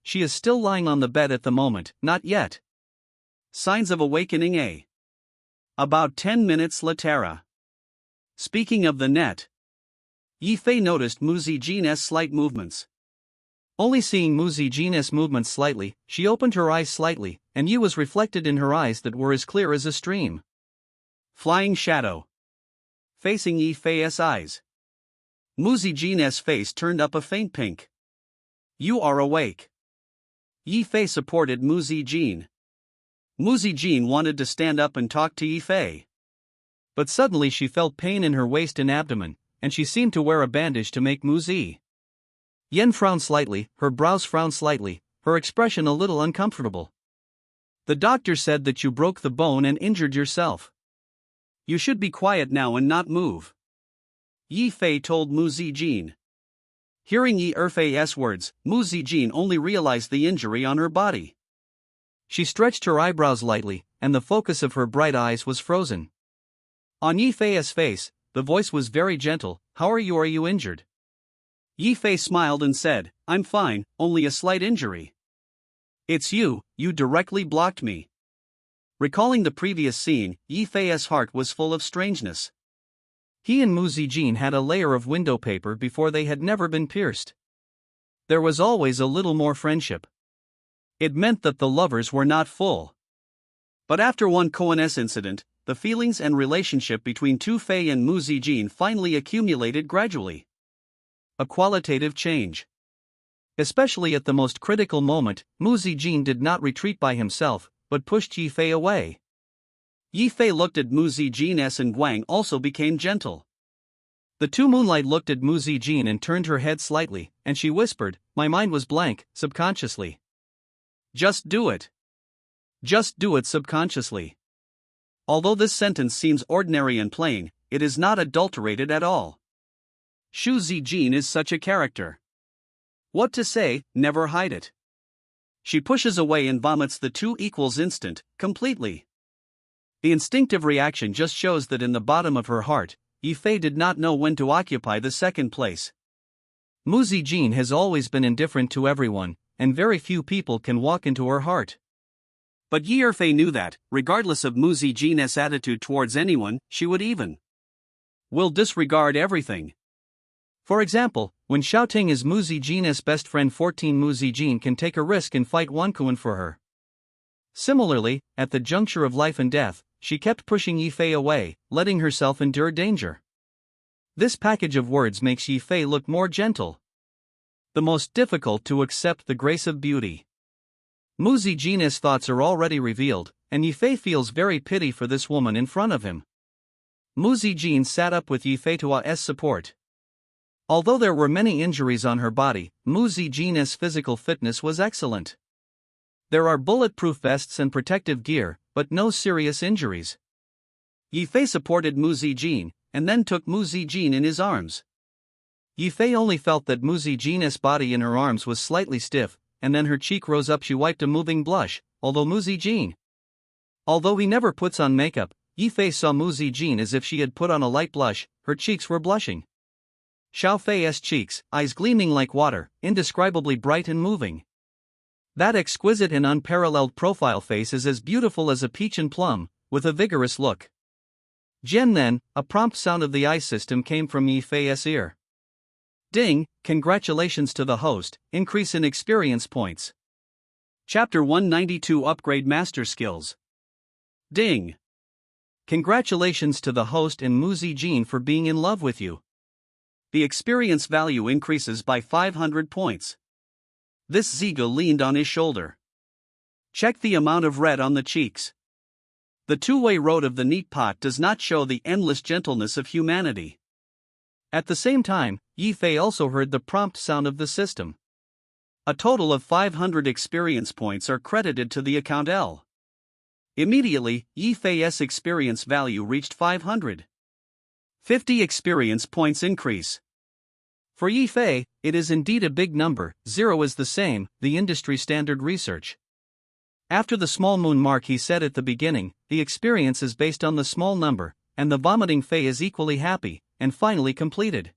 She is still lying on the bed at the moment, not yet. Signs of awakening A. About 10 minutes later. Speaking of the net, Yifei noticed Mu Zijin's slight movements. Only seeing Mu Zijin's movements slightly, she opened her eyes slightly, and Yi was reflected in her eyes that were as clear as a stream. Flying shadow. Facing Yifei's eyes. Mu Zijin's face turned up a faint pink. You are awake. Yifei supported Mu Zijin. Mu Zijin wanted to stand up and talk to Yifei. But suddenly she felt pain in her waist and abdomen, and she seemed to wear a bandage to make Mu Yen frowned slightly, her brows frowned slightly, her expression a little uncomfortable. The doctor said that you broke the bone and injured yourself. You should be quiet now and not move. Yifei told Mu Zijin. Hearing Yi Erfei's words, Mu Zijin only realized the injury on her body. She stretched her eyebrows lightly, and the focus of her bright eyes was frozen. On Yifei's face, the voice was very gentle. How are you injured? Yifei smiled and said, I'm fine, only a slight injury. It's you directly blocked me. Recalling the previous scene, Yifei's heart was full of strangeness. He and Mu Zijin had a layer of window paper before they had never been pierced. There was always a little more friendship. It meant that the lovers were not full. But after one Koan's incident, the feelings and relationship between Tu Fei and Mu Zijin finally accumulated gradually. A qualitative change. Especially at the most critical moment, Mu Zijin did not retreat by himself, but pushed Yifei away. Yifei looked at Mu Zijin and Guang also became gentle. The two Moonlight looked at Mu Zijin and turned her head slightly, and she whispered, my mind was blank, subconsciously. Just do it. Just do it subconsciously. Although this sentence seems ordinary and plain, it is not adulterated at all. Shu Zijin is such a character. What to say, never hide it. She pushes away and vomits the 2 equals instant, completely. The instinctive reaction just shows that in the bottom of her heart, Yifei did not know when to occupy the second place. Mu Zijin has always been indifferent to everyone, and very few people can walk into her heart. But Yi Erfei knew that, regardless of Mu Zijin's attitude towards anyone, she will disregard everything. For example, when Xiaoting is Mu Zijin's best friend, 14 Mu Zijin can take a risk and fight one Kuan for her. Similarly, at the juncture of life and death, she kept pushing Yifei away, letting herself endure danger. This package of words makes Yifei look more gentle. The most difficult to accept the grace of beauty. Mu Zijin's thoughts are already revealed, and Yifei feels very pity for this woman in front of him. Mu Zijin sat up with Yifei to A's support. Although there were many injuries on her body, Mu Zijin's physical fitness was excellent. There are bulletproof vests and protective gear, but no serious injuries. Yifei supported Mu Zijin, and then took Mu Zijin in his arms. Yifei only felt that Mu Zijin's body in her arms was slightly stiff, and then her cheek rose up. She wiped a moving blush, although he never puts on makeup, Yifei saw Mu Zijin as if she had put on a light blush, her cheeks were blushing. Xiaofei's cheeks, eyes gleaming like water, indescribably bright and moving. That exquisite and unparalleled profile face is as beautiful as a peach and plum, with a vigorous look. Then, a prompt sound of the eye system came from Yifei's ear. Ding, congratulations to the host, increase in experience points. Chapter 192 Upgrade Master Skills. Ding. Congratulations to the host and Mu Zijin for being in love with you. The experience value increases by 500 points. This Ziga leaned on his shoulder. Check the amount of red on the cheeks. The two-way road of the neat pot does not show the endless gentleness of humanity. At the same time, Yifei also heard the prompt sound of the system. A total of 500 experience points are credited to the account L. Immediately, Yifei's experience value reached 550 experience points increase. For Yifei, it is indeed a big number. 0 is the same, the industry standard research. After the small moon mark he said at the beginning, the experience is based on the small number, and the vomiting Fei is equally happy, and finally completed.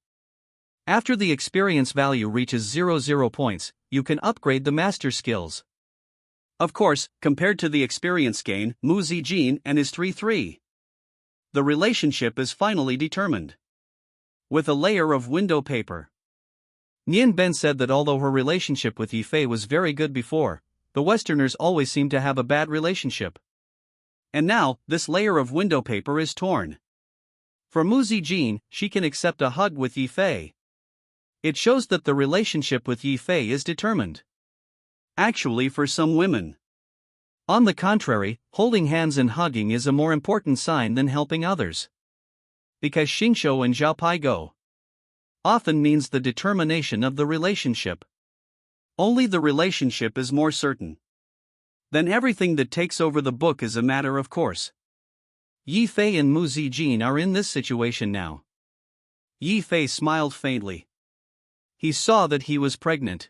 After the experience value reaches 00 points, you can upgrade the master skills. Of course, compared to the experience gain, Mu Zijin and his 3-3. The relationship is finally determined. With a layer of window paper. Nian Ben said that although her relationship with Yi Fei was very good before, the Westerners always seem to have a bad relationship. And now, this layer of window paper is torn. For Mu Zijin, she can accept a hug with Yi Fei. It shows that the relationship with Yi Fei is determined. Actually, for some women. On the contrary, holding hands and hugging is a more important sign than helping others. Because Xingshou and Zhao Go often means the determination of the relationship. Only the relationship is more certain. Then everything that takes over the book is a matter of course. Yi Fei and Mu Zijin are in this situation now. Yi Fei smiled faintly. He saw that he was pregnant.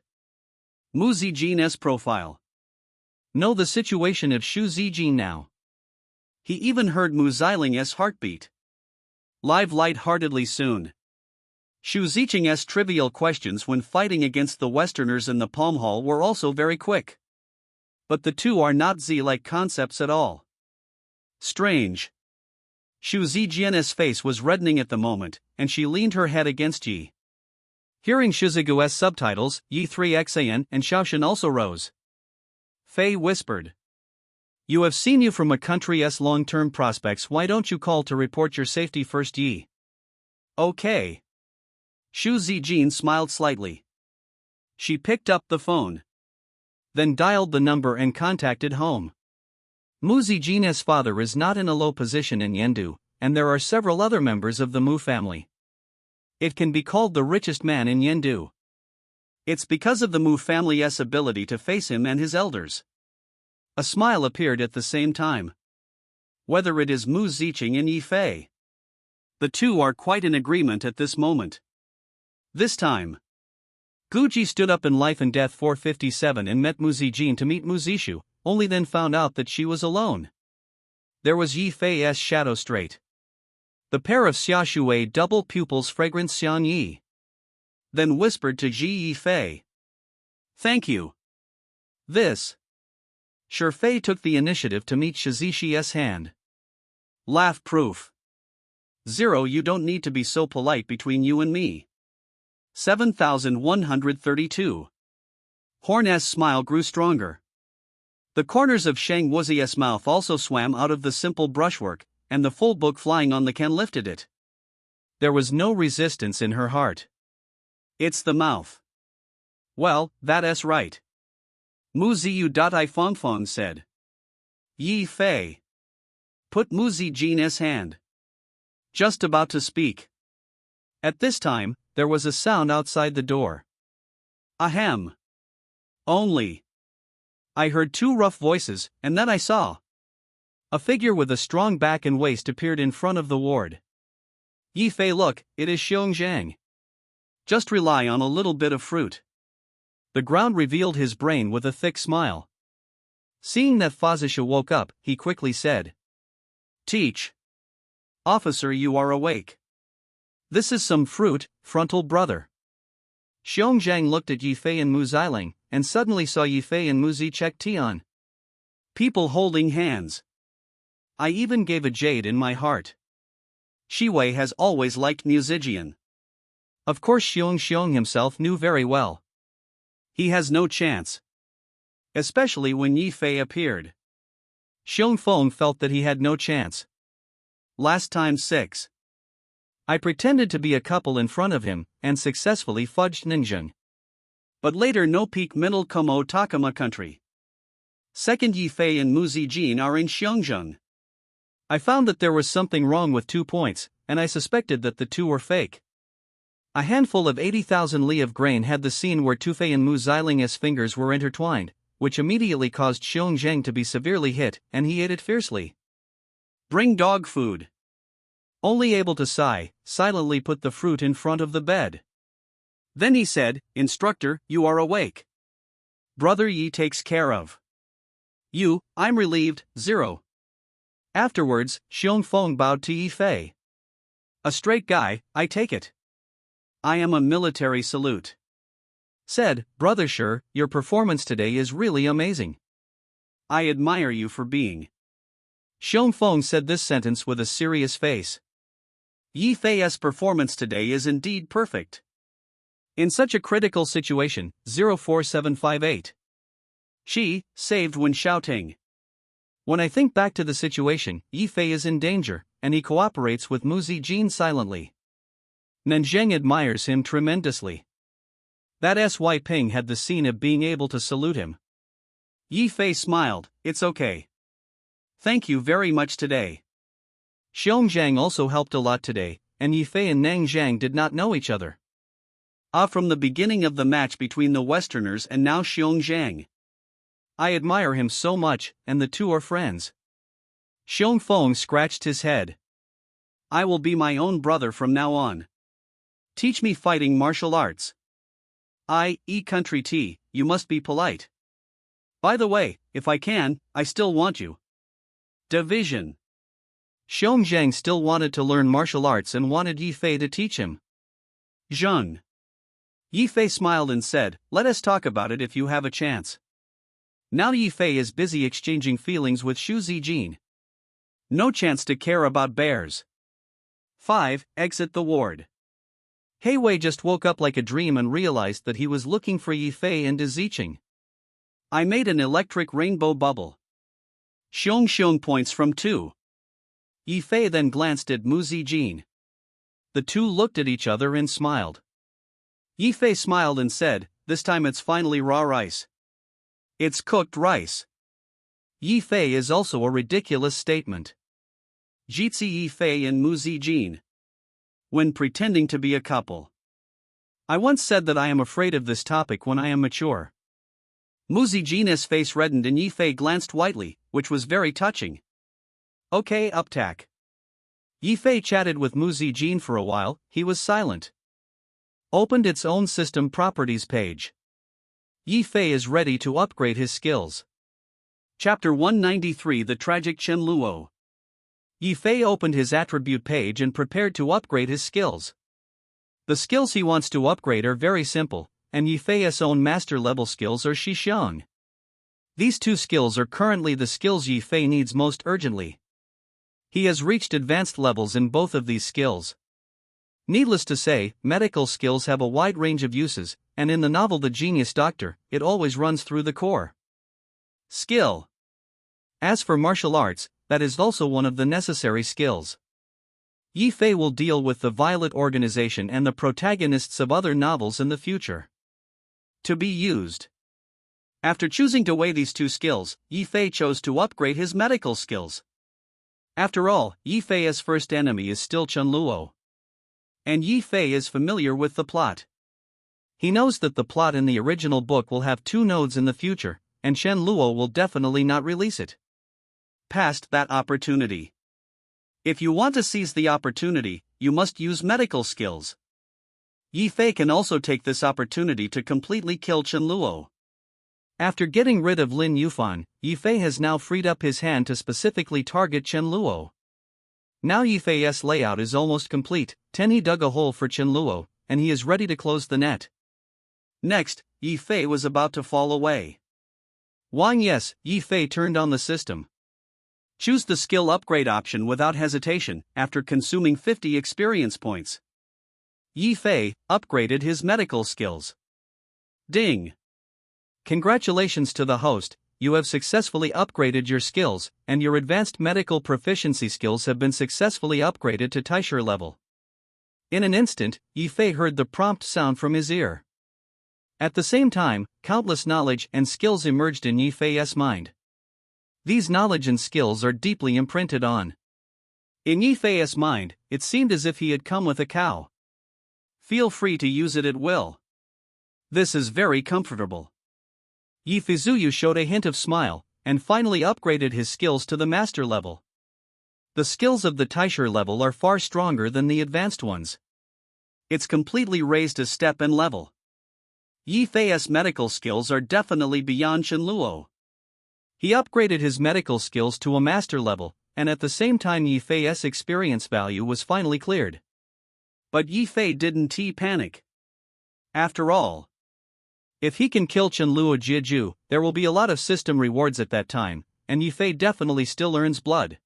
Mu Zijin's profile. Know the situation of Xu Zijin now. He even heard Mu Ziling's heartbeat. Live light-heartedly soon. Xu Zijing's trivial questions when fighting against the Westerners in the Palm Hall were also very quick. But the two are not Z-like concepts at all. Strange. Xu Zijin's face was reddening at the moment, and she leaned her head against Yi. Hearing Shizigu's subtitles, Yi 3xan and Xiaoshan also rose. Fei whispered. You have seen you from a country's long-term prospects, why don't you call to report your safety first, Yi? Okay. Xu Zijin smiled slightly. She picked up the phone. Then dialed the number and contacted home. Mu Zijin's father is not in a low position in Yendu, and there are several other members of the Mu family. It can be called the richest man in Yendu. It's because of the Mu family's ability to face him and his elders. A smile appeared at the same time. Whether it is Mu Zijing and Yi Fei. The two are quite in agreement at this moment. This time. Guji stood up in Life and Death 457 and met Mu Zijin to meet Mu Zishu, only then found out that she was alone. There was Yi Fei's shadow straight. The pair of Xia Shui double pupils fragrant Xian Yi. Then whispered to Yi Fei. Thank you. This. Shi Fei took the initiative to meet Shizishi's hand. Laugh proof. 0 You don't need to be so polite between you and me. 7132. Horn's smile grew stronger. The corners of Shang Wuzi's mouth also swam out of the simple brushwork, and the full book flying on the can lifted it. There was no resistance in her heart. It's the mouth. Well, that's right. Mu Ziyu.I Fong said. Yi Fei. Put Mu Zijin's hand. Just about to speak. At this time, there was a sound outside the door. Ahem. Only. I heard two rough voices, and then I saw. A figure with a strong back and waist appeared in front of the ward. Yi Fei, look, it is Xiong Zhang. Just rely on a little bit of fruit. The ground revealed his brain with a thick smile. Seeing that Fazisha woke up, he quickly said. Teach. Officer, you are awake. This is some fruit, frontal brother. Xiong Zhang looked at Yi Fei and Mu Ziling, and suddenly saw Yi Fei and Mu Zichek Tian. People holding hands. I even gave a jade in my heart. Shiwei has always liked Mu Zijian. Of course Xiong himself knew very well. He has no chance. Especially when Yi Fei appeared. Xiong Feng felt that he had no chance. Last time 6. I pretended to be a couple in front of him, and successfully fudged Ninjun. But later no peak middle Komo Takama country. Second Yi Fei and Mu Zijin are in Xiongzheng. I found that there was something wrong with 2 points, and I suspected that the two were fake. A handful of 80,000 li of grain had the scene where Tufei and Mu Ziling's fingers were intertwined, which immediately caused Xiong Zhang to be severely hit, and he ate it fiercely. Bring dog food. Only able to sigh, silently put the fruit in front of the bed. Then he said, Instructor, you are awake. Brother Yi takes care of you, I'm relieved, 0. Afterwards, Xiong Feng bowed to Yi Fei. A straight guy, I take it. I am a military salute. said, "Brother Sure, your performance today is really amazing. I admire you for being." Xiong Feng said this sentence with a serious face. Yi Fei's performance today is indeed perfect. In such a critical situation, 04758. She saved when shouting. When I think back to the situation, Yi Fei is in danger, and he cooperates with Mu Zijin silently. Nanzheng admires him tremendously. That S.Y. Ping had the scene of being able to salute him. Yi Fei smiled, "It's okay. Thank you very much today." Xiong Zhang also helped a lot today, and Yi Fei and Nang Zhang did not know each other. From the beginning of the match between the Westerners and now Xiong Zhang. I admire him so much, and the two are friends. Xiong Feng scratched his head. I will be my own brother from now on. Teach me fighting martial arts. Country T, you must be polite. By the way, if I can, I still want you. Division. Xiong Zhang still wanted to learn martial arts and wanted Yi Fei to teach him. Zheng. Yi Fei smiled and said, "Let us talk about it if you have a chance." Now Yi Fei is busy exchanging feelings with Xu Zijin. No chance to care about bears. 5. Exit the ward. Hei Wei just woke up like a dream and realized that he was looking for Yi Fei and Ziqing. I made an electric rainbow bubble. Xiong points from 2. Yi Fei then glanced at Mu Zijin. The two looked at each other and smiled. Yi Fei smiled and said, "This time it's finally raw rice. It's cooked rice." Yi Fei is also a ridiculous statement. Jitsi Yi Fei and Mu Zijin. When pretending to be a couple. I once said that I am afraid of this topic when I am mature. Mu Zijin's face reddened and Yi Fei glanced whitely, which was very touching. Okay, uptack. Yi Fei chatted with Mu Zijin for a while, he was silent. Opened its own system properties page. Yi Fei is ready to upgrade his skills. Chapter 193 The Tragic Chen Luo. Yi Fei opened his attribute page and prepared to upgrade his skills. The skills he wants to upgrade are very simple, and Yi Fei's own master level skills are Shixiang. These two skills are currently the skills Yi Fei needs most urgently. He has reached advanced levels in both of these skills. Needless to say, medical skills have a wide range of uses, and in the novel The Genius Doctor, it always runs through the core skill. As for martial arts, that is also one of the necessary skills. Yi Fei will deal with the Violet Organization and the protagonists of other novels in the future. To be used. After choosing to weigh these two skills, Yi Fei chose to upgrade his medical skills. After all, Yi Fei's first enemy is still Chen Luo. And Yi Fei is familiar with the plot. He knows that the plot in the original book will have 2 nodes in the future, and Chen Luo will definitely not release it. Past that opportunity. If you want to seize the opportunity, you must use medical skills. Yi Fei can also take this opportunity to completely kill Chen Luo. After getting rid of Lin Yufan, Yi Fei has now freed up his hand to specifically target Chen Luo. Now Yi Fei's layout is almost complete. He dug a hole for Chen Luo, and he is ready to close the net. Next, Yi Fei was about to fall away. Wang yes, Yi Fei turned on the system. Choose the skill upgrade option without hesitation, after consuming 50 experience points. Yi Fei upgraded his medical skills. Ding! Congratulations to the host, you have successfully upgraded your skills, and your advanced medical proficiency skills have been successfully upgraded to Taisher level. In an instant, Yi Fei heard the prompt sound from his ear. At the same time, countless knowledge and skills emerged in Yi Fei's mind. These knowledge and skills are deeply imprinted on. In Yi Fei's mind, it seemed as if he had come with a cow. Feel free to use it at will. This is very comfortable. Yi Feizuyu showed a hint of smile, and finally upgraded his skills to the master level. The skills of the Taisher level are far stronger than the advanced ones. It's completely raised a step and level. Yi Fei's medical skills are definitely beyond Chen Luo. He upgraded his medical skills to a master level, and at the same time Yi Fei's experience value was finally cleared. But Yi Fei didn't panic. After all, If he can kill Qianluo Jieju, there will be a lot of system rewards at that time, and Yifei definitely still earns blood.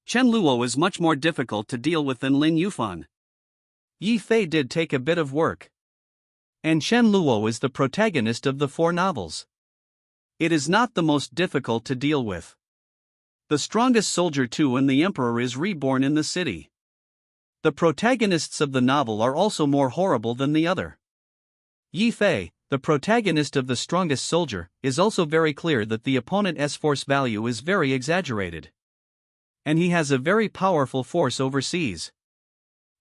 Qianluo is much more difficult to deal with than Lin Yufan. Yifei did take a bit of work. And Qianluo is the protagonist of the 4 novels. It is not the most difficult to deal with. The strongest soldier too, and the emperor is reborn in the city. The protagonists of the novel are also more horrible than the other. Yifei, the protagonist of the strongest soldier, is also very clear that the opponent's force value is very exaggerated. And he has a very powerful force overseas.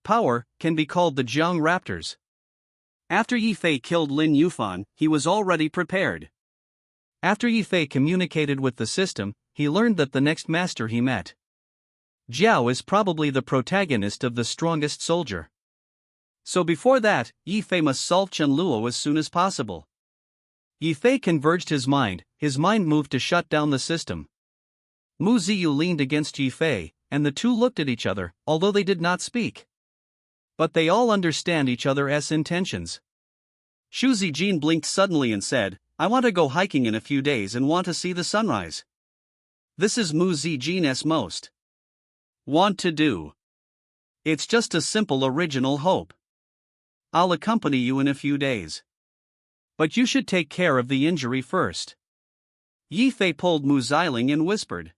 Power can be called the Jiang Raptors. After Yifei killed Lin Yufan, he was already prepared. After Yifei communicated with the system, he learned that the next master he met, Jiao, is probably the protagonist of the strongest soldier. So before that, Yifei must solve Qianluo as soon as possible. Yifei converged his mind moved to shut down the system. Mu Ziyu leaned against Yifei, and the two looked at each other, although they did not speak. But they all understand each other's intentions. Xu Zijin blinked suddenly and said, "I want to go hiking in a few days and want to see the sunrise." This is Mu Zijin's most want to do. It's just a simple original hope. I'll accompany you in a few days. But you should take care of the injury first. Yifei pulled Mu Xiling and whispered,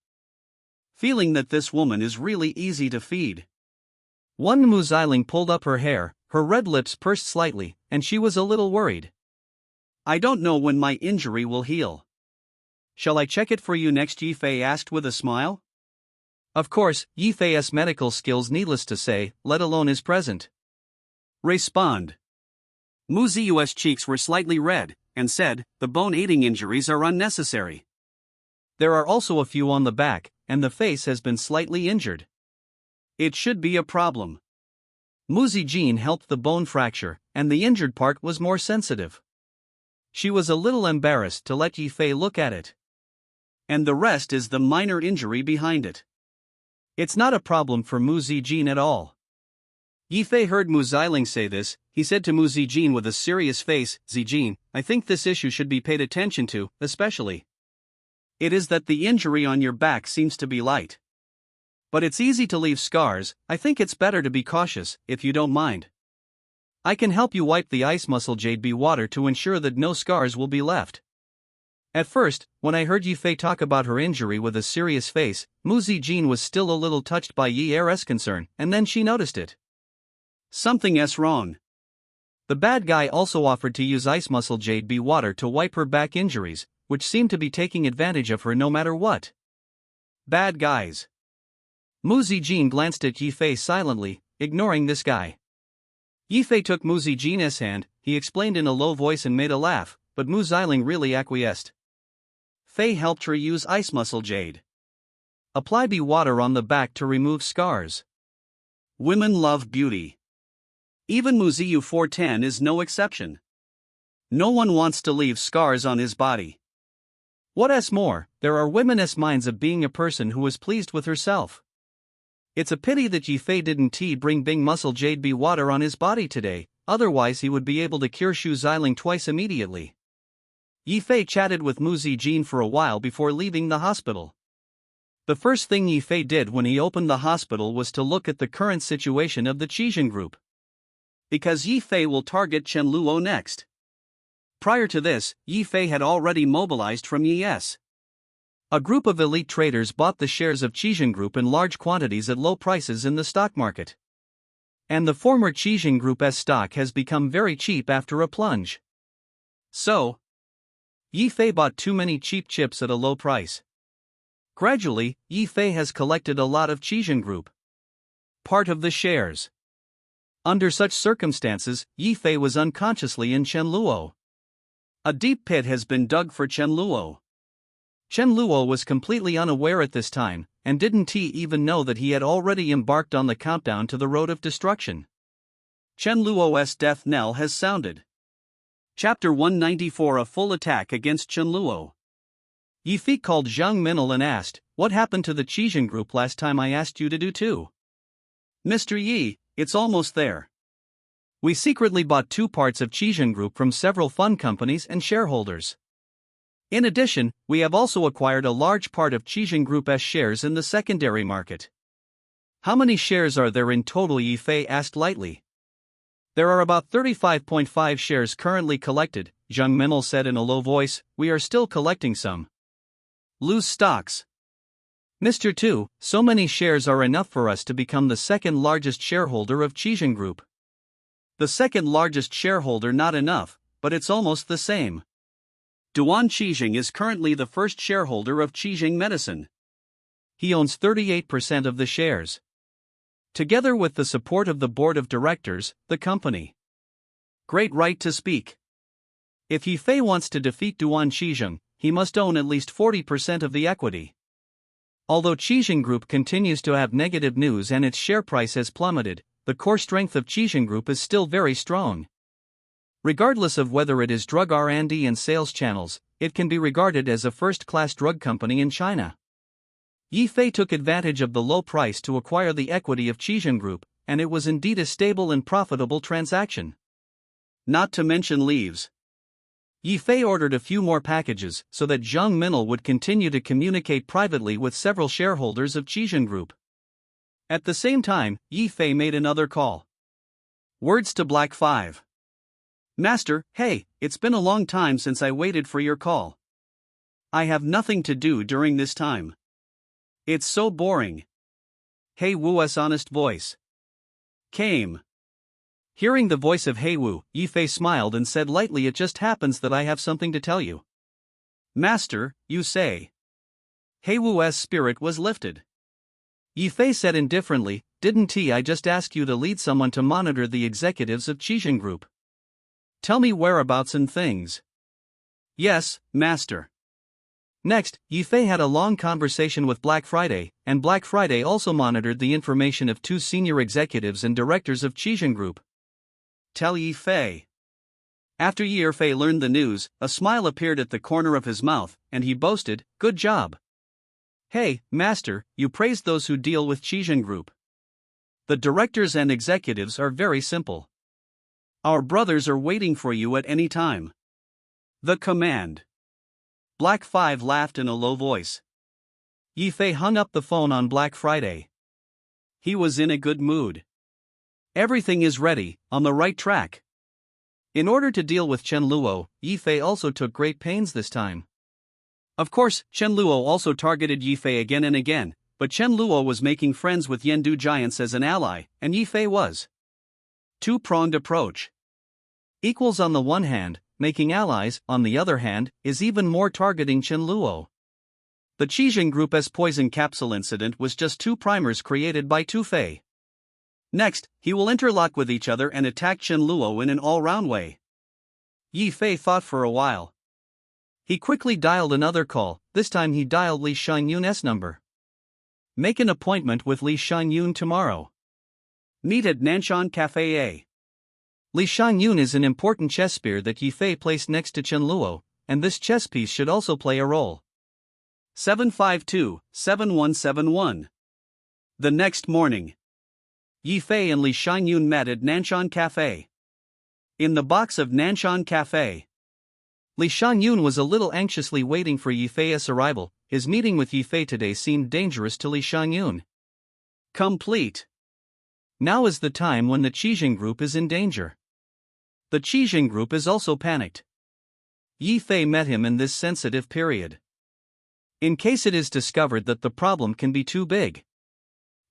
feeling that this woman is really easy to feed. One Mu Xiling pulled up her hair, her red lips pursed slightly, and she was a little worried. "I don't know when my injury will heal. Shall I check it for you next?" Yifei asked with a smile. Of course, Yifei's medical skills, needless to say, let alone his present. Respond. Mu Ziyu's cheeks were slightly red, and said, "The bone-aiding injuries are unnecessary. There are also a few on the back, and the face has been slightly injured. It should be a problem." Mu Zijin helped the bone fracture, and the injured part was more sensitive. She was a little embarrassed to let Yifei look at it. And the rest is the minor injury behind it. It's not a problem for Mu Zijin at all. Yifei heard Mu Xiling say this. He said to Mu Zijin with a serious face, "Zijin, I think this issue should be paid attention to, especially. It is that the injury on your back seems to be light. But it's easy to leave scars. I think it's better to be cautious, if you don't mind. I can help you wipe the ice muscle jade bee water to ensure that no scars will be left." At first, when I heard Yifei talk about her injury with a serious face, Mu Zijin was still a little touched by Yi's concern, and then she noticed it. Something's wrong. The bad guy also offered to use ice muscle jade bee water to wipe her back injuries, which seemed to be taking advantage of her no matter what. Bad guys. Mu Zijin glanced at Yifei silently, ignoring this guy. Yifei took Mu Zijin's hand, he explained in a low voice and made a laugh, but Mu Xiling really acquiesced. Fei helped her use ice muscle jade. Apply bee water on the back to remove scars. Women love beauty. Even Mu Ziyu 410 is no exception. No one wants to leave scars on his body. What's more, there are women's minds of being a person who is pleased with herself. It's a pity that Yifei didn't bring Bing muscle jade bee water on his body today, otherwise he would be able to cure Xu Xiling twice immediately. Yifei chatted with Mu Zijin for a while before leaving the hospital. The first thing Yifei did when he opened the hospital was to look at the current situation of the Qijin group. Because Yifei will target Qianluo next. Prior to this, Yifei had already mobilized from Yes. A group of elite traders bought the shares of Qijin Group in large quantities at low prices in the stock market. And the former Qijin Group's stock has become very cheap after a plunge. So, Yifei bought too many cheap chips at a low price. Gradually, Yifei has collected a lot of Qijin Group part of the shares. Under such circumstances, Yifei was unconsciously in Qianluo. A deep pit has been dug for Qianluo. Qianluo was completely unaware at this time, and didn't even know that he had already embarked on the countdown to the road of destruction. Qianluo's death knell has sounded. Chapter 194: A full attack against Qianluo. Yifei called Zhang Minil and asked, "What happened to the Qijin Group last time I asked you to do too?" "Mr. Yi, it's almost there. We secretly bought 2 parts of Qijin Group from several fund companies and shareholders. In addition, we have also acquired a large part of Qijin Group's shares in the secondary market. How many shares are there in total? Yi Fei asked lightly. There are about 35.5 shares currently collected, Zhang Minel said in a low voice. We are still collecting some loose stocks. Mr. Tu, so many shares are enough for us to become the second largest shareholder of Qijin Group. The second largest shareholder not enough, but it's almost the same. Duan Qijing is currently the first shareholder of Qijing Medicine. He owns 38% of the shares. Together with the support of the board of directors, the company. Great right to speak. If Yi Fei wants to defeat Duan Qijing, he must own at least 40% of the equity. Although Qijing Group continues to have negative news and its share price has plummeted, the core strength of Qijing Group is still very strong. Regardless of whether it is drug R&D and sales channels, it can be regarded as a first-class drug company in China. Yi Fei took advantage of the low price to acquire the equity of Qijin Group, and it was indeed a stable and profitable transaction. Not to mention leaves. Yi Fei ordered a few more packages so that Zhang Minel would continue to communicate privately with several shareholders of Qijin Group. At the same time, Yi Fei made another call. Words to Black 5. Master, hey, it's been a long time since I waited for your call. I have nothing to do during this time. It's so boring. Hey Wu's honest voice came. Hearing the voice of Hey Wu, Yi Fei smiled and said lightly, it just happens that I have something to tell you. Master, you say. Hey Wu's spirit was lifted. Yi Fei said indifferently, didn't I just ask you to lead someone to monitor the executives of Qijin Group? Tell me whereabouts and things. Yes, Master. Next, Yi Fei had a long conversation with Black Friday, and Black Friday also monitored the information of 2 senior executives and directors of Qijin Group. Tell Yi Fei. After Yi Fei learned the news, a smile appeared at the corner of his mouth, and he boasted, good job. Hey, Master, you praised those who deal with Qijin Group. The directors and executives are very simple. Our brothers are waiting for you at any time. The command. Black 5 laughed in a low voice. Yi Fei hung up the phone on Black Friday. He was in a good mood. Everything is ready, on the right track. In order to deal with Chen Luo, Yi Fei also took great pains this time. Of course, Chen Luo also targeted Yi Fei again and again, but Chen Luo was making friends with Yendu giants as an ally, and Yi Fei was. Two-pronged approach. Equals on the one hand, making allies, on the other hand, is even more targeting Chen Luo. The Qijin Group's poison capsule incident was just 2 primers created by Tu Fei. Next, he will interlock with each other and attack Chen Luo in an all-round way. Yi Fei thought for a while. He quickly dialed another call, this time he dialed Li Shangyun's number. Make an appointment with Li Shangyun tomorrow. Meet at Nanshan Cafe A. Li Shangyun is an important chess spear that Yi Fei placed next to Chen Luo, and this chess piece should also play a role. 752-7171. The next morning, Yi Fei and Li Shangyun met at Nanshan Cafe. In the box of Nanshan Cafe, Li Shangyun was a little anxiously waiting for Yi Fei's arrival. His meeting with Yi Fei today seemed dangerous to Li Shangyun. Complete. Now is the time when the Qijin Group is in danger. The Qijin Group is also panicked. Yi Fei met him in this sensitive period. In case it is discovered that the problem can be too big.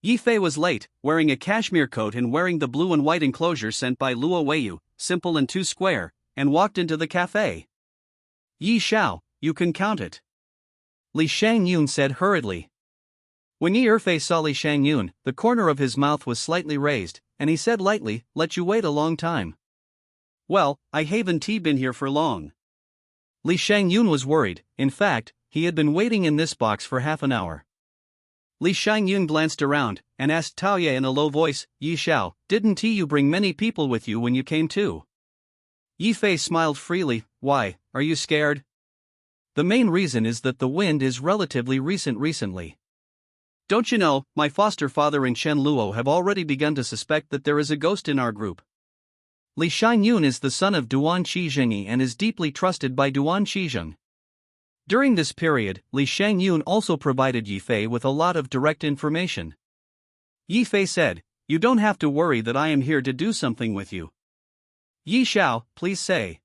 Yi Fei was late, wearing a cashmere coat and wearing the blue and white enclosure sent by Luo Weiyu, simple and 2 square, and walked into the cafe. Yi Xiao, you can count it. Li Shangyun said hurriedly. When Yi Fei saw Li Shangyun, the corner of his mouth was slightly raised, and he said lightly, let you wait a long time. Well, I haven't been here for long. Li Shangyun was worried. In fact, he had been waiting in this box for half an hour. Li Shangyun glanced around, and asked Tao Ye in a low voice, Yi Xiao, didn't you bring many people with you when you came too? Yi Fei smiled freely, why, are you scared? The main reason is that the wind is relatively recently. Don't you know, my foster father and Chen Luo have already begun to suspect that there is a ghost in our group. Li Xianyun is the son of Duan Qizhengyi and is deeply trusted by Duan Qizheng. During this period, Li Xianyun also provided Yi Fei with a lot of direct information. Yi Fei said, "You don't have to worry that I am here to do something with you. Yi Xiao, please say."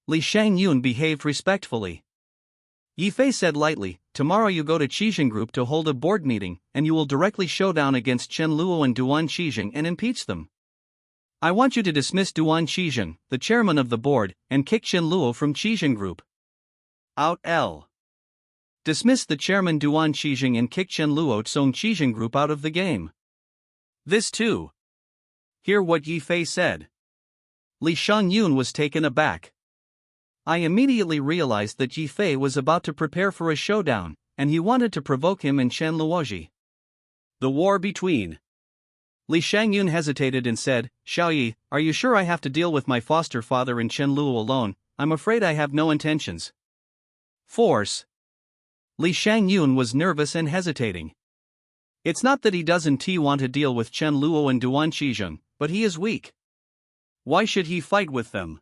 Li Xianyun behaved respectfully. Yi Fei said lightly, "Tomorrow you go to Qizheng Group to hold a board meeting, and you will directly showdown against Chen Luo and Duan Qizheng and impeach them. I want you to dismiss Duan Qizheng, the chairman of the board, and kick Chen Luo from Qizheng Group. Out L. Dismiss the chairman Duan Qizheng and kick Chen Luo Song Qizheng Group out of the game." This too. Hear what Yi Fei said. Li Xianyun was taken aback. I immediately realized that Yi Fei was about to prepare for a showdown, and he wanted to provoke him and Chen Luoji. The war between. Li Xianyun hesitated and said, "Xiao Yi, are you sure I have to deal with my foster father and Chen Luo alone? I'm afraid I have no intentions." Force. Li Xianyun was nervous and hesitating. It's not that he doesn't want to deal with Chen Luo and Duan Qizheng, but he is weak. Why should he fight with them?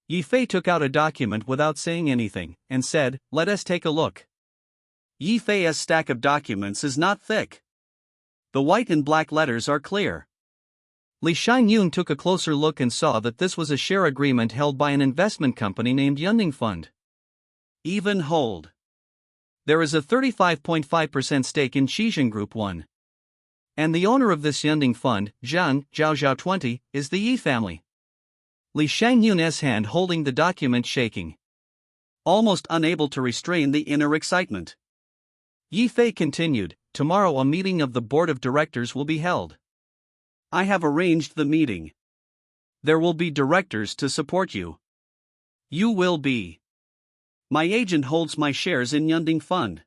Yi Fei took out a document without saying anything, and said, "Let us take a look." Yi Fei's stack of documents is not thick. The white and black letters are clear. Li Xianyun took a closer look and saw that this was a share agreement held by an investment company named Yunding Fund. Even hold. There is a 35.5% stake in Qizheng Group 1. And the owner of this Yunding Fund, Zhang Zhao 20, is the Yi family. Li Xianyun's hand holding the document shaking. Almost unable to restrain the inner excitement. Yi Fei continued, "Tomorrow a meeting of the board of directors will be held. I have arranged the meeting. There will be directors to support you. You will be. My agent holds my shares in Yunding Fund.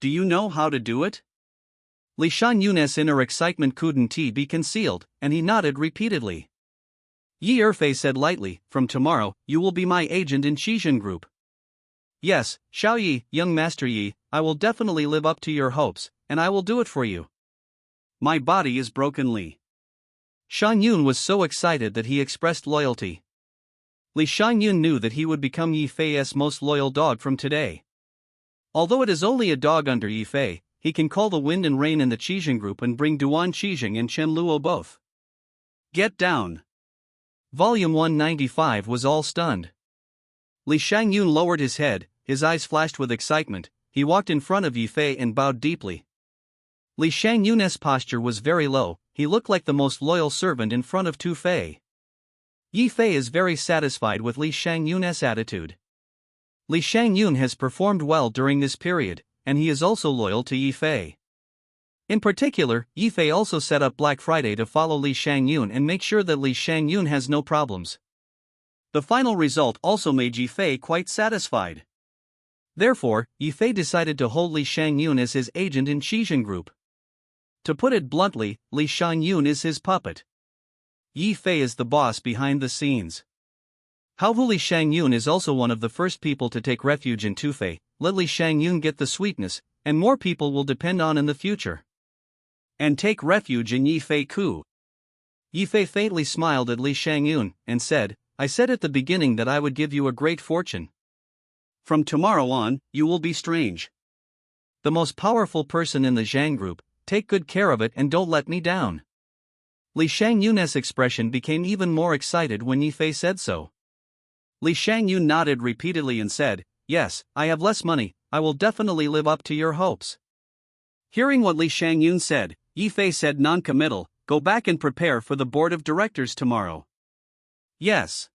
Do you know how to do it?" Li Xianyun's inner excitement couldn't be concealed, and he nodded repeatedly. Yi Erfei said lightly, "From tomorrow, you will be my agent in Qizheng Group." "Yes, Xiao Yi, young Master Yi, I will definitely live up to your hopes, and I will do it for you. My body is broken." Li Xianyun was so excited that he expressed loyalty. Li Xianyun knew that he would become Yi Fei's most loyal dog from today. Although it is only a dog under Yi Fei, he can call the wind and rain in the Qizheng Group and bring Duan Qizheng and Chen Luo both. Get down. Volume 195 was all stunned. Li Xianyun lowered his head, his eyes flashed with excitement. He walked in front of Yi Fei and bowed deeply. Li Xianyun's posture was very low, he looked like the most loyal servant in front of Tu Fei. Yi Fei is very satisfied with Li Xianyun's attitude. Li Xianyun has performed well during this period, and he is also loyal to Yi Fei. In particular, Yi Fei also set up Black Friday to follow Li Xianyun and make sure that Li Xianyun has no problems. The final result also made Yi Fei quite satisfied. Therefore, Yi Fei decided to hold Li Xianyun as his agent in Qizheng Group. To put it bluntly, Li Xianyun is his puppet. Yi Fei is the boss behind the scenes. However, Li Xianyun is also one of the first people to take refuge in Tu Fei. Let Li Xianyun get the sweetness, and more people will depend on in the future. And take refuge in Yi Fei Ku. Yi Fei faintly smiled at Li Xianyun, and said, "I said at the beginning that I would give you a great fortune. From tomorrow on, you will be strange. The most powerful person in the Zhang Group, take good care of it and don't let me down." Li Xianyun's expression became even more excited when Yi Fei said so. Li Xianyun nodded repeatedly and said, "Yes, I have less money, I will definitely live up to your hopes." Hearing what Li Xianyun said, Yi Fei said non-committal, "Go back and prepare for the board of directors tomorrow." Yes.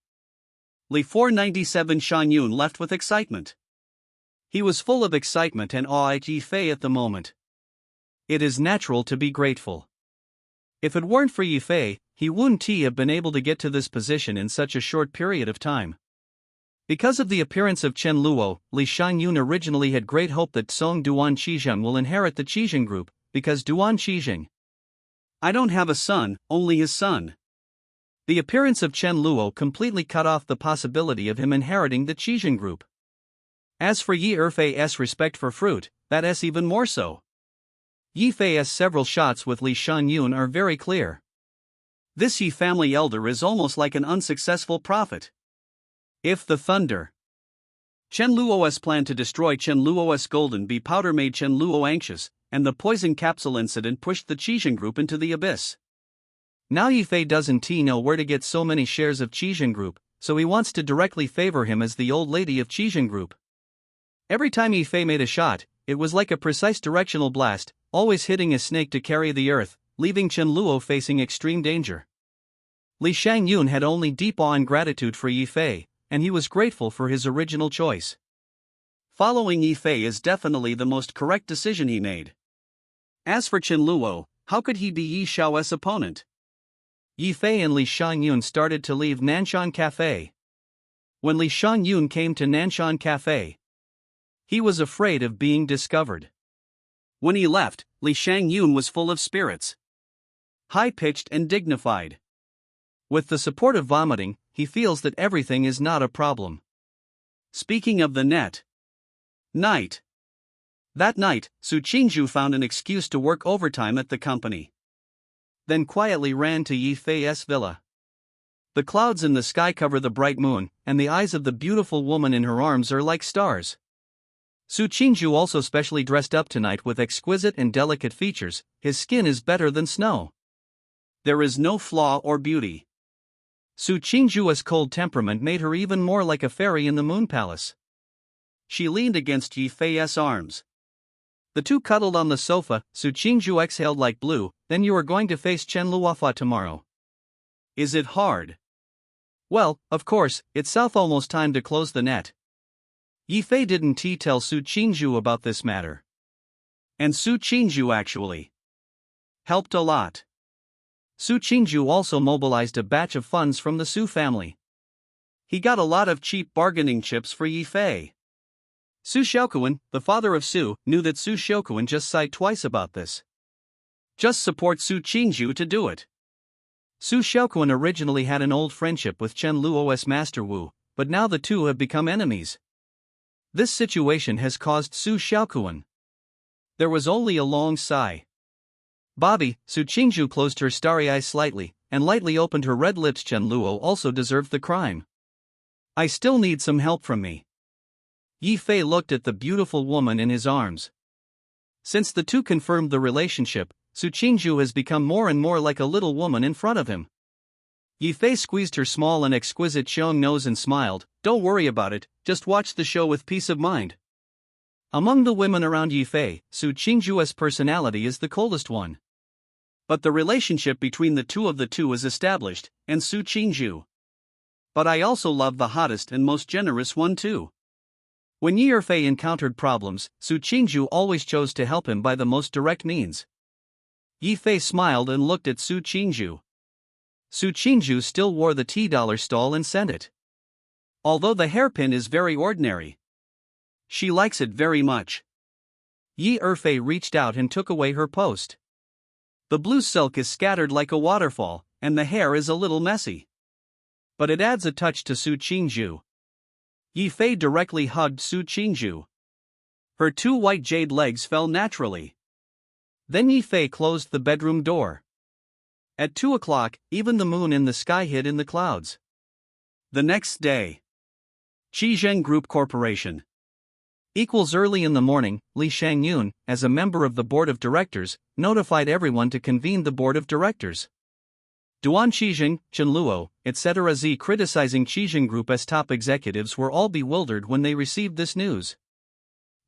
Li 497 Xianyun left with excitement. He was full of excitement and awe at Yi Fei at the moment. It is natural to be grateful. If it weren't for Yi Fei, he wouldn't have been able to get to this position in such a short period of time. Because of the appearance of Chen Luo, Li Xianyun originally had great hope that Song Duan Qizheng will inherit the Qizheng Group, because Duan Qizheng, "I don't have a son, only his son." The appearance of Chen Luo completely cut off the possibility of him inheriting the Qizheng Group. As for Yi Erfei's respect for fruit, that is even more so. Yi Fei's several shots with Li Xianyun are very clear. This Yi family elder is almost like an unsuccessful prophet. If the thunder Chen Luo's plan to destroy Chen Luo's golden bee powder made Chen Luo anxious, and the poison capsule incident pushed the Qixing Group into the abyss. Now Yifei doesn't know where to get so many shares of Qixing Group, so he wants to directly favor him as the old lady of Qixing Group. Every time Yifei made a shot, it was like a precise directional blast, always hitting a snake to carry the earth, leaving Chen Luo facing extreme danger. Li Shangyun had only deep awe and gratitude for Yifei, and he was grateful for his original choice. Following Yifei is definitely the most correct decision he made. As for Chen Luo, how could he be Yi Shao's opponent? Yifei and Li Shangyun started to leave Nanshan Cafe. When Li Shangyun came to Nanshan Cafe, he was afraid of being discovered. When he left, Li Shangyun was full of spirits, high-pitched and dignified. With the support of vomiting, he feels that everything is not a problem. Speaking of the night. That night, Su Qingzhu found an excuse to work overtime at the company. Then quietly ran to Yifei's villa. The clouds in the sky cover the bright moon, and the eyes of the beautiful woman in her arms are like stars. Su Qingzhu also specially dressed up tonight with exquisite and delicate features. His skin is better than snow. There is no flaw or beauty. Su Qingzhu's cold temperament made her even more like a fairy in the moon palace. She leaned against Yifei's arms. The two cuddled on the sofa. Su Qingzhu exhaled like blue. Then you are going to face Chen Luofa tomorrow. Is it hard? Well, of course, it's almost time to close the net. Yifei didn't tell Su Qingzhu about this matter. And Su Qingzhu actually helped a lot. Su Qingzhu also mobilized a batch of funds from the Su family. He got a lot of cheap bargaining chips for Yifei. Su Xiaokuan, the father of Su, knew that Su Xiaokuan just sighed twice about this. Just support Su Qingzhu to do it. Su Xiaokuan originally had an old friendship with Chen Luo's Master Wu, but now the two have become enemies. This situation has caused Su Xiaokuan. There was only a long sigh. Bobby, Su Qingzhu closed her starry eyes slightly, and lightly opened her red lips. Chen Luo also deserved the crime. I still need some help from me. Yifei looked at the beautiful woman in his arms. Since the two confirmed the relationship, Su Qingzhu has become more and more like a little woman in front of him. Yifei squeezed her small and exquisite Xiong nose and smiled. Don't worry about it, just watch the show with peace of mind. Among the women around Yifei, Su Qingzhu's personality is the coldest one. But the relationship between the two is established, and Su Qingzhu. But I also love the hottest and most generous one too. When Yifei encountered problems, Su Qingzhu always chose to help him by the most direct means. Yifei smiled and looked at Su Qingzhu. Su Qingzhu still wore the $10 stole and sent it. Although the hairpin is very ordinary, she likes it very much. Yifei reached out and took away her post. The blue silk is scattered like a waterfall, and the hair is a little messy. But it adds a touch to Su Qingzhu. Yifei directly hugged Su Qingzhu. Her two white jade legs fell naturally. Then Yifei closed the bedroom door. At 2 o'clock, even the moon in the sky hid in the clouds. The next day. Qixing Group Corporation. Early in the morning, Li Shangyun, as a member of the board of directors, notified everyone to convene the board of directors. Duan Qixing, Chen Luo, etc. Z criticizing Qixing Group as top executives were all bewildered when they received this news.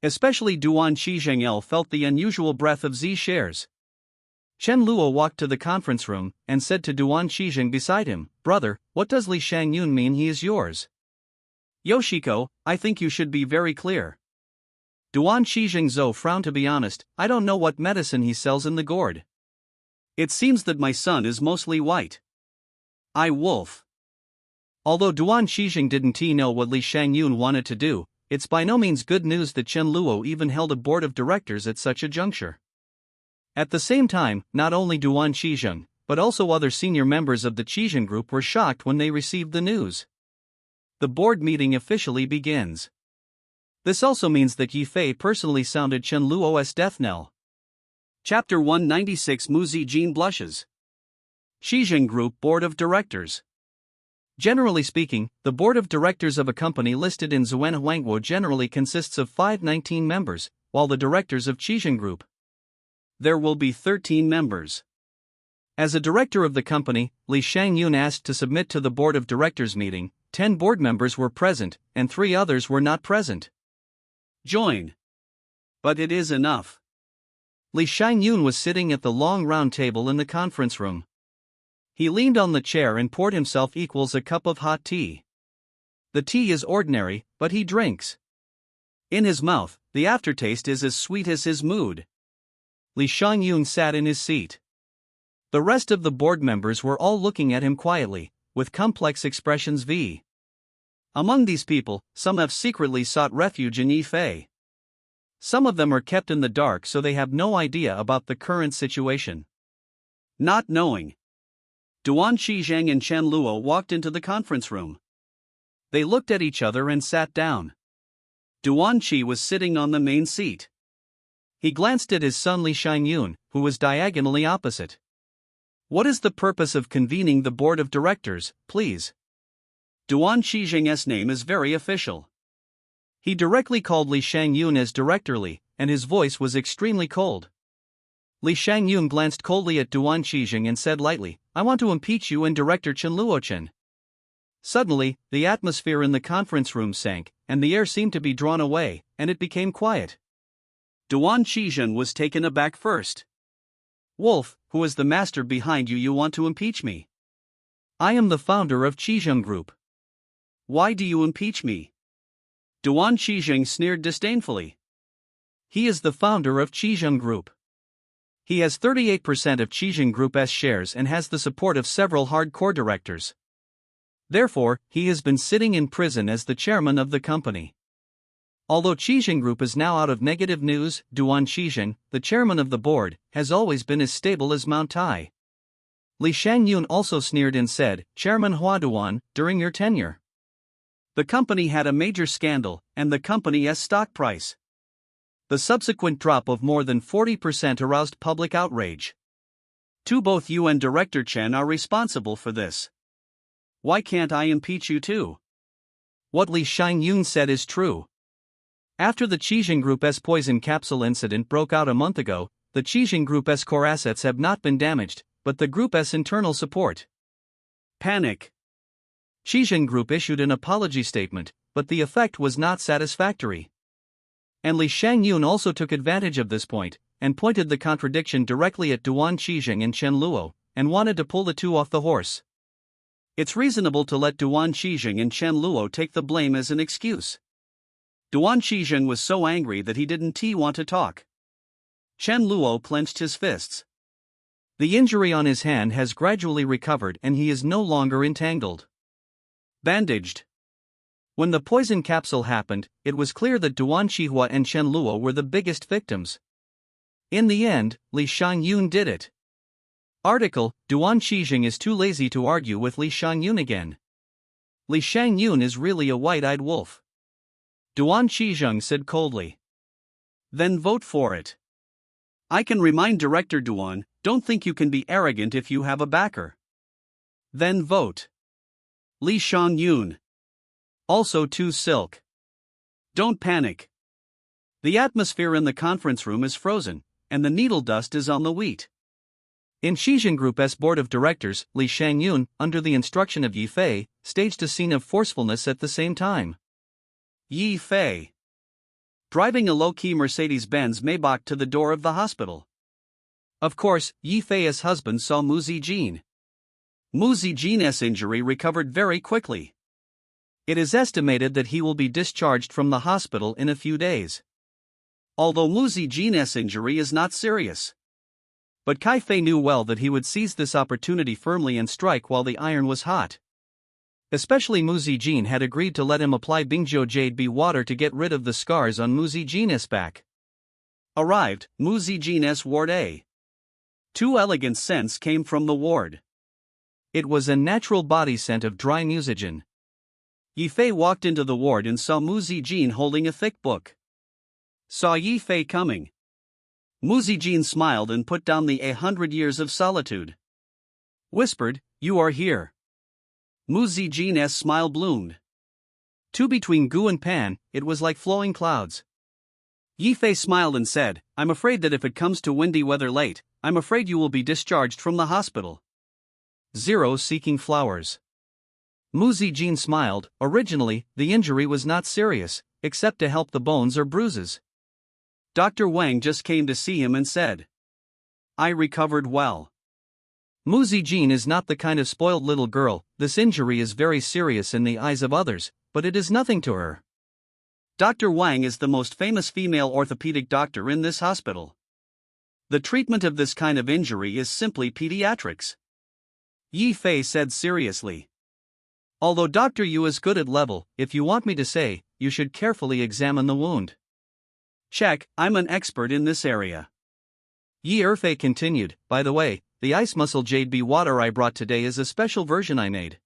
Especially Duan Qixing felt the unusual breath of Z shares. Chen Luo walked to the conference room and said to Duan Qixing beside him, "Brother, what does Li Shangyun mean he is yours?" "Yoshiko, I think you should be very clear." Duan Qixing frowned. To be honest, I don't know what medicine he sells in the gourd. It seems that my son is mostly white. I wolf. Although Duan Qixing didn't know what Li Shangyun wanted to do, it's by no means good news that Chen Luo even held a board of directors at such a juncture. At the same time, not only Duan Qixing, but also other senior members of the Qixing Group were shocked when they received the news. The board meeting officially begins. This also means that Yifei personally sounded Chen Luo's death knell. Chapter 196 Mu Zijin blushes. Shijing Group Board of Directors. Generally speaking, the board of directors of a company listed in Zhuanghuangguo generally consists of 19 members, while the directors of Shijing Group, there will be 13 members. As a director of the company, Li Shangyun asked to submit to the board of directors meeting. 10 board members were present, and 3 others were not present. Join. But it is enough. Li Shangyun was sitting at the long round table in the conference room. He leaned on the chair and poured himself a cup of hot tea. The tea is ordinary, but he drinks. In his mouth, the aftertaste is as sweet as his mood. Li Shangyun sat in his seat. The rest of the board members were all looking at him quietly, with complex expressions. Among these people, some have secretly sought refuge in Yifei. Some of them are kept in the dark so they have no idea about the current situation. Not knowing, Duan Shizheng and Chen Luo walked into the conference room. They looked at each other and sat down. Duan Qi was sitting on the main seat. He glanced at his son Li Shangyun, who was diagonally opposite. What is the purpose of convening the board of directors, please? Duan Shizheng's name is very official. He directly called Li Shangyun as Director Li, and his voice was extremely cold. Li Shangyun glanced coldly at Duan Shizheng and said lightly, I want to impeach you and Director Chen Luochen. Suddenly, the atmosphere in the conference room sank, and the air seemed to be drawn away, and it became quiet. Duan Shizheng was taken aback first. Wolf, who is the master behind you? You want to impeach me? I am the founder of Shijing Group. Why do you impeach me? Duan Shizheng sneered disdainfully. He is the founder of Shijing Group. He has 38% of Shijing Group's shares and has the support of several hardcore directors. Therefore, he has been sitting in prison as the chairman of the company. Although Shijing Group is now out of negative news, Duan Shizheng, the chairman of the board, has always been as stable as Mount Tai. Li Shangyun also sneered and said, Chairman Hua Duan, during your tenure, the company had a major scandal, and the company's stock price. The subsequent drop of more than 40% aroused public outrage. Both you and Director Chen are responsible for this. Why can't I impeach you too? What Li Shangyun said is true. After the Shijing Group's poison capsule incident broke out a month ago, the Shijing Group's core assets have not been damaged, but the group's internal support. Panic. Shijing Group issued an apology statement, but the effect was not satisfactory. And Li Shangyun also took advantage of this point, and pointed the contradiction directly at Duan Shizheng and Chen Luo, and wanted to pull the two off the horse. It's reasonable to let Duan Shizheng and Chen Luo take the blame as an excuse. Duan Shizheng was so angry that he didn't want to talk. Chen Luo clenched his fists. The injury on his hand has gradually recovered and he is no longer entangled. Bandaged. When the poison capsule happened, it was clear that Duan Shihua and Chen Luo were the biggest victims. In the end, Li Shangyun did it. Article, Duan Shizheng is too lazy to argue with Li Shangyun again. Li Shangyun is really a white-eyed wolf. Duan Shizheng said coldly. Then vote for it. I can remind Director Duan, don't think you can be arrogant if you have a backer. Then vote. Li Shangyun. Also too silk. Don't panic. The atmosphere in the conference room is frozen, and the needle dust is on the wheat. In Shijing Group's board of directors, Li Shangyun, under the instruction of Yifei, staged a scene of forcefulness at the same time. Yifei. Driving a low-key Mercedes-Benz Maybach to the door of the hospital. Of course, Yifei's husband saw Mu Zijin. Mu Zijin's injury recovered very quickly. It is estimated that he will be discharged from the hospital in a few days. Although Mu Zijin's injury is not serious. But Kai Fei knew well that he would seize this opportunity firmly and strike while the iron was hot. Especially Mu Zijin had agreed to let him apply Bingzhou Jade Bee water to get rid of the scars on Mu Zijin's back. Arrived, Mu Zijin's ward A. 2 elegant scents came from the ward. It was a natural body scent of dry mucilage. Yifei walked into the ward and saw Mu Zijin holding a thick book. Saw Yifei coming. Mu Zijin smiled and put down the 100 Years of Solitude. Whispered, "You are here." Mu Zijin's smile bloomed. Two between Gu and Pan, it was like flowing clouds. Yi Fei smiled and said, "I'm afraid that if it comes to windy weather late, I'm afraid you will be discharged from the hospital." 0 Seeking flowers. Mu Zijin smiled. Originally, the injury was not serious, except to help the bones or bruises. Dr. Wang just came to see him and said, "I recovered well." Mu Zijin is not the kind of spoiled little girl. This injury is very serious in the eyes of others, but it is nothing to her. Dr. Wang is the most famous female orthopedic doctor in this hospital. The treatment of this kind of injury is simply pediatrics. Yi Fei said seriously. Although Dr. Yu is good at level, if you want me to say, you should carefully examine the wound. Check, I'm an expert in this area. Yi Erfei continued, by the way, the ice muscle jade bee water I brought today is a special version I made.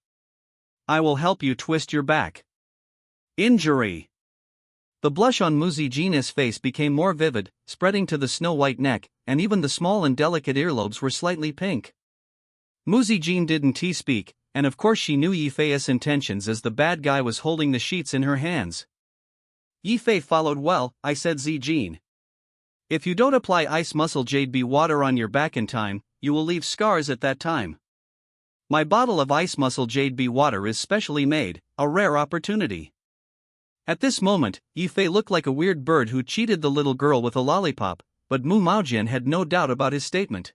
I will help you twist your back. Injury. The blush on Mu Zijin's face became more vivid, spreading to the snow-white neck, and even the small and delicate earlobes were slightly pink. Mu Zijin didn't speak, and of course she knew Yi Fei's intentions as the bad guy was holding the sheets in her hands. Yi Fei followed. "Well, I said Zijin. If you don't apply ice muscle jade bee water on your back in time, you will leave scars at that time. My bottle of ice muscle jade bee water is specially made, a rare opportunity." At this moment, Yi Fei looked like a weird bird who cheated the little girl with a lollipop, but Mu Maojian had no doubt about his statement.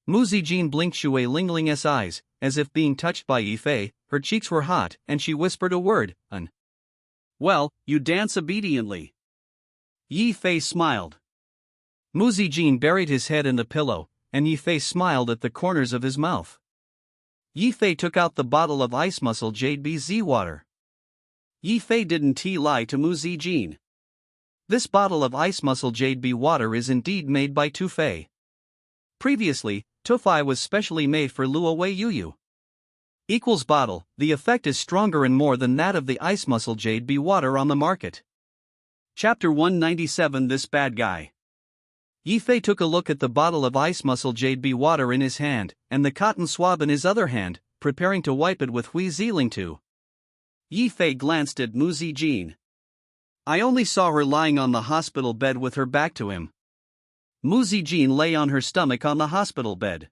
Mu Zijin blinked Shui Lingling's eyes, as if being touched by Yi Fei. Her cheeks were hot, and she whispered a word, "An." "Well, you dance obediently." Yi Fei smiled. Mu Zijin buried his head in the pillow, and Yi Fei smiled at the corners of his mouth. Yi Fei took out the bottle of ice muscle jade bee Z water. Yi Fei didn't lie to Mu Zijin. This bottle of ice muscle jade bee water is indeed made by Tu Fei. Previously, Tu Fei was specially made for Luo Wei Yuyu. Equals bottle, the effect is stronger and more than that of the ice muscle jade bee water on the market. Chapter 197. This bad guy. Yi Fei took a look at the bottle of ice muscle jade bee water in his hand, and the cotton swab in his other hand, preparing to wipe it with Hui Ziling too. Yi Fei glanced at Mu Zijin. "I only saw her lying on the hospital bed with her back to him." Mu Zijin lay on her stomach on the hospital bed.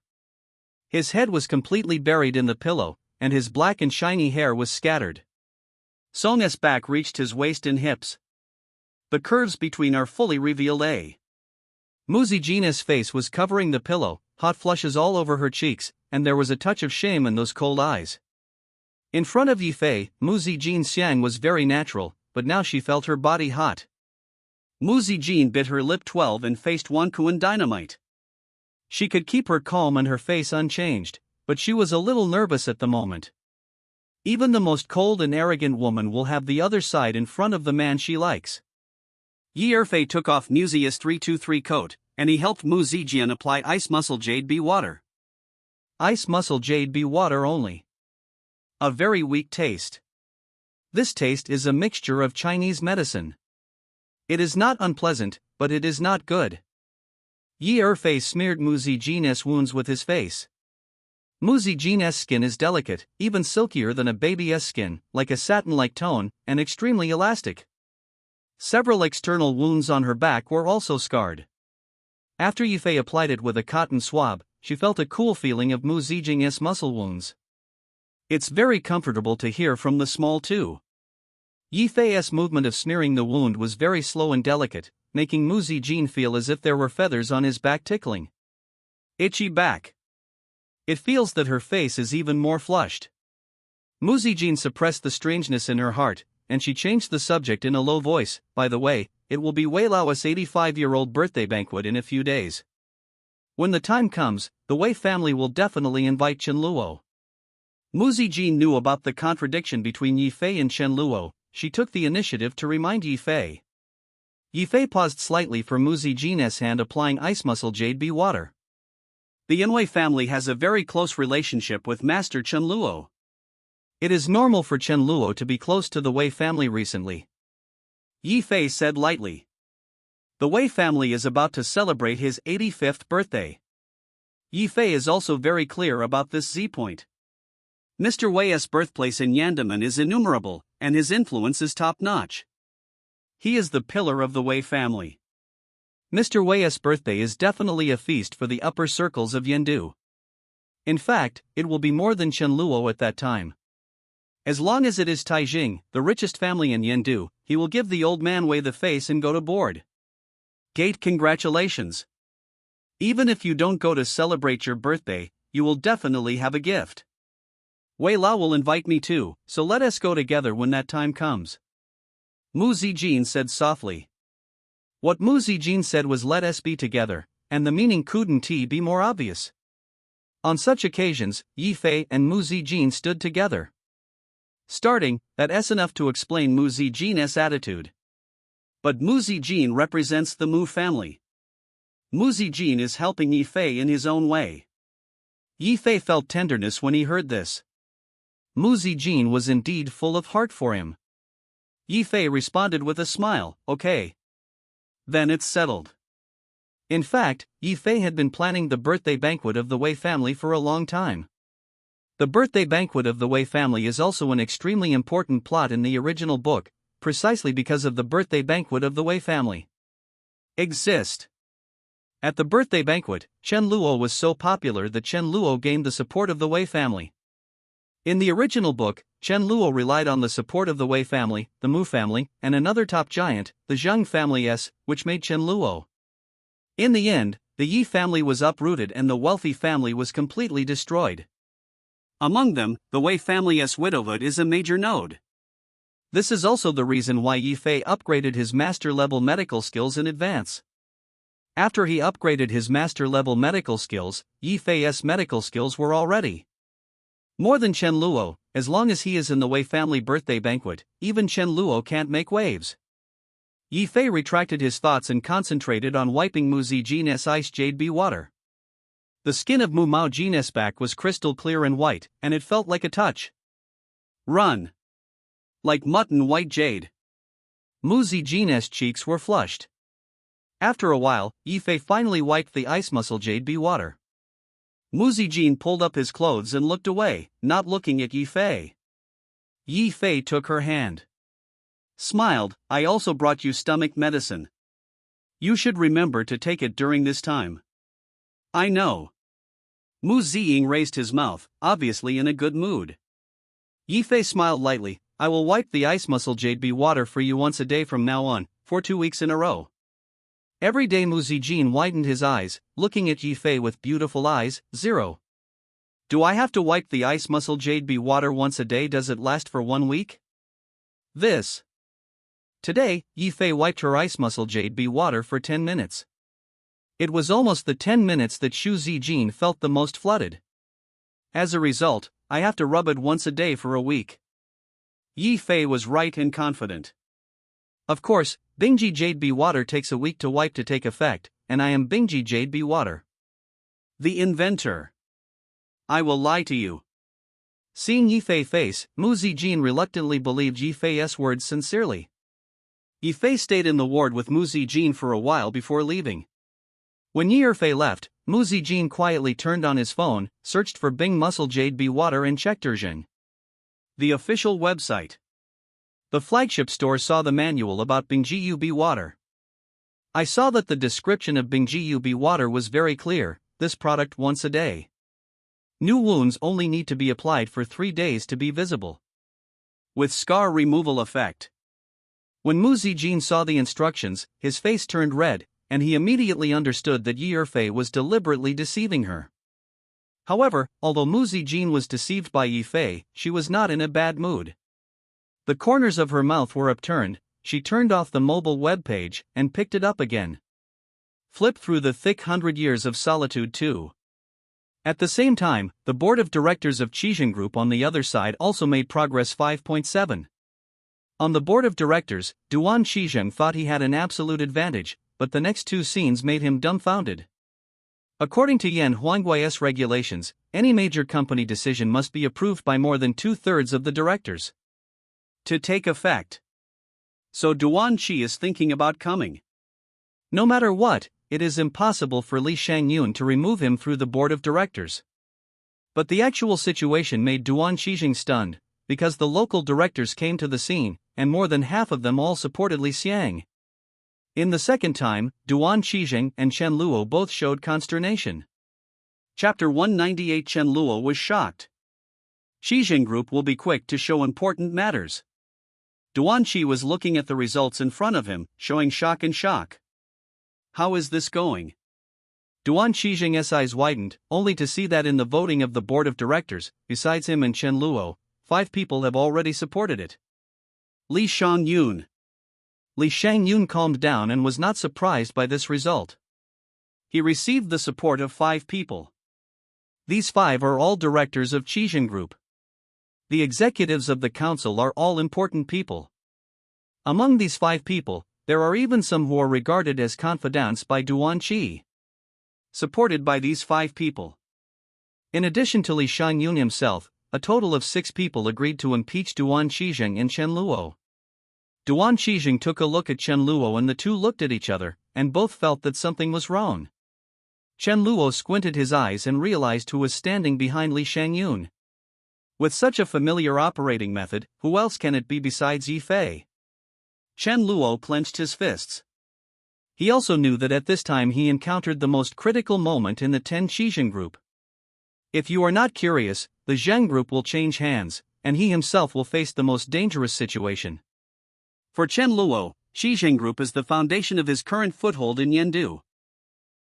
His head was completely buried in the pillow, and his black and shiny hair was scattered. Song's back reached his waist and hips. The curves between are fully revealed. Mu Zijin's face was covering the pillow, hot flushes all over her cheeks, and there was a touch of shame in those cold eyes. In front of Yi Fei, Mu Zijin's xiang was very natural, but now she felt her body hot. Mu Zijin bit her lip 12 and faced Wankuan Dynamite. She could keep her calm and her face unchanged, but she was a little nervous at the moment. Even the most cold and arrogant woman will have the other side in front of the man she likes. Yi Erfei took off Muzi's 323 coat, and he helped Mu Zijin apply ice muscle jade bee water. Ice muscle jade bee water only. A very weak taste. This taste is a mixture of Chinese medicine. It is not unpleasant, but it is not good. Yi Erfei smeared Mu Zijin's wounds with his face. Mu Zijin's skin is delicate, even silkier than a baby's skin, like a satin-like tone, and extremely elastic. Several external wounds on her back were also scarred. After Yi Fei applied it with a cotton swab, she felt a cool feeling of Mu Zijin's muscle wounds. It's very comfortable to hear from the small too. Yi Fei's movement of smearing the wound was very slow and delicate, making Mu Zijin feel as if there were feathers on his back tickling. Itchy back. It feels that her face is even more flushed. Mu Zijin suppressed the strangeness in her heart, and she changed the subject in a low voice. "By the way, it will be Wei Lao's 85-year-old birthday banquet in a few days. When the time comes, the Wei family will definitely invite Chen Luo." Mu Zijin knew about the contradiction between Yi Fei and Chen Luo. She took the initiative to remind Yi Fei. Yi Fei paused slightly for Mu Zijin's hand applying ice muscle jade bee water. The Yanwei family has a very close relationship with Master Chen Luo. It is normal for Chen Luo to be close to the Wei family recently. Yi Fei said lightly. The Wei family is about to celebrate his 85th birthday. Yi Fei is also very clear about this Z-point. Mr. Wei's birthplace in Yandaman is innumerable, and his influence is top-notch. He is the pillar of the Wei family. Mr. Wei's birthday is definitely a feast for the upper circles of Yendu. In fact, it will be more than Qianluo at that time. As long as it is Taijing, the richest family in Yendu, he will give the old man Wei the face and go to board. Gate congratulations. Even if you don't go to celebrate your birthday, you will definitely have a gift. Wei Lao will invite me too, so let us go together when that time comes. Mu Zijin said softly. What Mu Zijin said was let us be together, and the meaning couldn't be more obvious. On such occasions, Yi Fei and Mu Zijin stood together. Starting, that's enough to explain Mu Zijin's attitude. But Mu Zijin represents the Mu family. Mu Zijin is helping Yi Fei in his own way. Yi Fei felt tenderness when he heard this. Mu Zijin was indeed full of heart for him. Yi Fei responded with a smile, okay. Then it's settled. In fact, Yi Fei had been planning the birthday banquet of the Wei family for a long time. The birthday banquet of the Wei family is also an extremely important plot in the original book, precisely because of the birthday banquet of the Wei family. Exist. At the birthday banquet, Qianluo was so popular that Qianluo gained the support of the Wei family. In the original book, Qianluo relied on the support of the Wei family, the Mu family, and another top giant, the Zheng family, which made Qianluo. In the end, the Yi family was uprooted and the wealthy family was completely destroyed. Among them, the Wei family's widowhood is a major node. This is also the reason why Yi Fei upgraded his master-level medical skills in advance. After he upgraded his master-level medical skills, Yi Fei's medical skills were already more than Qianluo. As long as he is in the Wei family birthday banquet, even Qianluo can't make waves. Yi Fei retracted his thoughts and concentrated on wiping Mu Zijin's ice jade bee water. The skin of Mu Mao Jin's back was crystal clear and white, and it felt like a touch. Run. Like mutton white jade. Mu Zijin's cheeks were flushed. After a while, Yi Fei finally wiped the ice muscle jade bee water. Mu Zijin pulled up his clothes and looked away, not looking at Yi Fei. Yi Fei took her hand. Smiled, I also brought you stomach medicine. You should remember to take it during this time. I know. Mu Ziying raised his mouth, obviously in a good mood. Yi Fei smiled lightly, I will wipe the ice muscle jade bee water for you once a day from now on, for 2 weeks in a row. Every day Mu Zijin widened his eyes, looking at Yi Fei with beautiful eyes. 0. Do I have to wipe the ice muscle jade bee water once a day? Does it last for 1 week? This. Today, Yi Fei wiped her ice muscle jade bee water for 10 minutes. It was almost the 10 minutes that Xu Zijin felt the most flooded. As a result, I have to rub it once a day for a week. Yi Fei was right and confident. Of course, Bingji Jade Bee water takes a week to wipe to take effect, and I am Bingji Jade Bee water. The inventor. I will lie to you. Seeing Yi Fei's face, Mu Zijin reluctantly believed Yi Fei's words sincerely. Yi Fei stayed in the ward with Mu Zijin for a while before leaving. When Yi Fei left, Mu Zijin quietly turned on his phone, searched for Bing Muscle Jade Bee water and checked Zheng. The official website. The flagship store saw the manual about Bingji Bee water. I saw that the description of Bingji Bee water was very clear, this product once a day. New wounds only need to be applied for 3 days to be visible. With scar removal effect. When Mu Zijin saw the instructions, his face turned red, and he immediately understood that Yi Fei was deliberately deceiving her. However, although Mu Zijin was deceived by Yi Fei, she was not in a bad mood. The corners of her mouth were upturned, she turned off the mobile web page and picked it up again. Flip through the thick 100 Years of Solitude 2. At the same time, the board of directors of Qizhen Group on the other side also made progress. 5.7. On the board of directors, Duan Qizhen thought he had an absolute advantage, but the next 2 scenes made him dumbfounded. According to Yan Huangui's regulations, any major company decision must be approved by more than 2/3 of the directors to take effect. So Duan Qi is thinking about coming. No matter what, it is impossible for Li Shangyun to remove him through the board of directors. But the actual situation made Duan Shijing stunned, because the local directors came to the scene, and more than half of them all supported Li Xiang. In the second time, Duan Shijing and Chen Luo both showed consternation. Chapter 198. Chen Luo was shocked. Shijing Group will be quick to show important matters. Duan Shi was looking at the results in front of him, showing shock and shock. How is this going? Duan Shijing's eyes widened, only to see that in the voting of the board of directors, besides him and Chen Luo, 5 people have already supported it. Li Shangyun. Li Shangyun calmed down and was not surprised by this result. He received the support of 5 people. These 5 are all directors of Shijing Group. The executives of the council are all important people. Among these 5 people, there are even some who are regarded as confidants by Duan Shi. Supported by these 5 people. In addition to Li Shangyun himself, a total of 6 people agreed to impeach Duan Shijing and Chen Luo. Duan Shijing took a look at Chen Luo and the two looked at each other, and both felt that something was wrong. Chen Luo squinted his eyes and realized who was standing behind Li Shangyun. With such a familiar operating method, who else can it be besides Yi Fei? Chen Luo clenched his fists. He also knew that at this time he encountered the most critical moment in the 10 Shijing Group. If you are not curious, the Zheng Group will change hands, and he himself will face the most dangerous situation. For Chen Luo, Shijing Group is the foundation of his current foothold in Yendu.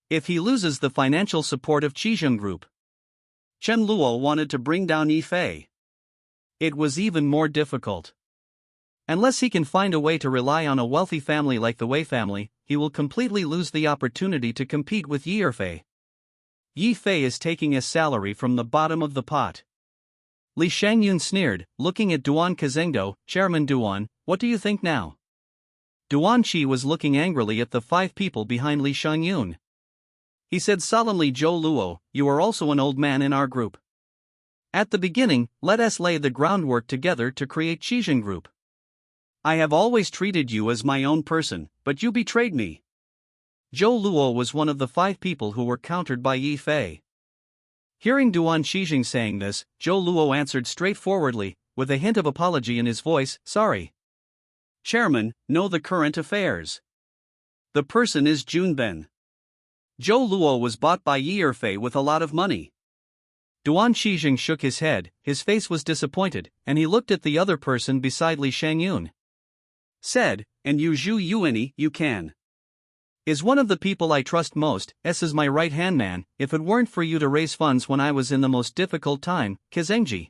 If he loses the financial support of Shijing Group, Chen Luo wanted to bring down Yi Fei. It was even more difficult. Unless he can find a way to rely on a wealthy family like the Wei family, he will completely lose the opportunity to compete with Yi Fei. Yi Fei is taking his salary from the bottom of the pot. Li Shangyun sneered, looking at Duan Kazengdo. Chairman Duan, what do you think now? Duan Shi was looking angrily at the 5 people behind Li Shangyun. He said solemnly, Zhou Luo, you are also an old man in our group. At the beginning, let us lay the groundwork together to create Shijing Group. I have always treated you as my own person, but you betrayed me. Zhou Luo was one of the 5 people who were countered by Yi Fei. Hearing Duan Shijing saying this, Zhou Luo answered straightforwardly, with a hint of apology in his voice, sorry. Chairman, know the current affairs. The person is Junben. Zhou Luo was bought by Yi Fei with a lot of money. Duan Shijing shook his head, his face was disappointed, and he looked at the other person beside Li Shangyun. Said, and you Zhu Yuani, you can. Is one of the people I trust most, is my right-hand man, if it weren't for you to raise funds when I was in the most difficult time, Kazengji.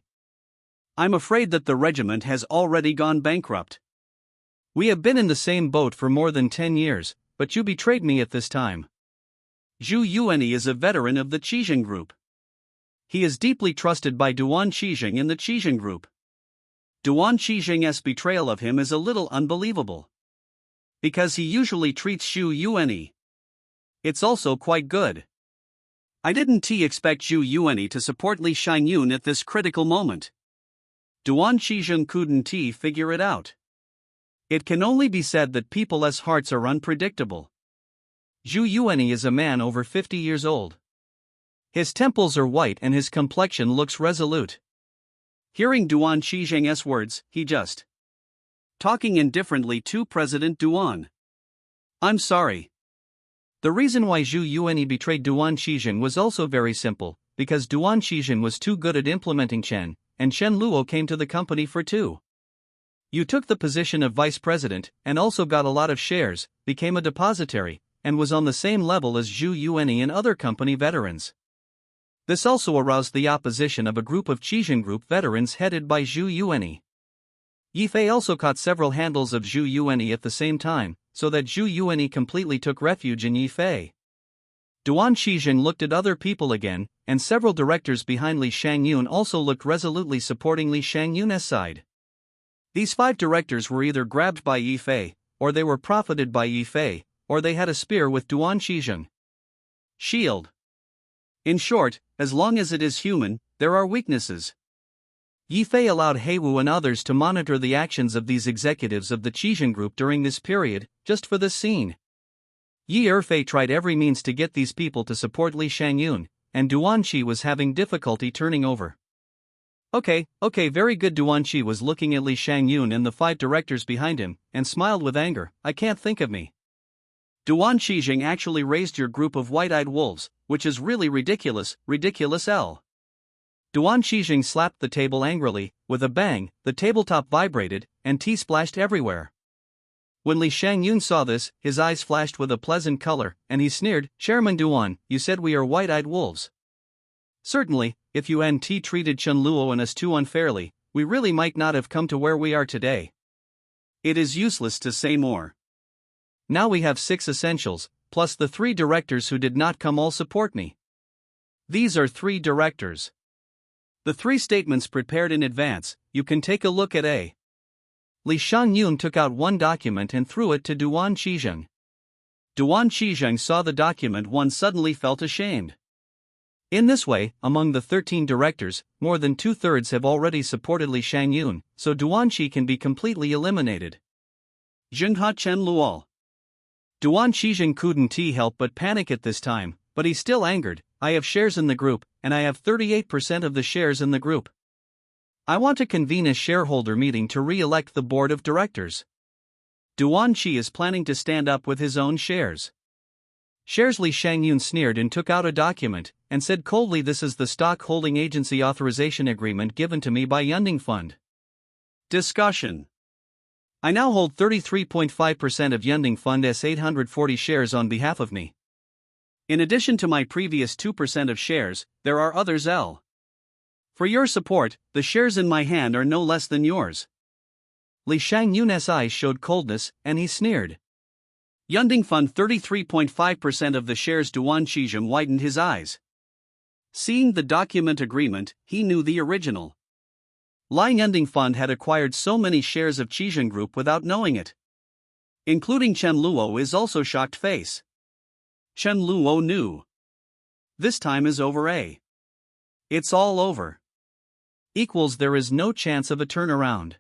I'm afraid that the regiment has already gone bankrupt. We have been in the same boat for more than 10 years, but you betrayed me at this time. Zhu Yuani is a veteran of the Shijing Group. He is deeply trusted by Duan Shijing in the Shijing Group. Duan Shijing's betrayal of him is a little unbelievable. Because he usually treats Zhu Yuani. It's also quite good. I didn't expect Zhu Yuani to support Li Shangyun at this critical moment. Duan Shijing couldn't figure it out. It can only be said that people's hearts are unpredictable. Zhu Yuani is a man over 50 years old. His temples are white and his complexion looks resolute. Hearing Duan Shijing's words, he just talking indifferently to President Duan. I'm sorry. The reason why Zhu Yuani betrayed Duan Shijing was also very simple, because Duan Shijing was too good at implementing Chen, and Chen Luo came to the company for 2. You took the position of vice president, and also got a lot of shares, became a depositary, and was on the same level as Zhu Yuani and other company veterans. This also aroused the opposition of a group of Shijing Group veterans headed by Zhu Yuani. Yi Fei also caught several handles of Zhu Yuani at the same time, so that Zhu Yuani completely took refuge in Yi Fei. Duan Shijing looked at other people again, and several directors behind Li Shangyun also looked resolutely supporting Li Shangyun's side. These 5 directors were either grabbed by Yi Fei, or they were profited by Yi Fei, or they had a spear with Duan Shijing. Shield. In short, as long as it is human, there are weaknesses. Yi Fei allowed Heiwu and others to monitor the actions of these executives of the Shijing Group during this period, just for this scene. Yi Erfei tried every means to get these people to support Li Shangyun, and Duanqi was having difficulty turning over. Okay, very good. Duanqi was looking at Li Shangyun and the 5 directors behind him, and smiled with anger. I can't think of me. Duan Shijing actually raised your group of white-eyed wolves, which is really ridiculous, L. Duan Shijing slapped the table angrily. With a bang, the tabletop vibrated, and tea splashed everywhere. When Li Shangyun saw this, his eyes flashed with a pleasant color, and he sneered, Chairman Duan, you said we are white-eyed wolves. Certainly, if you and T treated Chen Luo and us too unfairly, we really might not have come to where we are today. It is useless to say more. Now we have 6 essentials, plus the 3 directors who did not come all support me. These are 3 directors. The 3 statements prepared in advance, you can take a look at A. Li Shangyun took out one document and threw it to Duan Shizheng. Duan Shizheng saw the document and suddenly felt ashamed. In this way, among the 13 directors, more than 2/3 have already supported Li Shangyun, so Duanqi can be completely eliminated. Zhengha Chen Luo. Duan Shizheng couldn't help but panic at this time, but he's still angered. I have shares in the group, and I have 38% of the shares in the group. I want to convene a shareholder meeting to re-elect the board of directors. Duanqi is planning to stand up with his own shares. Li Shangyun sneered and took out a document, and said coldly, this is the stock holding agency authorization agreement given to me by Yunding Fund. Discussion. I now hold 33.5% of Yunding Fund's 840 shares on behalf of me. In addition to my previous 2% of shares, there are others. For your support, the shares in my hand are no less than yours. Li Shangyun's eyes showed coldness, and he sneered. Yunding Fund 33.5% of the shares. Duan Shizheng widened his eyes. Seeing the document agreement, he knew the original. Li Yunding Fund had acquired so many shares of Shizheng Group without knowing it. Including Chen Luo is also shocked face. Chen Luo knew. This time is over. It's all over. There is no chance of a turnaround.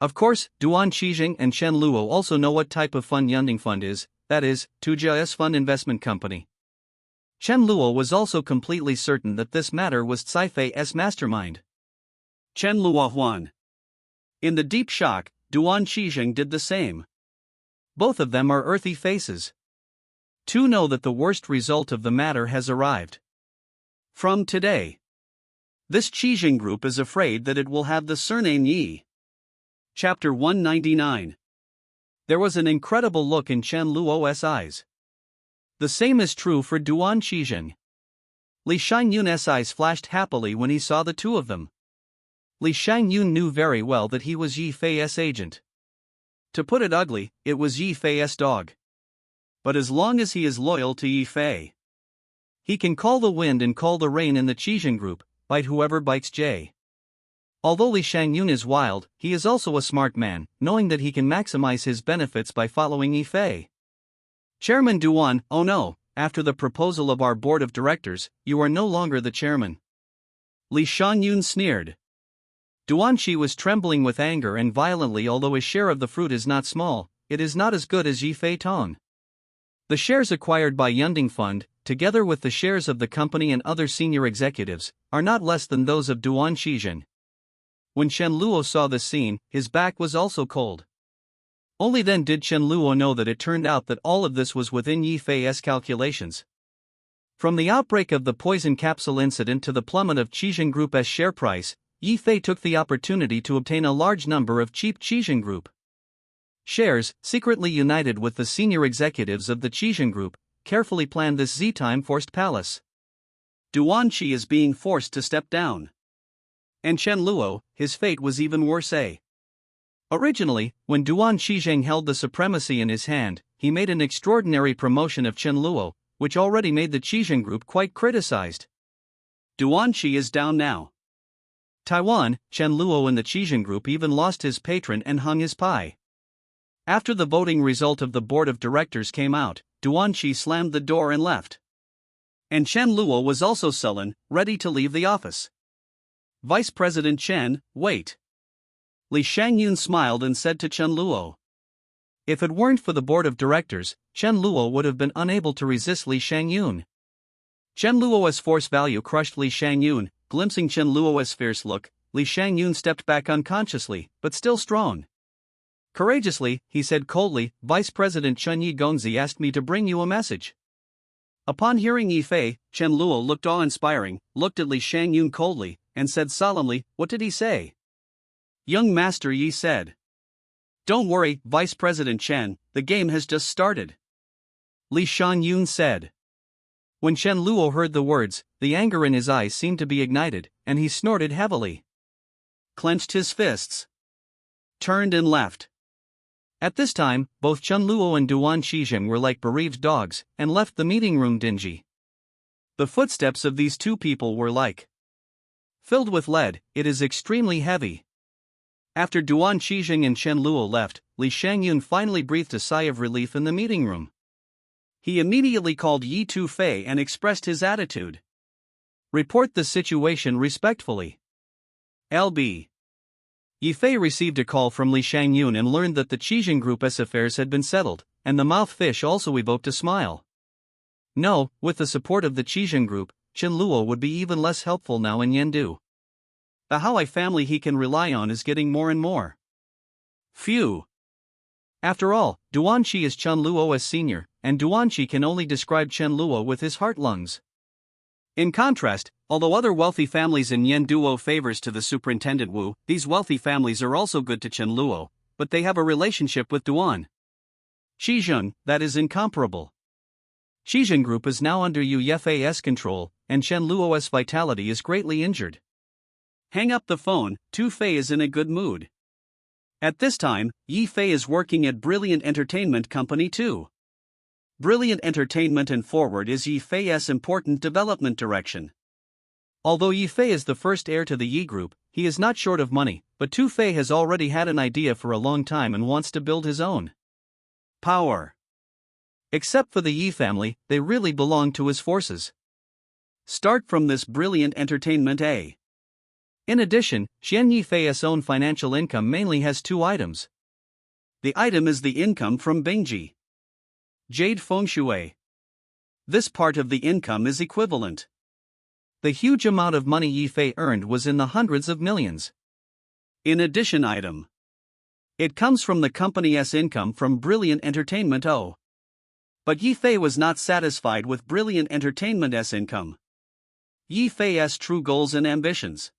Of course, Duan Shizheng and Chen Luo also know what type of fund Yunding Fund is, that is, Tujia's fund investment company. Chen Luo was also completely certain that this matter was Caifei's mastermind. Chen Luo won. In the deep shock, Duan Shizheng did the same. Both of them are earthy faces. To know that the worst result of the matter has arrived. From today, this Shizheng Group is afraid that it will have the surname Yi. Chapter 199. There was an incredible look in Chen Luo's eyes. The same is true for Duan Shizheng. Li Shangyun's eyes flashed happily when he saw the two of them. Li Shangyun knew very well that he was Yi Fei's agent. To put it ugly, it was Yi Fei's dog. But as long as he is loyal to Yi Fei, he can call the wind and call the rain in the Shizheng Group, bite whoever bites J. Although Li Shangyun is wild, he is also a smart man, knowing that he can maximize his benefits by following Yi Fei. Chairman Duan, oh no, after the proposal of our board of directors, you are no longer the chairman. Li Shangyun sneered. Duanqi was trembling with anger and violently. Although his share of the fruit is not small, it is not as good as Yi Fei Tong. The shares acquired by Yunding Fund, together with the shares of the company and other senior executives, are not less than those of Duan Shizheng. When Chen Luo saw this scene, his back was also cold. Only then did Chen Luo know that it turned out that all of this was within Yi Fei's calculations. From the outbreak of the poison capsule incident to the plummet of Shizheng Group's share price, Yi Fei took the opportunity to obtain a large number of cheap Shizheng Group shares, secretly united with the senior executives of the Shizheng Group, carefully planned this Z-time forced palace. Duanqi is being forced to step down. And Chen Luo, his fate was even worse. Originally, when Duan Shizheng held the supremacy in his hand, he made an extraordinary promotion of Chen Luo, which already made the Shizheng Group quite criticized. Duanqi is down now. Taiwan, Chen Luo in the Shizheng Group even lost his patron and hung his pie. After the voting result of the board of directors came out, Duanqi slammed the door and left. And Chen Luo was also sullen, ready to leave the office. Vice President Chen, wait. Li Shangyun smiled and said to Chen Luo. If it weren't for the board of directors, Chen Luo would have been unable to resist Li Shangyun. Chen Luo's force value crushed Li Shangyun. Glimpsing Chen Luo's fierce look, Li Shangyun stepped back unconsciously, but still strong. Courageously, he said coldly, "Vice President Chen Yigonzi asked me to bring you a message." Upon hearing Yi Fei, Chen Luo looked awe-inspiring, looked at Li Shangyun coldly, and said solemnly, "What did he say?" "Young Master Yi said. Don't worry, Vice President Chen, the game has just started," Li Shangyun said. When Chen Luo heard the words, the anger in his eyes seemed to be ignited, and he snorted heavily. Clenched his fists. Turned and left. At this time, both Chen Luo and Duan Shizheng were like bereaved dogs, and left the meeting room dingy. The footsteps of these two people were like filled with lead. It is extremely heavy. After Duan Shizheng and Chen Luo left, Li Shangyun finally breathed a sigh of relief in the meeting room. He immediately called Yi Tufei and expressed his attitude. "Report the situation respectfully." LB. Yi Fei received a call from Li Shangyun and learned that the Qijing Group's affairs had been settled, and the mouth-fish also evoked a smile. No, with the support of the Qijing Group, Chen Luo would be even less helpful now in Yendu. The Haoi family he can rely on is getting more and more. Phew. After all, Duanqi is Chen Luo's senior, and Duanqi can only describe Chen Luo with his heart-lungs. In contrast, although other wealthy families in Yendu owe favors to the Superintendent Wu, these wealthy families are also good to Chen Luo, but they have a relationship with Duan Shizheng that is incomparable. Shizheng Group is now under Yu Yefei's control, and Chen Luo's vitality is greatly injured. Hang up the phone, Tu Fei is in a good mood. At this time, Yi Fei is working at Brilliant Entertainment Company too. Brilliant Entertainment and Forward is Yi Fei's important development direction. Although Yi Fei is the first heir to the Yi Group, he is not short of money, but Tu Fei has already had an idea for a long time and wants to build his own power. Except for the Yi family, they really belong to his forces. Start from this Brilliant Entertainment A. In addition, Xian Yi Fei's own financial income mainly has two items. The item is the income from Bingji Jade Fengshui. This part of the income is equivalent. The huge amount of money Yi Fei earned was in the hundreds of millions. In addition item. It comes from the company's income from Brilliant Entertainment O. But Yi Fei was not satisfied with Brilliant Entertainment's income. Yi Fei's true goals and ambitions.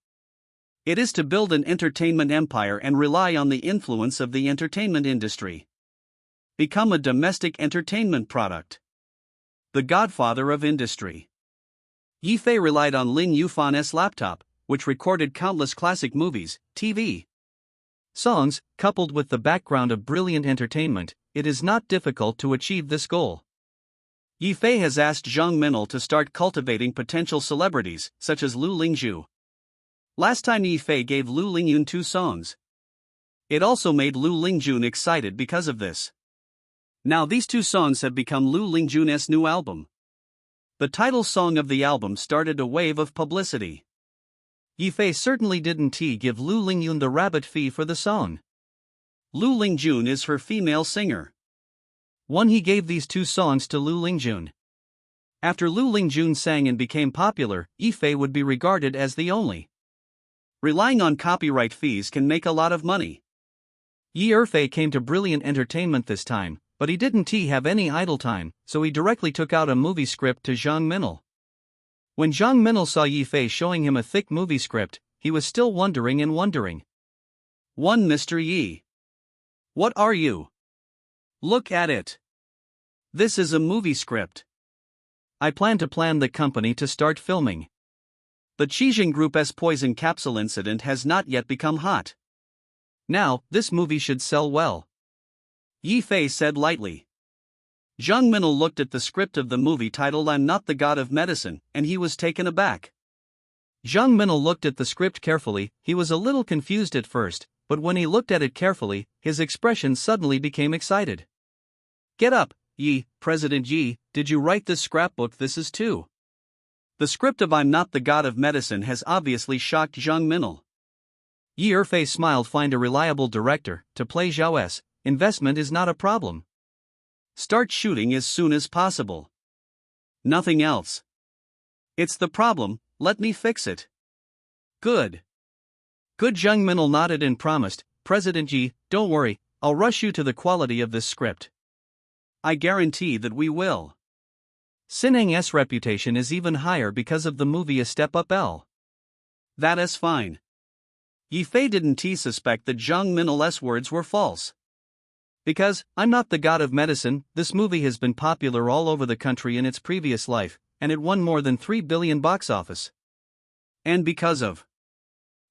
It is to build an entertainment empire and rely on the influence of the entertainment industry. Become a domestic entertainment product. The godfather of industry. Yi Fei relied on Lin Yufan's laptop, which recorded countless classic movies, TV songs, coupled with the background of Brilliant Entertainment. It is not difficult to achieve this goal. Yi Fei has asked Zhang Minel to start cultivating potential celebrities, such as Lu Lingzhu. Last time Yi Fei gave Lu Lingyun 2 songs. It also made Lu Lingjun excited because of this. Now these 2 songs have become Lu Lingjun's new album. The title song of the album started a wave of publicity. Yi Fei certainly didn't give Lu Lingyun the rabbit fee for the song. Lu Lingjun is her female singer. He gave these 2 songs to Lu Lingjun. After Lu Lingjun sang and became popular, Yi Fei would be regarded as the only. Relying on copyright fees can make a lot of money. Yi Erfei came to Brilliant Entertainment this time, but he didn't have any idle time, so he directly took out a movie script to Zhang Minel. When Zhang Minel saw Yi Fei showing him a thick movie script, he was still wondering. One Mr. Yi. What are you? Look at it. This is a movie script. I plan the company to start filming. The Qijing Group's poison capsule incident has not yet become hot. Now, this movie should sell well. Yi Fei said lightly. Zhang Minel looked at the script of the movie titled I'm Not the God of Medicine, and he was taken aback. Zhang Minel looked at the script carefully. He was a little confused at first, but when he looked at it carefully, his expression suddenly became excited. Get up, Yi, President Yi, did you write this scrapbook? This is too. The script of I'm Not the God of Medicine has obviously shocked Zhang Minel. Yi Erfei smiled. Find a reliable director to play Zhao S. Investment is not a problem. Start shooting as soon as possible. Nothing else. It's the problem, let me fix it. Good. Good. Zhang Minil nodded and promised, President Yi, don't worry, I'll rush you to the quality of this script. I guarantee that we will. Sinang's reputation is even higher because of the movie A Step Up L. That is fine. Yi Fei didn't suspect that Zhang Minil's words were false. Because, I'm not the god of medicine, this movie has been popular all over the country in its previous life, and it won more than 3 billion box office. And because of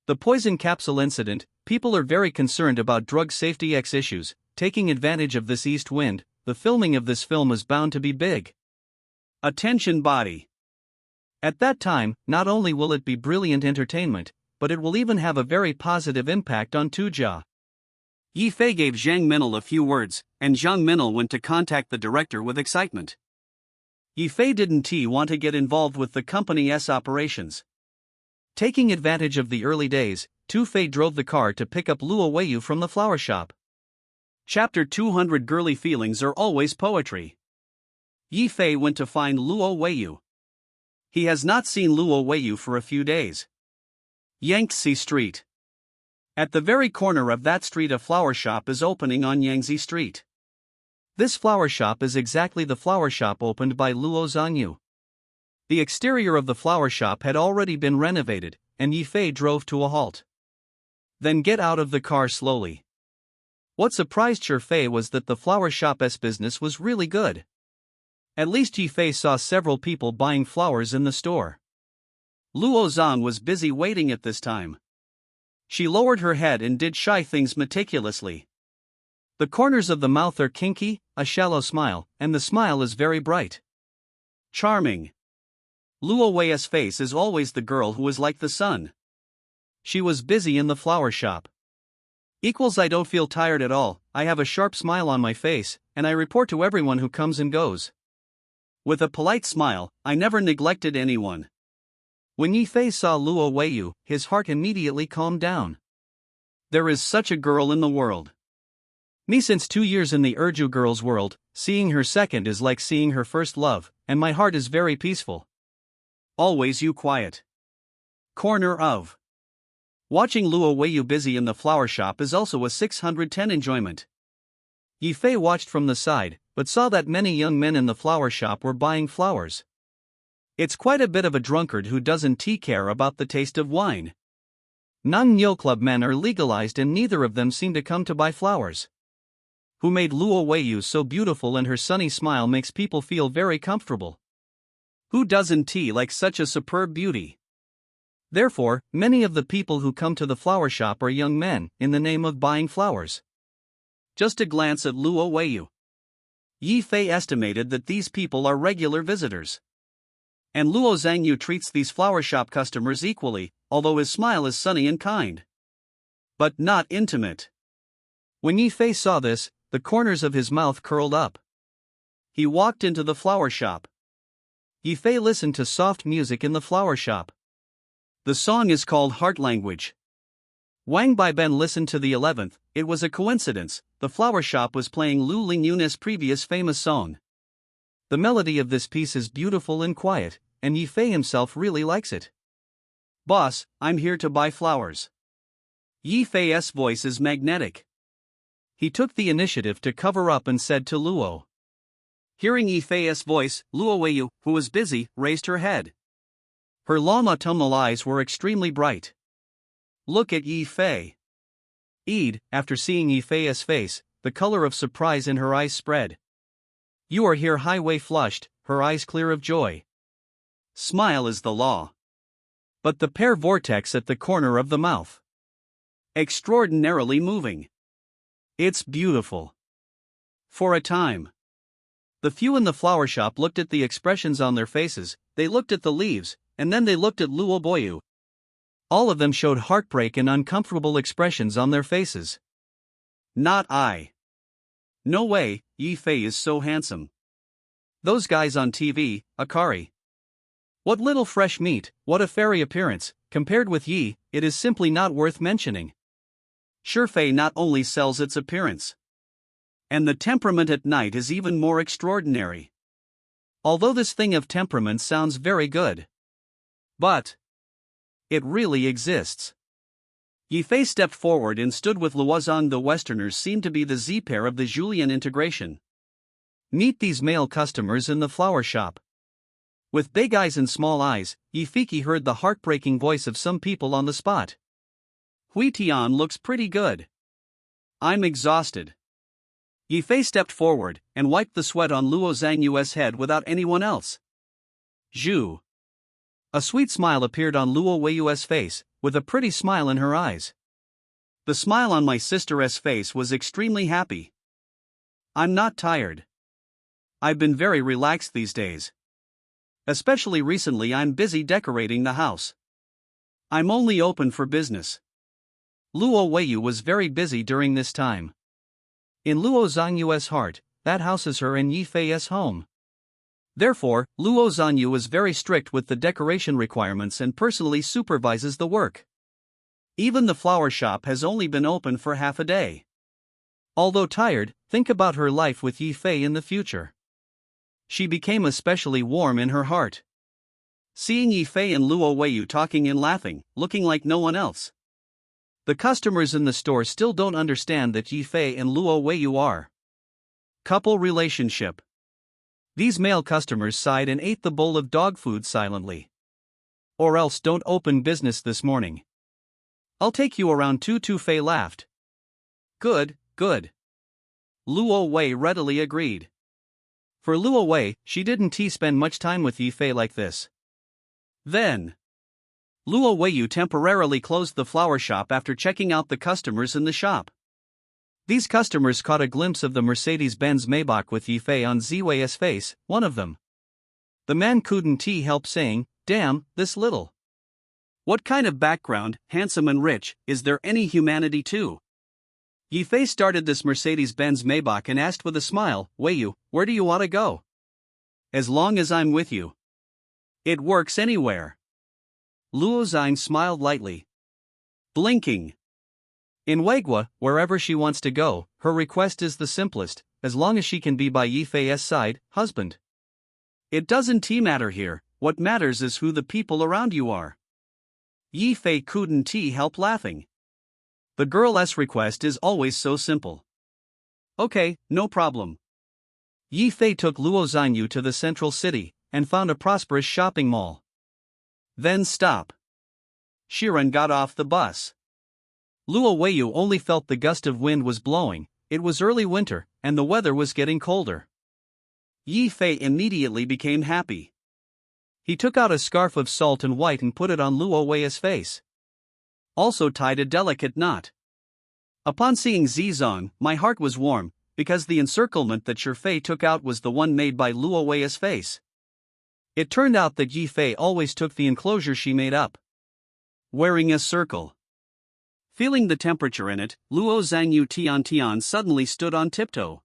the poison capsule incident, people are very concerned about drug safety issues. Taking advantage of this east wind, the filming of this film is bound to be big. Attention body. At that time, not only will it be brilliant entertainment, but it will even have a very positive impact on Tujia. Yi Fei gave Zhang Minil a few words, and Zhang Minil went to contact the director with excitement. Yi Fei didn't want to get involved with the company's operations. Taking advantage of the early days, Tu Fei drove the car to pick up Luo Weiyu from the flower shop. Chapter 200. Girly feelings are always poetry. Yi Fei went to find Luo Weiyu. He has not seen Luo Weiyu for a few days. Yangtze Street. At the very corner of that street a flower shop is opening on Yangtze Street. This flower shop is exactly the flower shop opened by Luo Zhangyu. The exterior of the flower shop had already been renovated, and Yi Fei drove to a halt. Then get out of the car slowly. What surprised Yi Fei was that the flower shop's business was really good. At least Yi Fei saw several people buying flowers in the store. Luo Zhang was busy waiting at this time. She lowered her head and did shy things meticulously. The corners of the mouth are kinky, a shallow smile, and the smile is very bright. Charming. Luo Wei's face is always the girl who is like the sun. She was busy in the flower shop. I don't feel tired at all, I have a sharp smile on my face, and I report to everyone who comes and goes. With a polite smile, I never neglected anyone. When Yi Fei saw Luo Weiyu, his heart immediately calmed down. There is such a girl in the world. Me since 2 years in the Urju girl's world, seeing her second is like seeing her first love, and my heart is very peaceful. Always you quiet. Corner of. Watching Luo Weiyu busy in the flower shop is also a 610 enjoyment. Yi Fei watched from the side, but saw that many young men in the flower shop were buying flowers. It's quite a bit of a drunkard who doesn't care about the taste of wine. Non-Nyo Club men are legalized and neither of them seem to come to buy flowers. Who made Luo Weiyu so beautiful and her sunny smile makes people feel very comfortable. Who doesn't like such a superb beauty? Therefore, many of the people who come to the flower shop are young men, in the name of buying flowers. Just a glance at Luo Weiyu. Yi Fei estimated that these people are regular visitors. And Luo Zhangyu treats these flower shop customers equally, although his smile is sunny and kind. But not intimate. When Yi Fei saw this, the corners of his mouth curled up. He walked into the flower shop. Yi Fei listened to soft music in the flower shop. The song is called Heart Language. Wang Baiben listened to the 11th, it was a coincidence, the flower shop was playing Lu Lingyun's previous famous song. The melody of this piece is beautiful and quiet, and Yi Fei himself really likes it. Boss, I'm here to buy flowers. Yi Fei's voice is magnetic. He took the initiative to cover up and said to Luo. Hearing Yi Fei's voice, Luo Weiyu, who was busy, raised her head. Her long autumnal eyes were extremely bright. Look at Yi Fei. After seeing Yi Fei's face, the color of surprise in her eyes spread. You are here. Highway flushed, her eyes clear of joy. Smile is the law. But the pear vortex at the corner of the mouth. Extraordinarily moving. It's beautiful. For a time. The few in the flower shop looked at the expressions on their faces, they looked at the leaves, and then they looked at Luo Weiyu. All of them showed heartbreak and uncomfortable expressions on their faces. Not I. No way, Yi Fei is so handsome. Those guys on TV, Akari. What little fresh meat, what a fairy appearance, compared with Yi, it is simply not worth mentioning. Fei not only sells its appearance. And the temperament at night is even more extraordinary. Although this thing of temperament sounds very good. But it really exists. Yifei stepped forward and stood with Luozhang. The Westerners seemed to be the Z-pair of the Julian integration. Meet these male customers in the flower shop. With big eyes and small eyes, Yifei heard the heartbreaking voice of some people on the spot. Hui Tian looks pretty good. I'm exhausted. Yifei stepped forward and wiped the sweat on Luo Zhangyu's head without anyone else. Zhu. A sweet smile appeared on Luo Weiyu's face, with a pretty smile in her eyes. The smile on my sister's face was extremely happy. I'm not tired. I've been very relaxed these days. Especially recently I'm busy decorating the house. I'm only open for business. Luo Weiyu was very busy during this time. In Luo Zhangyu's heart, that house is her and Yifei's home. Therefore, Luo Zhanyu is very strict with the decoration requirements and personally supervises the work. Even the flower shop has only been open for half a day. Although tired, think about her life with Yifei in the future. She became especially warm in her heart. Seeing Yifei and Luo Weiyu talking and laughing, looking like no one else. The customers in the store still don't understand that Yifei and Luo Weiyu are couple relationship. These male customers sighed and ate the bowl of dog food silently. Or else don't open business this morning. I'll take you around too. Fei laughed. Good, good. Luo Wei readily agreed. For Luo Wei, she didn't spend much time with Yifei like this. Then Luo Weiyu temporarily closed the flower shop after checking out the customers in the shop. These customers caught a glimpse of the Mercedes-Benz Maybach with Yifei on Ziwei's face, one of them. The man couldn't help saying, damn, this little. What kind of background, handsome and rich, is there any humanity too? Yifei started this Mercedes-Benz Maybach and asked with a smile, Weiyu, where do you want to go? As long as I'm with you. It works anywhere. Luo Zhang smiled lightly. Blinking. In Weigua, wherever she wants to go, her request is the simplest, as long as she can be by Yifei's side, husband. It doesn't matter here, what matters is who the people around you are. Yifei couldn't help laughing. The girl's request is always so simple. Okay, no problem. Yifei took Luo Zhanyu to the central city, and found a prosperous shopping mall. Then stop. Shiren got off the bus. Luo Weiyu only felt the gust of wind was blowing. It was early winter, and the weather was getting colder. Yifei immediately became happy. He took out a scarf of salt and white and put it on Luo Wei's face. Also tied a delicate knot. Upon seeing Zizong, my heart was warm, because the encirclement that Shifei took out was the one made by Luo Wei's face. It turned out that Yifei always took the enclosure she made up. Wearing a circle. Feeling the temperature in it, Luo Zhanyu Tian suddenly stood on tiptoe.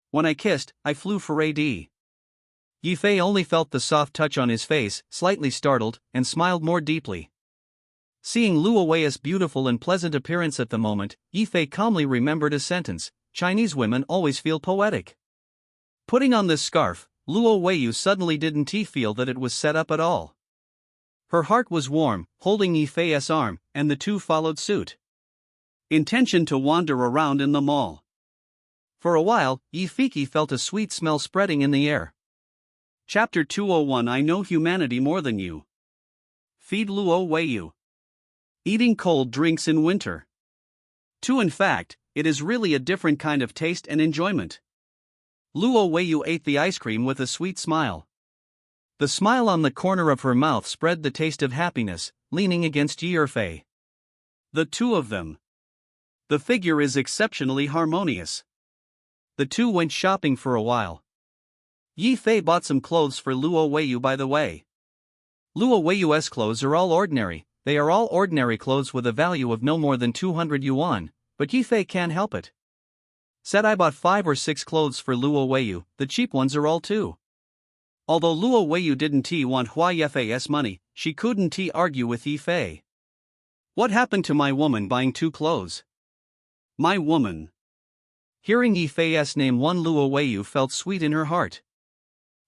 When I kissed, I flew for AD. Yifei only felt the soft touch on his face, slightly startled, and smiled more deeply. Seeing Luo Wei's beautiful and pleasant appearance at the moment, Yifei calmly remembered a sentence, Chinese women always feel poetic. Putting on this scarf, Luo Weiyu suddenly didn't feel that it was set up at all. Her heart was warm, holding Yifei's arm, and the two followed suit. Intention to wander around in the mall. For a while, Yifei felt a sweet smell spreading in the air. Chapter 201 I Know Humanity More Than You. Feed Luo Weiyu. Eating cold drinks in winter. In fact, it is really a different kind of taste and enjoyment. Luo Weiyu ate the ice cream with a sweet smile. The smile on the corner of her mouth spread the taste of happiness, leaning against Yifei. The two of them. The figure is exceptionally harmonious. The two went shopping for a while. Yifei bought some clothes for Luo Weiyu by the way. Luo Weiyu's clothes are all ordinary, they are all ordinary clothes with a value of no more than 200 yuan, but Yifei can't help it. Said I bought 5 or 6 clothes for Luo Weiyu, the cheap ones are all too. Although Luo Weiyu didn't want Hua Yifei's money, she couldn't argue with Yifei. What happened to my woman buying 2 clothes? My woman. Hearing Yi Fei's name, one Luo Weiyu felt sweet in her heart.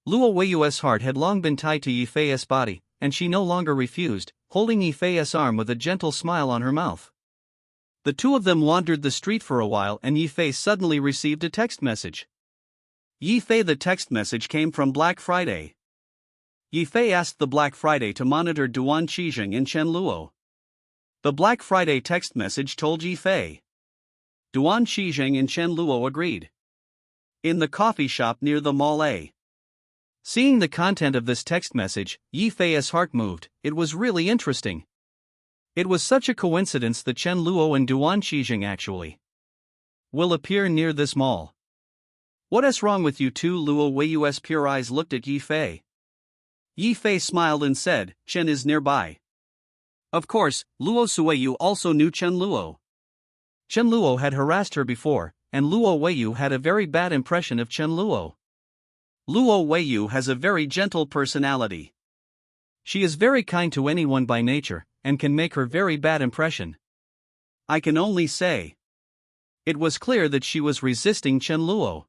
Luo Weiyu's heart had long been tied to Yi Fei's body, and she no longer refused, holding Yi Fei's arm with a gentle smile on her mouth. The two of them wandered the street for a while, and Yi Fei suddenly received a text message. Yi Fei. The text message came from Black Friday. Yi Fei asked the Black Friday to monitor Duan Qijing and Chen Luo. The Black Friday text message told Yi Fei. Duan Qijing and Chen Luo agreed. In the coffee shop near the Mall A. Seeing the content of this text message, Yi Fei's heart moved. It was really interesting. It was such a coincidence that Chen Luo and Duan Qijing actually will appear near this mall. What is wrong with you two? Luo Weiyu's pure eyes looked at Yi Fei. Yi Fei smiled and said, Chen is nearby. Of course, Luo Suiyu also knew Chen Luo. Chen Luo had harassed her before, and Luo Weiyu had a very bad impression of Chen Luo. Luo Weiyu has a very gentle personality. She is very kind to anyone by nature, and can make her very bad impression. I can only say. It was clear that she was resisting Chen Luo.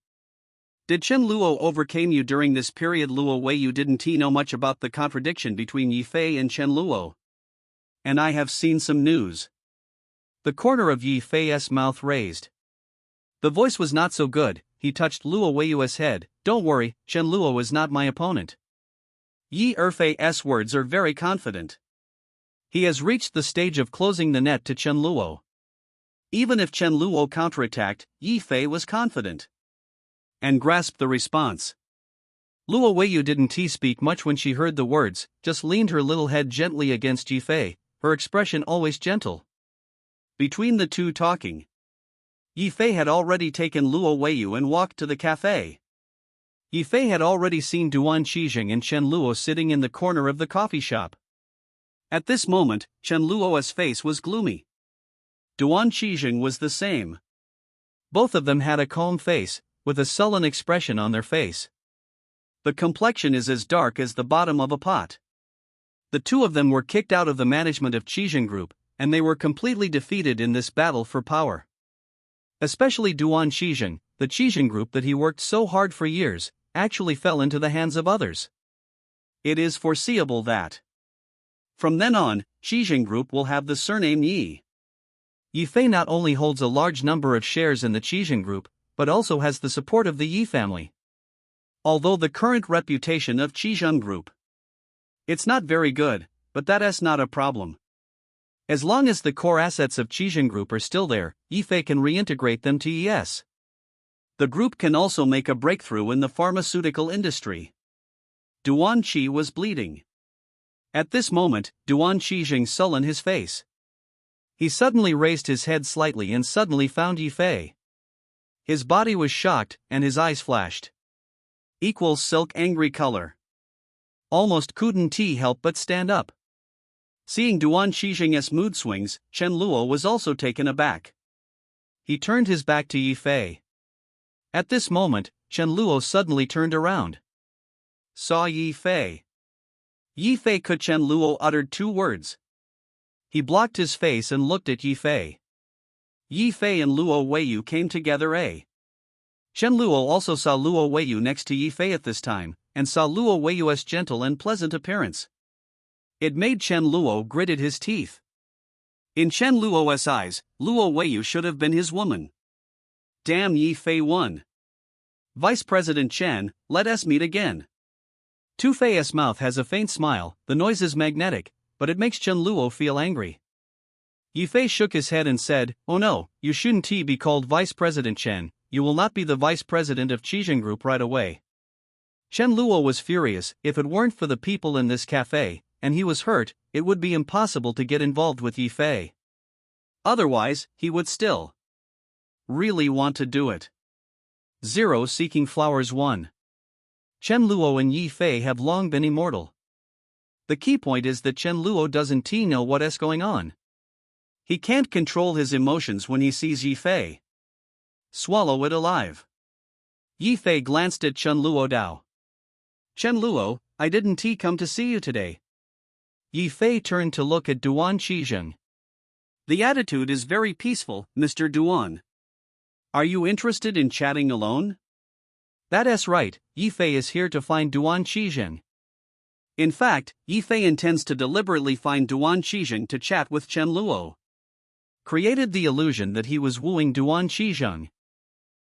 Did Chen Luo overcame you during this period? Luo Weiyu didn't know much about the contradiction between Yi Fei and Chen Luo. And I have seen some news. The corner of Yi Fei's mouth raised. The voice was not so good. He touched Luo Weiyu's head. Don't worry, Chen Luo is not my opponent. Yi Fei's words are very confident. He has reached the stage of closing the net to Chen Luo. Even if Chen Luo counterattacked, Yi Fei was confident and grasped the response. Luo Weiyu didn't speak much when she heard the words, just leaned her little head gently against Yi Fei, her expression always gentle. Between the two talking, Yi Fei had already taken Luo Weiyu and walked to the cafe. Yi Fei had already seen Duan Qijing and Chen Luo sitting in the corner of the coffee shop. At this moment, Chen Luo's face was gloomy. Duan Qijing was the same. Both of them had a calm face, with a sullen expression on their face. The complexion is as dark as the bottom of a pot. The two of them were kicked out of the management of Qijing Group, and they were completely defeated in this battle for power. Especially Duan Qijing, the Qijing Group that he worked so hard for years, actually fell into the hands of others. It is foreseeable that from then on, Qijing Group will have the surname Yi. Yi Fei not only holds a large number of shares in the Qijing Group, but also has the support of the Yi family. Although the current reputation of Qijing Group, it's not very good, but that is not a problem. As long as the core assets of Qijing Group are still there, Yi Fei can reintegrate them to ES. The group can also make a breakthrough in the pharmaceutical industry. Duan Qi was bleeding. At this moment, Duan Qijing sullen his face. He suddenly raised his head slightly and suddenly found Yi Fei. His body was shocked, and his eyes flashed. Equals silk angry color. Almost couldn't help but stand up. Seeing Duan Qijing's mood swings, Chen Luo was also taken aback. He turned his back to Yi Fei. At this moment, Chen Luo suddenly turned around. Saw Yi Fei. Yi Fei could. Chen Luo uttered two words. He blocked his face and looked at Yi Fei. Yi Fei and Luo Weiyu came together. Chen Luo also saw Luo Weiyu next to Yi Fei at this time, and saw Luo Weiyu's gentle and pleasant appearance. It made Chen Luo gritted his teeth. In Chen Luo's eyes, Luo Weiyu should have been his woman. Damn, Yi Fei won. Vice President Chen, let us meet again. Tu Fei's mouth has a faint smile. The noise is magnetic, but it makes Chen Luo feel angry. Yi Fei shook his head and said, Oh no, you shouldn't be called Vice President Chen, you will not be the Vice President of Qijing Group right away. Chen Luo was furious. If it weren't for the people in this cafe, and he was hurt, it would be impossible to get involved with Yi Fei. Otherwise, he would still really want to do it. 0 Seeking Flowers 1. Chen Luo and Yi Fei have long been immortal. The key point is that Chen Luo doesn't know what is going on. He can't control his emotions when he sees Yi Fei. Swallow it alive. Yi Fei glanced at Chen Luo Dao. Chen Luo, I didn't come to see you today. Yi Fei turned to look at Duan Qijing. The attitude is very peaceful, Mr. Duan. Are you interested in chatting alone? That's right, Yifei is here to find Duan Qizheng. In fact, Yifei intends to deliberately find Duan Qizheng to chat with Chen Luo. Created the illusion that he was wooing Duan Qizheng.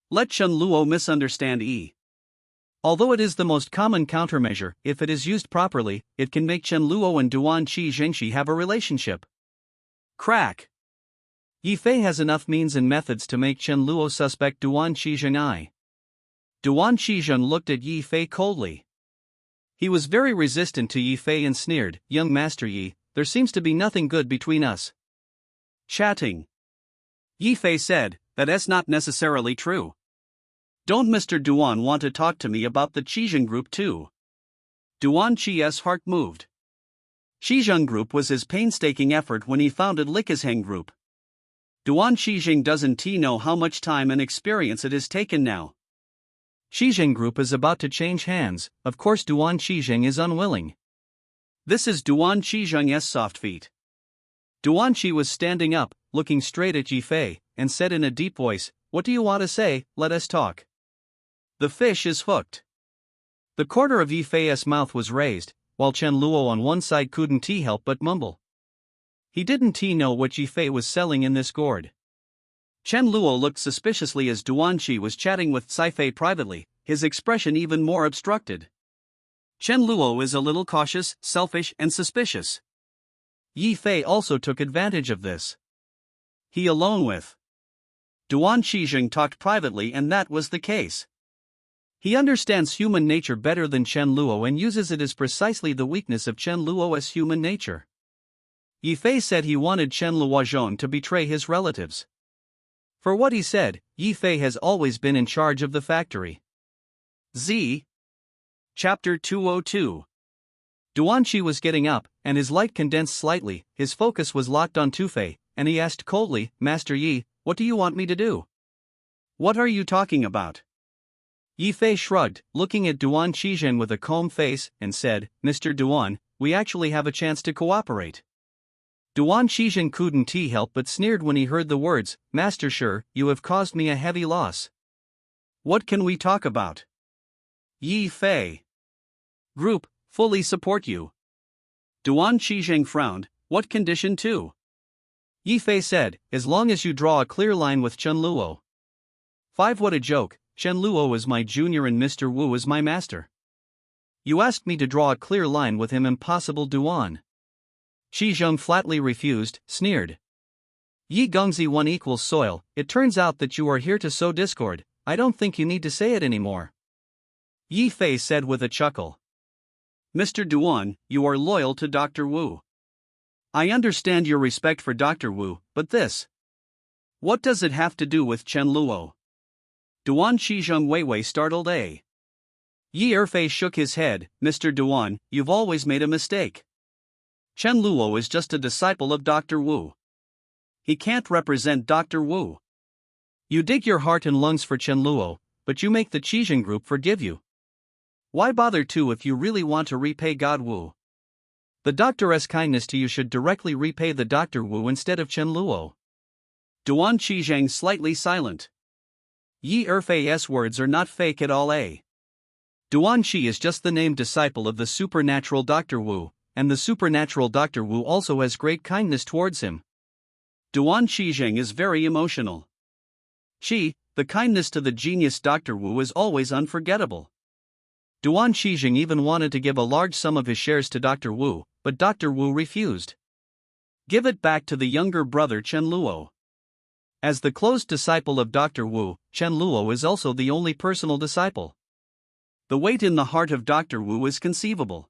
Let Chen Luo misunderstand Yi. Although it is the most common countermeasure, if it is used properly, it can make Chen Luo and Duan Qizheng have a relationship. Crack. Yifei has enough means and methods to make Chen Luo suspect Duan Qizheng. Duan Qizheng looked at Yifei coldly. He was very resistant to Yifei and sneered, "Young Master Yi, there seems to be nothing good between us." Chatting. Yifei said, "That's not necessarily true. Don't Mr. Duan want to talk to me about the Qizheng group too?" Duan Qi's heart moved. Qizheng group was his painstaking effort when he founded Likasheng group. Duan Qizheng doesn't know how much time and experience it has taken now. Qizheng group is about to change hands, of course Duan Qizheng is unwilling. This is Duan Qizheng's soft feet. Duan Qi was standing up, looking straight at Yifei, and said in a deep voice, "What do you want to say? Let us talk." The fish is hooked. The corner of Yifei's mouth was raised, while Chen Luo on one side couldn't help but mumble. He didn't know what Yifei was selling in this gourd. Chen Luo looked suspiciously as Duan Qi was chatting with Yifei privately, his expression even more obstructed. Chen Luo is a little cautious, selfish, and suspicious. Yifei also took advantage of this. He alone with Duan Qizheng talked privately, and that was the case. He understands human nature better than Chen Luo and uses it as precisely the weakness of Chen Luo's human nature. Yifei said he wanted Chen Luozhong to betray his relatives. For what he said, Yifei has always been in charge of the factory. Z. Chapter 202. Duan Qi was getting up, and his light condensed slightly, his focus was locked on Tufei, and he asked coldly, "Master Yi, what do you want me to do?" "What are you talking about?" Yifei shrugged, looking at Duan Qizheng with a calm face, and said, "Mr. Duan, we actually have a chance to cooperate." Duan Qizheng couldn't help but sneered when he heard the words, "Master, sure, you have caused me a heavy loss." "What can we talk about?" Yifei. "Group, fully support you." Duan Qizheng frowned, "What condition too?" Yifei said, "As long as you draw a clear line with Chen Luo." 5. What a joke, Chen Luo is my junior and Mr. Wu is my master. You asked me to draw a clear line with him, impossible Duan. Qizheng flatly refused, sneered. Yi Gongzi 1 equals soil, it turns out that you are here to sow discord, I don't think you need to say it anymore. Yifei said with a chuckle. Mr. Duan, you are loyal to Dr. Wu. I understand your respect for Dr. Wu, but this. What does it have to do with Chen Luo? Duan Qizheng Weiwei startled a. Yi Erfei shook his head, Mr. Duan, you've always made a mistake. Chen Luo is just a disciple of Dr. Wu. He can't represent Dr. Wu. You dig your heart and lungs for Chen Luo, but you make the Qizheng group forgive you. Why bother too if you really want to repay God Wu? The doctor's kindness to you should directly repay the Dr. Wu instead of Chen Luo. Duan Qizheng slightly silent. Yi Erfei's words are not fake at all. Duan Qi is just the named disciple of the supernatural Dr. Wu, and the supernatural Dr. Wu also has great kindness towards him. Duan Qizheng is very emotional. The kindness to the genius Dr. Wu is always unforgettable. Duan Qizheng even wanted to give a large sum of his shares to Dr. Wu, but Dr. Wu refused. Give it back to the younger brother Chen Luo. As the close disciple of Dr. Wu, Chen Luo is also the only personal disciple. The weight in the heart of Dr. Wu is conceivable.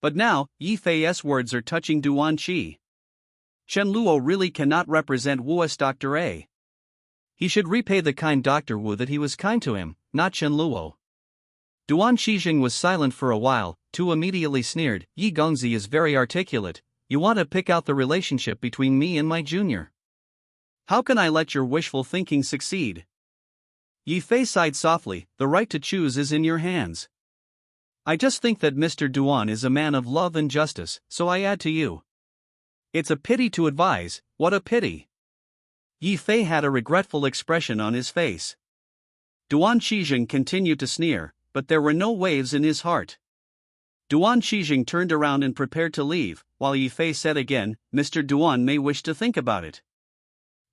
But now, Yifei's words are touching Duan Qi. Chen Luo really cannot represent Wu's Dr. A. He should repay the kind Dr. Wu that he was kind to him, not Chen Luo. Duan Qizheng was silent for a while, Tu immediately sneered, Yi Gongzi is very articulate, you want to pick out the relationship between me and my junior. How can I let your wishful thinking succeed? Yifei sighed softly, the right to choose is in your hands. I just think that Mr. Duan is a man of love and justice, so I add to you. It's a pity to advise, what a pity. Yi Fei had a regretful expression on his face. Duan Qijing continued to sneer, but there were no waves in his heart. Duan Qijing turned around and prepared to leave, while Yi Fei said again, Mr. Duan may wish to think about it.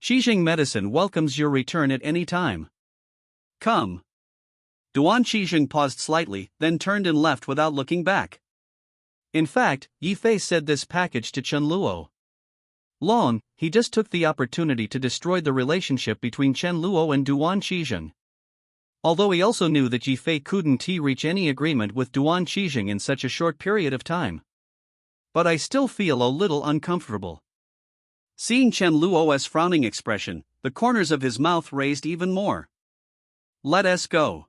Qijing Medicine welcomes your return at any time. Come. Duan Qijing paused slightly, then turned and left without looking back. In fact, Yi Fei said this package to Chen Luo. Long, he just took the opportunity to destroy the relationship between Chen Luo and Duan Qijing. Although he also knew that Yi Fei couldn't reach any agreement with Duan Qijing in such a short period of time. But I still feel a little uncomfortable. Seeing Chen Luo's frowning expression, the corners of his mouth raised even more. Let us go.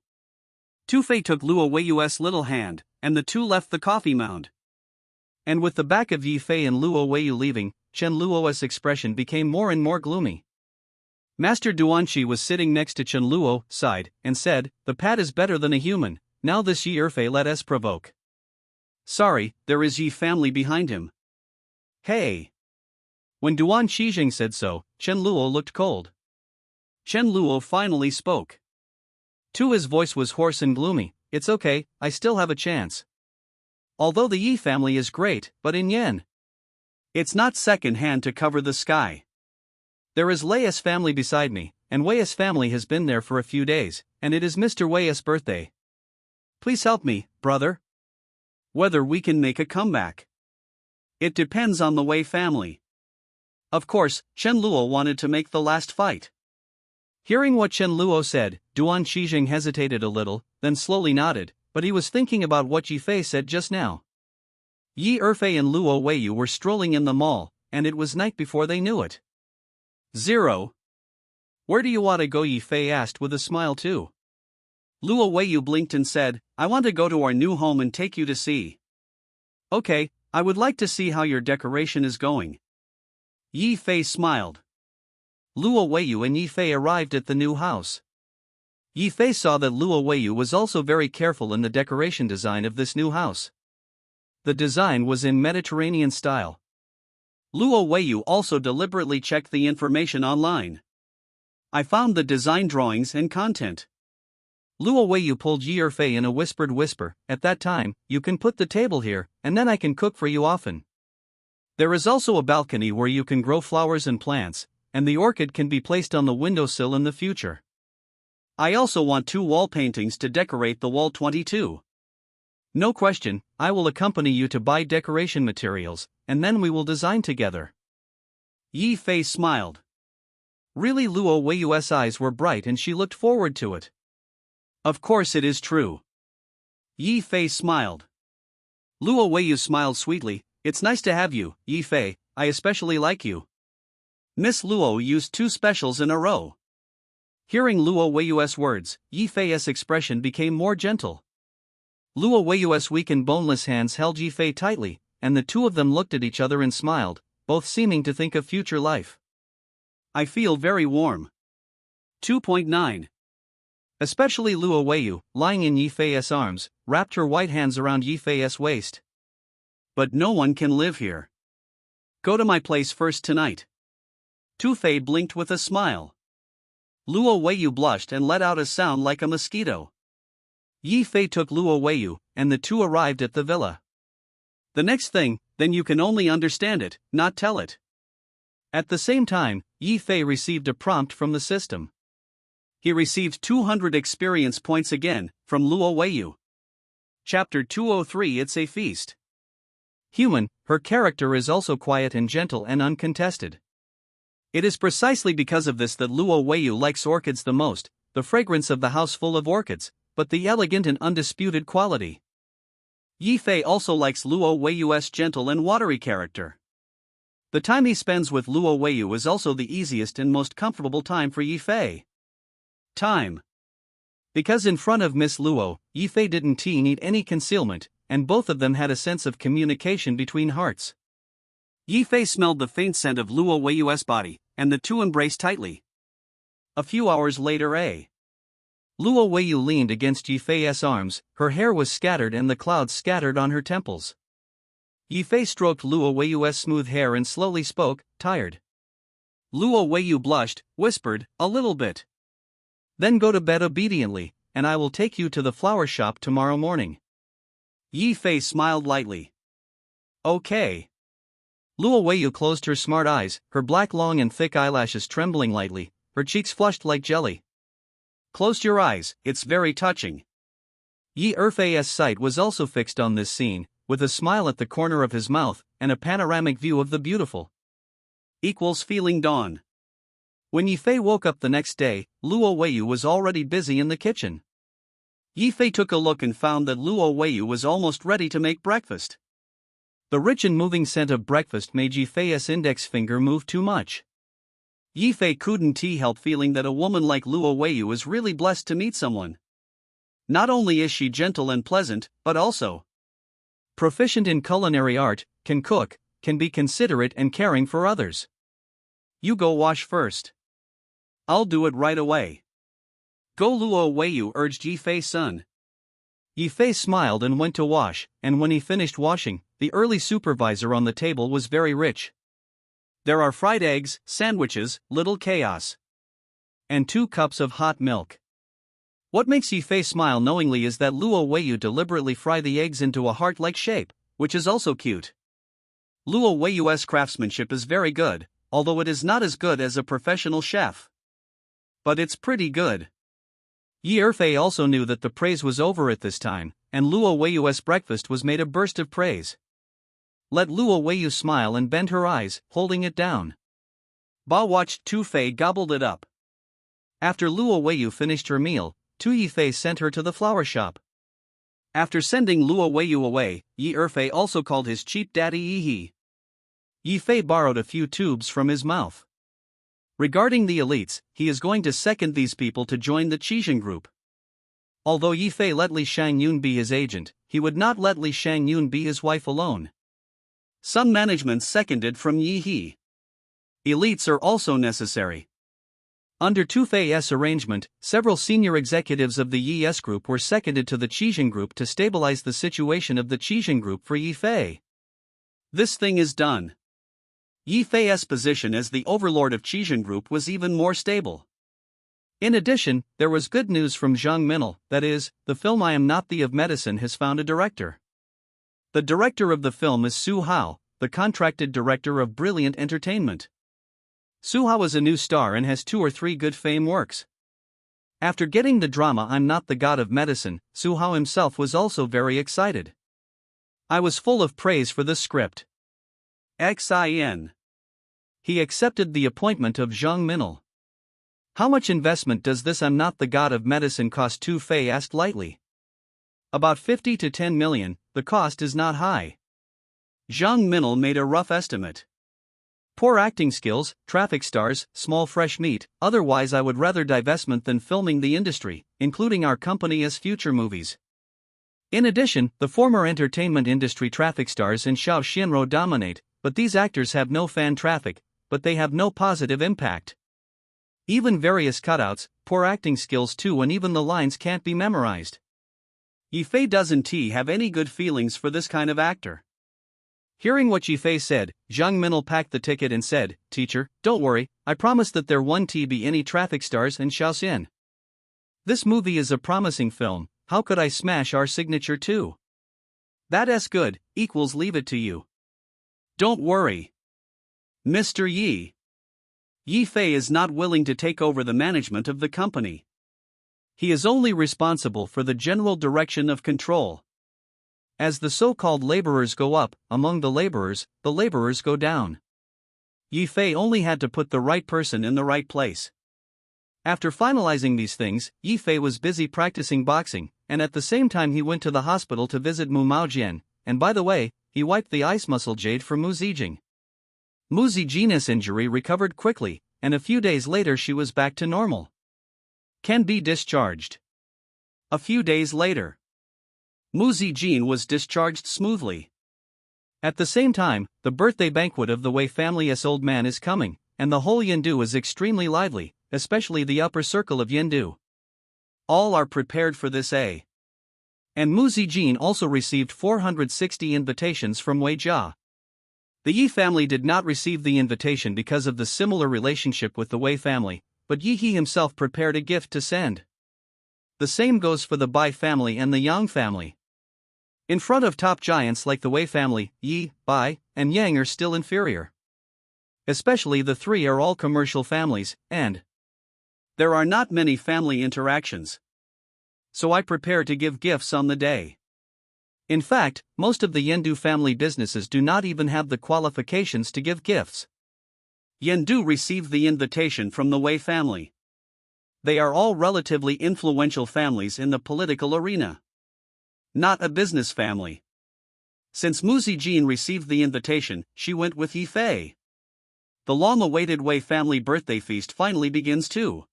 Tu Fei took Luo Weiyu's little hand, and the two left the coffee mound. And with the back of Yi Fei and Luo Weiyu leaving, Chen Luo's expression became more and more gloomy. Master Duanqi was sitting next to Chen Luo, sighed, and said, the pad is better than a human, now this Yi Erfei let us provoke. Sorry, there is Yi family behind him. Hey! When Duan Qijing said so, Chen Luo looked cold. Chen Luo finally spoke. His voice was hoarse and gloomy, it's okay, I still have a chance. Although the Yi family is great, but in yen. It's not second hand to cover the sky. There is Leia's family beside me, and Wei's family has been there for a few days, and it is Mr. Wei's birthday. Please help me, brother. Whether we can make a comeback. It depends on the Wei family. Of course, Chen Luo wanted to make the last fight. Hearing what Chen Luo said, Duan Qijing hesitated a little, then slowly nodded, but he was thinking about what Yi Fei said just now. Yi Erfei and Luo Weiyu were strolling in the mall, and it was night before they knew it. 0. Where do you want to go? Yi Fei asked with a smile too. Luo Weiyu blinked and said, I want to go to our new home and take you to see. Okay, I would like to see how your decoration is going. Yi Fei smiled. Luo Weiyu and Yi Fei arrived at the new house. Yi Fei saw that Luo Weiyu was also very careful in the decoration design of this new house. The design was in Mediterranean style. Luo Weiyu also deliberately checked the information online. I found the design drawings and content. Luo Weiyu pulled Yi Erfei in a whispered whisper, at that time, you can put the table here, and then I can cook for you often. There is also a balcony where you can grow flowers and plants, and the orchid can be placed on the windowsill in the future. I also want 2 wall paintings to decorate the wall 22. No question, I will accompany you to buy decoration materials, and then we will design together. Yi Fei smiled. Really, Luo Weiyu's eyes were bright and she looked forward to it. Of course it is true. Yi Fei smiled. Luo Weiyu smiled sweetly, it's nice to have you, Yi Fei, I especially like you. Miss Luo used 2 specials in a row. Hearing Luo Weiyu's words, Yi Fei's expression became more gentle. Luo Weiyu's weak and boneless hands held Yi Fei tightly, and the two of them looked at each other and smiled, both seeming to think of future life. I feel very warm. 2.9. Especially Luo Weiyu, lying in Yi Fei's arms, wrapped her white hands around Yi Fei's waist. But no one can live here. Go to my place first tonight. Tu Fei blinked with a smile. Luo Weiyu blushed and let out a sound like a mosquito. Yi Fei took Luo Weiyu, and the two arrived at the villa. The next thing, then you can only understand it, not tell it. At the same time, Yi Fei received a prompt from the system. He received 200 experience points again, from Luo Weiyu. Chapter 203 It's a Feast. Human, her character is also quiet and gentle and uncontested. It is precisely because of this that Luo Weiyu likes orchids the most, the fragrance of the house full of orchids, but the elegant and undisputed quality. Yi Fei also likes Luo Weiyu's gentle and watery character. The time he spends with Luo Weiyu is also the easiest and most comfortable time for Yi Fei. Time. Because in front of Miss Luo, Yi Fei didn't need any concealment, and both of them had a sense of communication between hearts. Yi Fei smelled the faint scent of Luo Weiyu's body, and the two embraced tightly. A few hours later, Luo Weiyu leaned against Yi Fei's arms, her hair was scattered and the clouds scattered on her temples. Yi Fei stroked Luo Weiyu's smooth hair and slowly spoke, tired. Luo Weiyu blushed, whispered, a little bit. Then go to bed obediently, and I will take you to the flower shop tomorrow morning. Yi Fei smiled lightly. Okay. Luo Weiyu closed her smart eyes, her black long and thick eyelashes trembling lightly, her cheeks flushed like jelly. Close your eyes, it's very touching. Yi Erfei's sight was also fixed on this scene, with a smile at the corner of his mouth, and a panoramic view of the beautiful. Feeling dawn. When Yi Fei woke up the next day, Luo Weiyu was already busy in the kitchen. Yi Fei took a look and found that Luo Weiyu was almost ready to make breakfast. The rich and moving scent of breakfast made Yi Fei's index finger move too much. Yi Fei couldn't help feeling that a woman like Luo Weiyu is really blessed to meet someone. Not only is she gentle and pleasant, but also proficient in culinary art, can cook, can be considerate and caring for others. You go wash first. I'll do it right away. Go, Luo Weiyu urged Yi Fei's son. Yi Fei smiled and went to wash, and when he finished washing, the early supervisor on the table was very rich. There are fried eggs, sandwiches, little chaos. And 2 cups of hot milk. What makes Yi Fei smile knowingly is that Luo Weiyu deliberately fry the eggs into a heart-like shape, which is also cute. Luo Weiyu's craftsmanship is very good, although it is not as good as a professional chef. But it's pretty good. Yi Erfei also knew that the praise was over at this time, and Luo Weiyu's breakfast was made a burst of praise. Let Luo Weiyu smile and bend her eyes, holding it down. Ba watched Tu Fei gobbled it up. After Luo Weiyu finished her meal, Tu Yi Fei sent her to the flower shop. After sending Luo Weiyu away, Yi Erfei also called his cheap daddy Yi He. Yi Fei borrowed a few tubes from his mouth. Regarding the elites, he is going to second these people to join the Qixing group. Although Yi Fei let Li Shangyun be his agent, he would not let Li Shangyun be his wife alone. Some management seconded from Yi He. Elites are also necessary. Under Tu Fei's arrangement, several senior executives of the Yi S group were seconded to the Qixing group to stabilize the situation of the Qixing group for Yi Fei. This thing is done. Yi Fei's position as the overlord of Qixing group was even more stable. In addition, there was good news from Zhang Minel, that is, the film I Am Not the of Medicine has found a director. The director of the film is Su Hao, the contracted director of Brilliant Entertainment. Su Hao is a new star and has 2 or 3 good fame works. After getting the drama I'm Not the God of Medicine, Su Hao himself was also very excited. I was full of praise for the script. XIN. He accepted the appointment of Zhang Minel. How much investment does this I'm Not the God of Medicine cost? Tu Fei asked lightly. About 50 to 10 million, the cost is not high. Zhang Minel made a rough estimate. Poor acting skills, traffic stars, small fresh meat, otherwise I would rather divestment than filming the industry, including our company as future movies. In addition, the former entertainment industry traffic stars in Xiao Xianro dominate, but these actors have no fan traffic, but they have no positive impact. Even various cutouts, poor acting skills too, and even the lines can't be memorized. Yi Fei doesn't have any good feelings for this kind of actor. Hearing what Yi Fei said, Zhang Minel packed the ticket and said, "Teacher, don't worry, I promise that there won't be any traffic stars in Shaoxian. This movie is a promising film, how could I smash our signature too? That's good, leave it to you. Don't worry. Mr. Yi. Yi Fei is not willing to take over the management of the company. He is only responsible for the general direction of control. As the so-called laborers go up, among the laborers go down. Yi Fei only had to put the right person in the right place. After finalizing these things, Yi Fei was busy practicing boxing, and at the same time he went to the hospital to visit Mu Maojian, and by the way, he wiped the ice muscle jade for Mu Zijing. Mu Zijing's injury recovered quickly, and a few days later she was back to normal. Can be discharged. A few days later, Mu Zijing was discharged smoothly. At the same time, the birthday banquet of the Wei family's old man is coming, and the whole Yindu is extremely lively, especially the upper circle of Yindu. All are prepared for this And Mu Zijing also received 460 invitations from Wei Jia. The Yi family did not receive the invitation because of the similar relationship with the Wei family, but Yi He himself prepared a gift to send. The same goes for the Bai family and the Yang family. In front of top giants like the Wei family, Yi, Bai, and Yang are still inferior. Especially the three are all commercial families, and there are not many family interactions. So I prepare to give gifts on the day. In fact, most of the Yendu family businesses do not even have the qualifications to give gifts. Yendu received the invitation from the Wei family. They are all relatively influential families in the political arena. Not a business family. Since Mu Zijin received the invitation, she went with Yi Fei. The long-awaited Wei family birthday feast finally begins too.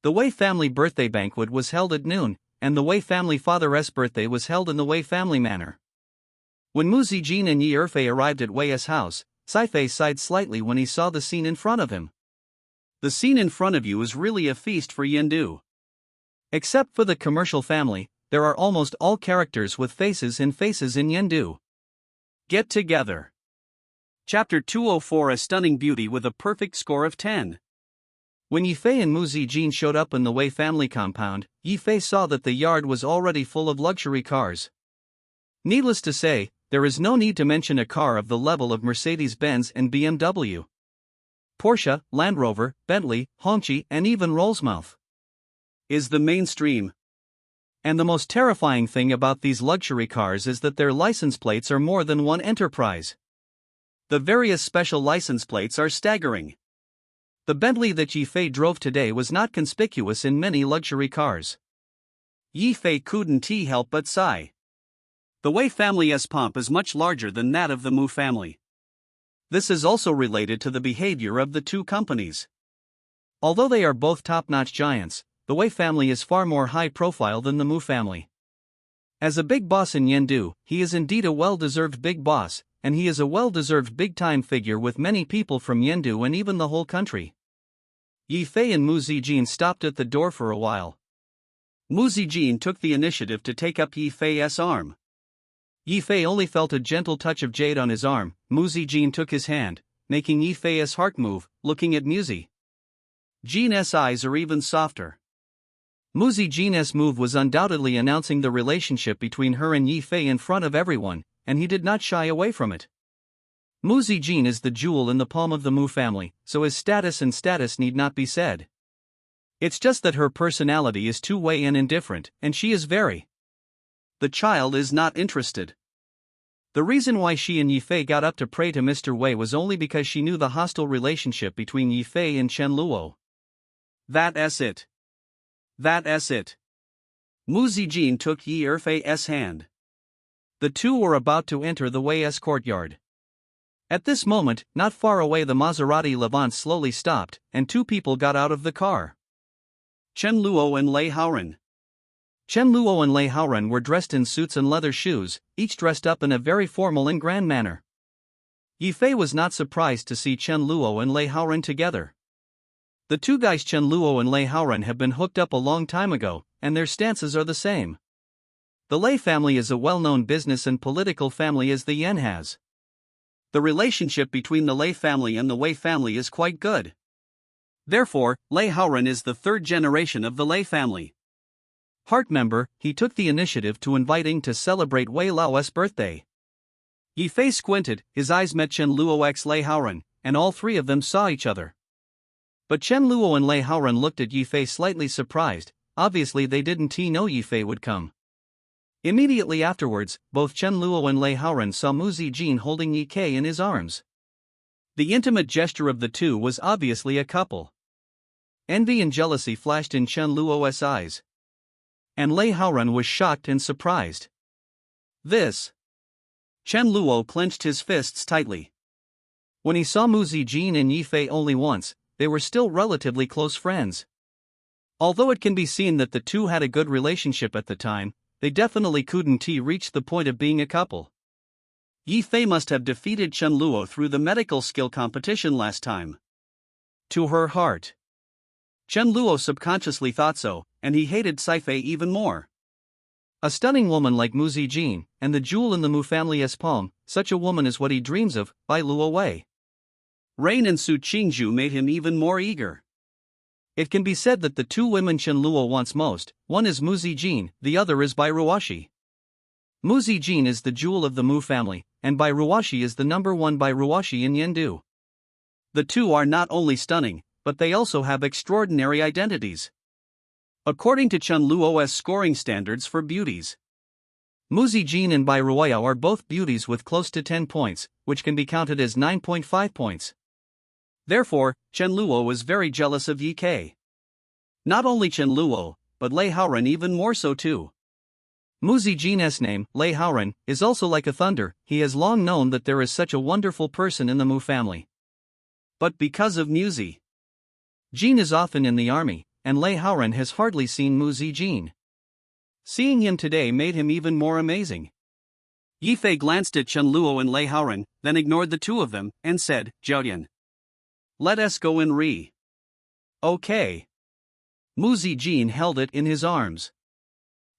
The Wei family birthday banquet was held at noon, and the Wei family father's birthday was held in the Wei family manor. When Mu Zijin and Yi Erfei arrived at Wei's house, Saifei sighed slightly when he saw the scene in front of him. The scene in front of you is really a feast for Yendu. Except for the commercial family, there are almost all characters with faces in Yendu. Get together. Chapter 204. A stunning beauty with a perfect score of 10. When Yi Fei and Mu Zijin showed up in the Wei family compound, Yi Fei saw that the yard was already full of luxury cars. Needless to say, there is no need to mention a car of the level of Mercedes-Benz and BMW. Porsche, Land Rover, Bentley, Hongqi, and even Rolls-Royce is the mainstream. And the most terrifying thing about these luxury cars is that their license plates are more than one enterprise. The various special license plates are staggering. The Bentley that Yi Fei drove today was not conspicuous in many luxury cars. Yi Fei couldn't help but sigh. The Wei family's pomp is much larger than that of the Mu family. This is also related to the behavior of the two companies. Although they are both top-notch giants, the Wei family is far more high-profile than the Mu family. As a big boss in Yendu, he is indeed a well-deserved big boss, and he is a well-deserved big-time figure with many people from Yendu and even the whole country. Yi Fei and Mu Zijin stopped at the door for a while. Mu Zijin took the initiative to take up Yi Fei's arm. Yi Fei only felt a gentle touch of jade on his arm. Mu Zijin took his hand, making Yi Fei's heart move, looking at Mu Zijin's eyes are even softer. Mu Zijin's move was undoubtedly announcing the relationship between her and Yi Fei in front of everyone, and he did not shy away from it. Mu Zijin is the jewel in the palm of the Mu family, so his status need not be said. It's just that her personality is too Wei and indifferent, and she is very. The child is not interested. The reason why she and Yi Fei got up to pray to Mr. Wei was only because she knew the hostile relationship between Yi Fei and Chen Luo. That's it. Mu Zijin took Yi Erfei's hand. The two were about to enter the Wei's courtyard. At this moment, not far away, the Maserati Levant slowly stopped, and two people got out of the car. Chen Luo and Lei Haoran. Chen Luo and Lei Haoran were dressed in suits and leather shoes, each dressed up in a very formal and grand manner. Yi Fei was not surprised to see Chen Luo and Lei Haoran together. The two guys Chen Luo and Lei Haoran have been hooked up a long time ago, and their stances are the same. The Lei family is a well-known business and political family as the Yen has. The relationship between the Lei family and the Wei family is quite good. Therefore, Lei Haoran is the third generation of the Lei family. Heart member, he took the initiative to inviting to celebrate Wei Lao's birthday. Yi Fei squinted, his eyes met Chen Luo's Lei Haoran, and all three of them saw each other. But Chen Luo and Lei Haoran looked at Yi Fei slightly surprised. Obviously they didn't know Yi Fei would come. Immediately afterwards, both Chen Luo and Lei Haoran saw Mu Zijin holding Yi Fei in his arms. The intimate gesture of the two was obviously a couple. Envy and jealousy flashed in Chen Luo's eyes. And Lei Haoran was shocked and surprised. This. Chen Luo clenched his fists tightly. When he saw Mu Zijin and Yi Fei only once, they were still relatively close friends. Although it can be seen that the two had a good relationship at the time, they definitely couldn't reach the point of being a couple. Yi Fei must have defeated Chen Luo through the medical skill competition last time. To her heart. Chen Luo subconsciously thought so, and he hated Saifei even more. A stunning woman like Mu Zijin, and the jewel in the Mu family's palm, such a woman is what he dreams of, by Luo Wei. Rain and Su Qingzhu made him even more eager. It can be said that the two women Chen Luo wants most, one is Mu Zijin, the other is Bai Ruoxi. Mu Zijin is the jewel of the Mu family, and Bai Ruoxi is the number one Bai Ruoxi in Yendu. The two are not only stunning, but they also have extraordinary identities. According to Chen Luo's scoring standards for beauties, Mu Zijin and Bai Ruoya are both beauties with close to 10 points, which can be counted as 9.5 points. Therefore, Chen Luo was very jealous of Yi Ke. Not only Chen Luo, but Lei Haoren even more so too. Mu Zijin's name, Lei Haoren, is also like a thunder. He has long known that there is such a wonderful person in the Mu family. But because of Mu Zijin is often in the army, and Lei Haoren has hardly seen Mu Zijin. Seeing him today made him even more amazing. Yi Fei glanced at Chen Luo and Lei Haoren, then ignored the two of them, and said, "Zhaoyan, let us go in re." Okay. Mu Zijin held it in his arms.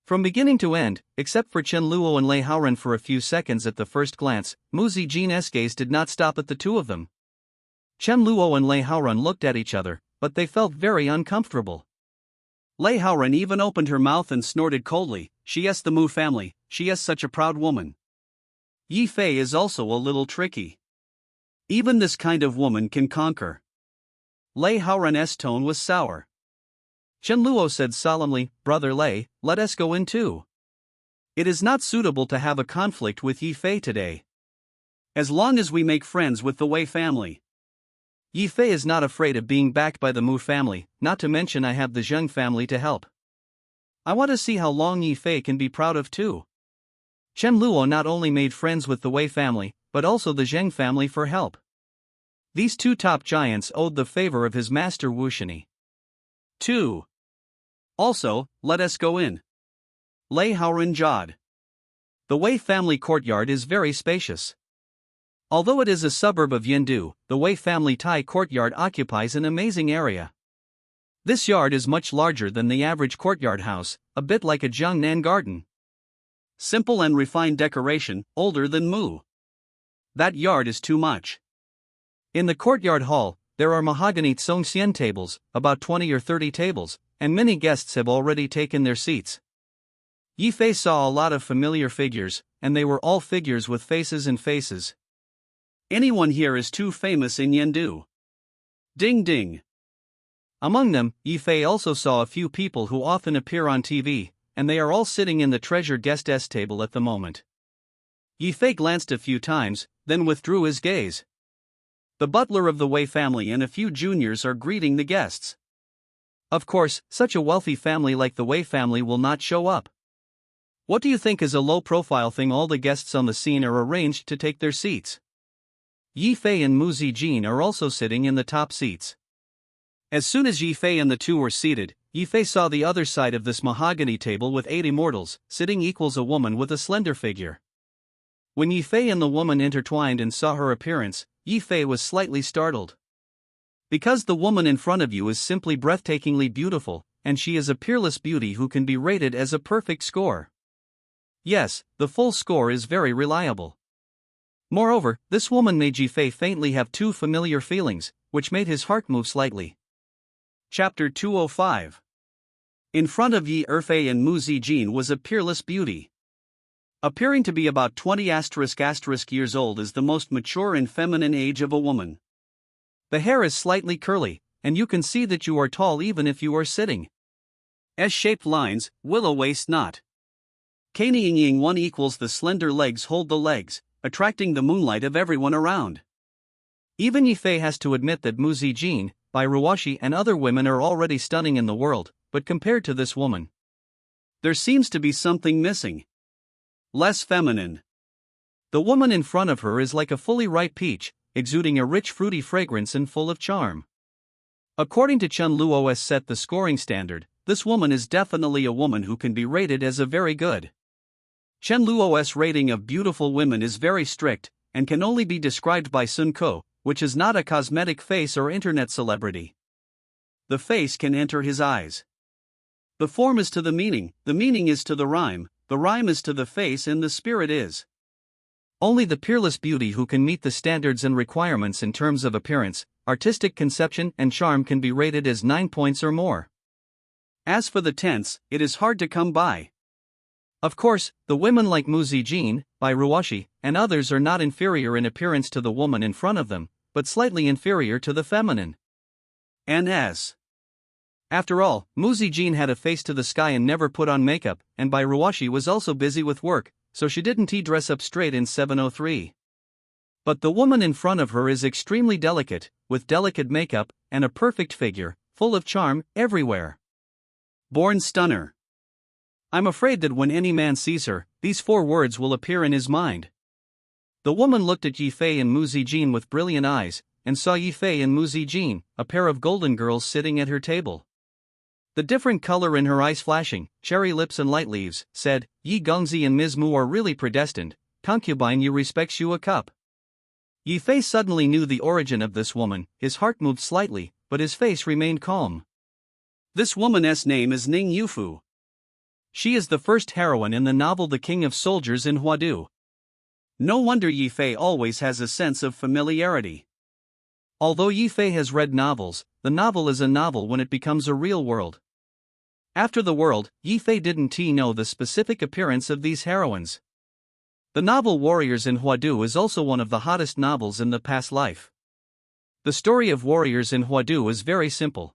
From beginning to end, except for Chen Luo and Lei Haoren for a few seconds at the first glance, Mu Zijin's gaze did not stop at the two of them. Chen Luo and Lei Haoren looked at each other, but they felt very uncomfortable. Lei Haoren even opened her mouth and snorted coldly, "She is the Mu family, she is such a proud woman." Yi Fei is also a little tricky. Even this kind of woman can conquer. Lei Haoren's tone was sour. Chen Luo said solemnly, "Brother Lei, let us go in too. It is not suitable to have a conflict with Yi Fei today. As long as we make friends with the Wei family." Yi Fei is not afraid of being backed by the Mu family, not to mention I have the Zheng family to help. I want to see how long Yi Fei can be proud of too. Chen Luo not only made friends with the Wei family, but also the Zheng family for help. These two top giants owed the favor of his master Wu Shini. 2. Also, let us go in. Lei Haoren jawed. The Wei family courtyard is very spacious. Although it is a suburb of Yendu, the Wei family Tai courtyard occupies an amazing area. This yard is much larger than the average courtyard house, a bit like a Jiangnan garden. Simple and refined decoration, older than Mu. That yard is too much. In the courtyard hall, there are mahogany Zhongxian tables, about 20 or 30 tables, and many guests have already taken their seats. Yi Fei saw a lot of familiar figures, and they were all figures with faces and faces. Anyone here is too famous in Yendu. Ding ding. Among them, Yi Fei also saw a few people who often appear on TV, and they are all sitting in the treasured guest's table at the moment. Yi Fei glanced a few times, then withdrew his gaze. The butler of the Wei family and a few juniors are greeting the guests. Of course, such a wealthy family like the Wei family will not show up. What do you think is a low-profile thing? All the guests on the scene are arranged to take their seats. Yi Fei and Mu Zijin are also sitting in the top seats. As soon as Yi Fei and the two were seated, Yi Fei saw the other side of this mahogany table with 8 immortals, sitting equals a woman with a slender figure. When Yi Fei and the woman intertwined and saw her appearance, Yi Fei was slightly startled. Because the woman in front of you is simply breathtakingly beautiful, and she is a peerless beauty who can be rated as a perfect score. Yes, the full score is very reliable. Moreover, this woman made Yi Fei faintly have 2 familiar feelings, which made his heart move slightly. Chapter 205. In front of Yi Erfei and Mu Zijin was a peerless beauty. Appearing to be about 20 years old is the most mature and feminine age of a woman. The hair is slightly curly, and you can see that you are tall even if you are sitting. S-shaped lines, willow waist knot. Caning Ying 1 equals the slender legs hold the legs, attracting the moonlight of everyone around. Even Yi Fei has to admit that Mu Zijin, Bai Ruoxi and other women are already stunning in the world, but compared to this woman, there seems to be something missing. Less feminine. The woman in front of her is like a fully ripe peach, exuding a rich fruity fragrance and full of charm. According to Chen Luo's set the scoring standard, this woman is definitely a woman who can be rated as a very good. Chen Luo's rating of beautiful women is very strict, and can only be described by Sun Ko, which is not a cosmetic face or internet celebrity. The face can enter his eyes. The form is to the meaning is to the rhyme, The rhyme is to the face and the spirit is. Only the peerless beauty who can meet the standards and requirements in terms of appearance, artistic conception and charm can be rated as 9 points or more. As for the tense, it is hard to come by. Of course, the women like Muzi Jin, by Ruwashi, and others are not inferior in appearance to the woman in front of them, but slightly inferior to the feminine. N.S. After all, Muzi Jin had a face to the sky and never put on makeup, and by Ruwashi was also busy with work, so she didn't dress up straight in 703. But the woman in front of her is extremely delicate, with delicate makeup, and a perfect figure, full of charm, everywhere. Born stunner. I'm afraid that when any man sees her, these 4 words will appear in his mind. The woman looked at Yifei and Muzi Jin with brilliant eyes, and saw Yifei and Muzi Jin, a pair of golden girls sitting at her table. The different color in her eyes flashing, cherry lips and light leaves, said, Yi Gongzi and Ms. Mu are really predestined, concubine you respects you a cup. Yifei suddenly knew the origin of this woman, his heart moved slightly, but his face remained calm. This woman's name is Ning Yufu. She is the first heroine in the novel The King of Soldiers in Huadu. No wonder Yifei always has a sense of familiarity. Although Yifei has read novels, the novel is a novel when it becomes a real world. After the world, Yifei didn't know the specific appearance of these heroines. The novel Warriors in Huadu is also one of the hottest novels in the past life. The story of Warriors in Huadu is very simple.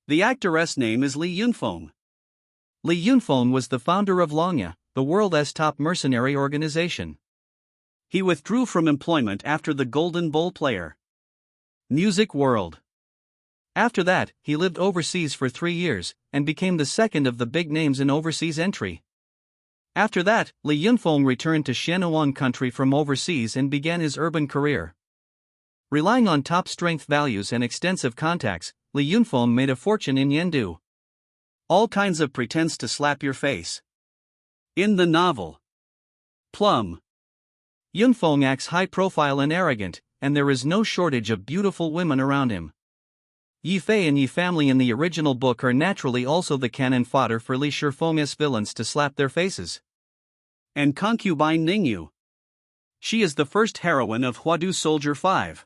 The actoress' name is Li Yunfeng. Li Yunfeng was the founder of Longya, the world's top mercenary organization. He withdrew from employment after the Golden Bowl player. Music world. After that, he lived overseas for 3 years, and became the second of the big names in overseas entry. After that, Li Yunfeng returned to Shenuan country from overseas and began his urban career. Relying on top strength values and extensive contacts, Li Yunfeng made a fortune in Yendu. All kinds of pretense to slap your face. In the novel Plum, Yunfeng acts high profile and arrogant, and there is no shortage of beautiful women around him. Yifei and Yi family in the original book are naturally also the cannon fodder for Li Shifeng's villains to slap their faces. And concubine Ningyu. She is the first heroine of Huadu Soldier 5.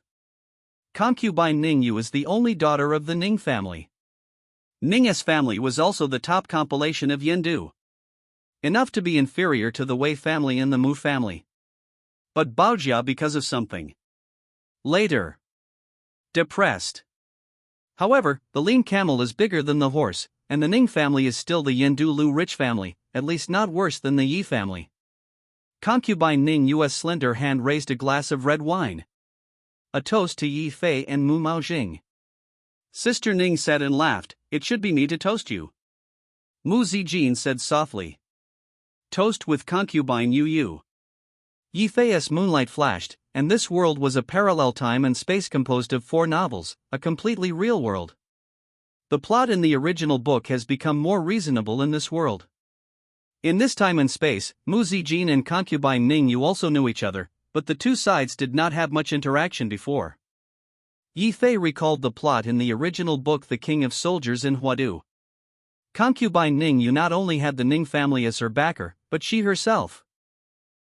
Concubine Ningyu is the only daughter of the Ning family. Ning's family was also the top compilation of Yendu. Enough to be inferior to the Wei family and the Mu family. But Baojia because of something. Later. Depressed. However, the lean camel is bigger than the horse, and the Ning family is still the Yendu Lu rich family, at least not worse than the Yi family. Concubine Ning Yu's slender hand raised a glass of red wine. A toast to Yi Fei and Mu Maojing. Sister Ning said and laughed, "It should be me to toast you." Mu Zijin said softly, "Toast with concubine Yu Yu." Yi Fei's moonlight flashed, and this world was a parallel time and space composed of 4 novels, a completely real world. The plot in the original book has become more reasonable in this world. In this time and space, Mu Zijin and concubine Ning Yu also knew each other, but the 2 sides did not have much interaction before. Yi Fei recalled the plot in the original book The King of Soldiers in Huadu. Concubine Ning Yu not only had the Ning family as her backer, but she herself.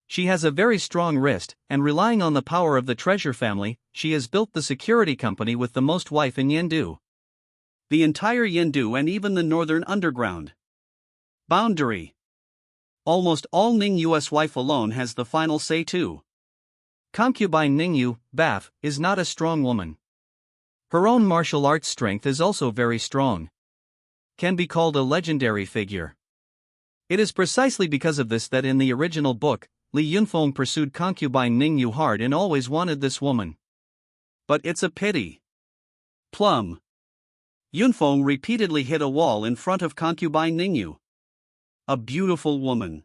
She has a very strong wrist, and relying on the power of the treasure family, she has built the security company with the most wife in Yendu. The entire Yendu and even the northern underground. Boundary. Almost all Ning Yu's wife alone has the final say too. Concubine Ning Yu, Baf, is not a strong woman. Her own martial arts strength is also very strong. Can be called a legendary figure. It is precisely because of this that in the original book, Li Yunfeng pursued concubine Ning Yu hard and always wanted this woman. But it's a pity. Plum. Yunfeng repeatedly hit a wall in front of concubine Ning Yu. A beautiful woman.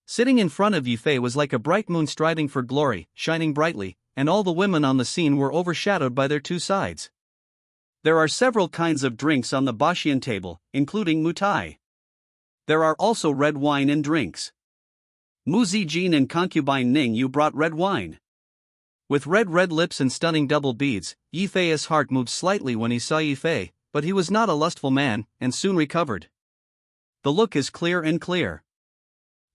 Sitting in front of Yifei was like a bright moon striding for glory, shining brightly, and all the women on the scene were overshadowed by their 2 sides. There are several kinds of drinks on the Bashian table, including mutai. There are also red wine and drinks. Mu Zijin and concubine Ning Yu brought red wine. With red lips and stunning double beads, Yifei's heart moved slightly when he saw Yifei, but he was not a lustful man, and soon recovered. The look is clear and clear.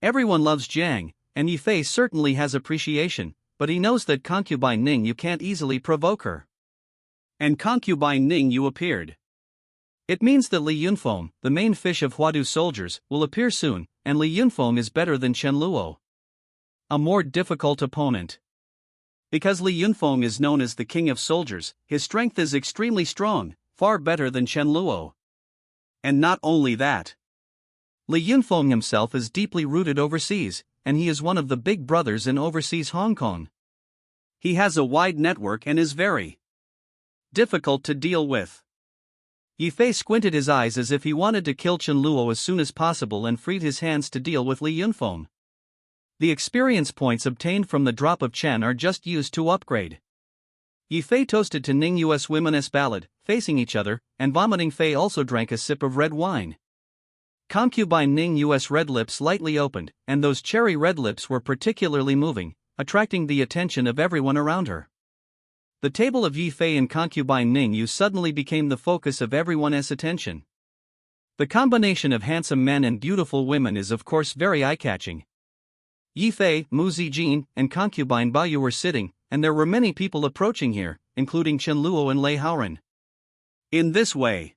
Everyone loves Jiang, and Yi Fei certainly has appreciation, but he knows that concubine Ning Yu can't easily provoke her. And concubine Ning Yu appeared. It means that Li Yunfeng, the main fish of Huadu soldiers, will appear soon, and Li Yunfeng is better than Chen Luo. A more difficult opponent. Because Li Yunfeng is known as the king of soldiers, his strength is extremely strong, far better than Chen Luo. And not only that. Li Yunfeng himself is deeply rooted overseas, and he is one of the big brothers in overseas Hong Kong. He has a wide network and is very difficult to deal with. Yi Fei squinted his eyes as if he wanted to kill Chen Luo as soon as possible and freed his hands to deal with Li Yunfeng. The experience points obtained from the drop of Chen are just used to upgrade. Yi Fei toasted to Ning Yu's women's ballad, facing each other, and vomiting Fei also drank a sip of red wine. Concubine Ning Yu's red lips lightly opened, and those cherry red lips were particularly moving, attracting the attention of everyone around her. The table of Yi Fei and concubine Ning Yu suddenly became the focus of everyone's attention. The combination of handsome men and beautiful women is of course very eye-catching. Yi Fei, Mu Zijin, and concubine Ba Yu were sitting, and there were many people approaching here, including Chen Luo and Lei Haoran. In this way,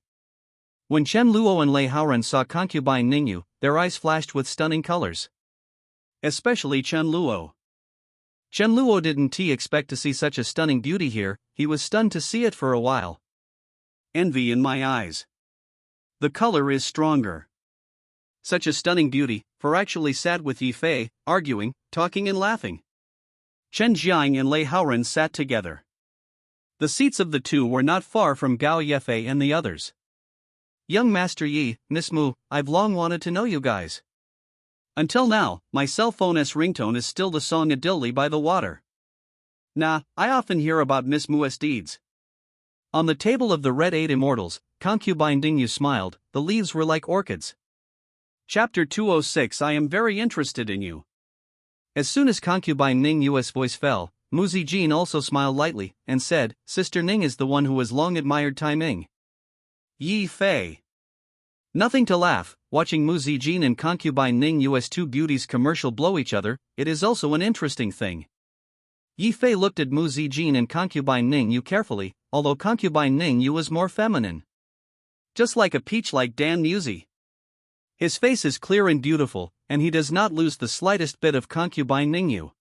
when Chen Luo and Lei Haoran saw concubine Ning Yu, their eyes flashed with stunning colors. Especially Chen Luo. Chen Luo didn't expect to see such a stunning beauty here, he was stunned to see it for a while. Envy in my eyes. The color is stronger. Such a stunning beauty, for actually sat with Yi Fei, arguing, talking and laughing. Chen Jiang and Lei Haoran sat together. The seats of the two were not far from Gao Yefei and the others. Young Master Yi, Miss Mu, I've long wanted to know you guys. Until now, my cell phone's ringtone is still the song Idilli by the water. Nah, I often hear about Miss Mu's deeds. On the table of the Red Eight Immortals, concubine Ning Yu smiled, the leaves were like orchids. Chapter 206 I am very interested in you. As soon as concubine Ning Yu's voice fell, Mu Zijin also smiled lightly, and said, Sister Ning is the one who has long admired Tai Ming. Yi Fei. Nothing to laugh, watching Mu Zijin and concubine Ning Yu's two beauties commercial blow each other, it is also an interesting thing. Yi Fei looked at Mu Zijin and concubine Ning Yu carefully, although concubine Ning Yu was more feminine. Just like a peach like Dan Musi. His face is clear and beautiful, and he does not lose the slightest bit of concubine Ning Yu.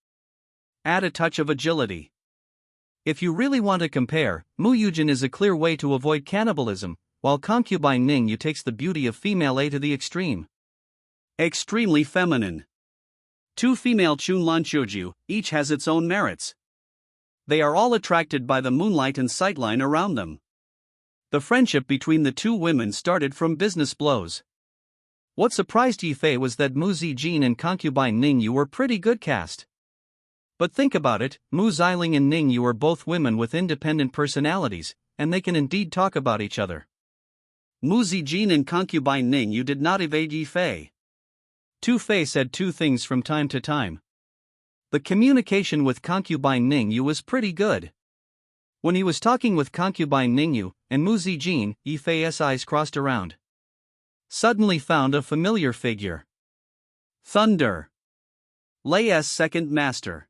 Add a touch of agility. If you really want to compare, Mu Yujin is a clear way to avoid cannibalism, while concubine Ning Yu takes the beauty of female A to the extreme. Extremely feminine. Two female Chunlan Chuju, each has its own merits. They are all attracted by the moonlight and sightline around them. The friendship between the two women started from business blows. What surprised Yi Fei was that Mu Zijin and concubine Ning Yu were pretty good cast. But think about it, Mu Ziling and Ning Yu are both women with independent personalities, and they can indeed talk about each other. Mu Zijin and concubine Ning Yu did not evade Yi Fei. Tu Fei said two things from time to time. The communication with concubine Ning Yu was pretty good. When he was talking with concubine Ning Yu and Mu Zijin, Yi Fei's eyes crossed around. Suddenly found a familiar figure. Thunder. Lei's second master.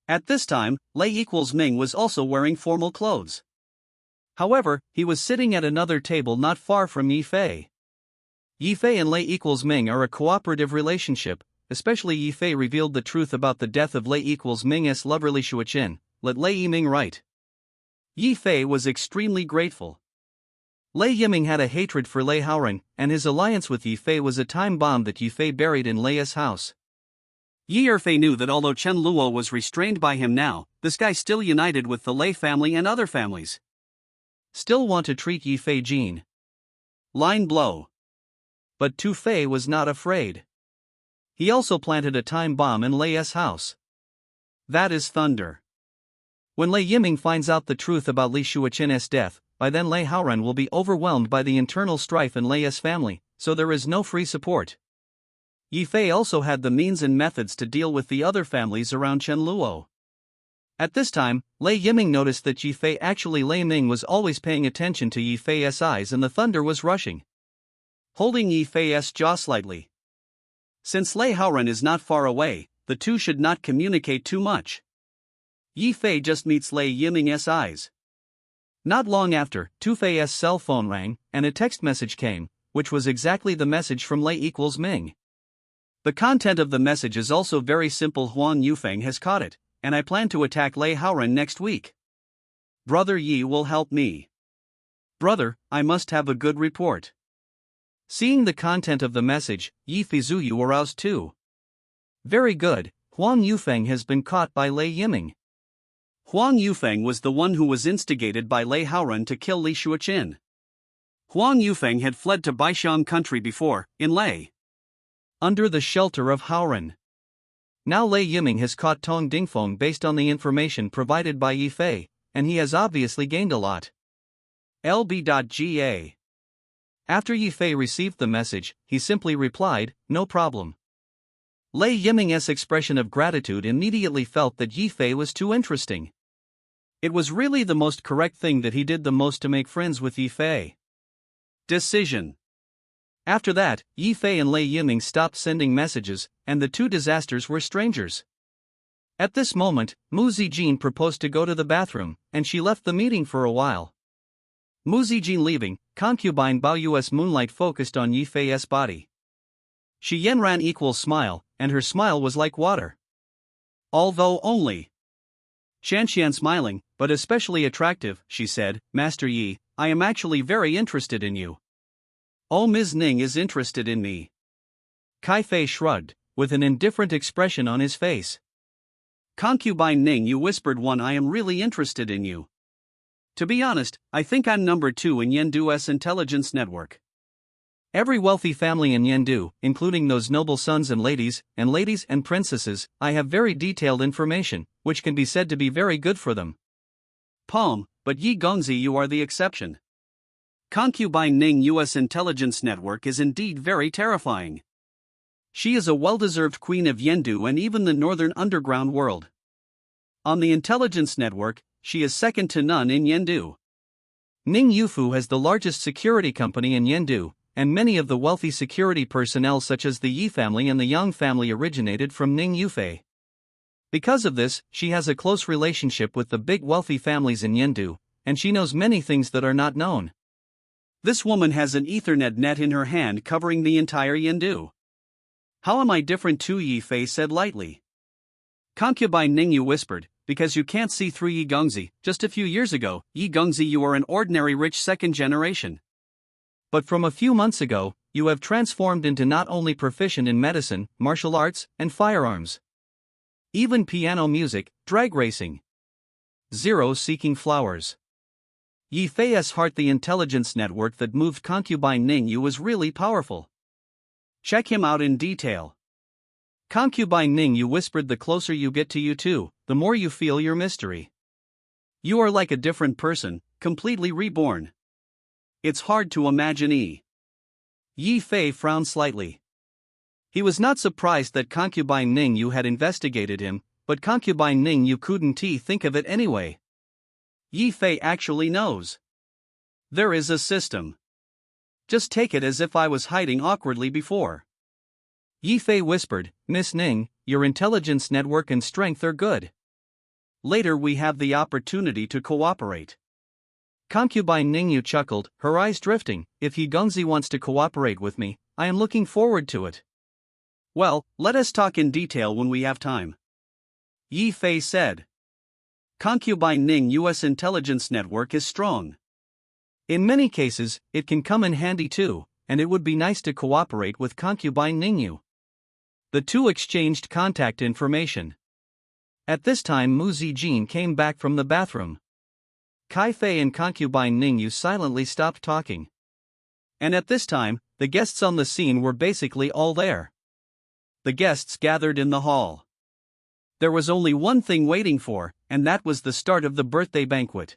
At this time, Lei Ming was also wearing formal clothes. However, he was sitting at another table not far from Yi Fei. Yi Fei and Lei Ming are a cooperative relationship, especially Yi Fei revealed the truth about the death of Lei Ming's lover Li Shuoqin, let Lei Yiming write. Yi Fei was extremely grateful. Lei Yiming had a hatred for Lei Haoran, and his alliance with Yi Fei was a time bomb that Yi Fei buried in Lei's house. Yi Erfei knew that although Chen Luo was restrained by him now, this guy still united with the Lei family and other families. Still want to treat Yi Fei Jin. Line blow. But Tu Fei was not afraid. He also planted a time bomb in Lei's house. That is thunder. When Lei Yiming finds out the truth about Li Shuoqin's death, by then Lei Haoran will be overwhelmed by the internal strife in Lei's family, so there is no free support. Yi Fei also had the means and methods to deal with the other families around Chen Luo. At this time, Lei Yiming noticed that Yi Fei actually Lei Ming was always paying attention to Yi Fei's eyes and the thunder was rushing. Holding Yi Fei's jaw slightly. Since Lei Haoran is not far away, the two should not communicate too much. Yi Fei just meets Lei Yiming's eyes. Not long after, Tu Fei's cell phone rang, and a text message came, which was exactly the message from Lei equals Ming. The content of the message is also very simple. Huang Yufeng has caught it, and I plan to attack Lei Haoran next week. Brother Yi will help me. Brother, I must have a good report. Seeing the content of the message, Yi Fizuyu aroused too. Very good, Huang Yufeng has been caught by Lei Yiming. Huang Yufeng was the one who was instigated by Lei Haoran to kill Li Shuoqin. Huang Yufeng had fled to Baixiang country before, in Lei, under the shelter of Haoran. Now Lei Yiming has caught Tong Dingfeng based on the information provided by Yi Fei, and he has obviously gained a lot. LB.GA. After Yi Fei received the message, he simply replied, "No problem." Lei Yiming's expression of gratitude immediately felt that Yi Fei was too interesting. It was really the most correct thing that he did the most to make friends with Yi Fei. Decision. After that, Yi Fei and Lei Yiming stopped sending messages, and the two disasters were strangers. At this moment, Mu Zijin proposed to go to the bathroom, and she left the meeting for a while. Mu Zijin leaving, concubine Bao Yu's moonlight focused on Yi Fei's body. Shi Yanran equals smile, and her smile was like water. Although only Shanshan smiling, but especially attractive, she said, "Master Yi, I am actually very interested in you." "Oh, Ms. Ning is interested in me." Kai Fei shrugged, with an indifferent expression on his face. "Concubine Ning, you whispered one, I am really interested in you. To be honest, I think I'm number 2 in Yendu's intelligence network. Every wealthy family in Yendu, including those noble sons and ladies and princesses, I have very detailed information, which can be said to be very good for them. Palm, but Yi Gongzi, you are the exception. Concubine Ning US intelligence network is indeed very terrifying. She is a well-deserved queen of Yendu and even the northern underground world. On the intelligence network, she is second to none in Yendu. Ning Yufu has the largest security company in Yendu, and many of the wealthy security personnel such as the Yi family and the Yang family originated from Ning Yufei. Because of this, she has a close relationship with the big wealthy families in Yendu, and she knows many things that are not known. This woman has an Ethernet net in her hand covering the entire Yendu. How am I different too? Yi Fei said lightly. Concubine Ning, you whispered, because you can't see through Yi Gongzi. Just a few years ago, Yi Gongzi, you are an ordinary rich second generation. But from a few months ago, you have transformed into not only proficient in medicine, martial arts, and firearms. Even piano music, drag racing. Zero seeking flowers. Yi Fei's heart, the intelligence network that moved concubine Ning Yu was really powerful. Check him out in detail. Concubine Ning Yu whispered, the closer you get to you too, the more you feel your mystery. You are like a different person, completely reborn. It's hard to imagine. Yi Fei frowned slightly. He was not surprised that concubine Ning Yu had investigated him, but concubine Ning Yu couldn't think of it anyway. Yi Fei actually knows. There is a system. Just take it as if I was hiding awkwardly before. Yi Fei whispered, Miss Ning, your intelligence network and strength are good. Later we have the opportunity to cooperate. Concubine Ning Yu chuckled, her eyes drifting. If Yi Gongzi wants to cooperate with me, I am looking forward to it. Well, let us talk in detail when we have time. Yi Fei said. Concubine Ning US intelligence network is strong. In many cases, it can come in handy too, and it would be nice to cooperate with concubine Ning Yu. The two exchanged contact information. At this time Mu Zijin came back from the bathroom. Kai Fei and concubine Ning Yu silently stopped talking. And at this time, the guests on the scene were basically all there. The guests gathered in the hall. There was only one thing waiting for, and that was the start of the birthday banquet.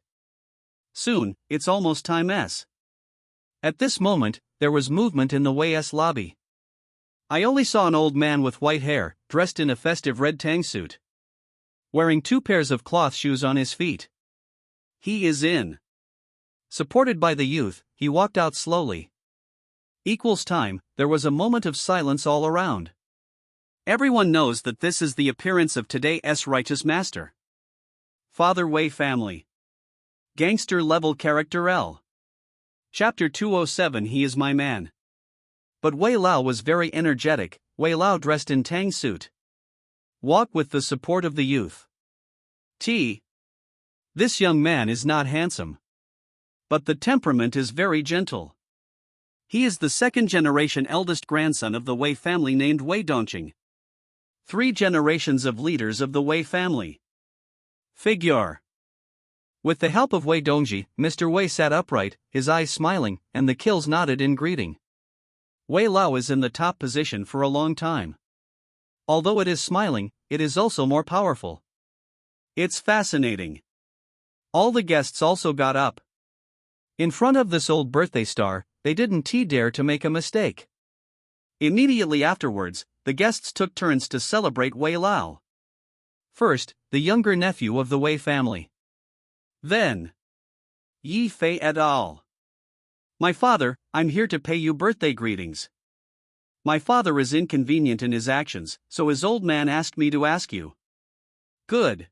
Soon, it's almost time. At this moment, there was movement in the Wei's lobby. I only saw an old man with white hair, dressed in a festive red tang suit, wearing 2 pairs of cloth shoes on his feet. He is in. Supported by the youth, he walked out slowly. Equals time, there was a moment of silence all around. Everyone knows that this is the appearance of today's righteous master. Father Wei family. Gangster level character L. Chapter 207 He is my man. But Wei Lao was very energetic. Wei Lao dressed in tang suit. Walk with the support of the youth. This young man is not handsome. But the temperament is very gentle. He is the second-generation eldest grandson of the Wei family named Wei Dongqing. 3 generations of leaders of the Wei family. Figure. With the help of Wei Dongji, Mr. Wei sat upright, his eyes smiling, and the kills nodded in greeting. Wei Lao is in the top position for a long time. Although it is smiling, it is also more powerful. It's fascinating. All the guests also got up. In front of this old birthday star, they didn't dare to make a mistake. Immediately afterwards, the guests took turns to celebrate Wei Lao. First, the younger nephew of the Wei family. Then, Yi Fei et al. My father, I'm here to pay you birthday greetings. My father is inconvenient in his actions, so his old man asked me to ask you. Good.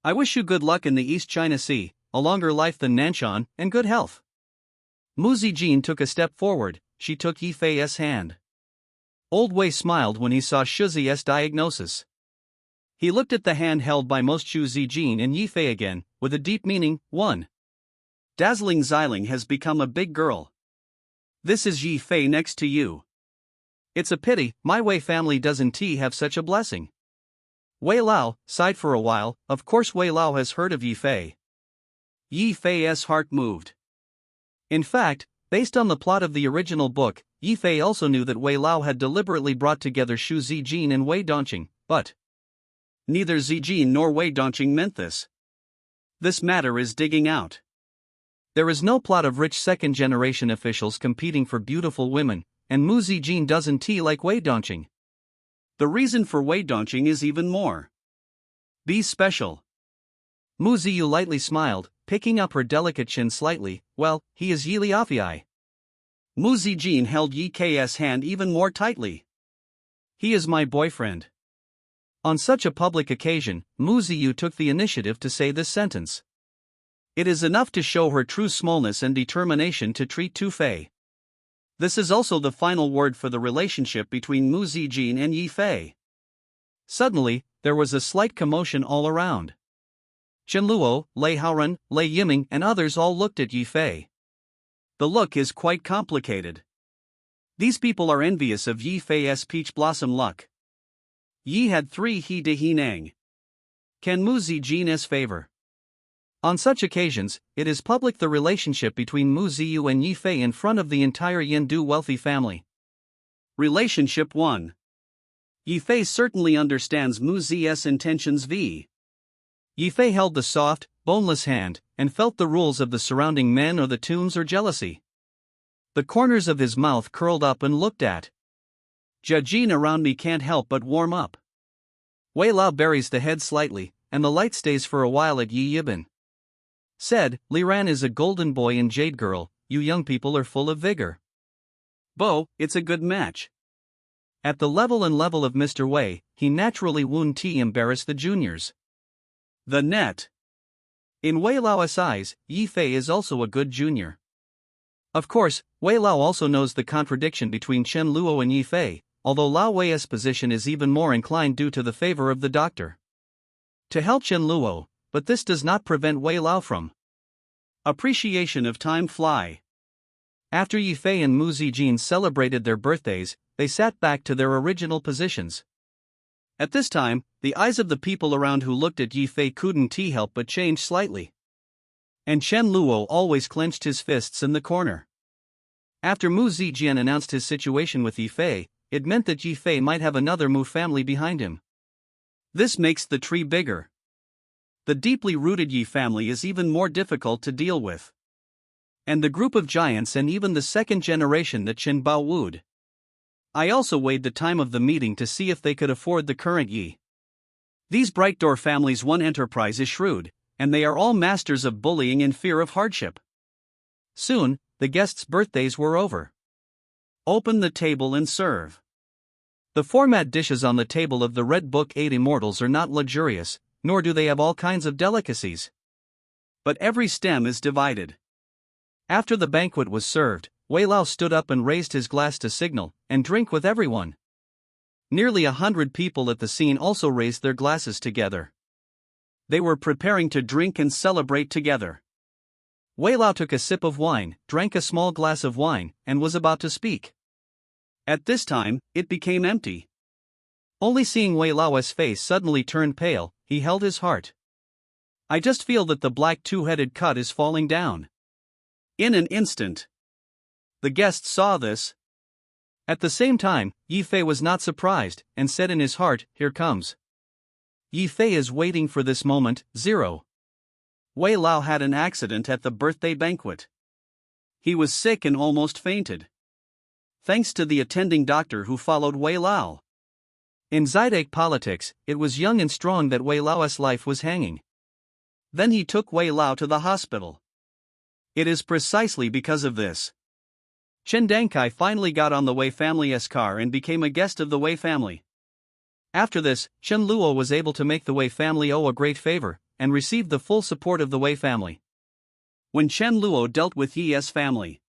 I wish you good luck in the East China Sea, a longer life than Nanshan, and good health. Mu Zijin took a step forward. She took Yi Fei's hand. Old Wei smiled when he saw Shuzi's diagnosis. He looked at the hand held by most Shu Zijin and Yi Fei again, with a deep meaning. 1. Dazzling Xiling has become a big girl. This is Yi Fei next to you. It's a pity, my Wei family doesn't have such a blessing. Wei Lao sighed for a while. Of course Wei Lao has heard of Yi Fei. Yi Fei's heart moved. In fact, based on the plot of the original book, Yi Fei also knew that Wei Lao had deliberately brought together Shu Zijin and Wei Dongqing, but neither Zijin nor Wei Dongqing meant this. This matter is digging out. There is no plot of rich second-generation officials competing for beautiful women, and Mu Zijin doesn't like Wei Dongqing. The reason for Wei Dongqing is even more. Be special. Mu Ziyu lightly smiled, picking up her delicate chin slightly. Well, he is Yi Liaofei. Mu Zijin held Yi K's hand even more tightly. He is my boyfriend. On such a public occasion, Mu Ziyu took the initiative to say this sentence. It is enough to show her true smallness and determination to treat Tu Fei. This is also the final word for the relationship between Mu Zijin and Yi Fei. Suddenly, there was a slight commotion all around. Chen Luo, Lei Haoren, Lei Yiming and others all looked at Yi Fei. The look is quite complicated. These people are envious of Yi Fei's peach blossom luck. Yi had 3 he de he nang. Can Mu Zijin's favor? On such occasions, it is public the relationship between Mu Ziyu and Yi Fei in front of the entire Yindu wealthy family. Relationship 1. Yi Fei certainly understands Mu Zi's intentions v. Yi Fei held the soft, boneless hand, and felt the rules of the surrounding men or the tombs or jealousy. The corners of his mouth curled up and looked at. Jajin around me can't help but warm up. Wei Lao buries the head slightly, and the light stays for a while at Yi Yibin. Said, Liran is a golden boy and jade girl, you young people are full of vigor. Bo, it's a good match. At the level of Mr. Wei, he naturally wouldn't embarrass the juniors. The net. In Wei Lao's eyes, Yi Fei is also a good junior. Of course, Wei Lao also knows the contradiction between Chen Luo and Yi Fei, although Lao Wei's position is even more inclined due to the favor of the doctor. To help Chen Luo, but this does not prevent Wei Lao from appreciation of time fly. After Yi Fei and Mu Zijin celebrated their birthdays, they sat back to their original positions. At this time, the eyes of the people around who looked at Yi Fei couldn't help but change slightly. And Chen Luo always clenched his fists in the corner. After Mu Zijin announced his situation with Yi Fei, it meant that Yi Fei might have another Mu family behind him. This makes the tree bigger. The deeply rooted Yi family is even more difficult to deal with. And the group of giants and even the second generation that Chen Bao wooed. I also weighed the time of the meeting to see if they could afford the current Yi. These Bright Door families' one enterprise is shrewd, and they are all masters of bullying and fear of hardship. Soon, the guests' birthdays were over. Open the table and serve. The format dishes on the table of the Red Book 8 immortals are not luxurious, nor do they have all kinds of delicacies. But every stem is divided. After the banquet was served, Wei Lao stood up and raised his glass to signal and drink with everyone. Nearly 100 people at the scene also raised their glasses together. They were preparing to drink and celebrate together. Wei Lao took a sip of wine, drank a small glass of wine, and was about to speak. At this time, it became empty. Only seeing Wei Lao's face suddenly turned pale, he held his heart. I just feel that the black two-headed cut is falling down. In an instant. The guests saw this. At the same time, Yi Fei was not surprised, and said in his heart, "Here comes." Yi Fei is waiting for this moment. 0. Wei Lao had an accident at the birthday banquet. He was sick and almost fainted. Thanks to the attending doctor who followed Wei Lao. In Zidake politics, it was young and strong that Wei Lao's life was hanging. Then he took Wei Lao to the hospital. It is precisely because of this. Chen Dangkai finally got on the Wei family's car and became a guest of the Wei family. After this, Chen Luo was able to make the Wei family owe a great favor, and received the full support of the Wei family. When Chen Luo dealt with Yi's family,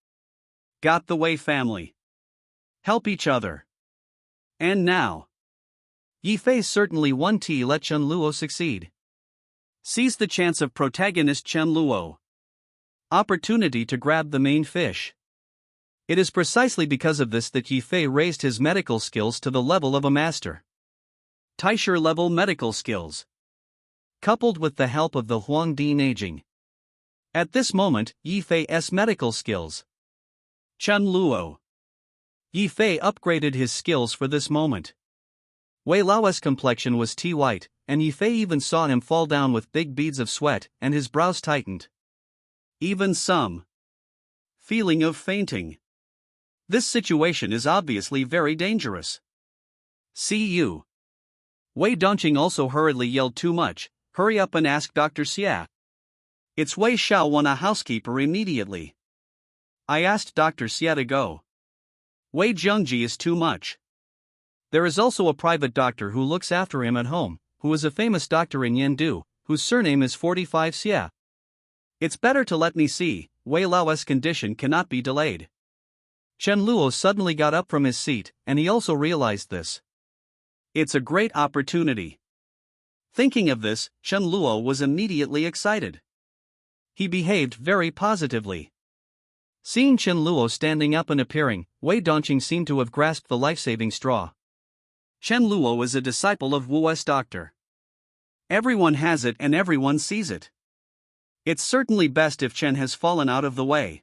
got the Wei family, help each other. And now, Yi Fei certainly won to let Chen Luo succeed. Seize the chance of protagonist Chen Luo. Opportunity to grab the main fish. It is precisely because of this that Yi Fei raised his medical skills to the level of a master. Taisher level medical skills. Coupled with the help of the Huangdi Neijing. At this moment, Yi Fei's medical skills. Chen Luo. Yi Fei upgraded his skills for this moment. Wei Lao's complexion was tea white, and Yi Fei even saw him fall down with big beads of sweat, and his brows tightened. Even some feeling of fainting. This situation is obviously very dangerous. See you. Wei Dongqing also hurriedly yelled too much, "Hurry up and ask Dr. Xia." It's Wei Xiao want a housekeeper immediately. I asked Dr. Xia to go. Wei Zhengji is too much. There is also a private doctor who looks after him at home, who is a famous doctor in Yendu, whose surname is 45 Xia. It's better to let me see. Wei Lao's condition cannot be delayed. Chen Luo suddenly got up from his seat, and he also realized this. It's a great opportunity. Thinking of this, Chen Luo was immediately excited. He behaved very positively. Seeing Chen Luo standing up and appearing, Wei Dongqing seemed to have grasped the life-saving straw. Chen Luo is a disciple of Wu's doctor. Everyone has it and everyone sees it. It's certainly best if Chen has fallen out of the way.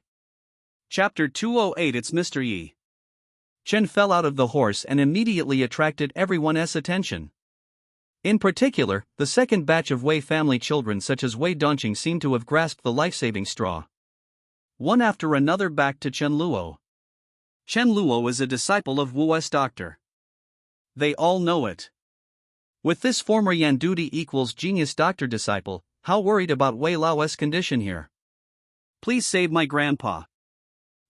Chapter 208. It's Mr. Yi. Chen fell out of the horse and immediately attracted everyone's attention. In particular, the second batch of Wei family children such as Wei Dongqing seemed to have grasped the life-saving straw. One after another back to Chen Luo. Chen Luo is a disciple of Wu's doctor. They all know it. With this former Yandudi equals genius doctor disciple, how worried about Wei Lao's condition here. Please save my grandpa.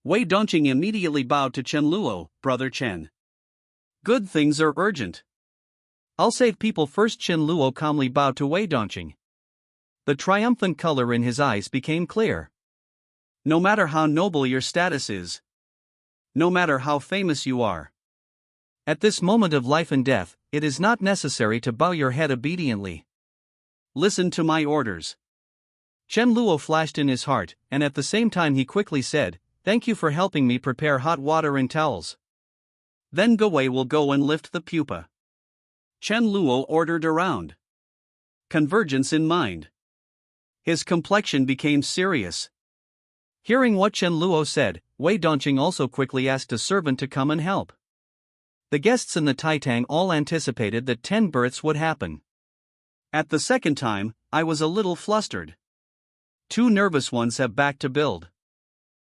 Wei Dongqing immediately bowed to Chen Luo, "Brother Chen. Good things are urgent. I'll save people first." Chen Luo calmly bowed to Wei Dongqing. The triumphant color in his eyes became clear. No matter how noble your status is, no matter how famous you are, at this moment of life and death, it is not necessary to bow your head obediently. Listen to my orders. Chen Luo flashed in his heart, and at the same time he quickly said, "Thank you for helping me prepare hot water and towels." Then Wei will go and lift the pupa. Chen Luo ordered around. Convergence in mind. His complexion became serious. Hearing what Chen Luo said, Wei Dongqing also quickly asked a servant to come and help. The guests in the Taitang all anticipated that 10 births would happen. At the second time, I was a little flustered. 2 nervous ones have back to build.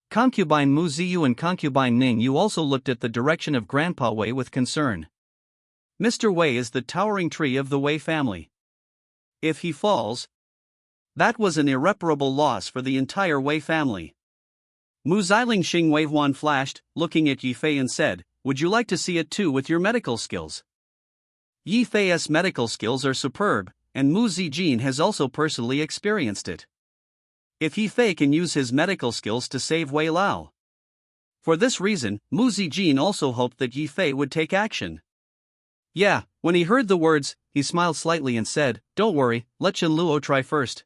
Concubine Mu Ziyu and concubine Ning Yu also looked at the direction of Grandpa Wei with concern. Mr. Wei is the towering tree of the Wei family. If he falls, that was an irreparable loss for the entire Wei family. Mu Ziling Xing Wei Huan flashed, looking at Yi Fei and said, would you like to see it too with your medical skills? Yi Fei's medical skills are superb, and Mu Zijin has also personally experienced it. If Yi Fei can use his medical skills to save Wei Lao. For this reason, Mu Zijin also hoped that Yi Fei would take action. Yeah, when he heard the words, he smiled slightly and said, "Don't worry, let Chen Luo try first.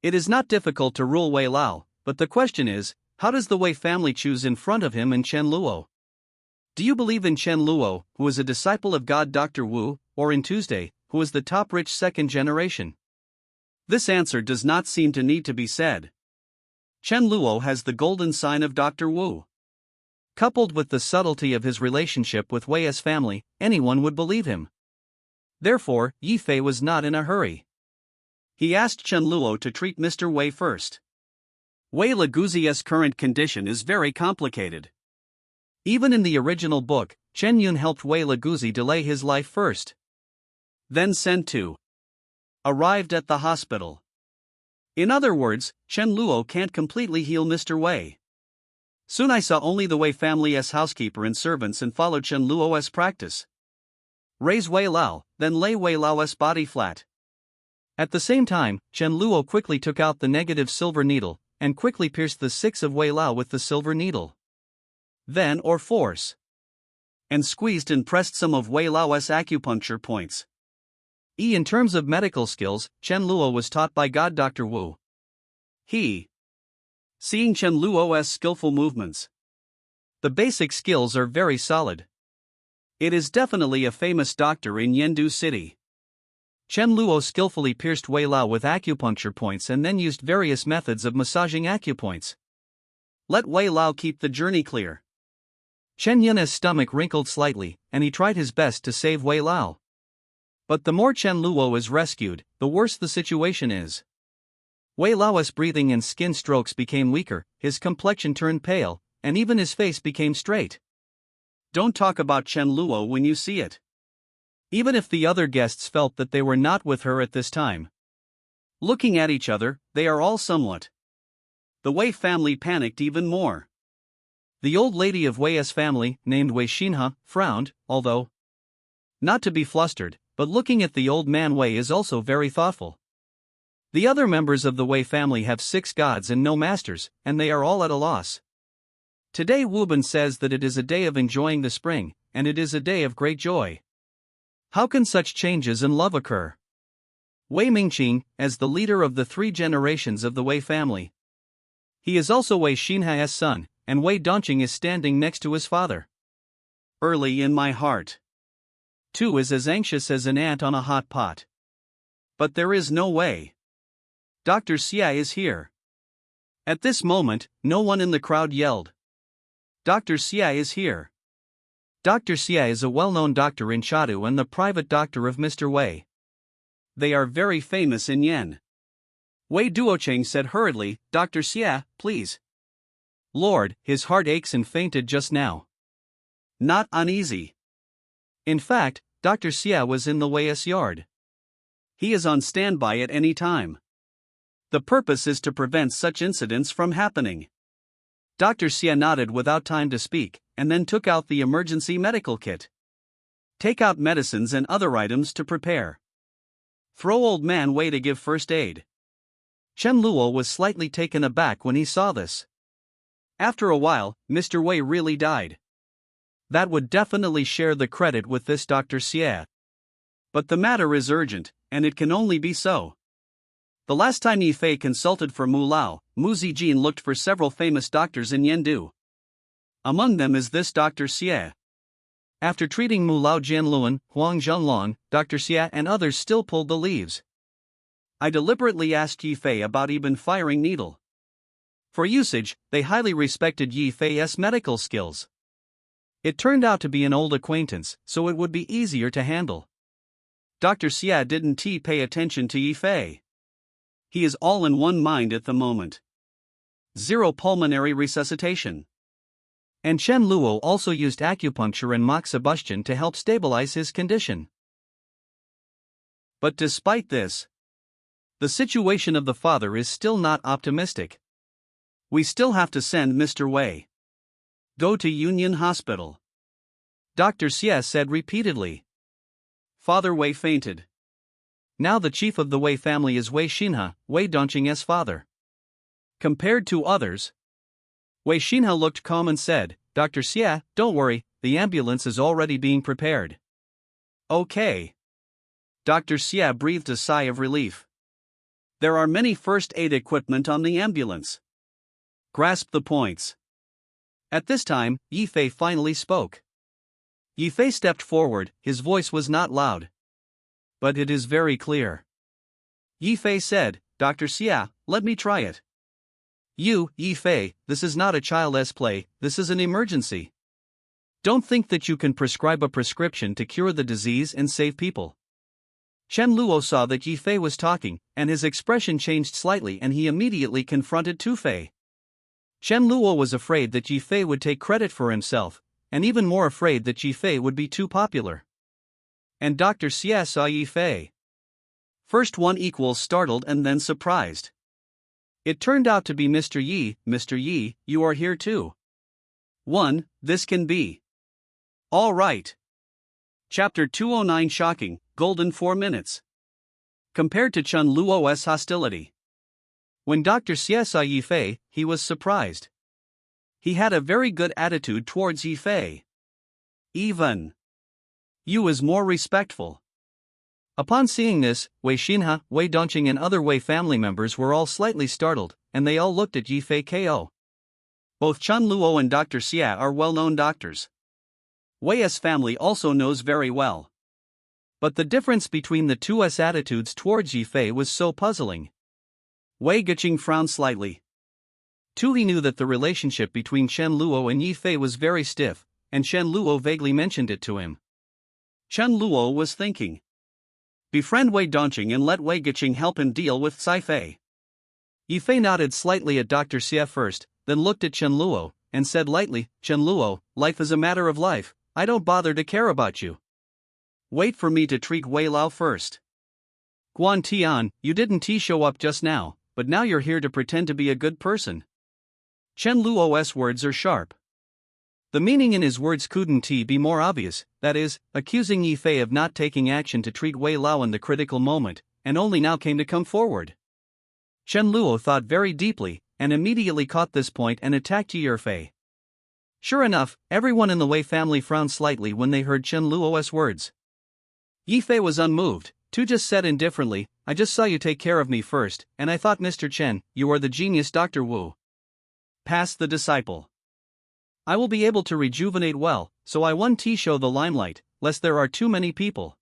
It is not difficult to rule Wei Lao, but the question is, how does the Wei family choose in front of him and Chen Luo? Do you believe in Chen Luo, who is a disciple of God Dr. Wu, or in Tuesday, who is the top rich second generation?" This answer does not seem to need to be said. Chen Luo has the golden sign of Dr. Wu. Coupled with the subtlety of his relationship with Wei's family, anyone would believe him. Therefore, Yi Fei was not in a hurry. He asked Chen Luo to treat Mr. Wei first. Wei Laguzi's current condition is very complicated. Even in the original book, Chen Yun helped Wei Laguzi delay his life first. Then sent to. Arrived at the hospital. In other words, Chen Luo can't completely heal Mr. Wei. Soon I saw only the Wei family's housekeeper and servants and followed Chen Luo's practice. Raise Wei Lao, then lay Wei Lao's body flat. At the same time, Chen Luo quickly took out the negative silver needle, and quickly pierced the 6 of Wei Lao with the silver needle. Then or force. And squeezed and pressed some of Wei Lao's acupuncture points. In terms of medical skills, Chen Luo was taught by God Dr. Wu. Seeing Chen Luo's skillful movements. The basic skills are very solid. It is definitely a famous doctor in Yendu City. Chen Luo skillfully pierced Wei Lao with acupuncture points and then used various methods of massaging acupoints. Let Wei Lao keep the journey clear. Chen Yun's stomach wrinkled slightly, and he tried his best to save Wei Lao. But the more Chen Luo is rescued, the worse the situation is. Wei Lao's breathing and skin strokes became weaker, his complexion turned pale, and even his face became straight. Don't talk about Chen Luo when you see it. Even if the other guests felt that they were not with her at this time. Looking at each other, they are all somewhat. The Wei family panicked even more. The old lady of Wei's family, named Wei Xinhe, frowned, although not to be flustered, but looking at the old man Wei is also very thoughtful. The other members of the Wei family have 6 gods and no masters, and they are all at a loss. Today Wuben says that it is a day of enjoying the spring, and it is a day of great joy. How can such changes in love occur? Wei Mingqing, as the leader of the 3 generations of the Wei family. He is also Wei Xinhe's son, and Wei Dongqing is standing next to his father. Early in my heart. Tu is as anxious as an ant on a hot pot. But there is no way. Dr. Xia is here. At this moment, no one in the crowd yelled. Dr. Xia is here. Dr. Xia is a well-known doctor in Chadu and the private doctor of Mr. Wei. They are very famous in Yen. Wei Duocheng said hurriedly, "Dr. Xia, please." Lord, his heart aches and fainted just now. Not uneasy. In fact, Dr. Xia was in the Wei's yard. He is on standby at any time. The purpose is to prevent such incidents from happening. Dr. Xia nodded without time to speak, and then took out the emergency medical kit. Take out medicines and other items to prepare. Throw old man Wei to give first aid. Chen Luo was slightly taken aback when he saw this. After a while, Mr. Wei really died. That would definitely share the credit with this Dr. Xie. But the matter is urgent, and it can only be so. The last time Yi Fei consulted for Mu Lao, Mu Zijin looked for several famous doctors in Yendu. Among them is this Dr. Xie. After treating Mu Lao Jianluan, Huang Zhenlong, Dr. Xie and others still pulled the leaves. I deliberately asked Yi Fei about Ibn firing needle. For usage, they highly respected Yi Fei's medical skills. It turned out to be an old acquaintance, so it would be easier to handle. Dr. Xia didn't pay attention to Yi Fei. He is all in one mind at the moment. 0 pulmonary resuscitation. And Chen Luo also used acupuncture and moxibustion to help stabilize his condition. But despite this, the situation of the father is still not optimistic. We still have to send Mr. Wei. Go to Union Hospital. Dr. Xie said repeatedly. Father Wei fainted. Now the chief of the Wei family is Wei Xinhe, Wei Dongqing's father. Compared to others, Wei Xinhe looked calm and said, Dr. Xie, don't worry, the ambulance is already being prepared. Okay. Dr. Xie breathed a sigh of relief. There are many first aid equipment on the ambulance. Grasp the points. At this time, Yi Fei finally spoke. Yi Fei stepped forward, his voice was not loud. But it is very clear. Yi Fei said, Dr. Xie, let me try it. Yi Fei, this is not a child's play, this is an emergency. Don't think that you can prescribe a prescription to cure the disease and save people. Chen Luo saw that Yi Fei was talking, and his expression changed slightly and he immediately confronted Tu Fei. Chen Luo was afraid that Yi Fei would take credit for himself, and even more afraid that Yi Fei would be too popular. And Dr. Xie saw Yi Fei. First one equals startled and then surprised. It turned out to be Mr. Yi, you are here too. 1. This can be. All right. Chapter 209 Shocking, Golden 4 minutes. Compared to Chen Luo's hostility. When Dr. Xie saw Yi Fei, he was surprised. He had a very good attitude towards Yi Fei. Even Yu is more respectful. Upon seeing this, Wei Xinhe, Wei Dongqing and other Wei family members were all slightly startled, and they all looked at Yi Fei ko. Both Chen Luo and Dr. Xie are well-known doctors. Wei's family also knows very well. But the difference between the two's attitudes towards Yi Fei was so puzzling. Wei Geqing frowned slightly. He knew that the relationship between Chen Luo and Yi Fei was very stiff, and Chen Luo vaguely mentioned it to him. Chen Luo was thinking. Befriend Wei Dongqing and let Wei Geqing help him deal with Cai Fei. Yi Fei nodded slightly at Dr. Xie first, then looked at Chen Luo, and said lightly, Chen Luo, life is a matter of life, I don't bother to care about you. Wait for me to treat Wei Lao first. Guan Tian, you didn't show up just now, but now you're here to pretend to be a good person. Chen Luo's words are sharp. The meaning in his words couldn't be more obvious, that is, accusing Yi Fei of not taking action to treat Wei Lao in the critical moment, and only now came to come forward. Chen Luo thought very deeply, and immediately caught this point and attacked Yi Fei. Sure enough, everyone in the Wei family frowned slightly when they heard Chen Luo's words. Yi Fei was unmoved. Tu just said indifferently, I just saw you take care of me first, and I thought Mr. Chen, you are the genius Dr. Wu. Pass the disciple. I will be able to rejuvenate well, so I won't show the limelight, lest there are too many people.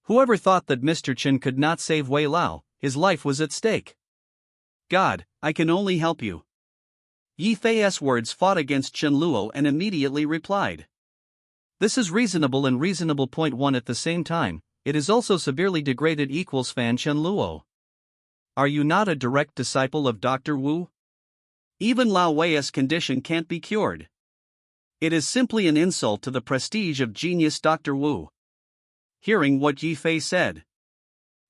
Whoever thought that Mr. Chen could not save Wei Lao, his life was at stake. God, I can only help you. Yi Fei's words fought against Chen Luo and immediately replied. This is reasonable and reasonable. Point 1 at the same time, it is also severely degraded equals Fan Chen Luo. Are you not a direct disciple of Dr. Wu? Even Lao Wei's condition can't be cured. It is simply an insult to the prestige of genius Dr. Wu. Hearing what Yi Fei said,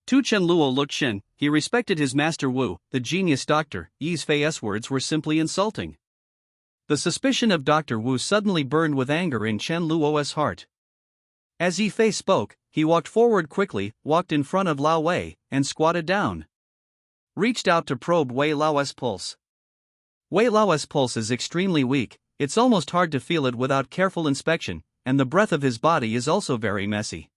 Tu Chen Luo looked Shen, he respected his master Wu, the genius doctor. Yi Fei's words were simply insulting. The suspicion of Dr. Wu suddenly burned with anger in Chen Luo's heart. As Yi Fei spoke, he walked forward quickly, walked in front of Lao Wei, and squatted down. Reached out to probe Wei Lao's pulse. Wei Lao's pulse is extremely weak, it's almost hard to feel it without careful inspection, and the breath of his body is also very messy.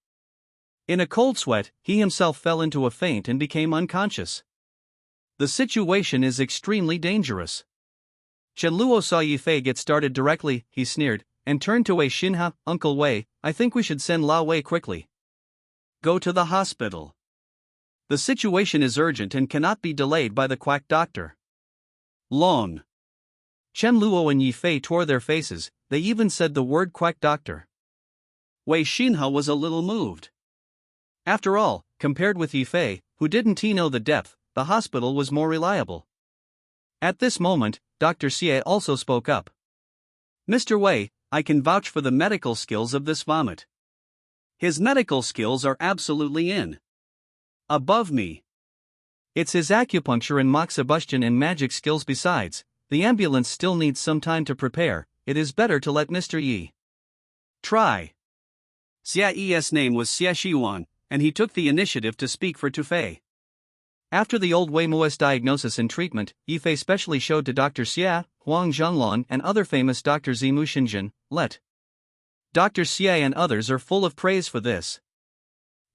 In a cold sweat, he himself fell into a faint and became unconscious. The situation is extremely dangerous. Chen Luo saw Yi Fei get started directly, he sneered, and turned to Wei Xinhe, Uncle Wei, I think we should send Lao Wei quickly. Go to the hospital. The situation is urgent and cannot be delayed by the quack doctor. Long. Chen Luo and Yi Fei tore their faces, they even said the word quack doctor. Wei Xinhe was a little moved. After all, compared with Yi Fei, who didn't know the depth, the hospital was more reliable. At this moment, Dr. Xie also spoke up. Mr. Wei, I can vouch for the medical skills of this vomit. His medical skills are absolutely above me. It's his acupuncture and moxibustion and magic skills besides, the ambulance still needs some time to prepare, it is better to let Mr. Yi Try. Xia's name was Xia Xiwan, and he took the initiative to speak for Tufei. After the old Wei Muo's diagnosis and treatment, Yifei specially showed to Dr. Xia, Huang Zhonglun, and other famous doctors Zimu Xinjun, Let. Dr. Xia and others are full of praise for this.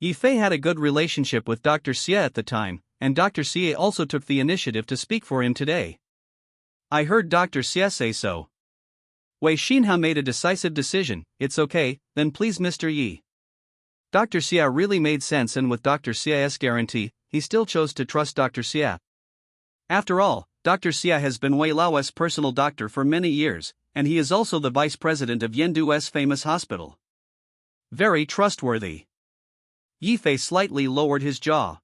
Yifei had a good relationship with Dr. Xia at the time, and Dr. Xia also took the initiative to speak for him today. I heard Dr. Xia say so. Wei Xinha made a decisive decision. It's okay, then please Mr. Yi. Dr. Xia really made sense, and with Dr. Xia's guarantee, he still chose to trust Dr. Xia. After all, Dr. Xia has been Wei Lao's personal doctor for many years, and he is also the vice president of Yendu's famous hospital. Very trustworthy. Yifei slightly lowered his jaw.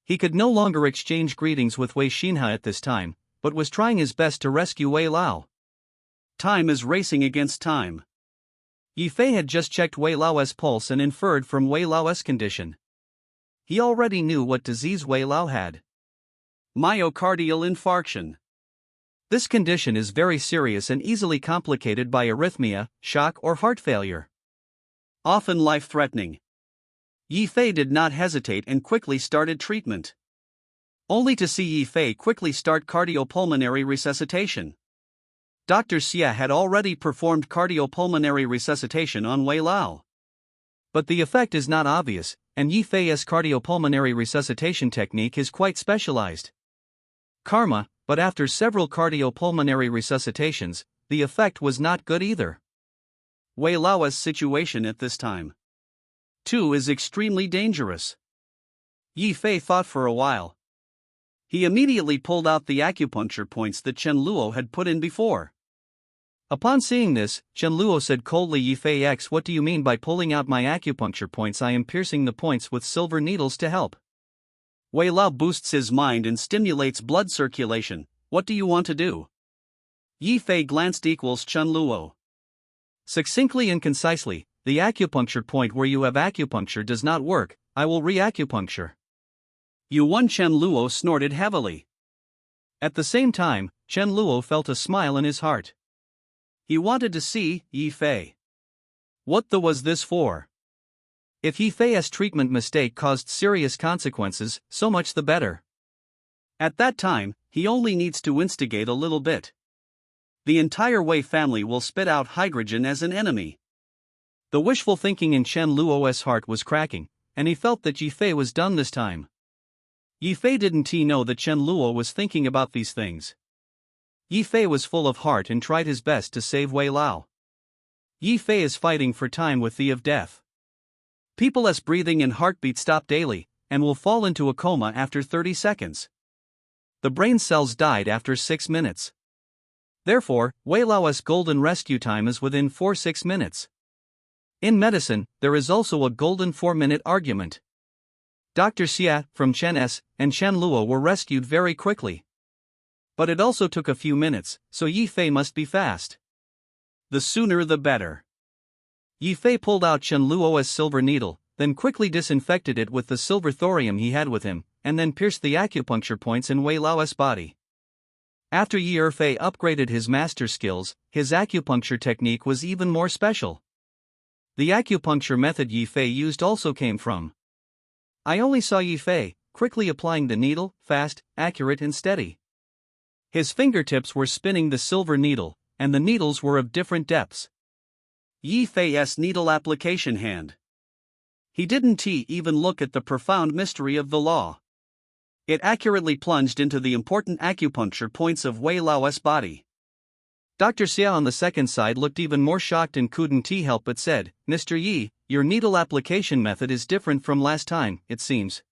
He could no longer exchange greetings with Wei Xinha at this time, but was trying his best to rescue Wei Lao. Time is racing against time. Yifei had just checked Wei Lao's pulse and inferred from Wei Lao's condition. He already knew what disease Wei Lao had. Myocardial infarction. This condition is very serious and easily complicated by arrhythmia, shock, or heart failure. Often life-threatening. Yifei did not hesitate and quickly started treatment. Only to see Yifei quickly start cardiopulmonary resuscitation. Dr. Xia had already performed cardiopulmonary resuscitation on Wei Lao. But the effect is not obvious, and Yifei's cardiopulmonary resuscitation technique is quite specialized. Karma, but after several cardiopulmonary resuscitations, the effect was not good either. Wei Lao's situation at this time, too, is extremely dangerous. Yifei thought for a while. He immediately pulled out the acupuncture points that Chen Luo had put in before. Upon seeing this, Chen Luo said coldly, Yifei X, what do you mean by pulling out my acupuncture points? I am piercing the points with silver needles to help. Wei Lao boosts his mind and stimulates blood circulation. What do you want to do? Yifei glanced equals Chen Luo. Succinctly and concisely, the acupuncture point where you have acupuncture does not work, I will re-acupuncture. Yuan Chen Luo snorted heavily. At the same time, Chen Luo felt a smile in his heart. He wanted to see Yifei. What the was this for? If Yifei's treatment mistake caused serious consequences, so much the better. At that time, he only needs to instigate a little bit. The entire Wei family will spit out hydrogen as an enemy. The wishful thinking in Chen Luo's heart was cracking, and he felt that Yifei was done this time. Yifei didn't know that Chen Luo was thinking about these things. Yifei was full of heart and tried his best to save Wei Lao. Yifei is fighting for time with the of death. People's breathing and heartbeat stop daily, and will fall into a coma after 30 seconds. The brain cells died after 6 minutes. Therefore, Wei Lao's golden rescue time is within 4-6 minutes. In medicine, there is also a golden 4-minute argument. Dr. Xia, from Chen S, and Chen Luo were rescued very quickly. But it also took a few minutes, so Yifei must be fast. The sooner the better. Yifei pulled out Chen Luo's silver needle, then quickly disinfected it with the silver thorium he had with him, and then pierced the acupuncture points in Wei Lao's body. After Yifei upgraded his master skills, his acupuncture technique was even more special. The acupuncture method Yifei used also came from. I only saw Yifei quickly applying the needle, fast, accurate and steady. His fingertips were spinning the silver needle, and the needles were of different depths. Yifei's needle application hand. He didn't even look at the profound mystery of the law. It accurately plunged into the important acupuncture points of Wei Lao's body. Dr. Xia on the second side looked even more shocked and couldn't help but said, Mr. Yi, your needle application method is different from last time, it seems.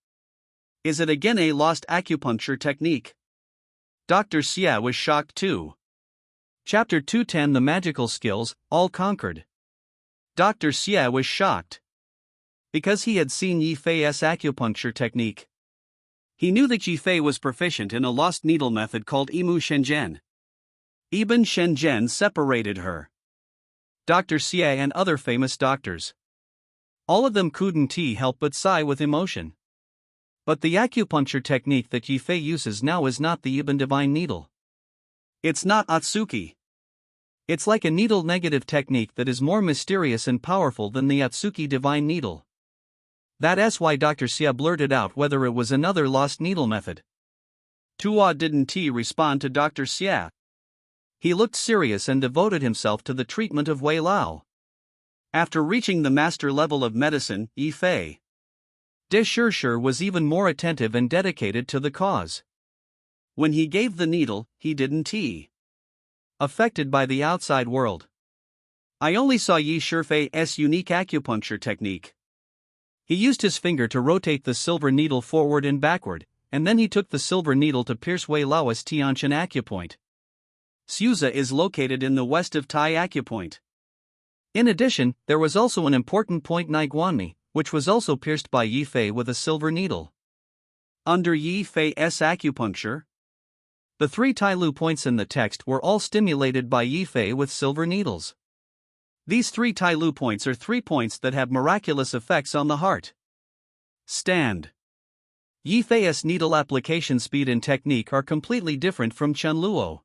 Is it again a lost acupuncture technique? Dr. Xia was shocked too. Chapter 210 The Magical Skills, All Conquered. Dr. Xia was shocked. Because he had seen Yifei's acupuncture technique. He knew that Yifei was proficient in a lost needle method called Imu Shenzhen. Ibn Shenzhen separated her. Dr. Xia and other famous doctors. All of them couldn't help but sigh with emotion. But the acupuncture technique that Yifei uses now is not the Ibn Divine Needle. It's not Atsuki. It's like a needle negative technique that is more mysterious and powerful than the Atsuki divine needle. That's why Dr. Xia blurted out whether it was another lost needle method. Tua didn't respond to Dr. Xia. He looked serious and devoted himself to the treatment of Wei Lao. After reaching the master level of medicine, Yi Fei de Shishir was even more attentive and dedicated to the cause. When he gave the needle, he didn't affected by the outside world. I only saw Yi Shifei's unique acupuncture technique. He used his finger to rotate the silver needle forward and backward, and then he took the silver needle to pierce Wei Lao's Tianqian acupoint. Suza is located in the west of Tai acupoint. In addition, there was also an important point Naiguanmi, which was also pierced by Yi Fei with a silver needle. Under Yi Fei's acupuncture, the 3 Tai Lu points in the text were all stimulated by Yi Fei with silver needles. These 3 Tai Lu points are 3 points that have miraculous effects on the heart. Stand. Yi Fei's needle application speed and technique are completely different from Chen Luo.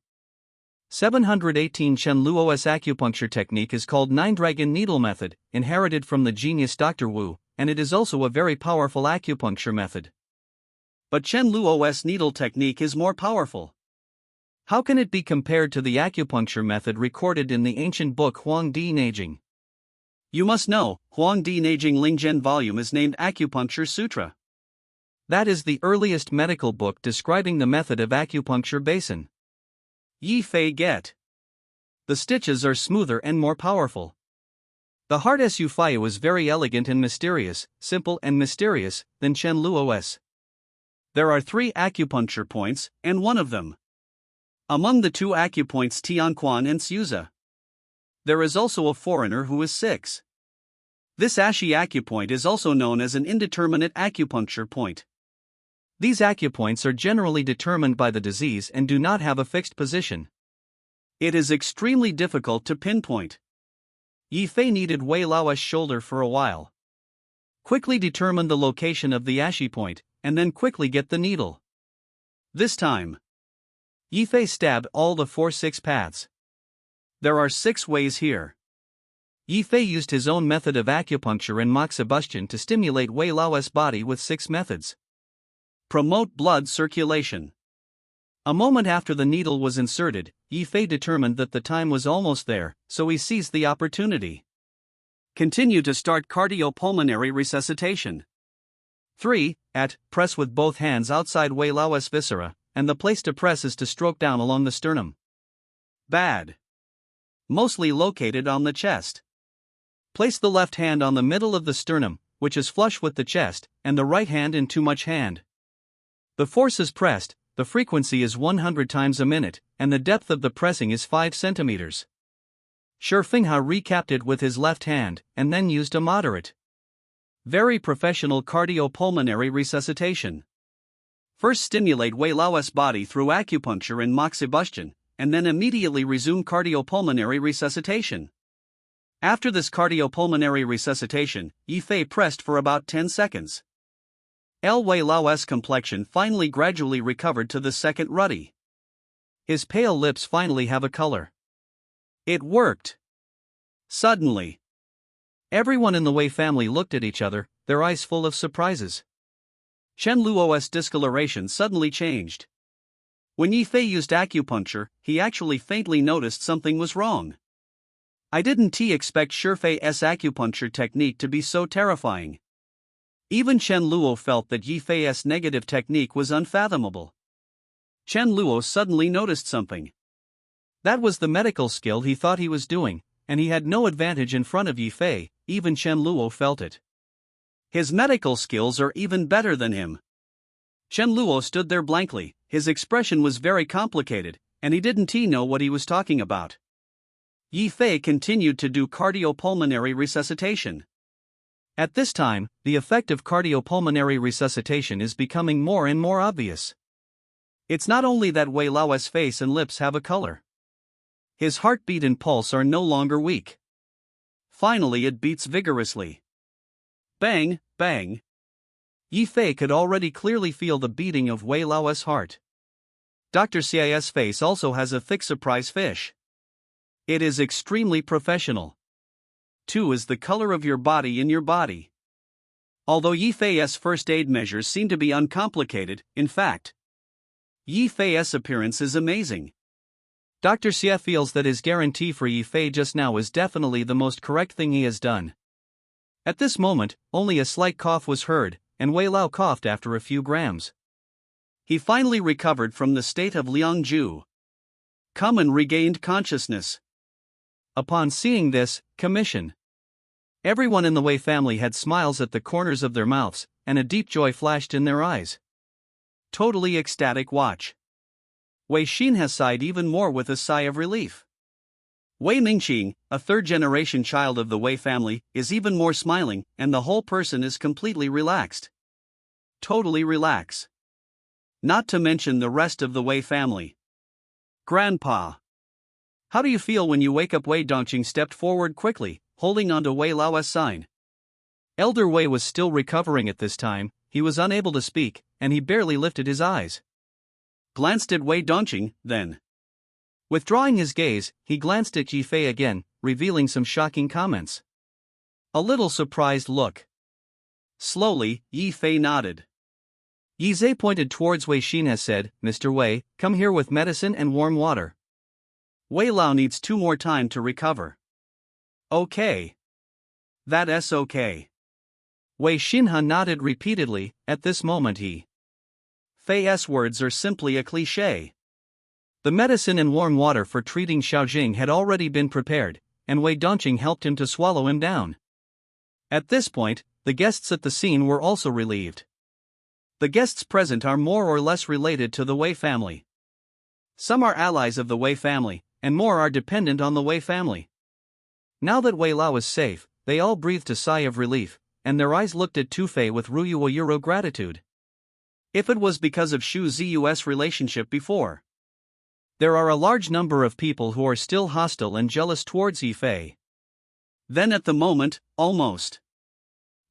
718 Chen Luo's acupuncture technique is called Nine-Dragon Needle Method, inherited from the genius Dr. Wu, and it is also a very powerful acupuncture method. But Chen Luo's needle technique is more powerful. How can it be compared to the acupuncture method recorded in the ancient book Huang Di Neijing? You must know, Huang Di Neijing Lingzhen volume is named Acupuncture Sutra. That is the earliest medical book describing the method of acupuncture basin. Yi Fei get. The stitches are smoother and more powerful. The heart Su Faiyu is very elegant and mysterious, simple and mysterious, than Chen Luo's. There are 3 acupuncture points, and one of them. Among the 2 acupoints Tianquan and Suza. There is also a foreigner who is 6. This Ashi acupoint is also known as an indeterminate acupuncture point. These acupoints are generally determined by the disease and do not have a fixed position. It is extremely difficult to pinpoint. Yi Fei needed Wei Lao's shoulder for a while. Quickly determine the location of the Ashi point, and then quickly get the needle. This time, Yi Fei stabbed all the 4-6 paths. There are 6 ways here. Yi Fei used his own method of acupuncture and moxibustion to stimulate Wei Lao's body with 6 methods. Promote blood circulation. A moment after the needle was inserted, Yi Fei determined that the time was almost there, so he seized the opportunity. Continue to start cardiopulmonary resuscitation. 3. Press with both hands outside Wei Lao's viscera, and the place to press is to stroke down along the sternum. Bad. Mostly located on the chest. Place the left hand on the middle of the sternum, which is flush with the chest, and the right hand in too much hand. The force is pressed, the frequency is 100 times a minute, and the depth of the pressing is 5 centimeters. Shi Fenghe recapped it with his left hand, and then used a moderate, very professional cardiopulmonary resuscitation. First stimulate Wei Lao's body through acupuncture and moxibustion, and then immediately resume cardiopulmonary resuscitation. After this cardiopulmonary resuscitation, Yi Fei pressed for about 10 seconds. Wei Lao's complexion finally gradually recovered to the second ruddy. His pale lips finally have a color. It worked. Suddenly, everyone in the Wei family looked at each other, their eyes full of surprises. Chen Luo's discoloration suddenly changed. When Yi Fei used acupuncture, he actually faintly noticed something was wrong. I didn't expect Shi Fei's acupuncture technique to be so terrifying. Even Chen Luo felt that Yi Fei's negative technique was unfathomable. Chen Luo suddenly noticed something. That was the medical skill he thought he was doing, and he had no advantage in front of Yi Fei. Even Chen Luo felt it. His medical skills are even better than him. Chen Luo stood there blankly, his expression was very complicated, and he didn't know what he was talking about. Yi Fei continued to do cardiopulmonary resuscitation. At this time, the effect of cardiopulmonary resuscitation is becoming more and more obvious. It's not only that Wei Lao's face and lips have a color. His heartbeat and pulse are no longer weak. Finally it beats vigorously. Bang, bang. Yi Fei could already clearly feel the beating of Wei Lao's heart. Dr. Xia's face also has a thick surprise fish. It is extremely professional. 2 is the color of your body in your body. Although Yifei's first aid measures seem to be uncomplicated, in fact, Yifei's appearance is amazing. Dr. Xie feels that his guarantee for Yifei just now is definitely the most correct thing he has done. At this moment, only a slight cough was heard, and Wei Lao coughed after a few grams. He finally recovered from the state of Liangju. Come and regained consciousness. Upon seeing this, commission. Everyone in the Wei family had smiles at the corners of their mouths, and a deep joy flashed in their eyes. Totally ecstatic watch. Wei Xin has sighed even more with a sigh of relief. Wei Mingqing, a third-generation child of the Wei family, is even more smiling, and the whole person is completely relaxed. Totally relax. Not to mention the rest of the Wei family. Grandpa. How do you feel when you wake up? Wei Dongqing stepped forward quickly, holding onto Wei Lao's sign. Elder Wei was still recovering at this time, he was unable to speak, and he barely lifted his eyes. Glanced at Wei Dongqing, then. Withdrawing his gaze, he glanced at Yifei again, revealing some shocking comments. A little surprised look. Slowly, Yifei nodded. Yizhe pointed towards Wei Xin and said, Mr. Wei, come here with medicine and warm water. Wei Lao needs 2 more time to recover. Okay. That's okay. Wei Xinhan nodded repeatedly. At this moment Fei's words are simply a cliché. The medicine and warm water for treating Xiaojing had already been prepared, and Wei Dongqing helped him to swallow him down. At this point, the guests at the scene were also relieved. The guests present are more or less related to the Wei family. Some are allies of the Wei family, and more are dependent on the Wei family. Now that Wei Lao is safe, they all breathed a sigh of relief, and their eyes looked at Tu Fei with Ruyuo gratitude. If it was because of Xu Ziyu's relationship before. There are a large number of people who are still hostile and jealous towards Yifei. Then at the moment, almost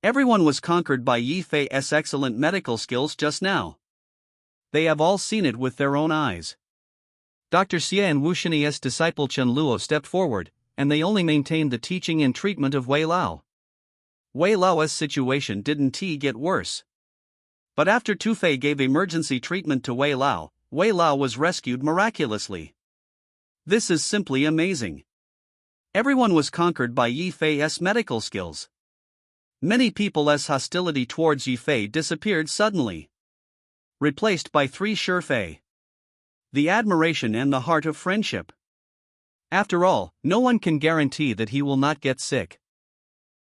everyone was conquered by Yifei's excellent medical skills just now. They have all seen it with their own eyes. Dr. Xie and Wu Shini's disciple Chen Luo stepped forward, and they only maintained the teaching and treatment of Wei Lao. Wei Lao's situation didn't get worse. But after Tu Fei gave emergency treatment to Wei Lao was rescued miraculously. This is simply amazing. Everyone was conquered by Yifei's medical skills. Many people's hostility towards Yifei disappeared suddenly, replaced by 3 Shifei. The admiration and the heart of friendship. After all, no one can guarantee that he will not get sick.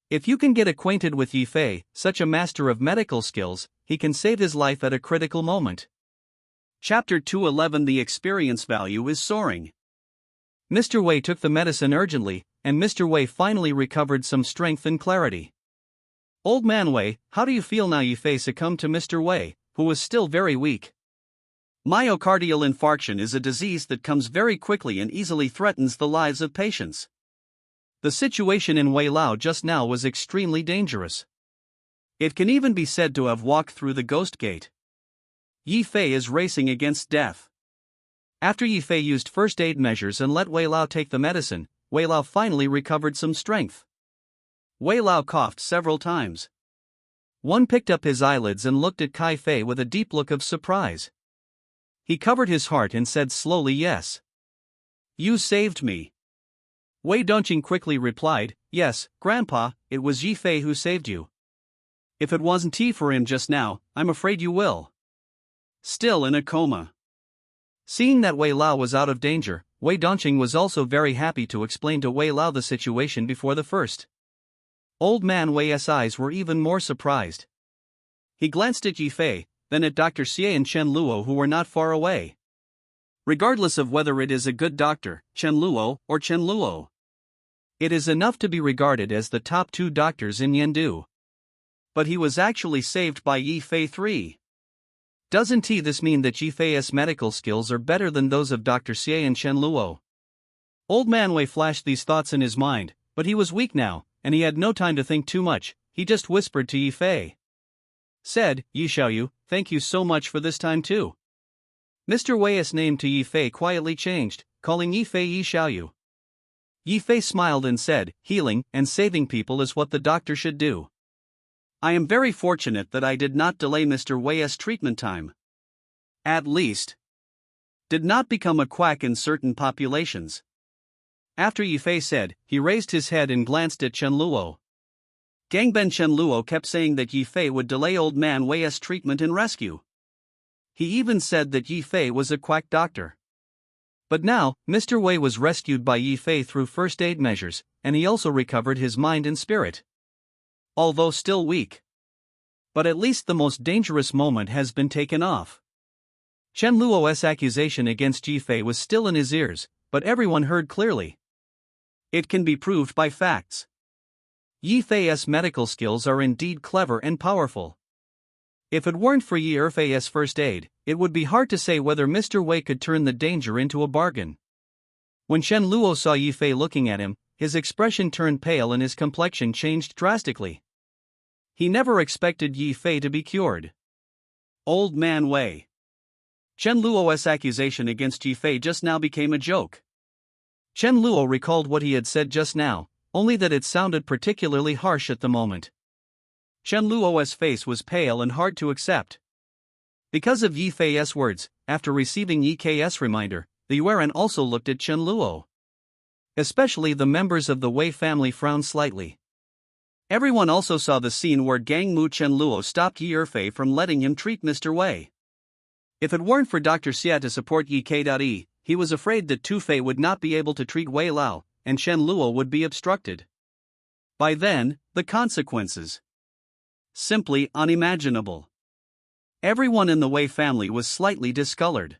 If you can get acquainted with Yifei, such a master of medical skills, he can save his life at a critical moment. Chapter 211. The experience value is soaring. Mr. Wei took the medicine urgently, and Mr. Wei finally recovered some strength and clarity. Old man Wei, how do you feel now? Yifei succumbed to Mr. Wei, who was still very weak. Myocardial infarction is a disease that comes very quickly and easily threatens the lives of patients. The situation in Wei Lao just now was extremely dangerous. It can even be said to have walked through the ghost gate. Yifei is racing against death. After Yifei used first aid measures and let Wei Lao take the medicine, Wei Lao finally recovered some strength. Wei Lao coughed several times. One picked up his eyelids and looked at Kai Fei with a deep look of surprise. He covered his heart and said slowly, yes. You saved me. Wei Dongqing quickly replied, yes, Grandpa, it was Yifei who saved you. If it wasn't tea for him just now, I'm afraid you will. Still in a coma. Seeing that Wei Lao was out of danger, Wei Dongqing was also very happy to explain to Wei Lao the situation before the first. Old man Wei's eyes were even more surprised. He glanced at Yifei, then at Dr. Xie and Chen Luo, who were not far away. Regardless of whether it is a good doctor, Chen Luo, or Chen Luo, it is enough to be regarded as the top 2 doctors in Yendu. But he was actually saved by Yifei 3. Doesn't this mean that Yifei's medical skills are better than those of Dr. Xie and Chen Luo? Old man Wei flashed these thoughts in his mind, but he was weak now, and he had no time to think too much. He just whispered to Yifei. Said, Yi Xiaoyu, thank you so much for this time too. Mr. Wei's name to Yifei quietly changed, calling Yifei Yi Xiaoyu. Yi Fei smiled and said, healing and saving people is what the doctor should do. I am very fortunate that I did not delay Mr. Wei's treatment time. At least, did not become a quack in certain populations. After Yi Fei said, he raised his head and glanced at Chen Luo. Gangben Chen Luo kept saying that Yi Fei would delay old man Wei's treatment and rescue. He even said that Yi Fei was a quack doctor. But now, Mr. Wei was rescued by Yi Fei through first aid measures, and he also recovered his mind and spirit. Although still weak. But at least the most dangerous moment has been taken off. Chen Luo's accusation against Yi Fei was still in his ears, but everyone heard clearly. It can be proved by facts. Yi Fei's medical skills are indeed clever and powerful. If it weren't for Yi Fei's first aid, it would be hard to say whether Mr. Wei could turn the danger into a bargain. When Chen Luo saw Yi Fei looking at him, his expression turned pale and his complexion changed drastically. He never expected Yi Fei to be cured. Old man Wei. Chen Luo's accusation against Yi Fei just now became a joke. Chen Luo recalled what he had said just now, only that it sounded particularly harsh at the moment. Chen Luo's face was pale and hard to accept. Because of Yi Fei's words, after receiving Yi K's reminder, the Yuan also looked at Chen Luo. Especially the members of the Wei family frowned slightly. Everyone also saw the scene where Gang Mu Chen Luo stopped Yi Fei from letting him treat Mr. Wei. If it weren't for Dr. Xia to support Yi K.E, he was afraid that Tu Fei would not be able to treat Wei Lao, and Chen Luo would be obstructed. By then, the consequences. Simply unimaginable. Everyone in the Wei family was slightly discolored.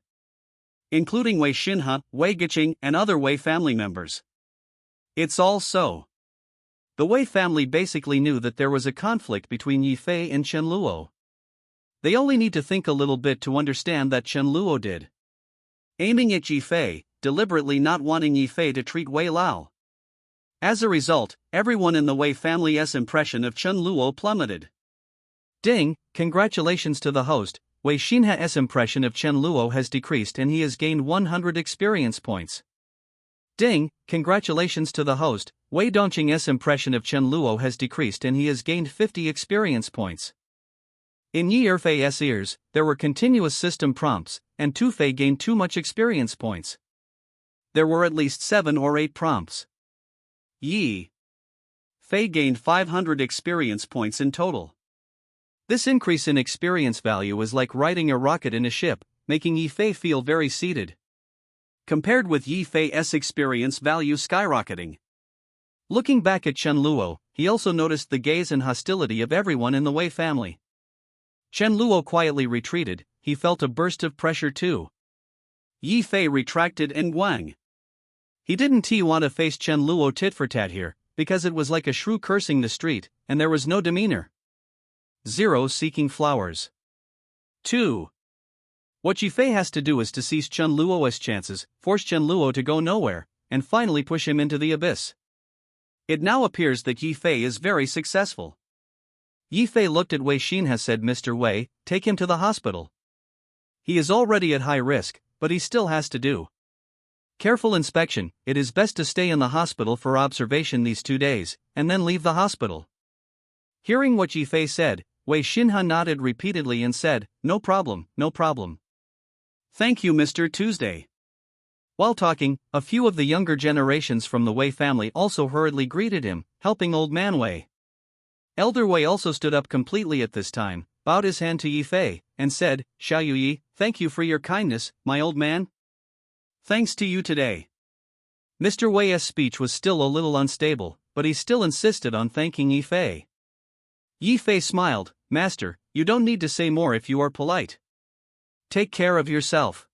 Including Wei Xinhe, Wei Giqing, and other Wei family members. It's all so. The Wei family basically knew that there was a conflict between Yi Fei and Chen Luo. They only need to think a little bit to understand that Chen Luo did. Aiming at Yi Fei, deliberately not wanting Yi Fei to treat Wei Lao. As a result, everyone in the Wei family's impression of Chen Luo plummeted. Ding, congratulations to the host, Wei Xinhe's impression of Chen Luo has decreased and he has gained 100 experience points. Ding, congratulations to the host, Wei Dongqing's impression of Chen Luo has decreased and he has gained 50 experience points. In Yi Fei's ears, there were continuous system prompts, and Tu Fei gained too much experience points. There were at least 7 or 8 prompts. Yi Fei gained 500 experience points in total. This increase in experience value is like riding a rocket in a ship, making Yi Fei feel very seated. Compared with Yi Fei's experience value skyrocketing. Looking back at Chen Luo, he also noticed the gaze and hostility of everyone in the Wei family. Chen Luo quietly retreated, he felt a burst of pressure too. Yi Fei retracted and Guang. He didn't want to face Chen Luo tit for tat here, because it was like a shrew cursing the street, and there was no demeanor. 0 seeking flowers. 2. What Yi Fei has to do is to seize Chen Luo's chances, force Chen Luo to go nowhere, and finally push him into the abyss. It now appears that Yi Fei is very successful. Yi Fei looked at Wei Xinhe said Mr. Wei, take him to the hospital. He is already at high risk, but he still has to do careful inspection. It is best to stay in the hospital for observation these 2 days, and then leave the hospital. Hearing what Yi Fei said, Wei Xinhe nodded repeatedly and said, no problem, no problem. Thank you Mr. Tuesday. While talking, a few of the younger generations from the Wei family also hurriedly greeted him, helping old man Wei. Elder Wei also stood up completely at this time, bowed his hand to Yi Fei, and said, Xiao Yi, thank you for your kindness, my old man. Thanks to you today. Mr. Wei's speech was still a little unstable, but he still insisted on thanking Yi Fei. Yi Fei smiled, Master, you don't need to say more if you are polite. Take care of yourself.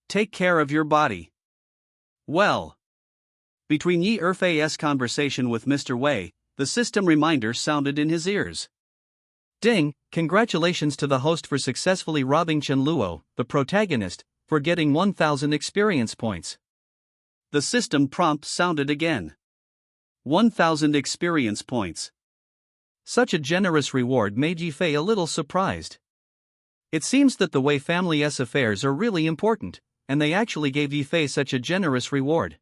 Take care of your body. Well. Between Yi Fei's conversation with Mr. Wei, the system reminder sounded in his ears. Ding, congratulations to the host for successfully robbing Chen Luo, the protagonist, for getting 1000 experience points. The system prompt sounded again. 1000 experience points. Such a generous reward made Yi Fei a little surprised. It seems that the Wei family's affairs are really important, and they actually gave Yi Fei such a generous reward.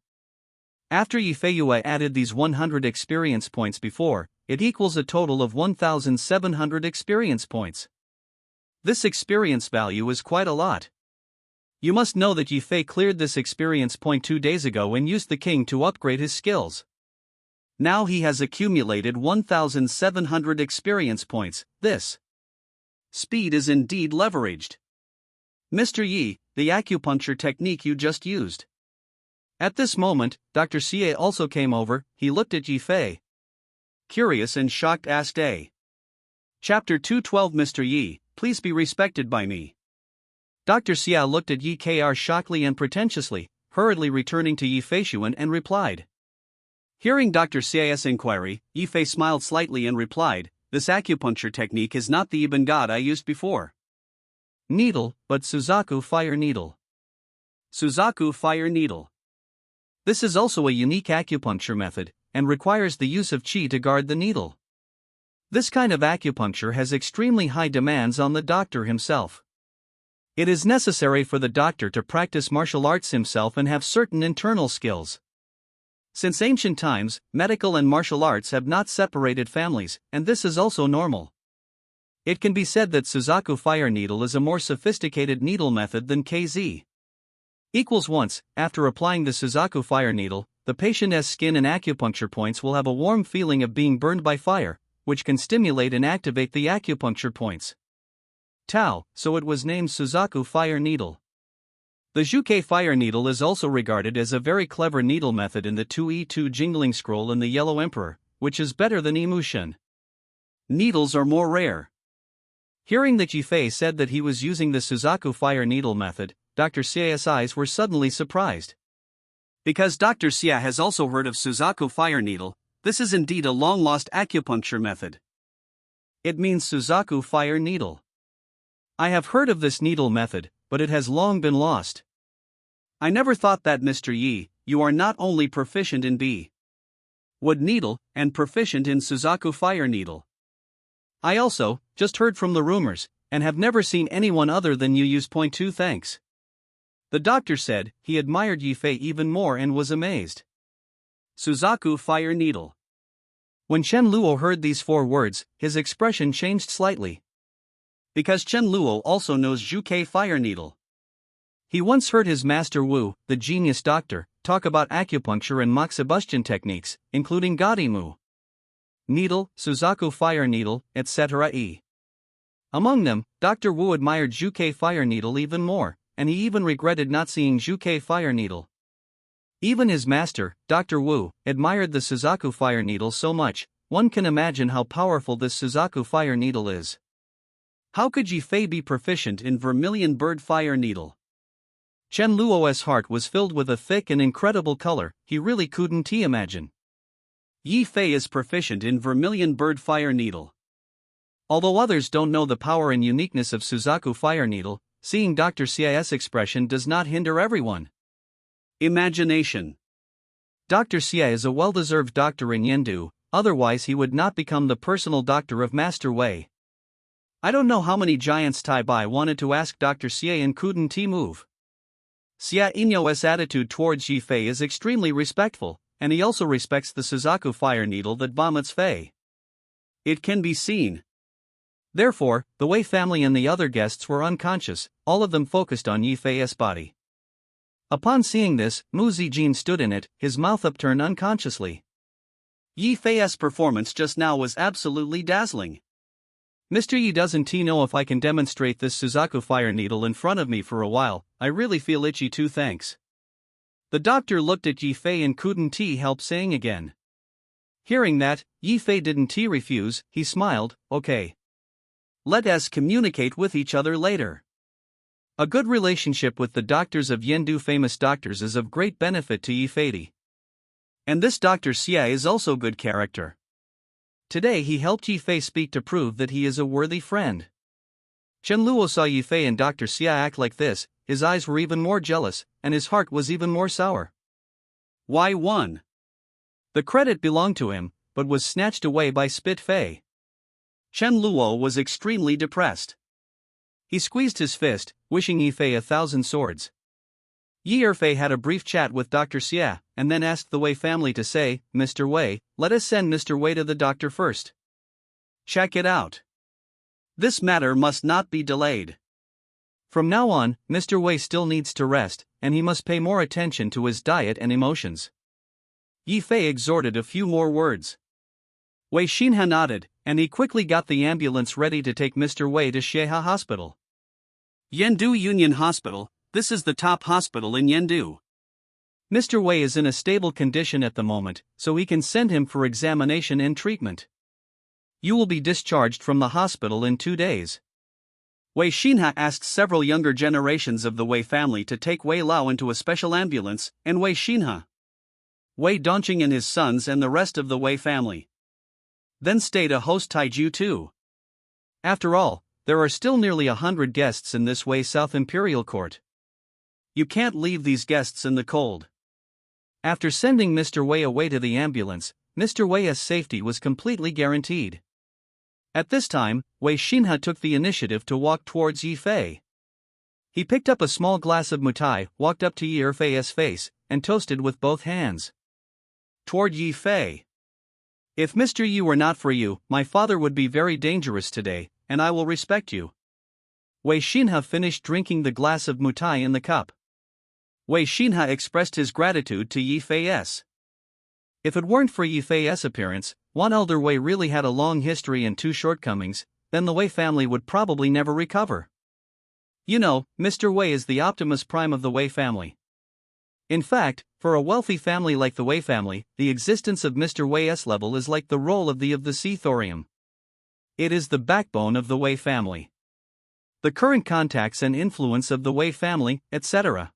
After Yifei added these 100 experience points before, it equals a total of 1,700 experience points. This experience value is quite a lot. You must know that Yifei cleared this experience point 2 days ago and used the king to upgrade his skills. Now he has accumulated 1,700 experience points. This speed is indeed leveraged. Mr. Yi, the acupuncture technique you just used. At this moment, Dr. Xie also came over. He looked at Yifei. Curious and shocked, asked A. Chapter 212. Mr. Yi, please be respected by me. Dr. Xia looked at Yi Kr shockingly and pretentiously, hurriedly returning to Yifei and replied. Hearing Dr. Xia's inquiry, Yifei smiled slightly and replied, this acupuncture technique is not the Ibn God I used before. Needle, but Suzaku fire needle. Suzaku fire needle. This is also a unique acupuncture method, and requires the use of qi to guard the needle. This kind of acupuncture has extremely high demands on the doctor himself. It is necessary for the doctor to practice martial arts himself and have certain internal skills. Since ancient times, medical and martial arts have not separated families, and this is also normal. It can be said that Suzaku fire needle is a more sophisticated needle method than KZ. Once, after applying the Suzaku fire needle, the patient's skin and acupuncture points will have a warm feeling of being burned by fire, which can stimulate and activate the acupuncture points. Tau, so it was named Suzaku fire needle. The Zhuke fire needle is also regarded as a very clever needle method in the 2E2 jingling scroll in the Yellow Emperor, which is better than Emushin. Needles are more rare. Hearing that Yifei said that he was using the Suzaku fire needle method, Dr. Xia's eyes were suddenly surprised. Because Dr. Xia has also heard of Suzaku fire needle, this is indeed a long-lost acupuncture method. It means Suzaku fire needle. I have heard of this needle method, but it has long been lost. I never thought that, Mr. Yi, you are not only proficient in B. Wood needle, and proficient in Suzaku fire needle. I also, just heard from the rumors, and have never seen anyone other than you use point 2 thanks. The doctor said, he admired Yifei even more and was amazed. Suzaku fire needle. When Chen Luo heard these 4 words, his expression changed slightly. Because Chen Luo also knows Zhuke fire needle. He once heard his master Wu, the genius doctor, talk about acupuncture and moxibustion techniques, including Gadimu needle, Suzaku fire needle, etc. Among them, Dr. Wu admired Zhuke fire needle even more, and he even regretted not seeing Zhuke fire needle. Even his master, Dr. Wu, admired the Suzaku fire needle so much. One can imagine how powerful this Suzaku fire needle is. How could Yifei be proficient in vermilion bird fire needle? Chen Luo's heart was filled with a thick and incredible color. He really couldn't imagine. Yifei is proficient in vermilion bird fire needle. Although others don't know the power and uniqueness of Suzaku fire needle, seeing Dr. Xia's expression does not hinder everyone. Imagination. Dr. Xia is a well-deserved doctor in Yendu, otherwise he would not become the personal doctor of Master Wei. I don't know how many giants Tai Bai wanted to ask Dr. Xia and couldn't move. Xia Inyo's attitude towards Yifei is extremely respectful, and he also respects the Suzaku fire needle that vomits Fei. It can be seen. Therefore, the Wei family and the other guests were unconscious, all of them focused on Yifei's body. Upon seeing this, Mu Zijin stood in it, his mouth upturned unconsciously. Yifei's performance just now was absolutely dazzling. Mr. Yi doesn't know if I can demonstrate this Suzaku fire needle in front of me for a while. I really feel itchy too, thanks. The doctor looked at Yifei and couldn't help saying again. Hearing that, Yifei didn't refuse, he smiled, okay. Let us communicate with each other later. A good relationship with the doctors of Yendu famous doctors is of great benefit to Yifei. And this Dr. Xia is also good character. Today he helped Yifei speak to prove that he is a worthy friend. Chen Luo saw Yifei and Dr. Xia act like this, his eyes were even more jealous, and his heart was even more sour. Why one? The credit belonged to him, but was snatched away by Spit Fei. Chen Luo was extremely depressed. He squeezed his fist, wishing Yifei 1,000 swords. Yi Erfei had a brief chat with Dr. Xie, and then asked the Wei family to say, "Mr. Wei, let us send Mr. Wei to the doctor first. Check it out. This matter must not be delayed. From now on, Mr. Wei still needs to rest, and he must pay more attention to his diet and emotions." Yi Fei exhorted a few more words. Wei Xinhe nodded, and he quickly got the ambulance ready to take Mr. Wei to Xiehe Hospital. Yendu Union Hospital, this is the top hospital in Yendu. Mr. Wei is in a stable condition at the moment, so we can send him for examination and treatment. You will be discharged from the hospital in 2 days. Wei Xinhe asked several younger generations of the Wei family to take Wei Lao into a special ambulance, and Wei Xinhe, Wei Dongqing and his sons and the rest of the Wei family then stay to host Taiju too. After all, there are still nearly 100 guests in this Wei South Imperial Court. You can't leave these guests in the cold. After sending Mr. Wei away to the ambulance, Mr. Wei's safety was completely guaranteed. At this time, Wei Xinhe took the initiative to walk towards Yi Fei. He picked up a small glass of mutai, walked up to Yi Erfei's face, and toasted with both hands. Toward Yi Fei. "If Mr. Yi were not for you, my father would be very dangerous today, and I will respect you." Wei Xinhe finished drinking the glass of mutai in the cup. Wei Xinhe expressed his gratitude to Yi Fei's. If it weren't for Yi Fei's appearance, one elder Wei really had a long history and 2 shortcomings, then the Wei family would probably never recover. You know, Mr. Wei is the Optimus Prime of the Wei family. In fact, for a wealthy family like the Wei family, the existence of Mr. Wei's level is like the role of the sea thorium. It is the backbone of the Wei family. The current contacts and influence of the Wei family, etc.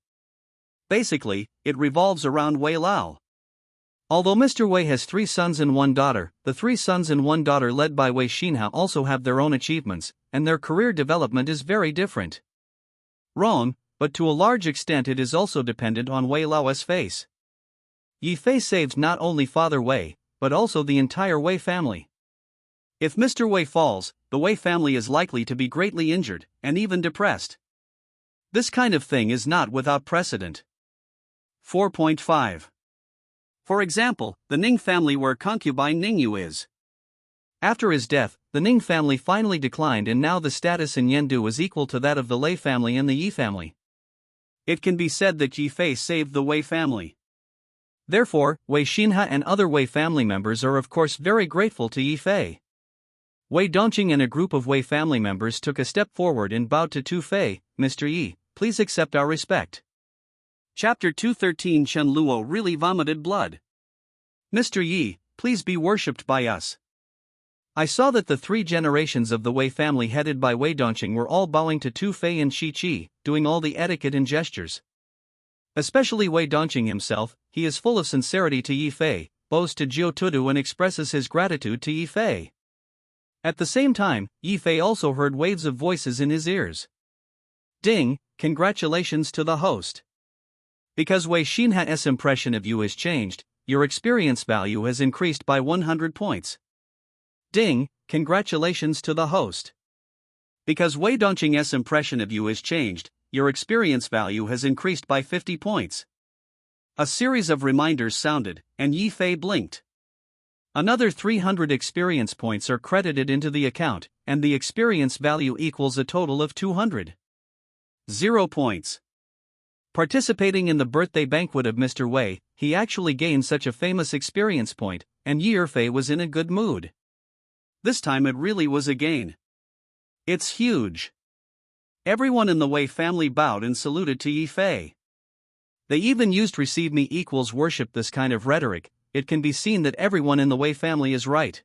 Basically, it revolves around Wei Lao. Although Mr. Wei has 3 sons and 1 daughter, the 3 sons and 1 daughter led by Wei Xinhe also have their own achievements, and their career development is very different. Wrong, but to a large extent it is also dependent on Wei Lao's face. Yi Fei saved not only Father Wei, but also the entire Wei family. If Mr. Wei falls, the Wei family is likely to be greatly injured, and even depressed. This kind of thing is not without precedent. 4.5. For example, the Ning family where concubine Ningyu is. After his death, the Ning family finally declined and now the status in Yendu is equal to that of the Lei family and the Yi family. It can be said that Yi Fei saved the Wei family. Therefore, Wei Xinhe and other Wei family members are of course very grateful to Yi Fei. Wei Dongqing and a group of Wei family members took a step forward and bowed to Tu Fei. "Mr. Yi, please accept our respect." Chapter 213. Chen Luo really vomited blood. "Mr. Yi, please be worshipped by us." I saw that the 3 generations of the Wei family headed by Wei Dongqing were all bowing to Tu Fei and Shi Qi, doing all the etiquette and gestures. Especially Wei Dongqing himself, he is full of sincerity to Yi Fei, bows to Jiu Tudu and expresses his gratitude to Yi Fei. At the same time, Yi Fei also heard waves of voices in his ears. "Ding, congratulations to the host. Because Wei Xinhe's impression of you has changed, your experience value has increased by 100 points. Ding, congratulations to the host. Because Wei Dongqing's impression of you has changed, your experience value has increased by 50 points. A series of reminders sounded, and Yi Fei blinked. Another 300 experience points are credited into the account, and the experience value equals a total of 200. 0 points. Participating in the birthday banquet of Mr. Wei, he actually gained such a famous experience point, and Yi Erfei was in a good mood. This time it really was a gain. It's huge. Everyone in the Wei family bowed and saluted to Yi Fei. They even used receive me equals worship this kind of rhetoric. It can be seen that everyone in the Wei family is right.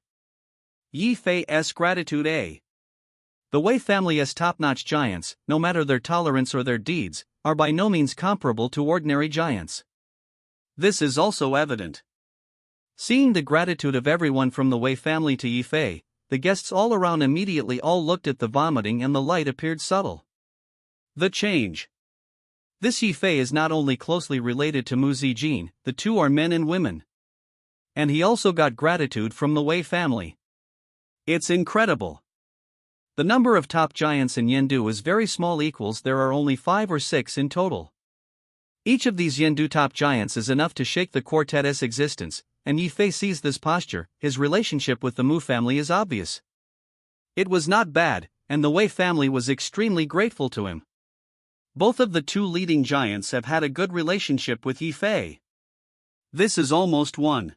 Yi Fei's gratitude A. The Wei family as top-notch giants, no matter their tolerance or their deeds, are by no means comparable to ordinary giants. This is also evident. Seeing the gratitude of everyone from the Wei family to Yi Fei, the guests all around immediately all looked at the vomiting and the light appeared subtle. The change. This Yi Fei is not only closely related to Mu Zijin, the 2 are men and women. And he also got gratitude from the Wei family. It's incredible. The number of top giants in Yendu is very small equals there are only 5 or 6 in total. Each of these Yendu top giants is enough to shake the quartet's existence, and Yi Fei sees this posture. His relationship with the Mu family is obvious. It was not bad, and the Wei family was extremely grateful to him. Both of the two leading giants have had a good relationship with Yi Fei. This is almost one.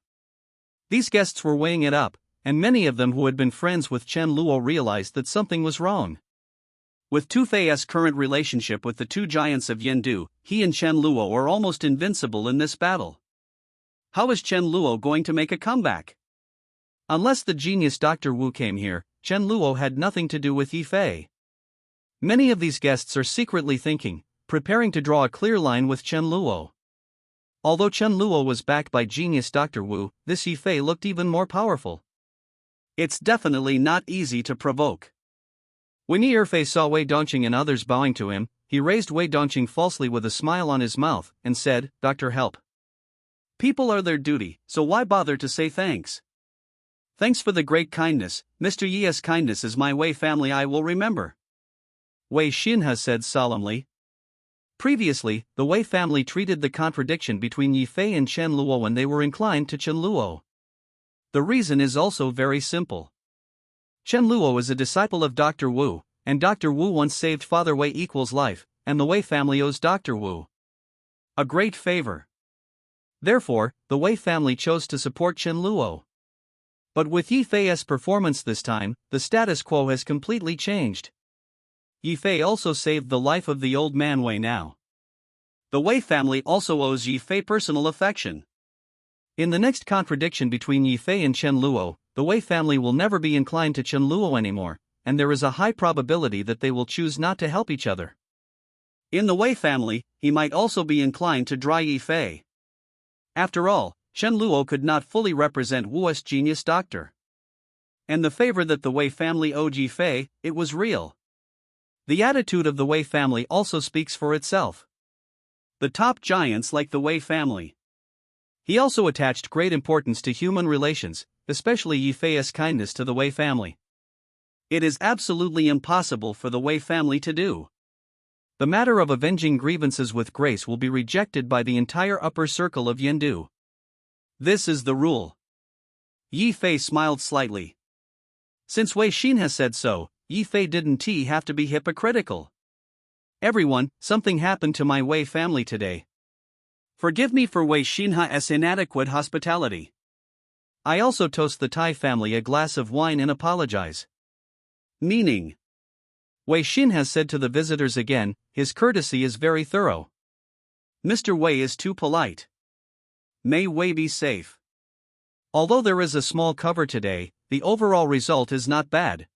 These guests were weighing it up, and many of them who had been friends with Chen Luo realized that something was wrong. With Tu Fei's current relationship with the two giants of Yendu, he and Chen Luo are almost invincible in this battle. How is Chen Luo going to make a comeback? Unless the genius Dr. Wu came here, Chen Luo had nothing to do with Yi Fei. Many of these guests are secretly thinking, preparing to draw a clear line with Chen Luo. Although Chen Luo was backed by genius Dr. Wu, this Yi Fei looked even more powerful. It's definitely not easy to provoke. When Yi Fei saw Wei Dongqing and others bowing to him, he raised Wei Dongqing falsely with a smile on his mouth and said, "Doctor, help. People are their duty, so why bother to say thanks? Thanks for the great kindness, Mr. Yi's kindness is my Wei family I will remember," Wei Xinhe said solemnly. Previously, the Wei family treated the contradiction between Yi Fei and Chen Luo when they were inclined to Chen Luo. The reason is also very simple. Chen Luo is a disciple of Dr. Wu, and Dr. Wu once saved Father Wei equals life, and the Wei family owes Dr. Wu a great favor. Therefore, the Wei family chose to support Chen Luo. But with Yi Fei's performance this time, the status quo has completely changed. Yi Fei also saved the life of the old man Wei now. The Wei family also owes Yi Fei personal affection. In the next contradiction between Yi Fei and Chen Luo, the Wei family will never be inclined to Chen Luo anymore, and there is a high probability that they will choose not to help each other. In the Wei family, he might also be inclined to dry Yi Fei. After all, Chen Luo could not fully represent Wu's genius doctor. And the favor that the Wei family owed Yi Fei, it was real. The attitude of the Wei family also speaks for itself. The top giants like the Wei family. He also attached great importance to human relations, especially Yi Fei's kindness to the Wei family. It is absolutely impossible for the Wei family to do. The matter of avenging grievances with grace will be rejected by the entire upper circle of Yendu. This is the rule. Yi Fei smiled slightly. Since Wei Xin has said so, Yi Fei didn't have to be hypocritical. Everyone, something happened to my Wei family today. Forgive me for Wei Xinhe's inadequate hospitality. I also toast the Tai family a glass of wine and apologize. Meaning, Wei Xin has said to the visitors again, his courtesy is very thorough. Mr. Wei is too polite. May Wei be safe. Although there is a small cover today, the overall result is not bad.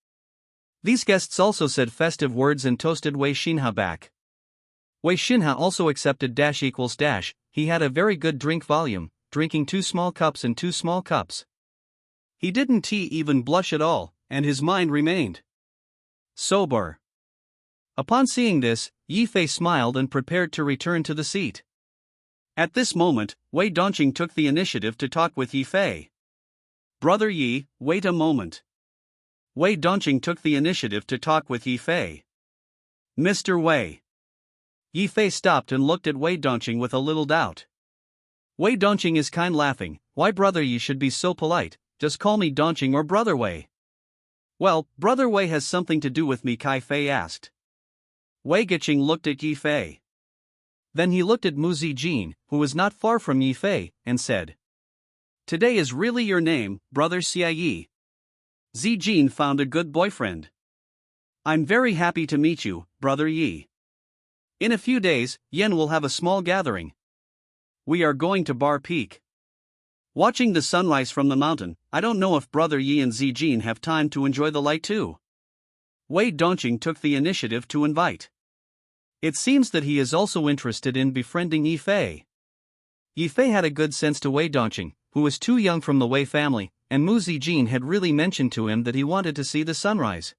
These guests also said festive words and toasted Wei Xinhe back. Wei Xinhe also accepted --. He had a very good drink volume, drinking 2 small cups and 2 small cups. He didn't even blush at all, and his mind remained sober. Upon seeing this, Yi Fei smiled and prepared to return to the seat. At this moment, Wei Dongqing took the initiative to talk with Yi Fei. "Brother Yi, wait a moment." Wei Dongqing took the initiative to talk with Yi Fei. "Mr. Wei." Yi Fei stopped and looked at Wei Dongqing with a little doubt. Wei Dongqing is kind laughing, "Why Brother Yi should be so polite, just call me Dongqing or Brother Wei." "Well, Brother Wei has something to do with me," Kai Fei asked. Wei Dongqing looked at Yi Fei. Then he looked at Mu Zijin, who was not far from Yi Fei, and said, "Today is really your name, Brother Xie. Zijin found a good boyfriend. I'm very happy to meet you, Brother Yi. In a few days, Yen will have a small gathering. We are going to Bar Peak. Watching the sunrise from the mountain, I don't know if Brother Yi and Zijin have time to enjoy the light too." Wei Dongqing took the initiative to invite. It seems that he is also interested in befriending Yi Fei. Yi Fei had a good sense to Wei Dongqing, who was too young from the Wei family, and Mu Zijin had really mentioned to him that he wanted to see the sunrise.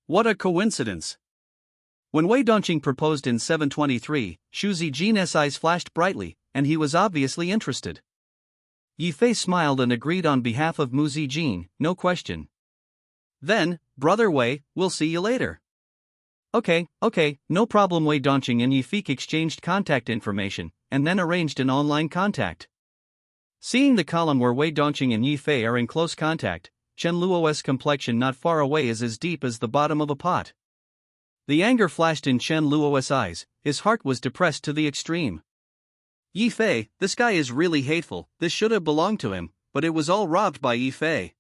What a coincidence! When Wei Dongqing proposed in 723, Xu Zijin's eyes flashed brightly, and he was obviously interested. Yi Fei smiled and agreed on behalf of Mu Zijin, no question. "Then, Brother Wei, we'll see you later." Okay, no problem. Wei Dongqing and Yifei exchanged contact information, and then arranged an online contact. Seeing the column where Wei Dongqing and Yifei are in close contact, Chen Luo's complexion not far away is as deep as the bottom of a pot. The anger flashed in Chen Luo's eyes, his heart was depressed to the extreme. Yifei, this guy is really hateful, this should have belonged to him, but it was all robbed by Yifei.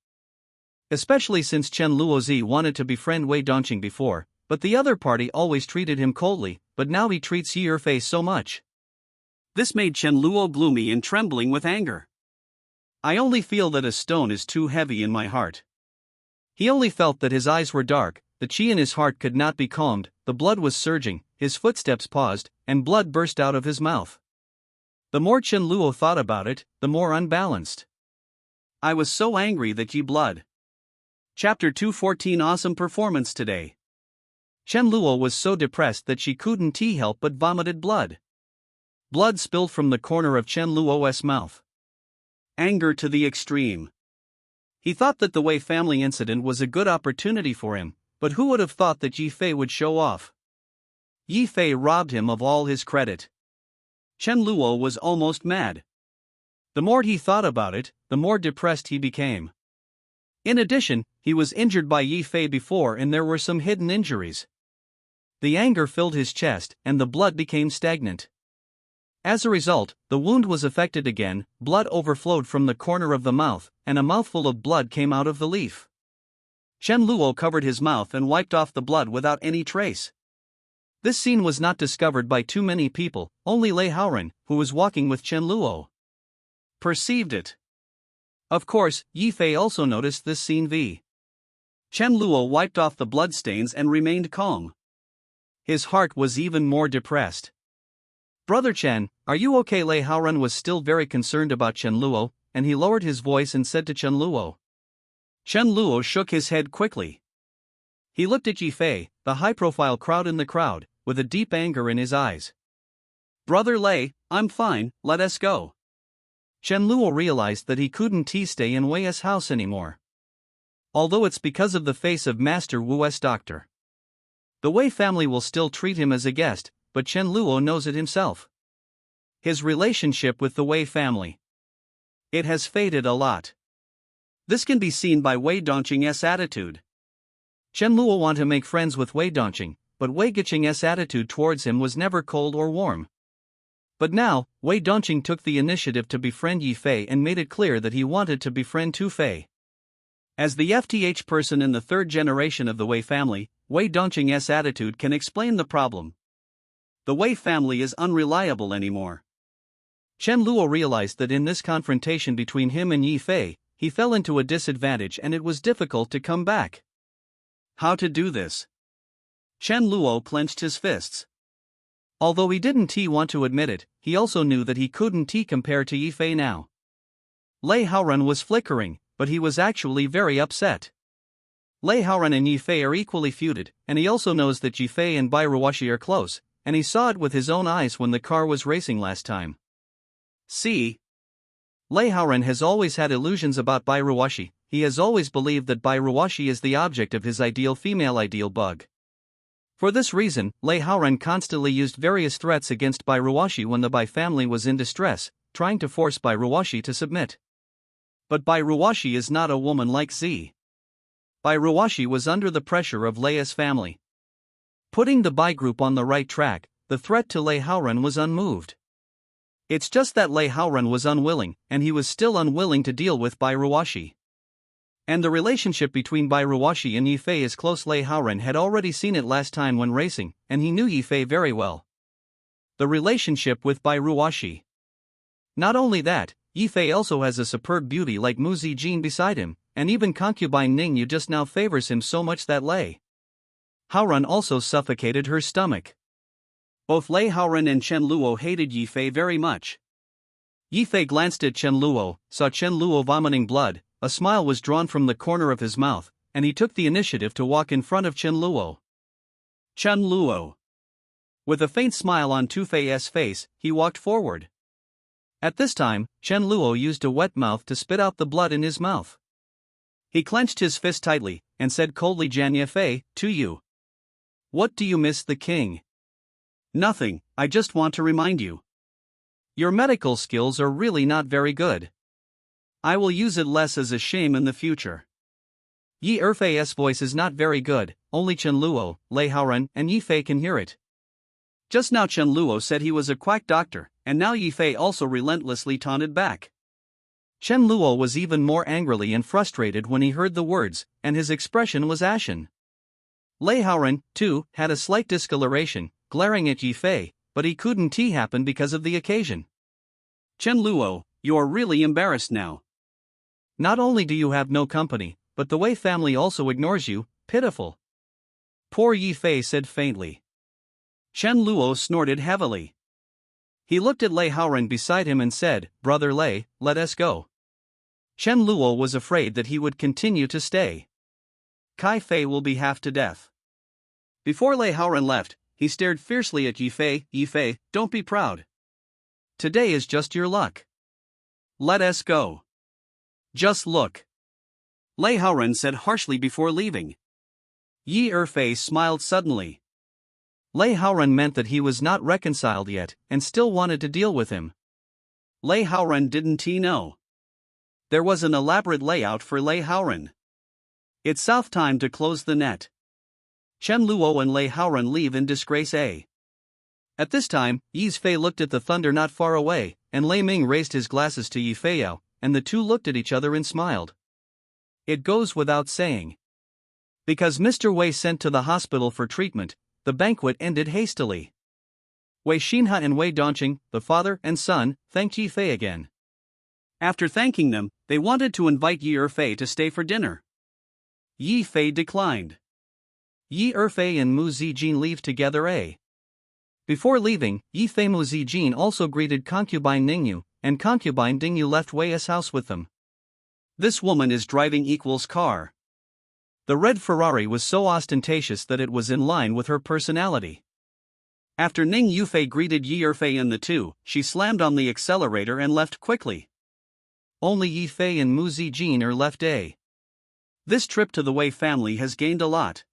Especially since Chen Luozi wanted to befriend Wei Dongqing before, but the other party always treated him coldly, but now he treats Yifei so much. This made Chen Luo gloomy and trembling with anger. I only feel that a stone is too heavy in my heart. He only felt that his eyes were dark, the qi in his heart could not be calmed, the blood was surging, his footsteps paused, and blood burst out of his mouth. The more Chen Luo thought about it, the more unbalanced. I was so angry that ye blood. Chapter 214 Awesome performance today. Chen Luo was so depressed that she couldn't help but vomited blood. Blood spilled from the corner of Chen Luo's mouth. Anger to the extreme. He thought that the Wei family incident was a good opportunity for him, but who would have thought that Yifei would show off? Yifei robbed him of all his credit. Chen Luo was almost mad. The more he thought about it, the more depressed he became. In addition, he was injured by Yifei before and there were some hidden injuries. The anger filled his chest and the blood became stagnant. As a result, the wound was affected again, blood overflowed from the corner of the mouth, and a mouthful of blood came out of the leaf. Chen Luo covered his mouth and wiped off the blood without any trace. This scene was not discovered by too many people, only Lei Haoran, who was walking with Chen Luo, perceived it. Of course, Yifei also noticed this scene. Chen Luo wiped off the bloodstains and remained calm. His heart was even more depressed. Brother Chen, are you okay? Lei Haoran was still very concerned about Chen Luo, and he lowered his voice and said to Chen Luo. Chen Luo shook his head quickly. He looked at Yifei, the high-profile crowd in the crowd, with a deep anger in his eyes. Brother Lei, I'm fine, let us go. Chen Luo realized that he couldn't stay in Wei's house anymore. Although it's because of the face of Master Wu's doctor. The Wei family will still treat him as a guest, but Chen Luo knows it himself. His relationship with the Wei family. It has faded a lot. This can be seen by Wei Dongqing's attitude. Chen Luo wanted to make friends with Wei Dongqing, but Wei Dongqing's attitude towards him was never cold or warm. But now, Wei Dongqing took the initiative to befriend Yifei and made it clear that he wanted to befriend Tu Fei. As the FTH person in the third generation of the Wei family, Wei Dongqing's attitude can explain the problem. The Wei family is unreliable anymore. Chen Luo realized that in this confrontation between him and Yifei, he fell into a disadvantage and it was difficult to come back. How to do this? Chen Luo clenched his fists. Although he didn't want to admit it, he also knew that he couldn't compare to Yifei now. Lei Haoran was flickering, but he was actually very upset. Lei Haoran and Yifei are equally feuded, and he also knows that Yifei and Bai Ruoshi are close, and he saw it with his own eyes when the car was racing last time. See? Lei Haoran has always had illusions about Bai Ruoshi. He has always believed that Bai Ruoshi is the object of his ideal female ideal bug. For this reason, Lei Haoran constantly used various threats against Bai Ruoshi when the Bai family was in distress, trying to force Bai Ruoshi to submit. But Bai Ruoshi is not a woman like Z. Bai Ruoshi was under the pressure of Lei's family. Putting the Bai group on the right track, the threat to Lei Haoran was unmoved. It's just that Lei Haoran was unwilling, and he was still unwilling to deal with Bai Ruoshi. And the relationship between Bai Ruoshi and Yifei is close. Lei Haoran had already seen it last time when racing, and he knew Yifei very well. The relationship with Bai Ruoshi. Not only that, Yifei also has a superb beauty like Mu Zijin beside him, and even concubine Ning Yu just now favors him so much that Lei Haoran also suffocated her stomach. Both Lei Haoran and Chen Luo hated Yifei very much. Yifei glanced at Chen Luo, saw Chen Luo vomiting blood, a smile was drawn from the corner of his mouth, and he took the initiative to walk in front of Chen Luo. Chen Luo. With a faint smile on Tu Fei's face, he walked forward. At this time, Chen Luo used a wet mouth to spit out the blood in his mouth. He clenched his fist tightly, and said coldly, Jan Yifei, to you. What do you miss the king? Nothing, I just want to remind you. Your medical skills are really not very good. I will use it less as a shame in the future. Yi Erfei's voice is not very good, only Chen Luo, Lei Haoren, and Yi Fei can hear it. Just now Chen Luo said he was a quack doctor, and now Yi Fei also relentlessly taunted back. Chen Luo was even more angrily and frustrated when he heard the words, and his expression was ashen. Lei Haoren, too, had a slight discoloration, glaring at Yi Fei, but he couldn't happen because of the occasion. Chen Luo, you are really embarrassed now. Not only do you have no company, but the Wei family also ignores you, pitiful. Poor Yi Fei said faintly. Chen Luo snorted heavily. He looked at Lei Haoren beside him and said, Brother Lei, let us go. Chen Luo was afraid that he would continue to stay. Kai Fei will be half to death. Before Lei Haoren left, he stared fiercely at Yi Fei. Yi Fei, don't be proud. Today is just your luck. Let us go. Just look. Lei Haoren said harshly before leaving. Yi Erfei smiled suddenly. Lei Haoren meant that he was not reconciled yet, and still wanted to deal with him. Lei Haoren didn't he know? There was an elaborate layout for Lei Haoren. It's south time to close the net. Chen Luo and Lei Haoren leave in disgrace. At this time, Yi Fei looked at the thunder not far away, and Lei Ming raised his glasses to Yi Feiyao, and the two looked at each other and smiled. It goes without saying. Because Mr. Wei sent to the hospital for treatment, the banquet ended hastily. Wei Xinhe and Wei Dongqing, the father and son, thanked Yi Fei again. After thanking them, they wanted to invite Yi Erfei to stay for dinner. Yi Fei declined. Yi Erfei and Mu Zijin leave together. Before leaving, Yi Fei Mu Zijin also greeted concubine Ningyu, and concubine Dingyu left Wei's house with them. This woman is driving equals car. The red Ferrari was so ostentatious that it was in line with her personality. After Ning Yufei greeted Yi Erfei and the two, she slammed on the accelerator and left quickly. Only Yi Fei and Mu Zijin are left. This trip to the Wei family has gained a lot.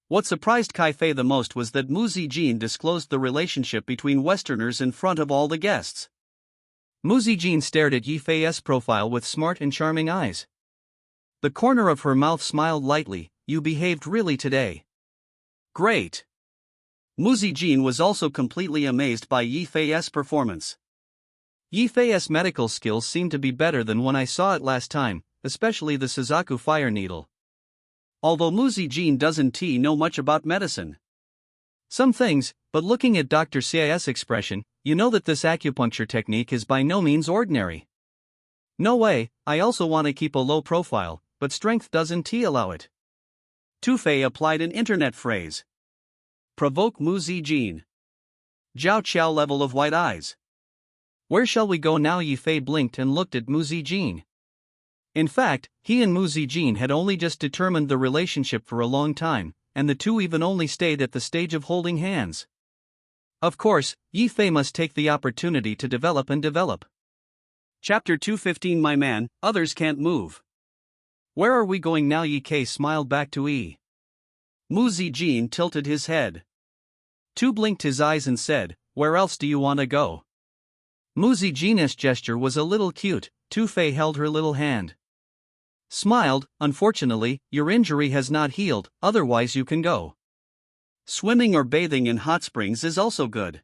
What surprised Kai Fei the most was that Mu Zijin disclosed the relationship between Westerners in front of all the guests. Mu Zijin stared at Yi Fei's profile with smart and charming eyes. The corner of her mouth smiled lightly. You behaved really today. Great. Mu Zijin was also completely amazed by Yi Fei's performance. Yi Fei's medical skills seemed to be better than when I saw it last time, especially the Suzaku fire needle. Although Mu Zijin doesn't know much about medicine. Some things, but looking at Dr. Xia's expression, you know that this acupuncture technique is by no means ordinary. No way, I also want to keep a low profile, but strength doesn't allow it. Tu Fei applied an internet phrase. Provoke Mu Zijin. Zhao Qiao level of white eyes. Where shall we go now? Yi Fei blinked and looked at Mu Zijin. In fact, he and Mu Zijin had only just determined the relationship for a long time, and the two even only stayed at the stage of holding hands. Of course, Yi Fei must take the opportunity to develop and develop. Chapter 215 My man, others can't move. Where are we going now? Yi Fei smiled back to Yi. Mu Zijin tilted his head. Tu blinked his eyes and said, where else do you want to go? Mu Zijin's gesture was a little cute. Tu Fei held her little hand. Smiled, unfortunately, your injury has not healed, otherwise you can go. Swimming or bathing in hot springs is also good.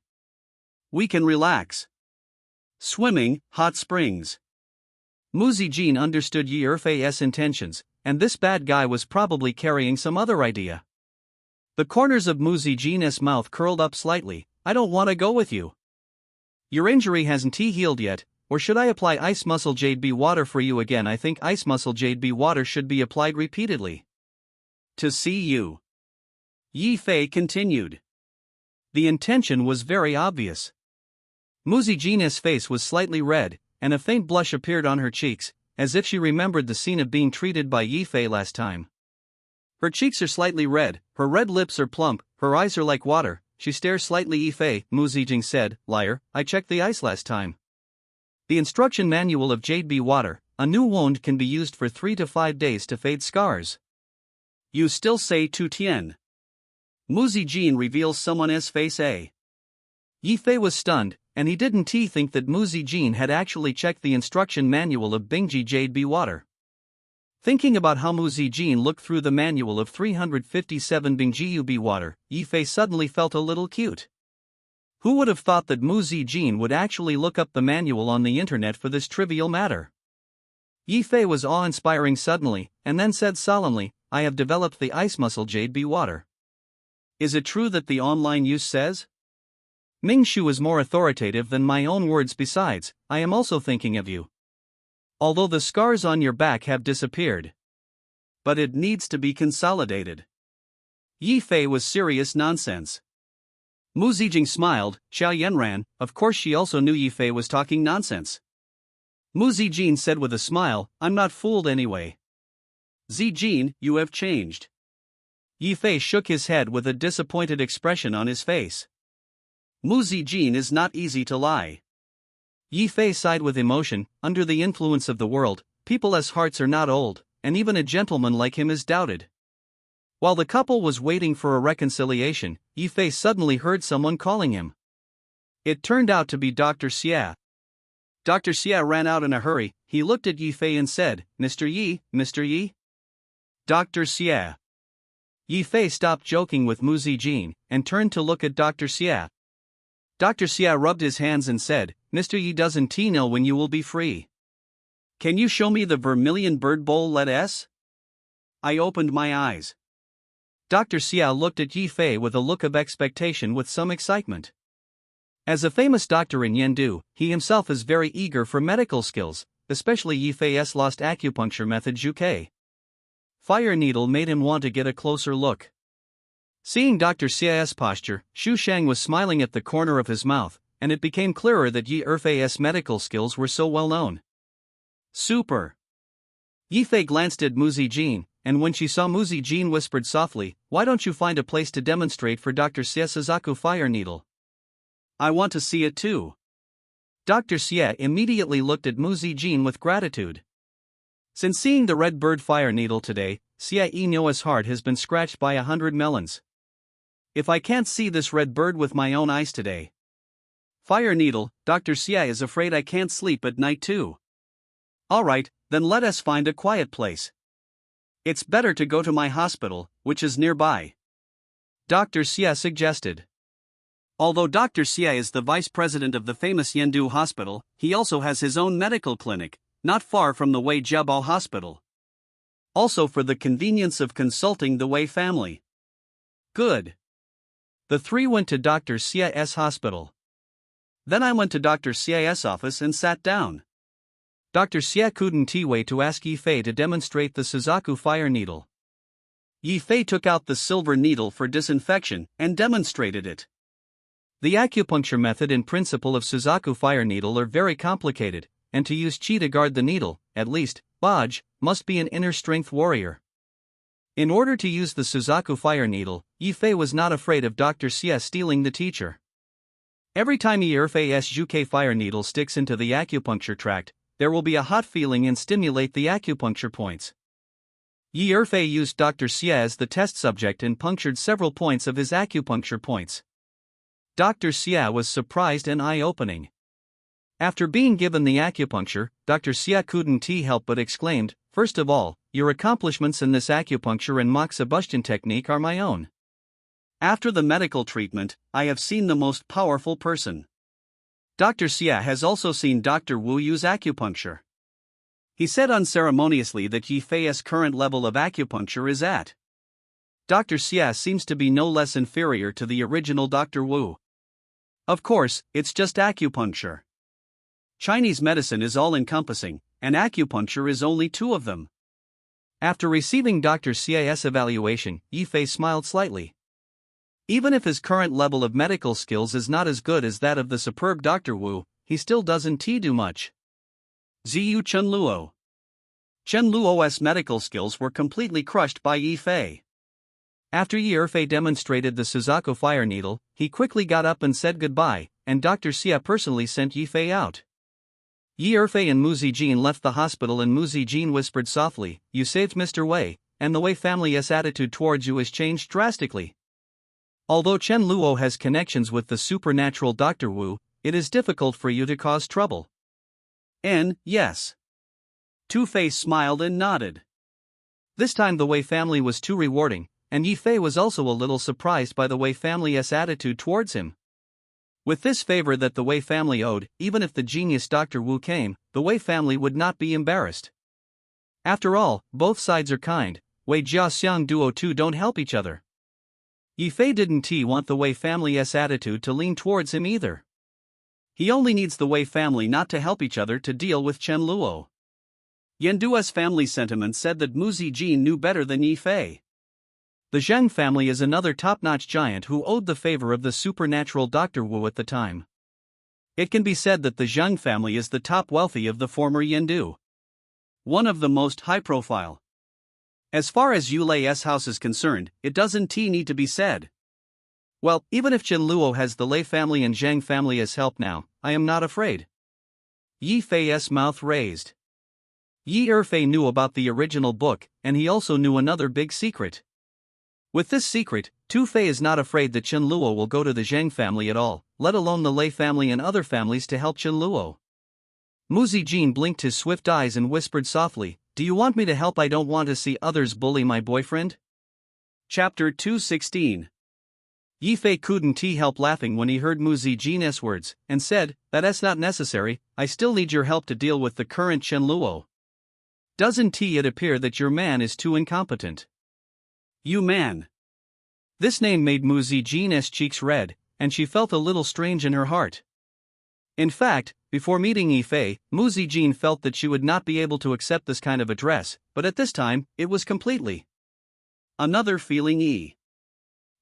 We can relax. Swimming, hot springs. Mu Zijin understood Yi Erfei's intentions, and this bad guy was probably carrying some other idea. The corners of Mu Zijin's mouth curled up slightly. I don't want to go with you. Your injury hasn't healed yet, or should I apply ice muscle jade bee water for you again? I think ice muscle jade bee water should be applied repeatedly. To see you. Yi Fei continued. The intention was very obvious. Mu Zijin's face was slightly red, and a faint blush appeared on her cheeks, as if she remembered the scene of being treated by Yi Fei last time. Her cheeks are slightly red, her red lips are plump, her eyes are like water. She stares slightly. Yi Fei, Mu Zijin said, liar, I checked the ice last time. The instruction manual of jade bee water, a new wound can be used for 3 to 5 days to fade scars. You still say Tu Tian. Mu Zijin reveals someone's face. Yi Fei was stunned, and he didn't think that Mu Zijin had actually checked the instruction manual of Bingji Jade Be Water. Thinking about how Mu Zijin looked through the manual of 357 Bingji Be Water, Yi Fei suddenly felt a little cute. Who would have thought that Mu Zijin would actually look up the manual on the internet for this trivial matter? Yi Fei was awe-inspiring suddenly, and then said solemnly, I have developed the ice muscle Jade Be Water. Is it true that the online use says? Ming Shu is more authoritative than my own words. Besides, I am also thinking of you. Although the scars on your back have disappeared. But it needs to be consolidated. Yi Fei was serious nonsense. Mu Zijing smiled. Xiao Yanran, of course she also knew Yi Fei was talking nonsense. Mu Zijin said with a smile, I'm not fooled anyway. Zijin, you have changed. Yi Fei shook his head with a disappointed expression on his face. Mu Zijin is not easy to lie. Yi Fei sighed with emotion. Under the influence of the world, people's hearts are not old, and even a gentleman like him is doubted. While the couple was waiting for a reconciliation, Yi Fei suddenly heard someone calling him. It turned out to be Dr. Xia. Dr. Xia ran out in a hurry. He looked at Yi Fei and said, Mr. Yi, Mr. Yi? Dr. Xia. Yi Fei stopped joking with Mu Zijin, and turned to look at Dr. Xia. Dr. Xia rubbed his hands and said, Mr. Yi doesn't know when you will be free. Can you show me the vermilion bird bowl lettuce? I opened my eyes. Dr. Xia looked at Yi Fei with a look of expectation with some excitement. As a famous doctor in Yendu, he himself is very eager for medical skills, especially Yi Fei's lost acupuncture method Zhuke. Fire needle made him want to get a closer look. Seeing Dr. Xia's posture, Xu Shang was smiling at the corner of his mouth, and it became clearer that Yi Fei's medical skills were so well known. Super! Yi Fei glanced at Mu Zijin, and when she saw Mu Zijin whispered softly, Why don't you find a place to demonstrate for Dr. Xia Suzaku fire needle? I want to see it too. Dr. Xia immediately looked at Mu Zijin with gratitude. Since seeing the red bird fire needle today, Xia Yinyo's heart has been scratched by 100 melons. If I can't see this red bird with my own eyes today. Fire needle, Dr. Xia is afraid I can't sleep at night too. Alright, then let us find a quiet place. It's better to go to my hospital, which is nearby. Dr. Xia suggested. Although Dr. Xia is the vice president of the famous Yendu Hospital, he also has his own medical clinic, not far from the Wei Jiabao Hospital. Also for the convenience of consulting the Wei family. Good. The three went to Dr. Xia's hospital. Then I went to Dr. Xia's office and sat down. Dr. Xia couldn't wait to ask Yi Fei to demonstrate the Suzaku fire needle. Yi Fei took out the silver needle for disinfection and demonstrated it. The acupuncture method and principle of Suzaku fire needle are very complicated, and to use qi to guard the needle, at least, Baj, must be an inner strength warrior. In order to use the Suzaku fire needle, Yi Fei was not afraid of Dr. Xia stealing the teacher. Every time Yi Fei's Zhuke fire needle sticks into the acupuncture tract, there will be a hot feeling and stimulate the acupuncture points. Yi Fei used Dr. Xia as the test subject and punctured several points of his acupuncture points. Dr. Xia was surprised and eye-opening. After being given the acupuncture, Dr. Xia couldn't help but exclaimed, First of all, your accomplishments in this acupuncture and moxibustion technique are my own. After the medical treatment, I have seen the most powerful person. Dr. Xia has also seen Dr. Wu use acupuncture. He said unceremoniously that Yi Fei's current level of acupuncture is at. Dr. Xia seems to be no less inferior to the original Dr. Wu. Of course, it's just acupuncture. Chinese medicine is all-encompassing, and acupuncture is only two of them. After receiving Dr. Xia's evaluation, Yi Fei smiled slightly. Even if his current level of medical skills is not as good as that of the superb Dr. Wu, he still doesn't do much. Ziyu Chenluo. Chenluo's medical skills were completely crushed by Yi Fei. After Yi Fei demonstrated the Suzaku fire needle, he quickly got up and said goodbye, and Dr. Xia personally sent Yi Fei out. Yi Fei and Mu Zijin left the hospital and Mu Zijin whispered softly, You saved Mr. Wei, and the Wei family's attitude towards you has changed drastically. Although Chen Luo has connections with the supernatural Dr. Wu, it is difficult for you to cause trouble. Yes. Two-Face smiled and nodded. This time the Wei family was too rewarding, and Yi Fei was also a little surprised by the Wei family's attitude towards him. With this favor that the Wei family owed, even if the genius Dr. Wu came, the Wei family would not be embarrassed. After all, both sides are kind. Wei Jiaxiang Duo 2 don't help each other. Yi Fei didn't want the Wei family's attitude to lean towards him either. He only needs the Wei family not to help each other to deal with Chen Luo. Yandua's family sentiment said that Mu Zijin knew better than Yi Fei. The Zheng family is another top-notch giant who owed the favor of the supernatural Dr. Wu at the time. It can be said that the Zheng family is the top wealthy of the former Yandu. One of the most high-profile. As far as Yu Lei's house is concerned, it doesn't need to be said. Well, even if Chen Luo has the Lei family and Zheng family as help now, I am not afraid. Yi Fei's mouth raised. Yi Erfei knew about the original book, and he also knew another big secret. With this secret, Tu Fei is not afraid that Chen Luo will go to the Zheng family at all, let alone the Lei family and other families to help Chen Luo. Mu Zijin blinked his swift eyes and whispered softly, "Do you want me to help? I don't want to see others bully my boyfriend." Chapter 216. Yi Fei couldn't help laughing when he heard Mu Zijin's words, and said, "That's not necessary, I still need your help to deal with the current Chen Luo. Doesn't it appear that your man is too incompetent?" You man. This name made Mu Zijin's cheeks red, and she felt a little strange in her heart. In fact, before meeting Yi Fei, Mu Zijin felt that she would not be able to accept this kind of address, but at this time, it was completely another feeling.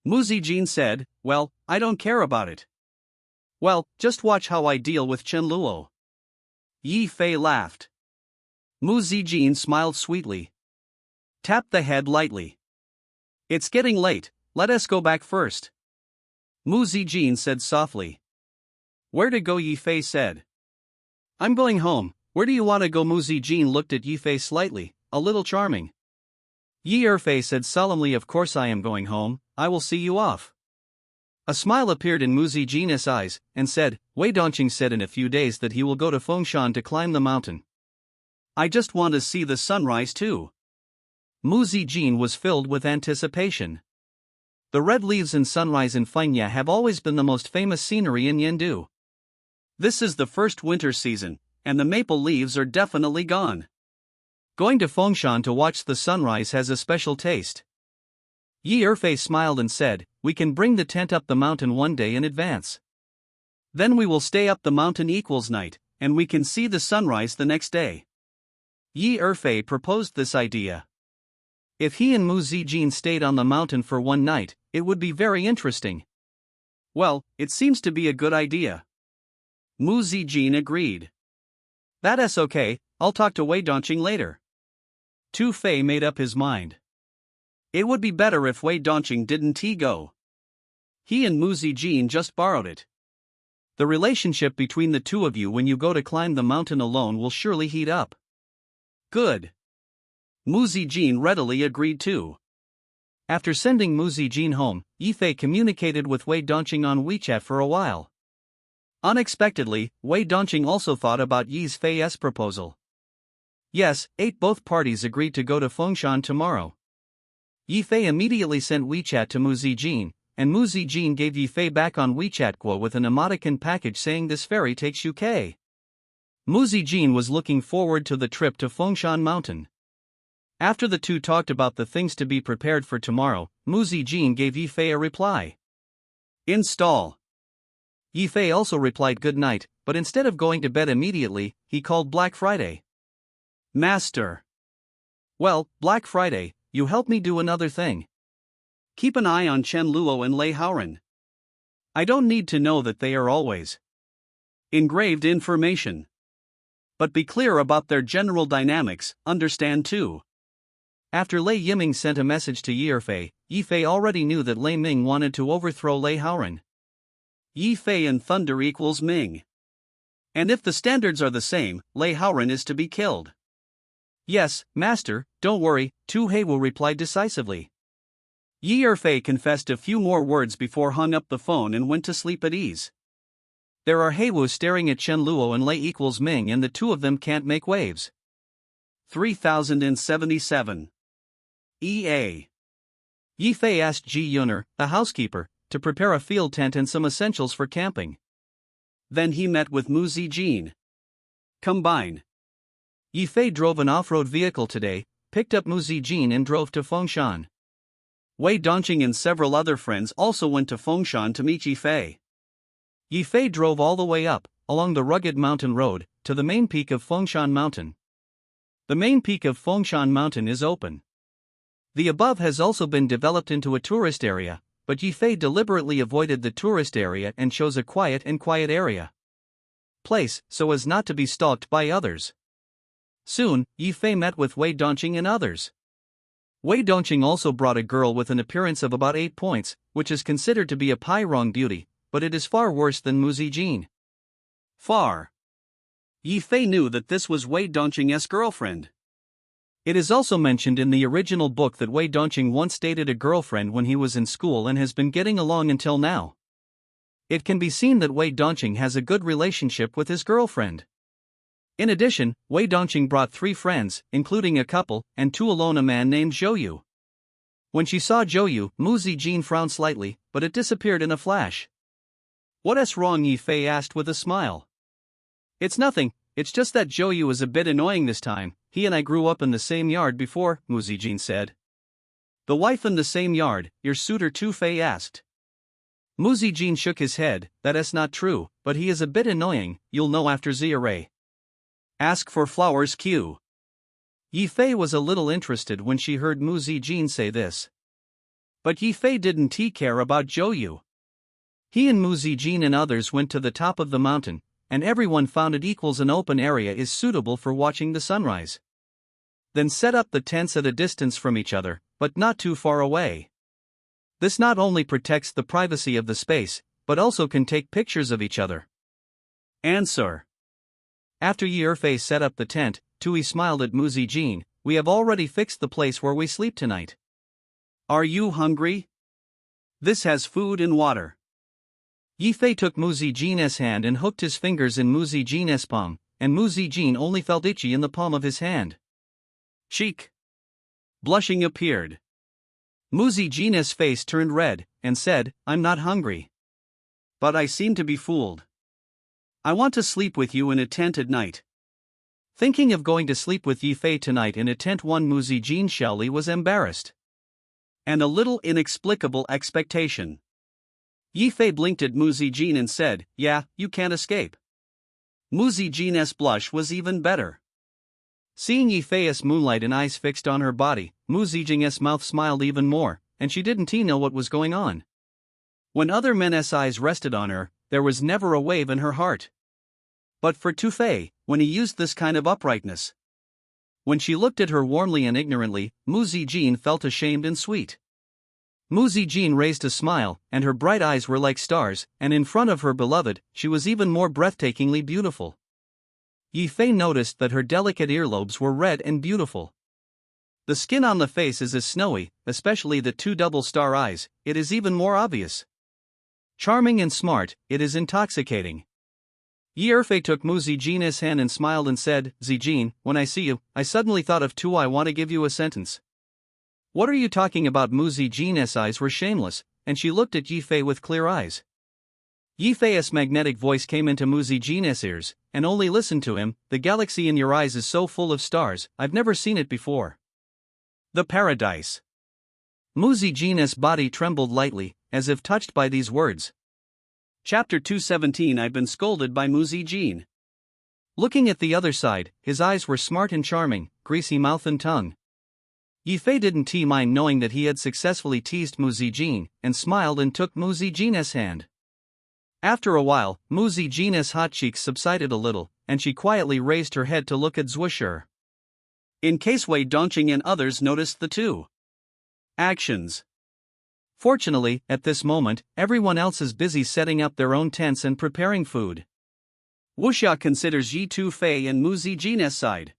Mu Zijin said, "Well, I don't care about it. Well, just watch how I deal with Chen Luo." Yi Fei laughed. Mu Zijin smiled sweetly. Tapped the head lightly. "It's getting late, let us go back first." Mu Zijin said softly. "Where to go?" Yi Fei said. "I'm going home, where do you want to go?" Mu Zijin looked at Yi Fei slightly, a little charming. Yi Erfei said solemnly, "Of course I am going home, I will see you off." A smile appeared in Mu Zijin's eyes, and said, "Wei Dongqing said in a few days that he will go to Fengshan to climb the mountain. I just want to see the sunrise too." Mu Zijin was filled with anticipation. The red leaves and sunrise in Fenya have always been the most famous scenery in Yendu. This is the first winter season, and the maple leaves are definitely gone. Going to Fengshan to watch the sunrise has a special taste. Yi Erfei smiled and said, "We can bring the tent up the mountain one day in advance. Then we will stay up the mountain equals night, and we can see the sunrise the next day." Yi Erfei proposed this idea. If he and Mu Zijin stayed on the mountain for one night, it would be very interesting. Well, it seems to be a good idea. Mu Zijin agreed. "That's okay, I'll talk to Wei Dongqing later." Tu Fei made up his mind. It would be better if Wei Dongqing didn't go. He and Mu Zijin just borrowed it. The relationship between the two of you when you go to climb the mountain alone will surely heat up. Good. Mu Zijin readily agreed too. After sending Mu Zijin home, Yi Fei communicated with Wei Dongqing on WeChat for a while. Unexpectedly, Wei Dongqing also thought about Yi Fei's proposal. Yes, both parties agreed to go to Fengshan tomorrow. Yi Fei immediately sent WeChat to Mu Zijin, and Mu Zijin gave Yi Fei back on WeChat with an emoticon package saying "This ferry takes you K." Mu Zijin was looking forward to the trip to Fengshan Mountain. After the two talked about the things to be prepared for tomorrow, Mu Zijin gave Yi Fei a reply. Install. Yi Fei also replied good night, but instead of going to bed immediately, he called Black Friday. "Master. Well, Black Friday, you help me do another thing. Keep an eye on Chen Luo and Lei Haoran. I don't need to know that they are always engraved information. But be clear about their general dynamics, understand too." After Lei Yiming sent a message to Yi Erfei, Yi Fei already knew that Lei Ming wanted to overthrow Lei Haoran. Yi Fei and thunder equals Ming. And if the standards are the same, Lei Haoran is to be killed. "Yes, master, don't worry," Tu Heiwu replied decisively. Yi Erfei confessed a few more words before hung up the phone and went to sleep at ease. There are Heiwu staring at Chen Luo and Lei equals Ming, and the two of them can't make waves. 3077. EA. Yi Fei asked Ji Yuner, a housekeeper, to prepare a field tent and some essentials for camping. Then he met with Mu Zijin. Combine. Yi Fei drove an off-road vehicle today, picked up Mu Zijin and drove to Fengshan. Wei Dongqing and several other friends also went to Fengshan to meet Yi Fei. Yi Fei drove all the way up, along the rugged mountain road, to the main peak of Fengshan Mountain. The main peak of Fengshan Mountain is open. The above has also been developed into a tourist area, but Yi Fei deliberately avoided the tourist area and chose a quiet area place so as not to be stalked by others. Soon, Yi Fei met with Wei Dongqing and others. Wei Dongqing also brought a girl with an appearance of about 8 points, which is considered to be a Pairong beauty, but it is far worse than Mu Zijin. Far. Yi Fei knew that this was Wei Dongqing's girlfriend. It is also mentioned in the original book that Wei Dongqing once dated a girlfriend when he was in school and has been getting along until now. It can be seen that Wei Dongqing has a good relationship with his girlfriend. In addition, Wei Dongqing brought 3 friends, including a couple, and 2 alone, a man named Zhou Yu. When she saw Zhou Yu, Mu Zijin frowned slightly, but it disappeared in a flash. "What's wrong?" Yi Fei asked with a smile. "It's nothing, it's just that Zhou Yu is a bit annoying this time. He and I grew up in the same yard before," Mu Zijin said. "The wife in the same yard, your suitor too?" Fei asked. Mu Zijin shook his head. "That's not true, but he is a bit annoying, you'll know after Ziere. Ask for flowers Q." Yi Fei was a little interested when she heard Mu Zijin say this. But Yi Fei didn't care about Zhou Yu. He and Mu Zijin and others went to the top of the mountain, and everyone found it equals an open area is suitable for watching the sunrise. Then set up the tents at a distance from each other, but not too far away. This not only protects the privacy of the space, but also can take pictures of each other. Answer. After Yi Erfei set up the tent, Tui smiled at Mu Zijin. "We have already fixed the place where we sleep tonight. Are you hungry? This has food and water." Yi Fei took Mu Zijin's hand and hooked his fingers in Mu Zijin's palm, and Mu Zijin only felt itchy in the palm of his hand. Cheek. Blushing appeared. Mu Zijin's face turned red, and said, "I'm not hungry. But I seem to be fooled. I want to sleep with you in a tent at night." Thinking of going to sleep with Yi Fei tonight in a tent, Mu Zijin Shaoli was embarrassed. And a little inexplicable expectation. Yi Fei blinked at Mu Zijin and said, "Yeah, you can't escape." Mu Zijin's blush was even better. Seeing Yi Fei's moonlight and eyes fixed on her body, Mu Zijin's mouth smiled even more, and she didn't know what was going on. When other men's eyes rested on her, there was never a wave in her heart. But for Tu Fei, when he used this kind of uprightness. When she looked at her warmly and ignorantly, Mu Zijin felt ashamed and sweet. Mu Zijin raised a smile, and her bright eyes were like stars, and in front of her beloved, she was even more breathtakingly beautiful. Yi Fei noticed that her delicate earlobes were red and beautiful. The skin on the face is as snowy, especially the 2 double star eyes, it is even more obvious. Charming and smart, it is intoxicating. Yi Erfei took Mu Zijin's hand and smiled and said, "Zijin, when I see you, I suddenly thought of two. I want to give you a sentence." "What are you talking about?" Mu Zijin's eyes were shameless, and she looked at Yi Fei with clear eyes. Yi Fei's magnetic voice came into Mu Zijin's ears, and only listened to him. "The galaxy in your eyes is so full of stars, I've never seen it before. The paradise." Mu Zijin's body trembled lightly, as if touched by these words. Chapter 217. I've been scolded by Mu Zijin. Looking at the other side, his eyes were smart and charming, greasy mouth and tongue. Yi Fei didn't mind knowing that he had successfully teased Mu Zijin, and smiled and took Mu Zijin's hand. After a while, Mu Zijin's hot cheeks subsided a little, and she quietly raised her head to look at Zwisher. In case Wei Dongqing and others noticed the two actions. Fortunately, at this moment, everyone else is busy setting up their own tents and preparing food. Wuxia considers Yi Tu Fei and Mu Zijin's side.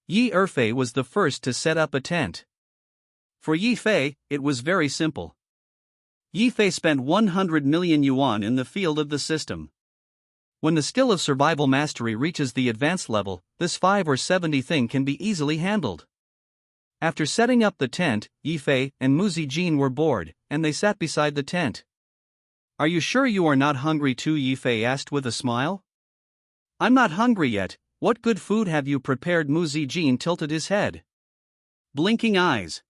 Yi Erfei was the first to set up a tent. For Yi Fei, it was very simple. Yi Fei spent 100 million yuan in the field of the system. When the skill of survival mastery reaches the advanced level, this 5 or 70 thing can be easily handled. After setting up the tent, Yi Fei and Mu Zijin were bored, and they sat beside the tent. "Are you sure you are not hungry too?" Yi Fei asked with a smile. "I'm not hungry yet. What good food have you prepared?" Mu Zijin tilted his head. Blinking eyes.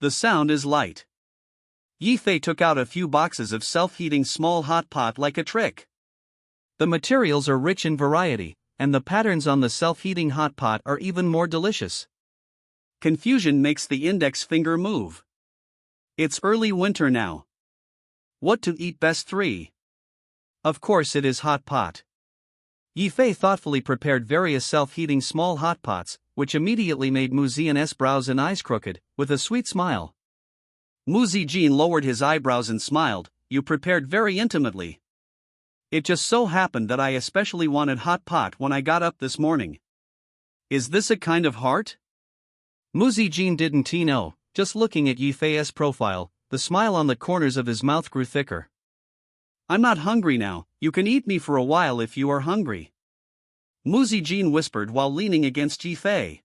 The sound is light. Yi Fei took out a few boxes of self-heating small hot pot like a trick. The materials are rich in variety, and the patterns on the self-heating hot pot are even more delicious. Confusion makes the index finger move. It's early winter now. What to eat best? 3. Of course it is hot pot. Yi Fei thoughtfully prepared various self-heating small hot pots, which immediately made Mu Zian's brows and eyes crooked, with a sweet smile. Mu Zijin lowered his eyebrows and smiled. "You prepared very intimately. It just so happened that I especially wanted hot pot when I got up this morning." "Is this a kind of heart?" Mu Zijin didn't know. Just looking at Yi Fei's profile, the smile on the corners of his mouth grew thicker. "I'm not hungry now. You can eat me for a while if you are hungry," Mu Zijin whispered while leaning against Yi Fei.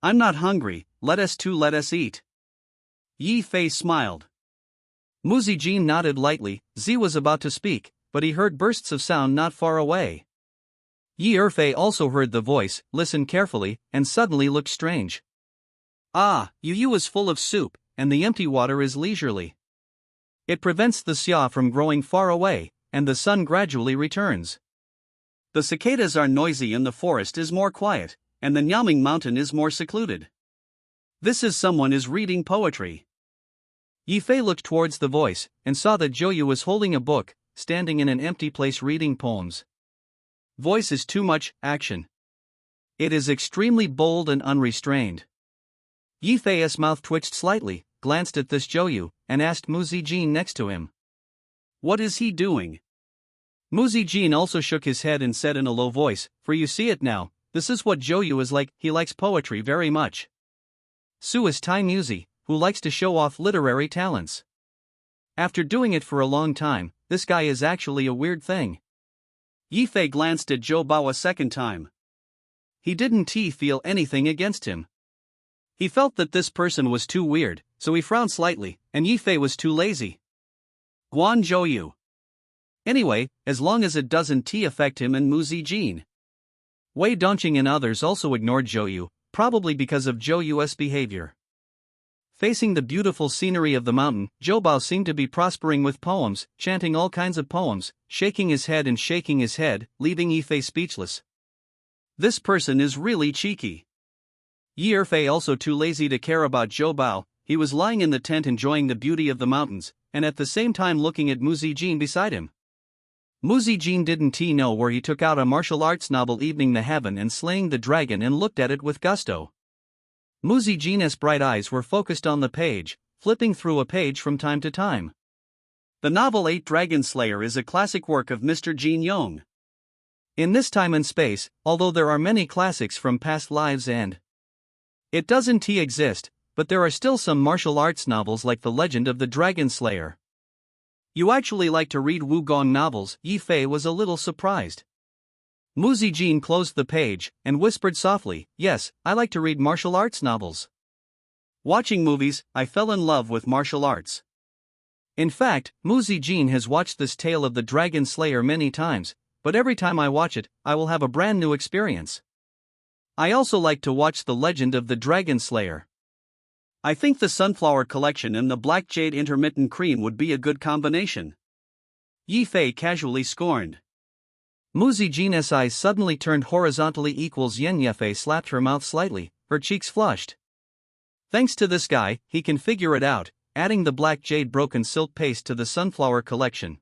"I'm not hungry, let us eat." Yi Fei smiled. Mu Zijin nodded lightly. Zi was about to speak, but he heard bursts of sound not far away. Yi Fei also heard the voice, listened carefully, and suddenly looked strange. "Ah, Yu is full of soup, and the empty water is leisurely. It prevents the xia from growing far away, and the sun gradually returns. The cicadas are noisy and the forest is more quiet, and the Nyaming mountain is more secluded. This is someone is reading poetry." Yi Fei looked towards the voice, and saw that Zhou was holding a book, standing in an empty place reading poems. Voice is too much action. It is extremely bold and unrestrained. Yi Fei's mouth twitched slightly, glanced at this Zhou, and asked Mu Zijin next to him. "What is he doing?" Mu Zijin also shook his head and said in a low voice, "For you see it now, this is what Zhou is like. He likes poetry very much. Su is Tai Muzi, who likes to show off literary talents. After doing it for a long time, this guy is actually a weird thing." Yi Fei glanced at Zhou Bao a second time. He didn't feel anything against him. He felt that this person was too weird, so he frowned slightly, and Yi Fei was too lazy. Guan Zhou. Anyway, as long as it doesn't affect him and Mu Zijin. Wei Dongqing and others also ignored Zhou, probably because of Zhou's behavior. Facing the beautiful scenery of the mountain, Zhou Bao seemed to be prospering with poems, chanting all kinds of poems, shaking his head and shaking his head, leaving Yi Fei speechless. This person is really cheeky. Yi Fei also too lazy to care about Zhou Bao. He was lying in the tent enjoying the beauty of the mountains, and at the same time looking at Mu Zijin beside him. Mu Zijin didn't know where he took out a martial arts novel Evening the Heaven and Slaying the Dragon and looked at it with gusto. Mu Zijin's bright eyes were focused on the page, flipping through a page from time to time. The novel 8 Dragon Slayer is a classic work of Mr. Jin Yong. In this time and space, although there are many classics from past lives and it doesn't exist, but there are still some martial arts novels like The Legend of the Dragon Slayer. You actually like to read Wugong novels? Yi Fei was a little surprised. Mu Zijin closed the page and whispered softly, "Yes, I like to read martial arts novels. Watching movies, I fell in love with martial arts. In fact, Mu Zijin has watched this Tale of the Dragon Slayer many times, but every time I watch it, I will have a brand new experience. I also like to watch The Legend of the Dragon Slayer. I think the Sunflower Collection and the Black Jade Intermittent Cream would be a good combination." Yi Fei casually scorned. Mu Zijin's eyes suddenly turned horizontally. Yen Yefei slapped her mouth slightly, her cheeks flushed. Thanks to this guy, he can figure it out, adding the Black Jade Broken Silk Paste to the Sunflower Collection.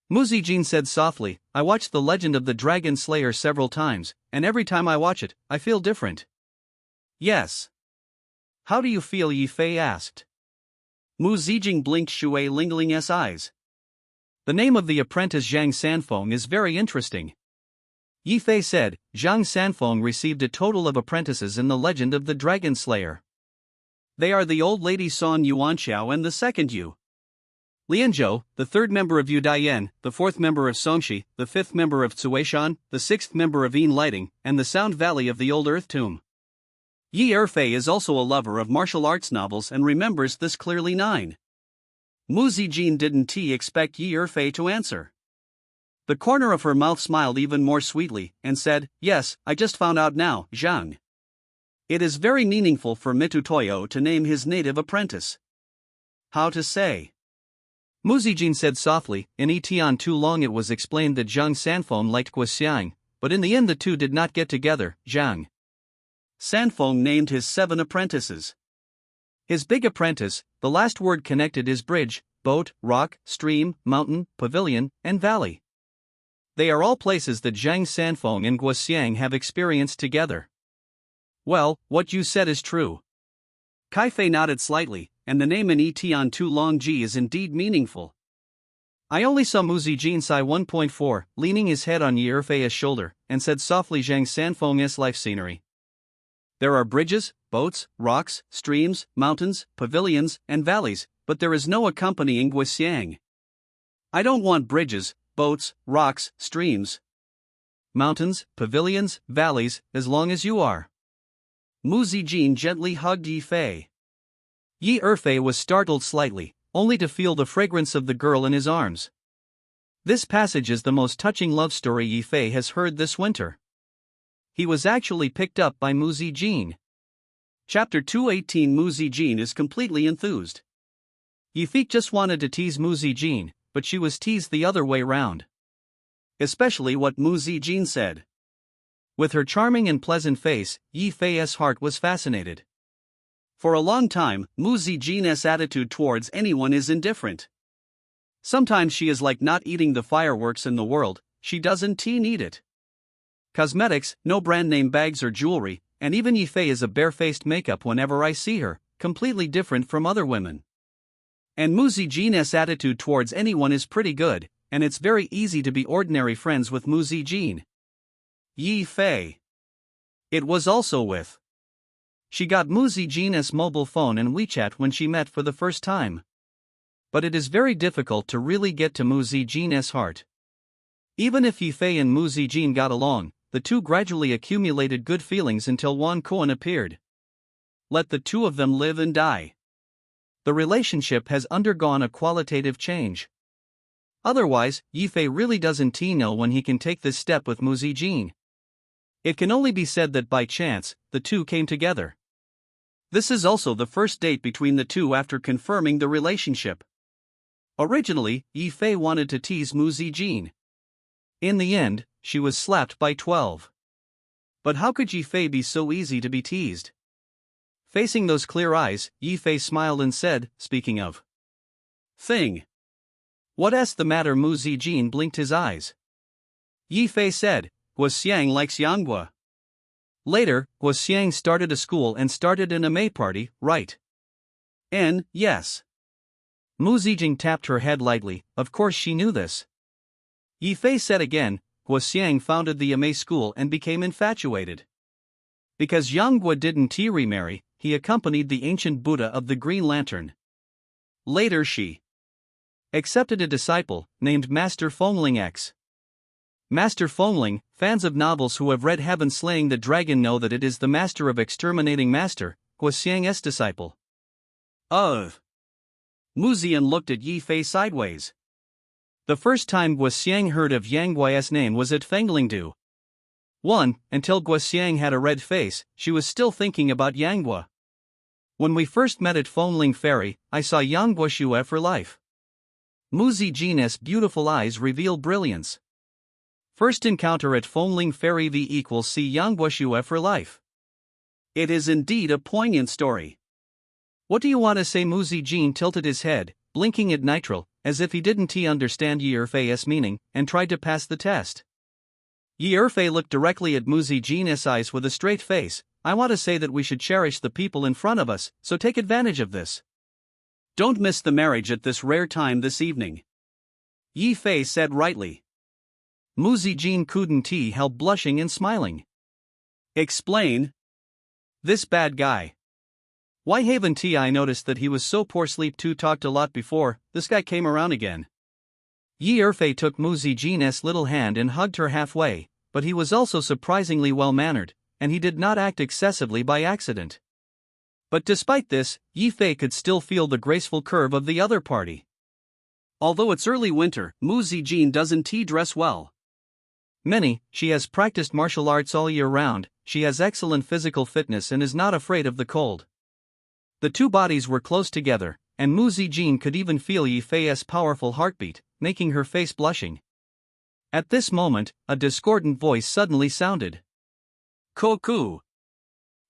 Mu Zijin said softly, "I watched The Legend of the Dragon Slayer several times, and every time I watch it, I feel different." "Yes. How do you feel?" Yi Fei asked. Mu Zijing blinked Shui Lingling's eyes. "The name of the apprentice Zhang Sanfeng is very interesting." Yi Fei said, "Zhang Sanfeng received a total of apprentices in The Legend of the Dragon Slayer. They are the old lady Son Yuanxiao and the second Yu Lianzhou, the third member of Yu Daiyan, the fourth member of Songshi, the fifth member of Tsuishan, the sixth member of Yin Lighting, and the Sound Valley of the Old Earth Tomb. Yi Erfei is also a lover of martial arts novels and remembers this clearly. 9. Mu Zijin didn't expect Yi Erfei to answer. The corner of her mouth smiled even more sweetly, and said, "Yes, I just found out now, Zhang. It is very meaningful for Mitutoyo to name his native apprentice." How to say? Mu Zijin said softly. In Etian too long it was explained that Zhang Sanfeng liked Guoxiang, but in the end the two did not get together. Zhang Sanfeng named his 7 apprentices. His big apprentice, the last word connected is bridge, boat, rock, stream, mountain, pavilion, and valley. They are all places that Zhang Sanfeng and Guoxiang have experienced together. Well, what you said is true. Kai Fei nodded slightly, and the name in Etian Tu Long Ji is indeed meaningful. I only saw Mu Zijin sigh. 1.4, leaning his head on Yi Erfei's shoulder, and said softly, Zhang Sanfeng's life scenery. There are bridges, boats, rocks, streams, mountains, pavilions, and valleys, but there is no accompanying Guoxiang. I don't want bridges, boats, rocks, streams, mountains, pavilions, valleys, as long as you are. Mu Zijin gently hugged Yi Fei. Yi Erfei was startled slightly, only to feel the fragrance of the girl in his arms. This passage is the most touching love story Yi Fei has heard this winter. He was actually picked up by Mu Zijin. Chapter 218. Mu Zijin is completely enthused. Yi Fei just wanted to tease Mu Zijin, but she was teased the other way round. Especially what Mu Zijin said. With her charming and pleasant face, Yi Fei's heart was fascinated. For a long time, Mu Zijin's attitude towards anyone is indifferent. Sometimes she is like not eating the fireworks in the world, she doesn't need it. Cosmetics, no brand name bags or jewelry, and even Yi Fei is a barefaced makeup whenever I see her, completely different from other women. And Mu Zijin's attitude towards anyone is pretty good, and it's very easy to be ordinary friends with Mu Zijin. Yi Fei. It was also with. She got Mu Zijin's mobile phone and WeChat when she met for the first time. But it is very difficult to really get to Mu Zijin's heart. Even if Yi Fei and Mu Zijin got along, the two gradually accumulated good feelings until Wan Kuan appeared. Let the two of them live and die. The relationship has undergone a qualitative change. Otherwise, Yi Fei really doesn't know when he can take this step with Mu Zijin. It can only be said that by chance, the two came together. This is also the first date between the two after confirming the relationship. Originally, Yi Fei wanted to tease Mu Zijin. In the end, she was slapped by 12. But how could Yi Fei be so easy to be teased? Facing those clear eyes, Yi Fei smiled and said, speaking of thing. What's the matter? Mu Zijin blinked his eyes. Yi Fei said, Guoxiang likes Yanghua. Later, Guoxiang started a school and started an anime party, right? Yes. Mu Zijin tapped her head lightly, of course she knew this. Yi Fei said again, Guoxiang founded the anime school and became infatuated. Because Yanghua didn't remarry, he accompanied the ancient Buddha of the Green Lantern. Later she accepted a disciple, named Master Fengling X. Master Fengling, fans of novels who have read Heaven Slaying the Dragon know that it is the master of exterminating Master, Guoxiang's disciple. Mu Zian looked at Yi Fei sideways. The first time Guoxiang heard of Yangguai's name was at Fenglingdu. Until Guoxiang had a red face, she was still thinking about Yanghua. When we first met at Fengling Ferry, I saw Yanghua Xue for life. Mu Zijin's beautiful eyes reveal brilliance. First encounter at Fengling Ferry v=C Yanghua Xue for life. It is indeed a poignant story. What do you want to say? Mu Zijin tilted his head, blinking at Nitrile, as if he didn't understand Yi Erfei's meaning, and tried to pass the test. Yi Erfei looked directly at Mu Zijin's eyes with a straight face. I want to say that we should cherish the people in front of us, so take advantage of this. Don't miss the marriage at this rare time this evening. Yi Fei said rightly. Mu Zijin couldn't help blushing and smiling. Explain. This bad guy. Why haven't I noticed that he was so poor sleep too talked a lot before this guy came around again? Yi Erfei took Mu Zijin's little hand and hugged her halfway, but he was also surprisingly well-mannered, and he did not act excessively by accident. But despite this, Yi Fei could still feel the graceful curve of the other party. Although it's early winter, Mu Zijin doesn't dress well. She has practiced martial arts all year round, she has excellent physical fitness and is not afraid of the cold. The two bodies were close together, and Mu Zijin could even feel Yi Fei's powerful heartbeat, making her face blushing. At this moment, a discordant voice suddenly sounded. Koku.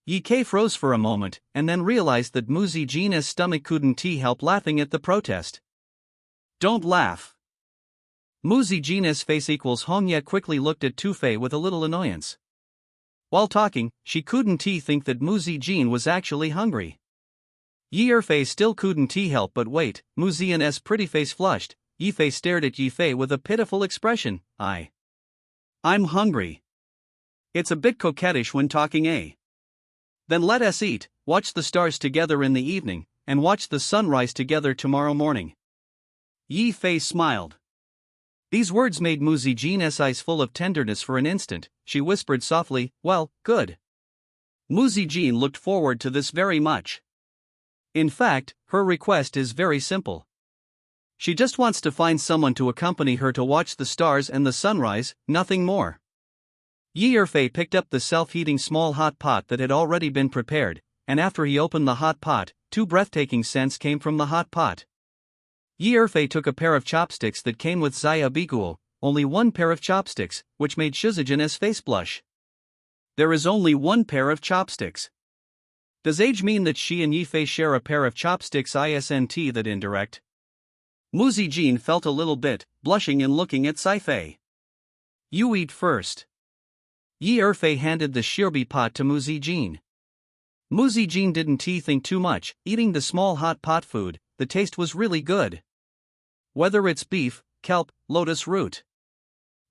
Yi Fei froze for a moment, and then realized that Mu Zijin's stomach couldn't help laughing at the protest. Don't laugh. Mu Zijin's face equals Hong Ye quickly looked at Tu Fei with a little annoyance. While talking, she couldn't think that Mu Zijin was actually hungry. Yi Erfei still couldn't help but wait. Mu Zijin's pretty face flushed. Yi Fei stared at Yi Fei with a pitiful expression. I'm hungry. It's a bit coquettish when talking, eh? Then let us eat, watch the stars together in the evening, and watch the sunrise together tomorrow morning. Yi Fei smiled. These words made Mu Zijin's eyes full of tenderness for an instant. She whispered softly, well, good. Mu Zijin looked forward to this very much. In fact, her request is very simple. She just wants to find someone to accompany her to watch the stars and the sunrise, nothing more. Yi Erfei picked up the self-heating small hot pot that had already been prepared, and after he opened the hot pot, two breathtaking scents came from the hot pot. Yi Erfei took a pair of chopsticks that came with Zaya Biguo, only one pair of chopsticks, which made Shizijin's face blush. There is only one pair of chopsticks. Does age mean that she and Yi Fei share a pair of chopsticks? Isn't that indirect? Mu Zijin felt a little bit, blushing and looking at Sai Fei. You eat first. Yi Erfei handed the shirbi pot to Mu Zijin. Mu Zijin didn't think too much, eating the small hot pot food. The taste was really good. Whether it's beef, kelp, lotus root.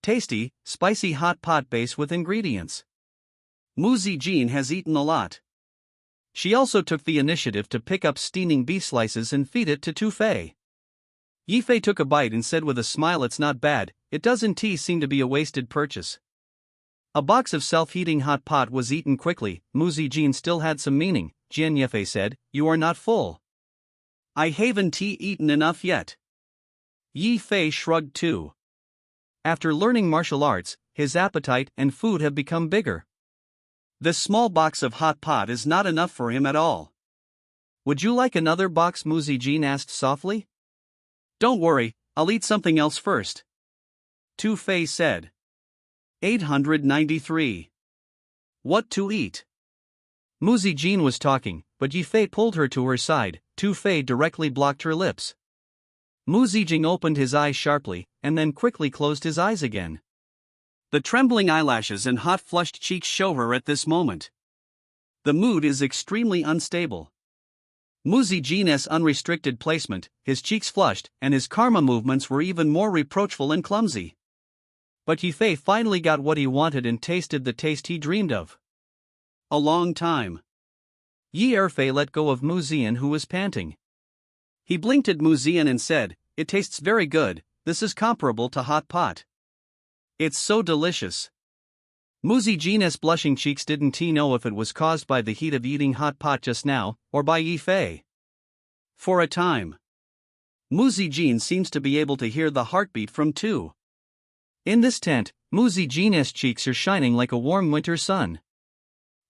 Tasty, spicy hot pot base with ingredients. Mu Zijin has eaten a lot. She also took the initiative to pick up steaming beef slices and feed it to Tu Fei. Yi Fei took a bite and said with a smile, it's not bad, it doesn't seem to be a wasted purchase. A box of self-heating hot pot was eaten quickly. Mu Zijin still had some meaning. Jian Yefei said, you are not full. I haven't eaten enough yet. Yi Fei shrugged too. After learning martial arts, his appetite and food have become bigger. This small box of hot pot is not enough for him at all. Would you like another box? Mu Zijin asked softly. Don't worry, I'll eat something else first. Tu Fei said. 893. What to eat? Mu Zijin was talking, but Yi Fei pulled her to her side. Tu Fei directly blocked her lips. Mu Zijin opened his eyes sharply, and then quickly closed his eyes again. The trembling eyelashes and hot flushed cheeks show her at this moment. The mood is extremely unstable. Mu Zijin's unrestricted placement, his cheeks flushed, and his karma movements were even more reproachful and clumsy. But Yi Fei finally got what he wanted and tasted the taste he dreamed of. A long time. Yi Erfei let go of Mu Zijin, who was panting. He blinked at Mu Zijin and said, it tastes very good, this is comparable to hot pot. It's so delicious. Mu Zijin's blushing cheeks didn't know if it was caused by the heat of eating hot pot just now, or by Yi Fei. For a time, Mu Zijin seems to be able to hear the heartbeat from two. In this tent, Mu Zijin's cheeks are shining like a warm winter sun.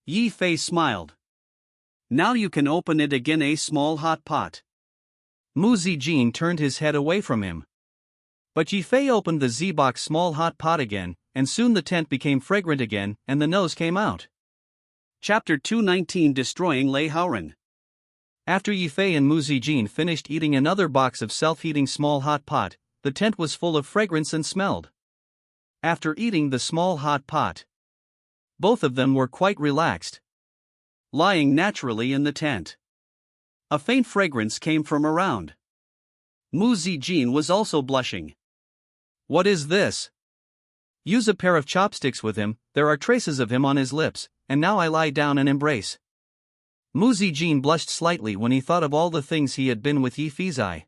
Yi Fei smiled. Now you can open it again, a small hot pot. Mu Zijin turned his head away from him. But Yi Fei opened the Z-box small hot pot again, and soon the tent became fragrant again, and the nose came out. Chapter 219, Destroying Lei Haoren. After Yi Fei and Mu Zijin finished eating another box of self-heating small hot pot, the tent was full of fragrance and smelled. After eating the small hot pot, both of them were quite relaxed, lying naturally in the tent. A faint fragrance came from around. Mu Zijin was also blushing. What is this? Use a pair of chopsticks with him, there are traces of him on his lips, and now I lie down and embrace. Mu Zijin blushed slightly when he thought of all the things he had been with Yi Fei's eye.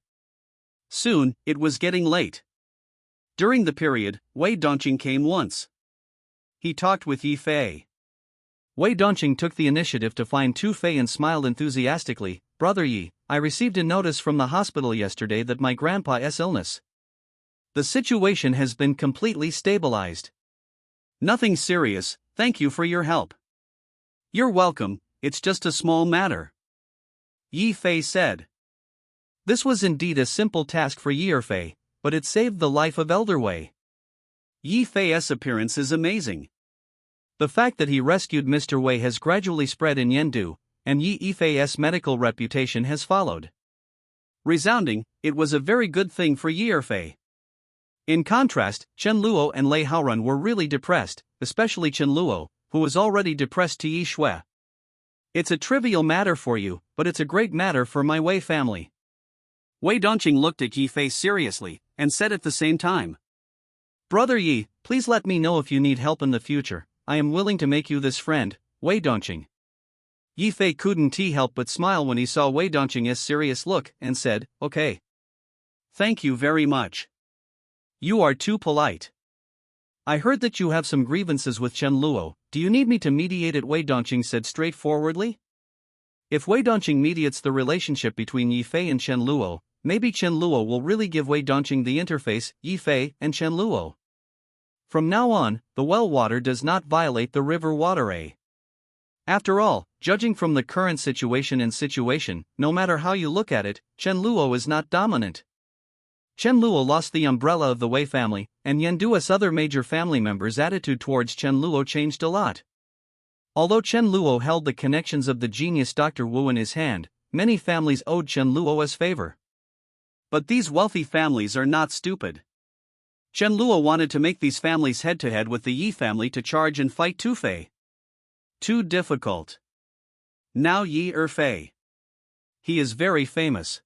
Soon, it was getting late. During the period, Wei Dongqing came once. He talked with Yi Fei. Wei Dongqing took the initiative to find Tu Fei and smiled enthusiastically. Brother Yi, I received a notice from the hospital yesterday that my grandpa's illness. The situation has been completely stabilized. Nothing serious, thank you for your help. You're welcome, it's just a small matter. Yi Fei said. This was indeed a simple task for Yi Fei, but it saved the life of Elder Wei. Yi Fei's appearance is amazing. The fact that he rescued Mr. Wei has gradually spread in Yendu, and Yi Fei's medical reputation has followed. Resounding, it was a very good thing for Yi Fei. In contrast, Chen Luo and Lei Haoran were really depressed, especially Chen Luo, who was already depressed to Yi Shui. It's a trivial matter for you, but it's a great matter for my Wei family. Wei Dongqing looked at Yi Fei seriously, and said at the same time. Brother Yi, please let me know if you need help in the future. I am willing to make you this friend, Wei Dongqing. Yi Fei couldn't help but smile when he saw Wei Dongqing's serious look, and said, okay. Thank you very much. You are too polite. I heard that you have some grievances with Chen Luo. Do you need me to mediate it? Wei Dongqing said straightforwardly. If Wei Dongqing mediates the relationship between Yi Fei and Chen Luo, maybe Chen Luo will really give Wei Dongqing the interface, Yi Fei and Chen Luo. From now on, the well water does not violate the river water. After all, judging from the current situation, no matter how you look at it, Chen Luo is not dominant. Chen Luo lost the umbrella of the Wei family, and Yendu's other major family members' attitude towards Chen Luo changed a lot. Although Chen Luo held the connections of the genius Dr. Wu in his hand, many families owed Chen Luo's favor. But these wealthy families are not stupid. Chen Luo wanted to make these families head-to-head with the Yi family to charge and fight Tu Fei. Too difficult. Now Yi Fei. He is very famous.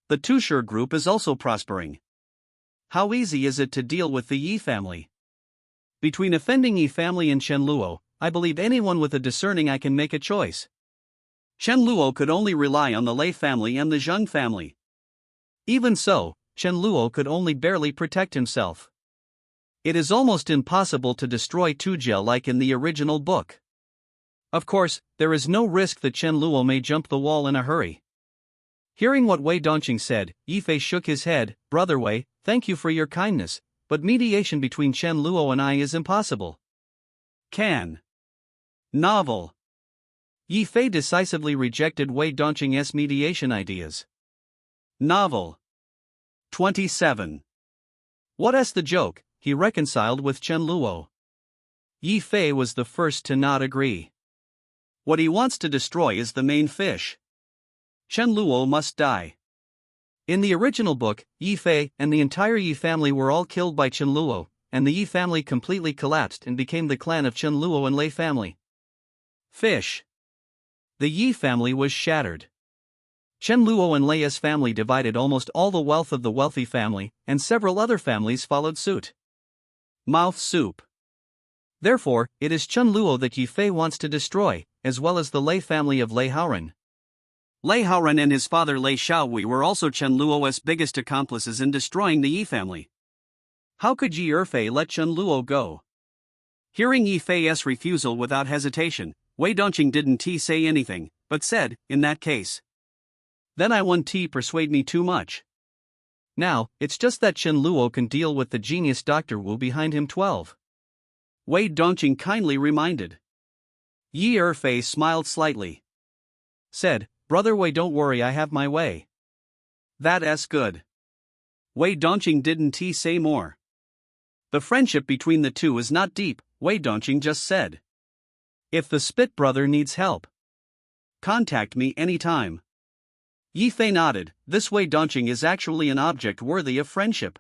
The Tusher group is also prospering. How easy is it to deal with the Yi family? Between offending Yi family and Chen Luo, I believe anyone with a discerning eye can make a choice. Chen Luo could only rely on the Lei family and the Zheng family. Even so, Chen Luo could only barely protect himself. It is almost impossible to destroy Tujia like in the original book. Of course, there is no risk that Chen Luo may jump the wall in a hurry. Hearing what Wei Dongqing said, Yi Fei shook his head. Brother Wei, thank you for your kindness, but mediation between Chen Luo and I is impossible. Can. Novel. Yi Fei decisively rejected Wei Dongqing's mediation ideas. Novel. 27. What's the joke? He reconciled with Chen Luo. Yi Fei was the first to not agree. What he wants to destroy is the main fish. Chen Luo must die. In the original book, Yi Fei and the entire Yi family were all killed by Chen Luo, and the Yi family completely collapsed and became the clan of Chen Luo and Lei family. Fish. The Yi family was shattered. Chen Luo and Lei's family divided almost all the wealth of the wealthy family, and several other families followed suit. Mouth soup. Therefore, it is Chen Luo that Yi Fei wants to destroy, as well as the Lei family of Lei Haoran. Lei Haoran and his father Lei Xiaowei were also Chen Luo's biggest accomplices in destroying the Yi family. How could Yi Fei let Chen Luo go? Hearing Yi Fei's refusal without hesitation, Wei Dongqing didn't say anything, but said, in that case. Then I won't persuade me too much. Now, it's just that Chen Luo can deal with the genius Dr. Wu behind him 12. Wei Dongqing kindly reminded. Yi Fei smiled slightly. Said, Brother Wei, don't worry, I have my way. That's good. Wei Dongqing didn't say more. The friendship between the two is not deep, Wei Dongqing just said. If the Spit brother needs help, contact me anytime. Yi Fei nodded. This Wei Dongqing is actually an object worthy of friendship.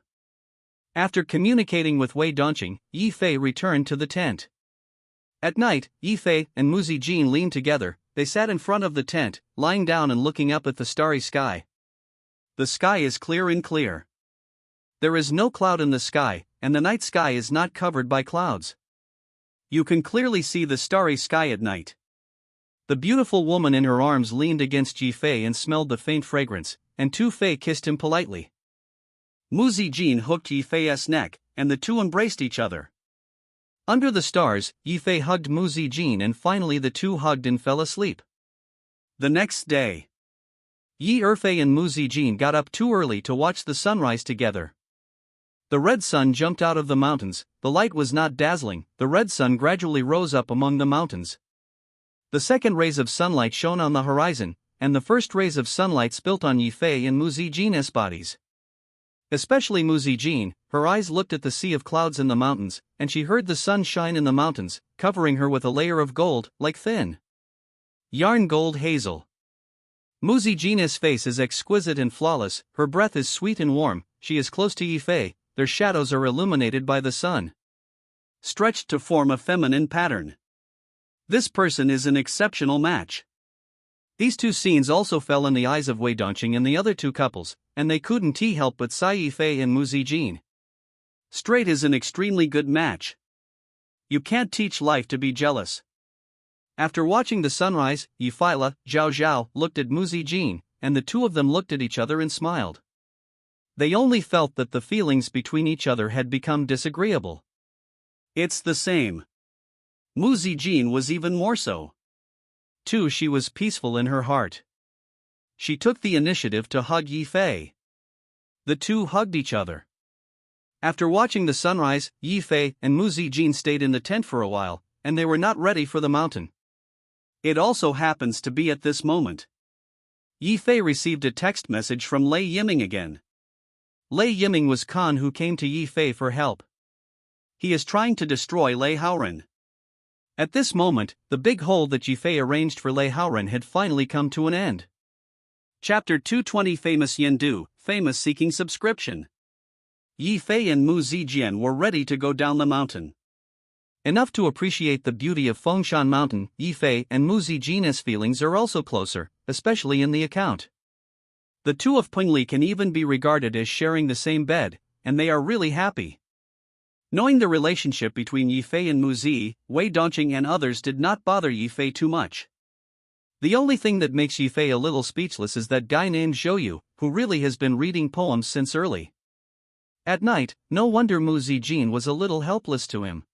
After communicating with Wei Dongqing, Yi Fei returned to the tent. At night, Yi Fei and Mu Zijin leaned together. They sat in front of the tent, lying down and looking up at the starry sky. The sky is clear and clear. There is no cloud in the sky, and the night sky is not covered by clouds. You can clearly see the starry sky at night. The beautiful woman in her arms leaned against Yi Fei and smelled the faint fragrance, and Tu Fei kissed him politely. Mu Zijin hooked Yi Fei's neck, and the two embraced each other. Under the stars, Yi Fei hugged Mu Zijin and finally the two hugged and fell asleep. The next day, Yi Erfei and Mu Zijin got up too early to watch the sunrise together. The red sun jumped out of the mountains. The light was not dazzling. The red sun gradually rose up among the mountains. The second rays of sunlight shone on the horizon, and the first rays of sunlight spilt on Yi Fei and Mu Zijin's bodies. Especially Mu Zijin, her eyes looked at the sea of clouds in the mountains, and she heard the sun shine in the mountains, covering her with a layer of gold, like thin yarn gold hazel. Mu Zijin's face is exquisite and flawless, her breath is sweet and warm, she is close to Yi Fei, their shadows are illuminated by the sun, stretched to form a feminine pattern. This person is an exceptional match. These two scenes also fell in the eyes of Wei Dongqing and the other two couples, and they couldn't help but sigh. Yi Fei and Mu Zijin. Straight is an extremely good match. You can't teach life to be jealous. After watching the sunrise, Yi Feila, Zhao Zhao looked at Mu Zijin, and the two of them looked at each other and smiled. They only felt that the feelings between each other had become disagreeable. It's the same. Mu Zijin was even more so. Too, she was peaceful in her heart. She took the initiative to hug Yi Fei. The two hugged each other. After watching the sunrise, Yi Fei and Mu Zijin stayed in the tent for a while, and they were not ready for the mountain. It also happens to be at this moment. Yi Fei received a text message from Lei Yiming again. Lei Yiming was Khan who came to Yi Fei for help. He is trying to destroy Lei Haoren. At this moment, the big hole that Yi Fei arranged for Lei Haoren had finally come to an end. Chapter 220 Famous Yendu, famous seeking subscription. Yi Fei and Mu Zijin were ready to go down the mountain. Enough to appreciate the beauty of Fengshan Mountain, Yi Fei and Mu Zijin's feelings are also closer, especially in the account. The two of Pengli can even be regarded as sharing the same bed, and they are really happy. Knowing the relationship between Yi Fei and Mu Zi, Wei Dongqing and others did not bother Yi Fei too much. The only thing that makes Yi Fei a little speechless is that guy named Zhou, who really has been reading poems since early. At night, no wonder Mu Zijin was a little helpless to him.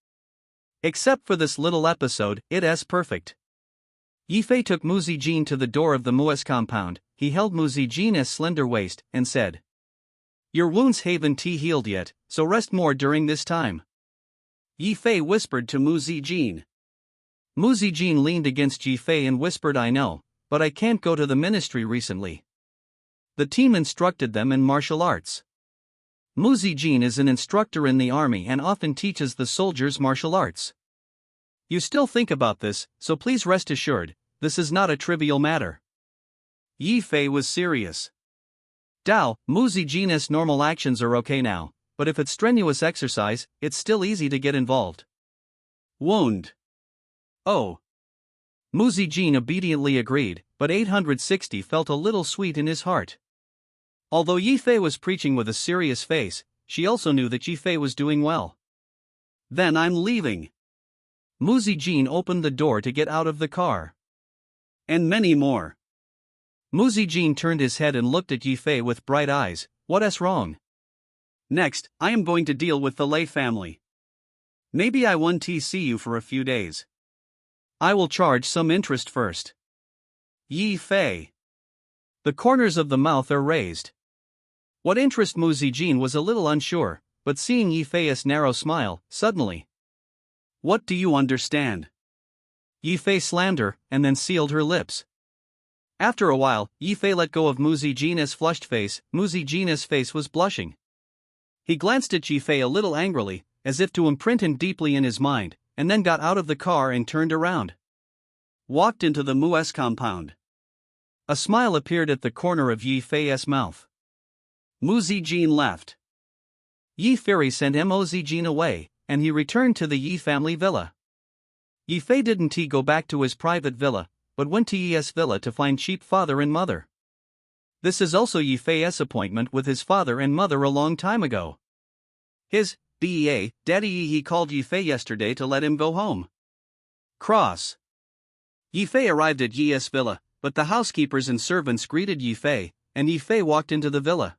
Except for this little episode, it's perfect. Yi Fei took Mu Zijin to the door of the Mu's compound. He held Mu Zijin's slender waist, and said, "Your wounds haven't healed yet, so rest more during this time." Yi Fei whispered to Mu Zijin. Mu Zijin leaned against Yi Fei and whispered, "I know, but I can't go to the ministry recently. The team instructed them in martial arts." Mu Zijin is an instructor in the army and often teaches the soldiers martial arts. You still think about this, so please rest assured, this is not a trivial matter. Yi Fei was serious. Dao, Mu Zijin's normal actions are okay now, but if it's strenuous exercise, it's still easy to get involved. Wound. Oh. Mu Zijin obediently agreed, but 860 felt a little sweet in his heart. Although Yi Fei was preaching with a serious face, she also knew that Yi Fei was doing well. Then I'm leaving. Mu Zijin opened the door to get out of the car. And many more. Mu Zijin turned his head and looked at Yi Fei with bright eyes. What's wrong? Next, I am going to deal with the Lei family. Maybe I won't see you for a few days. I will charge some interest first. Yi Fei. The corners of the mouth are raised. What interest? Mu Zijin was a little unsure, but seeing Yi Fei's narrow smile, suddenly. What do you understand? Yi Fei slammed her, and then sealed her lips. After a while, Yi Fei let go of Mu Zijin's flushed face. Mu Zijin's face was blushing. He glanced at Yi Fei a little angrily, as if to imprint him deeply in his mind, and then got out of the car and turned around. Walked into the Mu's compound. A smile appeared at the corner of Yi Fei's mouth. Mu Zijin left. Yi Fei sent Mo Zijin away, and he returned to the Yi family villa. Yi Fei didn't go back to his private villa, but went to Yi's villa to find Cheap father and mother. This is also Yi Fei's appointment with his father and mother a long time ago. His daddy he called Yi Fei yesterday to let him go home. Cross. Yi Fei arrived at Yi's villa, but the housekeepers and servants greeted Yi Fei, and Yi Fei walked into the villa.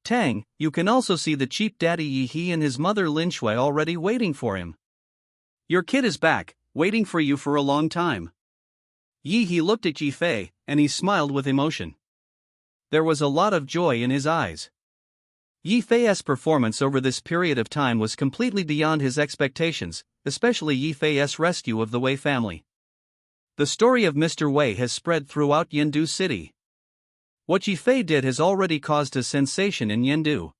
Tang, you can also see the cheap daddy Yi He and his mother Lin Shui already waiting for him. Your kid is back, waiting for you for a long time. Yi He looked at Yi Fei, and he smiled with emotion. There was a lot of joy in his eyes. Yi Fei's performance over this period of time was completely beyond his expectations, especially Yi Fei's rescue of the Wei family. The story of Mr. Wei has spread throughout Yendu City. What Yi Fei did has already caused a sensation in Yendu.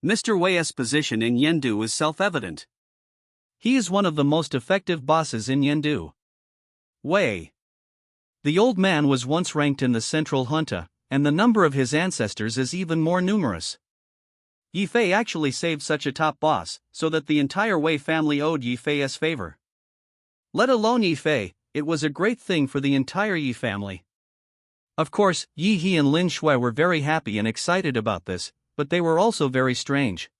Mr. Wei's position in Yendu is self-evident. He is one of the most effective bosses in Yendu. Wei. The old man was once ranked in the central junta, and the number of his ancestors is even more numerous. Yi Fei actually saved such a top boss, so that the entire Wei family owed Yi Fei's favor. Let alone Yi Fei, it was a great thing for the entire Yi family. Of course, Yi He and Lin Shui were very happy and excited about this, but they were also very strange.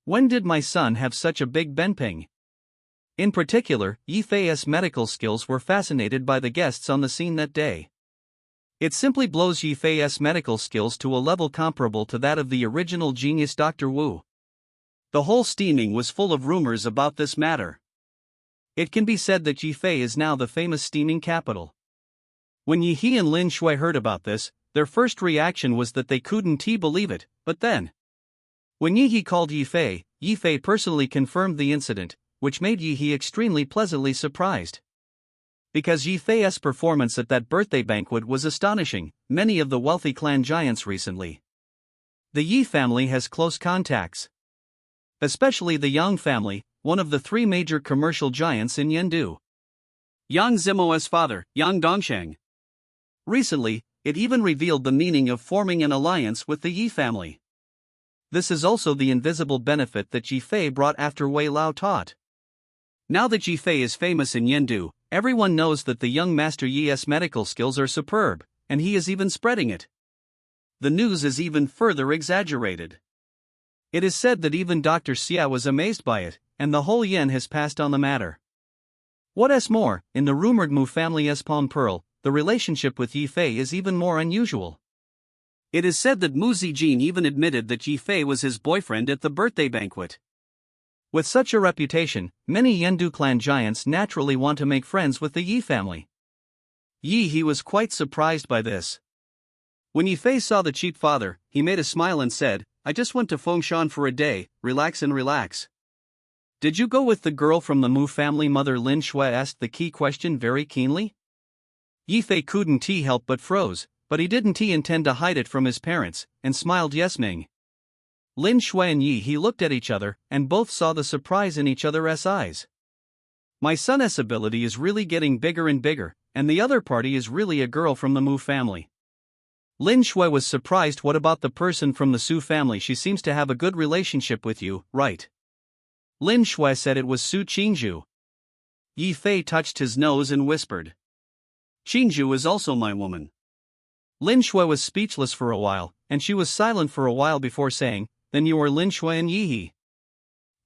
When did my son have such a big benping? In particular, Yi Fei's medical skills were fascinated by the guests on the scene that day. It simply blows Yi Fei's medical skills to a level comparable to that of the original genius Dr. Wu. The whole steaming was full of rumors about this matter. It can be said that Yi Fei is now the famous steaming capital. When Yi He and Lin Shui heard about this, their first reaction was that they couldn't believe it, but then, when Yi He called Yi Fei personally confirmed the incident, which made Yi He extremely pleasantly surprised. Because Yi Fei's performance at that birthday banquet was astonishing, many of the wealthy clan giants recently. The Yi family has close contacts. Especially the Yang family, one of the three major commercial giants in Yendu. Yang Zimo's father, Yang Dongsheng. Recently, it even revealed the meaning of forming an alliance with the Yi family. This is also the invisible benefit that Yi Fei brought after Wei Lao taught. Now that Yi Fei is famous in Yendu, everyone knows that the young Master Yi's medical skills are superb, and he is even spreading it. The news is even further exaggerated. It is said that even Dr. Xia was amazed by it, and the whole Yen has passed on the matter. What's more, in the rumored Mu family's Palm Pearl, the relationship with Yi Fei is even more unusual. It is said that Mu Zijin even admitted that Yi Fei was his boyfriend at the birthday banquet. With such a reputation, many Yendu clan giants naturally want to make friends with the Yi family. Yi He was quite surprised by this. When Yi Fei saw the cheap father, he made a smile and said, "I just went to Fengshan for a day, relax and relax." "Did you go with the girl from the Mu family?" Mother Lin Shui asked the key question very keenly. Yi Fei couldn't help but froze, but he didn't intend to hide it from his parents, and smiled yes Ming. Lin Shui and Yi He looked at each other, and both saw the surprise in each other's eyes. My son's ability is really getting bigger and bigger, and the other party is really a girl from the Mu family. Lin Shui was surprised. What about the person from the Su family? She seems to have a good relationship with you, right? Lin Shui said it was Su Qingzhu. Yi Fei touched his nose and whispered, "Qingzhu is also my woman." Lin Shui was speechless for a while, and she was silent for a while before saying, "Then you are Lin Shui and Yi He."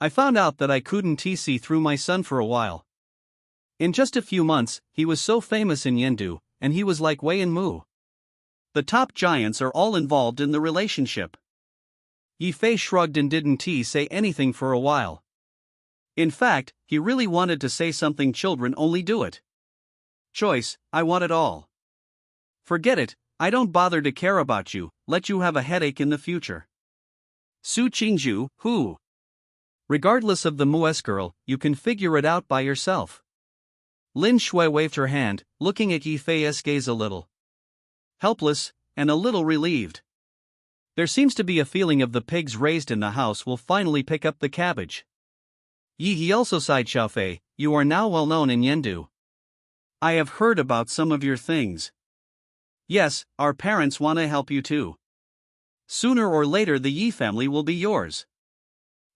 I found out that I couldn't see through my son for a while. In just a few months, he was so famous in Yendu, and he was like Wei and Mu. The top giants are all involved in the relationship. Yi Fei shrugged and didn't say anything for a while. In fact, he really wanted to say something. Children only do it. Choice, I want it all. Forget it, I don't bother to care about you, let you have a headache in the future. Su Qingzhu, who? Regardless of the Mu's girl, you can figure it out by yourself. Lin Shui waved her hand, looking at Yi Fei's gaze a little helpless, and a little relieved. There seems to be a feeling of the pigs raised in the house will finally pick up the cabbage. Yi He also sighed. Xiao Fei, you are now well known in Yendu. I have heard about some of your things. Yes, our parents want to help you too. Sooner or later the Yi family will be yours.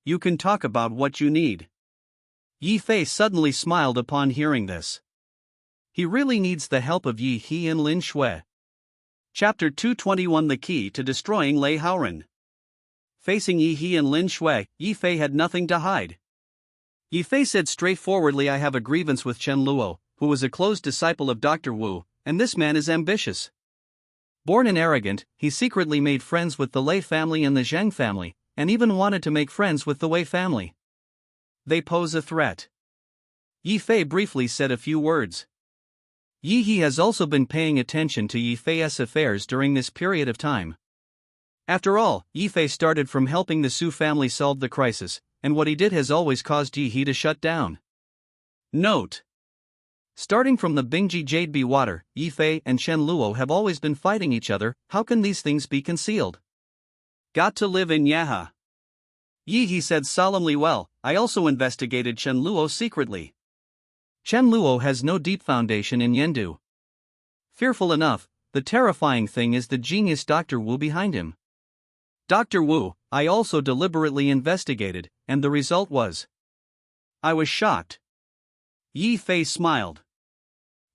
You can talk about what you need. Yi Fei suddenly smiled upon hearing this. He really needs the help of Yi He and Lin Shui. Chapter 221. The Key to Destroying Lei Haoren. Facing Yi He and Lin Shui, Yi Fei had nothing to hide. Yi Fei said straightforwardly, "I have a grievance with Chen Luo, who was a close disciple of Dr. Wu, and this man is ambitious. Born and arrogant, he secretly made friends with the Lei family and the Zheng family, and even wanted to make friends with the Wei family. They pose a threat. Yi Fei briefly said a few words. Yi He has also been paying attention to Yi Fei's affairs during this period of time. After all, Yi Fei started from helping the Su family solve the crisis, and what he did has always caused Yi He to shut down. Note: starting from the Bingji Jade Be Water, Yi Fei and Chen Luo have always been fighting each other. How can these things be concealed? Got to live in Yaha. Yi He said solemnly. Well, I also investigated Chen Luo secretly. Chen Luo has no deep foundation in Yendu. Fearful enough, the terrifying thing is the genius Dr. Wu behind him. Dr. Wu, I also deliberately investigated, and the result was. I was shocked. Yi Fei smiled.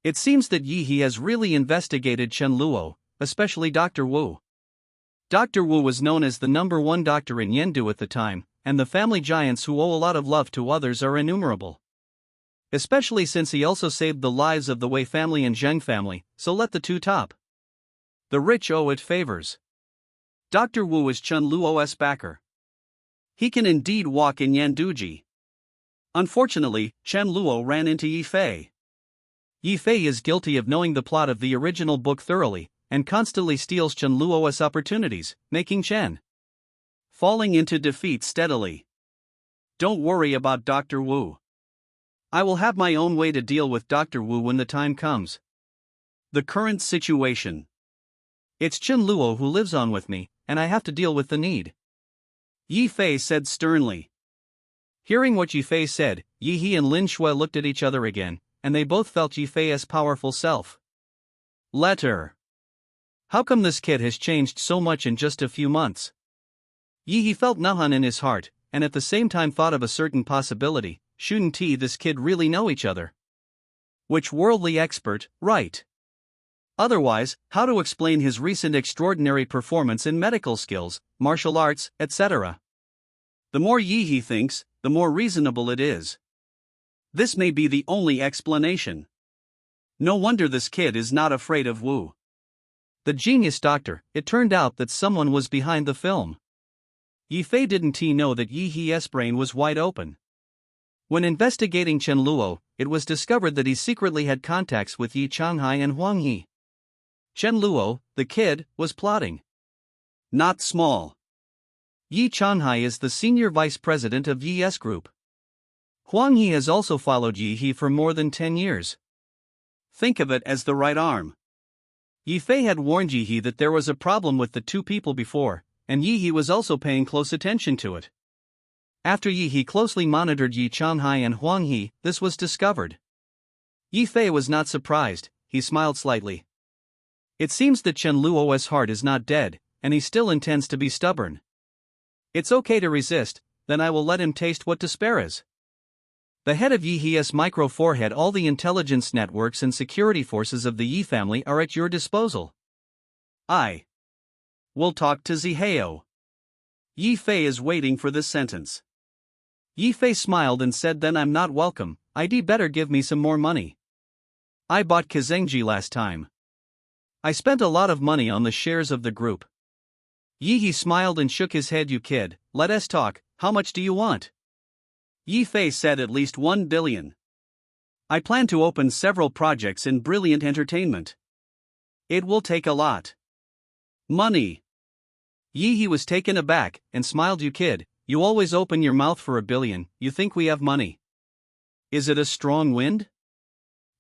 It seems that Yi He has really investigated Chen Luo, especially Dr. Wu. Dr. Wu was known as the #1 doctor in Yendu at the time, and the family giants who owe a lot of love to others are innumerable. Especially since he also saved the lives of the Wei family and Zheng family, so let the two top. The rich owe it favors. Dr. Wu is Chen Luo's backer. He can indeed walk in Yanduji. Unfortunately, Chen Luo ran into Yi Fei. Yi Fei is guilty of knowing the plot of the original book thoroughly, and constantly steals Chen Luo's opportunities, making Chen falling into defeat steadily. Don't worry about Dr. Wu. I will have my own way to deal with Dr. Wu when the time comes. The current situation. It's Chen Luo who lives on with me, and I have to deal with the need. Yi Fei said sternly. Hearing what Yi Fei said, Yi He and Lin Shui looked at each other again, and they both felt Yi Fei's powerful self. Letter. How come this kid has changed so much in just a few months? Yi He felt Nahan in his heart, and at the same time thought of a certain possibility. Shouldn't this kid really know each other? Which worldly expert, right? Otherwise, how to explain his recent extraordinary performance in medical skills, martial arts, etc.? The more Yi He thinks, the more reasonable it is. This may be the only explanation. No wonder this kid is not afraid of Wu. The genius doctor. It turned out that someone was behind the film. Yi Fei didn't know that Yi He's brain was wide open. When investigating Chen Luo, it was discovered that he secretly had contacts with Yi Changhai and Huang He. Chen Luo, the kid, was plotting. Not small. Yi Changhai is the senior vice president of Yi's group. Huang He has also followed Yi He for more than 10 years. Think of it as the right arm. Yi Fei had warned Yi He that there was a problem with the two people before, and Yi He was also paying close attention to it. After Yi He closely monitored Yi Changhai and Huang He, this was discovered. Yi Fei was not surprised, he smiled slightly. It seems that Chen Luo's heart is not dead, and he still intends to be stubborn. It's okay to resist, then I will let him taste what despair is. The head of Yi He's micro forehead. All the intelligence networks and security forces of the Yi family are at your disposal. I will talk to Zihao. Yi Fei is waiting for this sentence. Yi Fei smiled and said, then I'm not welcome, I'd better give me some more money. I bought Kazengji last time. I spent a lot of money on the shares of the group. Yi He smiled and shook his head. You kid, let us talk, how much do you want? Yi Fei said at least 1 billion. I plan to open several projects in brilliant entertainment. It will take a lot. Money. Yi He was taken aback, and smiled. You kid, you always open your mouth for 1 billion, you think we have money. Is it a strong wind?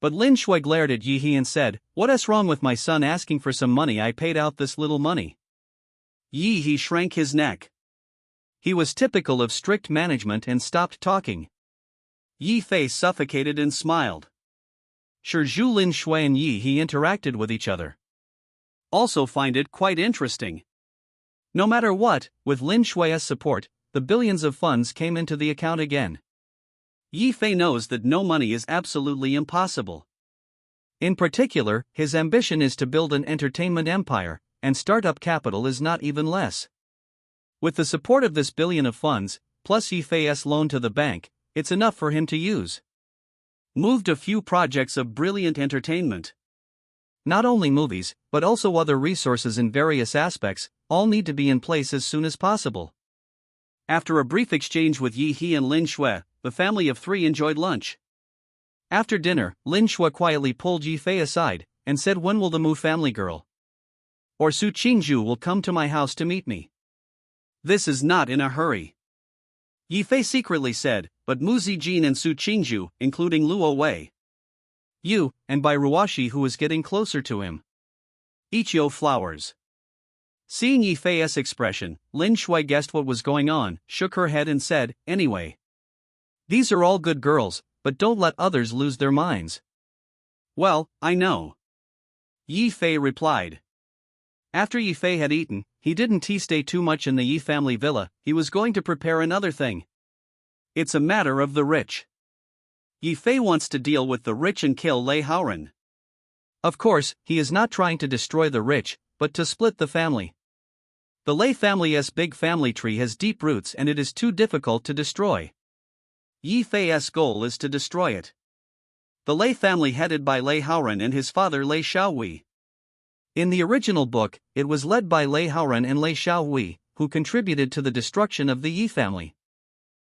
But Lin Shui glared at Yi He and said, what's wrong with my son asking for some money? I paid out this little money. Yi He shrank his neck. He was typical of strict management and stopped talking. Yi Fei suffocated and smiled. Sure, Zhu Lin Shui and Yi He interacted with each other. Also find it quite interesting. No matter what, with Lin Shui's support, the billions of funds came into the account again. Yi Fei knows that no money is absolutely impossible. In particular, his ambition is to build an entertainment empire, and startup capital is not even less. With the support of this billion of funds, plus Yi Fei's loan to the bank, it's enough for him to use. Moved a few projects of brilliant entertainment. Not only movies, but also other resources in various aspects, all need to be in place as soon as possible. After a brief exchange with Yi He and Lin Shui, the family of three enjoyed lunch. After dinner, Lin Shui quietly pulled Yi Fei aside and said, "When will the Mu family girl or Su Qingzhu will come to my house to meet me?" This is not in a hurry, Yi Fei secretly said, but Mu Zijin and Su Qingzhu, including Luo Wei, Yu, and by Ruashi, who was getting closer to him. Ichio flowers. Seeing Yi Fei's expression, Lin Shui guessed what was going on, shook her head and said, "Anyway, these are all good girls, but don't let others lose their minds." Well, I know, Yi Fei replied. After Yi Fei had eaten, he didn't stay too much in the Yi family villa, he was going to prepare another thing. It's a matter of the rich. Yi Fei wants to deal with the rich and kill Lei Haoran. Of course, he is not trying to destroy the rich, but to split the family. The Lei family's big family tree has deep roots and it is too difficult to destroy. Yi Fei's goal is to destroy it. The Lei family headed by Lei Haoran and his father Lei Xiaowei. In the original book, it was led by Lei Haoran and Lei Xiaowei, who contributed to the destruction of the Yi family.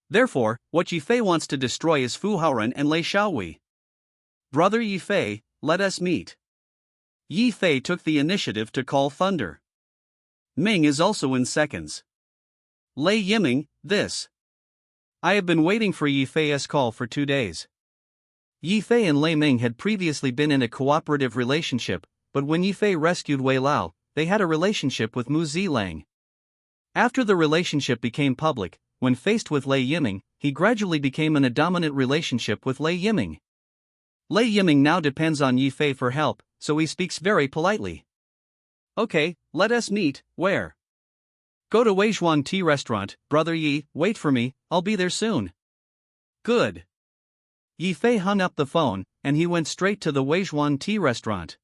Therefore, what Yi Fei wants to destroy is Fu Haoran and Lei Xiaowei. Brother Yi Fei, let us meet. Yi Fei took the initiative to call Thunder. Ming is also in seconds. Lei Yiming, this. I have been waiting for Yi Fei's call for 2 days. Yi Fei and Lei Ming had previously been in a cooperative relationship, but when Yi Fei rescued Wei Lao, they had a relationship with Mu Zilang. After the relationship became public, when faced with Lei Yiming, he gradually became in a dominant relationship with Lei Yiming. Lei Yiming now depends on Yi Fei for help, so he speaks very politely. Okay, let us meet, where? Go to Weizhuang Tea Restaurant, Brother Yi, wait for me, I'll be there soon. Good. Yi Fei hung up the phone, and he went straight to the Weizhuang Tea Restaurant.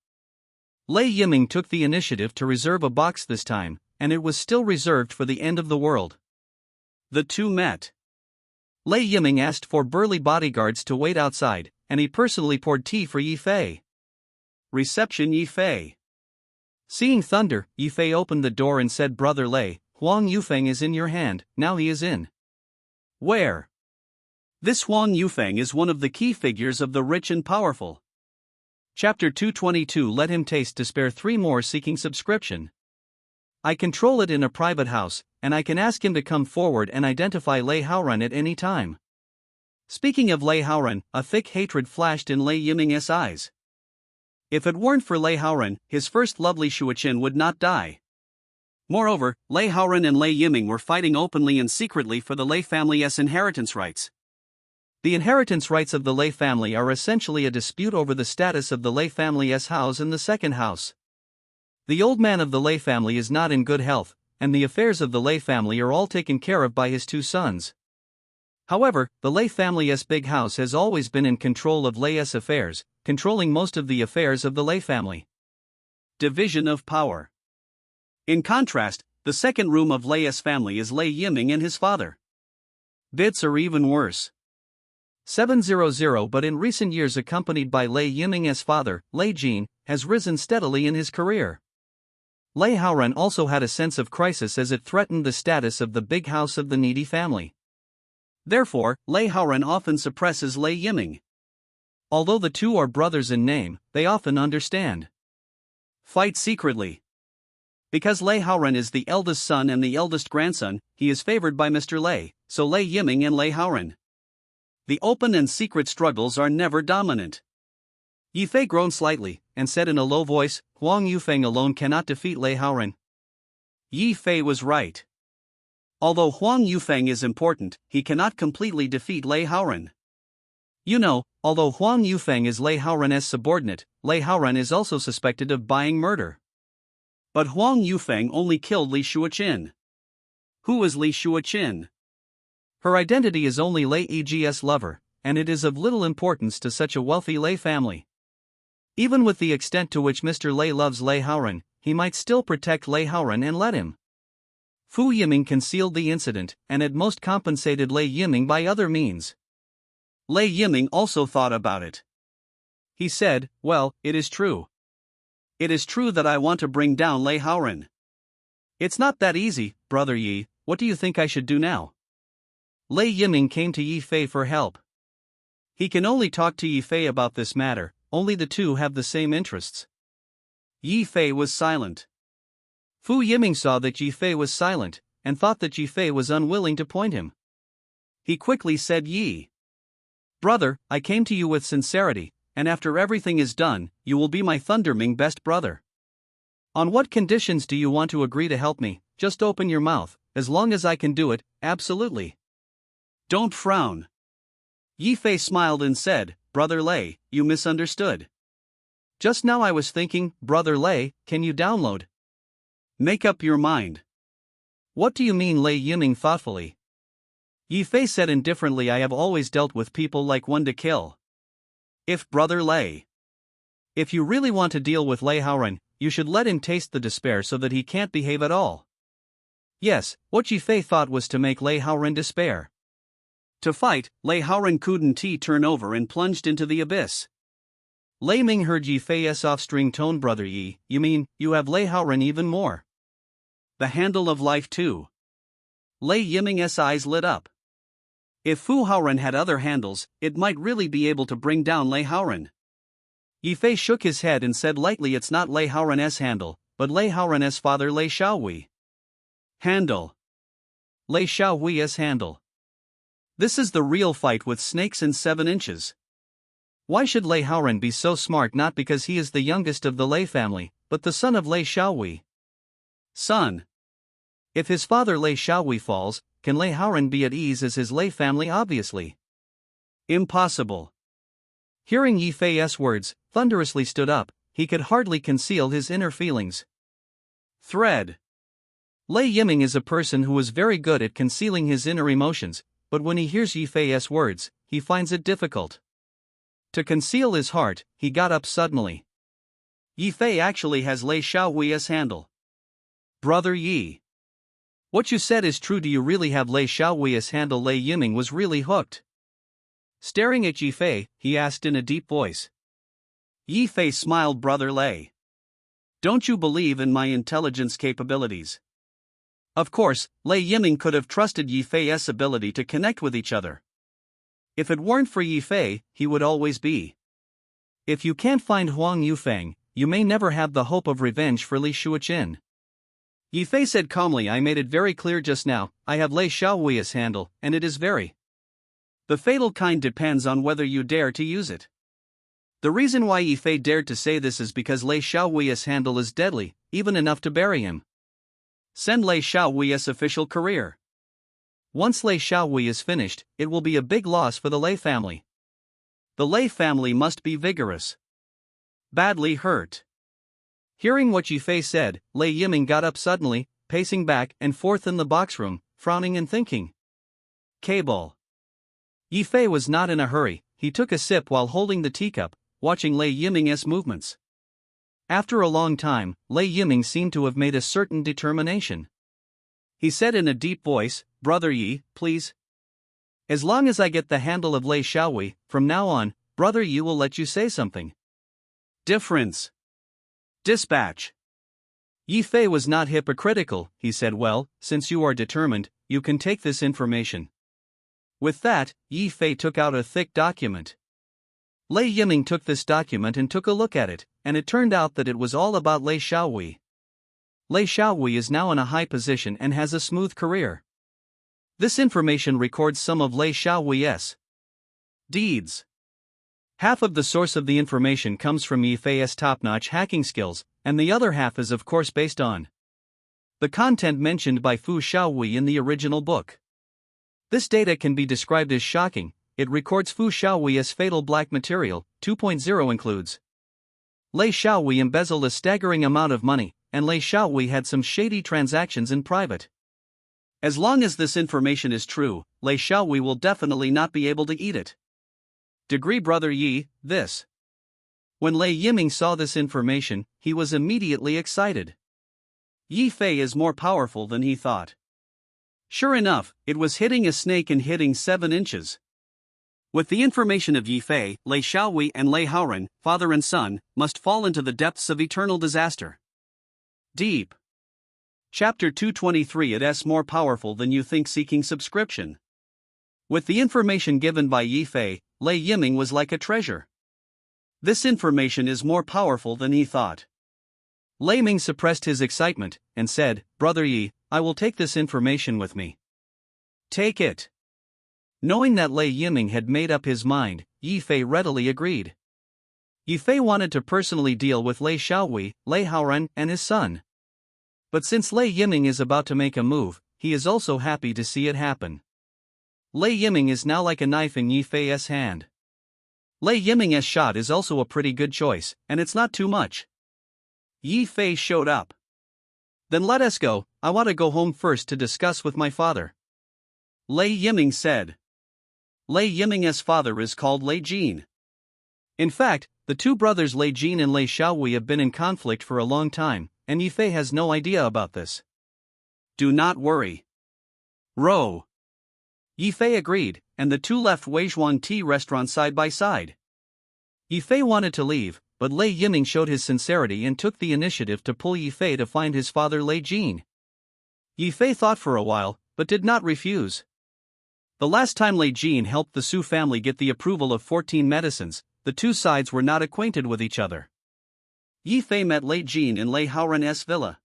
Lei Yiming took the initiative to reserve a box this time, and it was still reserved for the end of the world. The two met. Lei Yiming asked for burly bodyguards to wait outside, and he personally poured tea for Yi Fei. Reception Yi Fei. Seeing Thunder, Yi Fei opened the door and said, "Brother Lei, Huang Yufeng is in your hand, now he is in." Where? This Huang Yufeng is one of the key figures of the rich and powerful. Chapter 222. Let him taste to spare 3 more seeking subscription. I control it in a private house, and I can ask him to come forward and identify Lei Haoran at any time. Speaking of Lei Haoran, a thick hatred flashed in Lei Yiming's eyes. If it weren't for Lei Haoran, his first lovely Shuoqin would not die. Moreover, Lei Haoran and Lei Yiming were fighting openly and secretly for the Lei family's inheritance rights. The inheritance rights of the Lei family are essentially a dispute over the status of the Lei family's house in the second house. The old man of the Lei family is not in good health, and the affairs of the Lei family are all taken care of by his 2 sons. However, the Lei family's big house has always been in control of Lei's affairs, controlling most of the affairs of the Lei family. Division of power. In contrast, the second room of Lei's family is Lei Yiming and his father. Bits are even worse. 700, but in recent years accompanied by Lei Yiming's father, Lei Jin, has risen steadily in his career. Lei Haoran also had a sense of crisis as it threatened the status of the big house of the needy family. Therefore, Lei Haoran often suppresses Lei Yiming. Although the two are brothers in name, they often understand. Fight secretly. Because Lei Haoran is the eldest son and the eldest grandson, he is favored by Mr. Lei, so Lei Yiming and Lei Haoran. The open and secret struggles are never dominant. Yi Fei groaned slightly, and said in a low voice, "Huang Yufeng alone cannot defeat Lei Haoran." Yi Fei was right. Although Huang Yufeng is important, he cannot completely defeat Lei Haoran. You know, although Huang Yufeng is Lei Haoran's subordinate, Lei Haoran is also suspected of buying murder. But Huang Yufeng only killed Li Shuoqin. Who is Li Shuoqin? Her identity is only Lei Eg's lover, and it is of little importance to such a wealthy Lei family. Even with the extent to which Mr. Lei loves Lei Haoran, he might still protect Lei Haoran and let him. Fu Yiming concealed the incident, and at most compensated Lei Yiming by other means. Lei Yiming also thought about it. He said, well, it is true. It is true that I want to bring down Lei Haoren. It's not that easy, Brother Yi. What do you think I should do now? Lei Yiming came to Yi Fei for help. He can only talk to Yi Fei about this matter, only the two have the same interests. Yi Fei was silent. Fu Yiming saw that Yi Fei was silent, and thought that Yi Fei was unwilling to point him. He quickly said, Yi, brother, I came to you with sincerity, and after everything is done, you will be my Thunderming best brother. On what conditions do you want to agree to help me? Just open your mouth, as long as I can do it, absolutely. Don't frown. Yi Fei smiled and said, Brother Lei, you misunderstood. Just now I was thinking, Brother Lei, can you download? Make up your mind. What do you mean? Lei Yiming thoughtfully. Yi Fei said indifferently, I have always dealt with people like one to kill. If Brother Lei. If you really want to deal with Lei Haoren, you should let him taste the despair so that he can't behave at all. Yes, what Yi Fei thought was to make Lei Haoren despair. To fight, Lei Haoren couldn't turn over and plunged into the abyss. Lei Ming heard Yi Fei's off-string tone. Brother Yi, you mean, you have Lei Haoren even more? The handle of life too. Lei Yiming's eyes lit up. If Fu Haoren had other handles, it might really be able to bring down Lei Haoren. Yi Fei shook his head and said lightly, it's not Lei Haoren's handle, but Lei Haoren's father Lei Xiaowei. Handle. Lei Xiaowei's handle. This is the real fight with snakes and 7 inches. Why should Lei Haoren be so smart? Not because he is the youngest of the Lei family, but the son of Lei Xiaowei. Son. If his father Lei Xiaowei falls, can Lei Haoren be at ease as his Lei family? Obviously. Impossible. Hearing Yi Fei's words, thunderously stood up, he could hardly conceal his inner feelings. Thread. Lei Yiming is a person who is very good at concealing his inner emotions, but when he hears Yi Fei's words, he finds it difficult. To conceal his heart, he got up suddenly. Yi Fei actually has Lei Xiaowei's handle. Brother Yi. What you said is true. Do you really have Lei Xiaowei's handle? Lei Yiming was really hooked. Staring at Yi Fei, he asked in a deep voice. Yi Fei smiled. Brother Lei. Don't you believe in my intelligence capabilities? Of course, Lei Yiming could have trusted Yi Fei's ability to connect with each other. If it weren't for Yi Fei, he would always be. If you can't find Huang Yufeng, you may never have the hope of revenge for Li Shuoqin. Yi Fei said calmly, I made it very clear just now, I have Lei Xiaowei's handle, and it is very. The fatal kind depends on whether you dare to use it. The reason why Yi Fei dared to say this is because Lei Xiaowei's handle is deadly, even enough to bury him. Send Lei Xiaowei's official career. Once Lei Xiaowei is finished, it will be a big loss for the Lei family. The Lei family must be vigorous. Badly hurt. Hearing what Yi Fei said, Lei Yiming got up suddenly, pacing back and forth in the box room, frowning and thinking. Cable. Yi Fei was not in a hurry. He took a sip while holding the teacup, watching Lei Yiming's movements. After a long time, Lei Yiming seemed to have made a certain determination. He said in a deep voice, Brother Yi, please. As long as I get the handle of Lei Xiaowei, from now on, Brother Yi will let you say something. Difference. Dispatch. Yi Fei was not hypocritical. He said, well, since you are determined, you can take this information. With that, Yi Fei took out a thick document. Lei Yiming took this document and took a look at it, and it turned out that it was all about Lei Xiaowei. Lei Xiaowei is now in a high position and has a smooth career. This information records some of Lei Xiaowei's deeds. Half of the source of the information comes from Yi Fei's top-notch hacking skills, and the other half is of course based on the content mentioned by Fu Xiaowei in the original book. This data can be described as shocking. It records Fu Xiaowei's fatal black material. 2.0 includes Lei Xiaowei embezzled a staggering amount of money, and Lei Xiaowei had some shady transactions in private. As long as this information is true, Lei Xiaowei will definitely not be able to eat it. Degree Brother Yi, this. When Lei Yiming saw this information, he was immediately excited. Yi Fei is more powerful than he thought. Sure enough, it was hitting a snake and hitting 7 inches. With the information of Yi Fei, Lei Xiaowei and Lei Haoran, father and son, must fall into the depths of eternal disaster. Deep. Chapter 223. It's more powerful than you think. Seeking subscription. With the information given by Yi Fei, Lei Yiming was like a treasure. This information is more powerful than he thought. Lei Ming suppressed his excitement and said, "Brother Yi, I will take this information with me." "Take it." Knowing that Lei Yiming had made up his mind, Yi Fei readily agreed. Yi Fei wanted to personally deal with Lei Xiaowei, Lei Haoran, and his son. But since Lei Yiming is about to make a move, he is also happy to see it happen. Lei Yiming is now like a knife in Yi Fei's hand. Lei Yiming's shot is also a pretty good choice, and it's not too much. Yi Fei showed up. "Then let us go, I want to go home first to discuss with my father," Lei Yiming said. Lei Yiming's father is called Lei Jin. In fact, the two brothers Lei Jin and Lei Xiaowei have been in conflict for a long time, and Yi Fei has no idea about this. "Do not worry. Row." Yi Fei agreed, and the two left Weizhuang Tea restaurant side by side. Yi Fei wanted to leave, but Lei Yiming showed his sincerity and took the initiative to pull Yi Fei to find his father Lei Jin. Yi Fei thought for a while, but did not refuse. The last time Lei Jin helped the Su family get the approval of 14 medicines, the two sides were not acquainted with each other. Yi Fei met Lei Jin in Lei Haoran's villa.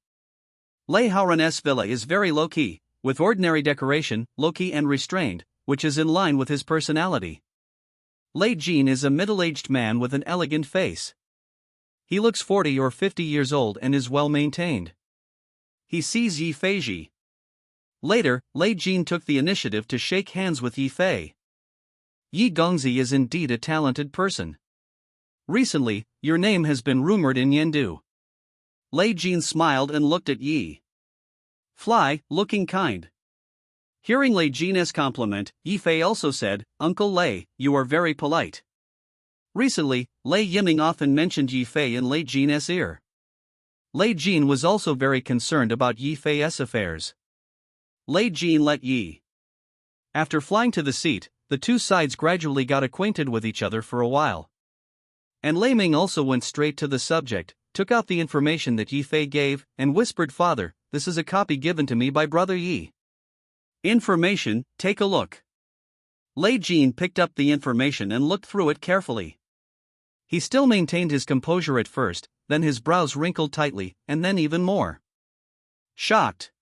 Lei Haoran's villa is very low-key, with ordinary decoration, low-key and restrained, which is in line with his personality. Lei Jin is a middle-aged man with an elegant face. He looks 40 or 50 years old and is well-maintained. He sees Yi Fei. Later, Lei Jin took the initiative to shake hands with Yi Fei. "Yi Gongzi is indeed a talented person. Recently, your name has been rumored in Yendu." Lei Jin smiled and looked at Yi Fei, looking kind. Hearing Lei Jin's compliment, Yi Fei also said, "Uncle Lei, you are very polite." Recently, Lei Yiming often mentioned Yi Fei in Lei Jin's ear. Lei Jin was also very concerned about Yi Fei's affairs. Lei Jin let Yi. After flying to the seat, the two sides gradually got acquainted with each other for a while. And Lei Ming also went straight to the subject, took out the information that Yi Fei gave, and whispered, "Father, this is a copy given to me by Brother Yi. Information, take a look." Lei Jin picked up the information and looked through it carefully. He still maintained his composure at first, then his brows wrinkled tightly, and then even more. Shocked.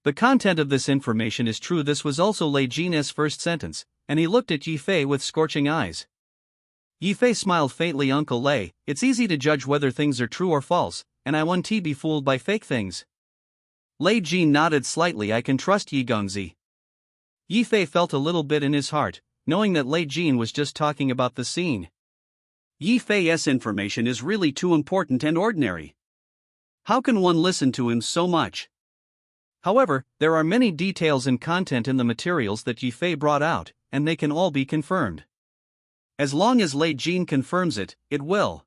The content of this information is true. This was also Lei Jin's first sentence, and he looked at Yi Fei with scorching eyes. Yi Fei smiled faintly. "Uncle Lei, it's easy to judge whether things are true or false, and I won't be fooled by fake things." Lei Jin nodded slightly. "I can trust Yi Gongzi." Yi Fei felt a little bit in his heart, knowing that Lei Jin was just talking about the scene. Yi Fei's information is really too important and ordinary. How can one listen to him so much? However, there are many details and content in the materials that Yi Fei brought out, and they can all be confirmed. As long as Lei Jin confirms it, it will.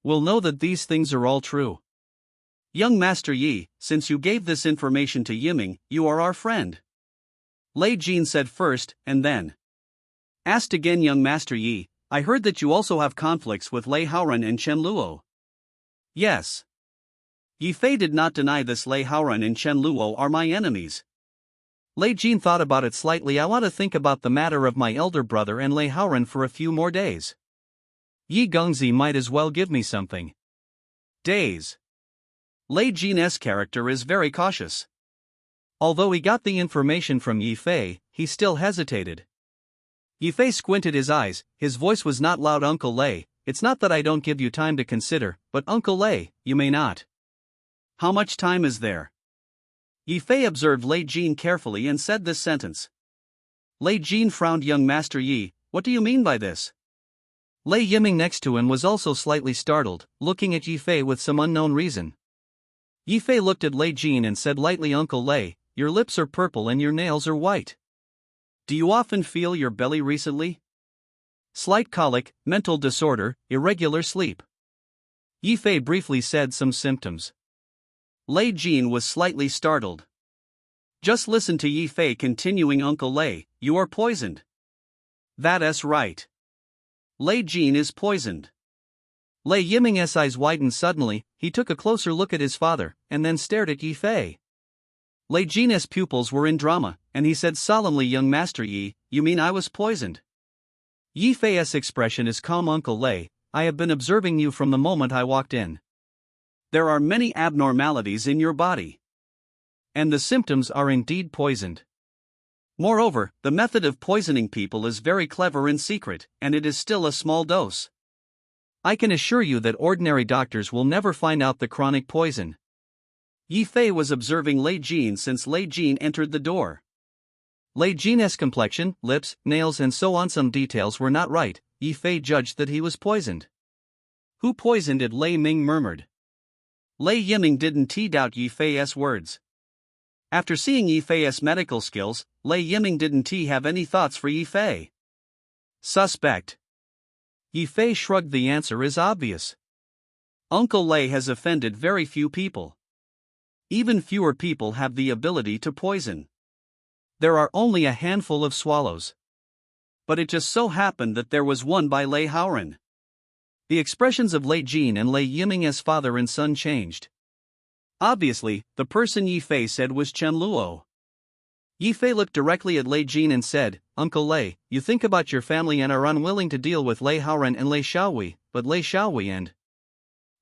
We'll know that these things are all true. "Young Master Yi, since you gave this information to Yiming, you are our friend," Lei Jin said first, and then asked again. "Young Master Yi, I heard that you also have conflicts with Lei Haoran and Chen Luo." "Yes." Yi Fei did not deny this. "Lei Haoran and Chen Luo are my enemies." Lei Jin thought about it slightly. "I want to think about the matter of my elder brother and Lei Haoran for a few more days. Yi Gongzi might as well give me something." Days. Lei Jin's character is very cautious. Although he got the information from Yi Fei, he still hesitated. Yi Fei squinted his eyes, his voice was not loud. "Uncle Lei, it's not that I don't give you time to consider, but Uncle Lei, you may not." "How much time is there?" Yi Fei observed Lei Jin carefully and said this sentence. Lei Jin frowned. "Young Master Yi, what do you mean by this?" Lei Yiming next to him was also slightly startled, looking at Yi Fei with some unknown reason. Yi Fei looked at Lei Jin and said lightly, "Uncle Lei, your lips are purple and your nails are white. Do you often feel your belly recently?" "Slight colic, mental disorder, irregular sleep." Yi Fei briefly said some symptoms. Lei Jin was slightly startled. Just listen to Yi Fei continuing. "Uncle Lei, you are poisoned." That's right. Lei Jin is poisoned. Lei Yiming's eyes widened suddenly. He took a closer look at his father, and then stared at Yi Fei. Lei Jin's pupils were in drama, and he said solemnly, "Young Master Yi, you mean I was poisoned?" Yi Fei's expression is calm. "Uncle Lei, I have been observing you from the moment I walked in. There are many abnormalities in your body. And the symptoms are indeed poisoned. Moreover, the method of poisoning people is very clever in secret, and it is still a small dose. I can assure you that ordinary doctors will never find out the chronic poison." Yi Fei was observing Lei Jin since Lei Jin entered the door. Lei Jin's complexion, lips, nails and so on, some details were not right. Yi Fei judged that he was poisoned. "Who poisoned it?" Lei Ming murmured. Lei Yiming didn't doubt Yi Fei's words. After seeing Yi Fei's medical skills, Lei Yiming didn't have any thoughts for Yi Fei. Suspect. Yi Fei shrugged. "The answer is obvious. Uncle Lei has offended very few people. Even fewer people have the ability to poison. There are only a handful of swallows. But it just so happened that there was one by Lei Haoran." The expressions of Lei Jin and Lei Yiming's father and son changed. Obviously, the person Yi Fei said was Chen Luo. Yi Fei looked directly at Lei Jin and said, "Uncle Lei, you think about your family and are unwilling to deal with Lei Haoran and Lei Xiaowei, but Lei Xiaowei and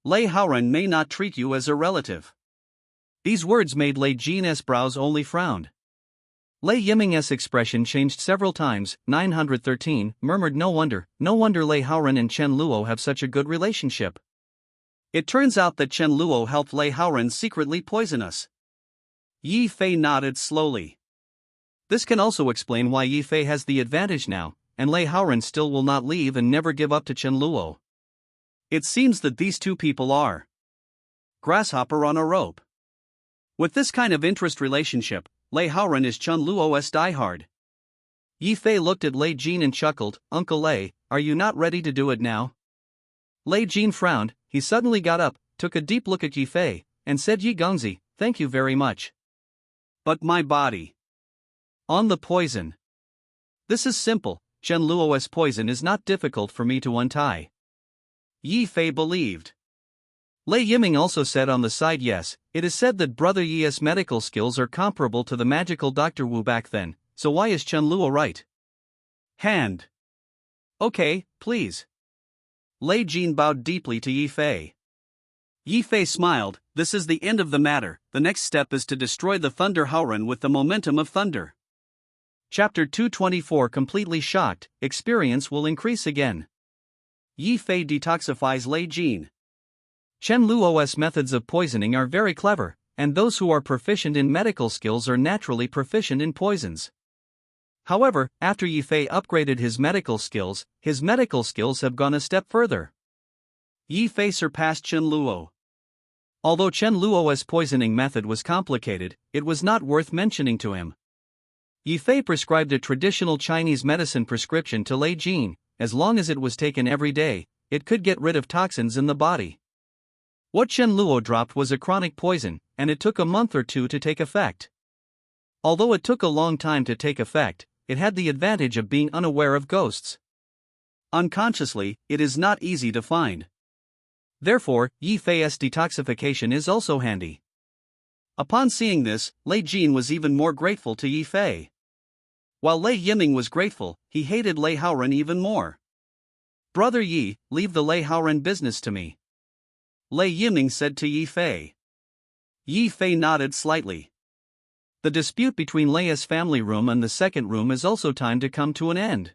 Lei Haoran may not treat you as a relative." These words made Lei Jin's brows only frowned. Lei Yiming's expression changed several times. 913 murmured, no wonder Lei Haoran and Chen Luo have such a good relationship." It turns out that Chen Luo helped Lei Haoran secretly poison us. Yi Fei nodded slowly. This can also explain why Yi Fei has the advantage now, and Lei Haoran still will not leave and never give up to Chen Luo. It seems that these two people are grasshopper on a rope. With this kind of interest relationship, Lei Haoran is Chen Luo's diehard. Yi Fei looked at Lei Jin and chuckled, "Uncle Lei, are you not ready to do it now?" Lei Jin frowned. He suddenly got up, took a deep look at Yi Fei, and said, "Yi Gongzi, thank you very much. But my body." "On the poison. This is simple. Chen Luo's poison is not difficult for me to untie." Yi Fei believed. Lei Yiming also said on the side, "Yes, it is said that Brother Yi's medical skills are comparable to the magical Dr. Wu back then, so why is Chen Luo right?" Hand. Okay, please. Lei Jin bowed deeply to Yi Fei. Yi Fei smiled. "This is the end of the matter. The next step is to destroy the Thunder Haoran with the momentum of thunder." Chapter 224. Completely shocked, experience will increase again. Yi Fei detoxifies Lei Jin. Chen Luo's methods of poisoning are very clever, and those who are proficient in medical skills are naturally proficient in poisons. However, after Yi Fei upgraded his medical skills have gone a step further. Yi Fei surpassed Chen Luo. Although Chen Luo's poisoning method was complicated, it was not worth mentioning to him. Yi Fei prescribed a traditional Chinese medicine prescription to Lei Jin. As long as it was taken every day, it could get rid of toxins in the body. What Chen Luo dropped was a chronic poison, and it took a month or two to take effect. Although it took a long time to take effect, it had the advantage of being unaware of ghosts. Unconsciously, it is not easy to find. Therefore, Yi Fei's detoxification is also handy. Upon seeing this, Lei Jin was even more grateful to Yi Fei. While Lei Yiming was grateful, he hated Lei Haoran even more. "Brother Yi, leave the Lei Haoran business to me," Lei Yiming said to Yi Fei. Yi Fei nodded slightly. The dispute between Lei's family room and the second room is also time to come to an end.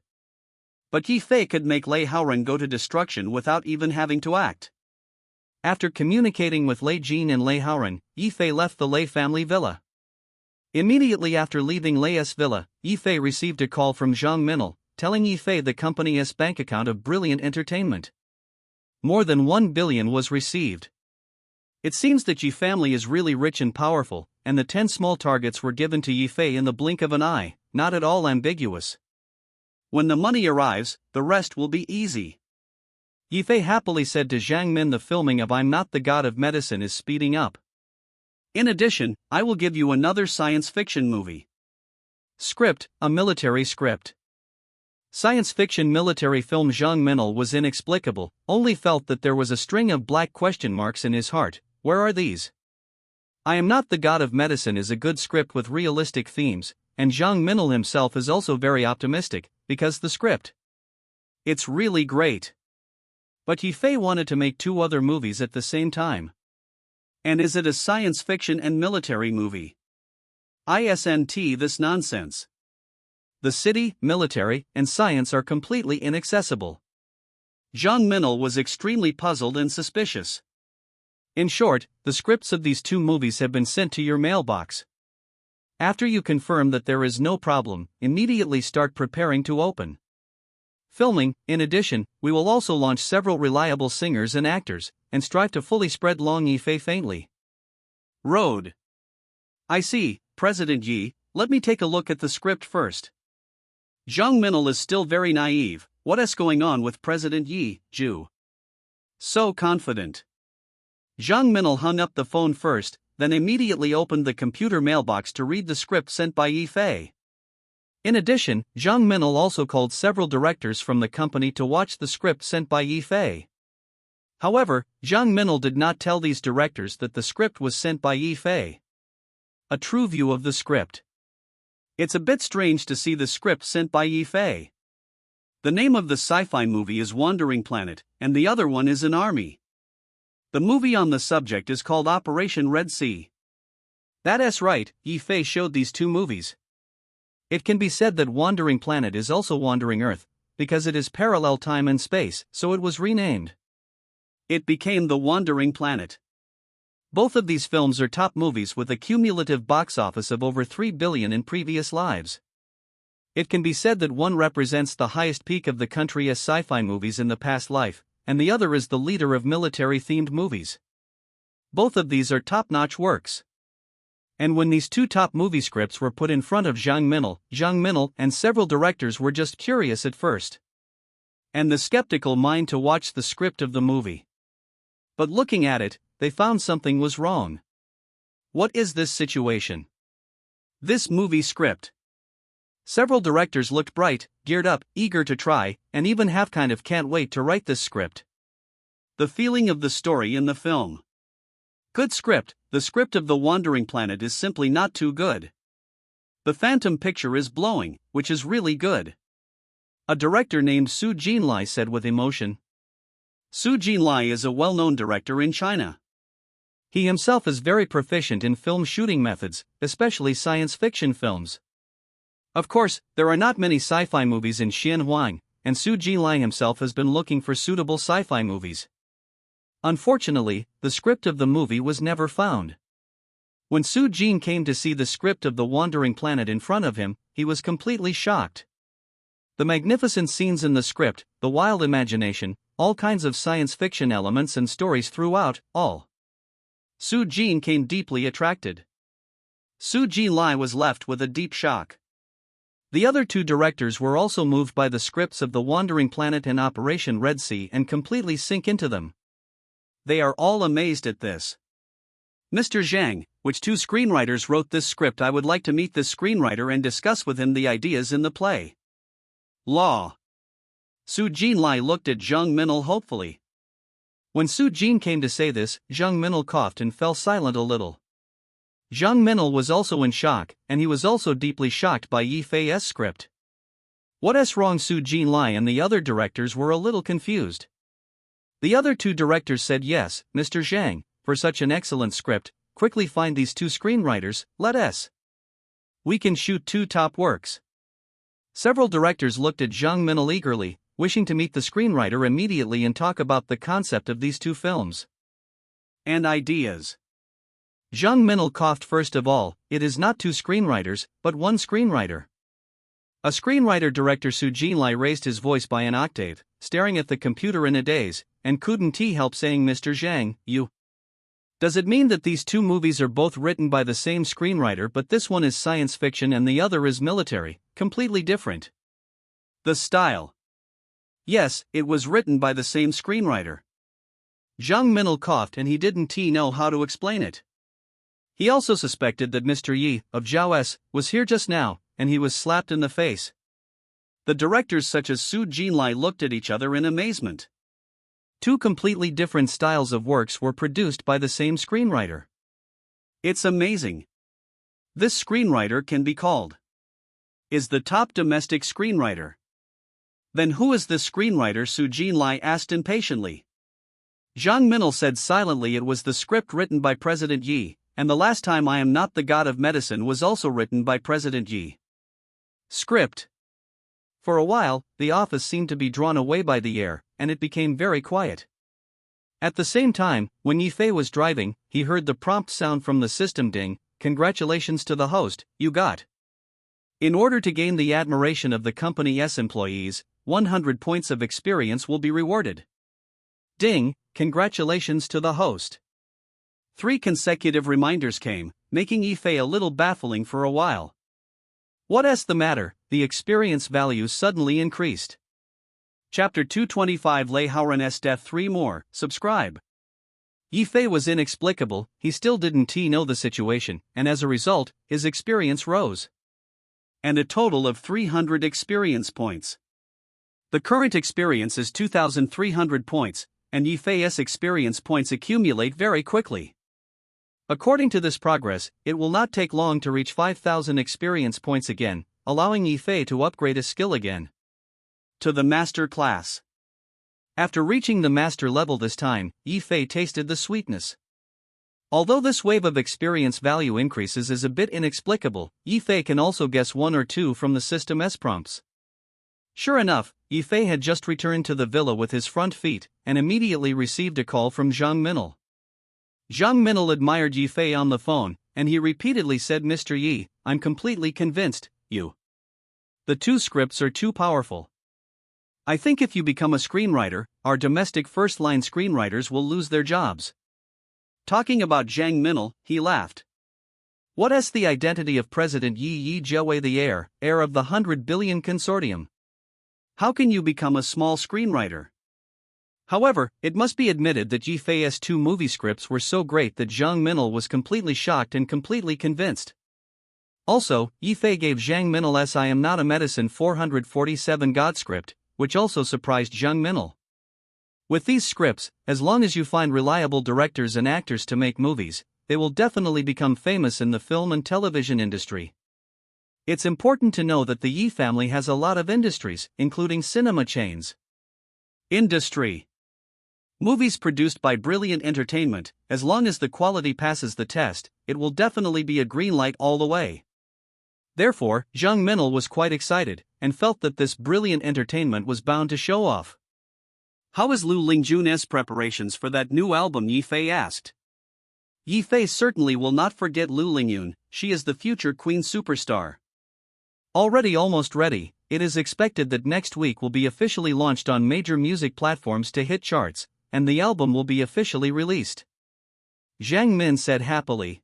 But Yi Fei could make Lei Haoran go to destruction without even having to act. After communicating with Lei Jin and Lei Haoran, Yi Fei left the Lei family villa. Immediately after leaving Lei's villa, Yi Fei received a call from Zhang Minel, telling Yi Fei the company's bank account of brilliant entertainment. More than 1 billion was received. It seems that Yi family is really rich and powerful, and the 10 small targets were given to Yi Fei in the blink of an eye, not at all ambiguous. "When the money arrives, the rest will be easy," Yi Fei happily said to Zhang Min. "The filming of I'm Not the God of Medicine is speeding up. In addition, I will give you another science fiction movie. Script, a military script. Science fiction military film. Zhang Minel was inexplicable, only felt that there was a string of black question marks in his heart. Where are these? I Am Not the God of Medicine is a good script with realistic themes, and Zhang Minel himself is also very optimistic, because the script. It's really great. But Yifei wanted to make two other movies at the same time. And is it a science fiction and military movie? Isn't this nonsense? The city, military, and science are completely inaccessible. Zhang Minel was extremely puzzled and suspicious. In short, the scripts of these two movies have been sent to your mailbox. After you confirm that there is no problem, immediately start preparing to open. Filming. In addition, we will also launch several reliable singers and actors, and strive to fully spread Long Yifei faintly. Road. I see, President Yi, let me take a look at the script first. Zhang Minel is still very naive. What is going on with President Yi, Ju? So confident. Zhang Minel hung up the phone first, then immediately opened the computer mailbox to read the script sent by Yifei. In addition, Zhang Minel also called several directors from the company to watch the script sent by Yifei. However, Zhang Minel did not tell these directors that the script was sent by Yifei. A true view of the script. It's a bit strange to see the script sent by Yifei. The name of the sci-fi movie is Wandering Planet, and the other one is An Army. The movie on the subject is called Operation Red Sea. That's right, Yifei showed these two movies. It can be said that Wandering Planet is also Wandering Earth, because it is parallel time and space, so it was renamed. It became The Wandering Planet. Both of these films are top movies with a cumulative box office of over 3 billion in previous lives. It can be said that one represents the highest peak of the country's sci-fi movies in the past life, and the other is the leader of military-themed movies. Both of these are top-notch works. And when these two top movie scripts were put in front of Zhang Minel and several directors were just curious at first. And the skeptical mind to watch the script of the movie. But looking at it, they found something was wrong. What is this situation? This movie script. Several directors looked bright, geared up, eager to try, and even half kind of can't wait to write this script. The feeling of the story in the film. Good script. The script of The Wandering Planet is simply not too good. The phantom picture is blowing, which is really good. A director named Su Jinlai said with emotion. Su Jinlai is a well-known director in China. He himself is very proficient in film shooting methods, especially science fiction films. Of course, there are not many sci-fi movies in Xinhuang, and Su Jinlai himself has been looking for suitable sci-fi movies. Unfortunately, the script of the movie was never found. When Su Jin came to see the script of The Wandering Planet in front of him, he was completely shocked. The magnificent scenes in the script, the wild imagination, all kinds of science fiction elements and stories throughout, all. Su Jin came deeply attracted. Su Jinlai was left with a deep shock. The other two directors were also moved by the scripts of The Wandering Planet and Operation Red Sea and completely sink into them. They are all amazed at this. Mr. Zhang, which two screenwriters wrote this script? I would like to meet this screenwriter and discuss with him the ideas in the play. Law. Su Jinlai looked at Zhang Minel hopefully. When Su Jin came to say this, Zhang Minel coughed and fell silent a little. Zhang Minel was also in shock, and he was also deeply shocked by Yifei's script. What's wrong? Su Jinlai and the other directors were a little confused. The other two directors said yes, Mr. Zhang, for such an excellent script, quickly find these two screenwriters, let us. We can shoot two top works. Several directors looked at Zhang Minel eagerly, wishing to meet the screenwriter immediately and talk about the concept of these two films. And ideas. Zhang Minel coughed first of all. It is not two screenwriters, but one screenwriter. A screenwriter-director. Su Jinlai raised his voice by an octave, staring at the computer in a daze, and couldn't he help saying, Mr. Zhang, you. Does it mean that these two movies are both written by the same screenwriter, but this one is science fiction and the other is military, completely different? The style. Yes, it was written by the same screenwriter. Zhang Minel coughed and he didn't know how to explain it. He also suspected that Mr. Yi, of Zhao S, was here just now, and he was slapped in the face. The directors such as Su Jinlai looked at each other in amazement. Two completely different styles of works were produced by the same screenwriter. It's amazing. This screenwriter can be called is the top domestic screenwriter. Then who is this screenwriter? Su Jinlai asked impatiently. Zhang Minil said silently it was the script written by President Yi, and The Last Time I Am Not the God of Medicine was also written by President Yi. Script. For a while, the office seemed to be drawn away by the air, and it became very quiet. At the same time, when Yifei was driving, he heard the prompt sound from the system ding, "Congratulations to the host, you got." In order to gain the admiration of the company's employees, 100 points of experience will be rewarded. Ding, congratulations to the host. 3 consecutive reminders came, making Yifei a little baffling for a while. What's the matter? The experience value suddenly increased. Chapter 225 Lei Haoran's Death 3 more, subscribe. Yifei was inexplicable, he still didn't know the situation, and as a result, his experience rose. And a total of 300 experience points. The current experience is 2,300 points, and Yifei's experience points accumulate very quickly. According to this progress, it will not take long to reach 5,000 experience points again, allowing Yifei to upgrade his skill again. To the master class. After reaching the master level this time, Yifei tasted the sweetness. Although this wave of experience value increases is a bit inexplicable, Yifei can also guess 1 or 2 from the system's prompts. Sure enough, Yifei had just returned to the villa with his front feet, and immediately received a call from Zhang Minil. Zhang Minil admired Yifei on the phone, and he repeatedly said, "Mr. Yi, I'm completely convinced, you. The 2 scripts are too powerful. I think if you become a screenwriter, our domestic first-line screenwriters will lose their jobs." Talking about Zhang Minil, he laughed. What's the identity of President Yi Jiawei, the heir of the 100 billion consortium? How can you become a small screenwriter? However, it must be admitted that Yifei's 2 movie scripts were so great that Zhang Minil was completely shocked and completely convinced. Also, Yifei gave Zhang Minil's I Am Not a Medicine 447 God script, which also surprised Zhang Minil. With these scripts, as long as you find reliable directors and actors to make movies, they will definitely become famous in the film and television industry. It's important to know that the Yi family has a lot of industries, including cinema chains. Industry. Movies produced by Brilliant Entertainment, as long as the quality passes the test, it will definitely be a green light all the way. Therefore, Zhang Minil was quite excited, and felt that this Brilliant Entertainment was bound to show off. How is Lu Lingjun's preparations for that new album? Yifei asked. Yifei certainly will not forget Lu Lingyun, she is the future queen superstar. Already almost ready, it is expected that next week will be officially launched on major music platforms to hit charts, and the album will be officially released. Zhang Min said happily.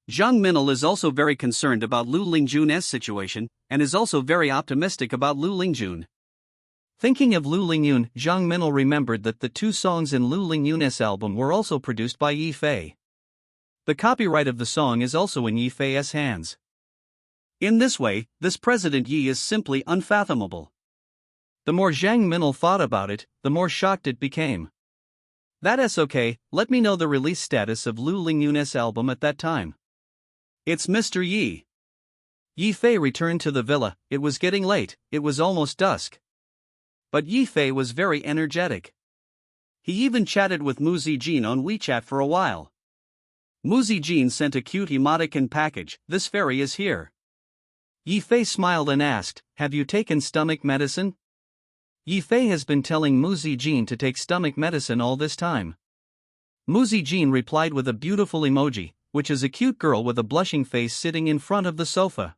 Zhang Minil is also very concerned about Lu Lingjun's situation, and is also very optimistic about Lu Lingjun. Thinking of Lu Lingyun, Zhang Minil remembered that the 2 songs in Lu Lingyun's album were also produced by Yifei. The copyright of the song is also in Yifei's hands. In this way, this President Yi is simply unfathomable. The more Zhang Minil thought about it, the more shocked it became. That's okay, let me know the release status of Lu Lingyun's album at that time. It's Mr. Yi. Yifei returned to the villa, it was getting late, it was almost dusk. But Yifei was very energetic. He even chatted with Mu Zijin on WeChat for a while. Mu Zijin sent a cute emoticon package, "This fairy is here." Yifei smiled and asked, "Have you taken stomach medicine?" Yifei has been telling Mu Zijin to take stomach medicine all this time. Mu Zijin replied with a beautiful emoji, which is a cute girl with a blushing face sitting in front of the sofa.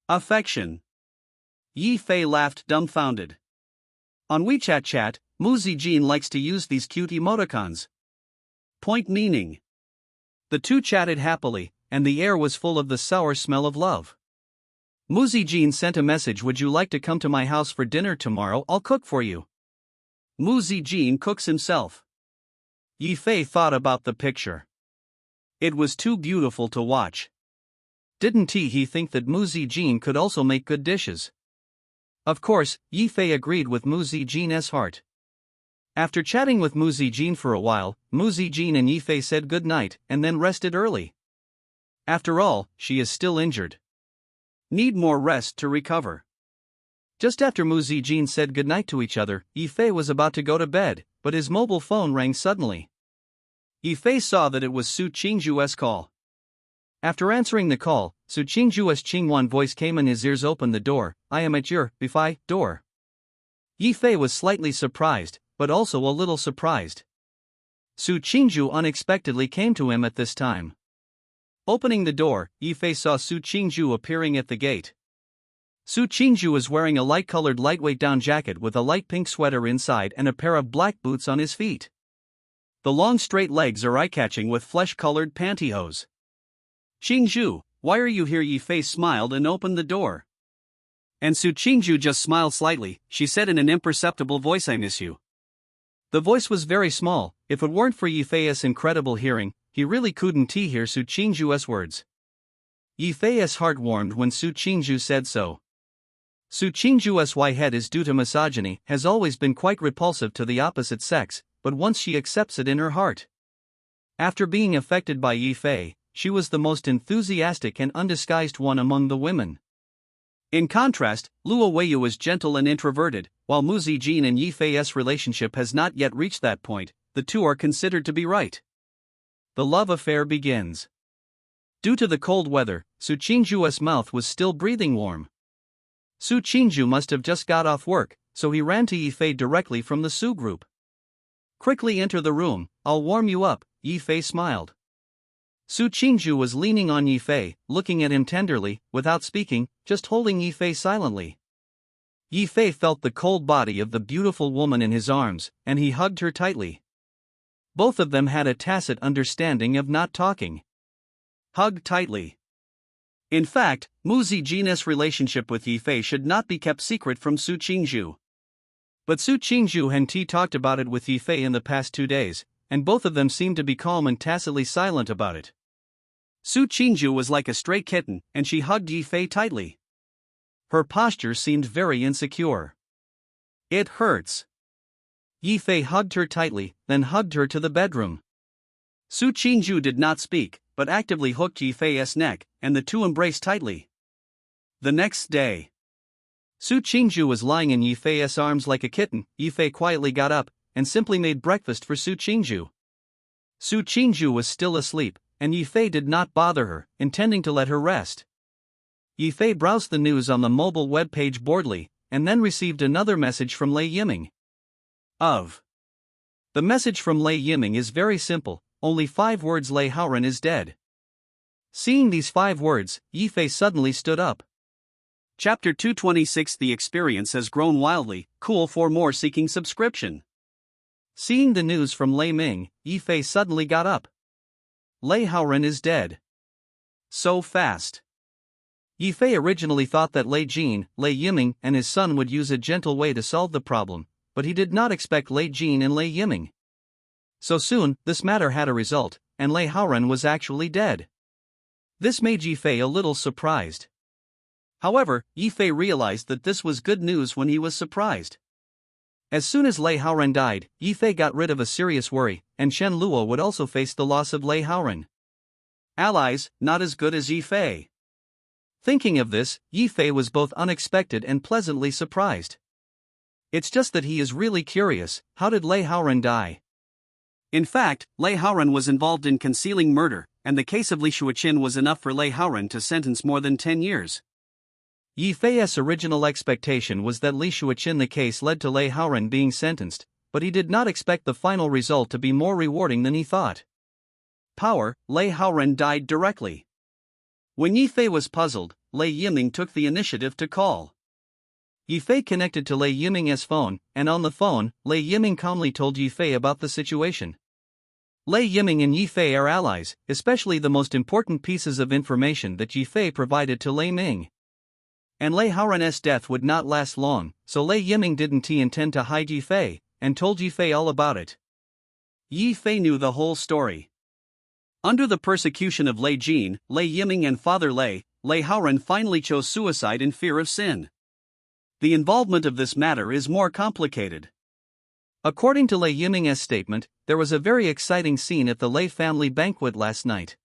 Affection. Yifei laughed dumbfounded. On WeChat chat, Mu Zijin likes to use these cute emoticons. Point meaning. The 2 chatted happily, and the air was full of the sour smell of love. Mu Zijin sent a message, "Would you like to come to my house for dinner tomorrow? I'll cook for you." Mu Zijin cooks himself. Yifei thought about the picture. It was too beautiful to watch. Didn't he think that Mu Zijin could also make good dishes? Of course, Yifei agreed with Mu Zijin's heart. After chatting with Mu Zijin for a while, Mu Zijin and Yifei said good night and then rested early. After all, she is still injured. Need more rest to recover. Just after Mu Zijin said goodnight to each other, Yifei was about to go to bed, but his mobile phone rang suddenly. Yifei saw that it was Su Qingzhu's call. After answering the call, Su Qingzhu's Qingwan voice came in his ears. Open the door, I am at your door. Yifei was slightly surprised, but also a little surprised. Su Qingzhu unexpectedly came to him at this time. Opening the door, Yifei saw Su Qingzhu appearing at the gate. Su Qingzhu is wearing a light-colored lightweight down jacket with a light pink sweater inside and a pair of black boots on his feet. The long straight legs are eye-catching with flesh-colored pantyhose. Qingzhu, why are you here? Yifei smiled and opened the door. And Su Qingzhu just smiled slightly. She said in an imperceptible voice, I miss you. The voice was very small. If it weren't for Yifei's incredible hearing, he really couldn't hear Su Qingzhu's words. Yifei's heart warmed when Su Qingzhu said so. Su Qingzhu's head is due to misogyny, has always been quite repulsive to the opposite sex, but once she accepts it in her heart. After being affected by Yifei, she was the most enthusiastic and undisguised one among the women. In contrast, Luo Weiyu is gentle and introverted. While Mu Zijin and Yifei's relationship has not yet reached that point, the two are considered to be right. The love affair begins. Due to the cold weather, Su Qingzhu's mouth was still breathing warm. Su Qingzhu must have just got off work, so he ran to Yifei directly from the Su group. Quickly enter the room, I'll warm you up, Yifei smiled. Su Qingzhu was leaning on Yifei, looking at him tenderly, without speaking, just holding Yifei silently. Yifei felt the cold body of the beautiful woman in his arms, and he hugged her tightly. Both of them had a tacit understanding of not talking. Hug tightly. In fact, Mu Zijin's relationship with Yifei should not be kept secret from Su Qingzhu. But Su Qingzhu and T talked about it with Yifei in the past 2 days, and both of them seemed to be calm and tacitly silent about it. Su Qingzhu was like a stray kitten, and she hugged Yifei tightly. Her posture seemed very insecure. It hurts. Yifei hugged her tightly, then hugged her to the bedroom. Su Qingzhu did not speak, but actively hooked Yifei's neck, and the two embraced tightly. The next day, Su Qingzhu was lying in Yifei's arms like a kitten. Yifei quietly got up, and simply made breakfast for Su Qingzhu. Su Qingzhu was still asleep, and Yifei did not bother her, intending to let her rest. Yifei browsed the news on the mobile web page boredly, and then received another message from Lei Yiming. The message from Lei Yiming is very simple, only 5 words: Lei Haoran is dead. Seeing these 5 words, Yifei suddenly stood up. Chapter 226. The experience has grown wildly cool. For more, seeking subscription. Seeing the news from Lei Ming, Yifei suddenly got up. Lei Haoran is dead. So fast. Yifei originally thought that Lei Jin, Lei Yiming, and his son would use a gentle way to solve the problem, but he did not expect Lei Jin and Lei Yiming. So soon, this matter had a result, and Lei Haoran was actually dead. This made Yifei a little surprised. However, Yifei realized that this was good news when he was surprised. As soon as Lei Haoran died, Yifei got rid of a serious worry, and Shen Luo would also face the loss of Lei Haoran. Allies, not as good as Yifei. Thinking of this, Yifei was both unexpected and pleasantly surprised. It's just that he is really curious, how did Lei Haoran die? In fact, Lei Haoran was involved in concealing murder, and the case of Li Shuoqin was enough for Lei Haoran to sentence more than 10 years. Yifei's original expectation was that Li Shuoqin the case led to Lei Haoran being sentenced, but he did not expect the final result to be more rewarding than he thought. Power, Lei Haoran died directly. When Yifei was puzzled, Lei Yiming took the initiative to call. Yifei connected to Lei Yiming's phone, and on the phone, Lei Yiming calmly told Yifei about the situation. Lei Yiming and Yifei are allies, especially the most important pieces of information that Yifei provided to Lei Ming. And Lei Haoran's death would not last long, so Lei Yiming didn't intend to hide Yifei, and told Yifei all about it. Yifei knew the whole story. Under the persecution of Lei Jin, Lei Yiming and Father Lei, Lei Haoran finally chose suicide in fear of sin. the involvement of this matter is more complicated. According to Lei Yiming's statement, there was a very exciting scene at the Lei family banquet last night.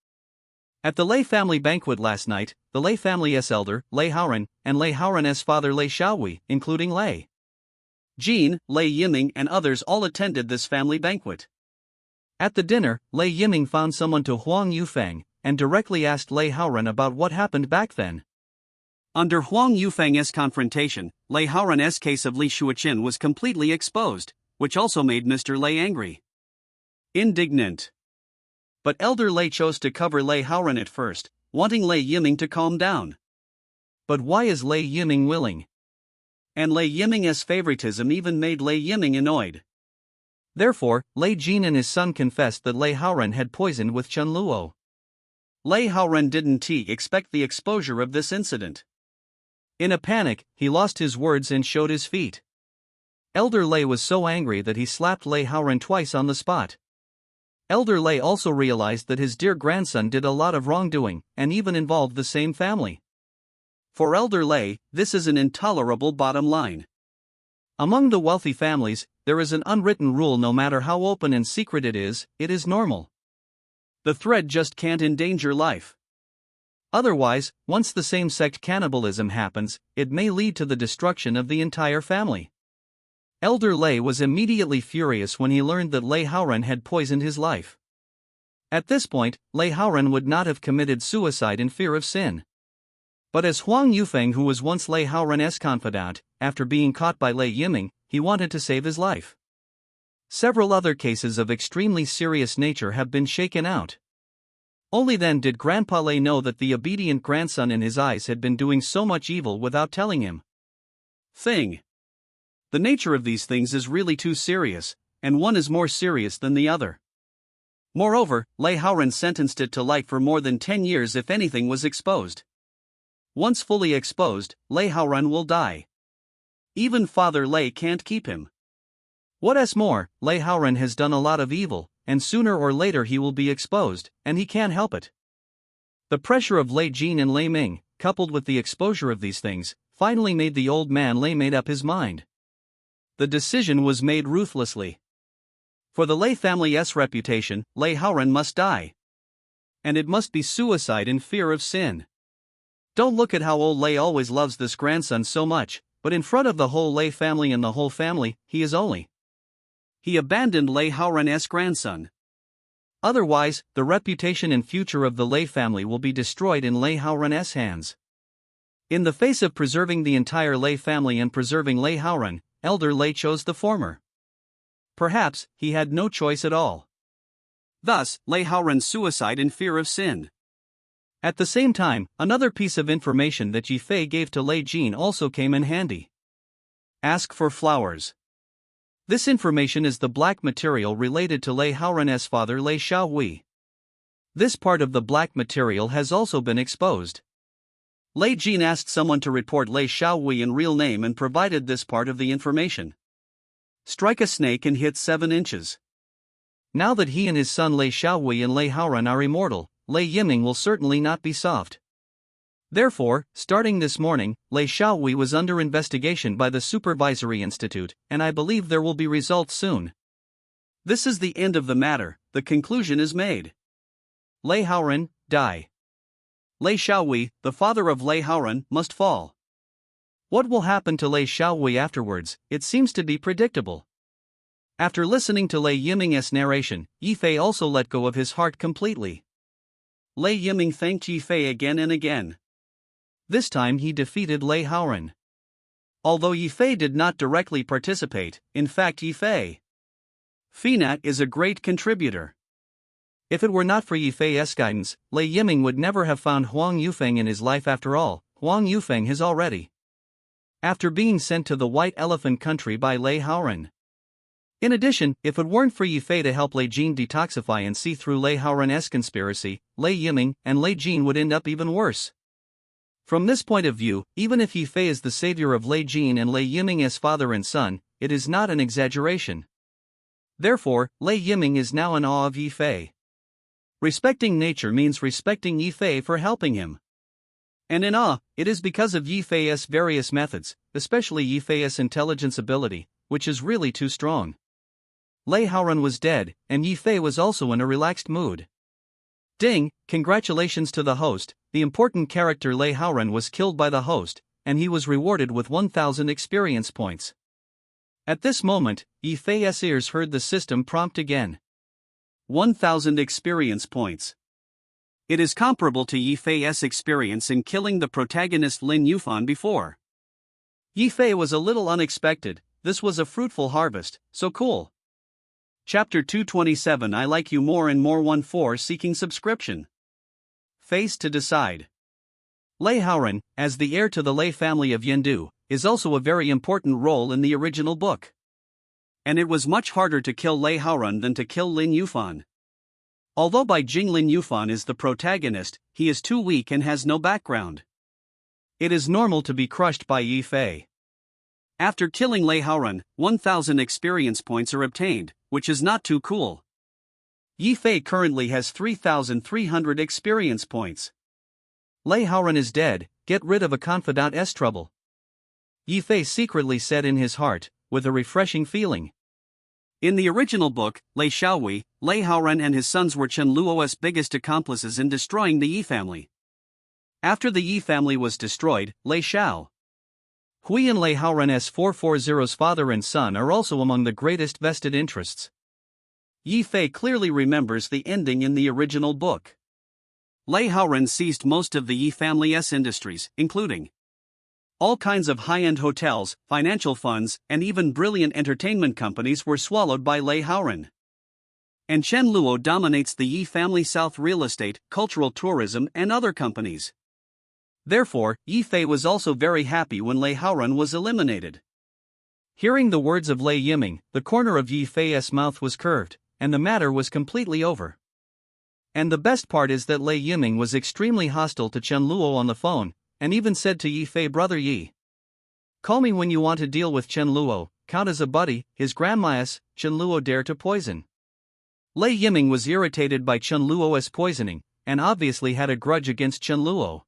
At the Lei family banquet last night, the Lei family's elder, Lei Haoran, and Lei Haoran's father Lei Xiaohui, including Lei Jin, Lei Yiming and others all attended this family banquet. At the dinner, Lei Yiming found someone to Huang Yufeng, and directly asked Lei Haoran about what happened back then. Under Huang Yufeng's confrontation, Lei Haoran's case of Li Shuoqin was completely exposed, which also made Mr. Lei angry. Indignant. But Elder Lei chose to cover Lei Haoran at first, wanting Lei Yiming to calm down. But why is Lei Yiming willing? And Lei Yiming's favoritism even made Lei Yiming annoyed. Therefore, Lei Jin and his son confessed that Lei Haoran had poisoned with Chen Luo. Lei Haoran didn't expect the exposure of this incident. In a panic, he lost his words and showed his feet. Elder Lei was so angry that he slapped Lei Haoran twice on the spot. Elder Lei also realized that his dear grandson did a lot of wrongdoing, and even involved the same family. For Elder Lei, this is an intolerable bottom line. Among the wealthy families, there is an unwritten rule: no matter how open and secret it is normal. The thread just can't endanger life. Otherwise, once the same-sex cannibalism happens, it may lead to the destruction of the entire family. Elder Lei was immediately furious when he learned that Lei Haoran had poisoned his life. At this point, Lei Haoran would not have committed suicide in fear of sin. But as Huang Yufeng, who was once Lei Haoran's confidant, after being caught by Lei Yiming, he wanted to save his life. Several other cases of extremely serious nature have been shaken out. Only then did Grandpa Lei know that the obedient grandson in his eyes had been doing so much evil without telling him. The nature of these things is really too serious, and one is more serious than the other. Moreover, Lei Haoran sentenced it to life for more than 10 years if anything was exposed. Once fully exposed, Lei Haoran will die. Even Father Lei can't keep him. What's more, Lei Haoran has done a lot of evil, and sooner or later he will be exposed, and he can't help it. The pressure of Lei Jin and Lei Ming, coupled with the exposure of these things, finally made the old man Lei made up his mind. The decision was made ruthlessly. For the Lei family's reputation, Lei Haoran must die. And it must be suicide in fear of sin. Don't look at how old Lei always loves this grandson so much, but in front of the whole Lei family and the whole family, he abandoned Lei Haoran's grandson. Otherwise, the reputation and future of the Lei family will be destroyed in Lei Haoran's hands. In the face of preserving the entire Lei family and preserving Lei Haoran, Elder Lei chose the former. Perhaps he had no choice at all. Thus, Lei Haoran's suicide in fear of sin. At the same time, another piece of information that Yi Fei gave to Lei Jin also came in handy. Ask for flowers. This information is the black material related to Lei Haoran's father Lei Xiaohui. This part of the black material has also been exposed. Lei Jin asked someone to report Lei Xiaohui in real name and provided this part of the information. Strike a snake and hit 7 inches. Now that he and his son Lei Xiaohui and Lei Haoran are immortal, Lei Yiming will certainly not be soft. Therefore, starting this morning, Lei Xiaohui was under investigation by the Supervisory Institute, and I believe there will be results soon. This is the end of the matter, the conclusion is made. Lei Haoran, die. Lei Xiaohui, the father of Lei Haoran, must fall. What will happen to Lei Xiaohui afterwards? It seems to be predictable. After listening to Lei Yiming's narration, Yi Fei also let go of his heart completely. Lei Yiming thanked Yi Fei again and again. This time he defeated Lei Haoran. Although Yi Fei did not directly participate, in fact Yi Fei is a great contributor. If it were not for Yi Fei's guidance, Lei Yiming would never have found Huang Yufeng in his life. After all, Huang Yufeng has already. After being sent to the White Elephant Country by Lei Haoran. In addition, if it weren't for Yi Fei to help Lei Jin detoxify and see through Lei Haoran's conspiracy, Lei Yiming and Lei Jin would end up even worse. From this point of view, even if Yi Fei is the savior of Lei Jin and Lei Yiming's father and son, it is not an exaggeration. Therefore, Lei Yiming is now in awe of Yi Fei. Respecting nature means respecting Yi Fei for helping him. And in awe, it is because of Yi Fei's various methods, especially Yifei's intelligence ability, which is really too strong. Lei Haoran was dead, and Yifei was also in a relaxed mood. Ding, congratulations to the host, the important character Lei Haoran was killed by the host, and he was rewarded with 1000 experience points. At this moment, Yifei's ears heard the system prompt again. 1000 experience points. It is comparable to Yifei's experience in killing the protagonist Lin Yufan before. Yifei was a little unexpected. This was a fruitful harvest, so cool. Chapter 227 I Like You More and More 1-4 Seeking Subscription. Face to decide. Lei Haoran, as the heir to the Lei family of Yendu, is also a very important role in the original book. And it was much harder to kill Lei Haoran than to kill Lin Yufan. Although Bai Jing Lin Yufan is the protagonist, he is too weak and has no background. It is normal to be crushed by Yifei. After killing Lei Haoran, 1000 experience points are obtained, which is not too cool. Yifei currently has 3300 experience points. Lei Haoran is dead, get rid of a confidant's trouble. Yifei secretly said in his heart, with a refreshing feeling. In the original book, Lei Xiaohui, Lei Haoran and his sons were Chen Luo's biggest accomplices in destroying the Yi family. After the Yi family was destroyed, Lei Xiaohui and Lei Haoran's 440's father and son are also among the greatest vested interests. Yifei clearly remembers the ending in the original book. Lei Haoran seized most of the Yi family's industries, including all kinds of high-end hotels, financial funds, and even brilliant entertainment companies were swallowed by Lei Haoran. And Chen Luo dominates the Yi family South real estate, cultural tourism, and other companies. Therefore, Yifei was also very happy when Lei Haoran was eliminated. Hearing the words of Lei Yiming, the corner of Yifei's mouth was curved, and the matter was completely over. And the best part is that Lei Yiming was extremely hostile to Chen Luo on the phone, and even said to Yifei, "Brother Yi, call me when you want to deal with Chen Luo, count as a buddy." His grandma's Chen Luo dare to poison. Lei Yiming was irritated by Chen Luo's poisoning, and obviously had a grudge against Chen Luo.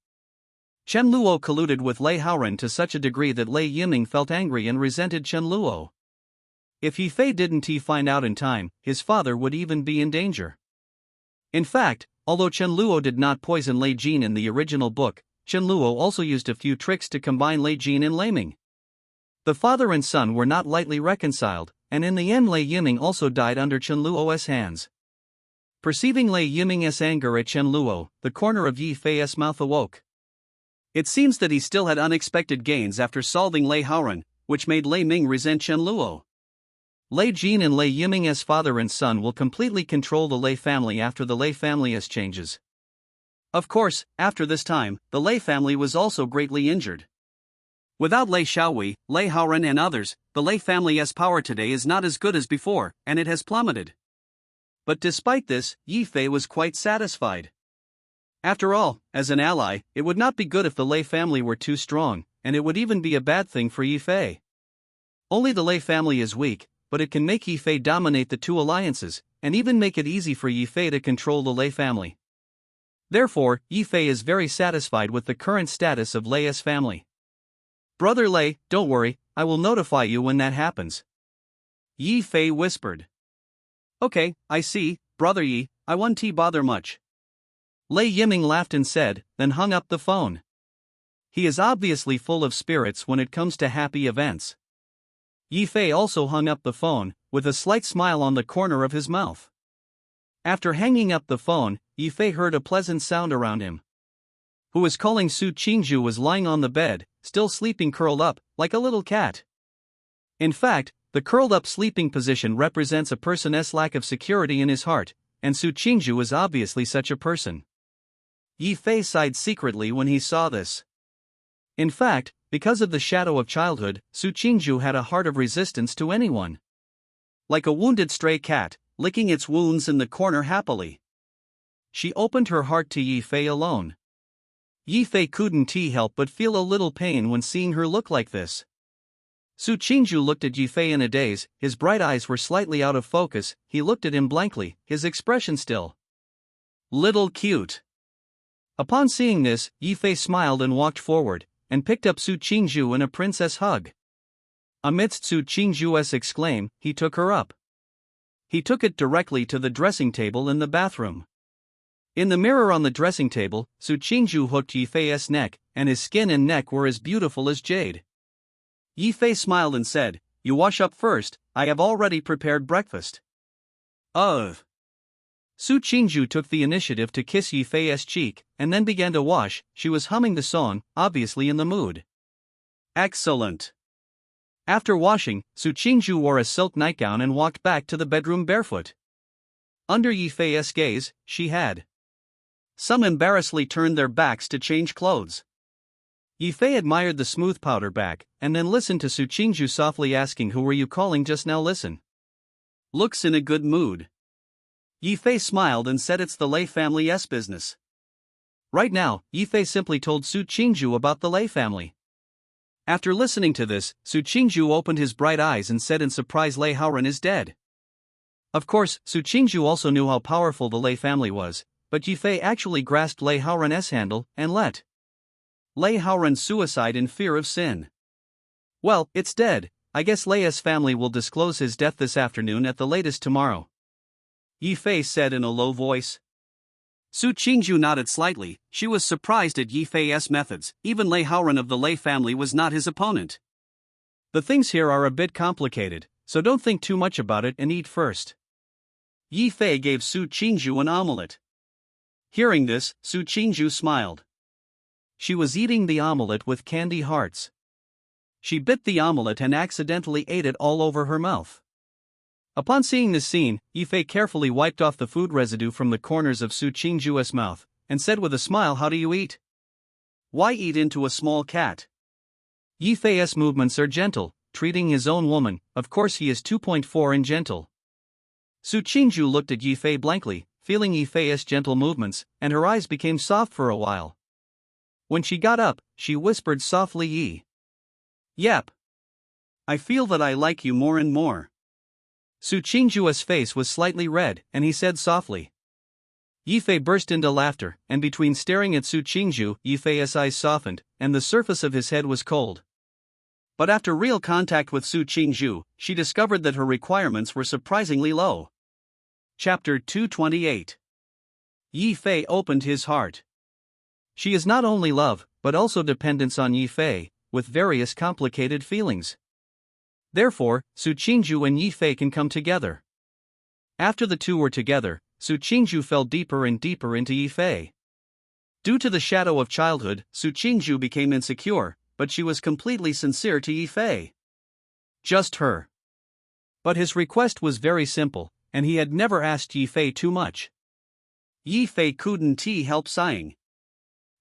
Chen Luo colluded with Lei Haoran to such a degree that Lei Yiming felt angry and resented Chen Luo. If Yifei didn't find out in time, his father would even be in danger. In fact, although Chen Luo did not poison Lei Jin in the original book, Chen Luo also used a few tricks to combine Lei Jin and Lei Ming. The father and son were not lightly reconciled, and in the end Lei Yiming also died under Chen Luo's hands. Perceiving Lei Yiming's anger at Chen Luo, the corner of Yifei's mouth awoke. It seems that he still had unexpected gains after solving Lei Haoran, which made Lei Ming resent Chen Luo. Lei Jin and Lei Yiming's father and son will completely control the Lei family after the Lei family's changes. Of course, after this time, the Lei family was also greatly injured. Without Lei Xiaohui, Lei Haoran and others, the Lei family's power today is not as good as before, and it has plummeted. But despite this, Yifei was quite satisfied. After all, as an ally, it would not be good if the Lei family were too strong, and it would even be a bad thing for Yifei. Only the Lei family is weak, but it can make Yifei dominate the two alliances, and even make it easy for Yifei to control the Lei family. Therefore, Yifei is very satisfied with the current status of Lei's family. "Brother Lei, don't worry, I will notify you when that happens," Yifei whispered. "Okay, I see, Brother Yi, I won't bother much." Lei Yiming laughed and said, then hung up the phone. He is obviously full of spirits when it comes to happy events. Yifei also hung up the phone, with a slight smile on the corner of his mouth. After hanging up the phone, Yifei heard a pleasant sound around him. Who was calling Su Qingzhu was lying on the bed, still sleeping curled up, like a little cat. In fact, the curled up sleeping position represents a person's lack of security in his heart, and Su Qingzhu is obviously such a person. Yifei sighed secretly when he saw this. In fact, because of the shadow of childhood, Su Qingzhu had a heart of resistance to anyone. Like a wounded stray cat, licking its wounds in the corner happily. She opened her heart to Yifei alone. Yifei couldn't help but feel a little pain when seeing her look like this. Su Qingzhu looked at Yifei in a daze, his bright eyes were slightly out of focus, he looked at him blankly, his expression still little cute. Upon seeing this, Yifei smiled and walked forward, and picked up Su Qingzhu in a princess hug. Amidst Su Qingzhu's exclaim, he took her up. He took it directly to the dressing table in the bathroom. In the mirror on the dressing table, Su Qingzhu hooked Yifei's neck, and his skin and neck were as beautiful as jade. Yifei smiled and said, "You wash up first, I have already prepared breakfast." Ugh. Su Qingzhu took the initiative to kiss Yifei's cheek, and then began to wash. She was humming the song, obviously in the mood. Excellent. After washing, Su Qingzhu wore a silk nightgown and walked back to the bedroom barefoot. Under Yifei's gaze, she had. Some embarrassedly turned their backs to change clothes. Yifei admired the smooth powder back, and then listened to Su Qingzhu softly asking, "Who were you calling just now?" "Listen." Looks in a good mood. Yifei smiled and said, "It's the Lei family's business." Right now, Yifei simply told Su Qingzhu about the Lei family. After listening to this, Su Qingzhu opened his bright eyes and said in surprise, "Lei Haoran is dead." Of course, Su Qingzhu also knew how powerful the Lei family was, but Yifei actually grasped Lei Haoran's handle and let Lei Haoran suicide in fear of sin. "Well, it's dead. I guess Lei's family will disclose his death this afternoon at the latest tomorrow," Yifei said in a low voice. Su Qingzhu nodded slightly. She was surprised at Yifei's methods. Even Lei Haoran of the Lei family was not his opponent. "The things here are a bit complicated, so don't think too much about it and eat first." Yifei gave Su Qingzhu an omelette. Hearing this, Su Qingzhu smiled. She was eating the omelette with candy hearts. She bit the omelette and accidentally ate it all over her mouth. Upon seeing this scene, Yifei carefully wiped off the food residue from the corners of Su Qingzhu's mouth, and said with a smile, "How do you eat?" "Why eat into a small cat?" Yifei's movements are gentle, treating his own woman. Of course he is 2.4 in gentle. Su Qingzhu looked at Yifei blankly, feeling Yifei's gentle movements, and her eyes became soft for a while. When she got up, she whispered softly, "Yep. I feel that I like you more and more." Su Qingzhu's face was slightly red, and he said softly. Yifei burst into laughter, and between staring at Su Qingzhu, Yifei's eyes softened, and the surface of his head was cold. But after real contact with Su Qingzhu, she discovered that her requirements were surprisingly low. Chapter 228. Yifei opened his heart. She is not only love, but also dependence on Yifei, with various complicated feelings. Therefore, Su Qingzhu and Yifei can come together. After the two were together, Su Qingzhu fell deeper and deeper into Yifei. Due to the shadow of childhood, Su Qingzhu became insecure, but she was completely sincere to Yifei. Just her. But his request was very simple, and he had never asked Yifei too much. Yifei couldn't help sighing.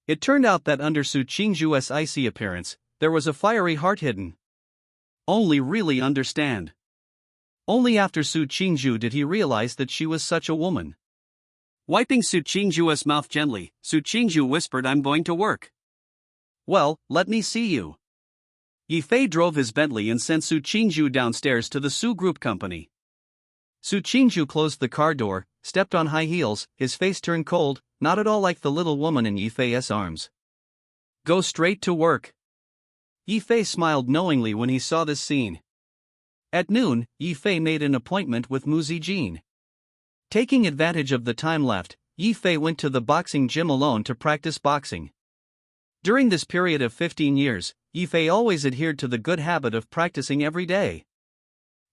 It turned out that under Su Qingzhu's icy appearance, there was a fiery heart hidden. Only really understand. Only after Su Qingzhu did he realize that she was such a woman. Wiping Su Qingzhu's mouth gently, Su Qingzhu whispered, "I'm going to work." "Well, let me see you." Yifei drove his Bentley and sent Su Qingzhu downstairs to the Su Group Company. Su Qingzhu closed the car door, stepped on high heels, his face turned cold, not at all like the little woman in Yifei's arms. "Go straight to work." Yifei smiled knowingly when he saw this scene. At noon, Yifei made an appointment with Mu Zijin. Taking advantage of the time left, Yifei went to the boxing gym alone to practice boxing. During this period of 15 years, Yifei always adhered to the good habit of practicing every day.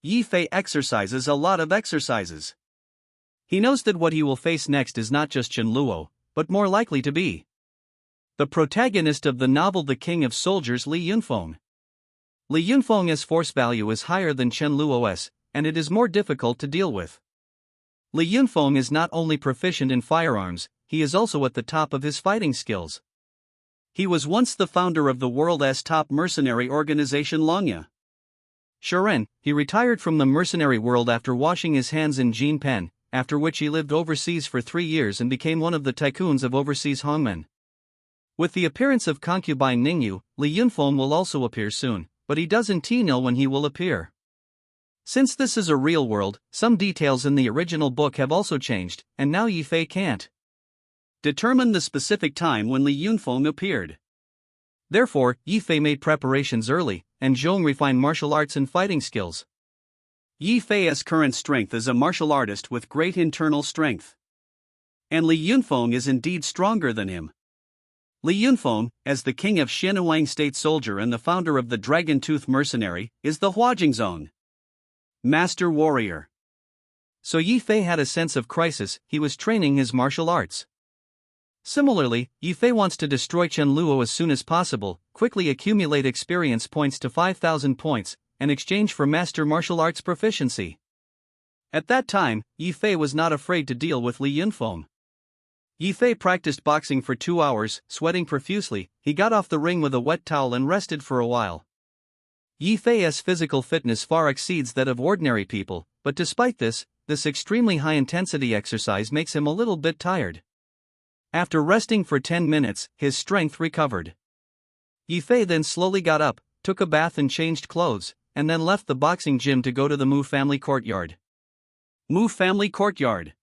Yifei exercises a lot of exercises. He knows that what he will face next is not just Chen Luo, but more likely to be the protagonist of the novel The King of Soldiers, Li Yunfeng. Li Yunfeng's force value is higher than Chen Luo's, and it is more difficult to deal with. Li Yunfeng is not only proficient in firearms, he is also at the top of his fighting skills. He was once the founder of the world's top mercenary organization Longya. Sharon, he retired from the mercenary world after washing his hands in Jean Pen, after which he lived overseas for 3 years and became one of the tycoons of overseas hongmen. With the appearance of concubine Ningyu, Li Yunfeng will also appear soon, but he doesn't know when he will appear. Since this is a real world, some details in the original book have also changed, and now Yifei can't determine the specific time when Li Yunfeng appeared. Therefore, Yi Fei made preparations early, and Zhong refined martial arts and fighting skills. Yi Fei's current strength is a martial artist with great internal strength. And Li Yunfeng is indeed stronger than him. Li Yunfeng, as the king of Xinjiang state soldier and the founder of the Dragon Tooth Mercenary, is the Huajingzong master warrior. So Yi Fei had a sense of crisis, he was training his martial arts. Similarly, Yi Fei wants to destroy Chen Luo as soon as possible, quickly accumulate experience points to 5,000 points, and exchange for master martial arts proficiency. At that time, Yi Fei was not afraid to deal with Li Yunfeng. Yi Fei practiced boxing for 2 hours, sweating profusely. He got off the ring with a wet towel and rested for a while. Yi Fei's physical fitness far exceeds that of ordinary people, but despite this extremely high-intensity exercise makes him a little bit tired. After resting for 10 minutes, his strength recovered. Yi Fei then slowly got up, took a bath and changed clothes, and then left the boxing gym to go to the Mu family courtyard. Mu family courtyard.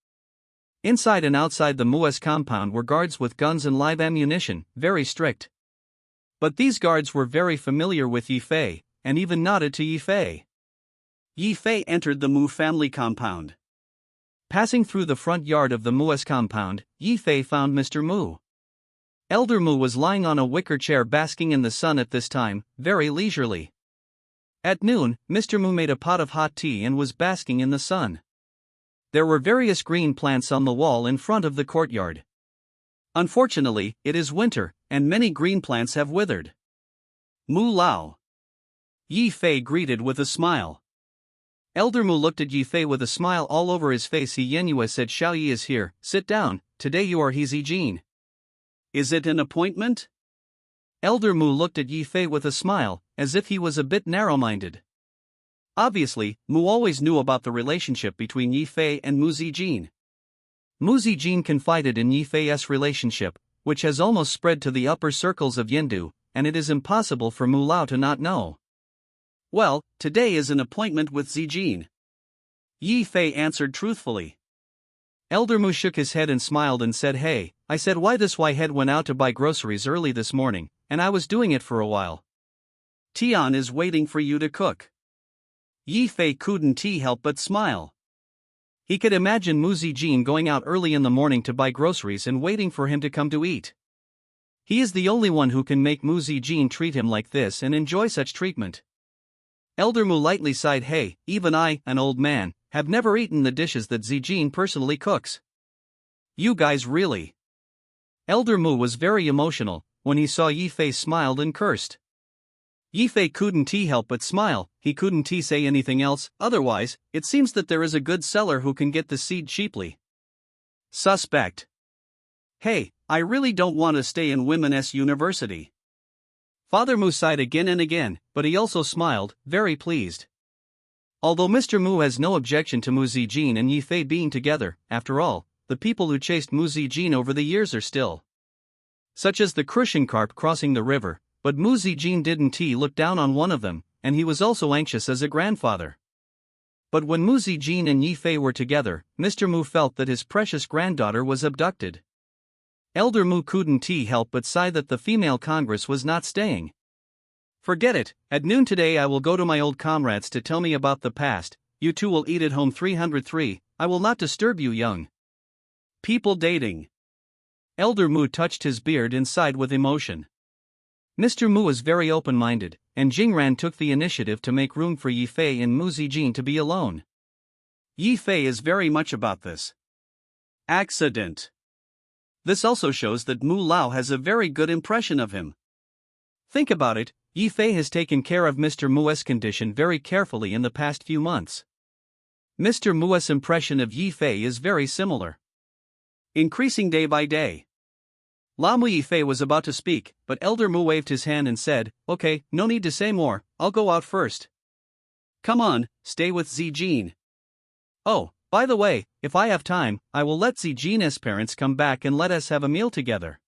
Inside and outside the Mu's compound were guards with guns and live ammunition, very strict. But these guards were very familiar with Yi Fei, and even nodded to Yi Fei. Yi Fei entered the Mu family compound. Passing through the front yard of the Mu's compound, Yi Fei found Mr. Mu. Elder Mu was lying on a wicker chair basking in the sun at this time, very leisurely. At noon, Mr. Mu made a pot of hot tea and was basking in the sun. There were various green plants on the wall in front of the courtyard. Unfortunately, it is winter, and many green plants have withered. Mu Lao. Yi Fei greeted with a smile. Elder Mu looked at Yi Fei with a smile all over his face. He Yenue said, Xiao Yi is here, sit down, today you are He Zijin. Is it an appointment? Elder Mu looked at Yi Fei with a smile, as if he was a bit narrow-minded. Obviously, Mu always knew about the relationship between Yi Fei and Mu Zijin. Mu Zijin confided in Yi Fei's relationship, which has almost spread to the upper circles of Yendu, and it is impossible for Mu Lao to not know. Well, today is an appointment with Zijin. Yi Fei answered truthfully. Elder Mu shook his head and smiled and said, Hey, I said why this head went out to buy groceries early this morning, and I was doing it for a while. Tian is waiting for you to cook. Yi Fei couldn't help but smile. He could imagine Mu Zijin going out early in the morning to buy groceries and waiting for him to come to eat. He is the only one who can make Mu Zijin treat him like this and enjoy such treatment. Elder Mu lightly sighed. Hey, even I, an old man, have never eaten the dishes that Zijin personally cooks. You guys really. Elder Mu was very emotional. When he saw Yi Fei smiled and cursed. Yi Fei couldn't help but smile. He couldn't say anything else. Otherwise, it seems that there is a good seller who can get the seed cheaply. Suspect. Hey, I really don't want to stay in women's university. Father Mu sighed again and again, but he also smiled, very pleased. Although Mr. Mu has no objection to Mu Zijin and Yi Fei being together, after all, the people who chased Mu Zijin over the years are still. Such as the Crucian carp crossing the river, but Mu Zijin didn't look down on one of them, and he was also anxious as a grandfather. But when Mu Zijin and Yi Fei were together, Mr. Mu felt that his precious granddaughter was abducted. Elder Mu couldn't help but sigh that the female congress was not staying. Forget it, at noon today I will go to my old comrades to tell me about the past. You two will eat at home. 303, I will not disturb you young people dating. Elder Mu touched his beard and sighed with emotion. Mr. Mu is very open-minded, and Jingran took the initiative to make room for Yi Fei and Mu Zijin to be alone. Yi Fei is very much about this accident. This also shows that Mu Lao has a very good impression of him. Think about it, Yi Fei has taken care of Mr. Mu's condition very carefully in the past few months. Mr. Mu's impression of Yi Fei is very similar. Increasing day by day. Lamu Yi Fei was about to speak, but Elder Mu waved his hand and said, Okay, no need to say more, I'll go out first. Come on, stay with Zijin. Oh, by the way, if I have time, I will let Zijin's parents come back and let us have a meal together.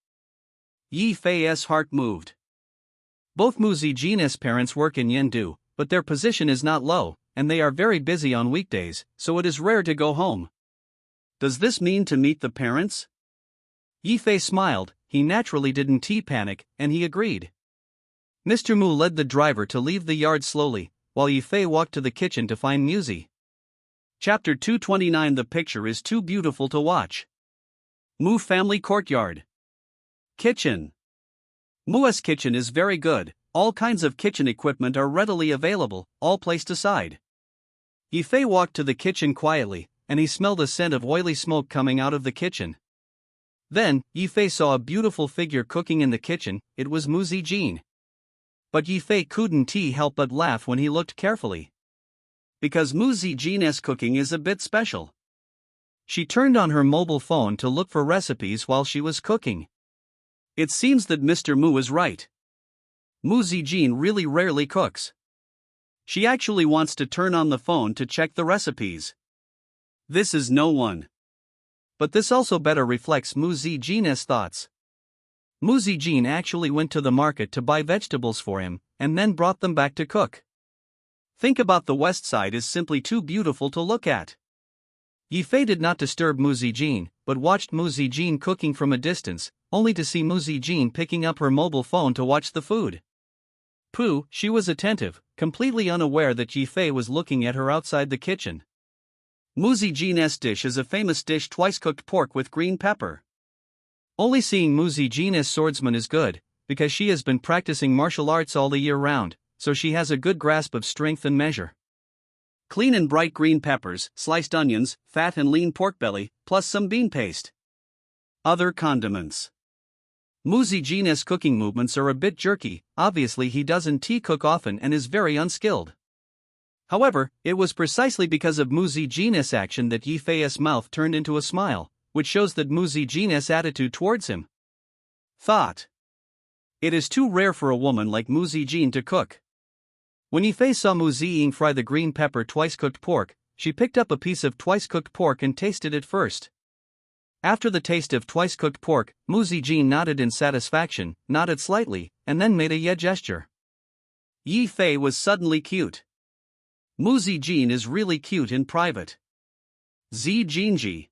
Yi Fei's heart moved. Both Mu Zijin's parents work in Yendu, but their position is not low, and they are very busy on weekdays, so it is rare to go home. Does this mean to meet the parents? Yi Fei smiled, he naturally didn't panic, and he agreed. Mr. Mu led the driver to leave the yard slowly, while Yifei walked to the kitchen to find Muzi. Chapter 229. The picture is too beautiful to watch. Mu family courtyard. Kitchen. Mu's kitchen is very good, all kinds of kitchen equipment are readily available, all placed aside. Yifei walked to the kitchen quietly, and he smelled a scent of oily smoke coming out of the kitchen. Then, Yifei saw a beautiful figure cooking in the kitchen. It was Muzi Jin. But Yifei couldn't help but laugh when he looked carefully. Because Muzi Jin's cooking is a bit special. She turned on her mobile phone to look for recipes while she was cooking. It seems that Mr. Mu is right. Muzi Jin really rarely cooks. She actually wants to turn on the phone to check the recipes. This is no one. But this also better reflects Muzi Jin's thoughts. Muzi Jin actually went to the market to buy vegetables for him, and then brought them back to cook. Think about the west side is simply too beautiful to look at. Yifei did not disturb Muzi Jin, but watched Muzi Jin cooking from a distance, only to see Muzi Jin picking up her mobile phone to watch the food. She was attentive, completely unaware that Yifei was looking at her outside the kitchen. Muzi Jin's dish is a famous dish, twice-cooked pork with green pepper. Only seeing Muzi Jin's swordsman is good, because she has been practicing martial arts all the year round, so she has a good grasp of strength and measure. Clean and bright green peppers, sliced onions, fat and lean pork belly, plus some bean paste. Other condiments. Muzi Jin's cooking movements are a bit jerky, obviously he doesn't cook often and is very unskilled. However, it was precisely because of Muzi Jin's action that Yifei's mouth turned into a smile, which shows that Muzi Jin's attitude towards him. Thought. It is too rare for a woman like Muzi Jin to cook. When Yifei saw Muzi Jin fry the green pepper twice-cooked pork, she picked up a piece of twice-cooked pork and tasted it first. After the taste of twice-cooked pork, Muzi Jin nodded in satisfaction, nodded slightly, and then made a yeah gesture. Yifei was suddenly cute. Muzi Jin is really cute in private. Zi Jinji.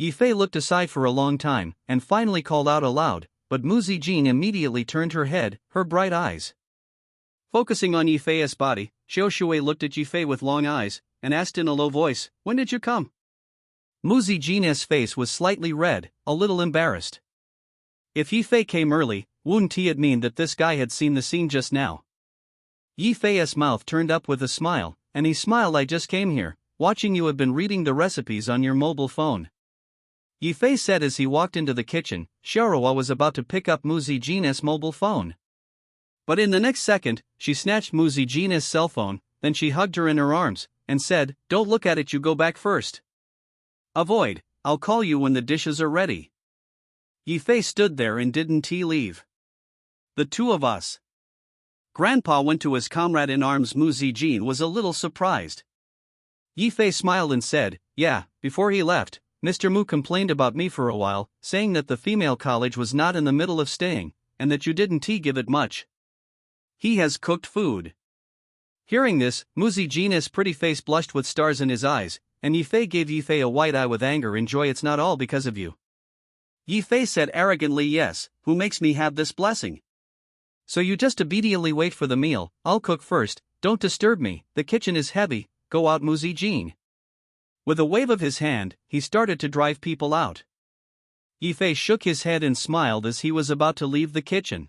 Yifei looked aside for a long time, and finally called out aloud, but Muzi Jin immediately turned her head, her bright eyes focusing on Yifei's body. Xiao Shui looked at Yifei with long eyes, and asked in a low voice, "When did you come?" Muzi Jin's face was slightly red, a little embarrassed. If Yifei came early, wouldn't it mean that this guy had seen the scene just now? Yifei's mouth turned up with a smile, and he smiled. "I just came here, watching you have been reading the recipes on your mobile phone," Yifei said as he walked into the kitchen. Xiaoruo was about to pick up Muzi Jin's mobile phone. But in the next second, she snatched Muzi Jin's cell phone, then she hugged her in her arms, and said, "Don't look at it, you go back first. Avoid, I'll call you when the dishes are ready." Yifei stood there and didn't leave. The two of us. Grandpa went to his comrade in arms. Muzi Jin was a little surprised. Yifei smiled and said, "Yeah, before he left, Mr. Mu complained about me for a while, saying that the female college was not in the middle of staying, and that you didn't give it much. He has cooked food." Hearing this, Muzi Jin's pretty face blushed with stars in his eyes, and Yifei gave Yifei a wide eye with anger. "Enjoy, it's not all because of you." Yifei said arrogantly, "Yes, who makes me have this blessing? So you just obediently wait for the meal. I'll cook first, don't disturb me, the kitchen is heavy, go out." Muzi Jin. With a wave of his hand, he started to drive people out. Yifei shook his head and smiled as he was about to leave the kitchen.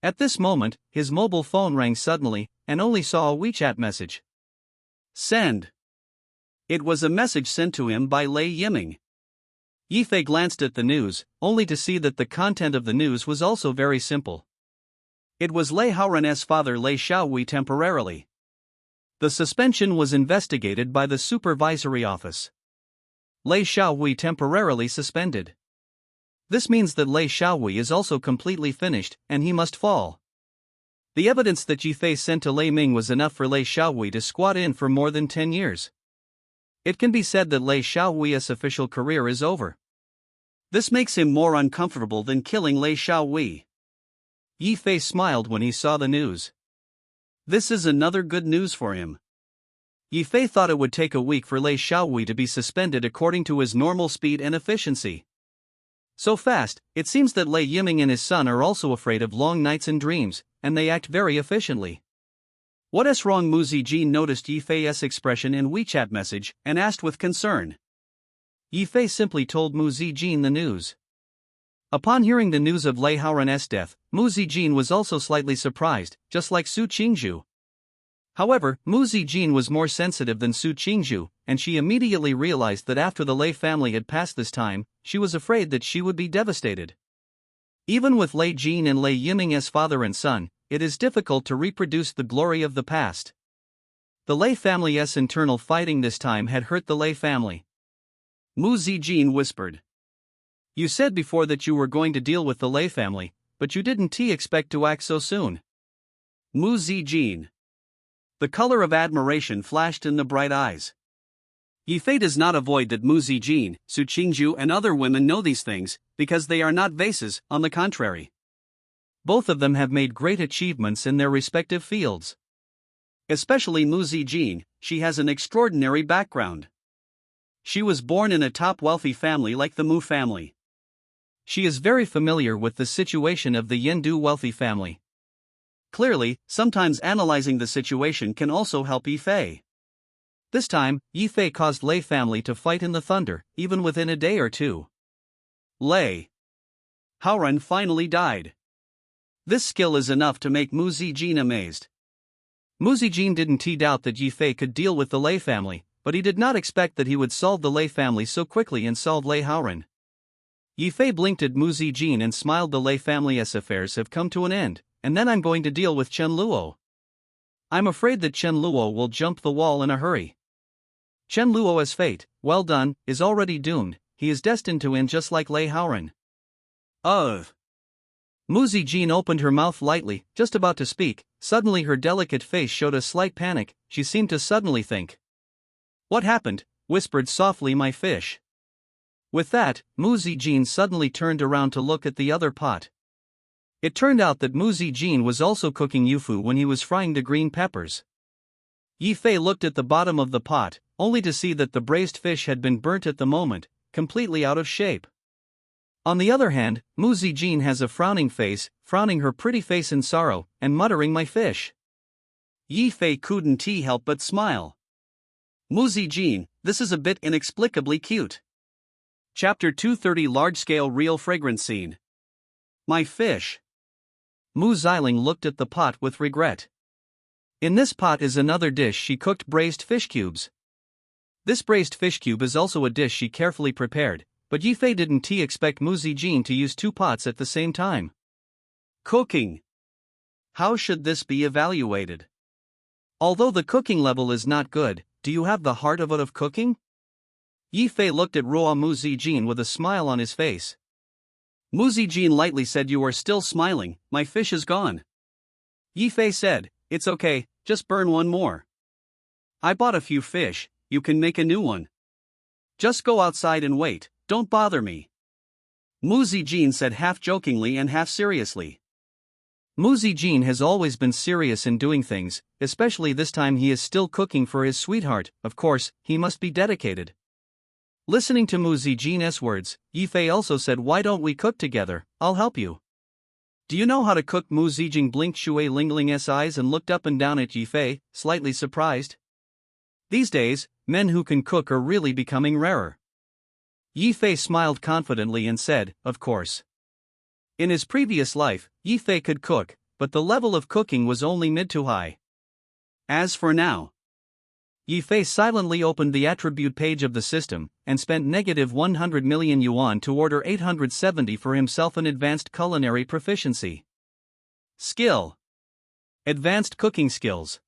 At this moment, his mobile phone rang suddenly, and only saw a WeChat message. Send. It was a message sent to him by Lei Yiming. Yifei glanced at the news, only to see that the content of the news was also very simple. It was Lei Haoran's father Lei Xiaowei temporarily. The suspension was investigated by the supervisory office. Lei Xiaowei temporarily suspended. This means that Lei Xiaowei is also completely finished, and he must fall. The evidence that Yifei sent to Lei Ming was enough for Lei Xiaowei to squat in for more than 10 years. It can be said that Lei Xiaowei's official career is over. This makes him more uncomfortable than killing Lei Xiaowei. Yifei smiled when he saw the news. This is another good news for him. Yifei thought it would take a week for Lei Xiaowei to be suspended according to his normal speed and efficiency. So fast, it seems that Lei Yiming and his son are also afraid of long nights and dreams, and they act very efficiently. What's wrong? Mu Zijin noticed Yifei's expression in WeChat message and asked with concern. Yifei simply told Mu Zijin the news. Upon hearing the news of Lei Haoran's death, Mu Zijin was also slightly surprised, just like Su Qingzhu. However, Mu Zijin was more sensitive than Su Qingzhu, and she immediately realized that after the Lei family had passed this time, she was afraid that she would be devastated. Even with Lei Jin and Lei Yiming as father and son, it is difficult to reproduce the glory of the past. The Lei family's internal fighting this time had hurt the Lei family. Mu Zijin whispered. You said before that you were going to deal with the Lei family, but you didn't expect to act so soon. Mu Zijin. The color of admiration flashed in the bright eyes. Yifei does not avoid that Mu Zijin, Su Qingzhu and other women know these things, because they are not vases, on the contrary. Both of them have made great achievements in their respective fields. Especially Mu Zijin, she has an extraordinary background. She was born in a top wealthy family like the Mu family. She is very familiar with the situation of the Yendu wealthy family. Clearly, sometimes analyzing the situation can also help Yifei. This time, Yifei caused Lei family to fight in the thunder, even within a day or two. Lei Haoran finally died. This skill is enough to make Mu Zijin amazed. Mu Zijin didn't doubt that Yifei could deal with the Lei family, but he did not expect that he would solve the Lei family so quickly and solve Lei Haoran. Yifei blinked at Mu Zijin and smiled. The Lei family's affairs have come to an end, and then I'm going to deal with Chen Luo. I'm afraid that Chen Luo will jump the wall in a hurry. Chen Luo's fate, well done, is already doomed. He is destined to end just like Lei Haoran. Ugh. Mu Zijin opened her mouth lightly, just about to speak. Suddenly her delicate face showed a slight panic. She seemed to suddenly think. What happened? Whispered softly my fish. With that, Mu Zijin suddenly turned around to look at the other pot. It turned out that Mu Zijin was also cooking yufu when he was frying the green peppers. Yifei looked at the bottom of the pot, only to see that the braised fish had been burnt at the moment, completely out of shape. On the other hand, Mu Zijin has a frowning face, frowning her pretty face in sorrow, and muttering my fish. Yifei couldn't help but smile. Mu Zijin, this is a bit inexplicably cute. Chapter 230 Large-Scale Real Fragrance Scene. My fish. Mu Xiling looked at the pot with regret. In this pot is another dish she cooked braised fish cubes. This braised fish cube is also a dish she carefully prepared, but Yifei didn't expect Mu Zijin to use two pots at the same time. Cooking. How should this be evaluated? Although the cooking level is not good, do you have the heart of cooking? Yifei looked at raw Mu Zijin with a smile on his face. Mu Zijin lightly said, "You are still smiling, my fish is gone." Yifei said, "It's okay, just burn one more. I bought a few fish, you can make a new one. Just go outside and wait, don't bother me." Mu Zijin said half jokingly and half seriously. Mu Zijin has always been serious in doing things, especially this time he is still cooking for his sweetheart. Of course, he must be dedicated. Listening to Mu Zijin's words, Yifei also said, "Why don't we cook together? I'll help you." "Do you know how to cook?" Mu Zijin blinked Shui Lingling's eyes and looked up and down at Yifei, slightly surprised. These days, men who can cook are really becoming rarer. Yifei smiled confidently and said, "Of course." In his previous life, Yifei could cook, but the level of cooking was only mid to high. As for now, Yifei silently opened the attribute page of the system, and spent -100 million yuan to order 870 for himself an advanced culinary proficiency. Skill. Advanced cooking skills.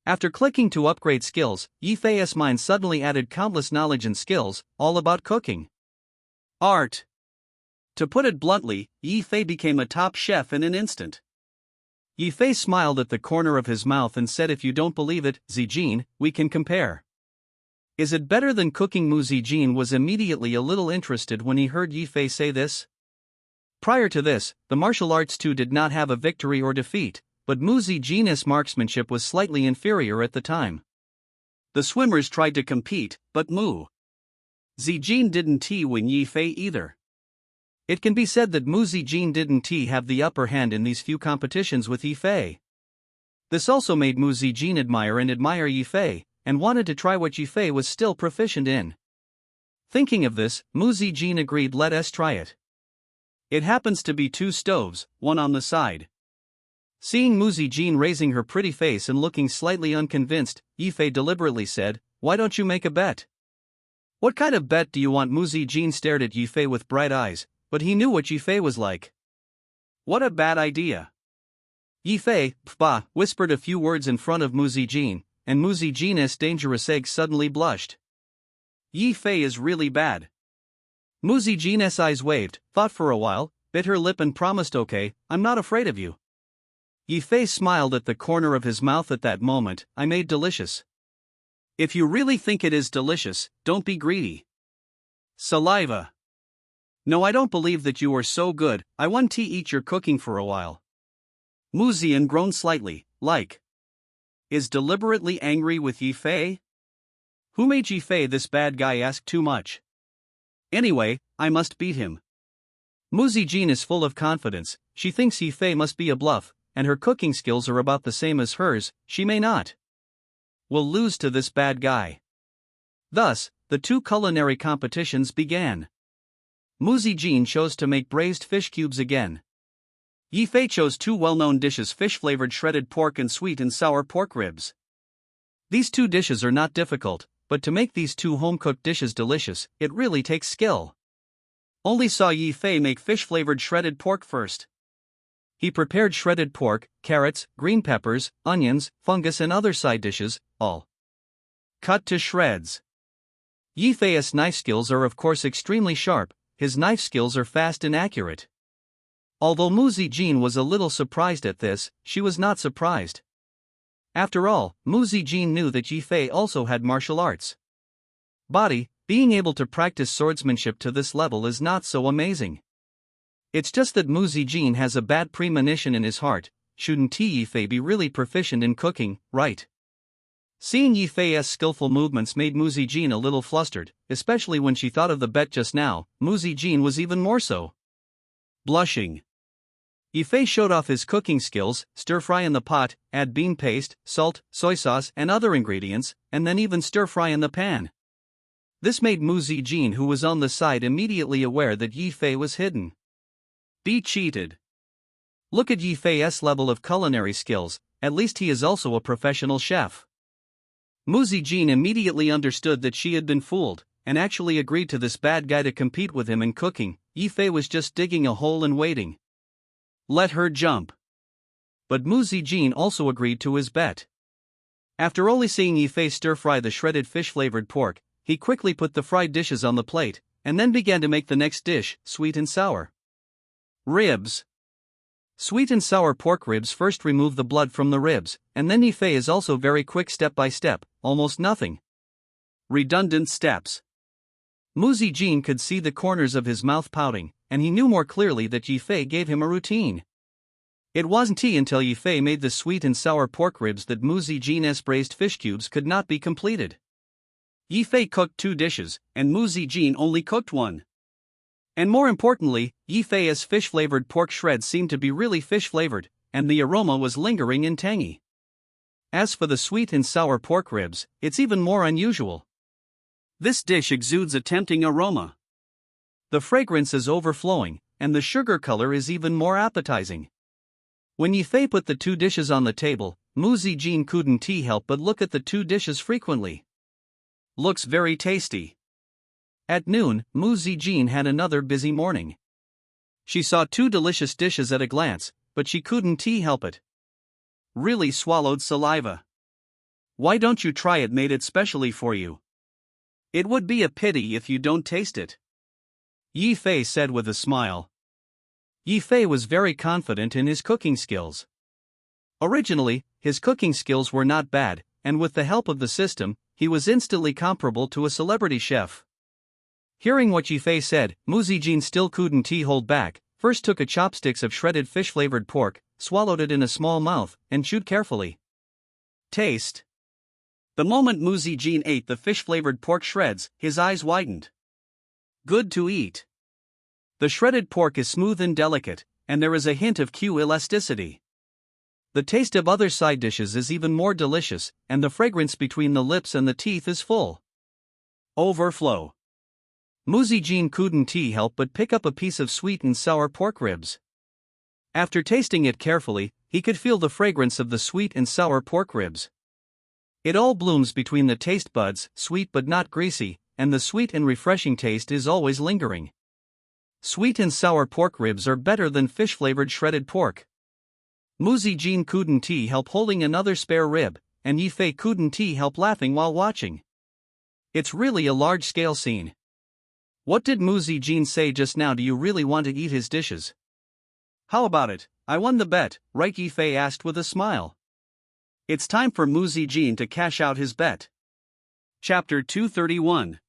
After clicking to upgrade skills, Yifei's mind suddenly added countless knowledge and skills, all about cooking. Art. To put it bluntly, Yifei became a top chef in an instant. Yifei smiled at the corner of his mouth and said, "If you don't believe it, Zijin, we can compare." Is it better than cooking? Mu Zijin was immediately a little interested when he heard Yifei say this. Prior to this, the martial arts too did not have a victory or defeat, but Mu Zijin's marksmanship was slightly inferior at the time. The swimmers tried to compete, but Mu Zijin didn't win Yifei either. It can be said that Mu Zijin didn't have the upper hand in these few competitions with Yifei. This also made Mu Zijin admire Yifei, and wanted to try what Yifei was still proficient in. Thinking of this, Mu Zijin agreed, let us try it. It happens to be 2 stoves, one on the side. Seeing Mu Zijin raising her pretty face and looking slightly unconvinced, Yifei deliberately said, why don't you make a bet? What kind of bet do you want? Mu Zijin stared at Yifei with bright eyes, but he knew what Yifei was like. What a bad idea. Yifei, pfba, whispered a few words in front of Mu Zijin, and Mu Zijin's dangerous egg suddenly blushed. Yifei is really bad. Mu Zijin's eyes waved, thought for a while, bit her lip and promised, okay, I'm not afraid of you. Yifei smiled at the corner of his mouth at that moment, I made delicious. If you really think it is delicious, don't be greedy. Saliva. No, I don't believe that you are so good, I want to eat your cooking for a while. Mu Zijin groaned slightly, like. Is deliberately angry with Yifei? Who made Yifei this bad guy ask too much? Anyway, I must beat him. Mu Zijin is full of confidence, she thinks Yifei must be a bluff, and her cooking skills are about the same as hers, she may not. Will lose to this bad guy. Thus, the 2 culinary competitions began. Mu Zijin chose to make braised fish cubes again. Yifei chose 2 well-known dishes, fish-flavored shredded pork and sweet and sour pork ribs. These 2 dishes are not difficult, but to make these 2 home-cooked dishes delicious, it really takes skill. Only saw Yifei make fish-flavored shredded pork first. He prepared shredded pork, carrots, green peppers, onions, fungus and other side dishes, all cut to shreds. Yifei's knife skills are of course extremely sharp, his knife skills are fast and accurate. Although Mu Zijin was a little surprised at this, she was not surprised. After all, Mu Zijin knew that Yifei also had martial arts. Being able to practice swordsmanship to this level is not so amazing. It's just that Mu Zijin has a bad premonition in his heart, shouldn't Yifei be really proficient in cooking, right? Seeing Yifei's skillful movements made Mu Zijin a little flustered, especially when she thought of the bet just now. Mu Zijin was even more so. Blushing. Yifei showed off his cooking skills, stir-fry in the pot, add bean paste, salt, soy sauce and other ingredients, and then even stir-fry in the pan. This made Mu Zijin, who was on the side, immediately aware that Yifei was hidden. Be cheated. Look at Yifei's level of culinary skills, at least he is also a professional chef. Mu Zijin immediately understood that she had been fooled, and actually agreed to this bad guy to compete with him in cooking. Yifei was just digging a hole and waiting. Let her jump. But Mu Zijin also agreed to his bet. After only seeing Yifei stir-fry the shredded fish-flavored pork, he quickly put the fried dishes on the plate, and then began to make the next dish, sweet and sour. Ribs. Sweet and sour pork ribs. First remove the blood from the ribs, and then Yifei is also very quick step by step, almost nothing. Redundant steps. Mu Zijin could see the corners of his mouth pouting, and he knew more clearly that Yifei gave him a routine. It wasn't until Yifei made the sweet and sour pork ribs that Mu Zijin's braised fish cubes could not be completed. Yifei cooked 2 dishes, and Mu Zijin only cooked 1. And more importantly, Yifei's fish-flavored pork shreds seemed to be really fish-flavored, and the aroma was lingering and tangy. As for the sweet and sour pork ribs, it's even more unusual. This dish exudes a tempting aroma. The fragrance is overflowing, and the sugar color is even more appetizing. When Yifei put the 2 dishes on the table, Mu Zijin couldn't help but look at the 2 dishes frequently. Looks very tasty. At noon, Mu Zijin had another busy morning. She saw 2 delicious dishes at a glance, but she couldn't help it. Really swallowed saliva. Why don't you try it? Made it specially for you. It would be a pity if you don't taste it. Yifei said with a smile. Yifei was very confident in his cooking skills. Originally, his cooking skills were not bad, and with the help of the system, he was instantly comparable to a celebrity chef. Hearing what Yifei said, Mu Zijin still couldn't hold back. First took a chopsticks of shredded fish-flavored pork, swallowed it in a small mouth, and chewed carefully. Taste. The moment Mu Zijin ate the fish-flavored pork shreds, his eyes widened. Good to eat. The shredded pork is smooth and delicate, and there is a hint of Q elasticity. The taste of other side dishes is even more delicious, and the fragrance between the lips and the teeth is full. Overflow. Muzi Jean couldn't help but pick up a piece of sweet and sour pork ribs. After tasting it carefully, he could feel the fragrance of the sweet and sour pork ribs. It all blooms between the taste buds, sweet but not greasy, and the sweet and refreshing taste is always lingering. Sweet and sour pork ribs are better than fish-flavored shredded pork. Muzi Jean couldn't help holding another spare rib, and Yifei couldn't help laughing while watching. It's really a large-scale scene. What did Muzi Jean say just now? Do you really want to eat his dishes? How about it? I won the bet, right? Yifei asked with a smile. It's time for Muzi Jean to cash out his bet. Chapter 231.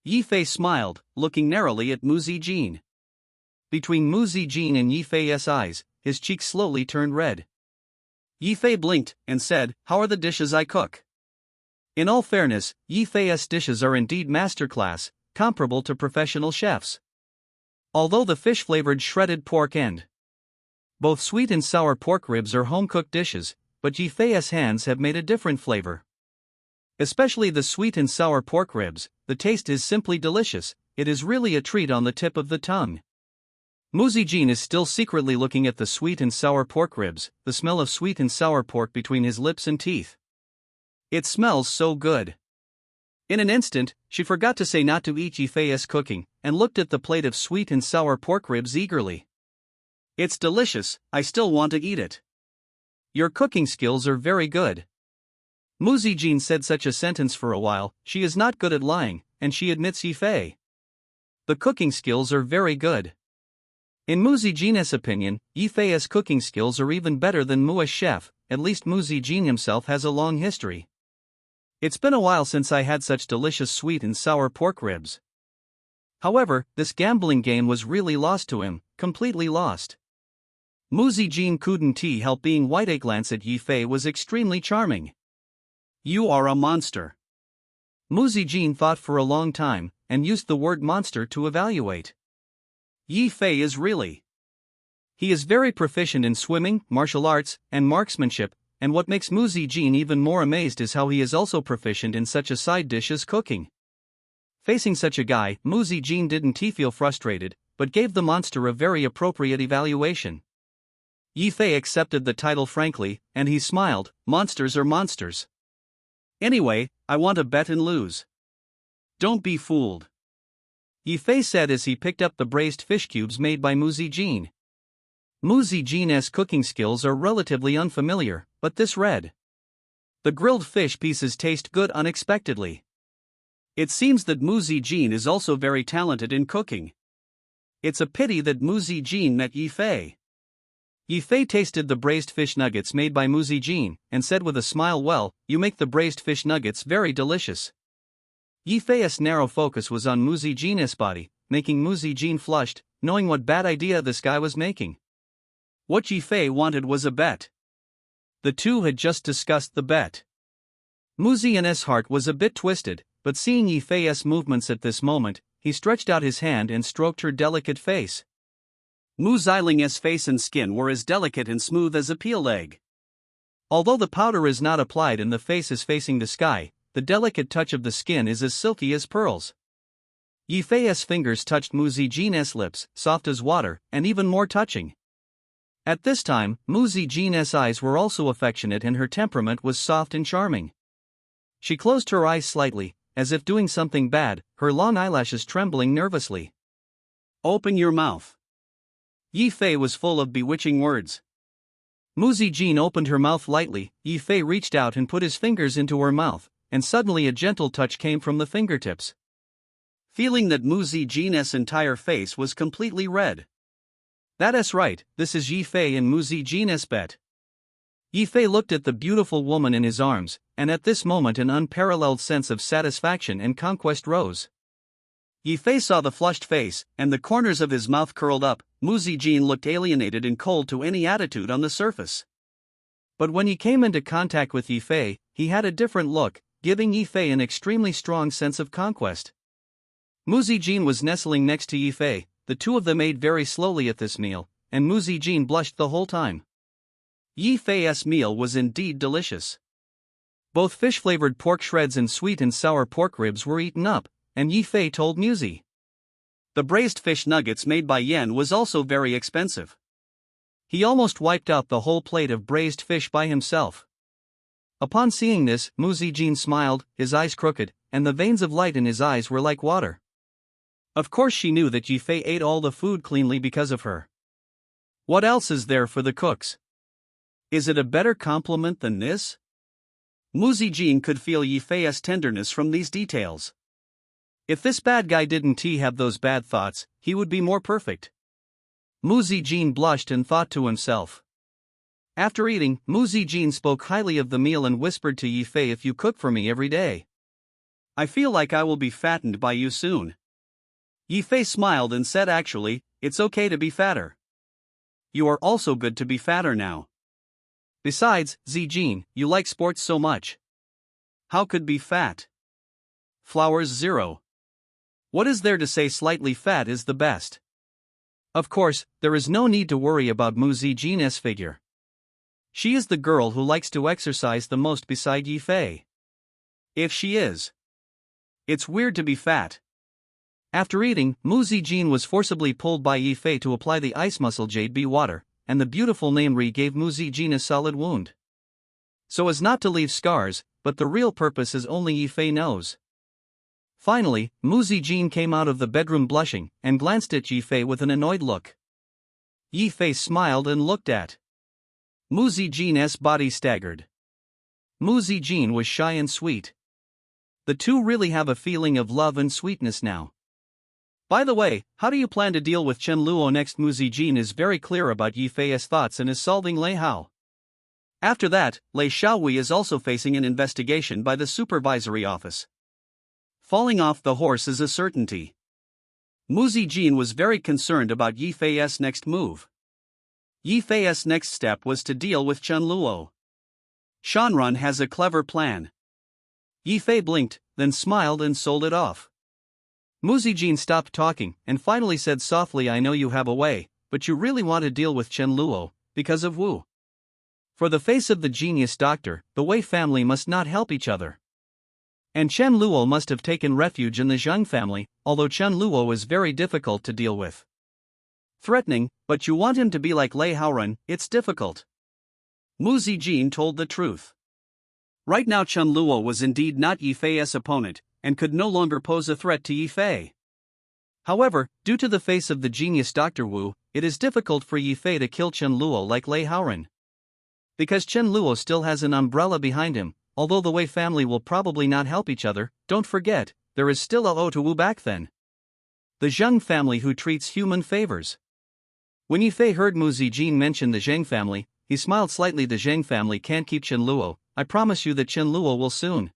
Yifei smiled, looking narrowly at Muzi Jean. Between Muzi Jean and Yifei's eyes, his cheeks slowly turned red. Yifei blinked and said, "How are the dishes I cook?" In all fairness, Yifei's dishes are indeed masterclass, comparable to professional chefs. Although the fish-flavored shredded pork and both sweet and sour pork ribs are home-cooked dishes, but Yifei's hands have made a different flavor. Especially the sweet and sour pork ribs, the taste is simply delicious. It is really a treat on the tip of the tongue. Muzi Jean is still secretly looking at the sweet and sour pork ribs, the smell of sweet and sour pork between his lips and teeth. It smells so good. In an instant, she forgot to say not to eat Yifei's cooking, and looked at the plate of sweet and sour pork ribs eagerly. It's delicious, I still want to eat it. Your cooking skills are very good. Muzi Jean said such a sentence for a while. She is not good at lying, and she admits Yifei. The cooking skills are very good. In Muzi Jean's opinion, Yifei's cooking skills are even better than Mua's chef. At least Muzi Jean himself has a long history. It's been a while since I had such delicious sweet and sour pork ribs. However, this gambling game was really lost to him, completely lost. Muzi Jean couldn't help being white. A glance at Yifei was extremely charming. You are a monster. Muzi Jean thought for a long time, and used the word monster to evaluate. Yifei is really. He is very proficient in swimming, martial arts, and marksmanship, and what makes Muzi Jean even more amazed is how he is also proficient in such a side dish as cooking. Facing such a guy, Muzi Jean didn't feel frustrated, but gave the monster a very appropriate evaluation. Yifei accepted the title frankly, and he smiled. Monsters are monsters. Anyway, I want to bet and lose. Don't be fooled. Yifei said as he picked up the braised fish cubes made by Muzi Jean. Muzi Jean's cooking skills are relatively unfamiliar, but this red. The grilled fish pieces taste good unexpectedly. It seems that Muzi Jean is also very talented in cooking. It's a pity that Muzi Jean met Yifei. Yifei tasted the braised fish nuggets made by Muzi Jean, and said with a smile, "Well, you make the braised fish nuggets very delicious." Yifei's narrow focus was on Muzi Jean's body, making Muzi Jean flushed, knowing what bad idea this guy was making. What Yifei wanted was a bet. The two had just discussed the bet. Muzi's heart was a bit twisted, but seeing Yifei's movements at this moment, he stretched out his hand and stroked her delicate face. Muziling's face and skin were as delicate and smooth as a peel egg. Although the powder is not applied and the face is facing the sky, the delicate touch of the skin is as silky as pearls. Yifei's fingers touched Muzi Jean's lips, soft as water, and even more touching. At this time, Muzi Jean's eyes were also affectionate and her temperament was soft and charming. She closed her eyes slightly, as if doing something bad, her long eyelashes trembling nervously. Open your mouth. Yifei was full of bewitching words. Muzi Jean opened her mouth lightly. Yifei reached out and put his fingers into her mouth, and suddenly a gentle touch came from the fingertips. Feeling that Muzi Jean's entire face was completely red. That's right, this is Yifei and Muzi Jean's bet. Yifei looked at the beautiful woman in his arms, and at this moment an unparalleled sense of satisfaction and conquest rose. Yifei saw the flushed face, and the corners of his mouth curled up. Muzi Jean looked alienated and cold to any attitude on the surface. But when he came into contact with Yifei, he had a different look, giving Yifei an extremely strong sense of conquest. Muzi Jean was nestling next to Yifei, the two of them ate very slowly at this meal, and Mu Zijin blushed the whole time. Yi Fei's meal was indeed delicious. Both fish-flavored pork shreds and sweet and sour pork ribs were eaten up, and Yi Fei told Muzi. The braised fish nuggets made by Yan was also very expensive. He almost wiped out the whole plate of braised fish by himself. Upon seeing this, Mu Zijin smiled, his eyes crooked, and the veins of light in his eyes were like water. Of course she knew that Yi Fei ate all the food cleanly because of her. What else is there for the cooks? Is it a better compliment than this? Mu Zijin could feel Yi Fei's tenderness from these details. If this bad guy didn't have those bad thoughts, he would be more perfect. Mu Zijin blushed and thought to himself. After eating, Mu Zijin spoke highly of the meal and whispered to Yi Fei, if you cook for me every day, I feel like I will be fattened by you soon. Yi Fei smiled and said, actually, it's okay to be fatter. You are also good to be fatter now. Besides, Zijin, you like sports so much. How could be fat? Flowers 0. What is there to say slightly fat is the best? Of course, there is no need to worry about Mu Zijin's figure. She is the girl who likes to exercise the most beside Yi Fei. If she is. It's weird to be fat. After eating, Mu Zijin was forcibly pulled by Yi Fei to apply the ice muscle jade bee water, and the beautiful name Ri gave Mu Zijin a solid wound. So as not to leave scars, but the real purpose is only Yi Fei knows. Finally, Mu Zijin came out of the bedroom blushing, and glanced at Yi Fei with an annoyed look. Yi Fei smiled and looked at Mu Zijin's body staggered. Mu Zijin was shy and sweet. The two really have a feeling of love and sweetness now. By the way, how do you plan to deal with Chen Luo next? Mu Zijin is very clear about Yi Fei's thoughts and is solving Lei Hao. After that, Lei Xiaowei is also facing an investigation by the supervisory office. Falling off the horse is a certainty. Mu Zijin was very concerned about Yi Fei's next move. Yi Fei's next step was to deal with Chen Luo. Shanrun has a clever plan. Yi Fei blinked, then smiled and sold it off. Mu Zijin stopped talking and finally said softly, I know you have a way, but you really want to deal with Chen Luo, because of Wu. For the face of the genius doctor, the Wei family must not help each other. And Chen Luo must have taken refuge in the Zheng family, although Chen Luo is very difficult to deal with. Threatening, but you want him to be like Lei Haorun, it's difficult. Mu Zijin told the truth. Right now Chen Luo was indeed not Yi Fei's opponent, and could no longer pose a threat to Yi Fei. However, due to the face of the genius Dr. Wu, it is difficult for Yi Fei to kill Chen Luo like Lei Haorun. Because Chen Luo still has an umbrella behind him, although the Wei family will probably not help each other, don't forget, there is still a O to Wu back then. The Zheng family who treats human favors. When Yi Fei heard Mu Zijin mention the Zheng family, he smiled slightly. The Zheng family can't keep Chen Luo, I promise you that Chen Luo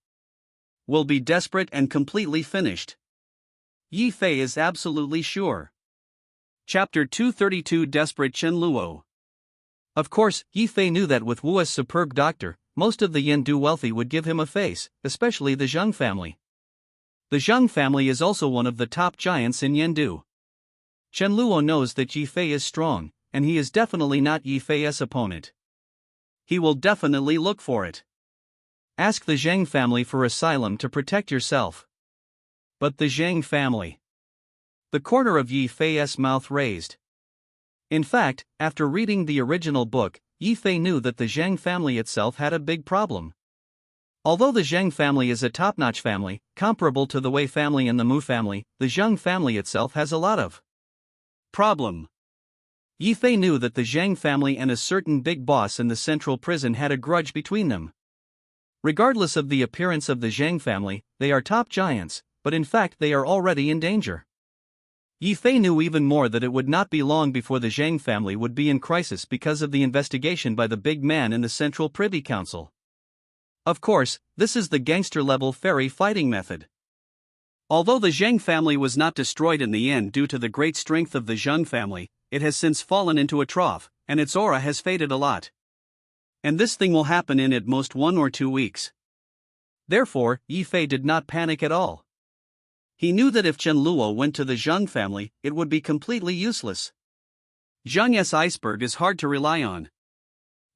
will be desperate and completely finished. Yi Fei is absolutely sure. Chapter 232 Desperate Chen Luo. Of course, Yi Fei knew that with Wu's superb doctor, most of the Yandu wealthy would give him a face, especially the Zheng family. The Zheng family is also one of the top giants in Yandu. Chen Luo knows that Yi Fei is strong, and he is definitely not Yi Fei's opponent. He will definitely look for it. Ask the Zheng family for asylum to protect yourself. But the Zheng family. The corner of Yi Fei's mouth raised. In fact, after reading the original book, Yi Fei knew that the Zheng family itself had a big problem. Although the Zheng family is a top-notch family, comparable to the Wei family and the Mu family, the Zheng family itself has a lot of problem. Yi Fei knew that the Zheng family and a certain big boss in the central prison had a grudge between them. Regardless of the appearance of the Zheng family, they are top giants, but in fact they are already in danger. Yi Fei knew even more that it would not be long before the Zheng family would be in crisis because of the investigation by the big man in the Central Privy Council. Of course, this is the gangster-level fairy fighting method. Although the Zheng family was not destroyed in the end due to the great strength of the Zheng family, it has since fallen into a trough, and its aura has faded a lot. And this thing will happen in at most 1 or 2 weeks. Therefore, Yi Fei did not panic at all. He knew that if Chen Luo went to the Zheng family, it would be completely useless. Zheng's iceberg is hard to rely on.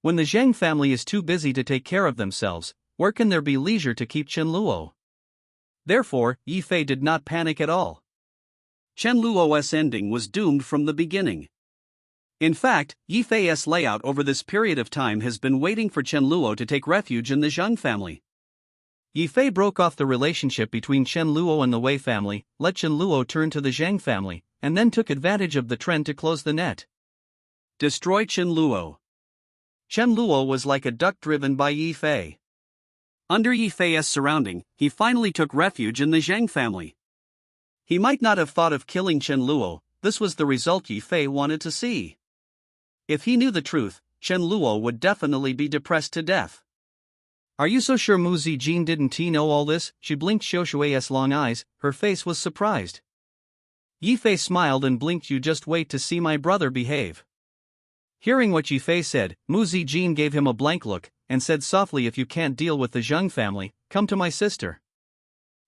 When the Zheng family is too busy to take care of themselves, where can there be leisure to keep Chen Luo? Therefore, Yi Fei did not panic at all. Chen Luo's ending was doomed from the beginning. In fact, Yi Fei's layout over this period of time has been waiting for Chen Luo to take refuge in the Zheng family. Yi Fei broke off the relationship between Chen Luo and the Wei family, let Chen Luo turn to the Zheng family, and then took advantage of the trend to close the net. Destroy Chen Luo. Chen Luo was like a duck driven by Yi Fei. Under Yi Fei's surrounding, he finally took refuge in the Zheng family. He might not have thought of killing Chen Luo, this was the result Yi Fei wanted to see. If he knew the truth, Chen Luo would definitely be depressed to death. Are you so sure Mu Zijin didn't know all this? She blinked Xiushui's long eyes, her face was surprised. Yi Fei smiled and blinked. You just wait to see my brother behave. Hearing what Yi Fei said, Mu Zijin gave him a blank look, and said softly, if you can't deal with the Zheng family, come to my sister.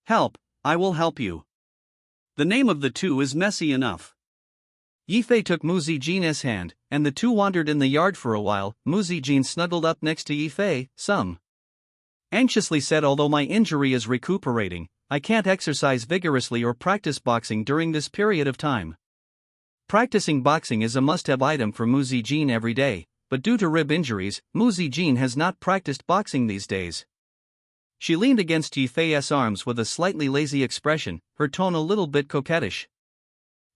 Help, I will help you. The name of the two is messy enough. Yi Fei took Mu Zijin's hand, and the two wandered in the yard for a while. Mu Zijin snuggled up next to Yi Fei, anxiously said, although my injury is recuperating, I can't exercise vigorously or practice boxing during this period of time. Practicing boxing is a must-have item for Mu Zijin every day, but due to rib injuries, Mu Zijin has not practiced boxing these days. She leaned against Yi Fei's arms with a slightly lazy expression, her tone a little bit coquettish.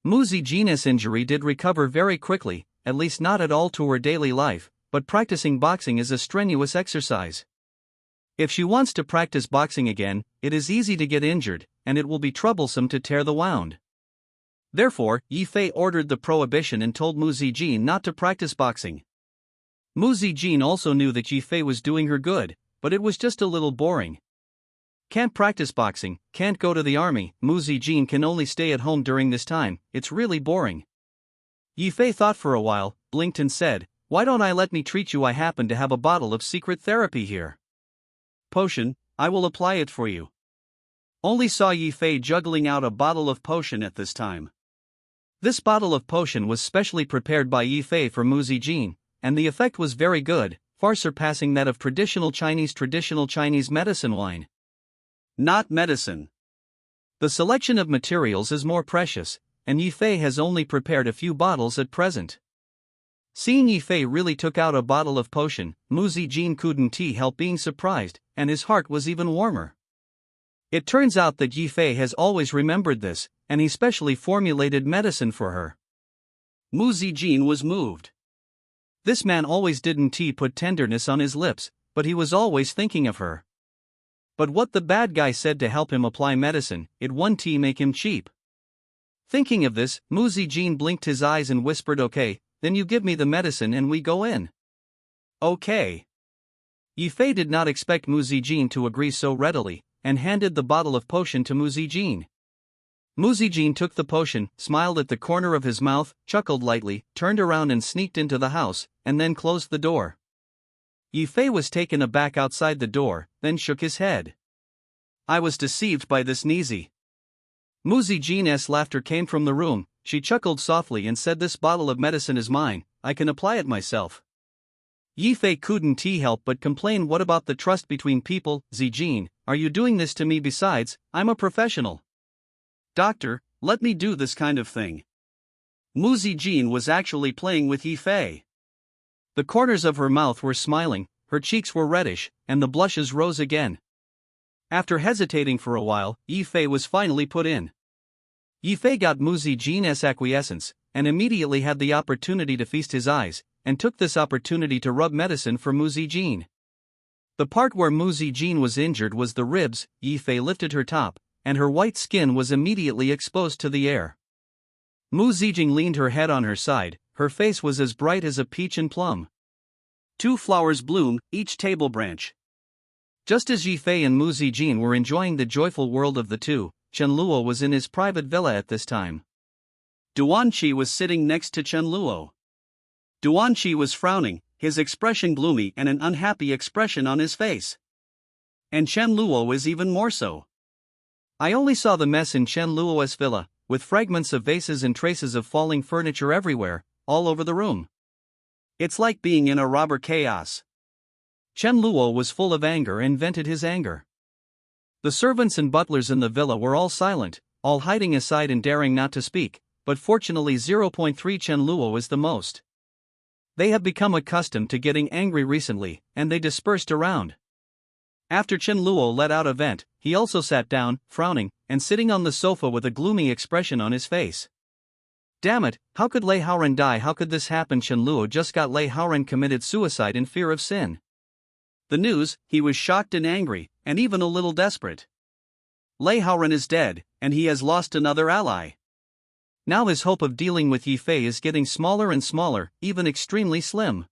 Mu Zijin's injury did recover very quickly, at least not at all to her daily life, but practicing boxing is a strenuous exercise. If she wants to practice boxing again, it is easy to get injured, and it will be troublesome to tear the wound. Therefore, Yi Fei ordered the prohibition and told Mu Zijin not to practice boxing. Mu Zijin also knew that Yi Fei was doing her good, but it was just a little boring. Can't practice boxing, can't go to the army, Mu Zijin can only stay at home during this time, it's really boring. Yi Fei thought for a while, blinked and said, why don't I let me treat you? I happen to have a bottle of secret therapy here. Potion, I will apply it for you. Only saw Yi Fei juggling out a bottle of potion at this time. This bottle of potion was specially prepared by Yi Fei for Mu Zijin, and the effect was very good, far surpassing that of traditional Chinese medicine wine. Not medicine. The selection of materials is more precious, and Yi Fei has only prepared a few bottles at present. Seeing Yi Fei really took out a bottle of potion, Mu Zijin couldn't help being surprised, and his heart was even warmer. It turns out that Yi Fei has always remembered this, and he specially formulated medicine for her. Mu Zijin was moved. This man always didn't put tenderness on his lips, but he was always thinking of her. But what the bad guy said to help him apply medicine, it won't make him cheap. Thinking of this, Mu Zijin blinked his eyes and whispered, okay, then you give me the medicine and we go in. Okay. Yi Fei did not expect Mu Zijin to agree so readily, and handed the bottle of potion to Mu Zijin. Mu Zijin took the potion, smiled at the corner of his mouth, chuckled lightly, turned around and sneaked into the house, and then closed the door. Yi Fei was taken aback outside the door, then shook his head. I was deceived by this Nizi. Mu Zijin's laughter came from the room. She chuckled softly and said, this bottle of medicine is mine, I can apply it myself. Yi Fei couldn't help but complain, what about the trust between people? Zijin, are you doing this to me? Besides, I'm a professional. Doctor, let me do this kind of thing. Mu Zijin was actually playing with Yi Fei. The corners of her mouth were smiling, her cheeks were reddish, and the blushes rose again. After hesitating for a while, Yi Fei was finally put in. Yi Fei got Mu Zijin's acquiescence, and immediately had the opportunity to feast his eyes, and took this opportunity to rub medicine for Mu Zijin. The part where Mu Zijin was injured was the ribs. Yi Fei lifted her top, and her white skin was immediately exposed to the air. Mu Zijin leaned her head on her side, her face was as bright as a peach and plum. Two flowers bloom, each table branch. Just as Yi Fei and Mu Zijin were enjoying the joyful world of the two, Chen Luo was in his private villa at this time. Duanqi was sitting next to Chen Luo. Duanqi was frowning, his expression gloomy and an unhappy expression on his face. And Chen Luo is even more so. I only saw the mess in Chen Luo's villa, with fragments of vases and traces of falling furniture everywhere, all over the room. It's like being in a robber chaos. Chen Luo was full of anger and vented his anger. The servants and butlers in the villa were all silent, all hiding aside and daring not to speak, but fortunately 0.3 Chen Luo is the most. They have become accustomed to getting angry recently, and they dispersed around. After Chen Luo let out a vent, he also sat down, frowning, and sitting on the sofa with a gloomy expression on his face. Damn it, how could Lei Haoren die? How could this happen? Chen Luo just got Lei Haoren committed suicide in fear of sin. The news, he was shocked and angry, and even a little desperate. Lei Haoren is dead, and he has lost another ally. Now his hope of dealing with Yi Fei is getting smaller and smaller, even extremely slim.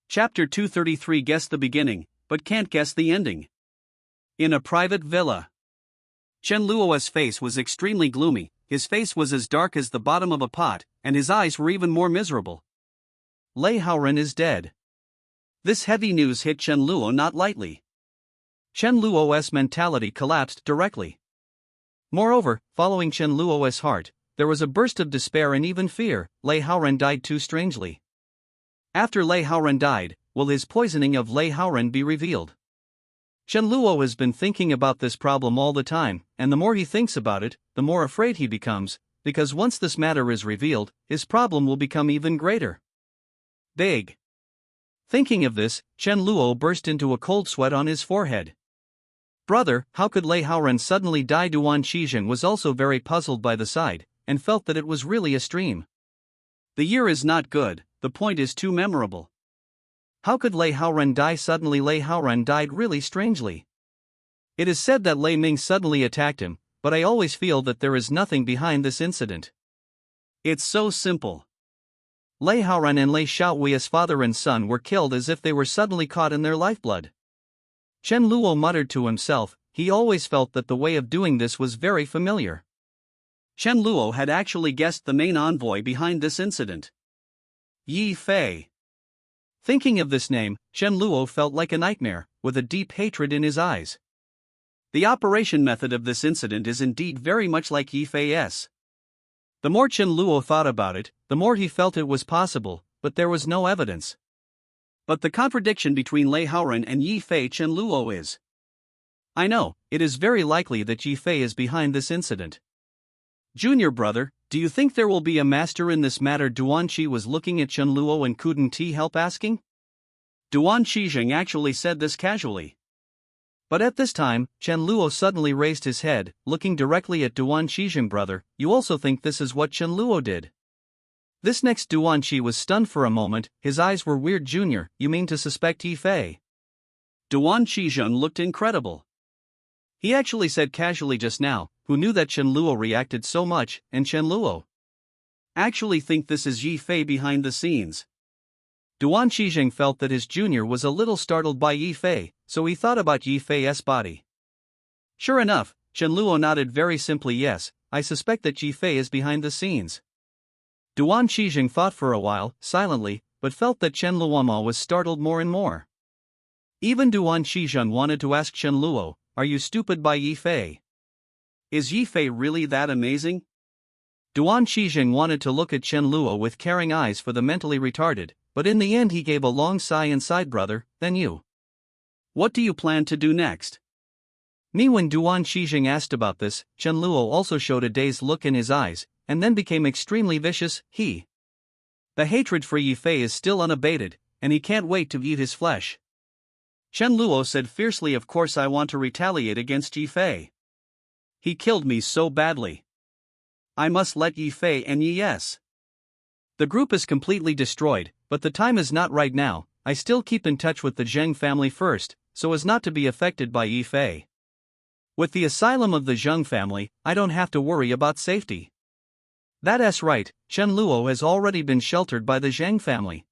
Chapter 233. Guess the beginning, but can't guess the ending. In a private villa. Chen Luo's face was extremely gloomy, his face was as dark as the bottom of a pot, and his eyes were even more miserable. Lei Haoren is dead. This heavy news hit Chen Luo not lightly. Chen Luo's mentality collapsed directly. Moreover, following Chen Luo's heart, there was a burst of despair and even fear. Lei Haoren died too strangely. After Lei Haoren died, will his poisoning of Lei Haoren be revealed? Chen Luo has been thinking about this problem all the time, and the more he thinks about it, the more afraid he becomes, because once this matter is revealed, his problem will become even greater. Big. Thinking of this, Chen Luo burst into a cold sweat on his forehead. Brother, how could Lei Haoren suddenly die? Duan Qizheng was also very puzzled by the sight, and felt that it was really a stream. The year is not good, the point is too memorable. How could Lei Haoren die suddenly? Lei Haoren died really strangely. It is said that Lei Ming suddenly attacked him, but I always feel that there is nothing behind this incident. It's so simple. Lei Haoren and Lei Xiaohui's father and son were killed as if they were suddenly caught in their lifeblood. Chen Luo muttered to himself, he always felt that the way of doing this was very familiar. Chen Luo had actually guessed the main envoy behind this incident. Yi Fei. Thinking of this name, Chen Luo felt like a nightmare, with a deep hatred in his eyes. The operation method of this incident is indeed very much like Yi Fei's. The more Chen Luo thought about it, the more he felt it was possible, but there was no evidence. But the contradiction between Lei Haoren and Yi Fei Chen Luo is. I know, it is very likely that Yi Fei is behind this incident. Junior brother, do you think there will be a master in this matter? Duan Qi was looking at Chen Luo and couldn't he help asking? Duan Qizheng actually said this casually. But at this time, Chen Luo suddenly raised his head, looking directly at Duan Qizheng. Brother, you also think this is what Chen Luo did? This next Duan Qi was stunned for a moment, his eyes were weird. Junior, you mean to suspect Yi Fei? Duan Qizheng looked incredible. He actually said casually just now, who knew that Chen Luo reacted so much, and Chen Luo actually think this is Yi Fei behind the scenes. Duan Qizheng felt that his junior was a little startled by Yi Fei, so he thought about Yi Fei's body. Sure enough, Chen Luo nodded very simply. Yes, I suspect that Yi Fei is behind the scenes. Duan Qizheng thought for a while, silently, but felt that Chen Luomo was startled more and more. Even Duan Qizheng wanted to ask Chen Luo, are you stupid by Yi Fei? Is Yi Fei really that amazing? Duan Qizheng wanted to look at Chen Luo with caring eyes for the mentally retarded, but in the end he gave a long sigh and sighed. Brother, then you. What do you plan to do next? Me. When Duan Qizheng asked about this, Chen Luo also showed a dazed look in his eyes, and then became extremely vicious. The hatred for Yi Fei is still unabated, and he can't wait to eat his flesh. Chen Luo said fiercely, of course I want to retaliate against Yi Fei. He killed me so badly. I must let Yi Fei and yes. The group is completely destroyed, but the time is not right now. I still keep in touch with the Zheng family first, so as not to be affected by Yi Fei. With the asylum of the Zheng family, I don't have to worry about safety. That's right, Chen Luo has already been sheltered by the Zheng family.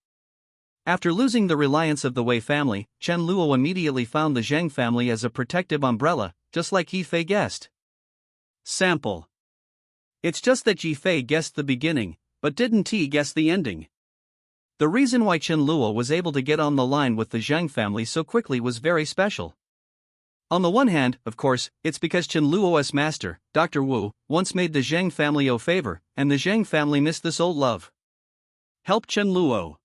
After losing the reliance of the Wei family, Chen Luo immediately found the Zheng family as a protective umbrella, just like Yi Fei guessed. Sample. It's just that Yi Fei guessed the beginning, but didn't he guess the ending? The reason why Chen Luo was able to get on the line with the Zheng family so quickly was very special. On the one hand, of course, it's because Chen Luo's master, Dr. Wu, once made the Zhang family a favor, and the Zhang family missed this old love. Help Chen Luo.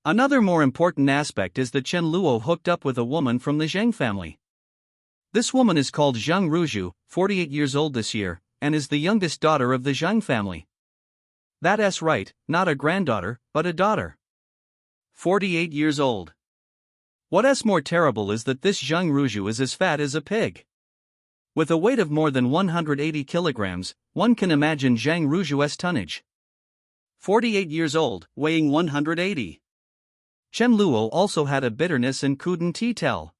Another more important aspect is that Chen Luo hooked up with a woman from the Zhang family. This woman is called Zhang Ruzhu, 48 years old this year, and is the youngest daughter of the Zhang family. That's right, not a granddaughter, but a daughter. 48 years old. What's more terrible is that this Zhang Ruzhu is as fat as a pig. With a weight of more than 180 kilograms, one can imagine Zhang Ruzhu's tonnage. 48 years old, weighing 180. Chen Luo also had a bitterness and couldn't tell.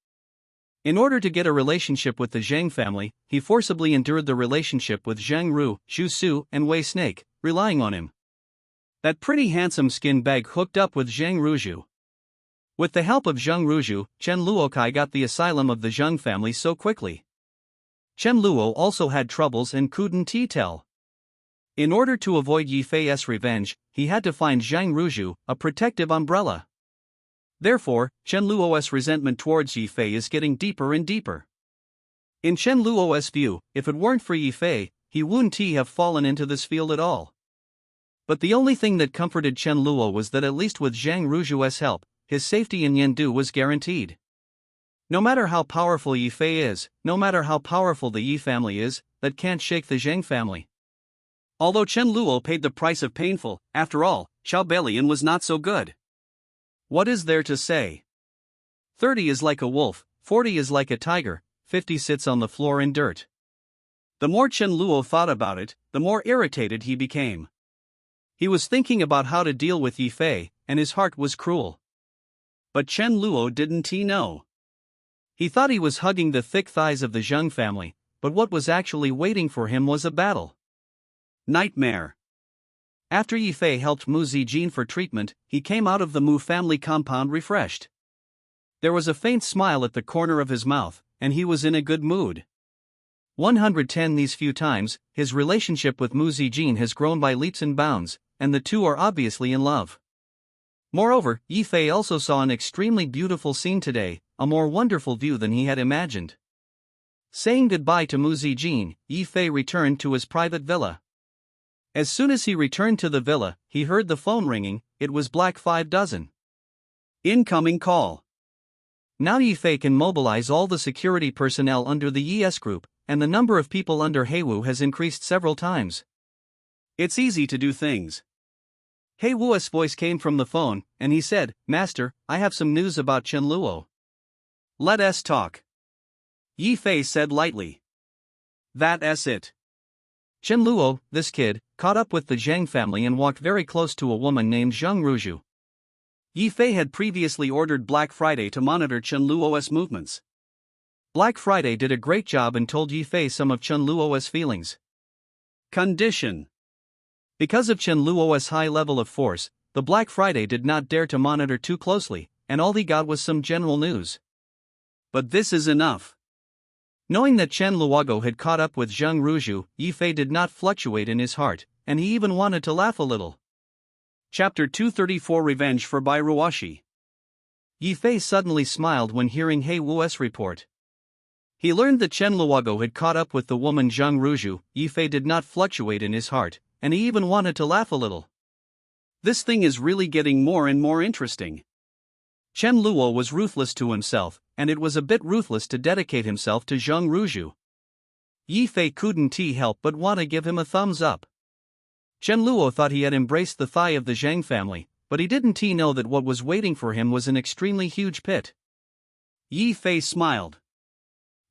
In order to get a relationship with the Zhang family, he forcibly endured the relationship with Zhang Ru, Zhu Su, and Wei Snake, relying on him. That pretty handsome skin bag hooked up with Zhang Ruzhu. With the help of Zhang Ruzhu, Chen Luokai got the asylum of the Zhang family so quickly. Chen Luo also had troubles and couldn't tell. In order to avoid Yi Fei's revenge, he had to find Zhang Ruzhu, a protective umbrella. Therefore, Chen Luo's resentment towards Yi Fei is getting deeper and deeper. In Chen Luo's view, if it weren't for Yi Fei, he wouldn't have fallen into this field at all. But the only thing that comforted Chen Luo was that at least with Zhang Ruzhu's help, his safety in Yandu was guaranteed. No matter how powerful Yi Fei is, no matter how powerful the Yi family is, that can't shake the Zhang family. Although Chen Luo paid the price of painful, after all, Xiao Belian was not so good. What is there to say? 30 is like a wolf, 40 is like a tiger, 50 sits on the floor in dirt. The more Chen Luo thought about it, the more irritated he became. He was thinking about how to deal with Yi Fei, and his heart was cruel. But Chen Luo didn't know. He thought he was hugging the thick thighs of the Zhang family, but what was actually waiting for him was a battle. Nightmare. After Yi Fei helped Mu Zijin for treatment, he came out of the Mu family compound refreshed. There was a faint smile at the corner of his mouth, and he was in a good mood. 110 These few times, his relationship with Mu Zijin has grown by leaps and bounds, and the two are obviously in love. Moreover, Yi Fei also saw an extremely beautiful scene today, a more wonderful view than he had imagined. Saying goodbye to Mu Zijin, Yi Fei returned to his private villa. As soon as he returned to the villa, he heard the phone ringing. It was Black 50. Incoming call. Now Yi Fei can mobilize all the security personnel under the ES group, and the number of people under Heiwu has increased several times. It's easy to do things. Heiwu's voice came from the phone, and he said, "Master, I have some news about Chen Luo." Let us talk. Yi Fei said lightly. That's it. Chen Luo, this kid, caught up with the Zhang family and walked very close to a woman named Zhang Ruzhu. Yi Fei had previously ordered Black Friday to monitor Chen Luo's movements. Black Friday did a great job and told Yi Fei some of Chen Luo's feelings. Condition. Because of Chen Luo's high level of force, the Black Friday did not dare to monitor too closely, and all he got was some general news. But this is enough. Knowing that Chen Luogo had caught up with Zhang Ruzhu, Yi Fei did not fluctuate in his heart, and he even wanted to laugh a little. Chapter 234 Revenge for Bai Ruoshi. Yi Fei suddenly smiled when hearing Heiwu's report. He learned that Chen Luogo had caught up with the woman Zhang Ruzhu. Yi Fei did not fluctuate in his heart, and he even wanted to laugh a little. This thing is really getting more and more interesting. Chen Luo was ruthless to himself, and it was a bit ruthless to dedicate himself to Zhang Ruzhu. Yi Fei couldn't help but want to give him a thumbs up. Chen Luo thought he had embraced the thigh of the Zhang family, but he didn't know that what was waiting for him was an extremely huge pit. Yi Fei smiled.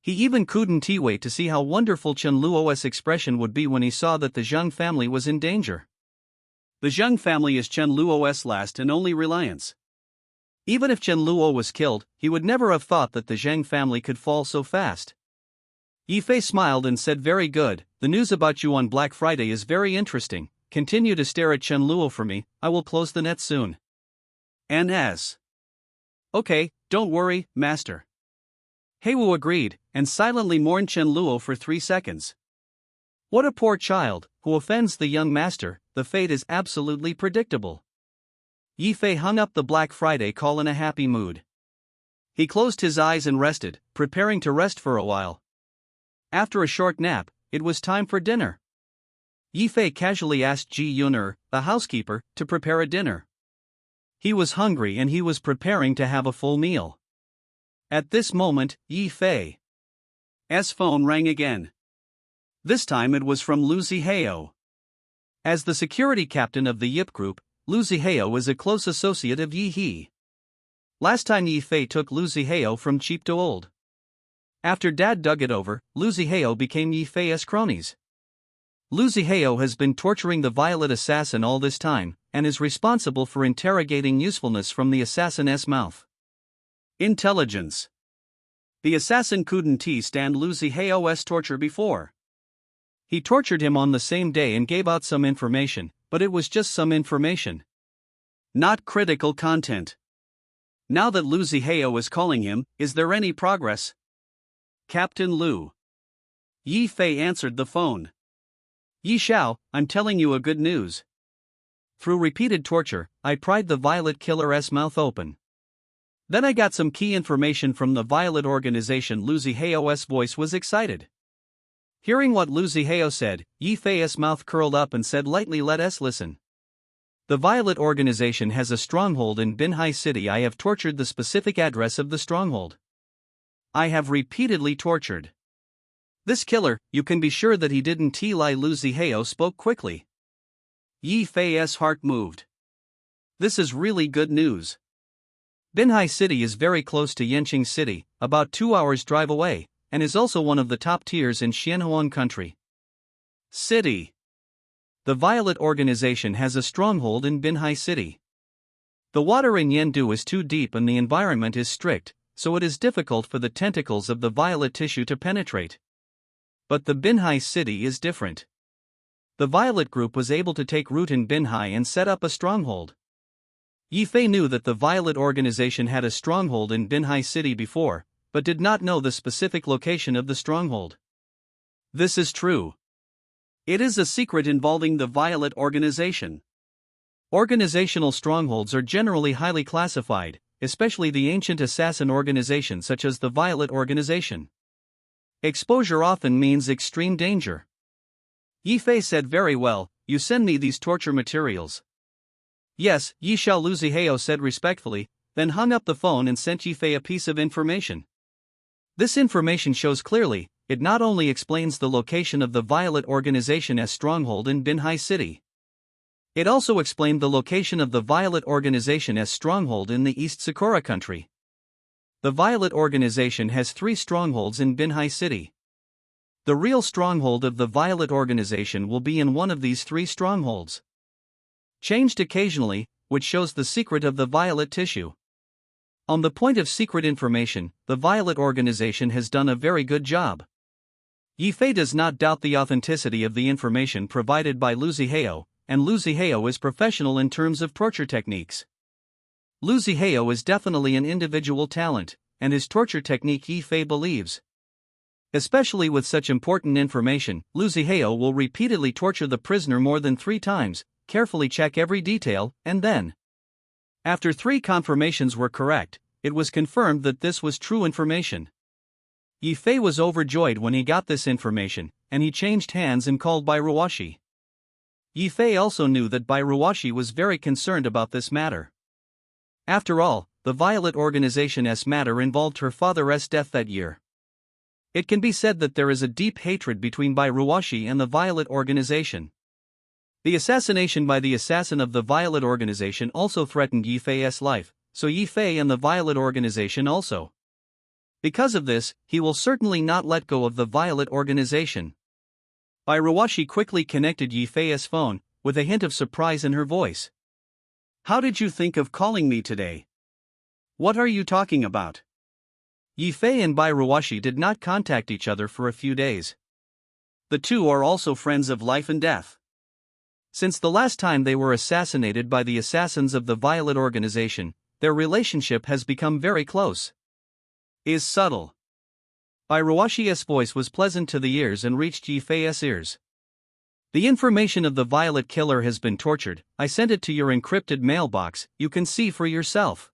He even couldn't wait to see how wonderful Chen Luo's expression would be when he saw that the Zhang family was in danger. The Zhang family is Chen Luo's last and only reliance. Even if Chen Luo was killed, he would never have thought that the Zhang family could fall so fast. Yi Fei smiled and said, "Very good, the news about you on Black Friday is very interesting. Continue to stare at Chen Luo for me, I will close the net soon." NS. Okay, don't worry, master. Heiwu agreed, and silently mourned Chen Luo for 3 seconds. What a poor child, who offends the young master. The fate is absolutely predictable. Yi Fei hung up the Black Friday call in a happy mood. He closed his eyes and rested, preparing to rest for a while. After a short nap, it was time for dinner. Yi Fei casually asked Ji Yuner, the housekeeper, to prepare a dinner. He was hungry and he was preparing to have a full meal. At this moment, Yi Fei's phone rang again. This time it was from Lu Zihao. As the security captain of the Yip Group, Lu Zihao is a close associate of Yi He. Last time Yi Fei took Lu Zihao from cheap to old. After Dad dug it over, Lu Zihao became Yi Fei's cronies. Lu Zihao has been torturing the Violet assassin all this time, and is responsible for interrogating usefulness from the assassin's mouth. Intelligence. The assassin couldn't stand Lu Zihao's torture before. He tortured him on the same day and gave out some information, but it was just some information. Not critical content. Now that Lu Zihao is calling him, is there any progress? Captain Lu. Yi Fei answered the phone. Yi Xiao, I'm telling you a good news. Through repeated torture, I pried the Violet killer's mouth open. Then I got some key information from the Violet organization. Lu Zihao's voice was excited. Hearing what Lu Zihao said, Yi Fei's mouth curled up and said lightly, "Let us listen." The Violet organization has a stronghold in Binhai City. I have tortured the specific address of the stronghold. I have repeatedly tortured this killer. You can be sure that he didn't lie. Lu Zihao spoke quickly. Yi Fei's heart moved. This is really good news. Binhai City is very close to Yanqing City, about 2 hours drive away, and is also one of the top tiers in Xianhuan country. City. The Violet organization has a stronghold in Binhai City. The water in Yendu is too deep and the environment is strict, so it is difficult for the tentacles of the violet tissue to penetrate. But the Binhai City is different. The Violet Group was able to take root in Binhai and set up a stronghold. Yi Fei knew that the Violet organization had a stronghold in Binhai City before, but did not know the specific location of the stronghold. This is true. It is a secret involving the Violet organization. Organizational strongholds are generally highly classified, especially the ancient assassin organization such as the Violet organization. Exposure often means extreme danger. Yi Fei said, "Very well, you send me these torture materials." "Yes," Yi Xiao. Lu Zihao said respectfully, then hung up the phone and sent Yi Fei a piece of information. This information shows clearly, it not only explains the location of the Violet organization's stronghold in Binhai City. It also explained the location of the Violet organization's stronghold in the East Sakura country. The Violet organization has 3 strongholds in Binhai City. The real stronghold of the Violet organization will be in one of these 3 strongholds. Changed occasionally, which shows the secret of the violet tissue. On the point of secret information, the Violet organization has done a very good job. Yi Fei does not doubt the authenticity of the information provided by Lu Zihao, and Lu Zihao is professional in terms of torture techniques. Lu Zihao is definitely an individual talent, and his torture technique Yi Fei believes. Especially with such important information, Lu Zihao will repeatedly torture the prisoner more than 3 times, carefully check every detail, and then, after 3 confirmations were correct, it was confirmed that this was true information. Yi Fei was overjoyed when he got this information, and he changed hands and called Bai Ruoshi. Yi Fei also knew that Bai Ruoshi was very concerned about this matter. After all, the Violet organization's matter involved her father's death that year. It can be said that there is a deep hatred between Bai Ruoshi and the Violet organization. The assassination by the assassin of the Violet organization also threatened Yi Fei's life, so Yi Fei and the Violet organization also. Because of this, he will certainly not let go of the Violet organization. Bai Ruoshi quickly connected Yi Fei's phone, with a hint of surprise in her voice. "How did you think of calling me today? What are you talking about?" Yi Fei and Bai Ruoshi did not contact each other for a few days. The two are also friends of life and death. Since the last time they were assassinated by the assassins of the Violet organization, their relationship has become very close. Is subtle. Bai Ruoshi's voice was pleasant to the ears and reached Yi Fei's ears. "The information of the Violet killer has been tortured. I sent it to your encrypted mailbox, you can see for yourself."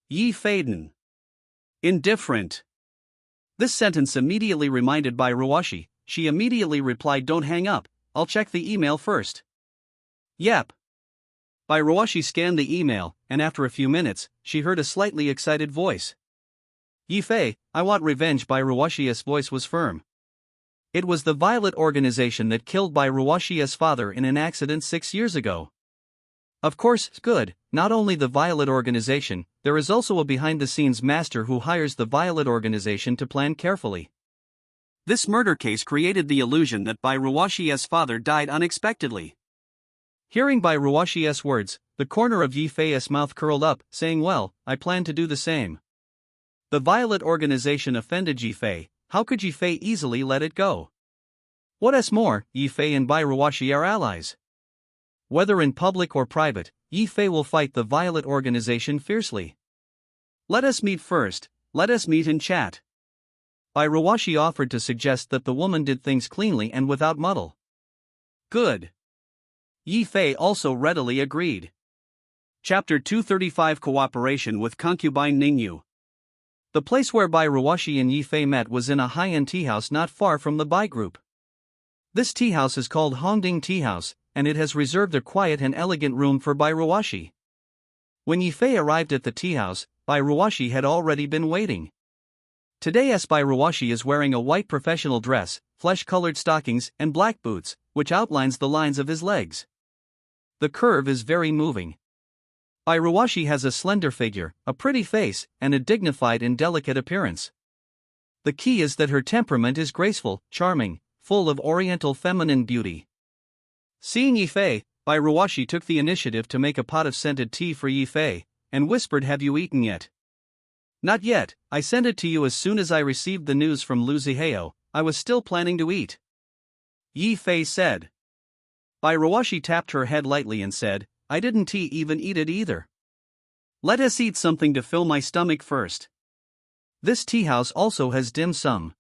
Yi Feidan. Indifferent. This sentence immediately reminded Bai Ruoshi. She immediately replied, "Don't hang up, I'll check the email first." Yep. Bai Ruoshi scanned the email, and after a few minutes, she heard a slightly excited voice. "Yi Fei, I want revenge." Bai Ruoshi's voice was firm. It was the Violet organization that killed Bai Ruoshi's father in an accident 6 years ago. Of course, good, not only the Violet organization, there is also a behind-the-scenes master who hires the Violet organization to plan carefully. This murder case created the illusion that Bai Ruoshi's father died unexpectedly. Hearing Bai Ruoshi's words, the corner of Yi Fei's mouth curled up, saying, "Well, I plan to do the same." The Violet organization offended Yi Fei. How could Yi Fei easily let it go? What's more, Yi Fei and Bai Ruoshi are allies. Whether in public or private, Yi Fei will fight the Violet organization fiercely. "Let us meet first, let us meet and chat." Bai Ruoshi offered to suggest that the woman did things cleanly and without muddle. Good. Yi Fei also readily agreed. Chapter 235 Cooperation with Concubine Ningyu. The place where Bai Ruoshi and Yi Fei met was in a high-end tea house not far from the Bai group. This tea house is called Hongding Tea House, and it has reserved a quiet and elegant room for Bai Ruoshi. When Yi Fei arrived at the tea house, Bai Ruoshi had already been waiting. Today's Bai Ruoshi is wearing a white professional dress, flesh-colored stockings, and black boots, which outlines the lines of his legs. The curve is very moving. Bai Ruoshi has a slender figure, a pretty face, and a dignified and delicate appearance. The key is that her temperament is graceful, charming, full of oriental feminine beauty. Seeing Yi Fei, Bai Ruoshi took the initiative to make a pot of scented tea for Yi Fei, and whispered, "Have you eaten yet?" "Not yet, I sent it to you as soon as I received the news from Lu Zihao. I was still planning to eat," Yi Fei said. Bai Ruoshi tapped her head lightly and said, "I didn't even eat it either. Let us eat something to fill my stomach first." This tea house also has dim sum.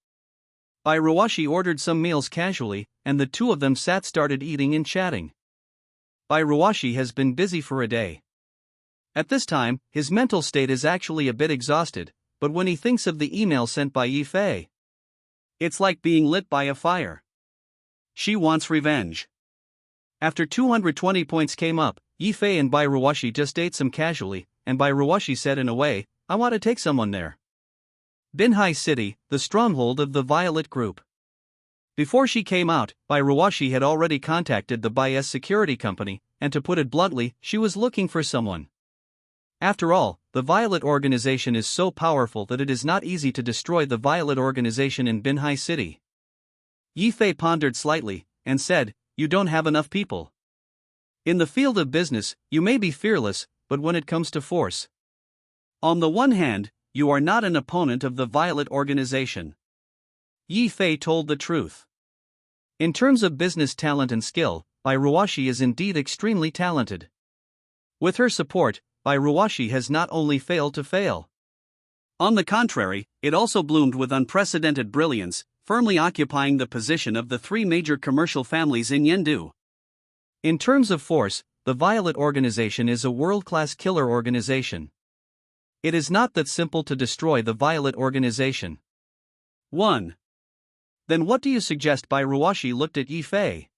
Bai Ruoshi ordered some meals casually, and the two of them started eating and chatting. Bai Ruoshi has been busy for a day. At this time, his mental state is actually a bit exhausted, but when he thinks of the email sent by Yi Fei, it's like being lit by a fire. She wants revenge. After 220 points came up, Yi Fei and Bai Ruoshi just ate some casually, and Bai Ruoshi said in a way, "I want to take someone there." Binhai City, the stronghold of the Violet Group. Before she came out, Bai Ruoshi had already contacted the Bai's security company, and to put it bluntly, she was looking for someone. After all, the Violet organization is so powerful that it is not easy to destroy the Violet organization in Binhai City. Yi Fei pondered slightly, and said, "You don't have enough people. In the field of business, you may be fearless, but when it comes to force, on the one hand, you are not an opponent of the Violet organization." Yi Fei told the truth. In terms of business talent and skill, Bai Ruoshi is indeed extremely talented. With her support, Bai Ruoshi has not only failed to fail. On the contrary, it also bloomed with unprecedented brilliance, firmly occupying the position of the three major commercial families in Yendu. In terms of force, the Violet organization is a world-class killer organization. It is not that simple to destroy the Violet organization. 1. Then what do you suggest? Bai Ruoshi looked at Yi Fei.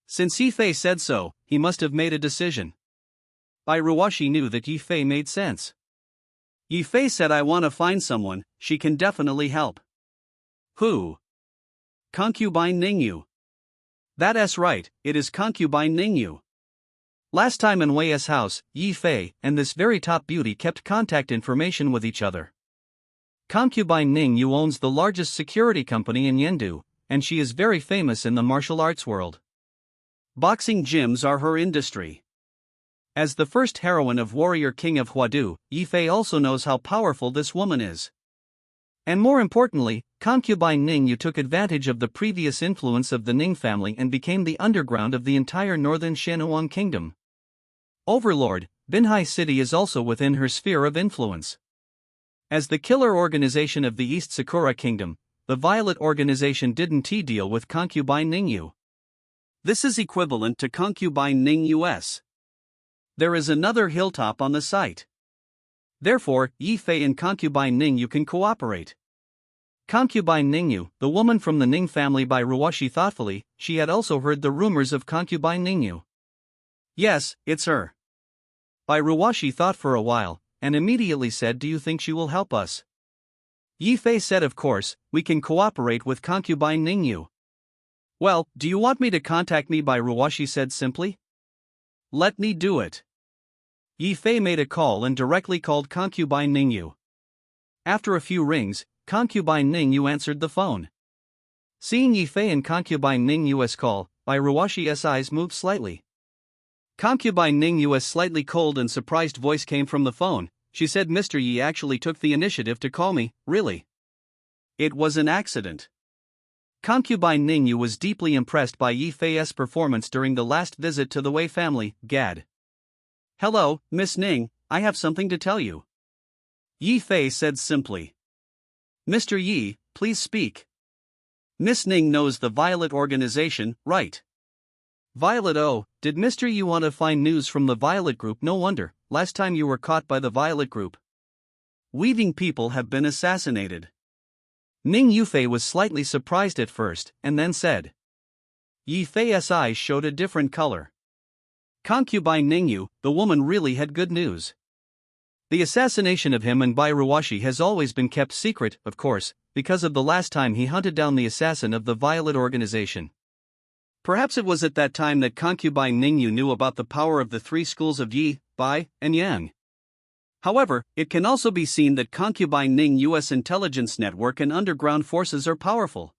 Since Yi Fei said so, he must have made a decision. Bai Ruoshi knew that Yi Fei made sense. Yi Fei said, "I want to find someone, she can definitely help." Who? Concubine Ningyu. That's right, it is Concubine Ningyu. Last time in Wei's house, Yi Fei and this very top beauty kept contact information with each other. Concubine Ningyu owns the largest security company in Yendu, and she is very famous in the martial arts world. Boxing gyms are her industry. As the first heroine of Warrior King of Huadu, Yi Fei also knows how powerful this woman is. And more importantly, Concubine Ningyu took advantage of the previous influence of the Ning family and became the underground of the entire northern Shanhuang kingdom. Overlord, Binhai City is also within her sphere of influence. As the killer organization of the East Sakura Kingdom, the Violet organization didn't deal with Concubine Ningyu. This is equivalent to Concubine Ningyu's. There is another hilltop on the site. Therefore, Yi Fei and Concubine Ningyu can cooperate. Concubine Ningyu, the woman from the Ning family. By Ruwashi thoughtfully, she had also heard the rumors of concubine Ningyu. Yes, it's her. By Ruwashi thought for a while, and immediately said, do you think she will help us? Yi Fei said, of course, we can cooperate with concubine Ningyu. Well, do you want me to contact me? By Ruwashi said simply. Let me do it. Yi Fei made a call and directly called concubine Ningyu. After a few rings, concubine Ningyu answered the phone. Seeing Yi Fei and concubine Ningyu's call, Bai Ruwashi's eyes moved slightly. Concubine Ningyu's slightly cold and surprised voice came from the phone. She said, Mr. Yi actually took the initiative to call me, really? It was an accident. Concubine Ningyu was deeply impressed by Yi Fei's performance during the last visit to the Wei family, Gad. Hello, Miss Ning, I have something to tell you. Yi Fei said simply. Mr. Yi, please speak. Miss Ning knows the Violet organization, right? Violet? Oh, did Mr. Yi want to find news from the Violet group? No wonder, last time you were caught by the Violet group. Weaving people have been assassinated. Ning Yufei was slightly surprised at first, and then said. Yi Fei's eyes showed a different color. Concubine Ningyu, the woman really had good news. The assassination of him and Bai Ruwashi has always been kept secret, of course, because of the last time he hunted down the assassin of the Violet organization. Perhaps it was at that time that concubine Ningyu knew about the power of the three schools of Yi, Bai, and Yang. However, it can also be seen that concubine Ningyu's intelligence network and underground forces are powerful.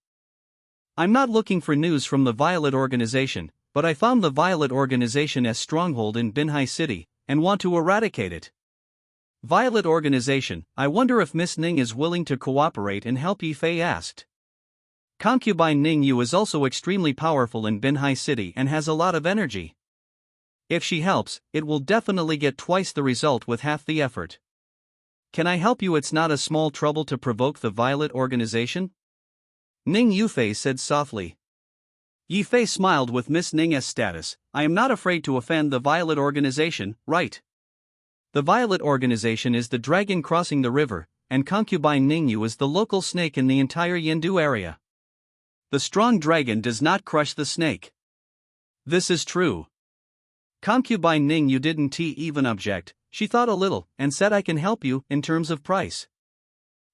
I'm not looking for news from the Violet organization, but I found the Violet organization's stronghold in Binhai City, and want to eradicate it. Violet organization, I wonder if Miss Ning is willing to cooperate and help, Yi Fei asked. Concubine Ningyu is also extremely powerful in Binhai City and has a lot of energy. If she helps, it will definitely get twice the result with half the effort. Can I help you? It's not a small trouble to provoke the Violet organization? Ning Yufei said softly. Yi Fei smiled with Miss Ning's status. I am not afraid to offend the Violet organization, right? The Violet organization is the dragon crossing the river, and concubine Ningyu is the local snake in the entire Yendu area. The strong dragon does not crush the snake. This is true. Concubine Ningyu didn't even object. She thought a little, and said, I can help you, in terms of price.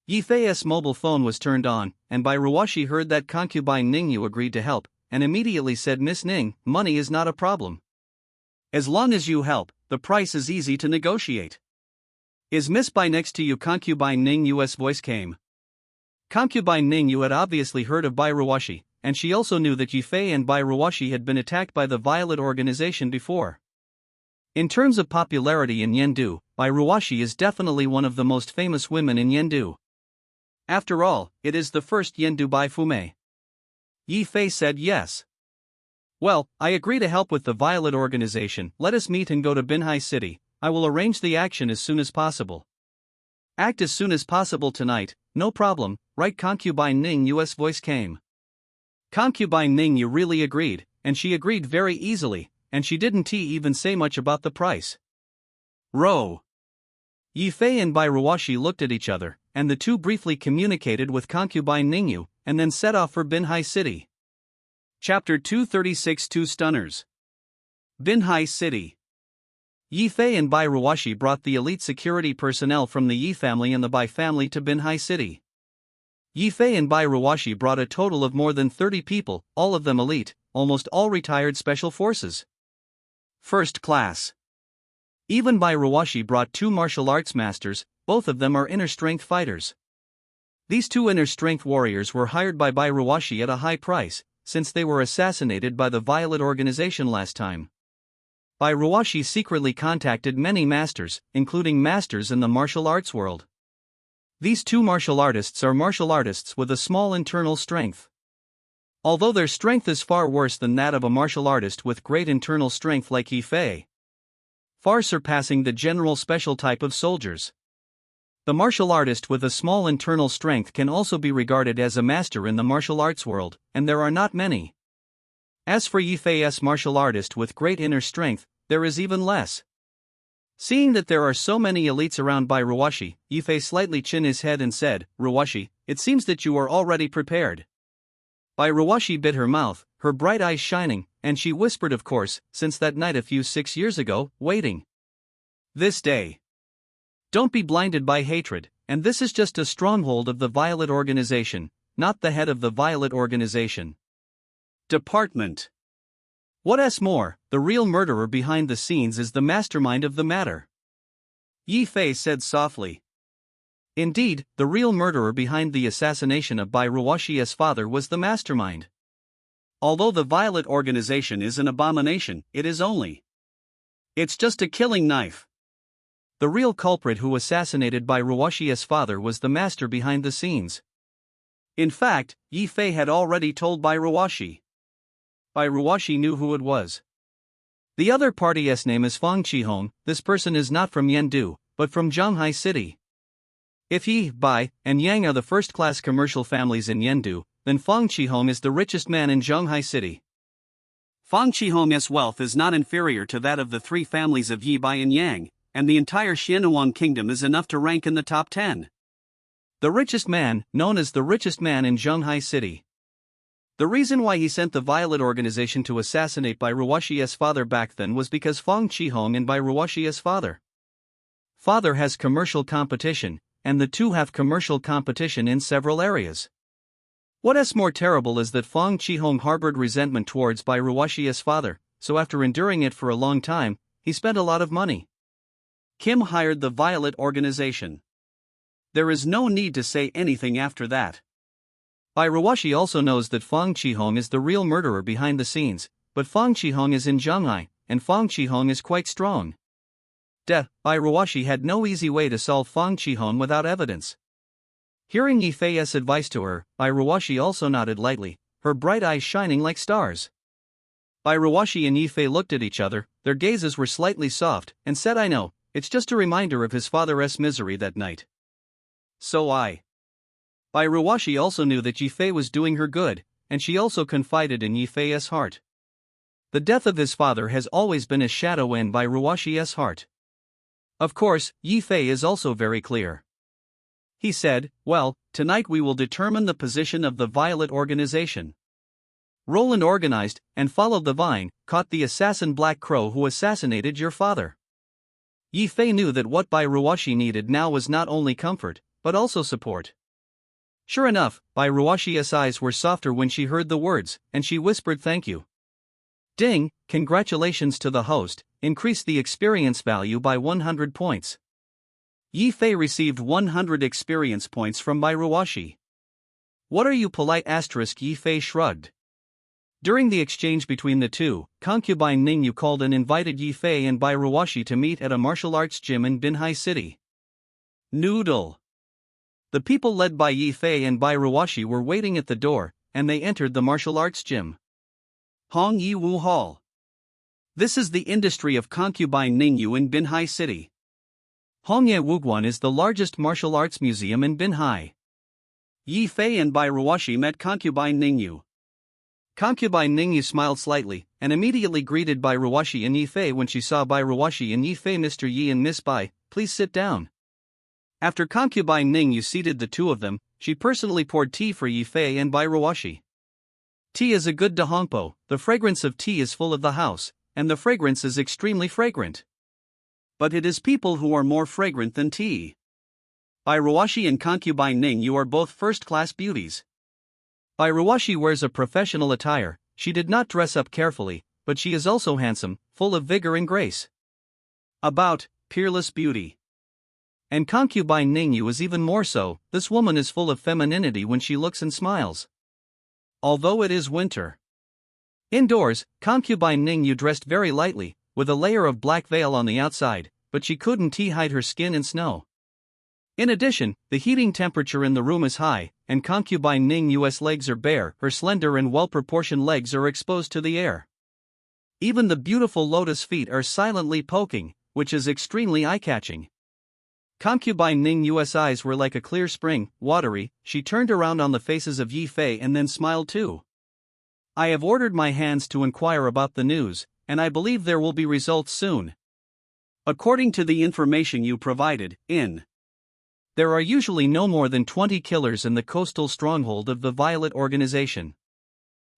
Yi Fei's mobile phone was turned on, and Bai Ruwashi heard that concubine Ningyu agreed to help, and immediately said, Miss Ning, money is not a problem. As long as you help, the price is easy to negotiate. Is Miss Bai next to you? Concubine Ningyu's voice came. Concubine Ningyu had obviously heard of Bai Ruwashi, and she also knew that Yi Fei and Bai Ruwashi had been attacked by the Violet organization before. In terms of popularity in Yendu, Bai Ruwashi is definitely one of the most famous women in Yendu. After all, it is the first Yendu Bai Fume. Yi Fei said yes. Well, I agree to help with the Violet organization. Let us meet and go to Binhai City. I will arrange the action as soon as possible. Act as soon as possible tonight, no problem, right? Concubine Ningyu's voice came. Concubine Ningyu really agreed, and she agreed very easily, and she didn't even say much about the price. Row. Yi Fei and Bai Ruwashi looked at each other, and the two briefly communicated with concubine Ningyu, and then set off for Binhai City. Chapter 236 Two Stunners. Binhai City. Yi Fei and Bai Ruwashi brought the elite security personnel from the Yi family and the Bai family to Binhai City. Yi Fei and Bai Ruwashi brought a total of more than 30 people, all of them elite, almost all retired special forces. First class. Even Bai Ruwashi brought 2 martial arts masters, both of them are inner strength fighters. These 2 inner strength warriors were hired by Bai Ruwashi at a high price, since they were assassinated by the Violet organization last time. Bai Ruwashi secretly contacted many masters, including masters in the martial arts world. These 2 martial artists are martial artists with a small internal strength. Although their strength is far worse than that of a martial artist with great internal strength like Yi Fei, far surpassing the general special type of soldiers. The martial artist with a small internal strength can also be regarded as a master in the martial arts world, and there are not many. As for Yi Fei's martial artist with great inner strength, there is even less. Seeing that there are so many elites around by Ruwashi, Yifei slightly chin his head and said, "Ruwashi, it seems that you are already prepared." Bai Ruwashi bit her mouth, her bright eyes shining, and she whispered, "Of course, since that night a few 6 years ago, waiting. This day. Don't be blinded by hatred, and this is just a stronghold of the Violet Organization, not the head of the Violet Organization. Department. What's more, the real murderer behind the scenes is the mastermind of the matter," Yifei said softly. Indeed, the real murderer behind the assassination of Bai Ruwashi's father was the mastermind. Although the Violet Organization is an abomination, it's just a killing knife. The real culprit who assassinated Bai Ruwashi's father was the master behind the scenes. In fact, Yifei had already told Bai Ruwashi. Bai Ruwashi knew who it was. The other party's name is Fang Qihong. This person is not from Yendu, but from Zhanghai City. If Yi, Bai, and Yang are the first-class commercial families in Yendu, then Fang Qihong is the richest man in Zhanghai City. Fang Qihong's wealth is not inferior to that of the three families of Yi, Bai, and Yang, and the entire Xianyuan kingdom is enough to rank in the top 10. The richest man, known as the richest man in Zhanghai City. The reason why he sent the Violet Organization to assassinate Bai Ruwashi's father back then was because Fang Qihong and Bai Ruwashi's father has commercial competition, and the two have commercial competition in several areas. What's more terrible is that Fang Qihong harbored resentment towards Bai Ruwashi's father, so after enduring it for a long time, he spent a lot of money. Kim hired the Violet Organization. There is no need to say anything after that. Bai Ruwashi also knows that Fang Qihong is the real murderer behind the scenes, but Fang Qihong is in Zhanghai, and Fang Qihong is quite strong. Bai Ruwashi had no easy way to solve Fang Qihong without evidence. Hearing Yifei's advice to her, Bai Ruwashi also nodded lightly, her bright eyes shining like stars. Bai Ruwashi and Yifei looked at each other, their gazes were slightly soft, and said, "I know, it's just a reminder of his father's misery that night." Bai Ruwashi also knew that Yifei was doing her good, and she also confided in Yifei's heart. The death of his father has always been a shadow in Bai Ruwashi's heart. Of course, Yifei is also very clear. He said, "Well, tonight we will determine the position of the Violet Organization." Roland organized, and followed the vine, caught the assassin Black Crow who assassinated your father. Yifei knew that what Bai Ruwashi needed now was not only comfort, but also support. Sure enough, Bai Ruwashi's eyes were softer when she heard the words, and she whispered, "Thank you. Ding, congratulations to the host, increase the experience value by 100 points. Yifei received 100 experience points from Bai Ruwashi. What are you polite? Yifei shrugged. During the exchange between the two, concubine Ningyu called and invited Yifei and Bai Ruwashi to meet at a martial arts gym in Binhai City. Noodle. The people led by Yifei and Bai Ruwashi were waiting at the door, and they entered the martial arts gym. Hong Yi Wu Hall. This is the industry of concubine Ningyu in Binhai City. Hongye Wuguan is the largest martial arts museum in Binhai. Yifei and Bai Ruwashi met concubine Ningyu. Concubine Ningyu smiled slightly, and immediately greeted Bai Ruwashi and Yifei when she saw Bai Ruwashi and Yifei. "Mr. Yi and Miss Bai, please sit down." After concubine Ningyu seated the two of them, she personally poured tea for Yifei and Bai Ruwashi. Tea is a good dahongpo, the fragrance of tea is full of the house, and the fragrance is extremely fragrant. But it is people who are more fragrant than tea. Bai Ruwashi and concubine Ningyu are both first-class beauties. Bai Ruwashi wears a professional attire, she did not dress up carefully, but she is also handsome, full of vigor and grace. About peerless beauty. And concubine Ningyu is even more so, this woman is full of femininity when she looks and smiles. Although it is winter. Indoors, concubine Ningyu dressed very lightly, with a layer of black veil on the outside, but she couldn't hide her skin in snow. In addition, the heating temperature in the room is high, and concubine Ningyu's legs are bare, her slender and well-proportioned legs are exposed to the air. Even the beautiful lotus feet are silently poking, which is extremely eye-catching. Concubine Ningyu's eyes were like a clear spring, watery. She turned around on the faces of Yifei and then smiled too. "I have ordered my hands to inquire about the news, and I believe there will be results soon." According to the information you provided, there are usually no more than 20 killers in the coastal stronghold of the Violet Organization.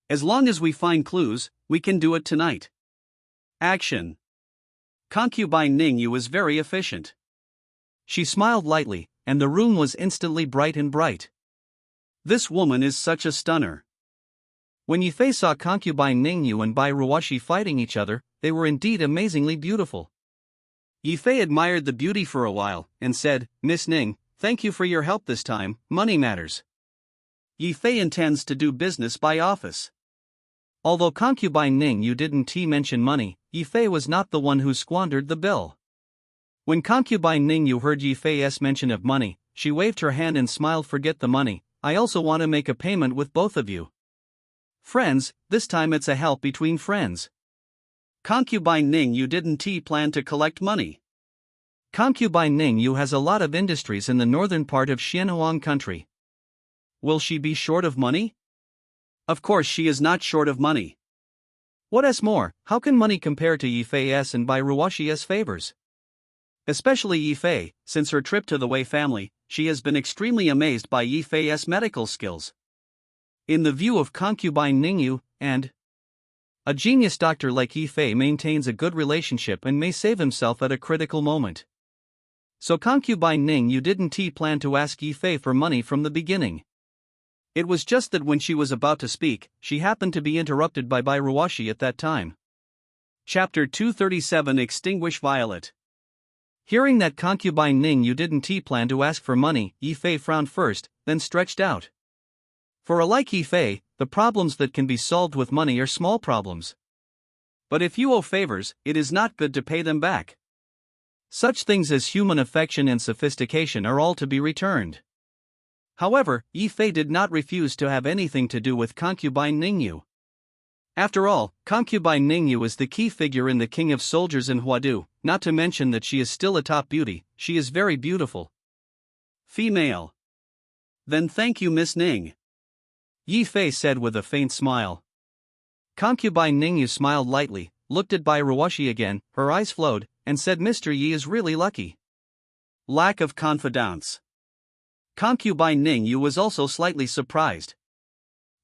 As long as we find clues, we can do it tonight. Action. Concubine Ningyu is very efficient. She smiled lightly, and the room was instantly bright and bright. This woman is such a stunner. When Yifei saw concubine Ningyu and Bai Ruoshi fighting each other, they were indeed amazingly beautiful. Yifei admired the beauty for a while, and said, "Miss Ning, thank you for your help this time, money matters." Yifei intends to do business by office. Although concubine Ningyu didn't mention money, Yifei was not the one who squandered the bill. When concubine Ningyu heard Yifei's mention of money, she waved her hand and smiled. "Forget the money, I also want to make a payment with both of you. Friends, this time it's a help between friends." Concubine Ningyu didn't plan to collect money. Concubine Ningyu has a lot of industries in the northern part of Xianhuang country. Will she be short of money? Of course she is not short of money. What is more, how can money compare to Yifei's and Bai Ruoshi's favors? Especially Yifei, since her trip to the Wei family, she has been extremely amazed by Yifei's medical skills. In the view of concubine Ningyu, a genius doctor like Yifei maintains a good relationship and may save himself at a critical moment. So concubine Ningyu didn't plan to ask Yifei for money from the beginning. It was just that when she was about to speak, she happened to be interrupted by Bai Ruoshi at that time. Chapter 237 Extinguish Violet. Hearing that concubine Ningyu didn't plan to ask for money, Yifei frowned first, then stretched out. For a like Yifei, the problems that can be solved with money are small problems. But if you owe favors, it is not good to pay them back. Such things as human affection and sophistication are all to be returned. However, Yifei did not refuse to have anything to do with concubine Ningyu. After all, concubine Ningyu is the key figure in the King of Soldiers in Huadu, not to mention that she is still a top beauty. She is very beautiful. Female. Then thank you, Miss Ning. Yifei said with a faint smile. Concubine Ningyu smiled lightly, looked at Bai Ruoshi again, her eyes flowed, and said, "Mr. Yi is really lucky." Lack of confidence. Concubine Ningyu was also slightly surprised.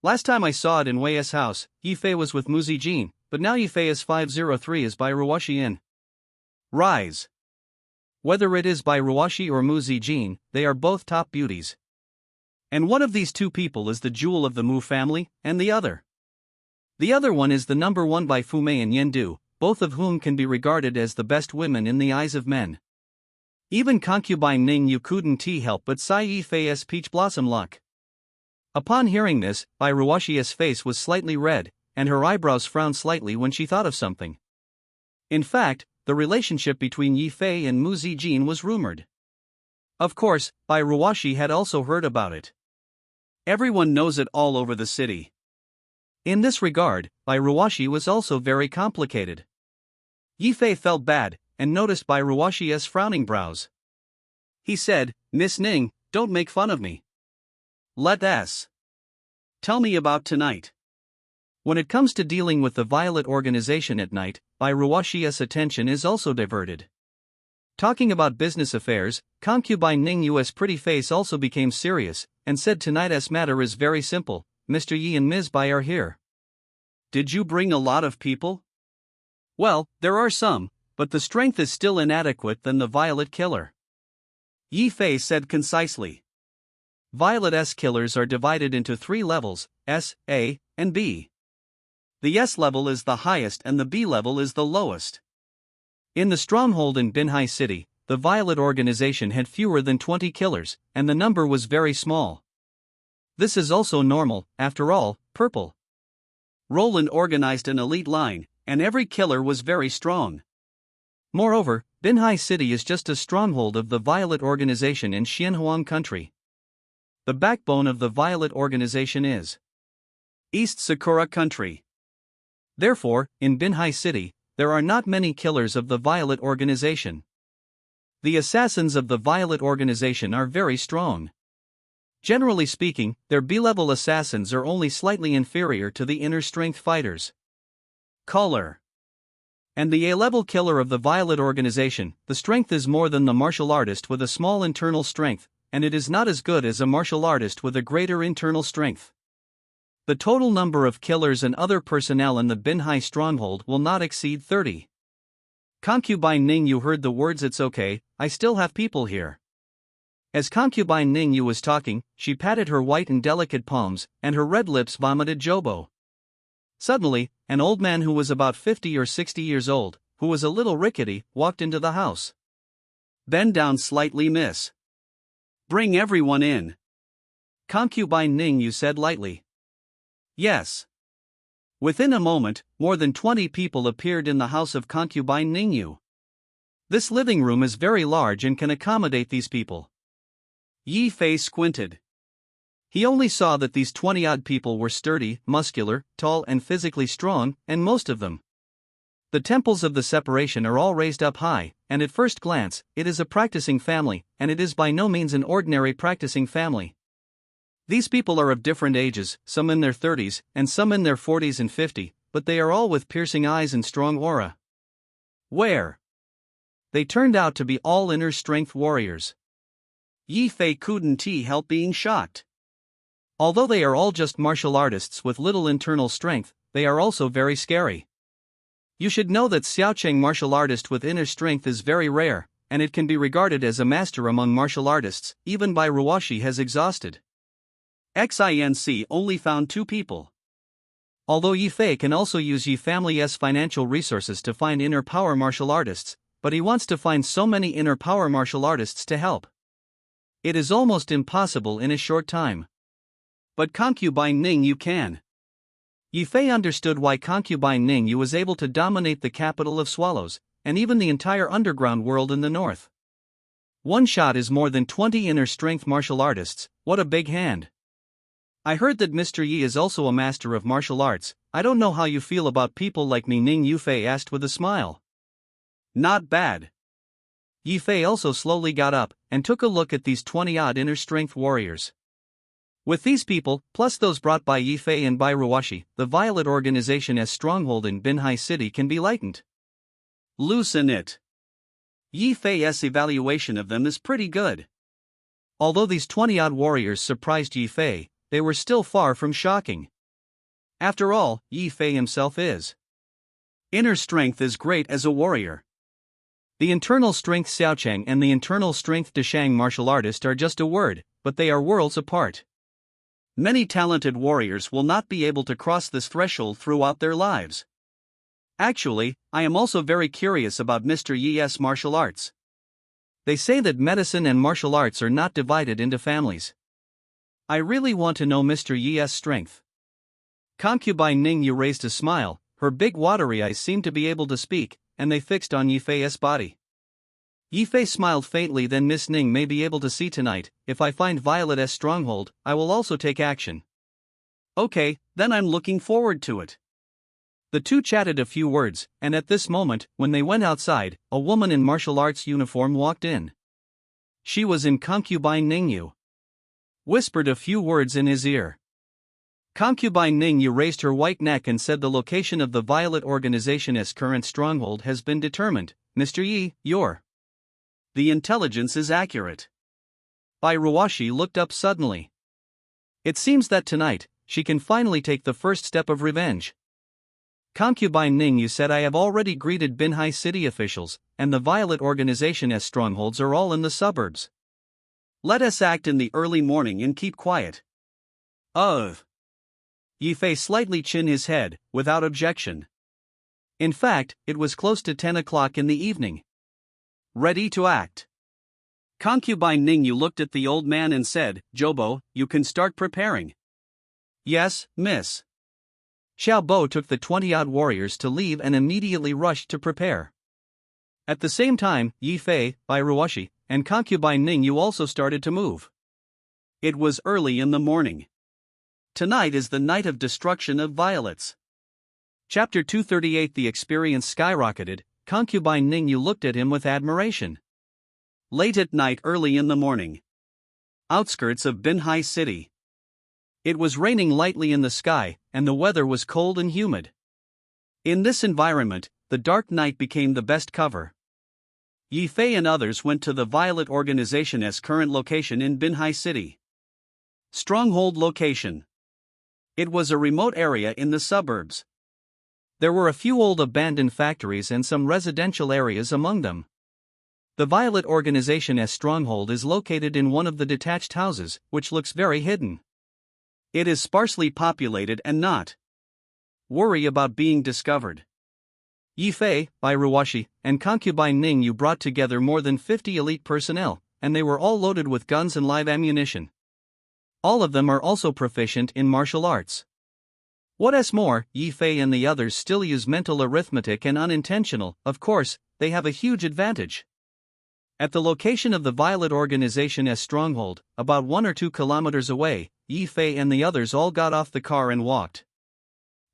Last time I saw it in Wei's house, Yifei was with Mu Zijin, but now Yifei is 503 is Bai Ruoshi in. Rise. Whether it is Bai Ruoshi or Mu Zijin, they are both top beauties. And one of these two people is the jewel of the Mu family, and the other one is the number one by Fumei and Yendu, both of whom can be regarded as the best women in the eyes of men. Even concubine Ningyu couldn't help but sigh Yifei's peach blossom luck. Upon hearing this, Bai Ruoshi's face was slightly red, and her eyebrows frowned slightly when she thought of something. In fact, the relationship between Yifei and Mu Zijin was rumored. Of course, Bai Ruoshi had also heard about it. Everyone knows it all over the city. In this regard, Bai Ruoshi was also very complicated. Yifei felt bad, and noticed Bai Ruoshi's frowning brows. He said, "Miss Ning, don't make fun of me. Let us. Tell me about tonight." When it comes to dealing with the Violet Organization at night, Bai Ruoshi's attention is also diverted. Talking about business affairs, concubine Ningyu's pretty face also became serious, and said tonight's matter is very simple. Mr. Yi and Ms. Bai are here. Did you bring a lot of people? Well, there are some, but the strength is still inadequate than the Violet Killer. Yifei said concisely. Violet's killers are divided into 3 levels, S, A, and B. The S level is the highest and the B level is the lowest. In the stronghold in Binhai City, the Violet Organization had fewer than 20 killers, and the number was very small. This is also normal, after all, Purple Roland organized an elite line, and every killer was very strong. Moreover, Binhai City is just a stronghold of the Violet Organization in Xianhuang country. The backbone of the Violet Organization is East Sakura country. Therefore, in Binhai City, there are not many killers of the Violet Organization. The assassins of the Violet Organization are very strong. Generally speaking, their B-level assassins are only slightly inferior to the inner strength fighters. Color. And the A-level killer of the Violet organization, the strength is more than the martial artist with a small internal strength, and it is not as good as a martial artist with a greater internal strength. The total number of killers and other personnel in the Binhai stronghold will not exceed 30. Concubine Ningyu heard the words "It's okay, I still have people here." As Concubine Ningyu was talking, she patted her white and delicate palms, and her red lips vomited Jobo. Suddenly, an old man who was about 50 or 60 years old, who was a little rickety, walked into the house. "Bend down slightly, miss. Bring everyone in," Concubine Ningyu said lightly. "Yes." Within a moment, more than 20 people appeared in the house of Concubine Ningyu. This living room is very large and can accommodate these people. Yi Fei squinted. He only saw that these 20-odd people were sturdy, muscular, tall and physically strong, and most of them. The temples of the separation are all raised up high, and at first glance, it is a practicing family, and it is by no means an ordinary practicing family. These people are of different ages, some in their 30s, and some in their 40s and 50, but they are all with piercing eyes and strong aura. Where? They turned out to be all inner strength warriors. Yi Fei couldn't help being shocked. Although they are all just martial artists with little internal strength, they are also very scary. You should know that Xiaocheng martial artist with inner strength is very rare, and it can be regarded as a master among martial artists, even by Ruwashi has exhausted. XINC only found 2 people. Although Yi Fei can also use Yi family's financial resources to find inner power martial artists, but he wants to find so many inner power martial artists to help. It is almost impossible in a short time. But Concubine Ningyu can. Yi Fei understood why Concubine Ningyu was able to dominate the capital of Swallows, and even the entire underground world in the north. One shot is more than 20 inner strength martial artists. What a big hand. I heard that Mr. Yi is also a master of martial arts. I don't know how you feel about people like me, Ningyu Fei asked with a smile. Not bad. Yi Fei also slowly got up, and took a look at these 20-odd inner strength warriors. With these people, plus those brought by Yi Fei and by Ruwashi, the Violet organization's stronghold in Binhai City can be lightened. Loosen it. Yi Fei's evaluation of them is pretty good. Although these 20-odd warriors surprised Yi Fei, they were still far from shocking. After all, Yi Fei himself is. Inner strength is great as a warrior. The internal strength Xiaocheng and the internal strength Deshang martial artist are just a word, but they are worlds apart. Many talented warriors will not be able to cross this threshold throughout their lives. Actually, I am also very curious about Mr. Yi's martial arts. They say that medicine and martial arts are not divided into families. I really want to know Mr. Yi's strength. Concubine Ningyu raised a smile, her big watery eyes seemed to be able to speak, and they fixed on Yi Fei's body. Yi Fei smiled faintly. Then Miss Ning may be able to see tonight. If I find Violet's stronghold, I will also take action. Okay, then I'm looking forward to it. The two chatted a few words, and at this moment, when they went outside, a woman in martial arts uniform walked in. She was in Concubine Ningyu. Whispered a few words in his ear. Concubine Ningyu raised her white neck and said the location of the Violet organization's current stronghold has been determined. Mr. Yi, your The intelligence is accurate. Bai Ruwashi looked up suddenly. It seems that tonight, she can finally take the first step of revenge. Concubine Ningyu said, I have already greeted Binhai City officials, and the Violet organization's strongholds are all in the suburbs. Let us act in the early morning and keep quiet. Yi Fei slightly chinned his head, without objection. In fact, it was close to 10 o'clock in the evening. Ready to act. Concubine Ningyu looked at the old man and said, Jobo, you can start preparing. Yes, miss. Xiao Bo took the 20-odd warriors to leave and immediately rushed to prepare. At the same time, Yi Fei, Bai Ruwashi, and Concubine Ningyu also started to move. It was early in the morning. Tonight is the night of destruction of violets. Chapter 238. The experience skyrocketed. Concubine Ningyu looked at him with admiration. Late at night, early in the morning. Outskirts of Binhai City. It was raining lightly in the sky, and the weather was cold and humid. In this environment, the dark night became the best cover. Yi Fei and others went to the Violet Organization's current location in Binhai City. Stronghold location. It was a remote area in the suburbs. There were a few old abandoned factories and some residential areas among them. The Violet Organization's stronghold is located in one of the detached houses, which looks very hidden. It is sparsely populated and not worry about being discovered. Yi Fei, Bai Ruoshi, and concubine Ning Yu brought together more than 50 elite personnel, and they were all loaded with guns and live ammunition. All of them are also proficient in martial arts. What's more, Yi Fei and the others still use mental arithmetic and unintentional, of course, they have a huge advantage. At the location of the Violet Organization's stronghold, about 1 or 2 kilometers away, Yi Fei and the others all got off the car and walked.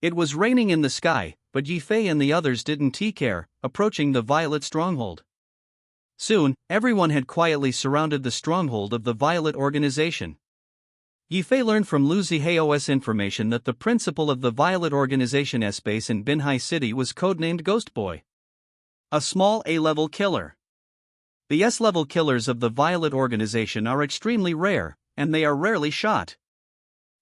It was raining in the sky, but Yi Fei and the others didn't care, approaching the Violet stronghold. Soon, everyone had quietly surrounded the stronghold of the Violet Organization. Yi Fei learned from Lu Zihao's information that the principal of the Violet Organization's base in Binhai City was codenamed Ghost Boy. A small A-level killer. The S-level killers of the Violet Organization are extremely rare, and they are rarely shot.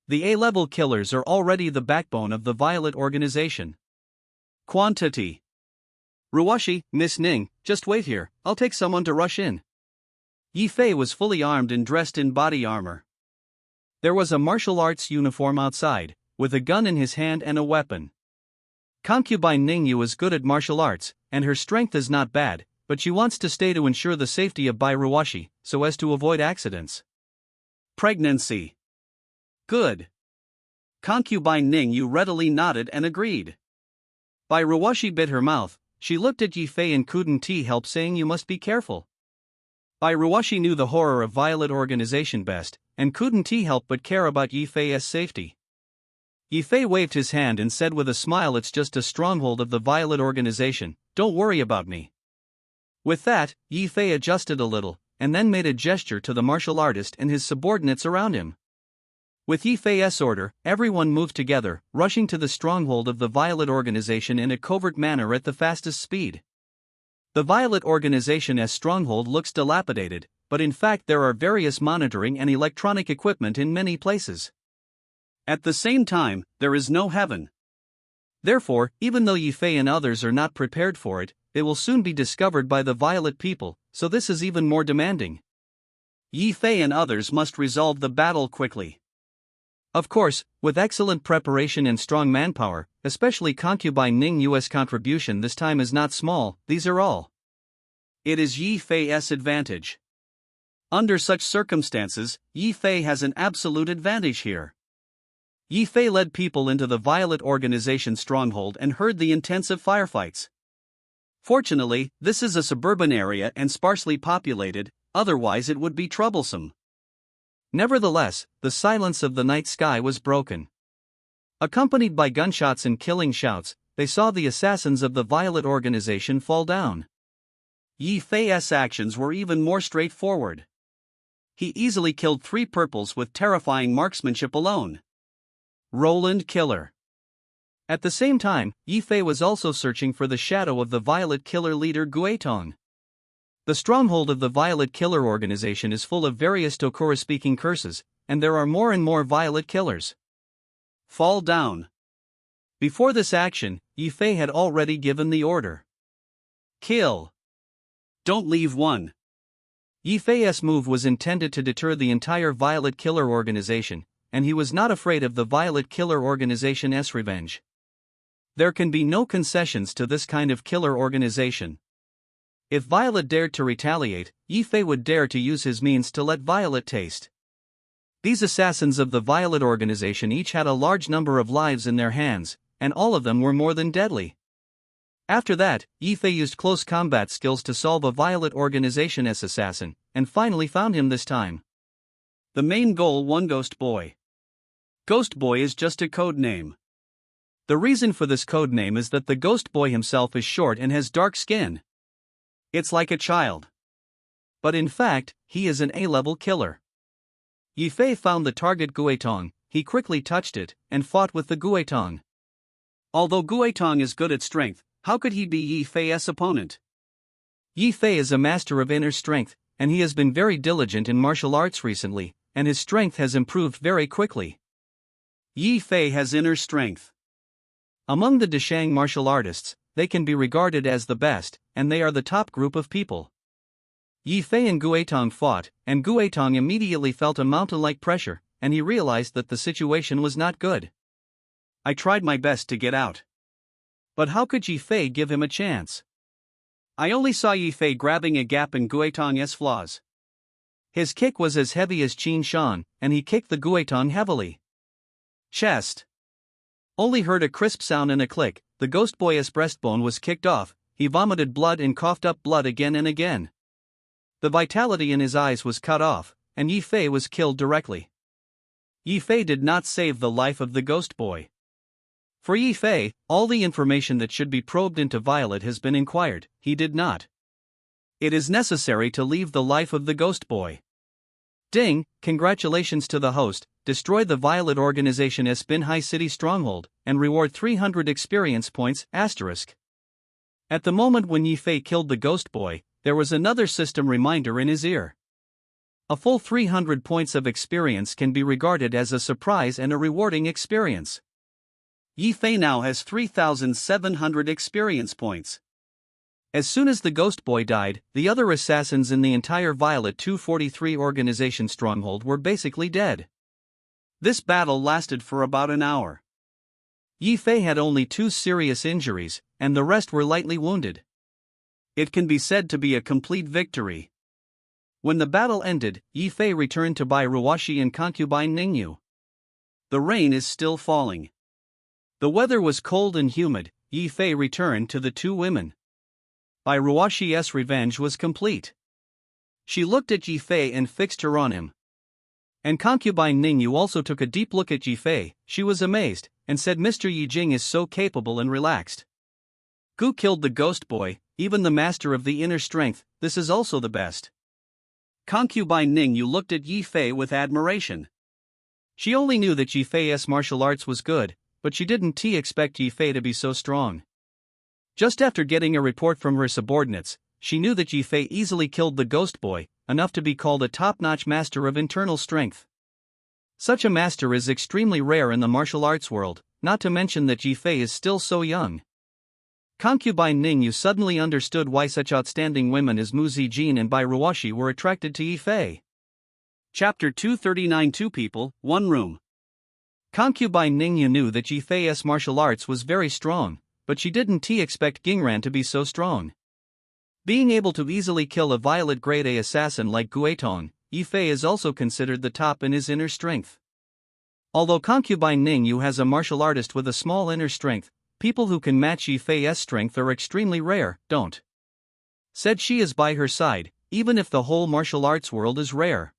The A-level killers are already the backbone of the Violet Organization. Quantity. Ruoshi, Miss Ning, just wait here, I'll take someone to rush in. Yi Fei was fully armed and dressed in body armor. There was a martial arts uniform outside, with a gun in his hand and a weapon. Concubine Ning Yu is good at martial arts, and her strength is not bad, but she wants to stay to ensure the safety of Bai Ruoshi, so as to avoid accidents. Pregnancy. Good. Concubine Ning Yu readily nodded and agreed. Bai Ruoshi bit her mouth. She looked at Yi Fei and couldn't help saying you must be careful. Bai Ruoshi knew the horror of Violet Organization best, and couldn't help but care about Yi Fei's safety. Yi Fei waved his hand and said with a smile, it's just a stronghold of the Violet Organization, don't worry about me. With that, Yi Fei adjusted a little, and then made a gesture to the martial artist and his subordinates around him. With Yi Fei's order, everyone moved together, rushing to the stronghold of the Violet Organization in a covert manner at the fastest speed. The Violet Organization's stronghold looks dilapidated, but in fact there are various monitoring and electronic equipment in many places. At the same time, there is no heaven. Therefore, even though Yi Fei and others are not prepared for it, they will soon be discovered by the Violet people, so this is even more demanding. Yi Fei and others must resolve the battle quickly. Of course, with excellent preparation and strong manpower, especially concubine Ning Yu's contribution this time is not small, these are all. It is Yi Fei's advantage. Under such circumstances, Yi Fei has an absolute advantage here. Yi Fei led people into the Violet Organization stronghold and heard the intensive firefights. Fortunately, this is a suburban area and sparsely populated, otherwise it would be troublesome. Nevertheless, the silence of the night sky was broken. Accompanied by gunshots and killing shouts, they saw the assassins of the Violet Organization fall down. Yi Fei's actions were even more straightforward. He easily killed 3 purples with terrifying marksmanship alone. Roland Killer. At the same time, Yi Fei was also searching for the shadow of the Violet Killer leader Guetong. The stronghold of the Violet Killer Organization is full of various Tokura-speaking curses, and there are more and more Violet Killers. Fall down. Before this action, Yi Fei had already given the order. Kill. Don't leave one. Yi Fei's move was intended to deter the entire Violet Killer Organization, and he was not afraid of the Violet Killer Organization's revenge. There can be no concessions to this kind of killer organization. If Violet dared to retaliate, Yi Fei would dare to use his means to let Violet taste. These assassins of the Violet Organization each had a large number of lives in their hands, and all of them were more than deadly. After that, Yi Fei used close combat skills to solve a Violet Organization's assassin, and finally found him this time. The main goal: one Ghost Boy. Ghost Boy is just a code name. The reason for this code name is that the Ghost Boy himself is short and has dark skin. It's like a child. But in fact, he is an A-level killer. Yi Fei found the target Guetong, he quickly touched it, and fought with the Guetong. Although Guetong is good at strength, How could he be Yi Fei's opponent? Yi Fei is a master of inner strength, and he has been very diligent in martial arts recently, and his strength has improved very quickly. Yi Fei has inner strength. Among the Deshang martial artists, they can be regarded as the best, and they are the top group of people. Yi Fei and Guetong fought, and Guetong immediately felt a mountain-like pressure, and he realized that the situation was not good. I tried my best to get out. But how could Yi Fei give him a chance? I only saw Yi Fei grabbing a gap in Guetong's flaws. His kick was as heavy as Qin Shan, and he kicked the Guetong heavily. Chest. Only heard a crisp sound and a click. The ghost boy's breastbone was kicked off. He vomited blood and coughed up blood again and again. The vitality in his eyes was cut off, and Yi Fei was killed directly. Yi Fei did not save the life of the ghost boy. For Yi Fei, all the information that should be probed into Violet has been inquired. He did not. It is necessary to leave the life of the ghost boy. Ding, congratulations to the host. Destroy the Violet Organization's Binhai City stronghold, and reward 300 experience points, asterisk. At the moment when Yi Fei killed the ghost boy, there was another system reminder in his ear. A full 300 points of experience can be regarded as a surprise and a rewarding experience. Yi Fei now has 3,700 experience points. As soon as the ghost boy died, the other assassins in the entire Violet 243 organization stronghold were basically dead. This battle lasted for about an hour. Yi Fei had only 2 serious injuries, and the rest were lightly wounded. It can be said to be a complete victory. When the battle ended, Yi Fei returned to buy Ruwashi and concubine Ningyu. The rain is still falling. The weather was cold and humid. Yi Fei returned to the 2 women. Bai Ruwashi's revenge was complete. She looked at Yi Fei and fixed her on him. And concubine Ningyu also took a deep look at Yi Fei. She was amazed, and said Mr. Yi Jing is so capable and relaxed. Gu killed the ghost boy, even the master of the inner strength, this is also the best. Concubine Ningyu looked at Yi Fei with admiration. She only knew that Yi Fei's martial arts was good, but she didn't expect Yi Fei to be so strong. Just after getting a report from her subordinates, she knew that Yi Fei easily killed the ghost boy, enough to be called a top-notch master of internal strength. Such a master is extremely rare in the martial arts world, not to mention that Yi Fei is still so young. Concubine Ningyu suddenly understood why such outstanding women as Mu Zijin and Bai Ruwashi were attracted to Yi Fei. Chapter 239 2 people, 1 room. Concubine Ningyu knew that Yi Fei's martial arts was very strong, but she didn't expect Gingran to be so strong. Being able to easily kill a Violet Grade A assassin like Guetong, Yi Fei is also considered the top in his inner strength. Although concubine Ningyu has a martial artist with a small inner strength, people who can match Yi Fei's strength are extremely rare, don't. Said she is by her side, even if the whole martial arts world is rare.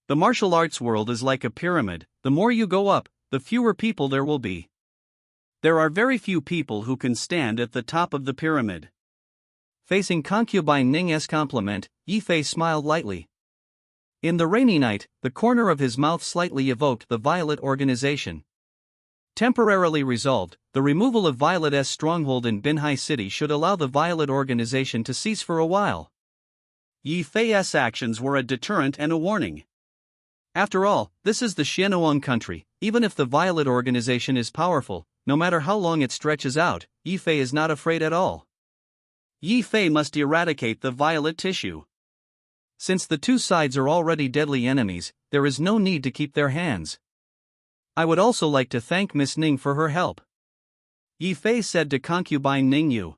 The martial arts world is like a pyramid, the more you go up, the fewer people there will be. There are very few people who can stand at the top of the pyramid. Facing concubine Ning's compliment, Yi Fei smiled lightly. In the rainy night, the corner of his mouth slightly evoked the Violet Organization. Temporarily resolved, the removal of Violet's stronghold in Binhai City should allow the Violet Organization to cease for a while. Yi Fei's actions were a deterrent and a warning. After all, this is the Xianhuang country. Even if the Violet Organization is powerful, no matter how long it stretches out, Yi Fei is not afraid at all. Yi Fei must eradicate the violet tissue. Since the 2 sides are already deadly enemies, there is no need to keep their hands. I would also like to thank Miss Ning for her help, Yi Fei said to concubine Ningyu.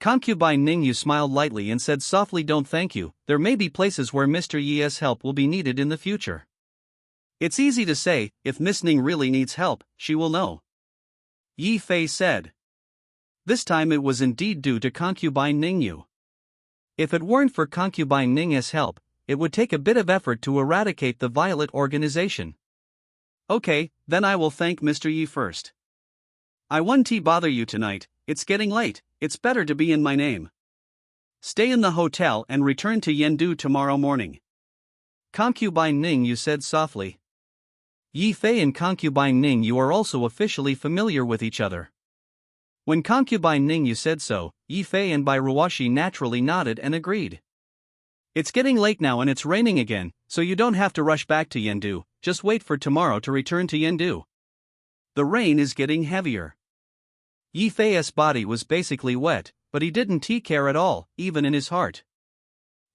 Concubine Ningyu smiled lightly and said softly, "Don't thank you, there may be places where Mr. Yi's help will be needed in the future." It's easy to say, if Miss Ning really needs help, she will know, Yi Fei said. This time it was indeed due to concubine Ningyu. If it weren't for concubine Ning's help, it would take a bit of effort to eradicate the Violet Organization. Okay, then I will thank Mr. Yi first. I won't bother you tonight, it's getting late, it's better to be in my name. Stay in the hotel and return to Yendu tomorrow morning, concubine Ningyu said softly. Yi Fei and concubine Ningyu are also officially familiar with each other. When concubine Ningyu said so, Yifei and Bai Ruwashi naturally nodded and agreed. It's getting late now and it's raining again, so you don't have to rush back to Yendu, just wait for tomorrow to return to Yendu. The rain is getting heavier. Yifei's body was basically wet, but he didn't care at all, even in his heart.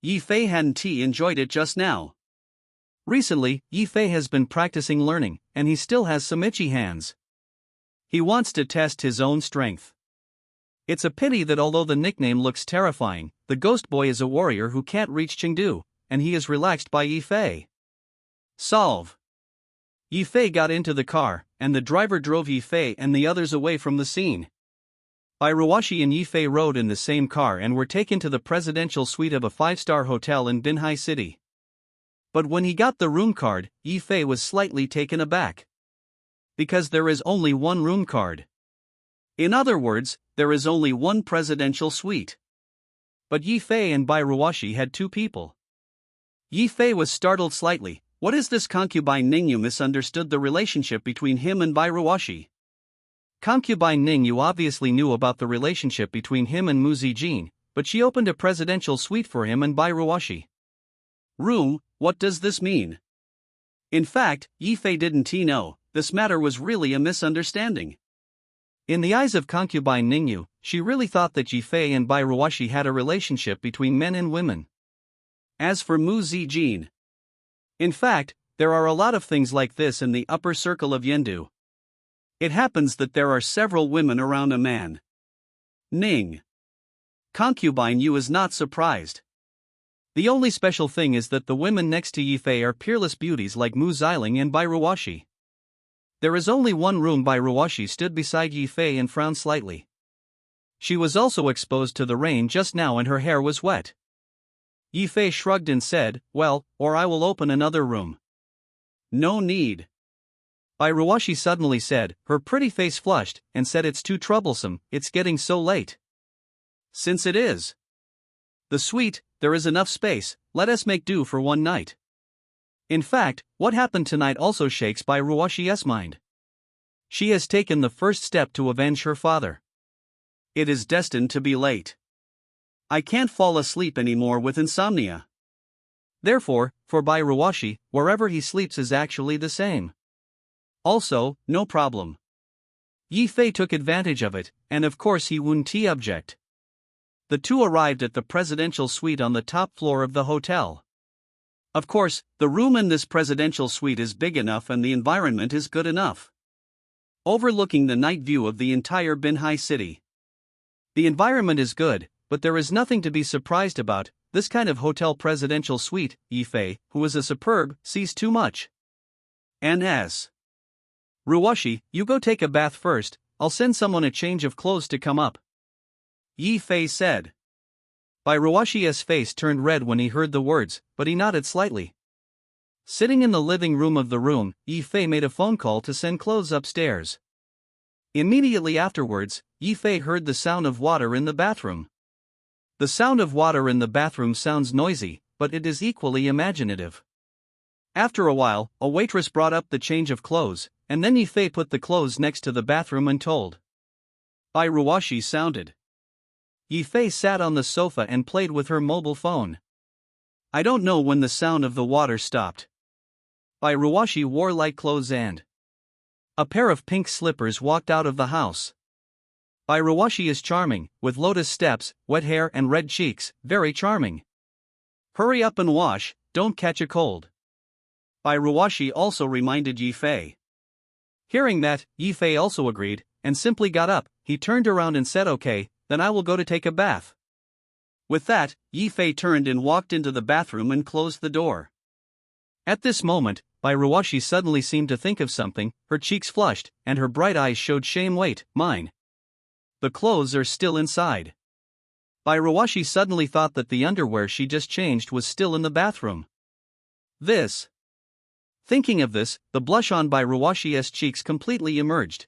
Yifei hadn't enjoyed it just now. Recently, Yifei has been practicing learning, and he still has some itchy hands. He wants to test his own strength. It's a pity that although the nickname looks terrifying, the ghost boy is a warrior who can't reach Chengdu, and he is relaxed by Yifei. Solve. Yifei got into the car, and the driver drove Yifei and the others away from the scene. Bai Ruwashi and Yifei rode in the same car and were taken to the presidential suite of a 5-star hotel in Binhai City. But when he got the room card, Yifei was slightly taken aback. Because there is only one room card. In other words, there is only one presidential suite. But Yifei and Bai Ruwashi had 2 people. Yifei was startled slightly. What is this concubine Ningyu misunderstood the relationship between him and Bai Ruwashi? Concubine Ningyu obviously knew about the relationship between him and Mu Zijin, but she opened a presidential suite for him and Bai Ruwashi. Room, what does this mean? In fact, Yifei didn't know. This matter was really a misunderstanding. In the eyes of concubine Ningyu, she really thought that Yifei and Bai Ruwashi had a relationship between men and women. As for Mu Zijin, in fact, there are a lot of things like this in the upper circle of Yendu. It happens that there are several women around a man. Ning. Concubine Yu is not surprised. The only special thing is that the women next to Yifei are peerless beauties like Mu Xiling and Bai Ruwashi. There is only one room. Bai Ruwashi stood beside Yifei and frowned slightly. She was also exposed to the rain just now and her hair was wet. Yifei shrugged and said, well, or I will open another room. No need. Bai Ruwashi suddenly said, her pretty face flushed, and said it's too troublesome, it's getting so late. Since it is the suite, there is enough space, let us make do for one night. In fact, what happened tonight also shakes Bai Ruwashi's mind. She has taken the first step to avenge her father. It is destined to be late. I can't fall asleep anymore with insomnia. Therefore, for Bai Ruwashi, wherever he sleeps is actually the same. Also, no problem. Yifei took advantage of it, and of course he wouldn't object. The 2 arrived at the presidential suite on the top floor of the hotel. Of course, the room in this presidential suite is big enough and the environment is good enough. Overlooking the night view of the entire Binhai city. The environment is good, but there is nothing to be surprised about. This kind of hotel presidential suite, Yifei, who is a superb, sees too much. N.S. Ruwashi, you go take a bath first, I'll send someone a change of clothes to come up. Yifei said. Bai Ruwashi's face turned red when he heard the words, but he nodded slightly. Sitting in the living room of the room, Yifei made a phone call to send clothes upstairs. Immediately afterwards, Yifei heard the sound of water in the bathroom. The sound of water in the bathroom sounds noisy, but it is equally imaginative. After a while, a waitress brought up the change of clothes, and then Yifei put the clothes next to the bathroom and told. Bai Ruwashi sounded. Yifei sat on the sofa and played with her mobile phone. I don't know when the sound of the water stopped. Bai Ruwashi wore light clothes and a pair of pink slippers walked out of the house. Bai Ruwashi is charming, with lotus steps, wet hair and red cheeks, very charming. Hurry up and wash, don't catch a cold. Bai Ruwashi also reminded Yifei. Hearing that, Yifei also agreed, and simply got up. He turned around and said okay, then I will go to take a bath. With that, Yifei turned and walked into the bathroom and closed the door. At this moment, Bai Ruwashi suddenly seemed to think of something, her cheeks flushed, and her bright eyes showed shame. Wait, mine. The clothes are still inside. Bai Ruwashi suddenly thought that the underwear she just changed was still in the bathroom. Thinking of this, the blush on Bai Ruwashi's cheeks completely emerged.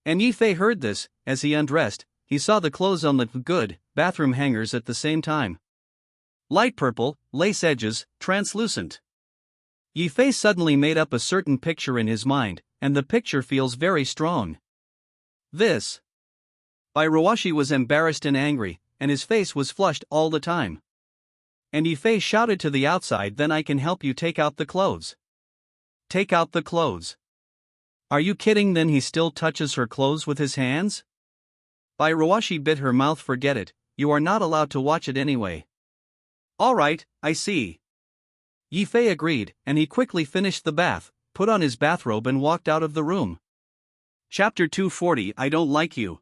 And Yifei heard this. As he undressed, he saw the clothes on the good bathroom hangers at the same time. Light purple, lace edges, translucent. Yifei suddenly made up a certain picture in his mind, and the picture feels very strong. Bairuwashi was embarrassed and angry, and his face was flushed all the time. And Yifei shouted to the outside, "Then I can help you take out the clothes." Take out the clothes. Are you kidding? Then he still touches her clothes with his hands? Bairuwashi bit her mouth. Forget it, you are not allowed to watch it anyway. Alright, I see. Yifei agreed, and he quickly finished the bath, put on his bathrobe and walked out of the room. Chapter 240 I Don't Like You.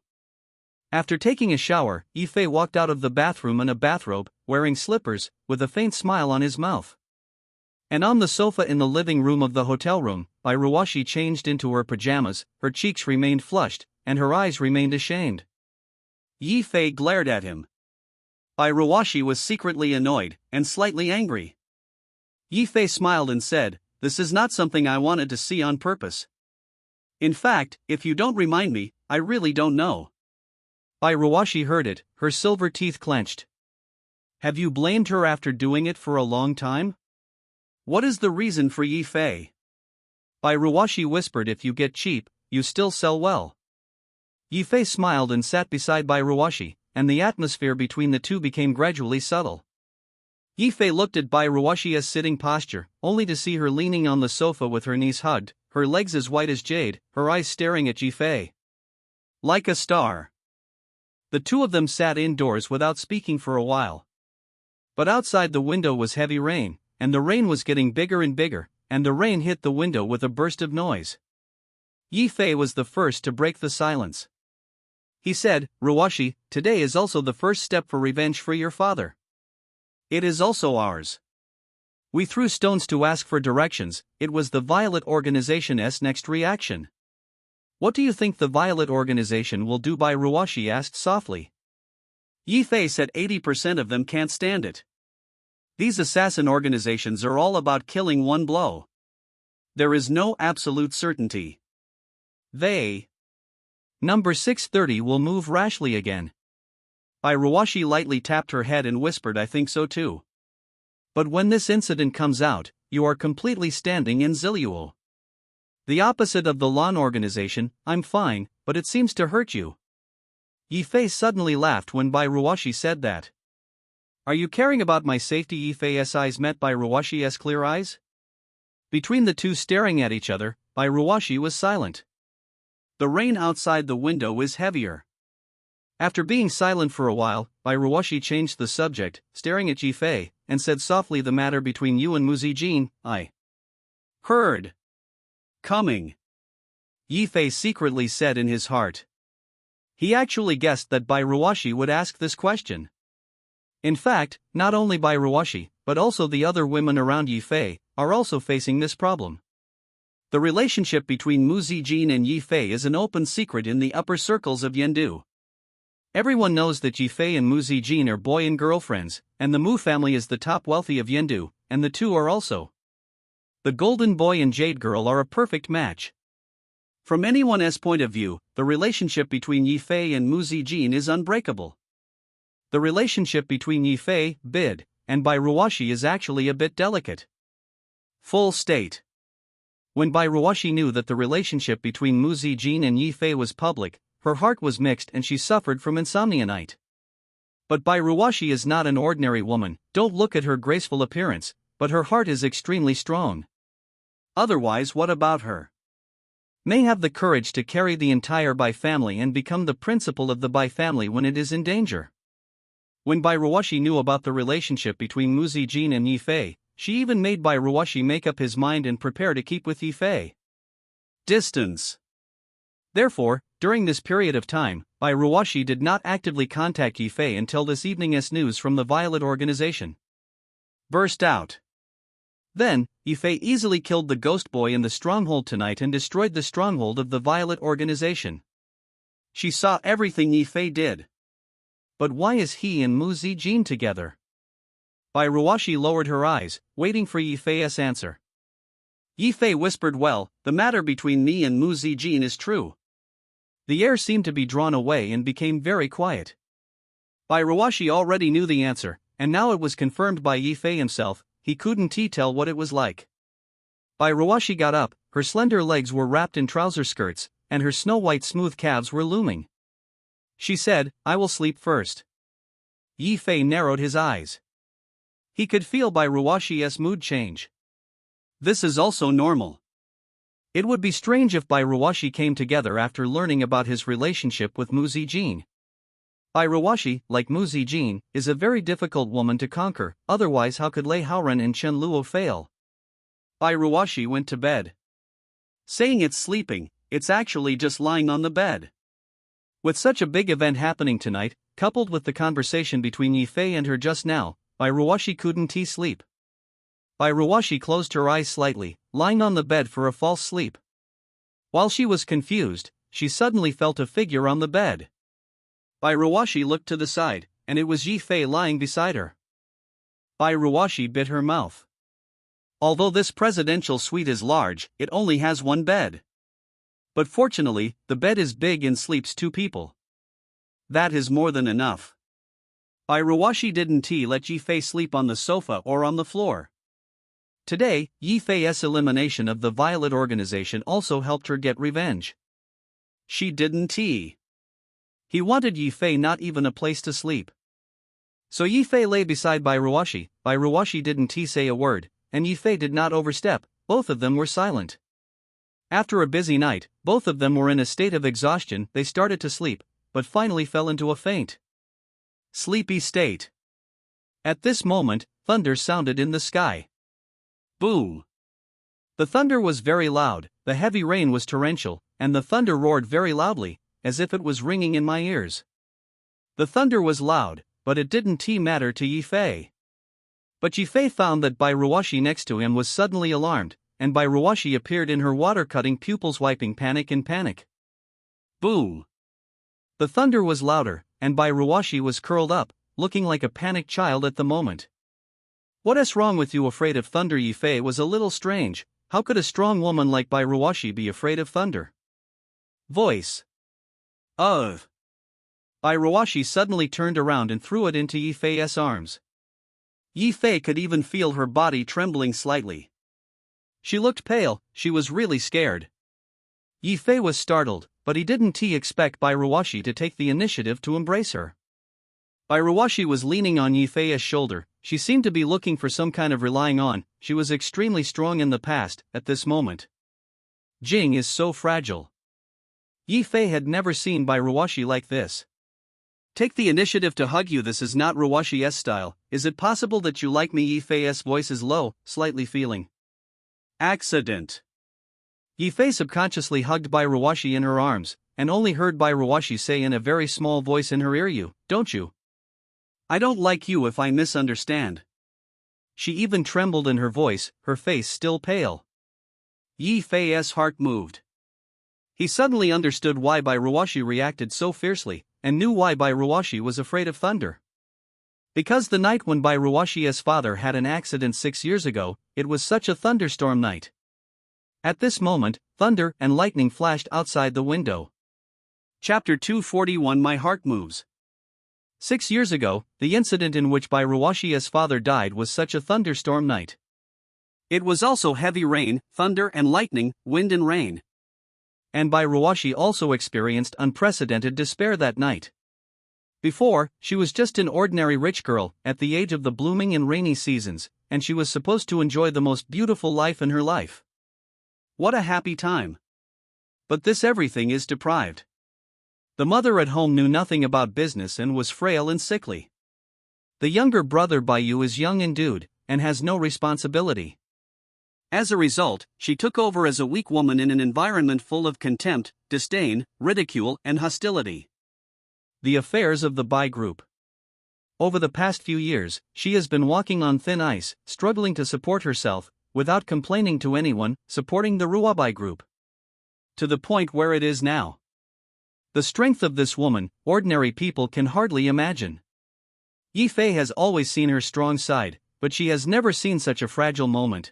After taking a shower, Yifei walked out of the bathroom in a bathrobe, wearing slippers, with a faint smile on his mouth. And on the sofa in the living room of the hotel room, Bairuwashi changed into her pajamas, her cheeks remained flushed, and her eyes remained ashamed. Yifei glared at him. Bairuwashi was secretly annoyed, and slightly angry. Yifei smiled and said, "This is not something I wanted to see on purpose. In fact, if you don't remind me, I really don't know." Bairuwashi heard it, her silver teeth clenched. "Have you blamed her after doing it for a long time? What is the reason for Yifei?" Bairuwashi whispered, "If you get cheap, you still sell well." Yifei smiled and sat beside Bairuwashi, and the atmosphere between the two became gradually subtle. Yifei looked at Bairuwashi's sitting posture, only to see her leaning on the sofa with her knees hugged, her legs as white as jade, her eyes staring at Yifei like a star. The two of them sat indoors without speaking for a while. But outside the window was heavy rain, and the rain was getting bigger and bigger, and the rain hit the window with a burst of noise. Yifei was the first to break the silence. He said, "Ruwashi, today is also the first step for revenge for your father. It is also ours. We threw stones to ask for directions, it was the Violet Organization's next reaction." "What do you think the Violet Organization will do?" Bairuwashi asked softly. Yifei said 80% of them can't stand it. These assassin organizations are all about killing one blow. There is no absolute certainty. They. Number 630 will move rashly again. Bairuwashi lightly tapped her head and whispered, "I think so too. But when this incident comes out, you are completely standing in Zilluo. The opposite of the lawn organization. I'm fine, but it seems to hurt you." Yifei suddenly laughed when Bairuwashi said that. "Are you caring about my safety?" Yifei's eyes met Bairuwashi's clear eyes. Between the two staring at each other, Bairuwashi was silent. The rain outside the window is heavier. After being silent for a while, Bairuwashi changed the subject, staring at Yifei, and said softly, "The matter between you and Muzijin, I heard coming." Yifei secretly said in his heart. He actually guessed that Bairuwashi would ask this question. In fact, not only Bairuwashi, but also the other women around Yifei, are also facing this problem. The relationship between Muzijin and Yifei is an open secret in the upper circles of Yendu. Everyone knows that Yifei and Muzijin are boy and girl friends, and the Mu family is the top wealthy of Yendu, and the two are also. The golden boy and jade girl are a perfect match. From anyone's point of view, the relationship between Yifei and Muzijin is unbreakable. The relationship between Yifei, Bid, and Bairuwashi is actually a bit delicate. Full state. When Bairuwashi knew that the relationship between Muzijin and Yifei was public, her heart was mixed and she suffered from insomnia night. But Bairuwashi is not an ordinary woman. Don't look at her graceful appearance, but her heart is extremely strong. Otherwise, what about her? May have the courage to carry the entire Bai family and become the principal of the Bai family when it is in danger. When Bairuwashi knew about the relationship between Muzijin and Yifei, she even made Bairuwashi make up his mind and prepare to keep with Yifei. Distance. Therefore, during this period of time, Bairuwashi did not actively contact Yifei until this evening's news from the Violet Organization burst out. Then, Yifei easily killed the ghost boy in the stronghold tonight and destroyed the stronghold of the Violet Organization. She saw everything Yifei did. But why is he and Muzijin together? Bairuwashi lowered her eyes, waiting for Yifei's answer. Yifei whispered, "Well, the matter between me and Muzijin is true." The air seemed to be drawn away and became very quiet. Bairuwashi already knew the answer, and now it was confirmed by Yifei himself. He couldn't tell what it was like. Bairuwashi got up, her slender legs were wrapped in trouser skirts, and her snow-white smooth calves were looming. She said, I will sleep first. Yi Fei narrowed his eyes. He could feel Bai Ruoxi's mood change. This is also normal. It would be strange if Bai Ruoxi came together after learning about his relationship with Mu Zijin. Bai Ruoxi, like Mu Zijin, is a very difficult woman to conquer, otherwise how could Lei Haoren and Chen Luo fail? Bai Ruoxi went to bed. Saying it's sleeping, it's actually just lying on the bed. With such a big event happening tonight, coupled with the conversation between Yi Fei and her just now, Bai Ruoxi couldn't sleep. Bai Ruoxi closed her eyes slightly, lying on the bed for a false sleep. While she was confused, she suddenly felt a figure on the bed. Bai Ruoxi looked to the side, and it was Yi Fei lying beside her. Bai Ruoxi bit her mouth. Although this presidential suite is large, it only has one bed. But fortunately, the bed is big and sleeps 2 people. That is more than enough. Bai Ruoxi didn't let Yi Fei sleep on the sofa or on the floor. Today, Yi Fei's elimination of the Violet organization also helped her get revenge. She didn't. He wanted Yi Fei not even a place to sleep. So Yi Fei lay beside Bai Ruoxi. Bai Ruoxi didn't say a word, and Yi Fei did not overstep. Both of them were silent. After a busy night, both of them were in a state of exhaustion. They started to sleep, but finally fell into a faint, sleepy state. At this moment, thunder sounded in the sky. Boom! The thunder was very loud, the heavy rain was torrential, and the thunder roared very loudly, as if it was ringing in my ears. The thunder was loud, but it didn't matter to Yi Fei. But Yi Fei found that Bai Ruoxi next to him was suddenly alarmed, and Bai Ruoxi appeared in her water-cutting pupils wiping panic in panic. Boom! The thunder was louder, and Bai Ruoxi was curled up, looking like a panicked child at the moment. What is wrong with you, afraid of thunder? Yi Fei was a little strange. How could a strong woman like Bai Ruoxi be afraid of thunder? Voice. Of. Bai Ruoxi suddenly turned around and threw it into Yi Fei's arms. Yi Fei could even feel her body trembling slightly. She looked pale, she was really scared. Yi Fei was startled, but he didn't expect Bai Ruoxi to take the initiative to embrace her. Bai Ruoxi was leaning on Yi Fei's shoulder. She seemed to be looking for some kind of relying on. She was extremely strong in the past. At this moment, Jing is so fragile. Yi Fei had never seen Bai Ruoxi like this. Take the initiative to hug you. This is not Ruoxi's style. Is it possible that you like me? Yi Fei's voice is low, slightly feeling. Accident. Yi Fei subconsciously hugged Bai Ruoxi in her arms, and only heard Bai Ruoxi say in a very small voice in her ear, "You, don't you? I don't like you if I misunderstand." She even trembled in her voice, her face still pale. Yi Fei's heart moved. He suddenly understood why Bai Ruoxi reacted so fiercely, and knew why Bai Ruoxi was afraid of thunder. Because the night when Bai Ruoxi's father had an accident 6 years ago, it was such a thunderstorm night. At this moment, thunder and lightning flashed outside the window. Chapter 241. My heart moves. 6 years ago, the incident in which Bai Ruoxi's father died was such a thunderstorm night. It was also heavy rain, thunder and lightning, wind and rain. And Bai Ruoxi also experienced unprecedented despair that night. Before, she was just an ordinary rich girl, at the age of the blooming and rainy seasons, and she was supposed to enjoy the most beautiful life in her life. What a happy time! But this everything is deprived. The mother at home knew nothing about business and was frail and sickly. The younger brother Baiyu is young and dude, and has no responsibility. As a result, she took over as a weak woman in an environment full of contempt, disdain, ridicule, and hostility. The affairs of the Bai group. Over the past few years, she has been walking on thin ice, struggling to support herself, without complaining to anyone, supporting the Ruobai group. To the point where it is now. The strength of this woman, ordinary people can hardly imagine. Yi Fei has always seen her strong side, but she has never seen such a fragile moment.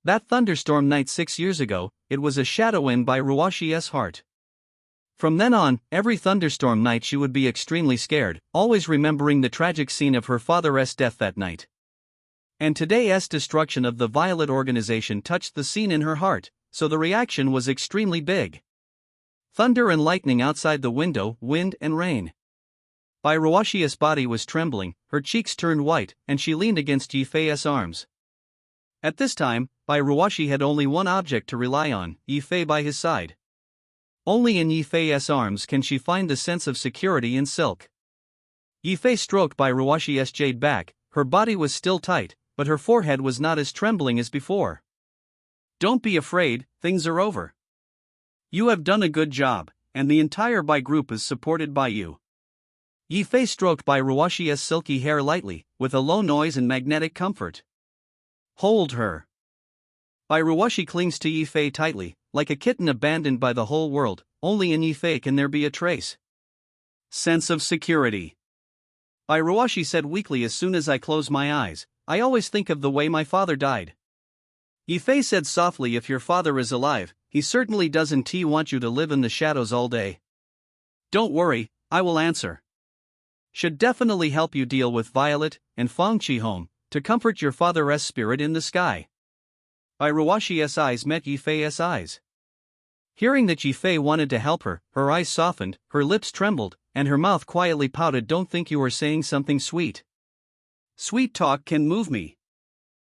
That thunderstorm night 6 years ago, it was a shadow in Bai Ruoxi's heart. From then on, every thunderstorm night she would be extremely scared, always remembering the tragic scene of her father's death that night. And today's destruction of the Violet organization touched the scene in her heart, so the reaction was extremely big. Thunder and lightning outside the window, wind and rain. Bairuashi's body was trembling, her cheeks turned white, and she leaned against Yifei's arms. At this time, Bairuashi had only one object to rely on, Yifei by his side. Only in Yifei's arms can she find the sense of security in silk. Yifei stroked Bairuashi's jade back, her body was still tight, but her forehead was not as trembling as before. Don't be afraid, things are over. You have done a good job, and the entire Bai group is supported by you. Yifei stroked Bairuashi's silky hair lightly, with a low noise and magnetic comfort. Hold her. Bairuashi clings to Yifei tightly, like a kitten abandoned by the whole world. Only in Yifei can there be a trace. Sense of security. Bairuashi said weakly as soon as I close my eyes, I always think of the way my father died. Yifei said softly, if your father is alive, he certainly doesn't want you to live in the shadows all day. Don't worry, I will answer. Should definitely help you deal with Violet and Fang Qihong, to comfort your father's spirit in the sky. Bairuashi's eyes met Yifei's eyes. Hearing that Yifei wanted to help her, her eyes softened, her lips trembled, and her mouth quietly pouted. Don't think you are saying something sweet. Sweet talk can move me.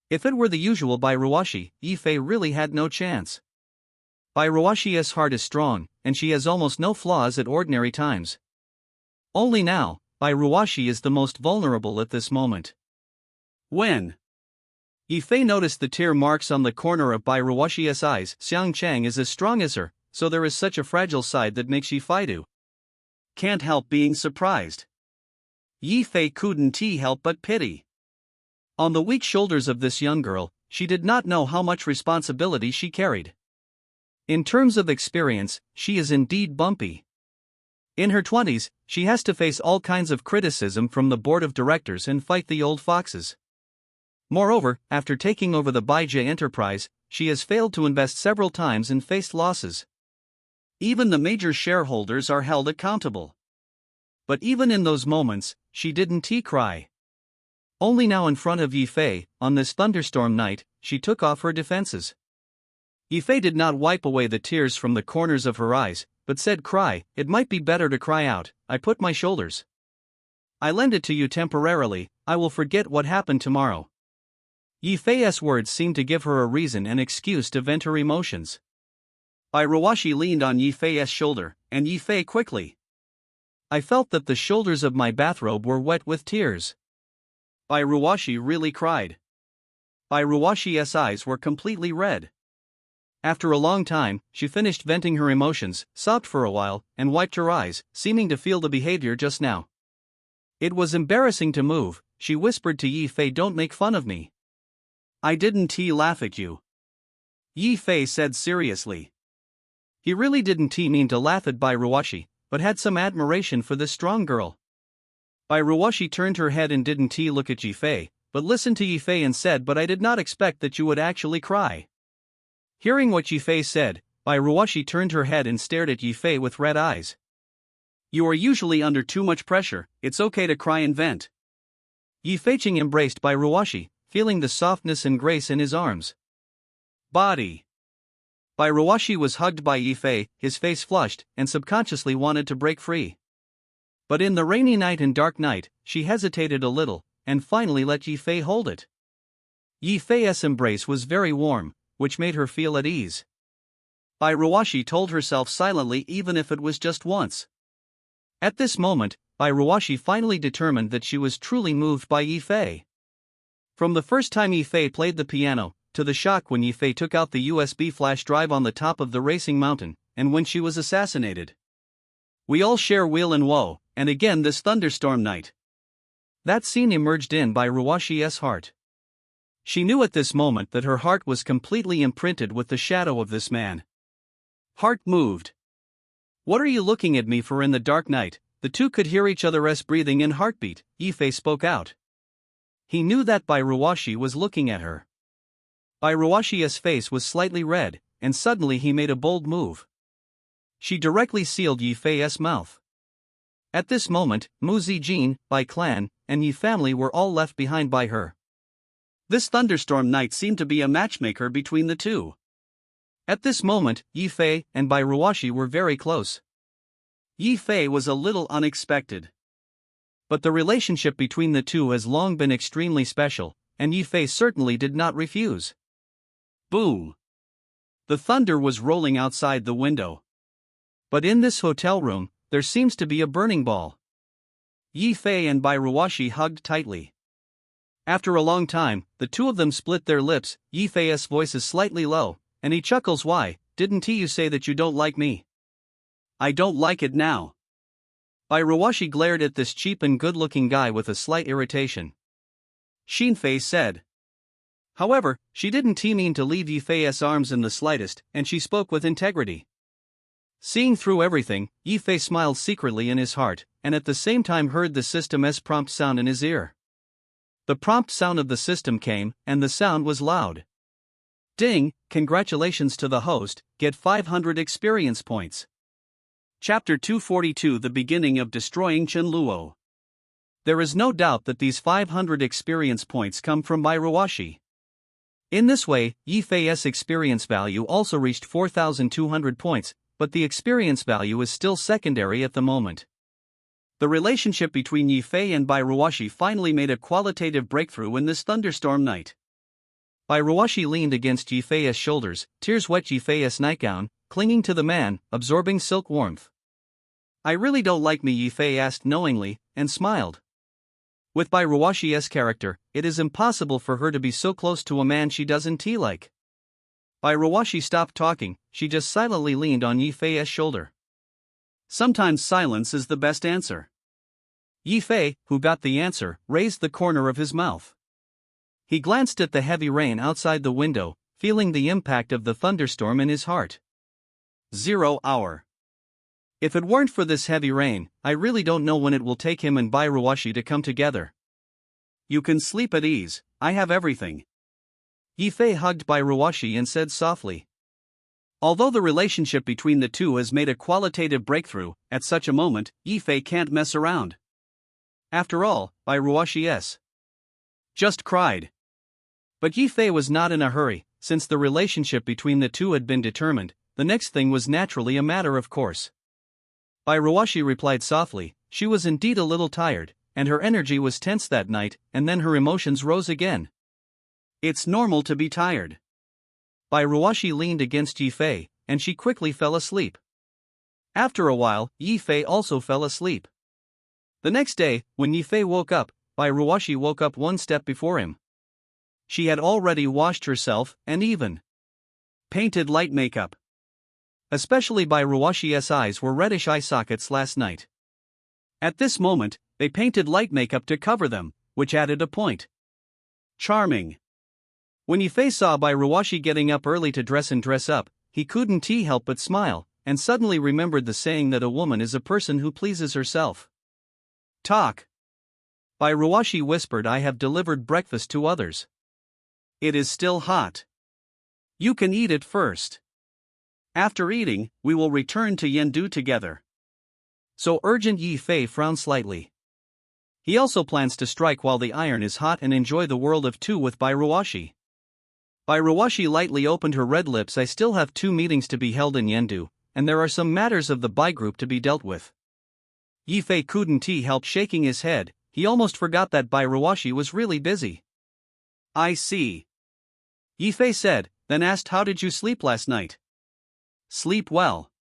If it were the usual Bairuashi, Yifei really had no chance. Bairuashi's heart is strong, and she has almost no flaws at ordinary times. Only now, Bairuashi is the most vulnerable at this moment. When? Yifei noticed the tear marks on the corner of Bairuashi's eyes. Xiang Chang is as strong as her, so there is such a fragile side that makes Yifei do. Can't help being surprised. Yifei couldn't help but pity. On the weak shoulders of this young girl, she did not know how much responsibility she carried. In terms of experience, she is indeed bumpy. In her 20s, she has to face all kinds of criticism from the board of directors and fight the old foxes. Moreover, after taking over the Baije enterprise, she has failed to invest several times and faced losses. Even the major shareholders are held accountable. But even in those moments, she didn't cry. Only now in front of Yifei, on this thunderstorm night, she took off her defenses. Yifei did not wipe away the tears from the corners of her eyes, but said, cry, it might be better to cry out. I put my shoulders. I lend it to you temporarily, I will forget what happened tomorrow. Yifei's words seemed to give her a reason and excuse to vent her emotions. Bairuashi leaned on Yifei's shoulder, and Yifei quickly. I felt that the shoulders of my bathrobe were wet with tears. Bairuashi really cried. Bairuashi's eyes were completely red. After a long time, she finished venting her emotions, sobbed for a while, and wiped her eyes, seeming to feel the behavior just now. It was embarrassing to move. She whispered to Yifei, don't make fun of me. I didn't laugh at you. Yifei said seriously. He really didn't mean to laugh at Bairuashi, but had some admiration for this strong girl. Bairuashi turned her head and didn't look at Yifei, but listened to Yifei and said, but I did not expect that you would actually cry. Hearing what Yifei said, Bairuashi turned her head and stared at Yifei with red eyes. You are usually under too much pressure, it's okay to cry and vent. Yifei embraced Bairuashi, feeling the softness and grace in his arms. Body. Bairuashi was hugged by Yifei, his face flushed, and subconsciously wanted to break free. But in the rainy night and dark night, she hesitated a little, and finally let Yifei hold it. Yifei's embrace was very warm, which made her feel at ease. Bairuashi told herself silently, even if it was just once. At this moment, Bairuashi finally determined that she was truly moved by Yifei. From the first time Yifei played the piano, to the shock when Yifei took out the USB flash drive on the top of the racing mountain, and when she was assassinated. We all share weal and woe, and again this thunderstorm night. That scene emerged in Bairuashi's heart. She knew at this moment that her heart was completely imprinted with the shadow of this man. Heart moved. What are you looking at me for in the dark night? The two could hear each other's breathing and heartbeat. Yifei spoke out. He knew that Bairuashi was looking at her. Bairuashi's face was slightly red, and suddenly he made a bold move. She directly sealed Yifei's mouth. At this moment, Mu Zijin, Bai clan, and Yi family were all left behind by her. This thunderstorm night seemed to be a matchmaker between the two. At this moment, Yifei and Bairuwashi were very close. Yifei was a little unexpected. But the relationship between the two has long been extremely special, and Yifei certainly did not refuse. Boom! The thunder was rolling outside the window. But in this hotel room, there seems to be a burning ball. Yifei and Bairuwashi hugged tightly. After a long time, the two of them split their lips. Yifei's voice is slightly low, and he chuckles. Why, didn't you say that you don't like me? I don't like it now. Bairuwashi glared at this cheap and good-looking guy with a slight irritation. Shinfei said. However, she didn't mean to leave Yifei's arms in the slightest, and she spoke with integrity. Seeing through everything, Yifei smiled secretly in his heart, and at the same time heard the system's prompt sound in his ear. The prompt sound of the system came, and the sound was loud. Ding, congratulations to the host, get 500 experience points. Chapter 242, the beginning of destroying Chenluo. There is no doubt that these 500 experience points come from Bairuwashi. In this way, Yifei's experience value also reached 4,200 points, but the experience value is still secondary at the moment. The relationship between Yifei and Bairuwashi finally made a qualitative breakthrough in this thunderstorm night. Bairuwashi leaned against Yifei's shoulders, tears wet Yifei's nightgown, clinging to the man, absorbing silk warmth. I really don't like me, Yifei asked knowingly, and smiled. With Bairuwashi's character, it is impossible for her to be so close to a man she doesn't like. Bairuwashi stopped talking, she just silently leaned on Yifei's shoulder. Sometimes silence is the best answer. Yifei, who got the answer, raised the corner of his mouth. He glanced at the heavy rain outside the window, feeling the impact of the thunderstorm in his heart. 0 hour. If it weren't for this heavy rain, I really don't know when it will take him and Bairuwashi to come together. You can sleep at ease, I have everything. Yifei hugged Bairuwashi and said softly. Although the relationship between the two has made a qualitative breakthrough, at such a moment, Yifei can't mess around. After all, Bairuwashi just cried. But Yifei was not in a hurry, since the relationship between the two had been determined. The next thing was naturally a matter of course. Bairuwashi replied softly. She was indeed a little tired, and her energy was tense that night, and then her emotions rose again. It's normal to be tired. Bairuwashi leaned against Yifei, and she quickly fell asleep. After a while, Yifei also fell asleep. The next day, when Yifei woke up, Bairuwashi woke up one step before him. She had already washed herself, and even painted light makeup. Especially Bairuwashi's eyes were reddish eye sockets last night. At this moment, they painted light makeup to cover them, which added a point. Charming. When Yifei saw Bairuwashi getting up early to dress up, he couldn't help but smile, and suddenly remembered the saying that a woman is a person who pleases herself. Talk. Bairuwashi whispered, I have delivered breakfast to others. It is still hot. You can eat it first. After eating, we will return to Yendu together. So urgent. Yifei frowned slightly. He also plans to strike while the iron is hot and enjoy the world of two with Bairuwashi. Bairuwashi lightly opened her red lips. I still have 2 meetings to be held in Yendu, and there are some matters of the Bai group to be dealt with. Yifei couldn't help shaking his head. He almost forgot that Bairuwashi was really busy. I see. Yifei said, then asked, how did you sleep last night? Sleep well.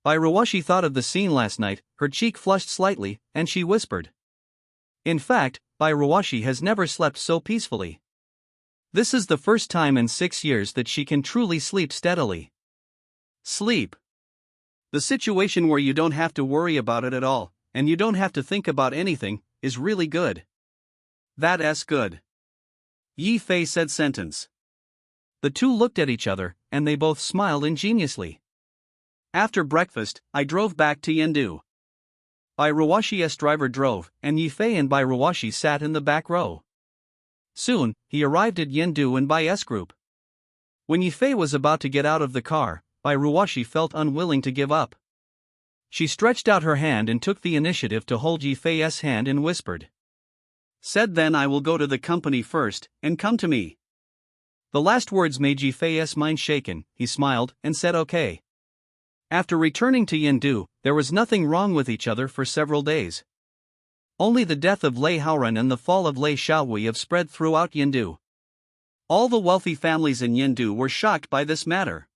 Bairuwashi thought of the scene last night, her cheek flushed slightly, and she whispered. In fact, Bairuwashi has never slept so peacefully. This is the first time in 6 years that she can truly sleep steadily. Sleep. The situation where you don't have to worry about it at all, and you don't have to think about anything, is really good. That's good. Yifei said sentence. The two looked at each other, and they both smiled ingeniously. After breakfast, I drove back to Yendu. Bairuwashi's driver drove, and Yifei and Bairuwashi sat in the back row. Soon, he arrived at Yendu and Bai's group. When Yifei was about to get out of the car, Bairuwashi felt unwilling to give up. She stretched out her hand and took the initiative to hold Yifei's hand and whispered. Said then I will go to the company first, and come to me. The last words made Yi Fei's mind shaken. He smiled and said okay. After returning to Yindu, there was nothing wrong with each other for several days. Only the death of Lei Haoran and the fall of Lei Xiaohui have spread throughout Yindu. All the wealthy families in Yindu were shocked by this matter.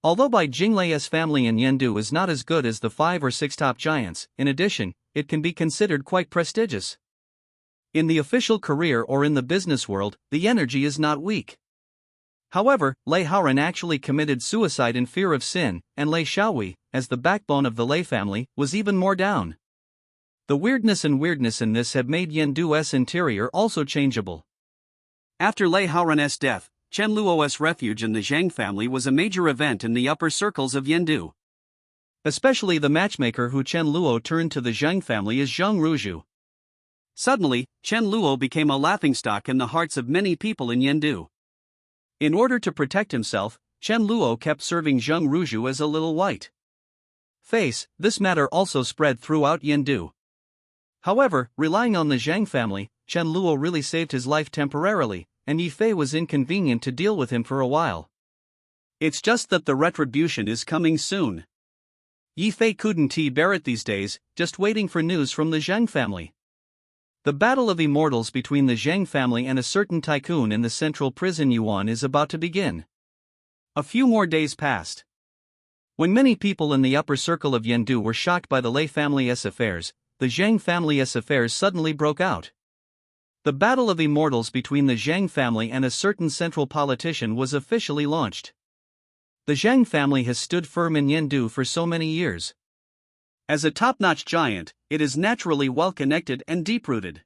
Although Bai Jinglei's family in Yindu is not as good as the 5 or 6 top giants, in addition, it can be considered quite prestigious. In the official career or in the business world, the energy is not weak. However, Lei Haoran actually committed suicide in fear of sin, and Lei Xiaohui, as the backbone of the Lei family, was even more down. The weirdness in this have made Yindu's interior also changeable. After Lei Haoran's death, Chen Luo's refuge in the Zhang family was a major event in the upper circles of Yindu. Especially the matchmaker who Chen Luo turned to the Zhang family is Zhang Ruzhu. Suddenly, Chen Luo became a laughingstock in the hearts of many people in Yindu. In order to protect himself, Chen Luo kept serving Zhang Ruzhu as a little white face. This matter also spread throughout Yindu. However, relying on the Zhang family, Chen Luo really saved his life temporarily, and Yi Fei was inconvenient to deal with him for a while. It's just that the retribution is coming soon. Yi Fei couldn't bear it these days, just waiting for news from the Zhang family. The battle of immortals between the Zhang family and a certain tycoon in the central prison Yuan is about to begin. A few more days passed. When many people in the upper circle of Yindu were shocked by the Lei family's affairs, the Zhang family's affairs suddenly broke out. The battle of immortals between the Zhang family and a certain central politician was officially launched. The Zhang family has stood firm in Yindu for so many years. As a top-notch giant, it is naturally well-connected and deep-rooted.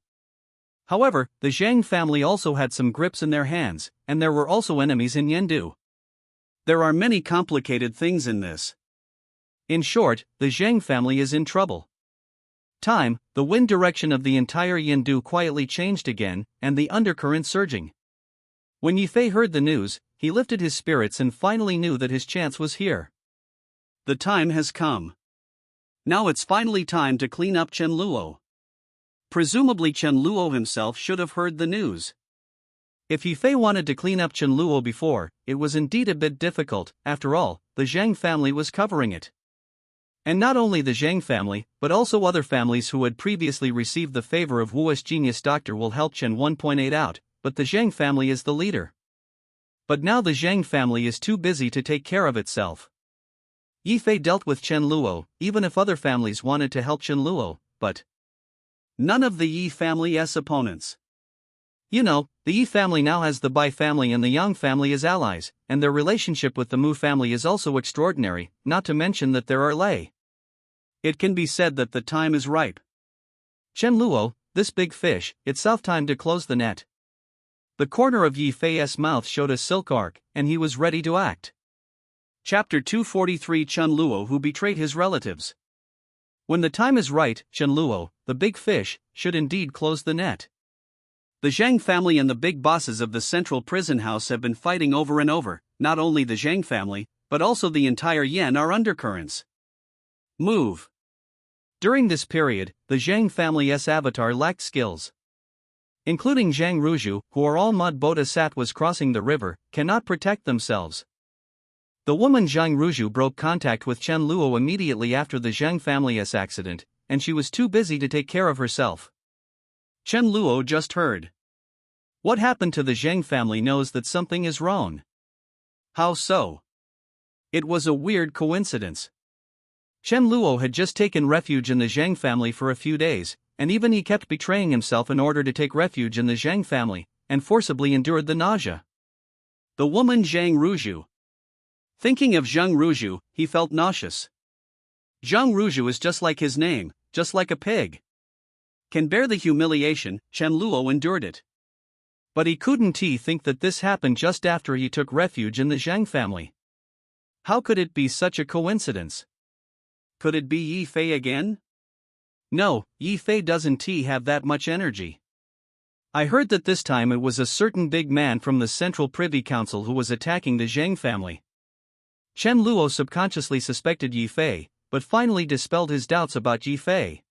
However, the Zhang family also had some grips in their hands, and there were also enemies in Yindu. There are many complicated things in this. In short, the Zhang family is in trouble. The wind direction of the entire Yindu quietly changed again, and the undercurrent surging. When Yi Fei heard the news, he lifted his spirits and finally knew that his chance was here. The time has come. Now it's finally time to clean up Chen Luo. Presumably Chen Luo himself should have heard the news. If Yi Fei wanted to clean up Chen Luo before, it was indeed a bit difficult. After all, the Zhang family was covering it. And not only the Zhang family, but also other families who had previously received the favor of Wu's genius doctor will help Chen 1.8 out, but the Zhang family is the leader. But now the Zhang family is too busy to take care of itself. Yi Fei dealt with Chen Luo, even if other families wanted to help Chen Luo, but none of the Yi family's opponents. You know, the Yi family now has the Bai family and the Yang family as allies, and their relationship with the Mu family is also extraordinary, not to mention that there are Lei. It can be said that the time is ripe. Chen Luo, this big fish, it's time to close the net. The corner of Yi Fei's mouth showed a silk arc, and he was ready to act. Chapter 243 Chen Luo who betrayed his relatives. When the time is right, Chen Luo, the big fish, should indeed close the net. The Zhang family and the big bosses of the central prison house have been fighting over and over. Not only the Zhang family, but also the entire Yan are undercurrents. Move. During this period, the Zhang family's avatar lacked skills. Including Zhang Ruzhu, who are all mud bodhisat was crossing the river, cannot protect themselves. The woman Zhang Ruzhu broke contact with Chen Luo immediately after the Zhang family's accident, and she was too busy to take care of herself. Chen Luo just heard. What happened to the Zhang family knows that something is wrong. How so? It was a weird coincidence. Chen Luo had just taken refuge in the Zhang family for a few days, and even he kept betraying himself in order to take refuge in the Zhang family, and forcibly endured the nausea. The woman Zhang Ruzhu. Thinking of Zhang Ruzhu, he felt nauseous. Zhang Ruzhu is just like his name, just like a pig. Can bear the humiliation, Chen Luo endured it. But he couldn't think that this happened just after he took refuge in the Zhang family. How could it be such a coincidence? Could it be Yi Fei again? No, Yi Fei doesn't have that much energy. I heard that this time it was a certain big man from the Central Privy Council who was attacking the Zhang family. Chen Luo subconsciously suspected Yi Fei, but finally dispelled his doubts about Yi Fei.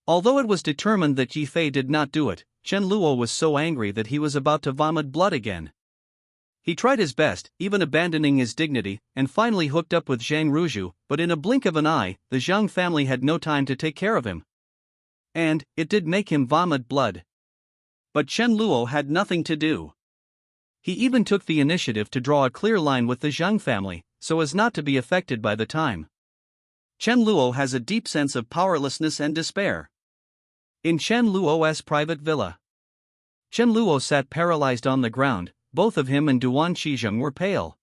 Although it was determined that Yi Fei did not do it, Chen Luo was so angry that he was about to vomit blood again. He tried his best, even abandoning his dignity, and finally hooked up with Zhang Ruzhu, but in a blink of an eye, the Zhang family had no time to take care of him. And it did make him vomit blood. But Chen Luo had nothing to do. He even took the initiative to draw a clear line with the Zhang family, so as not to be affected by the time. Chen Luo has a deep sense of powerlessness and despair. In Chen Luo's private villa, Chen Luo sat paralyzed on the ground. Both of him and Duan Shizheng were pale.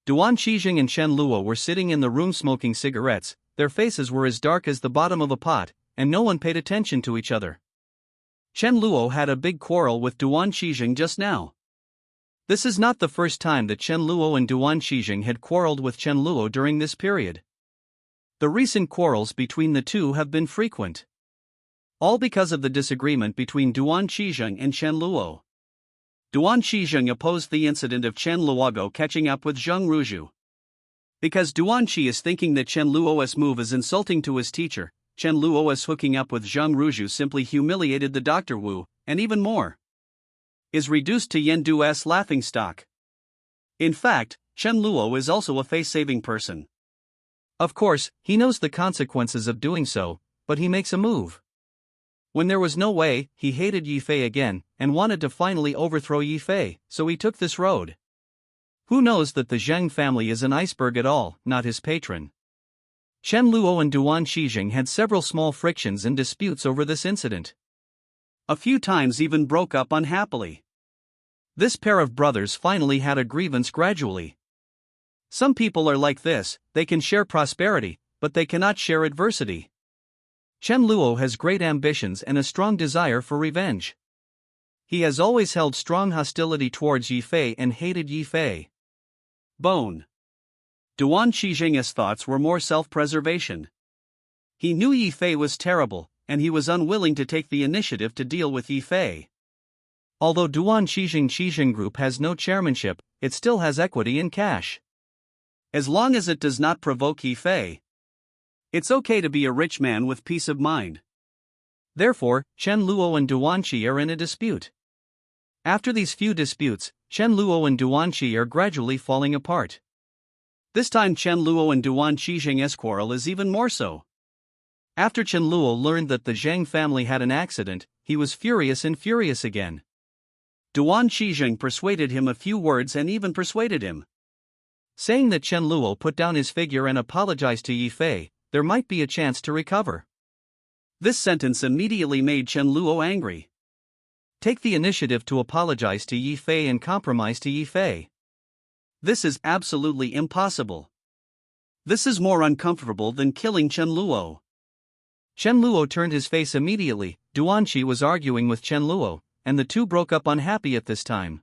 Duan Shizheng and Chen Luo were sitting in the room smoking cigarettes. Their faces were as dark as the bottom of a pot, and no one paid attention to each other. Chen Luo had a big quarrel with Duan Shizheng just now. This is not the first time that Chen Luo and Duan Shizheng had quarreled with Chen Luo during this period. The recent quarrels between the two have been frequent. All because of the disagreement between Duan Shizheng and Chen Luo. Duan Shizheng opposed the incident of Chen Luogo catching up with Zhang Ruzhu. Because Duan Shi is thinking that Chen Luo's move is insulting to his teacher, Chen Luo's hooking up with Zhang Ruzhu simply humiliated the Dr. Wu, and even more. Is reduced to Yen Du's laughingstock. In fact, Chen Luo is also a face-saving person. Of course, he knows the consequences of doing so, but he makes a move. When there was no way, he hated Yi Fei again, and wanted to finally overthrow Yi Fei, so he took this road. Who knows that the Zhang family is an iceberg at all, not his patron. Chen Luo and Duan Shizheng had several small frictions and disputes over this incident. A few times even broke up unhappily. This pair of brothers finally had a grievance gradually. Some people are like this, they can share prosperity, but they cannot share adversity. Chen Luo has great ambitions and a strong desire for revenge. He has always held strong hostility towards Yi Fei and hated Yi Fei. Bone. Duan Shizheng's thoughts were more self-preservation. He knew Yi Fei was terrible, and he was unwilling to take the initiative to deal with Yi Fei. Although Duan Shizheng Group has no chairmanship, it still has equity in cash. As long as it does not provoke Yi Fei, it's okay to be a rich man with peace of mind. Therefore, Chen Luo and Duan Shi are in a dispute. After these few disputes, Chen Luo and Duan Shi are gradually falling apart. This time Chen Luo and Duan Shizheng's quarrel is even more so. After Chen Luo learned that the Zhang family had an accident, he was furious again. Duan Shizheng persuaded him a few words and even persuaded him, saying that Chen Luo put down his figure and apologized to Yi Fei, there might be a chance to recover. This sentence immediately made Chen Luo angry. Take the initiative to apologize to Yi Fei and compromise to Yi Fei. This is absolutely impossible. This is more uncomfortable than killing Chen Luo. Chen Luo turned his face immediately. Duan Shi was arguing with Chen Luo, and the two broke up unhappy at this time.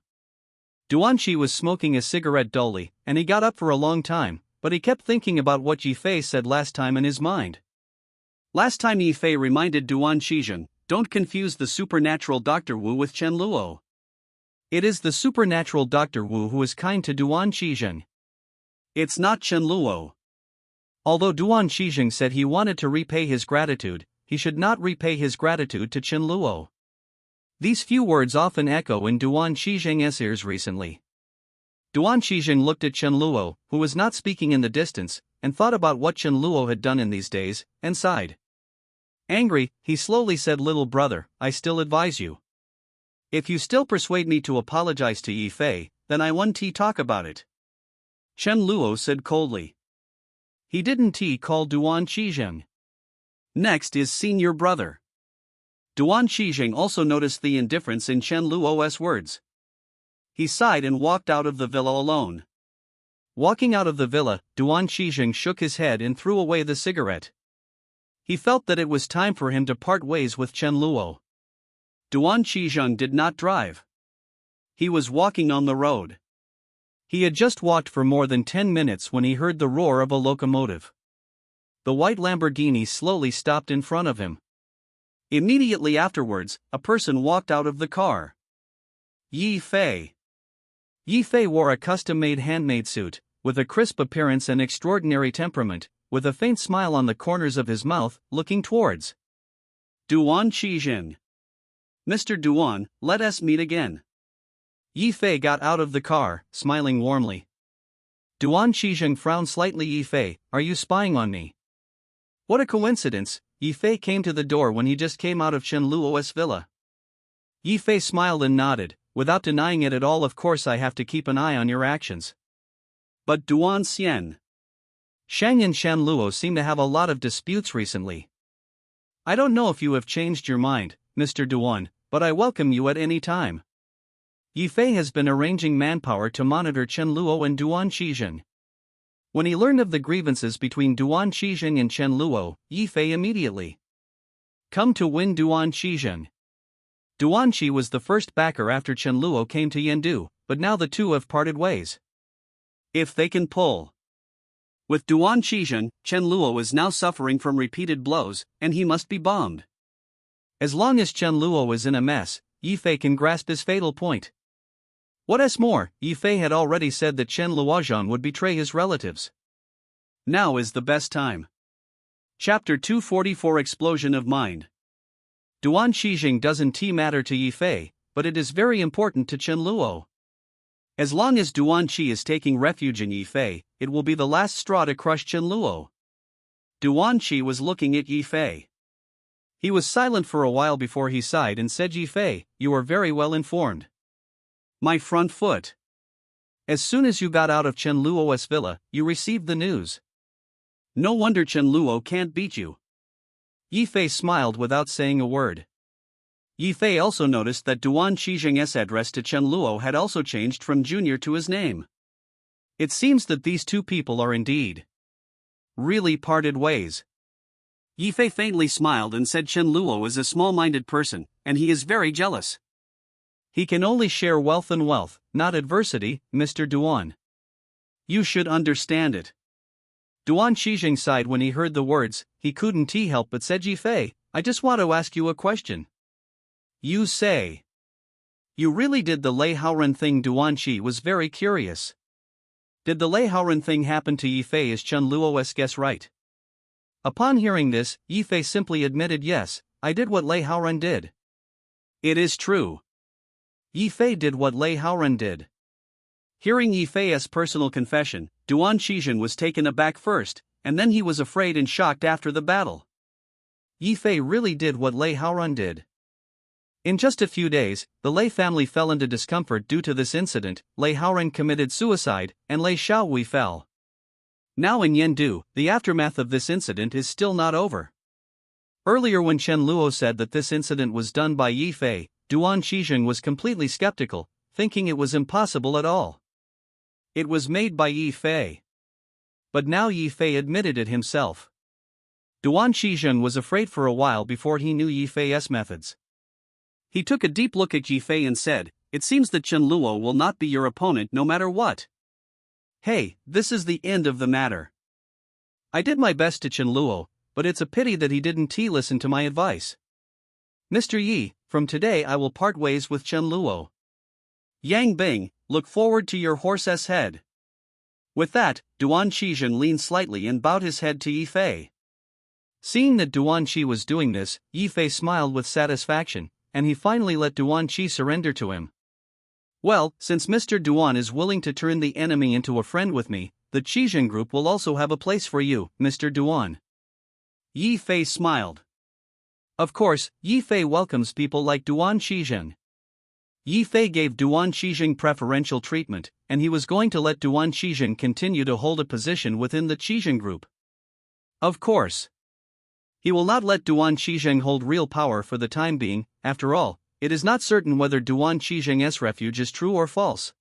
Duan Shi was smoking a cigarette dully, and he got up for a long time, but he kept thinking about what Yi Fei said last time in his mind. Last time Yi Fei reminded Duan Shizheng, don't confuse the supernatural Dr. Wu with Chen Luo. It is the supernatural Dr. Wu who is kind to Duan Shizheng. It's not Chen Luo. Although Duan Shizheng said he wanted to repay his gratitude, he should not repay his gratitude to Chen Luo. These few words often echo in Duan Shizheng's ears recently. Duan Shizheng looked at Chen Luo, who was not speaking in the distance, and thought about what Chen Luo had done in these days, and sighed. Angry, he slowly said, "Little brother, I still advise you. If you still persuade me to apologize to Yi Fei, then I want to talk about it." Chen Luo said coldly. He didn't call Duan Shizheng. Next is senior brother. Duan Shizheng also noticed the indifference in Chen Luo's words. He sighed and walked out of the villa alone. Walking out of the villa, Duan Shizheng shook his head and threw away the cigarette. He felt that it was time for him to part ways with Chen Luo. Duan Shizheng did not drive. He was walking on the road. He had just walked for more than 10 minutes when he heard the roar of a locomotive. The white Lamborghini slowly stopped in front of him. Immediately afterwards, a person walked out of the car. Yi Fei. Yi Fei wore a custom-made handmade suit, with a crisp appearance and extraordinary temperament, with a faint smile on the corners of his mouth, looking towards Duan Shizheng. "Mr. Duan, let us meet again. Yi Fei got out of the car, smiling warmly. Duan Qizheng frowned slightly. Yi Fei, are you spying on me? What a coincidence, Yi Fei came to the door when he just came out of Chen Luo's villa. Yi Fei smiled and nodded, without denying it at all. Of course I have to keep an eye on your actions. But Duan Xian. Shang and Shan Luo seem to have a lot of disputes recently. I don't know if you have changed your mind, Mr. Duan, but I welcome you at any time. Yi Fei has been arranging manpower to monitor Chen Luo and Duan Qizheng. When he learned of the grievances between Duan Qizheng and Chen Luo, Yi Fei immediately come to win Duan Qizheng. Duan Qi was the first backer after Chen Luo came to Yendu, but now the two have parted ways. If they can pull. With Duan Qizheng, Chen Luo is now suffering from repeated blows, and he must be bombed. As long as Chen Luo is in a mess, Yi Fei can grasp his fatal point. What's more, Yi Fei had already said that Chen Luozhan would betray his relatives. Now is the best time. Chapter 244 Explosion of Mind. Duan Qizheng doesn't matter to Yi Fei, but it is very important to Chen Luo. As long as Duan Qi is taking refuge in Yi Fei, it will be the last straw to crush Chen Luo. Duan Qi was looking at Yi Fei. He was silent for a while before he sighed and said, Yi Fei, you are very well informed. My front foot. As soon as you got out of Chen Luo's villa, you received the news. No wonder Chen Luo can't beat you. Yi Fei smiled without saying a word. Yi Fei also noticed that Duan Qizheng's address to Chen Luo had also changed from junior to his name. It seems that these two people are indeed really parted ways. Yi Fei faintly smiled and said Chen Luo is a small-minded person, and he is very jealous. He can only share wealth and wealth, not adversity, Mr. Duan. You should understand it. Duan Qizheng sighed when he heard the words. He couldn't help but said, Yi Fei, I just want to ask you a question. You say. You really did the Lei Haoren thing? Duan Qi was very curious. Did the Lei Haoren thing happen to Yi Fei? Is Chen Luo's guess right? Upon hearing this, Yi Fei simply admitted, yes, I did what Lei Haoren did. It is true. Yi Fei did what Lei Haoren did. Hearing Yi Fei's personal confession, Duan Qizheng was taken aback first, and then he was afraid and shocked after the battle. Yi Fei really did what Lei Haoren did. In just a few days, the Lei family fell into discomfort due to this incident. Lei Haoren committed suicide, and Lei Xiaowei fell. Now in Yendu, the aftermath of this incident is still not over. Earlier when Chen Luo said that this incident was done by Yi Fei, Duan Qizheng was completely skeptical, thinking it was impossible at all. It was made by Yi Fei. But now Yi Fei admitted it himself. Duan Qizheng was afraid for a while before he knew Yi Fei's methods. He took a deep look at Yi Fei and said, it seems that Chen Luo will not be your opponent no matter what. Hey, this is the end of the matter. I did my best to Chen Luo, but it's a pity that he didn't listen to my advice. Mr. Yi, from today I will part ways with Chen Luo. Yang Bing, look forward to your horse's head. With that, Duan Qizheng leaned slightly and bowed his head to Yi Fei. Seeing that Duan Qi was doing this, Yi Fei smiled with satisfaction, and he finally let Duan Qi surrender to him. Well, since Mr. Duan is willing to turn the enemy into a friend with me, the Qizheng group will also have a place for you, Mr. Duan. Yi Fei smiled. Of course, Yi Fei welcomes people like Duan Qizheng. Yi Fei gave Duan Qizheng preferential treatment, and he was going to let Duan Qizheng continue to hold a position within the Qizheng group. Of course, he will not let Duan Qizheng hold real power for the time being. After all, it is not certain whether Duan Qizheng's refuge is true or false.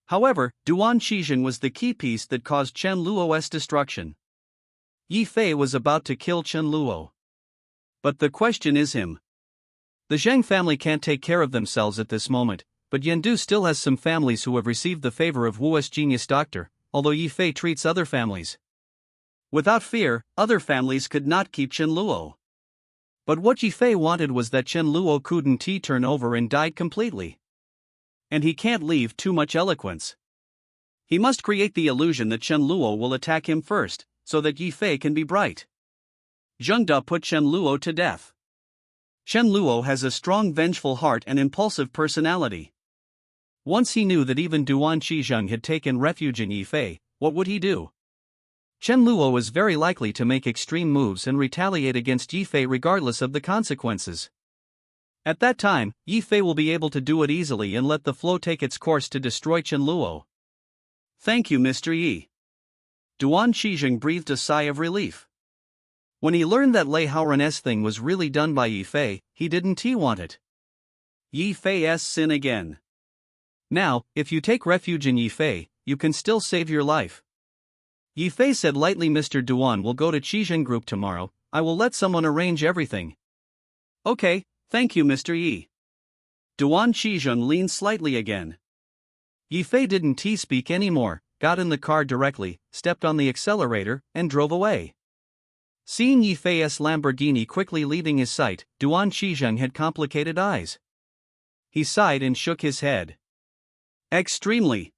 However, Duan Qizheng was the key piece that caused Chen Luo's destruction. Yi Fei was about to kill Chen Luo. But the question is him. The Zheng family can't take care of themselves at this moment, but Yendu still has some families who have received the favor of Wu's genius doctor, although Yi Fei treats other families. Without fear, other families could not keep Chen Luo. But what Yi Fei wanted was that Chen Luo couldn't turn over and died completely. And he can't leave too much eloquence. He must create the illusion that Chen Luo will attack him first, so that Yi Fei can be bright. Zheng Da put Chen Luo to death. Chen Luo has a strong vengeful heart and impulsive personality. Once he knew that even Duan Qizheng had taken refuge in Yifei, what would he do? Chen Luo was very likely to make extreme moves and retaliate against Yifei regardless of the consequences. At that time, Yifei will be able to do it easily and let the flow take its course to destroy Chen Luo. Thank you, Mr. Yi. Duan Qizheng breathed a sigh of relief. When he learned that Lei Haoren's thing was really done by Yifei, he didn't want it. Yifei's sin again. Now, if you take refuge in Yifei, you can still save your life. Yifei said lightly. Mr. Duan will go to Qizheng Group tomorrow. I will let someone arrange everything. Okay, thank you, Mr. Yi. Duan Qizheng leaned slightly again. Yifei didn't speak anymore, got in the car directly, stepped on the accelerator, and drove away. Seeing Yifei's Lamborghini quickly leaving his sight, Duan Qizheng had complicated eyes. He sighed and shook his head. Extremely.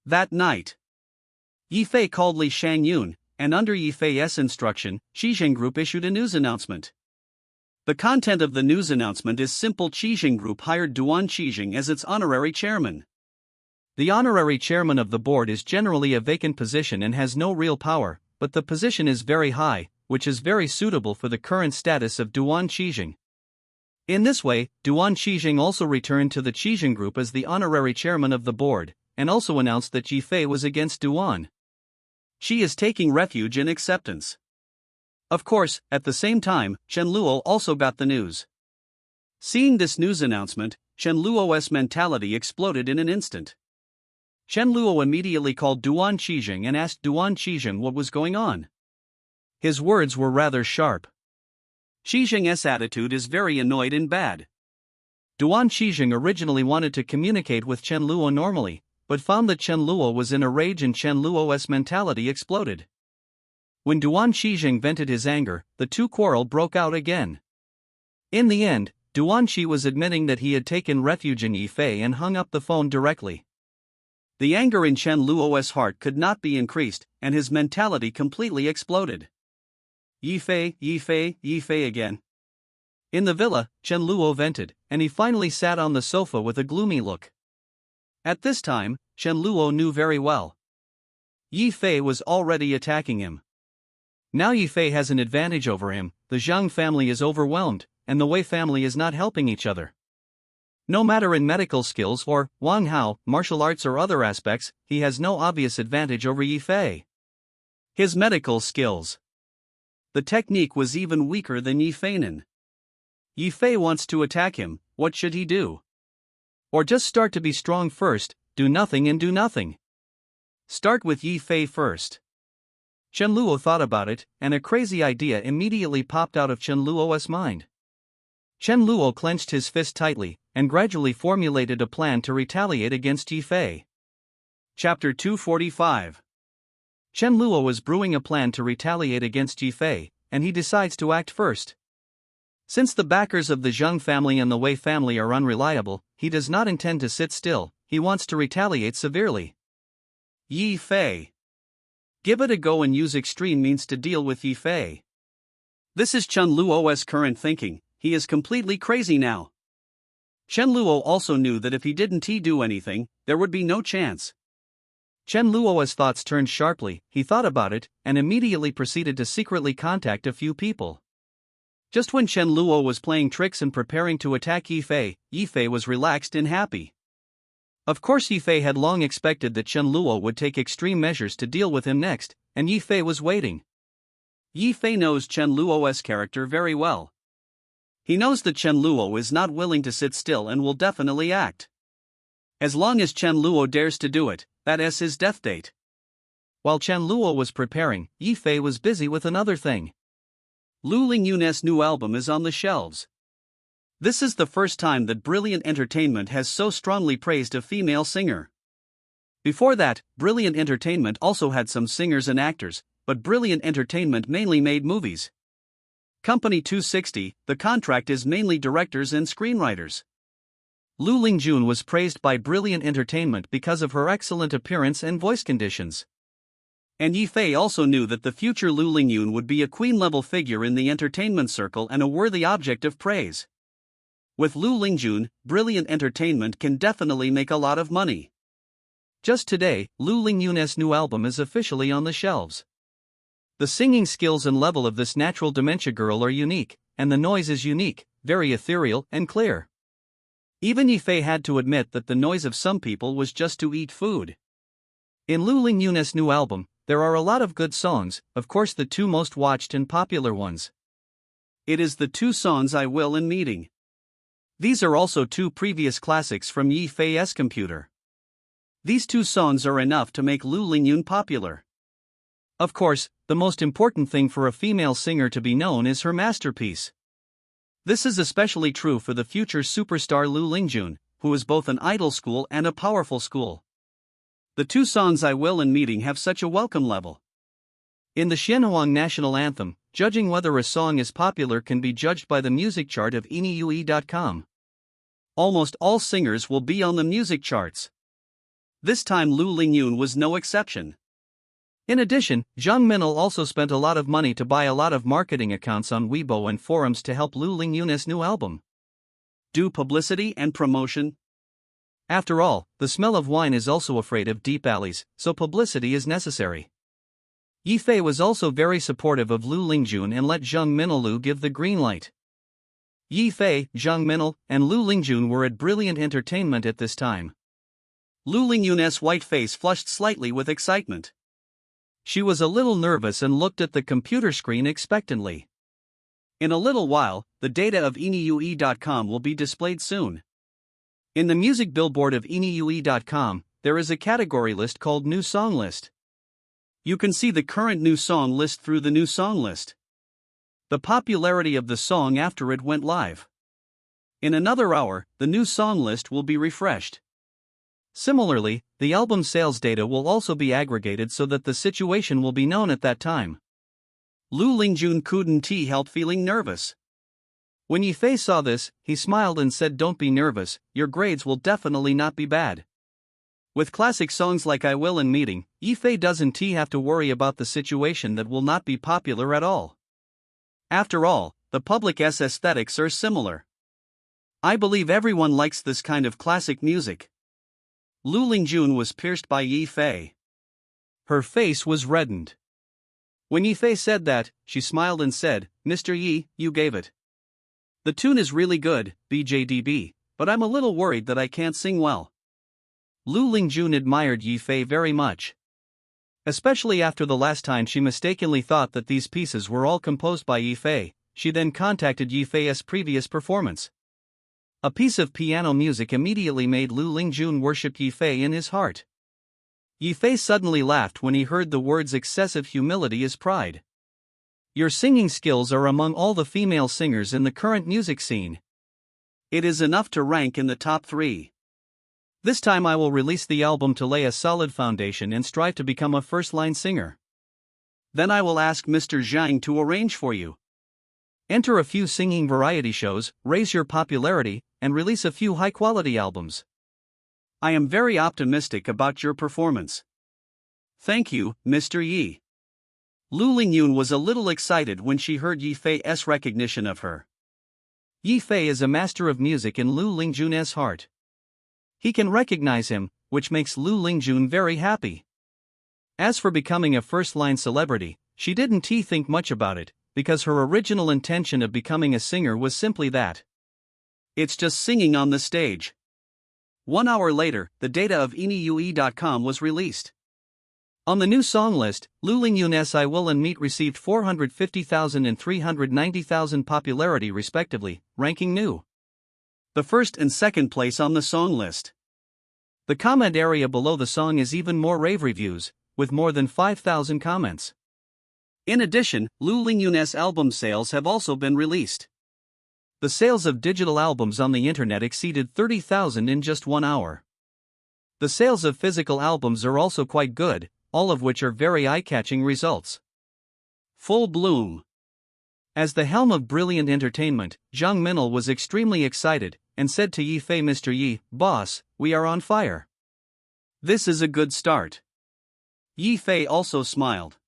That night, Yifei called Li Shangyun, and under Yifei's instruction, Qizheng Group issued a news announcement. The content of the news announcement is simple. Qizheng Group hired Duan Qizheng as its honorary chairman. The honorary chairman of the board is generally a vacant position and has no real power, but the position is very high, which is very suitable for the current status of Duan Qizheng. In this way, Duan Qizheng also returned to the Qizheng Group as the honorary chairman of the board, and also announced that Yifei was against Duan. She is taking refuge in acceptance. Of course, at the same time, Chen Luo also got the news. Seeing this news announcement, Chen Luo's mentality exploded in an instant. Chen Luo immediately called Duan Qizheng and asked Duan Qizheng what was going on. His words were rather sharp. Qizheng's attitude is very annoyed and bad. Duan Qizheng originally wanted to communicate with Chen Luo normally, but found that Chen Luo was in a rage and Chen Luo's mentality exploded. When Duan Qizheng vented his anger, the two quarrel broke out again. In the end, Duan Qi was admitting that he had taken refuge in Yifei and hung up the phone directly. The anger in Chen Luo's heart could not be increased, and his mentality completely exploded. Yifei, Yifei, Yifei again. In the villa, Chen Luo vented, and he finally sat on the sofa with a gloomy look. At this time, Chen Luo knew very well. Yifei was already attacking him. Now Yifei has an advantage over him. The Zhang family is overwhelmed, and the Wei family is not helping each other. No matter in medical skills or, Wang Hao, martial arts or other aspects, he has no obvious advantage over Yifei. His medical skills. The technique was even weaker than Yifei's. Yifei wants to attack him. What should he do? Or just start to be strong first, do nothing and do nothing. Start with Yifei first. Chen Luo thought about it, and a crazy idea immediately popped out of Chen Luo's mind. Chen Luo clenched his fist tightly, and gradually formulated a plan to retaliate against Yifei. Chapter 245. Chen Luo was brewing a plan to retaliate against Yifei, and he decides to act first. Since the backers of the Zhang family and the Wei family are unreliable, he does not intend to sit still. He wants to retaliate severely. Yifei. Give it a go and use extreme means to deal with Yifei. This is Chen Luo's current thinking. He is completely crazy now. Chen Luo also knew that if he didn't do anything, there would be no chance. Chen Luo's thoughts turned sharply. He thought about it, and immediately proceeded to secretly contact a few people. Just when Chen Luo was playing tricks and preparing to attack Yifei, Yifei was relaxed and happy. Of course Yifei had long expected that Chen Luo would take extreme measures to deal with him next, and Yifei was waiting. Yifei knows Chen Luo's character very well. He knows that Chen Luo is not willing to sit still and will definitely act. As long as Chen Luo dares to do it, that is his death date. While Chen Luo was preparing, Yifei was busy with another thing. Lu Lingyun's new album is on the shelves. This is the first time that Brilliant Entertainment has so strongly praised a female singer. Before that, Brilliant Entertainment also had some singers and actors, but Brilliant Entertainment mainly made movies. Company 260, the contract is mainly directors and screenwriters. Lu Lingjun was praised by Brilliant Entertainment because of her excellent appearance and voice conditions. And Yifei also knew that the future Lu Lingyun would be a queen-level figure in the entertainment circle and a worthy object of praise. With Lu Lingjun, Brilliant Entertainment can definitely make a lot of money. Just today, Lu Lingyun's new album is officially on the shelves. The singing skills and level of this natural dementia girl are unique, and the noise is unique, very ethereal and clear. Even Yifei had to admit that the noise of some people was just to eat food. In Lu Lingyun's new album, there are a lot of good songs, of course the two most watched and popular ones. It is the two songs I Will and Meeting. These are also two previous classics from Yifei's computer. These two songs are enough to make Lu Lingyun popular. Of course, the most important thing for a female singer to be known is her masterpiece. This is especially true for the future superstar Lu Lingjun, who is both an idol school and a powerful school. The two songs I Will and Meeting have such a welcome level. In the Xianhuang national anthem, judging whether a song is popular can be judged by the music chart of iniui.com. Almost all singers will be on the music charts. This time Lu Lingyun was no exception. In addition, Zhang Minil also spent a lot of money to buy a lot of marketing accounts on Weibo and forums to help Lu Lingyun's new album. Do publicity and promotion. After all, the smell of wine is also afraid of deep alleys, so publicity is necessary. Yifei was also very supportive of Lu Lingjun and let Zhang Minil give the green light. Yifei, Zhang Minil, and Lu Lingjun were at Brilliant Entertainment at this time. Lu Lingyun's white face flushed slightly with excitement. She was a little nervous and looked at the computer screen expectantly. In a little while, the data of iniui.com will be displayed soon. In the music billboard of iniui.com, there is a category list called New Song List. You can see the current new song list through the new song list. The popularity of the song after it went live. In another hour, the new song list will be refreshed. Similarly, the album sales data will also be aggregated so that the situation will be known at that time. Lu Lingjun couldn't help feeling nervous. When Yifei saw this, he smiled and said, "Don't be nervous, your grades will definitely not be bad." With classic songs like I Will and Meeting, Yifei doesn't have to worry about the situation that will not be popular at all. After all, the public's aesthetics are similar. I believe everyone likes this kind of classic music. Lu Lingjun was pierced by Yifei. Her face was reddened. When Yifei said that, she smiled and said, "Mr. Yi, you gave it. The tune is really good, BJDB, but I'm a little worried that I can't sing well." Lu Lingjun admired Yifei very much. Especially after the last time she mistakenly thought that these pieces were all composed by Yifei, she then contacted Yifei's previous performance. A piece of piano music immediately made Lu Lingjun worship Yifei in his heart. Yifei suddenly laughed when he heard the words "excessive humility is pride." Your singing skills are among all the female singers in the current music scene. It is enough to rank in the top 3. This time I will release the album to lay a solid foundation and strive to become a first-line singer. Then I will ask Mr. Zhang to arrange for you. Enter a few singing variety shows, raise your popularity, and release a few high-quality albums. I am very optimistic about your performance. Thank you, Mr. Yi. Lu Lingyun was a little excited when she heard Yifei's recognition of her. Yifei is a master of music in Lu Lingjun's heart. He can recognize him, which makes Lu Lingjun very happy. As for becoming a first-line celebrity, she didn't think much about it, because her original intention of becoming a singer was simply that. It's just singing on the stage. 1 hour later, the data of iniui.com was released. On the new song list, Lu Lingyun's I Will and Meet received 450,000 and 390,000 popularity respectively, ranking new. The first and second place on the song list. The comment area below the song is even more rave reviews, with more than 5,000 comments. In addition, Lu Lingyun's album sales have also been released. The sales of digital albums on the internet exceeded 30,000 in just 1 hour. The sales of physical albums are also quite good, all of which are very eye-catching results. Full bloom. As the helm of Brilliant Entertainment, Zhang Minil was extremely excited, and said to Yifei, "Mr. Yi, boss, we are on fire. This is a good start." Yifei also smiled.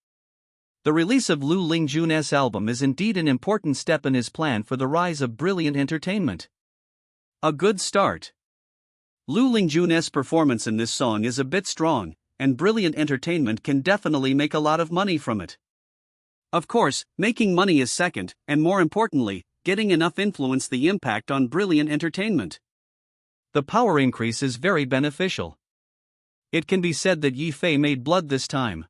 The release of Lu Lingjun's album is indeed an important step in his plan for the rise of Brilliant Entertainment. A good start. Lu Lingjun's performance in this song is a bit strong, and Brilliant Entertainment can definitely make a lot of money from it. Of course, making money is second, and more importantly, getting enough influence the impact on Brilliant Entertainment. The power increase is very beneficial. It can be said that Yi Fei made blood this time.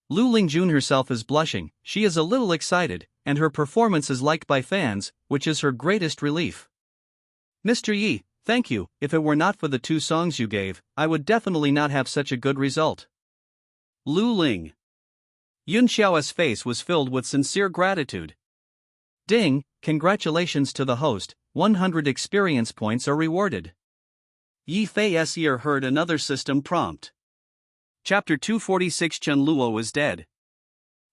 Lu Lingjun herself is blushing, she is a little excited, and her performance is liked by fans, which is her greatest relief. Mr. Yi, thank you, if it were not for the 2 songs you gave, I would definitely not have such a good result. Lu Ling. Yun Xiao's face was filled with sincere gratitude. Ding, congratulations to the host, 100 experience points are rewarded. Yi Fei's ear heard another system prompt. Chapter 246 Chen Luo is dead.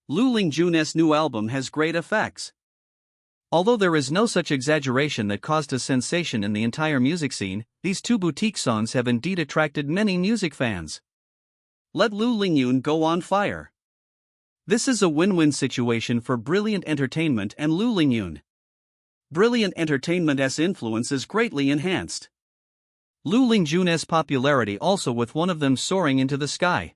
Lu Lingjun's new album has great effects. Although there is no such exaggeration that caused a sensation in the entire music scene, these 2 boutique songs have indeed attracted many music fans. Let Lu Lingjun go on fire. This is a win-win situation for Brilliant Entertainment and Lu Lingjun. Brilliant Entertainment's influence is greatly enhanced. Lu Lingjun's popularity also with one of them soaring into the sky.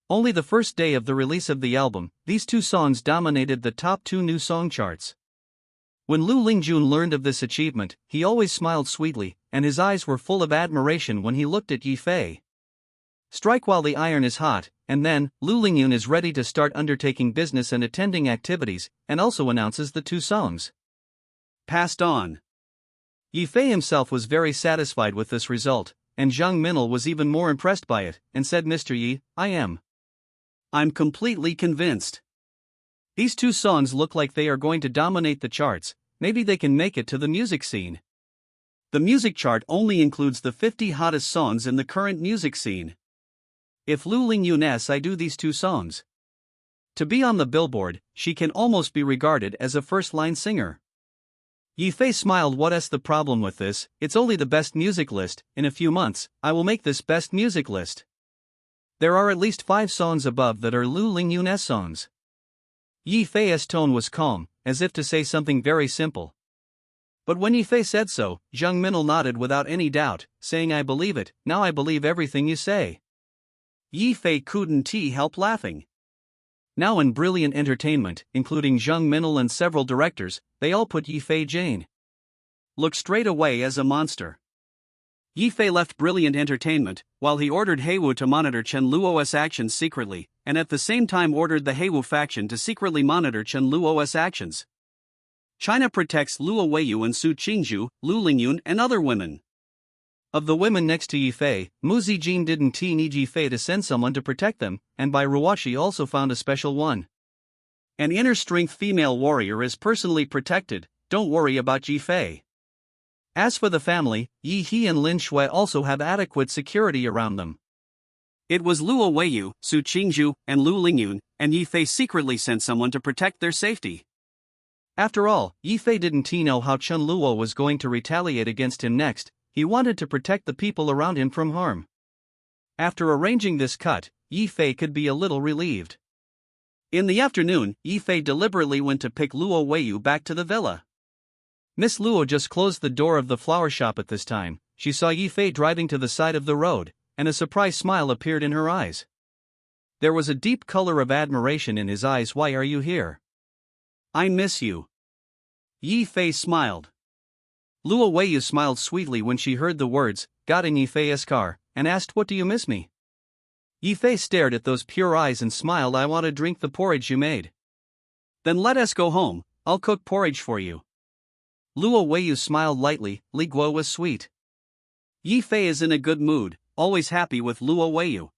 Only the first day of the release of the album, these 2 songs dominated the top 2 new song charts. When Lu Lingjun learned of this achievement, he always smiled sweetly, and his eyes were full of admiration when he looked at Yi Fei. Strike while the iron is hot, and then, Lu Lingjun is ready to start undertaking business and attending activities, and also announces the 2 songs. Passed on. Yi Fei himself was very satisfied with this result, and Zhang Minel was even more impressed by it, and said, Mr. Yi, I'm completely convinced. These 2 songs look like they are going to dominate the charts, maybe they can make it to the music scene. The music chart only includes the 50 hottest songs in the current music scene. If Lu Lingjun I do these 2 songs to be on the billboard, she can almost be regarded as a first-line singer. Yi Fei smiled. What's the problem with this? It's only the best music list. In a few months, I will make this best music list. There are at least 5 songs above that are Lu Lingjun's songs. Yi Fei's tone was calm, as if to say something very simple. But when Yi Fei said so, Zhang Minel nodded without any doubt, saying, I believe it, now I believe everything you say. Yi Fei couldn't help laughing. Now in Brilliant Entertainment, including Zhang Minel and several directors, they all put Yi Fei Jane. Look straight away as a monster. Yi Fei left Brilliant Entertainment, while he ordered Heiwu to monitor Chen Luo's actions secretly, and at the same time ordered the Heiwu faction to secretly monitor Chen Luo's actions. China protects Luo Weiyu and Su Qingzhu, Lu Lingjun and other women. Of the women next to Yi Fei, Mu Zijin didn't need Yi Fei to send someone to protect them, and by Ruwashi also found a special one. An inner strength female warrior is personally protected, don't worry about Yi Fei. As for the family, Yi He and Lin Shui also have adequate security around them. It was Luo Weiyu, Su Qingzhu, and Lu Lingjun, and Yi Fei secretly sent someone to protect their safety. After all, Yi Fei didn't know how Chen Luo was going to retaliate against him next. He wanted to protect the people around him from harm. After arranging this cut, Yi Fei could be a little relieved. In the afternoon, Yi Fei deliberately went to pick Luo Weiyu back to the villa. Miss Luo just closed the door of the flower shop at this time. She saw Yi Fei driving to the side of the road, and a surprised smile appeared in her eyes. There was a deep color of admiration in his eyes. Why are you here? I miss you. Yi Fei smiled. Luo Weiyu smiled sweetly when she heard the words, got in Yi Fei's car, and asked, what do you miss me? Yi Fei stared at those pure eyes and smiled. I want to drink the porridge you made. Then let us go home, I'll cook porridge for you. Luo Weiyu smiled lightly. Li Guo was sweet. Yi Fei is in a good mood, always happy with Luo Weiyu.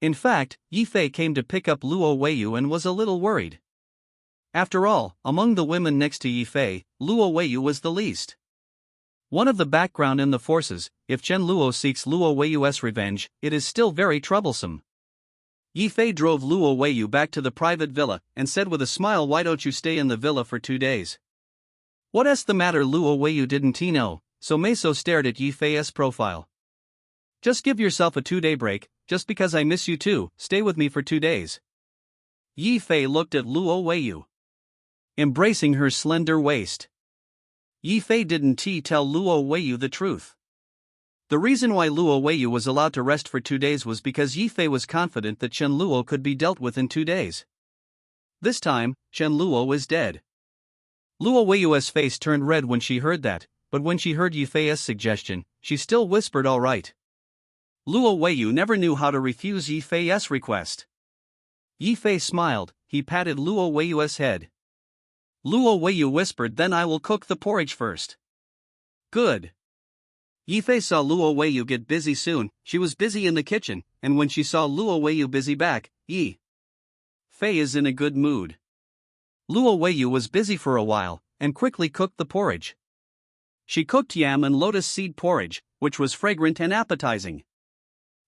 In fact, Yi Fei came to pick up Luo Weiyu and was a little worried. After all, among the women next to Yi Fei, Luo Weiyu was the least. One of the background in the forces, if Chen Luo seeks Luo Weiyu's revenge, it is still very troublesome. Yi Fei drove Luo Weiyu back to the private villa, and said with a smile, why don't you stay in the villa for 2 days? What's the matter? Luo Weiyu didn't know, so Meiso stared at Yi Fei's profile. Just give yourself a 2-day break, just because I miss you too, stay with me for 2 days. Yi Fei looked at Luo Weiyu, embracing her slender waist. Yi Fei didn't tell Luo Weiyu the truth. The reason why Luo Weiyu was allowed to rest for 2 days was because Yi Fei was confident that Chen Luo could be dealt with in 2 days. This time, Chen Luo is dead. Luo Weiyu's face turned red when she heard that, but when she heard Yi Fei's suggestion, she still whispered all right. Luo Weiyu never knew how to refuse Yi Fei's request. Yi Fei smiled, he patted Luo Weiyu's head. Luo Weiyu whispered, then I will cook the porridge first. Good. Yi Fei saw Luo Weiyu get busy soon. She was busy in the kitchen, and when she saw Luo Weiyu busy back, Yi Fei is in a good mood. Luo Weiyu was busy for a while, and quickly cooked the porridge. She cooked yam and lotus seed porridge, which was fragrant and appetizing.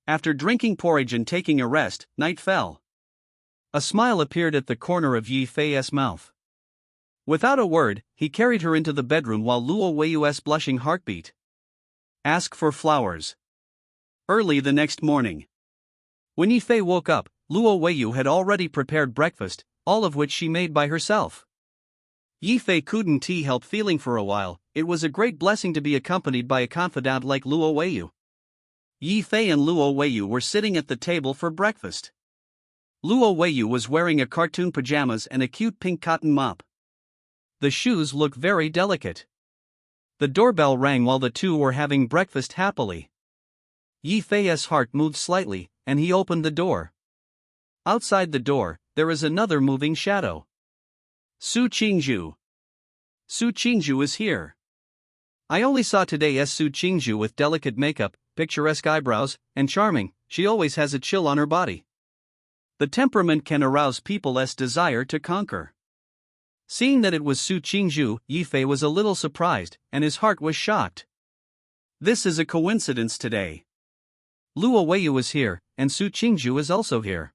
After drinking porridge and taking a rest, night fell. A smile appeared at the corner of Yi Fei's mouth. Without a word, he carried her into the bedroom while Luo Weiyu's blushing heart beat. Ask for flowers. Early the next morning. When Yi Fei woke up, Luo Weiyu had already prepared breakfast, all of which she made by herself. Yi Fei couldn't help feeling for a while. It was a great blessing to be accompanied by a confidant like Luo Weiyu. Yi Fei and Luo Weiyu were sitting at the table for breakfast. Luo Weiyu was wearing a cartoon pajamas and a cute pink cotton mop. The shoes looked very delicate. The doorbell rang while the two were having breakfast happily. Yi Fei's heart moved slightly, and he opened the door. Outside the door, there is another moving shadow. Su Qingju. Su Qingju is here. I only saw today Su Qingju with delicate makeup, picturesque eyebrows, and charming. She always has a chill on her body. The temperament can arouse people's desire to conquer. Seeing that it was Su Qingju, Yi Fei was a little surprised, and his heart was shocked. This is a coincidence today. Luo Weiyu is here, and Su Qingju is also here.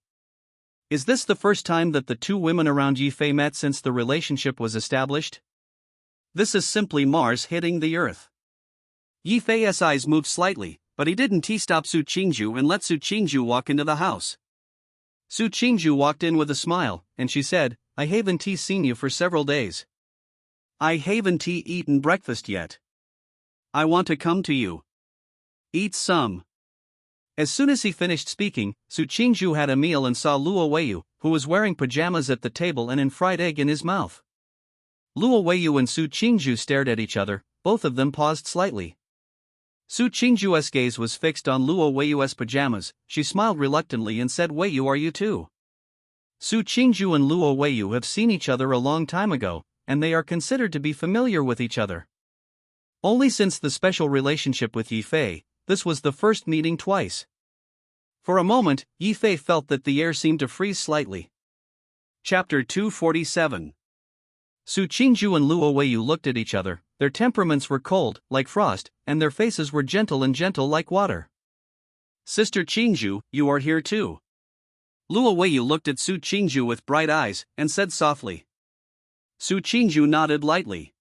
Is this the first time that the two women around Yi Fei met since the relationship was established? This is simply Mars hitting the Earth. Yi Fei's eyes moved slightly, but he didn't stop Su Qingju and let Su Qingju walk into the house. Su Qingju walked in with a smile, and she said, I haven't seen you for several days. I haven't eaten breakfast yet. I want to come to you. Eat some. As soon as he finished speaking, Su Qingju had a meal and saw Luo Weiyu, who was wearing pajamas at the table and an fried egg in his mouth. Luo Weiyu and Su Qingju stared at each other, both of them paused slightly. Su Qingju's gaze was fixed on Luo Weiyu's pajamas. She smiled reluctantly and said, Weiyu, are you too? Su Qingju and Luo Weiyu have seen each other a long time ago, and they are considered to be familiar with each other. Only since the special relationship with Yi Fei, this was the first meeting twice. For a moment, Yi Fei felt that the air seemed to freeze slightly. Chapter 247. Su Qingju and Luo Weiyu looked at each other. Their temperaments were cold, like frost, and their faces were gentle like water. Sister Qingju, you are here too. Luo Weiyu looked at Su Qingju with bright eyes, and said softly. Su Qingju nodded lightly.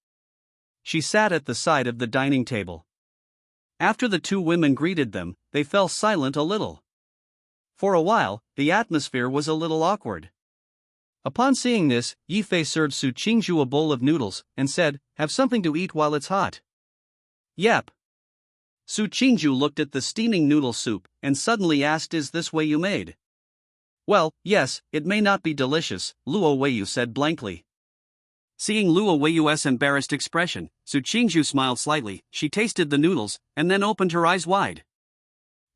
She sat at the side of the dining table. After the two women greeted them, they fell silent a little. For a while, the atmosphere was a little awkward. Upon seeing this, Yi Fei served Su Qingju a bowl of noodles, and said, have something to eat while it's hot. Yep. Su Qingju looked at the steaming noodle soup, and suddenly asked, is this Weiyu made? Well, yes, it may not be delicious, Luo Weiyu said blankly. Seeing Luo Weiyu's embarrassed expression, Su Qingju smiled slightly. She tasted the noodles, and then opened her eyes wide.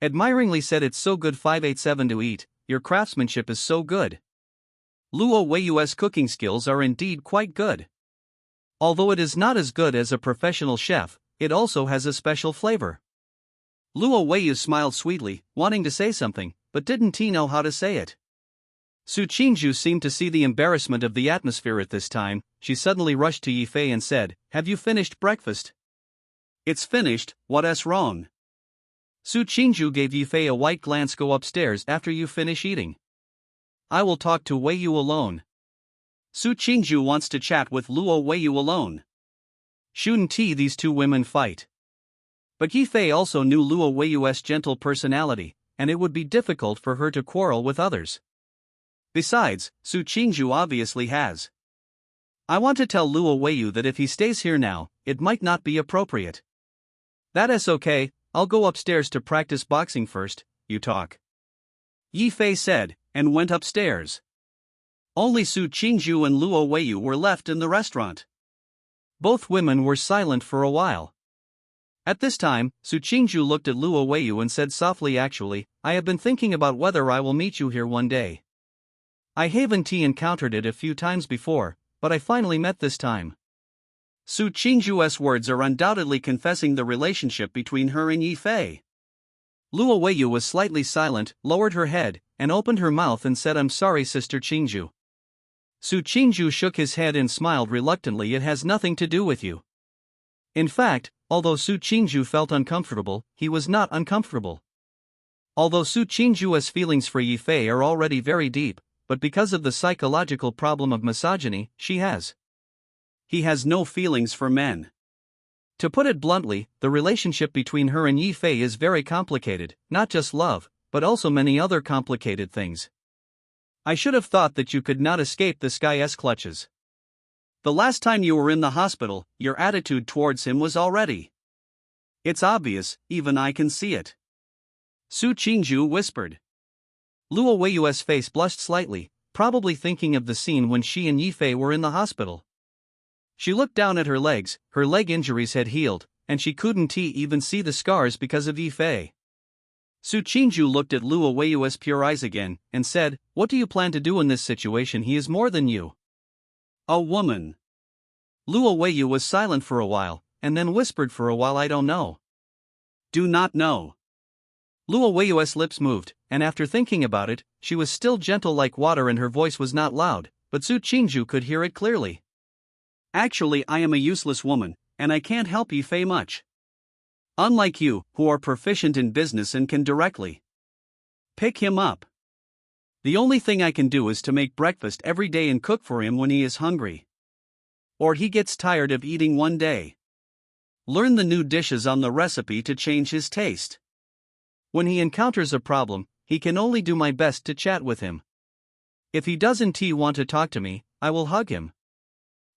Admiringly said, it's so good 587 to eat, your craftsmanship is so good. Luo Weiyu's cooking skills are indeed quite good. Although it is not as good as a professional chef, it also has a special flavor. Luo Weiyu smiled sweetly, wanting to say something, but didn't know how to say it. Su Qingju seemed to see the embarrassment of the atmosphere at this time. She suddenly rushed to Yi Fei and said, have you finished breakfast? It's finished, what's wrong? Su Qingju gave Yi Fei a white glance. Go upstairs after you finish eating. I will talk to Weiyu alone. Su Qingju wants to chat with Luo Weiyu alone. Shouldn't these two women fight? But Yi Fei also knew Luo Weiyu's gentle personality, and it would be difficult for her to quarrel with others. Besides, Su Qingju obviously has I want to tell Luo Weiyu that if he stays here now, it might not be appropriate. That is okay, I'll go upstairs to practice boxing first, you talk. Yi Fei said, and went upstairs. Only Su Qingju and Luo Weiyu were left in the restaurant. Both women were silent for a while. At this time, Su Qingju looked at Luo Weiyu and said softly, actually, I have been thinking about whether I will meet you here one day. I haven't encountered it a few times before, but I finally met this time. Su Qingju's words are undoubtedly confessing the relationship between her and Yi Fei. Luo Weiyu was slightly silent, lowered her head, and opened her mouth and said, I'm sorry, Sister Qingju. Su Qingju shook his head and smiled reluctantly. It has nothing to do with you. In fact, although Su Qingju felt uncomfortable, he was not uncomfortable. Although Su Qingju's feelings for Yi Fei are already very deep, but because of the psychological problem of misogyny, he has no feelings for men. To put it bluntly, the relationship between her and Yi Fei is very complicated, not just love, but also many other complicated things. I should have thought that you could not escape this guy's clutches. The last time you were in the hospital, your attitude towards him was already. It's obvious, even I can see it. Su Qingju whispered. Luo Weiyu's face blushed slightly, probably thinking of the scene when she and Yi Fei were in the hospital. She looked down at her legs, her leg injuries had healed, and she couldn't even see the scars because of Yi Fei. Su Qingju looked at Luo Weiyu's pure eyes again, and said, what do you plan to do in this situation? He is more than you. A woman. Luo Weiyu was silent for a while, and then whispered for a while, I don't know. Do not know. Luo Weiyu's lips moved, and after thinking about it, she was still gentle like water and her voice was not loud, but Su Qingju could hear it clearly. Actually, I am a useless woman, and I can't help Yi Fei much. Unlike you, who are proficient in business and can directly pick him up. The only thing I can do is to make breakfast every day and cook for him when he is hungry. Or he gets tired of eating one day. Learn the new dishes on the recipe to change his taste. When he encounters a problem, he can only do my best to chat with him. If he doesn't want to talk to me, I will hug him.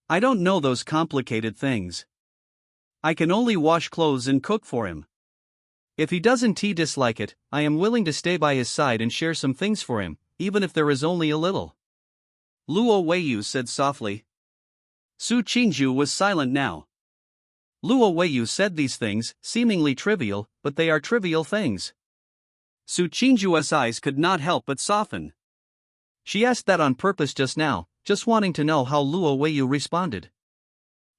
I don't know those complicated things. I can only wash clothes and cook for him. If he doesn't dislike it, I am willing to stay by his side and share some things for him, even if there is only a little. Luo Weiyu said softly. Su Qingju was silent now. Luo Weiyu said these things, seemingly trivial, but they are trivial things. Su Qingju's eyes could not help but soften. She asked that on purpose just now, just wanting to know how Luo Weiyu responded.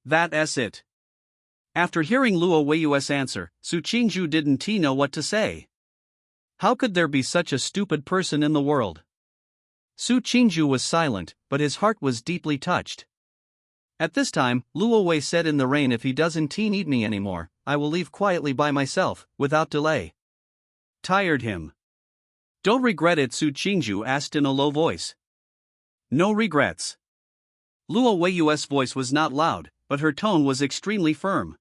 That's it. After hearing Luo Weiyu's answer, Su Qingju didn't know what to say. How could there be such a stupid person in the world? Su Qingju was silent, but his heart was deeply touched. At this time, Luo Wei said in the rain, if he doesn't need me anymore, I will leave quietly by myself, without delay. Tired him. Don't regret it, Su Qingju asked in a low voice. No regrets. Luo Weiyu's voice was not loud, but her tone was extremely firm.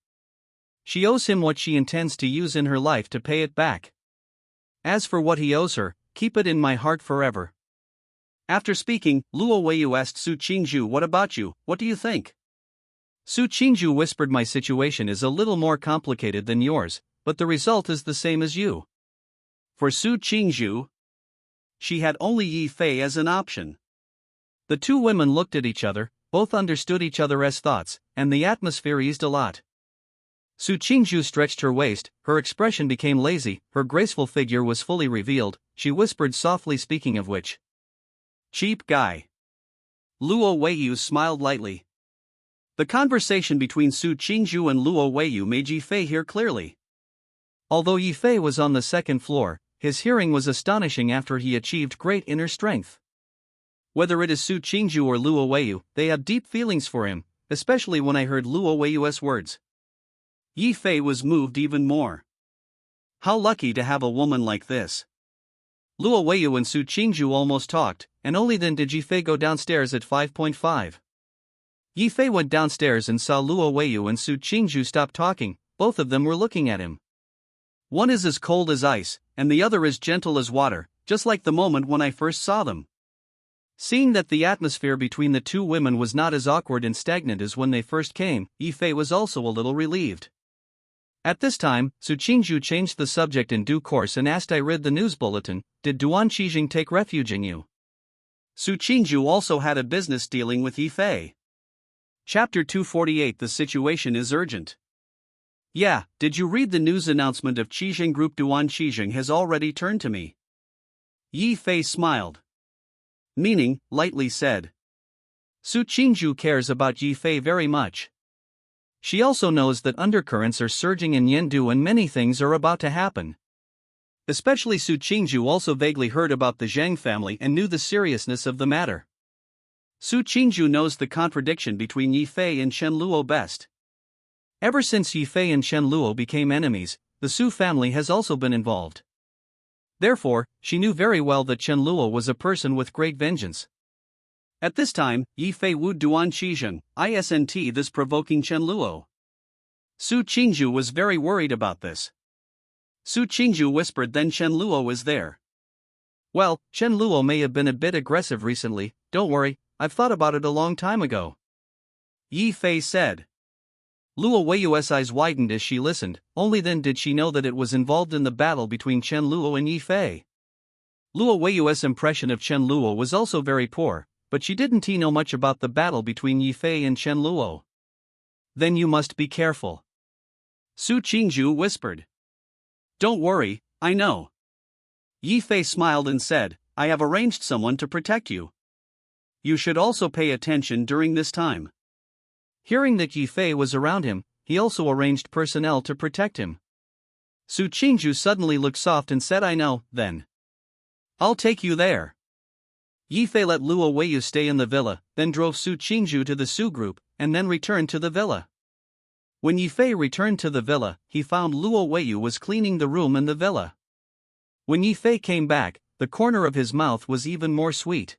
She owes him what she intends to use in her life to pay it back. As for what he owes her, keep it in my heart forever. After speaking, Luo Weiyu asked Su Qingju, what about you, what do you think? Su Qingju whispered, my situation is a little more complicated than yours, but the result is the same as you. For Su Qingju, she had only Yi Fei as an option. The two women looked at each other, both understood each other's thoughts, and the atmosphere eased a lot. Su Qingju stretched her waist, her expression became lazy, her graceful figure was fully revealed, she whispered softly, speaking of which. Cheap guy. Luo Weiyu smiled lightly. The conversation between Su Qingju and Luo Weiyu made Yi Fei hear clearly. Although Yi Fei was on the second floor, his hearing was astonishing after he achieved great inner strength. Whether it is Su Qingju or Luo Weiyu, they have deep feelings for him, especially when I heard Luo Weiyu's words. Yi Fei was moved even more. How lucky to have a woman like this. Luo Weiyu and Su Qingju almost talked, and only then did Yi Fei go downstairs at 5.5. Yi Fei went downstairs and saw Luo Weiyu and Su Qingju stop talking, both of them were looking at him. One is as cold as ice, and the other as gentle as water, just like the moment when I first saw them. Seeing that the atmosphere between the two women was not as awkward and stagnant as when they first came, Yifei was also a little relieved. At this time, Su Qingzhu changed the subject in due course and asked, I read the news bulletin, did Duan Qijing take refuge in you? Su Qingzhu also had a business dealing with Yifei. Chapter 248. The situation is urgent. Yeah, did you read the news announcement of Qijing Group? Duan Qijing has already turned to me. Yifei smiled. Meaning, lightly said. Su Qingzhu cares about Yifei very much. She also knows that undercurrents are surging in Yendu and many things are about to happen. Especially Su Qingzhu also vaguely heard about the Zhang family and knew the seriousness of the matter. Su Qingzhu knows the contradiction between Yifei and Chen Luo best. Ever since Yifei and Chen Luo became enemies, the Su family has also been involved. Therefore, she knew very well that Chen Luo was a person with great vengeance. At this time, Yifei wooed Duan Qijing, isn't this provoking Chen Luo? Su Qingzhu was very worried about this. Su Qingzhu whispered, then Chen Luo is there. Well, Chen Luo may have been a bit aggressive recently, don't worry, I've thought about it a long time ago. Yifei said. Luo Weiyu's eyes widened as she listened, only then did she know that it was involved in the battle between Chen Luo and Yifei. Luo Weiyu's impression of Chen Luo was also very poor, but she didn't know much about the battle between Yifei and Chen Luo. Then you must be careful. Su Qingzhu whispered. Don't worry, I know. Yifei smiled and said, I have arranged someone to protect you. You should also pay attention during this time. Hearing that Yifei was around him, he also arranged personnel to protect him. Su Qingzhu suddenly looked soft and said, I know, then. I'll take you there. Yifei let Luo Weiyu stay in the villa, then drove Su Qingzhu to the Su group, and then returned to the villa. When Yifei returned to the villa, he found Luo Weiyu was cleaning the room in the villa. When Yifei came back, the corner of his mouth was even more sweet.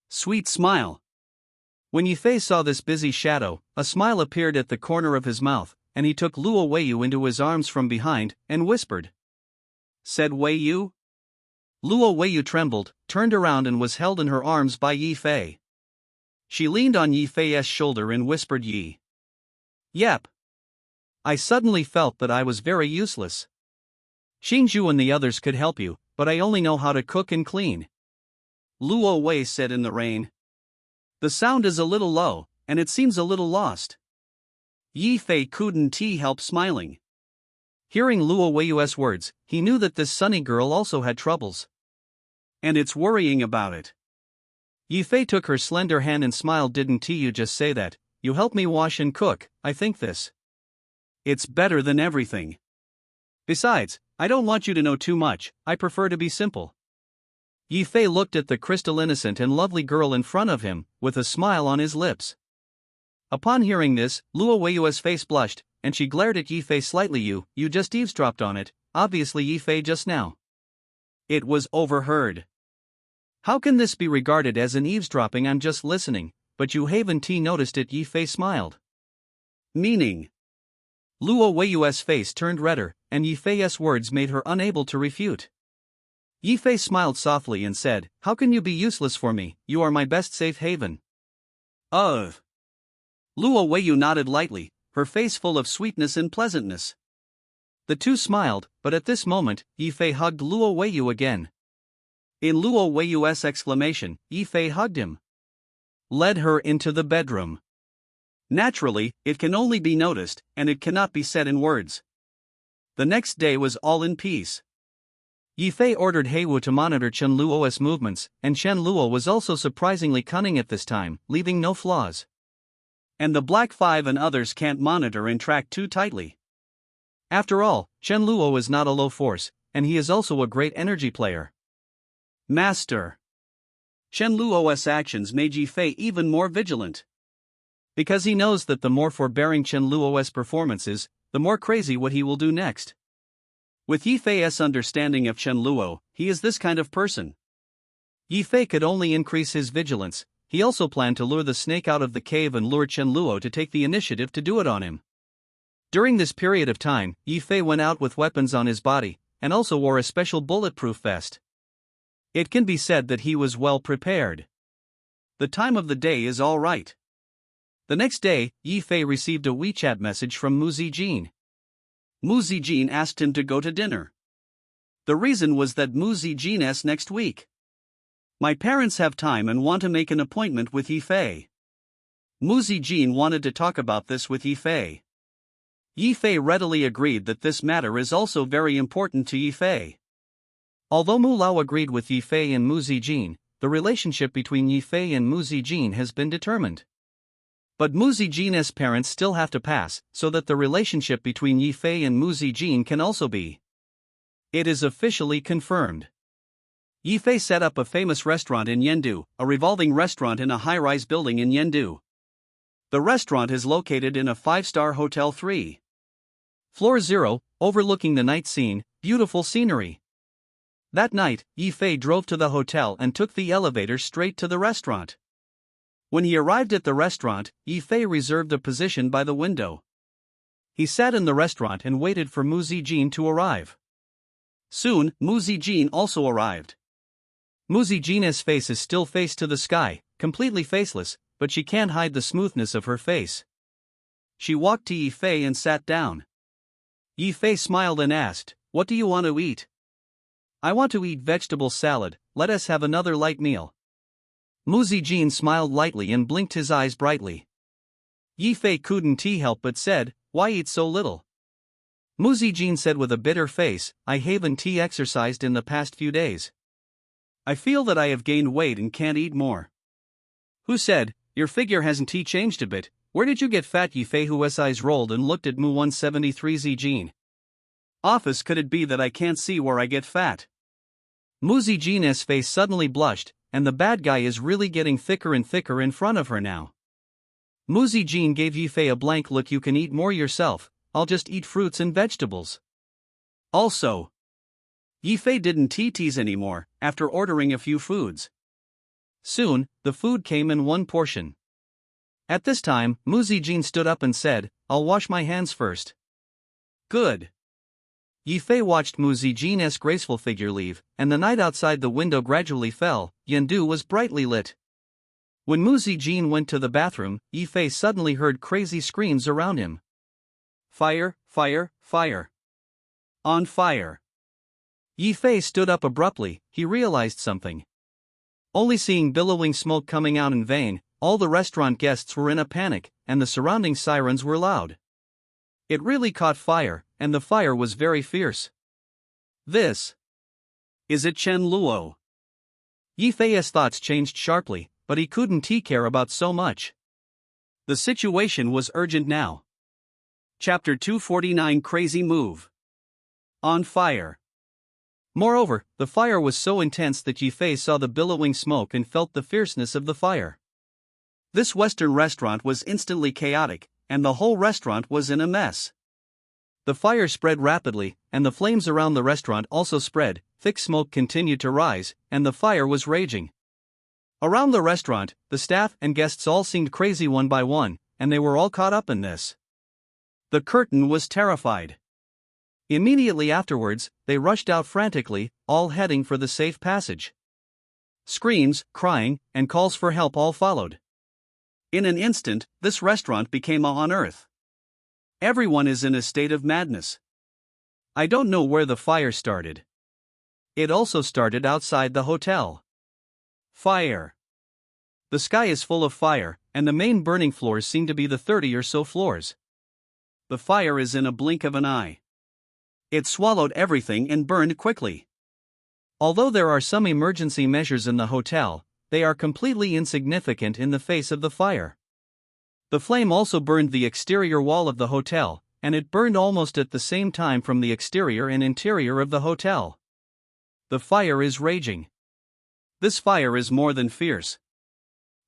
Sweet smile. When Yifei saw this busy shadow, a smile appeared at the corner of his mouth, and he took Luo Weiyu into his arms from behind, and whispered. Said Weiyu? Luo Weiyu trembled, turned around and was held in her arms by Yifei. She leaned on Yifei's shoulder and whispered Yi. Yep. I suddenly felt that I was very useless. Qingzhu and the others could help you, but I only know how to cook and clean. Luo Wei said in the rain. The sound is a little low, and it seems a little lost. Yifei couldn't help smiling. Hearing Luo Weiyu's words, he knew that this sunny girl also had troubles. And it's worrying about it. Yifei took her slender hand and smiled. Didn't you just say that? You help me wash and cook, I think this. It's better than everything. Besides, I don't want you to know too much, I prefer to be simple. Yifei looked at the crystal innocent and lovely girl in front of him, with a smile on his lips. Upon hearing this, Luo Weiyu's face blushed, and she glared at Yifei slightly. You just eavesdropped on it, obviously Yifei just now. It was overheard. How can this be regarded as an eavesdropping? I'm just listening, but you haven't noticed it. Yifei smiled. Meaning? Luo Weiyu's face turned redder, and Yifei's words made her unable to refute. Yifei smiled softly and said, how can you be useless for me? You are my best safe haven. Luo Weiyu nodded lightly, her face full of sweetness and pleasantness. The two smiled, but at this moment, Yifei hugged Luo Weiyu again. In Luo Weiyu's exclamation, Yifei hugged him. Led her into the bedroom. Naturally, it can only be noticed, and it cannot be said in words. The next day was all in peace. Yifei ordered Heiwu to monitor Chen Luo's movements, and Chen Luo was also surprisingly cunning at this time, leaving no flaws. And the Black Five and others can't monitor and track too tightly. After all, Chen Luo is not a low force, and he is also a great energy player. Master. Chen Luo's actions made Yifei even more vigilant. Because he knows that the more forbearing Chen Luo's performance is, the more crazy what he will do next. With Yifei's understanding of Chen Luo, he is this kind of person. Yifei could only increase his vigilance. He also planned to lure the snake out of the cave and lure Chen Luo to take the initiative to do it on him. During this period of time, Yifei went out with weapons on his body, and also wore a special bulletproof vest. It can be said that he was well prepared. The time of the day is all right. The next day, Yifei received a WeChat message from Mu Zijin. Mu Zijin asked him to go to dinner. The reason was that Mu Zijin's next week. My parents have time and want to make an appointment with Yifei. Mu Zijin wanted to talk about this with Yifei. Yifei readily agreed that this matter is also very important to Yifei. Although Mu Lao agreed with Yifei and Mu Zijin, the relationship between Yifei and Mu Zijin has been determined. But Mu Zijin's parents still have to pass, so that the relationship between Yifei and Mu Zijin can also be. It is officially confirmed. Yifei set up a famous restaurant in Yendu, a revolving restaurant in a high-rise building in Yendu. The restaurant is located in a 5-star hotel 3. Floor 0, overlooking the night scene, beautiful scenery. That night, Yifei drove to the hotel and took the elevator straight to the restaurant. When he arrived at the restaurant, Yifei reserved a position by the window. He sat in the restaurant and waited for Mu Zijin to arrive. Soon, Mu Zijin also arrived. Mu Zijin's face is still face to the sky, completely faceless, but she can't hide the smoothness of her face. She walked to Yifei and sat down. Yifei smiled and asked, "What do you want to eat?" "I want to eat vegetable salad, let us have another light meal." Mu Zijin smiled lightly and blinked his eyes brightly. Yifei couldn't help but said, "Why eat so little?" Mu Zijin said with a bitter face, "I haven't exercised in the past few days. I feel that I have gained weight and can't eat more." Who said, "Your figure hasn't changed a bit, where did you get fat?" Yifei whose eyes rolled and looked at Mu 173 Zijin. "Office, could it be that I can't see where I get fat?" Mu Zijin's face suddenly blushed, and the bad guy is really getting thicker and thicker in front of her now. Mu Zijin gave Yifei a blank look. "You can eat more yourself, I'll just eat fruits and vegetables." Also, Yifei didn't tease anymore, after ordering a few foods. Soon, the food came in one portion. At this time, Mu Zijin stood up and said, "I'll wash my hands first." "Good." Yifei watched Mu Zijin's graceful figure leave, and the night outside the window gradually fell. Yendu was brightly lit. When Mu Zijin went to the bathroom, Yifei suddenly heard crazy screams around him. "Fire, fire, fire! On fire!" Yifei stood up abruptly. He realized something. Only seeing billowing smoke coming out in vain, all the restaurant guests were in a panic, and the surrounding sirens were loud. It really caught fire, and the fire was very fierce. "This is it, Chen Luo?" Yifei's thoughts changed sharply, but he couldn't care about so much. The situation was urgent now. Chapter 249, Crazy Move. On fire. Moreover, the fire was so intense that Yifei saw the billowing smoke and felt the fierceness of the fire. This Western restaurant was instantly chaotic, and the whole restaurant was in a mess. The fire spread rapidly, and the flames around the restaurant also spread. Thick smoke continued to rise, and the fire was raging. Around the restaurant, the staff and guests all seemed crazy one by one, and they were all caught up in this. The curtain was terrified. Immediately afterwards, they rushed out frantically, all heading for the safe passage. Screams, crying, and calls for help all followed. In an instant, this restaurant became on earth. Everyone is in a state of madness. I don't know where the fire started. It also started outside the hotel. Fire. The sky is full of fire, and the main burning floors seem to be the 30 or so floors. The fire is in a blink of an eye. It swallowed everything and burned quickly. Although there are some emergency measures in the hotel, they are completely insignificant in the face of the fire. The flame also burned the exterior wall of the hotel, and it burned almost at the same time from the exterior and interior of the hotel. The fire is raging. This fire is more than fierce.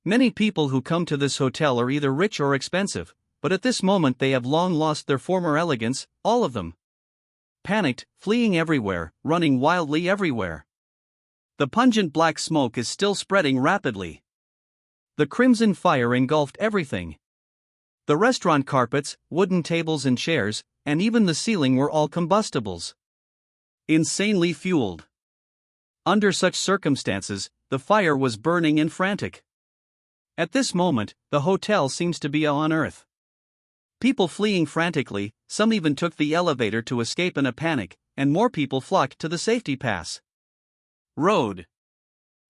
Many people who come to this hotel are either rich or expensive, but at this moment they have long lost their former elegance, all of them. Panicked, fleeing everywhere, running wildly everywhere. The pungent black smoke is still spreading rapidly. The crimson fire engulfed everything. The restaurant carpets, wooden tables and chairs, and even the ceiling were all combustibles. Insanely fueled. Under such circumstances, the fire was burning and frantic. At this moment, the hotel seems to be on Earth. People fleeing frantically, some even took the elevator to escape in a panic, and more people flocked to the safety pass road.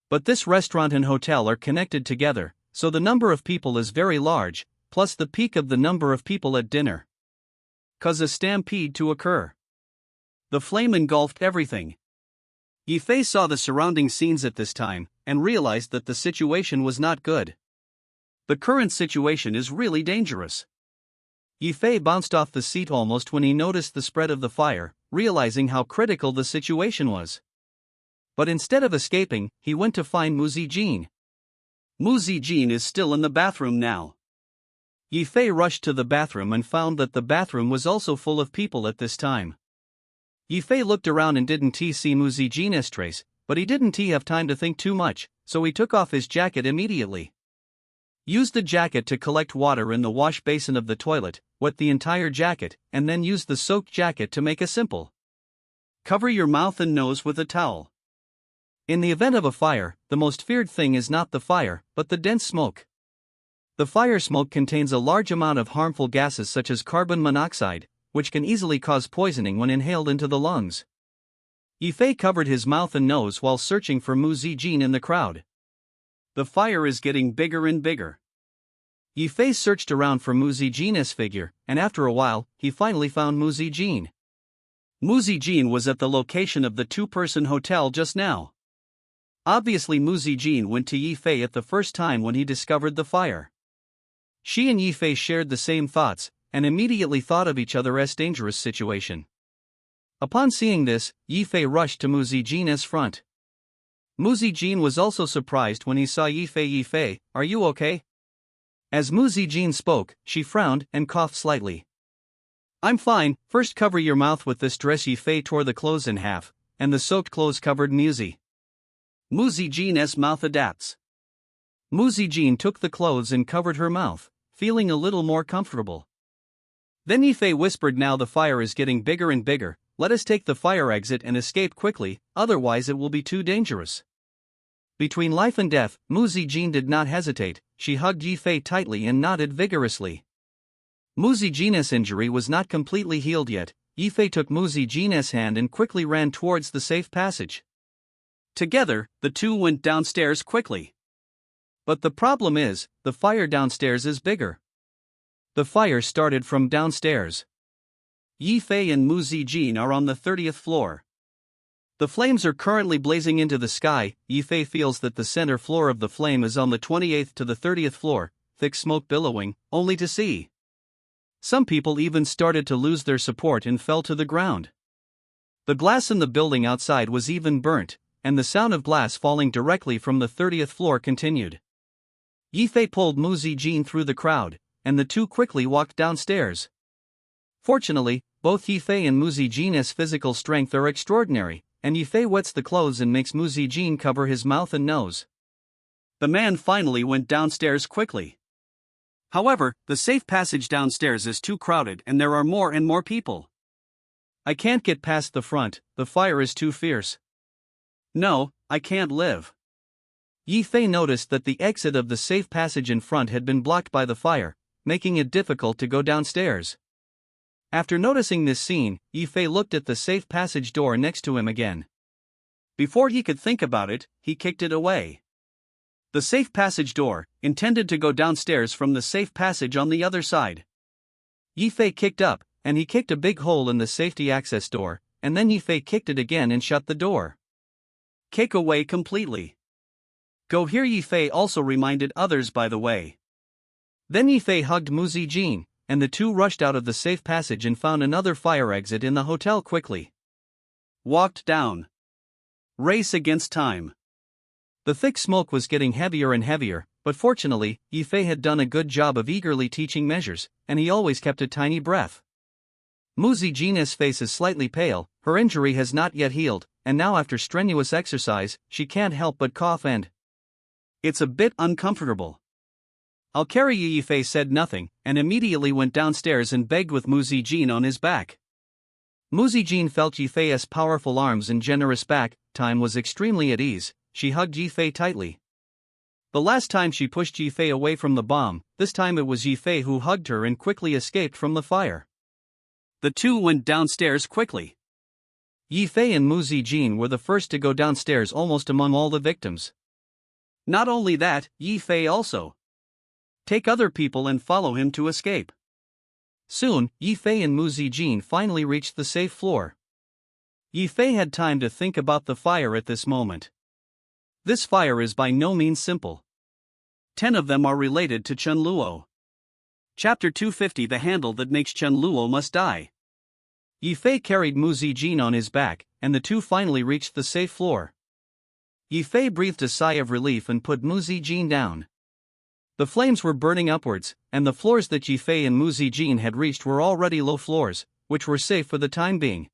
But this restaurant and hotel are connected together, so the number of people is very large, plus the peak of the number of people at dinner cause a stampede to occur. The flame engulfed everything. Yifei saw the surrounding scenes at this time, and realized that the situation was not good. The current situation is really dangerous. Yifei bounced off the seat almost when he noticed the spread of the fire, realizing how critical the situation was. But instead of escaping, he went to find Mu Zijin. Mu Zijin is still in the bathroom now. Yifei rushed to the bathroom and found that the bathroom was also full of people at this time. Yifei looked around and didn't see Mu Zijin's trace, but he didn't have time to think too much, so he took off his jacket immediately. Used the jacket to collect water in the wash basin of the toilet, wet the entire jacket, and then used the soaked jacket to make a simple cover your mouth and nose with a towel. In the event of a fire, the most feared thing is not the fire, but the dense smoke. The fire smoke contains a large amount of harmful gases such as carbon monoxide, which can easily cause poisoning when inhaled into the lungs. Yifei covered his mouth and nose while searching for Mu Zijin in the crowd. The fire is getting bigger and bigger. Yifei searched around for Mu Zijin's figure, and after a while, he finally found Mu Zijin. Mu Zijin was at the location of the two-person hotel just now. Obviously Mu Zijin went to Yifei at the first time when he discovered the fire. She and Yifei shared the same thoughts, and immediately thought of each other as dangerous situation. Upon seeing this, Yifei rushed to Mu Zijin's front. Mu Zijin was also surprised when he saw Yifei. Yifei, are you okay? As Mu Zijin spoke, she frowned and coughed slightly. I'm fine, first cover your mouth with this dress. Yifei tore the clothes in half, and the soaked clothes covered Mu Zijin's mouth adapts. Mu Zijin took the clothes and covered her mouth, feeling a little more comfortable. Then Yifei whispered, now the fire is getting bigger and bigger, let us take the fire exit and escape quickly, otherwise it will be too dangerous. Between life and death, Mu Zijin did not hesitate, she hugged Yifei tightly and nodded vigorously. Mu Zijin's injury was not completely healed yet. Yifei took Mu Zijin's hand and quickly ran towards the safe passage. Together, the two went downstairs quickly. But the problem is, the fire downstairs is bigger. The fire started from downstairs. Yifei and Mu Zijin are on the 30th floor. The flames are currently blazing into the sky. Yifei feels that the center floor of the flame is on the 28th to the 30th floor, thick smoke billowing, only to see. Some people even started to lose their support and fell to the ground. The glass in the building outside was even burnt, and the sound of glass falling directly from the 30th floor continued. Yifei pulled Mu Zijin through the crowd, and the two quickly walked downstairs. Fortunately, both Yifei and Mu Zijin's physical strength are extraordinary, and Yifei wets the clothes and makes Mu Zijin cover his mouth and nose. The man finally went downstairs quickly. However, the safe passage downstairs is too crowded and there are more and more people. I can't get past the front, the fire is too fierce. No, I can't live. Yifei noticed that the exit of the safe passage in front had been blocked by the fire, making it difficult to go downstairs. After noticing this scene, Yifei looked at the safe passage door next to him again. Before he could think about it, he kicked it away. The safe passage door, intended to go downstairs from the safe passage on the other side. Yifei kicked up, and he kicked a big hole in the safety access door, and then Yifei kicked it again and shut the door. Kick away completely. Go here. Yifei also reminded others by the way. Then Yifei hugged Mu Zijin, and the two rushed out of the safe passage and found another fire exit in the hotel quickly. Walked down. Race against time. The thick smoke was getting heavier and heavier, but fortunately, Yifei had done a good job of eagerly teaching measures, and he always kept a tiny breath. Mu Zijin's face is slightly pale, her injury has not yet healed, and now after strenuous exercise, she can't help but cough and it's a bit uncomfortable. I'll carry you. Yifei said nothing, and immediately went downstairs and begged with Mu Zijin on his back. Mu Zijin felt Yifei's powerful arms and generous back, time was extremely at ease, she hugged Yifei tightly. The last time she pushed Yifei away from the bomb, this time it was Yifei who hugged her and quickly escaped from the fire. The two went downstairs quickly. Yifei and Mu Zijin were the first to go downstairs almost among all the victims. Not only that, Yifei also take other people and follow him to escape. Soon, Yifei and Mu Zijin finally reached the safe floor. Yifei had time to think about the fire at this moment. This fire is by no means simple. 10 of them are related to Chen Luo. Chapter 250, The Handle That Makes Chen Luo Must Die. Yifei carried Mu Zijin on his back, and the two finally reached the safe floor. Yifei breathed a sigh of relief and put Mu Zijin down. The flames were burning upwards, and the floors that Yifei and Mu Zijin had reached were already low floors, which were safe for the time being.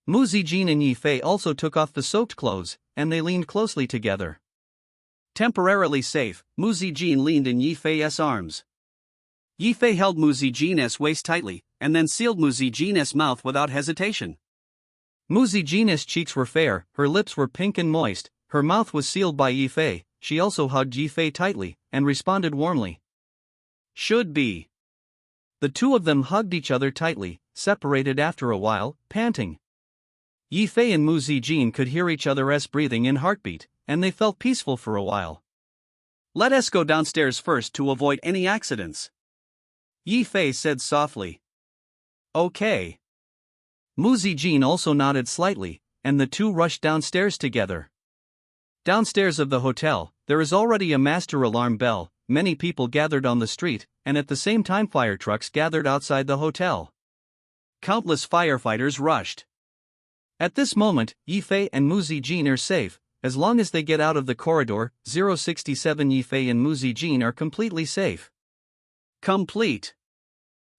Mu Zijin and Yifei also took off the soaked clothes, and they leaned closely together. Temporarily safe, Mu Zijin leaned in Yifei's arms. Yifei held Mu Zijin's waist tightly, and then sealed Mu Zijin's mouth without hesitation. Mu Zijin's cheeks were fair, her lips were pink and moist, her mouth was sealed by Yifei. She also hugged Yifei tightly, and responded warmly. Should be. The two of them hugged each other tightly, separated after a while, panting. Yifei and Mu Zijin could hear each other's breathing and heartbeat, and they felt peaceful for a while. Let us go downstairs first to avoid any accidents, Yifei said softly. Okay. Mu Zijin also nodded slightly, and the two rushed downstairs together. Downstairs of the hotel, there is already a master alarm bell, many people gathered on the street, and at the same time fire trucks gathered outside the hotel. Countless firefighters rushed. At this moment, Yifei and Mu Zijin are safe. As long as they get out of the corridor, 067 Yifei and Mu Zijin are completely safe. Complete.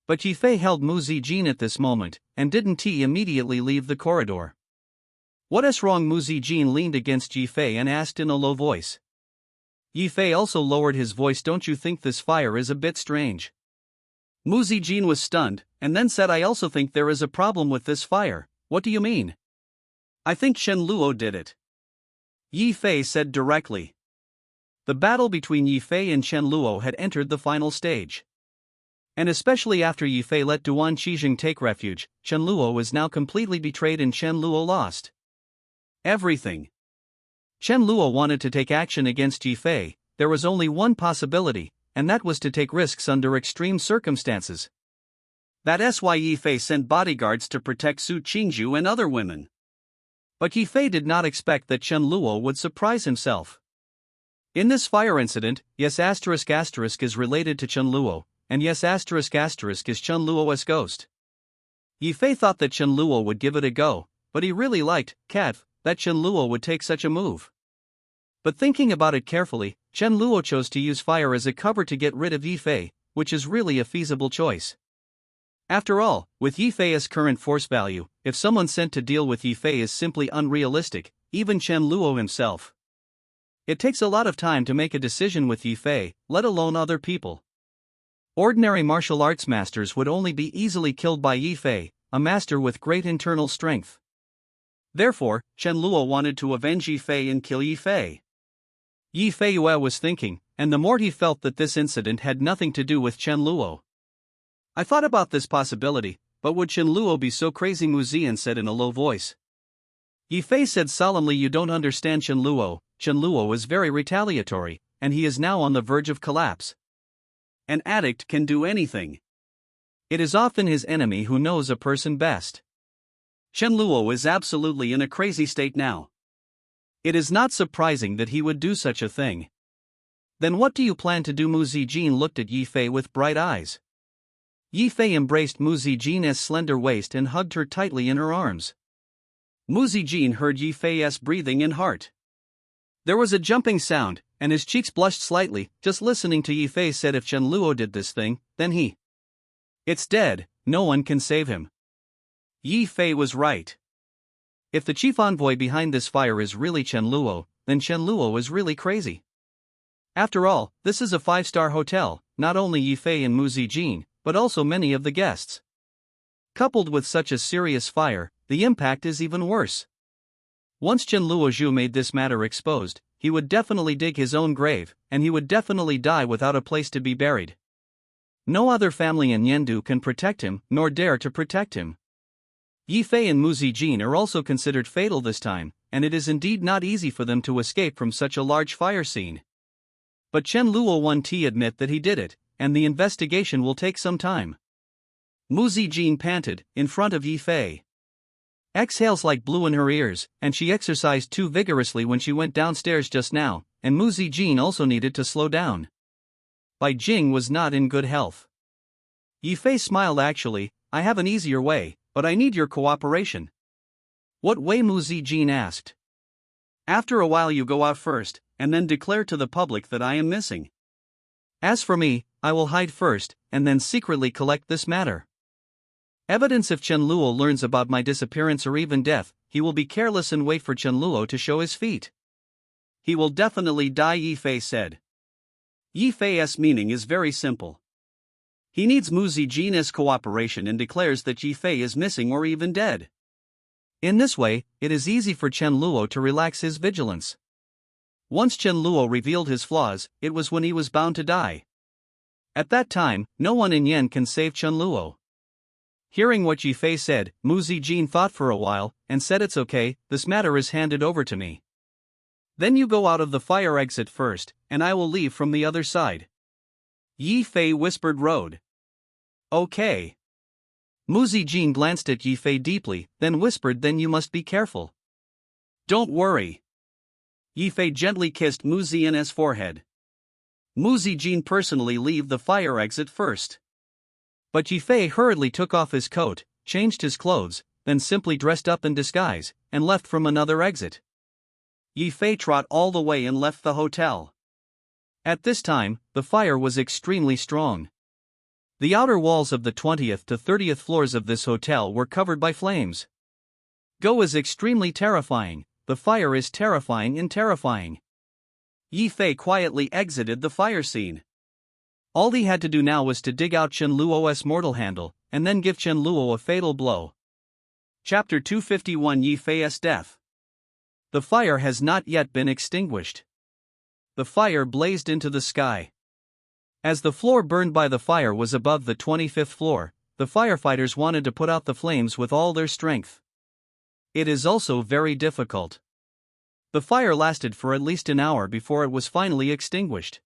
But Yifei held Mu Zijin at this moment, and didn't immediately leave the corridor. What is wrong? Mu Zijin leaned against Yifei and asked in a low voice. Yifei also lowered his voice. Don't you think this fire is a bit strange? Mu Zijin was stunned, and then said, I also think there is a problem with this fire. What do you mean? I think Chen Luo did it, Yifei said directly. The battle between Yifei and Chen Luo had entered the final stage. And especially after Yifei let Duan Qijing take refuge, Chen Luo was now completely betrayed and Chen Luo lost everything. Chen Luo wanted to take action against Yifei. There was only one possibility, and that was to take risks under extreme circumstances. That's why Yifei sent bodyguards to protect Su Qingju and other women. But Yifei did not expect that Chen Luo would surprise himself. In this fire incident, yes *** is related to Chen Luo, and yes *** is Chen Luo's ghost. Yifei thought that Chen Luo would give it a go, but he really liked that Chen Luo would take such a move. But thinking about it carefully, Chen Luo chose to use fire as a cover to get rid of Yifei, which is really a feasible choice. After all, with Yifei's current force value, if someone sent to deal with Yifei is simply unrealistic, even Chen Luo himself. It takes a lot of time to make a decision with Yifei, let alone other people. Ordinary martial arts masters would only be easily killed by Yifei, a master with great internal strength. Therefore, Chen Luo wanted to avenge Yifei and kill Yifei. Yifei was thinking, and the more he felt that this incident had nothing to do with Chen Luo. I thought about this possibility, but would Chen Luo be so crazy? Mu Zian said in a low voice. Yifei said solemnly, you don't understand Chen Luo. Chen Luo is very retaliatory, and he is now on the verge of collapse. An addict can do anything. It is often his enemy who knows a person best. Chen Luo is absolutely in a crazy state now. It is not surprising that he would do such a thing. Then what do you plan to do? Mu Zijin looked at Yifei with bright eyes. Yifei embraced Mu Zijin's slender waist and hugged her tightly in her arms. Mu Zijin heard Yifei's breathing and heart. There was a jumping sound, and his cheeks blushed slightly. Just listening to Yifei said, if Chen Luo did this thing, then it's dead, no one can save him. Yifei was right. If the chief envoy behind this fire is really Chen Luo, then Chen Luo is really crazy. After all, this is a 5-star hotel, not only Yifei and Mu Zijin, but also many of the guests. Coupled with such a serious fire, the impact is even worse. Once Chen Luo made this matter exposed, he would definitely dig his own grave, and he would definitely die without a place to be buried. No other family in Yendu can protect him, nor dare to protect him. Yi Fei and Mu Zijin are also considered fatal this time, and it is indeed not easy for them to escape from such a large fire scene. But Chen Luo won't admit that he did it, and the investigation will take some time. Mu Zijin panted, in front of Yi Fei. Exhales like blew in her ears, and she exercised too vigorously when she went downstairs just now, and Mu Zijin also needed to slow down. Bai Jing was not in good health. Yi Fei smiled. Actually, I have an easier way, but I need your cooperation. What way? Mu Zijin asked. After a while you go out first, and then declare to the public that I am missing. As for me, I will hide first, and then secretly collect this matter. Evidence if Chen Luo learns about my disappearance or even death, he will be careless and wait for Chen Luo to show his feet. He will definitely die, Yi Fei said. Yi Fei's meaning is very simple. He needs Mu Zijin's cooperation and declares that Yi Fei is missing or even dead. In this way, it is easy for Chen Luo to relax his vigilance. Once Chen Luo revealed his flaws, it was when he was bound to die. At that time, no one in Yen can save Chen Luo. Hearing what Yi Fei said, Mu Zijin thought for a while, and said, it's okay, this matter is handed over to me. Then you go out of the fire exit first, and I will leave from the other side. Yi Fei whispered. Road. Okay. Mu Zijin glanced at Yi Fei deeply, then whispered, then you must be careful. Don't worry. Yi Fei gently kissed Mu Zijin's forehead. Mu Zijin personally leave the fire exit first. But Yi Fei hurriedly took off his coat, changed his clothes, then simply dressed up in disguise, and left from another exit. Yi Fei trot all the way and left the hotel. At this time, the fire was extremely strong. The outer walls of the 20th to 30th floors of this hotel were covered by flames. Go is extremely terrifying, the fire is terrifying and terrifying. Yi Fei quietly exited the fire scene. All he had to do now was to dig out Chen Luo's mortal handle, and then give Chen Luo a fatal blow. Chapter 251 Yi Fei's death. The fire has not yet been extinguished. The fire blazed into the sky. As the floor burned by the fire was above the 25th floor, the firefighters wanted to put out the flames with all their strength. It is also very difficult. The fire lasted for at least an hour before it was finally extinguished.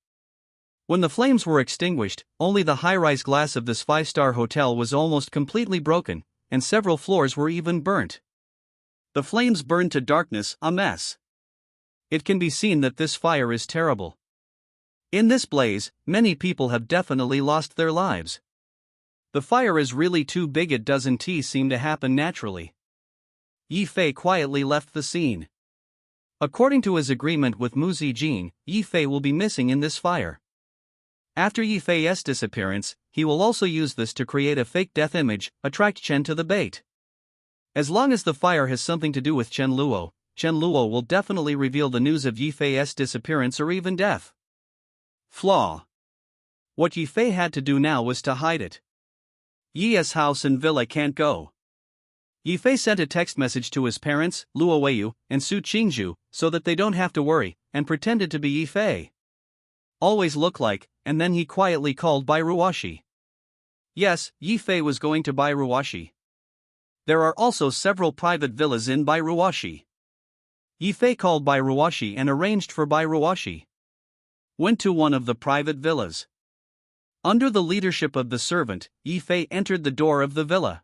When the flames were extinguished, only the high-rise glass of this 5-star hotel was almost completely broken, and several floors were even burnt. The flames burned to darkness, a mess. It can be seen that this fire is terrible. In this blaze, many people have definitely lost their lives. The fire is really too big, it doesn't seem to happen naturally. Yi Fei quietly left the scene. According to his agreement with Mu Zijin, Yi Fei will be missing in this fire. After Yi Fei's disappearance, he will also use this to create a fake death image, attract Chen to the bait. As long as the fire has something to do with Chen Luo will definitely reveal the news of Yi Fei's disappearance or even death. Flaw. What Yi Fei had to do now was to hide it. Yi's house and villa can't go. Yi Fei sent a text message to his parents, Luo Weiyu and Su Qingzhu, so that they don't have to worry, and pretended to be Yi Fei. Always look like, and then he quietly called Bai Ruoshi. Yes, Yi Fei was going to Bai Ruoshi. There are also several private villas in Bai Ruoshi. Yi Fei called Bai Ruoshi and arranged for Bai Ruoshi. Went to one of the private villas. Under the leadership of the servant, Yi Fei entered the door of the villa.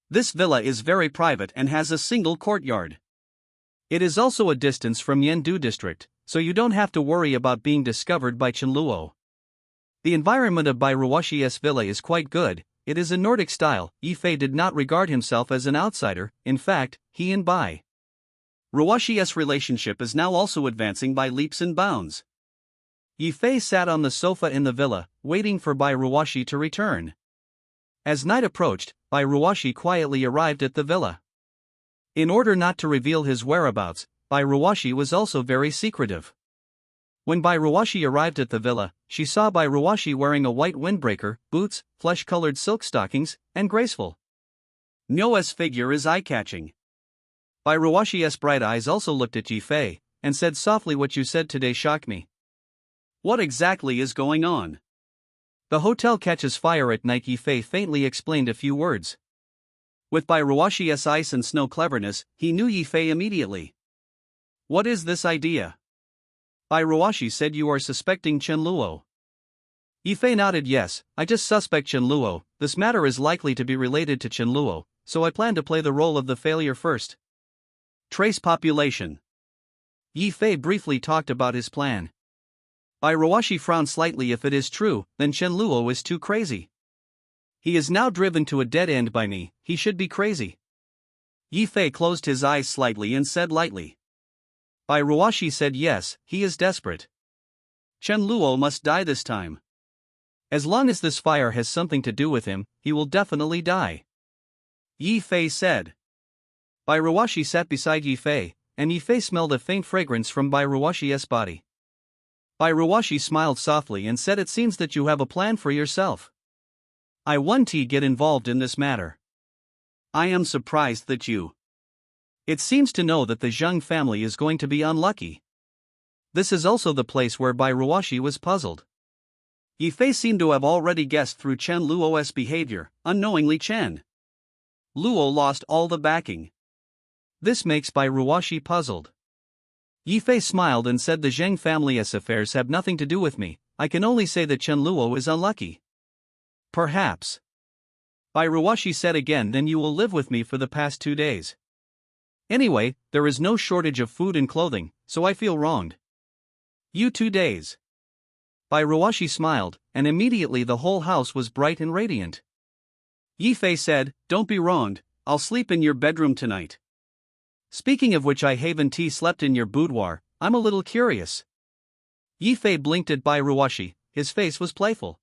This villa is very private and has a single courtyard. It is also a distance from Yendu district, so you don't have to worry about being discovered by Chen Luo. The environment of Bai Ruoshi's villa is quite good. It is a Nordic style. Yi Fei did not regard himself as an outsider. In fact, he and Bai Ruoshi's relationship is now also advancing by leaps and bounds. Yi Fei sat on the sofa in the villa, waiting for Bai Ruoshi to return. As night approached, Bai Ruoshi quietly arrived at the villa. In order not to reveal his whereabouts, Bai Ruoshi was also very secretive. When Bai Ruoshi arrived at the villa, she saw Bai Ruoshi wearing a white windbreaker, boots, flesh-colored silk stockings, and graceful. Nyo's figure is eye-catching. Bai Ruoshi's bright eyes also looked at Yi Fei, and said softly, "What you said today shocked me." What exactly is going on? "The hotel catches fire at night," Yifei faintly explained a few words. With Bairuashi's ice and snow cleverness, he knew Yifei immediately. What is this idea? Bairuashi said you are suspecting Chen Luo. Yifei nodded. Yes, I just suspect Chen Luo. This matter is likely to be related to Chen Luo, so I plan to play the role of the failure first. Trace population. Yifei briefly talked about his plan. Bairuashi frowned slightly. If it is true, then Chen Luo is too crazy. He is now driven to a dead end by me, he should be crazy. Yifei closed his eyes slightly and said lightly. Bairuashi said yes, he is desperate. Chen Luo must die this time. As long as this fire has something to do with him, he will definitely die. Yifei said. Bairuashi sat beside Yifei, and Yifei smelled a faint fragrance from Bairuashi's body. Bairuashi smiled softly and said, "It seems that you have a plan for yourself. I want to get involved in this matter. I am surprised that you. It seems to know that the Zheng family is going to be unlucky." This is also the place where Bairuashi was puzzled. Yifei seemed to have already guessed through Chen Luo's behavior. Unknowingly, Chen Luo lost all the backing. This makes Bairuashi puzzled. Yifei smiled and said, "The Zheng family's affairs have nothing to do with me. I can only say that Chen Luo is unlucky." "Perhaps." Bairuashi said again, "Then you will live with me for the past 2 days. Anyway, there is no shortage of food and clothing, so I feel wronged." "You 2 days." Bairuashi smiled, and immediately the whole house was bright and radiant. Yifei said, "Don't be wronged, I'll sleep in your bedroom tonight." "Speaking of which, I haven't slept in your boudoir. I'm a little curious." Yifei blinked at Bairuashi, his face was playful.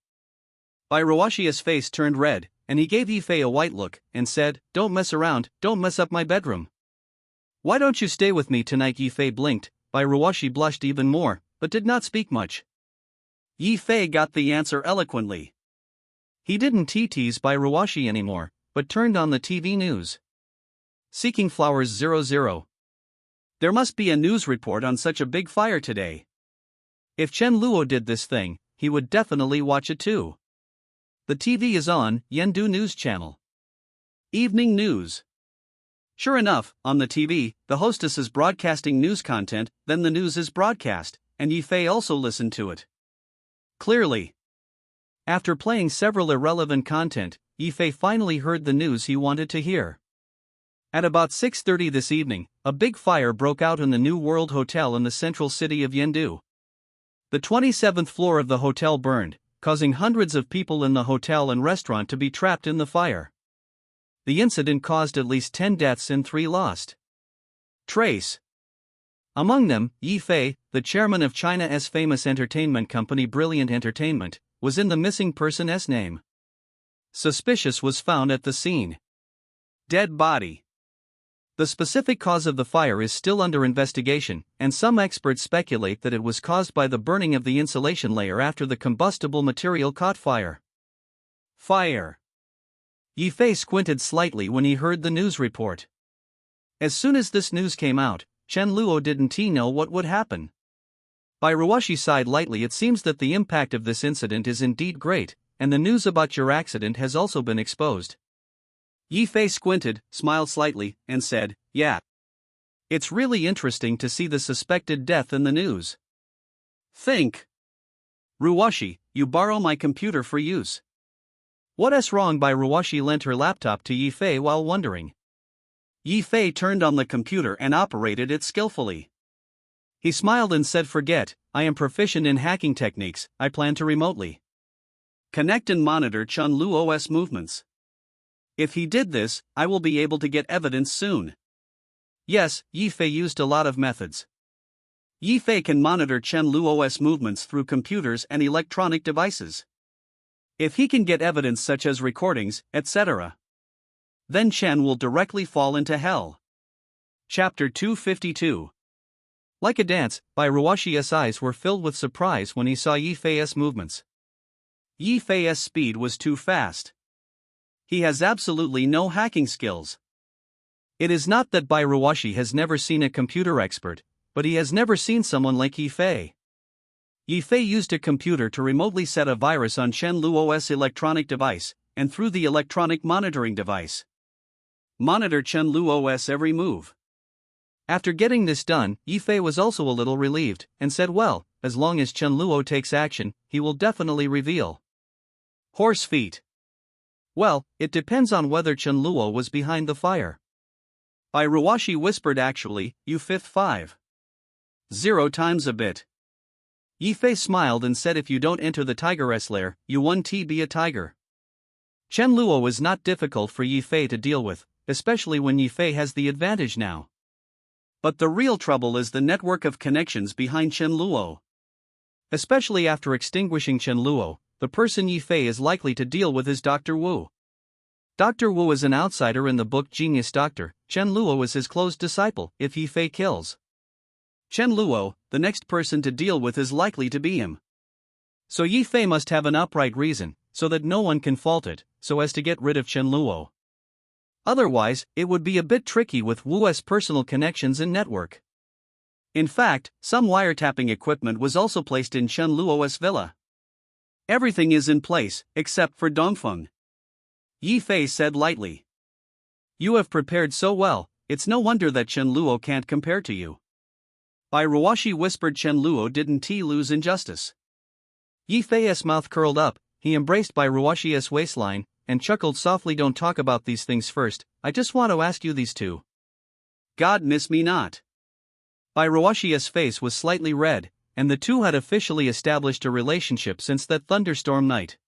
Bairuashi's face turned red, and he gave Yifei a white look, and said, "Don't mess around, don't mess up my bedroom." "Why don't you stay with me tonight?" Yifei blinked. Bairuashi blushed even more, but did not speak much. Yifei got the answer eloquently. He didn't tease Bairuashi anymore, but turned on the TV news. Seeking Flowers 00. There must be a news report on such a big fire today. If Chen Luo did this thing, he would definitely watch it too. The TV is on, Yendu News Channel. Evening news. Sure enough, on the TV, the hostess is broadcasting news content, then the news is broadcast, and Yifei also listened to it. Clearly. After playing several irrelevant content, Yifei finally heard the news he wanted to hear. At about 6:30 this evening, a big fire broke out in the New World Hotel in the central city of Yendu. The 27th floor of the hotel burned, causing hundreds of people in the hotel and restaurant to be trapped in the fire. The incident caused at least 10 deaths and 3 lost. Trace. Among them, Yifei, the chairman of China's famous entertainment company Brilliant Entertainment, was in the missing person's name. Suspicious was found at the scene. Dead body. The specific cause of the fire is still under investigation, and some experts speculate that it was caused by the burning of the insulation layer after the combustible material caught fire. Fire. Yifei squinted slightly when he heard the news report. As soon as this news came out, Chen Luo didn't know what would happen. Bairuashi sighed lightly. It seems that the impact of this incident is indeed great, and the news about your accident has also been exposed. Yifei squinted, smiled slightly, and said, "Yeah. It's really interesting to see the suspected death in the news." Think. Ruwashi, you borrow my computer for use. What's wrong? Bairuashi lent her laptop to Yifei while wondering. Yifei turned on the computer and operated it skillfully. He smiled and said, "Forget, I am proficient in hacking techniques. I plan to remotely connect and monitor Chen Luo's movements. If he did this, I will be able to get evidence soon." Yes, Yifei used a lot of methods. Yifei can monitor Chen Luo's movements through computers and electronic devices. If he can get evidence such as recordings, etc., then Chen will directly fall into hell. Chapter 252. Like a dance, Bairuashi's eyes were filled with surprise when he saw Yifei's movements. Yifei's speed was too fast. He has absolutely no hacking skills. It is not that Bairuashi has never seen a computer expert, but he has never seen someone like Yifei. Yifei used a computer to remotely set a virus on Chen Luo's electronic device, and through the electronic monitoring device, monitor Chen Luo's every move. After getting this done, Yifei was also a little relieved, and said, well, as long as Chen Luo takes action, he will definitely reveal. Horse feet. Well, it depends on whether Chen Luo was behind the fire. Bai Ruoshi whispered, actually, you fifth 5-0 times a bit. Yifei smiled and said, if you don't enter the tigeress lair, you won't be a tiger. Chen Luo is not difficult for Yifei to deal with, especially when Yifei has the advantage now. But the real trouble is the network of connections behind Chen Luo. Especially after extinguishing Chen Luo, the person Yifei is likely to deal with is Dr. Wu. Dr. Wu is an outsider in the book Genius Doctor. Chen Luo is his close disciple. If Yifei kills Chen Luo, the next person to deal with is likely to be him. So Yifei must have an upright reason, so that no one can fault it, so as to get rid of Chen Luo. Otherwise, it would be a bit tricky with Wu's personal connections and network. In fact, some wiretapping equipment was also placed in Chen Luo's villa. Everything is in place, except for Dongfeng. Yifei said lightly. You have prepared so well, it's no wonder that Chen Luo can't compare to you. Bai Ruoshi whispered, Chen Luo didn't lose in justice. Yifei's mouth curled up, he embraced Bai Ruoshi's waistline, and chuckled softly, don't talk about these things first, I just want to ask you these two. God miss me not. Bai Ruoshi's face was slightly red, and the two had officially established a relationship since that thunderstorm night.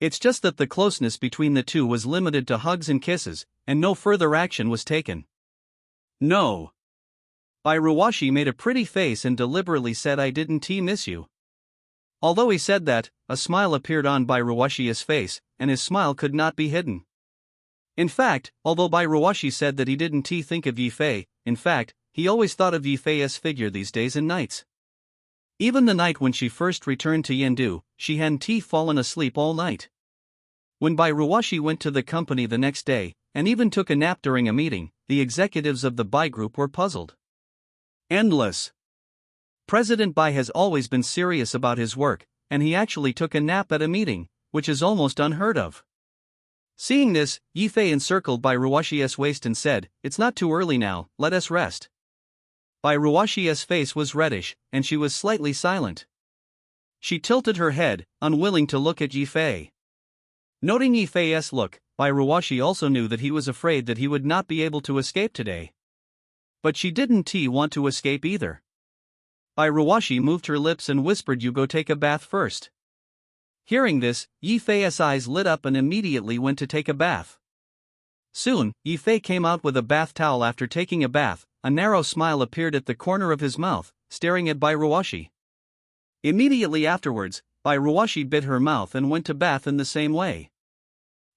It's just that the closeness between the two was limited to hugs and kisses, and no further action was taken. No. Bai Ruoshi made a pretty face and deliberately said, I didn't miss you. Although he said that, a smile appeared on Bai Ruoshi's face, and his smile could not be hidden. In fact, although Bai Ruoshi said that he didn't think of Yifei, in fact, he always thought of Yifei's figure these days and nights. Even the night when she first returned to Yendu, she hadn't fallen asleep all night. When Bai Ruoshi went to the company the next day, and even took a nap during a meeting, the executives of the Bai group were puzzled. Endless. President Bai has always been serious about his work, and he actually took a nap at a meeting, which is almost unheard of. Seeing this, Yifei encircled Bai Ruoshi's waist and said, it's not too early now, let us rest. Bai Ruoshi's face was reddish, and she was slightly silent. She tilted her head, unwilling to look at Yifei. Noting Yifei's look, Bai Ruoshi also knew that he was afraid that he would not be able to escape today. But she didn't want to escape either. Bai Ruoshi moved her lips and whispered, you go take a bath first. Hearing this, Yifei's eyes lit up and immediately went to take a bath. Soon, Yifei came out with a bath towel. After taking a bath, a narrow smile appeared at the corner of his mouth, staring at Bai Ruoshi. Immediately afterwards, Bai Ruoshi bit her mouth and went to bath in the same way.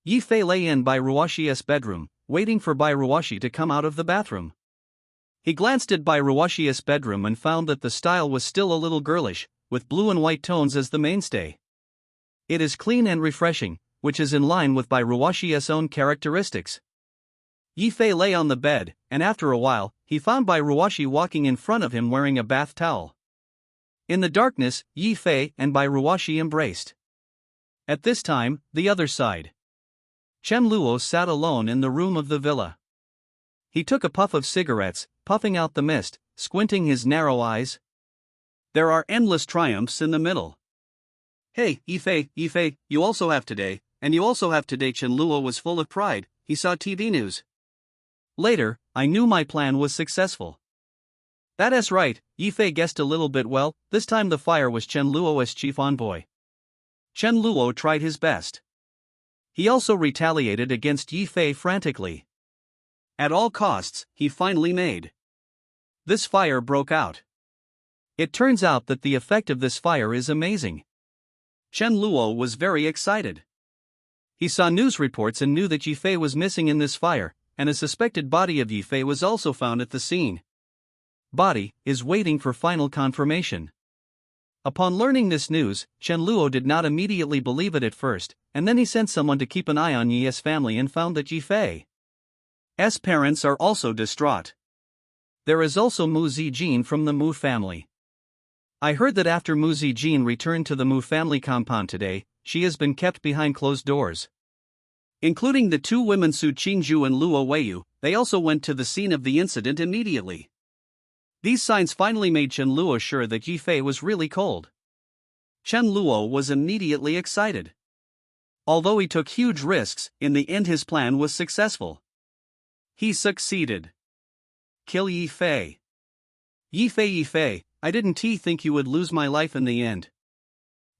Yifei lay in Bai Ruoshi's bedroom, waiting for Bai Ruoshi to come out of the bathroom. He glanced at Bai Ruoshi's bedroom and found that the style was still a little girlish, with blue and white tones as the mainstay. It is clean and refreshing, which is in line with Bai Ruoshi's own characteristics. Yifei lay on the bed, and after a while, he found Bai Ruoshi walking in front of him wearing a bath towel. In the darkness, Yifei and Bai Ruoshi embraced. At this time, the other side. Chen Luo sat alone in the room of the villa. He took a puff of cigarettes, puffing out the mist, squinting his narrow eyes. There are endless triumphs in the middle. Hey, Yifei, you also have today, and you also have today. Chen Luo was full of pride, he saw TV news. Later, I knew my plan was successful. That is right, Yifei guessed a little bit well, this time the fire was Chen Luo's chief envoy. Chen Luo tried his best. He also retaliated against Yifei frantically. At all costs, he finally made. This fire broke out. It turns out that the effect of this fire is amazing. Chen Luo was very excited. He saw news reports and knew that Yifei was missing in this fire, and a suspected body of Yifei was also found at the scene. Body is waiting for final confirmation. Upon learning this news, Chen Luo did not immediately believe it at first, and then he sent someone to keep an eye on Yi's family and found that Yifei's parents are also distraught. There is also Mu Zijin from the Mu family. I heard that after Mu Zijin returned to the Mu family compound today, she has been kept behind closed doors. Including the two women Su Qingzhu and Luo Weiyu, they also went to the scene of the incident immediately. These signs finally made Chen Luo sure that Yifei was really cold. Chen Luo was immediately excited. Although he took huge risks, in the end his plan was successful. He succeeded. Kill Yifei. Yifei, I didn't think you would lose my life in the end.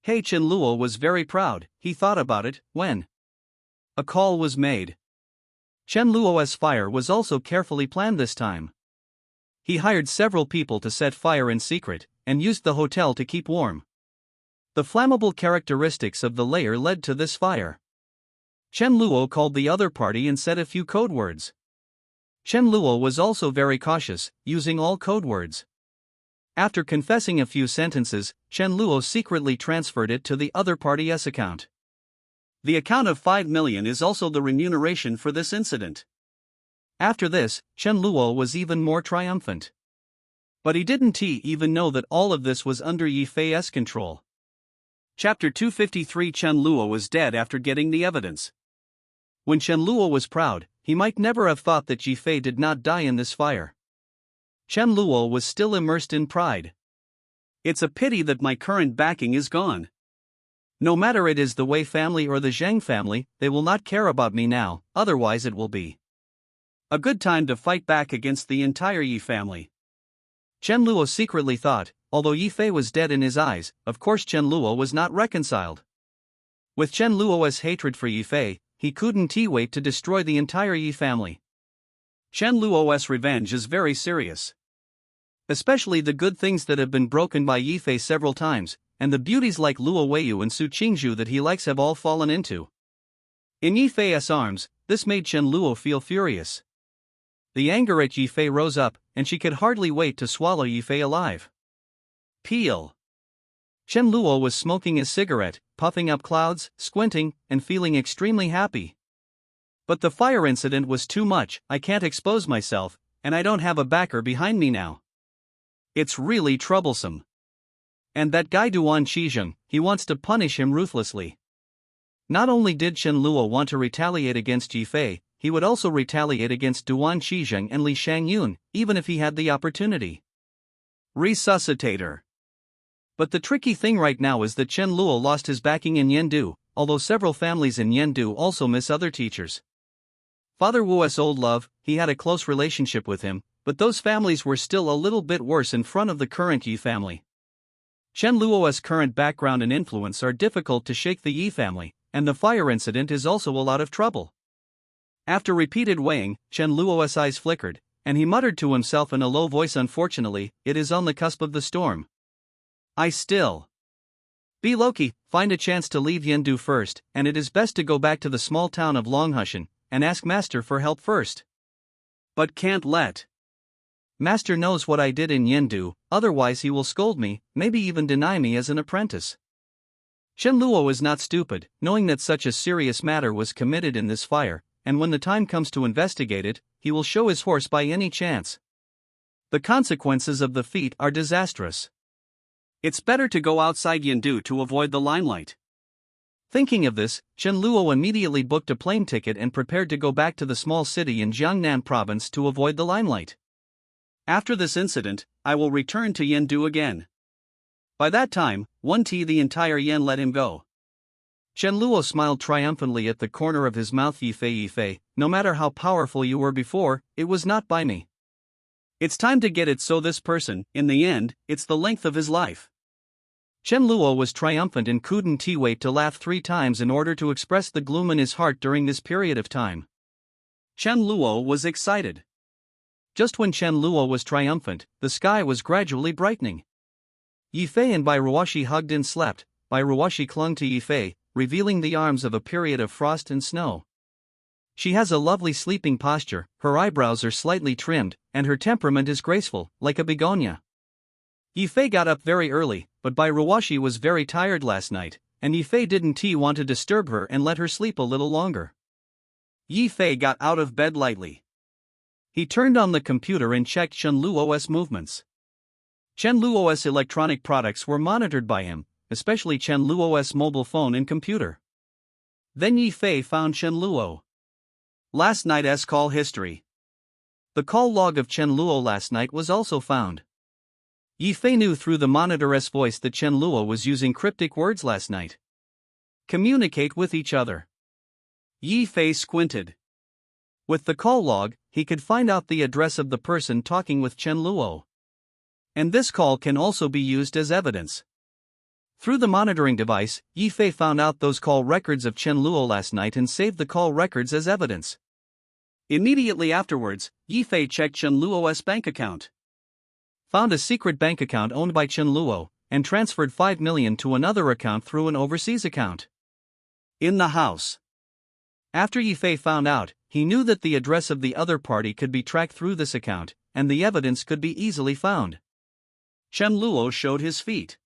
Hey, Chen Luo was very proud. He thought about it when a call was made. Chen Luo's fire was also carefully planned this time. He hired several people to set fire in secret, and used the hotel to keep warm. The flammable characteristics of the layer led to this fire. Chen Luo called the other party and said a few code words. Chen Luo was also very cautious, using all code words. After confessing a few sentences, Chen Luo secretly transferred it to the other party's account. The account of 5 million is also the remuneration for this incident. After this, Chen Luo was even more triumphant. But he didn't even know that all of this was under Yifei's control. Chapter 253 Chen Luo was dead after getting the evidence. When Chen Luo was proud, he might never have thought that Yifei did not die in this fire. Chen Luo was still immersed in pride. It's a pity that my current backing is gone. No matter it is the Wei family or the Zheng family, they will not care about me now, otherwise it will be a good time to fight back against the entire Yi family. Chen Luo secretly thought, although Yifei was dead in his eyes, of course Chen Luo was not reconciled. With Chen Luo's hatred for Yifei, he couldn't wait to destroy the entire Yi family. Chen Luo's revenge is very serious. Especially the good things that have been broken by Yifei several times, and the beauties like Luo Weiyu and Su Qingzhu that he likes have all fallen into in Yifei's arms. This made Chen Luo feel furious. The anger at Yifei rose up, and she could hardly wait to swallow Yifei alive. Peel. Chen Luo was smoking a cigarette, puffing up clouds, squinting, and feeling extremely happy. But the fire incident was too much. I can't expose myself, and I don't have a backer behind me now. It's really troublesome. And that guy Duan Qizheng, he wants to punish him ruthlessly. Not only did Chen Luo want to retaliate against Yifei, he would also retaliate against Duan Qizheng and Li Shangyun, even if he had the opportunity. Resuscitator. But the tricky thing right now is that Chen Luo lost his backing in Yendu, although several families in Yendu also miss other teachers. Father Wu's old love, he had a close relationship with him, but those families were still a little bit worse in front of the current Yi family. Chen Luo's current background and influence are difficult to shake the Yi family, and the fire incident is also a lot of trouble. After repeated weighing, Chen Luo's eyes flickered, and he muttered to himself in a low voice, unfortunately, it is on the cusp of the storm. I still be Loki, find a chance to leave Yendu first, and it is best to go back to the small town of Longhushan, and ask Master for help first. But can't let Master knows what I did in Yendu, otherwise he will scold me, maybe even deny me as an apprentice. Chen Luo is not stupid, knowing that such a serious matter was committed in this fire, and when the time comes to investigate it, he will show his horse by any chance. The consequences of the feat are disastrous. It's better to go outside Yendu to avoid the limelight. Thinking of this, Chen Luo immediately booked a plane ticket and prepared to go back to the small city in Jiangnan province to avoid the limelight. After this incident, I will return to Yendu again. By that time, the entire yen let him go. Chen Luo smiled triumphantly at the corner of his mouth. Yifei, no matter how powerful you were before, it was not by me. It's time to get it so this person, in the end, it's the length of his life. Chen Luo was triumphant and couldn't wait to laugh 3 times in order to express the gloom in his heart during this period of time. Chen Luo was excited. Just when Chen Luo was triumphant, the sky was gradually brightening. Yifei and Bai Ruoshi hugged and slept. Bai Ruoshi clung to Yifei, revealing the arms of a period of frost and snow. She has a lovely sleeping posture, her eyebrows are slightly trimmed, and her temperament is graceful, like a begonia. Yifei got up very early, but Bai Ruoshi was very tired last night, and Yifei didn't want to disturb her and let her sleep a little longer. Yifei got out of bed lightly. He turned on the computer and checked Chen Luo's movements. Chen Luo's electronic products were monitored by him, especially Chen Luo's mobile phone and computer. Then Yi Fei found Chen Luo. Last night's call history. The call log of Chen Luo last night was also found. Yi Fei knew through the monitor's voice that Chen Luo was using cryptic words last night. Communicate with each other. Yi Fei squinted. With the call log, he could find out the address of the person talking with Chen Luo. And this call can also be used as evidence. Through the monitoring device, Yi Fei found out those call records of Chen Luo last night and saved the call records as evidence. Immediately afterwards, Yi Fei checked Chen Luo's bank account. Found a secret bank account owned by Chen Luo, and transferred 5 million to another account through an overseas account. In the house. After Yi Fei found out, he knew that the address of the other party could be tracked through this account, and the evidence could be easily found. Chen Luo showed his feet.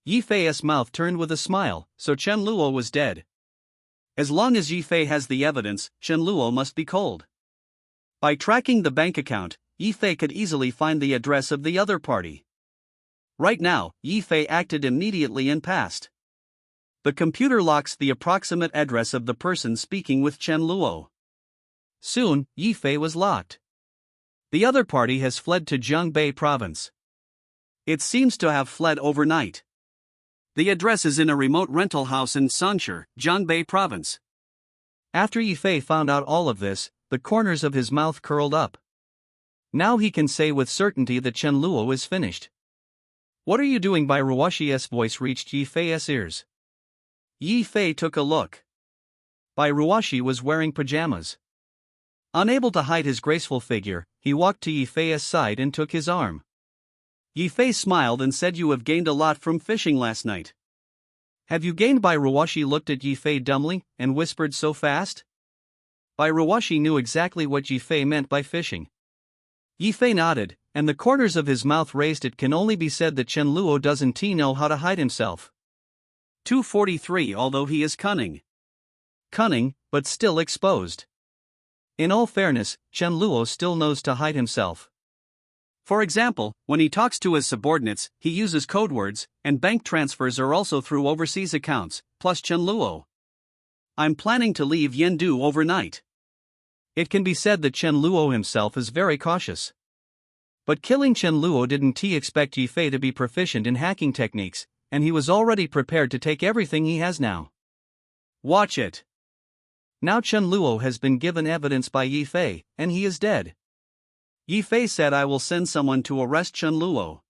Yi Fei's mouth turned with a smile, so Chen Luo was dead. As long as Yi Fei has the evidence, Chen Luo must be cold. By tracking the bank account, Yi Fei could easily find the address of the other party. Right now, Yi Fei acted immediately and passed. The computer locks the approximate address of the person speaking with Chen Luo. Soon, Yi Fei was locked. The other party has fled to Jiangbei province. It seems to have fled overnight. The address is in a remote rental house in Sanshi, Jiangbei province. After Yi Fei found out all of this, the corners of his mouth curled up. Now he can say with certainty that Chen Luo is finished. What are you doing? Bai Ruoxi's voice reached Yi Fei's ears. Yi Fei took a look. Bai Ruoxi was wearing pajamas. Unable to hide his graceful figure, he walked to Yi Fei's side and took his arm. Yi Fei smiled and said, "You have gained a lot from fishing last night." "Have you gained?" Bai Ruoxi looked at Yi Fei dumbly, and whispered, "So fast?" Bai Ruoxi knew exactly what Yi Fei meant by fishing. Yi Fei nodded, and the corners of his mouth raised. It can only be said that Chen Luo doesn't know how to hide himself. 243. Although he is cunning. Cunning, but still exposed. In all fairness, Chen Luo still knows to hide himself. For example, when he talks to his subordinates, he uses code words, and bank transfers are also through overseas accounts, plus Chen Luo. I'm planning to leave Yendu overnight. It can be said that Chen Luo himself is very cautious. But killing Chen Luo didn't expect Yi Fei to be proficient in hacking techniques, and he was already prepared to take everything he has now. Watch it. Now Chen Luo has been given evidence by Yi Fei, and he is dead. Yi Fei said, "I will send someone to arrest Chen Luo.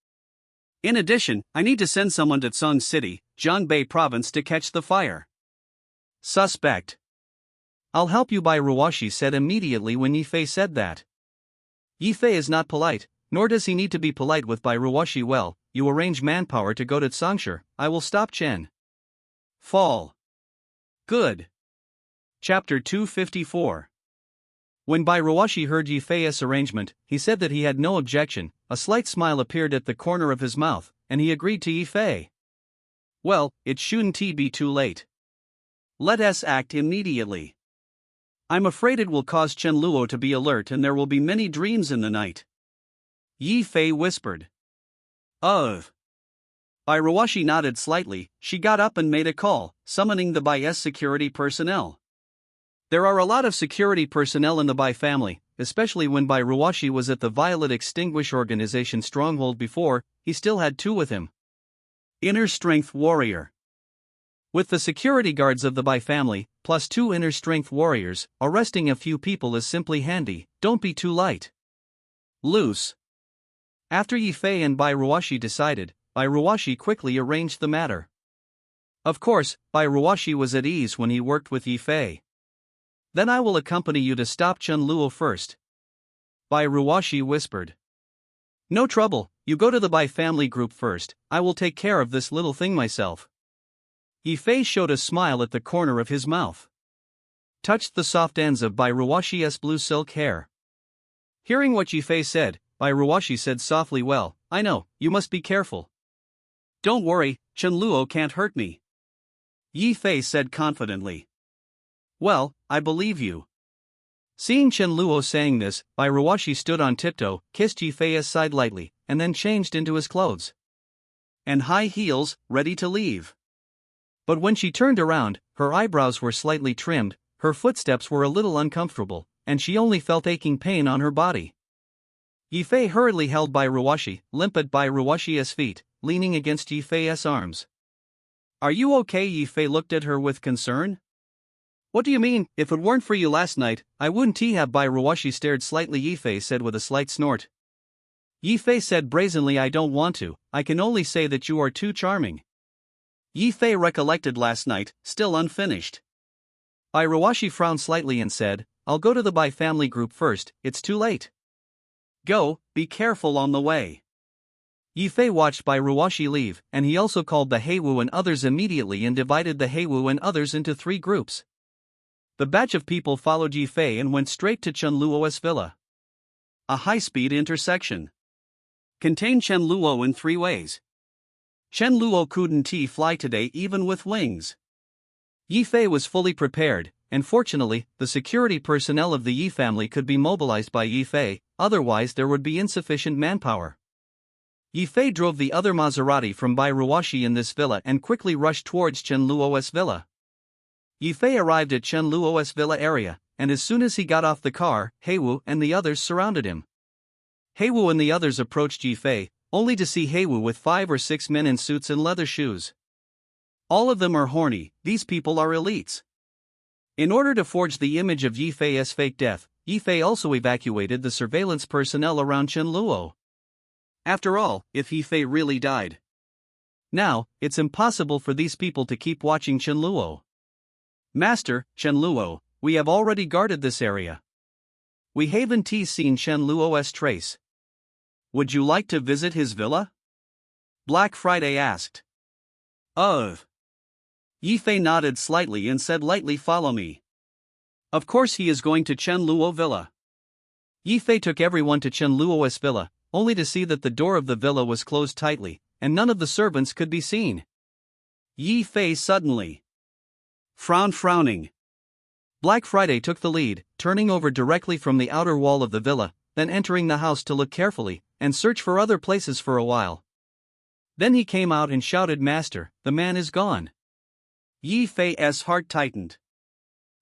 In addition, I need to send someone to Tsung City, Jiangbei province to catch the fire." Suspect. "I'll help you," Bai Ruoxi said immediately when Yi Fei said that. Yi Fei is not polite, nor does he need to be polite with Bai Ruoxi. "Well, you arrange manpower to go to Tsangshi, I will stop Chen Fall. Good." Chapter 254. When Bai Ruoxi heard Yi Fei's arrangement, he said that he had no objection. A slight smile appeared at the corner of his mouth, and he agreed to Yi Fei. "Well, it shouldn't be too late. Let us act immediately. I'm afraid it will cause Chen Luo to be alert and there will be many dreams in the night." Yi Fei whispered. "Ugh." Bai Ruoxi nodded slightly. She got up and made a call, summoning the Bai's security personnel. There are a lot of security personnel in the Bai family, especially when Bai Ruoxi was at the Violet Extinguish Organization stronghold before. He still had 2 with him. Inner Strength Warrior. With the security guards of the Bai family, plus 2 Inner Strength Warriors, arresting a few people is simply handy. Don't be too light. Loose. After Yi Fei and Bai Ruoxi decided, Bai Ruoxi quickly arranged the matter. Of course, Bai Ruoxi was at ease when he worked with Yi Fei. "Then I will accompany you to stop Chen Luo first," Bai Ruoxi whispered. "No trouble, you go to the Bai family group first, I will take care of this little thing myself." Yi Fei showed a smile at the corner of his mouth. Touched the soft ends of Bai Ruoxi's blue silk hair. Hearing what Yi Fei said, Bai Ruoxi said softly, "Well, I know, you must be careful." "Don't worry, Chen Luo can't hurt me," Yi Fei said confidently. "Well, I believe you." Seeing Chen Luo saying this, Bai Ruoshi stood on tiptoe, kissed Yifei's side lightly, and then changed into his clothes and high heels, ready to leave. But when she turned around, her eyebrows were slightly trimmed, her footsteps were a little uncomfortable, and she only felt aching pain on her body. Yifei hurriedly held Bai Ruoshi, limp at Bai Ruoshi's feet, leaning against Yifei's arms. Are you okay? Yifei looked at her with concern. What do you mean? If it weren't for you last night, I wouldn't have. Bai Ruoshi stared slightly. Yifei said with a slight snort. Yifei said brazenly, I don't want to, I can only say that you are too charming. Yifei recollected last night, still unfinished. Bai Ruoshi frowned slightly and said, I'll go to the Bai family group first, it's too late. Go, be careful on the way. Yifei watched Bai Ruoshi leave, and he also called the Heiwu and others immediately and divided the Heiwu and others into 3 groups. The batch of people followed Yifei and went straight to Chen Luo's villa. A high-speed intersection. Contain Chen Luo in 3 ways. Chen Luo couldn't fly today even with wings. Yifei was fully prepared, and fortunately, the security personnel of the Yi family could be mobilized by Yifei, otherwise there would be insufficient manpower. Yifei drove the other Maserati from Bai Ruoshi in this villa and quickly rushed towards Chen Luo's villa. Yifei arrived at Chen Luo's villa area, and as soon as he got off the car, Heiwu and the others surrounded him. Heiwu and the others approached Yifei, only to see Heiwu with 5 or 6 men in suits and leather shoes. All of them are horny, these people are elites. In order to forge the image of Yifei's fake death, Yifei also evacuated the surveillance personnel around Chen Luo. After all, if Yifei really died, now, it's impossible for these people to keep watching Chen Luo. Master, Chen Luo, we have already guarded this area. We haven't seen Chen Luo's trace. Would you like to visit his villa? Black Friday asked. Yifei nodded slightly and said lightly, follow me. Of course he is going to Chen Luo villa. Yifei took everyone to Chen Luo's villa, only to see that the door of the villa was closed tightly, and none of the servants could be seen. Yifei suddenly frowning. Black Friday took the lead, turning over directly from the outer wall of the villa, then entering the house to look carefully, and search for other places for a while. Then he came out and shouted, Master, the man is gone. Yifei's heart tightened.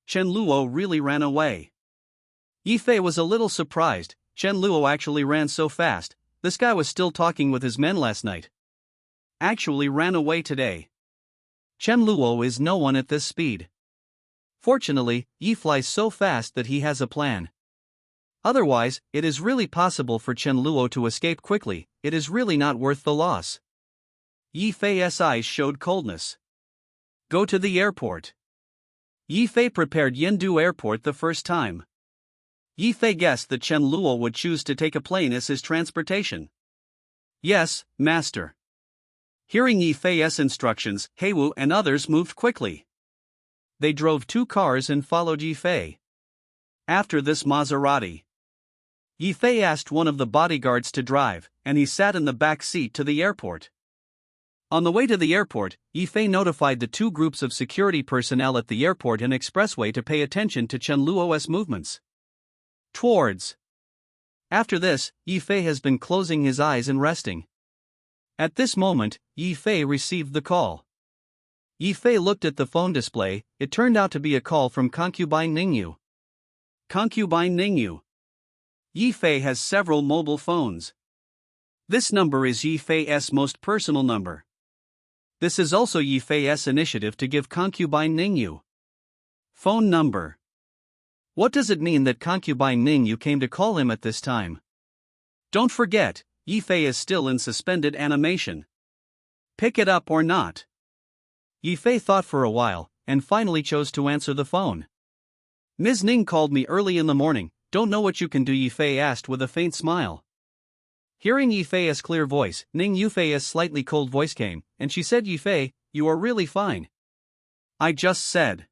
Chen Luo really ran away. Yifei was a little surprised. Chen Luo actually ran so fast. This guy was still talking with his men last night. Actually ran away today. Chen Luo is no one at this speed. Fortunately, Yi flies so fast that he has a plan. Otherwise, it is really possible for Chen Luo to escape quickly, it is really not worth the loss. Yifei's eyes showed coldness. Go to the airport. Yifei prepared Yindu Airport the first time. Yifei guessed that Chen Luo would choose to take a plane as his transportation. Yes, master. Hearing Yifei's instructions, Heiwu and others moved quickly. They drove 2 cars and followed Yifei. After this Maserati, Yifei asked one of the bodyguards to drive, and he sat in the back seat to the airport. On the way to the airport, Yifei notified the 2 groups of security personnel at the airport and expressway to pay attention to Chen Luo's movements. After this, Yifei has been closing his eyes and resting. At this moment, Yifei received the call. Yifei looked at the phone display, it turned out to be a call from concubine Ningyu. Concubine Ningyu. Yifei has several mobile phones. This number is Yifei's most personal number. This is also Yifei's initiative to give concubine Ningyu phone number. What does it mean that concubine Ningyu came to call him at this time? Don't forget, Yifei is still in suspended animation. Pick it up or not. Yifei thought for a while, and finally chose to answer the phone. Ms. Ning called me early in the morning, don't know what you can do, Yifei asked with a faint smile. Hearing Yifei's clear voice, Ning Yifei's slightly cold voice came, and she said, Yifei, you are really fine. I just said.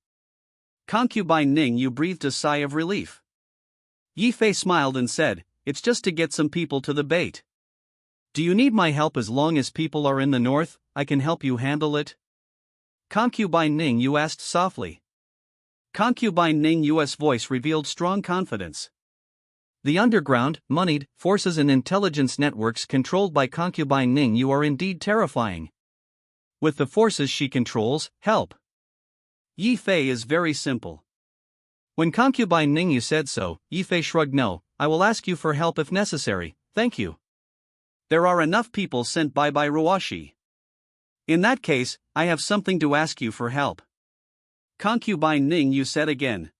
Concubine Ning Yu breathed a sigh of relief. Yifei smiled and said, it's just to get some people to the bait. Do you need my help? As long as people are in the north, I can help you handle it. Concubine Ning Yu asked softly. Concubine Ning Yu's voice revealed strong confidence. The underground, moneyed, forces and intelligence networks controlled by concubine Ning Yu are indeed terrifying. With the forces she controls, help. Yi Fei is very simple. When concubine Ning Yu said so, Yi Fei shrugged. No, I will ask you for help if necessary, thank you. There are enough people sent by Ruoshi. In that case, I have something to ask you for help. Concubine Ning Yu said again.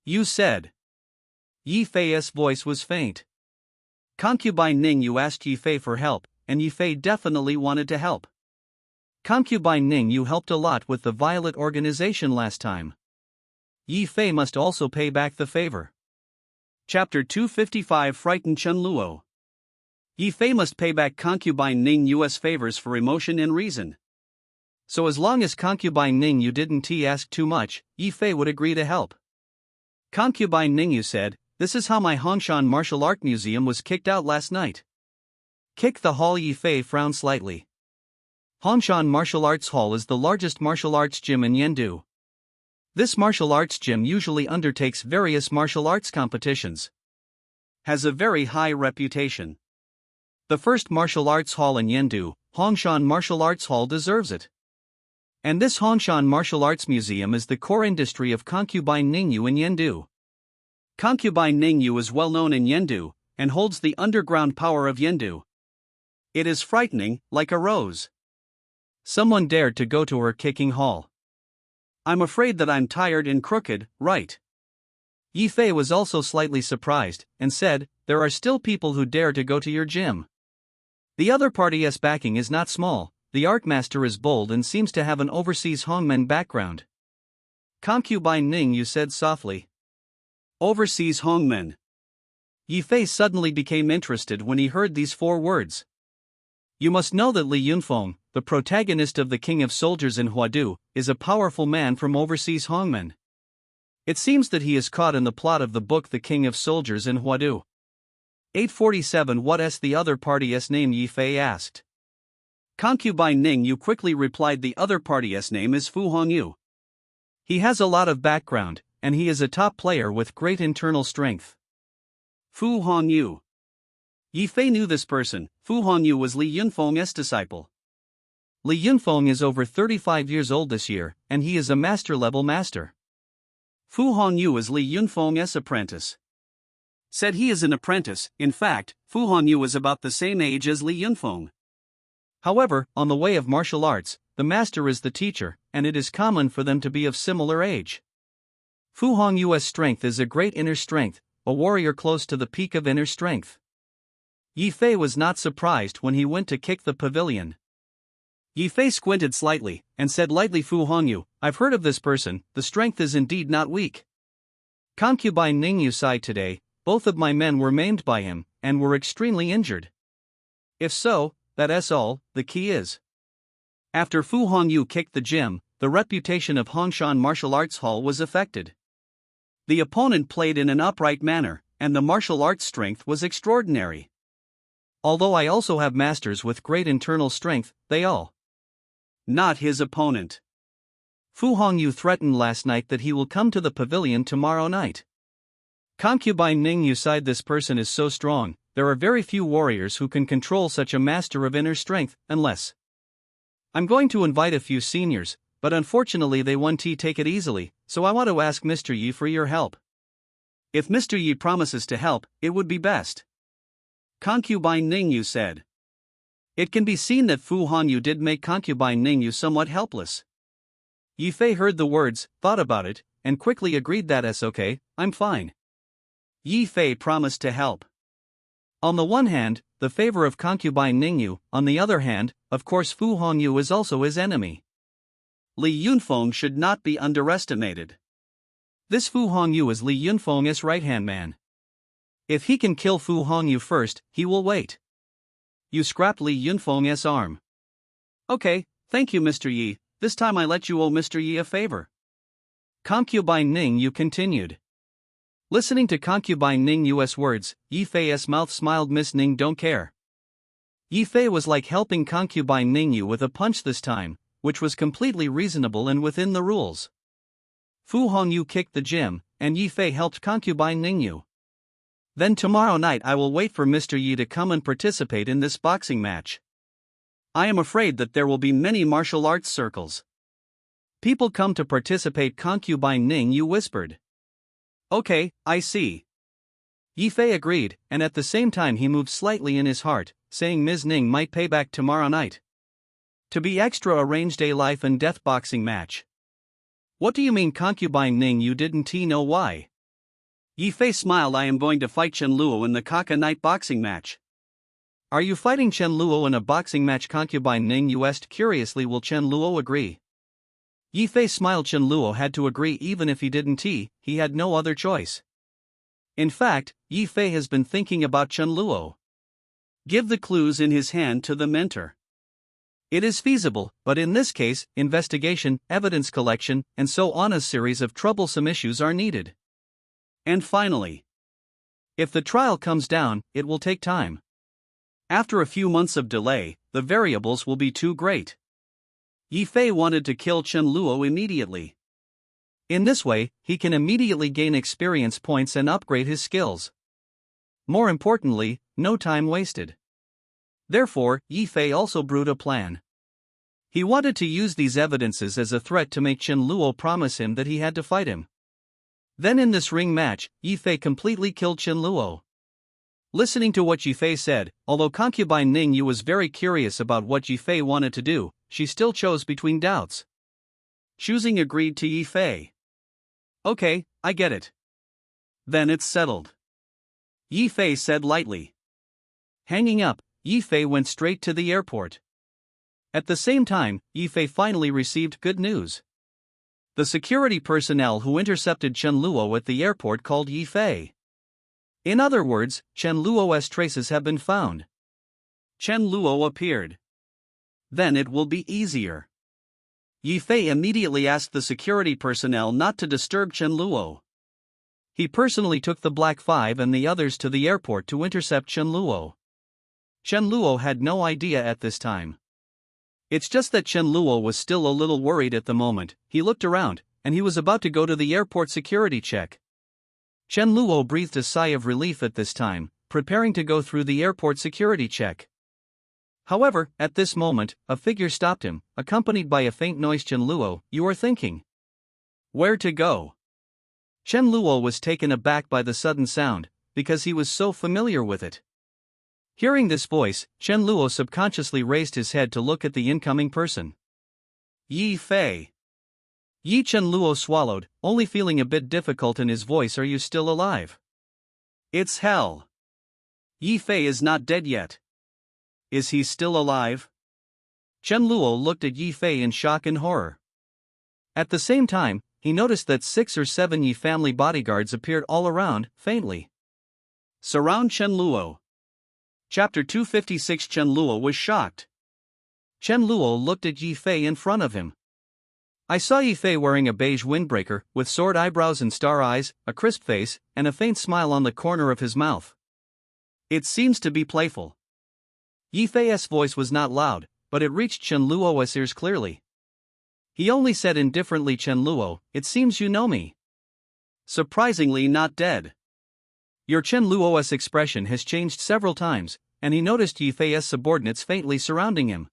You said. Yi Fei's voice was faint. Concubine Ning Yu asked Yi Fei for help, and Yi Fei definitely wanted to help. Concubine Ning Yu helped a lot with the Violet organization last time. Yi Fei must also pay back the favor. Chapter 255 Frightened Chen Luo. Yi Fei must pay back concubine Ning Yu's favors for emotion and reason. So as long as concubine Ning Yu didn't ask too much, Yi Fei would agree to help. Concubine Ning Yu said, "This is how my Hongshan Martial Art Museum was kicked out last night." Kick the hall. Yi Fei frowned slightly. Hongshan Martial Arts Hall is the largest martial arts gym in Yendu. This martial arts gym usually undertakes various martial arts competitions. Has a very high reputation. The first martial arts hall in Yendu, Hongshan Martial Arts Hall, deserves it. And this Hongshan Martial Arts Museum is the core industry of concubine Ning Yu in Yendu. Concubine Ning Yu is well known in Yendu, and holds the underground power of Yendu. It is frightening, like a rose. Someone dared to go to her kicking hall. I'm afraid that I'm tired and crooked, right? Yi Fei was also slightly surprised, and said, there are still people who dare to go to your gym. The other party's backing is not small. The art master is bold and seems to have an overseas Hongmen background. Concubine Ning Yu said softly. Overseas Hongmen. Yi Fei suddenly became interested when he heard these 4 words. You must know that Li Yunfeng, the protagonist of The King of Soldiers in Huadu, is a powerful man from overseas Hongmen. It seems that he is caught in the plot of the book The King of Soldiers in Huadu. 847 What's the other party's name? Yi Fei asked. Concubine Ning Yu quickly replied, the other party's name is Fu Hongyu. He has a lot of background, and he is a top player with great internal strength. Fu Hongyu. Yi Fei knew this person. Fu Hongyu was Li Yunfeng's disciple. Li Yunfeng is over 35 years old this year, and he is a master-level master. Fu Hongyu is Li Yunfeng's apprentice. Said he is an apprentice. In fact, Fu Hongyu is about the same age as Li Yunfeng. However, on the way of martial arts, the master is the teacher, and it is common for them to be of similar age. Fu Hongyu's strength is a great inner strength, a warrior close to the peak of inner strength. Yi Fei was not surprised when he went to kick the pavilion. Yi Fei squinted slightly, and said lightly, Fu Hongyu, I've heard of this person, the strength is indeed not weak. Concubine Ning Yu sighed. Today, both of my men were maimed by him, and were extremely injured. If so, that's all. The key is. After Fu Hongyu kicked the gym, the reputation of Hongshan Martial Arts Hall was affected. The opponent played in an upright manner, and the martial arts strength was extraordinary. Although I also have masters with great internal strength, they all. Not his opponent. Fu Hongyu threatened last night that he will come to the pavilion tomorrow night. Concubine Ning Yu sighed. This person is so strong. There are very few warriors who can control such a master of inner strength, unless. I'm going to invite a few seniors, but unfortunately they won't take it easily, so I want to ask Mr. Yi for your help. If Mr. Yi promises to help, it would be best. Concubine Ning Yu said. It can be seen that Fu Hongyu did make concubine Ning Yu somewhat helpless. Yi Fei heard the words, thought about it, and quickly agreed that's okay, I'm fine. Yi Fei promised to help. On the one hand, the favor of concubine Ning Yu, on the other hand, of course Fu Hongyu is also his enemy. Li Yunfeng should not be underestimated. This Fu Hongyu is Li Yunfeng's right-hand man. If he can kill Fu Hongyu first, he will wait. You scrapped Li Yunfeng's arm. Okay, thank you Mr. Yi, this time I let you owe Mr. Yi a favor. Concubine Ning Yu continued. Listening to concubine Ning Yu's words, Yi Fei's mouth smiled. Miss Ning don't care. Yi Fei was like helping concubine Ning Yu with a punch this time, which was completely reasonable and within the rules. Fu Hongyu kicked the gym, and Yi Fei helped concubine Ningyu. Then tomorrow night I will wait for Mr. Yi to come and participate in this boxing match. I am afraid that there will be many martial arts circles. People come to participate, concubine Ningyu whispered. Okay, I see. Yi Fei agreed, and at the same time he moved slightly in his heart, saying Ms. Ning might pay back tomorrow night. To be extra arranged a life and death boxing match. What do you mean, concubine Ning? You didn't know why? Yi Fei smiled. I am going to fight Chen Luo in the Kaka night boxing match. Are you fighting Chen Luo in a boxing match? Concubine Ning asked curiously. Will Chen Luo agree? Yi Fei smiled. Chen Luo had to agree even if he didn't. He had no other choice. In fact, Yi Fei has been thinking about Chen Luo. Give the clues in his hand to the mentor. It is feasible, but in this case, investigation, evidence collection, and so on. A series of troublesome issues are needed. And finally, if the trial comes down, it will take time. After a few months of delay, the variables will be too great. Yi Fei wanted to kill Chen Luo immediately. In this way, he can immediately gain experience points and upgrade his skills. More importantly, no time wasted. Therefore, Yi Fei also brewed a plan. He wanted to use these evidences as a threat to make Chen Luo promise him that he had to fight him. Then in this ring match, Yi Fei completely killed Chen Luo. Listening to what Yi Fei said, although concubine Ningyu was very curious about what Yi Fei wanted to do, she still chose between doubts. Choosing agreed to Yi Fei. Okay, I get it. Then it's settled. Yi Fei said lightly. Hanging up, Yi Fei went straight to the airport. At the same time, Yi Fei finally received good news. The security personnel who intercepted Chen Luo at the airport called Yi Fei. In other words, Chen Luo's traces have been found. Chen Luo appeared. Then it will be easier. Yi Fei immediately asked the security personnel not to disturb Chen Luo. He personally took the Black Five and the others to the airport to intercept Chen Luo. Chen Luo had no idea at this time. It's just that Chen Luo was still a little worried at the moment. He looked around, and he was about to go to the airport security check. Chen Luo breathed a sigh of relief at this time, preparing to go through the airport security check. However, at this moment, a figure stopped him, accompanied by a faint noise. Chen Luo, you are thinking. Where to go? Chen Luo was taken aback by the sudden sound, because he was so familiar with it. Hearing this voice, Chen Luo subconsciously raised his head to look at the incoming person. Yi Fei. Chen Luo swallowed, only feeling a bit difficult in his voice. Are you still alive? It's hell. Yi Fei is not dead yet. Is he still alive? Chen Luo looked at Yi Fei in shock and horror. At the same time, he noticed that 6 or 7 Yi family bodyguards appeared all around, faintly. Surround Chen Luo. Chapter 256. Chen Luo was shocked. Chen Luo looked at Yi Fei in front of him. I saw Yi Fei wearing a beige windbreaker, with sword eyebrows and star eyes, a crisp face, and a faint smile on the corner of his mouth. It seems to be playful. Yi Fei's voice was not loud, but it reached Chen Luo's ears clearly. He only said indifferently, Chen Luo, it seems you know me. Surprisingly not dead. Your Chen Luo's expression has changed several times, and he noticed Yi Fei's subordinates faintly surrounding him.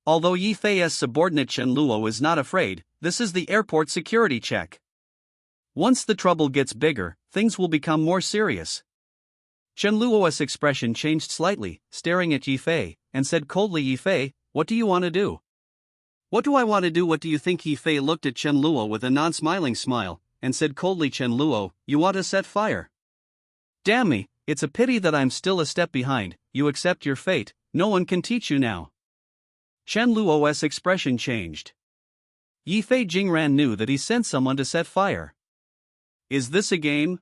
Although Yi Fei's subordinate Chen Luo is not afraid, this is the airport security check. Once the trouble gets bigger, things will become more serious. Chen Luo's expression changed slightly, staring at Yi Fei, and said coldly, Yi Fei, what do you want to do? What do I want to do? What do you think? Yi Fei looked at Chen Luo with a non-smiling smile, and said coldly, Chen Luo, you want to set fire? Damn me, it's a pity that I'm still a step behind. You accept your fate, no one can teach you now. Chen Luo's expression changed. Yi Fei Jingran knew that he sent someone to set fire. Is this a game?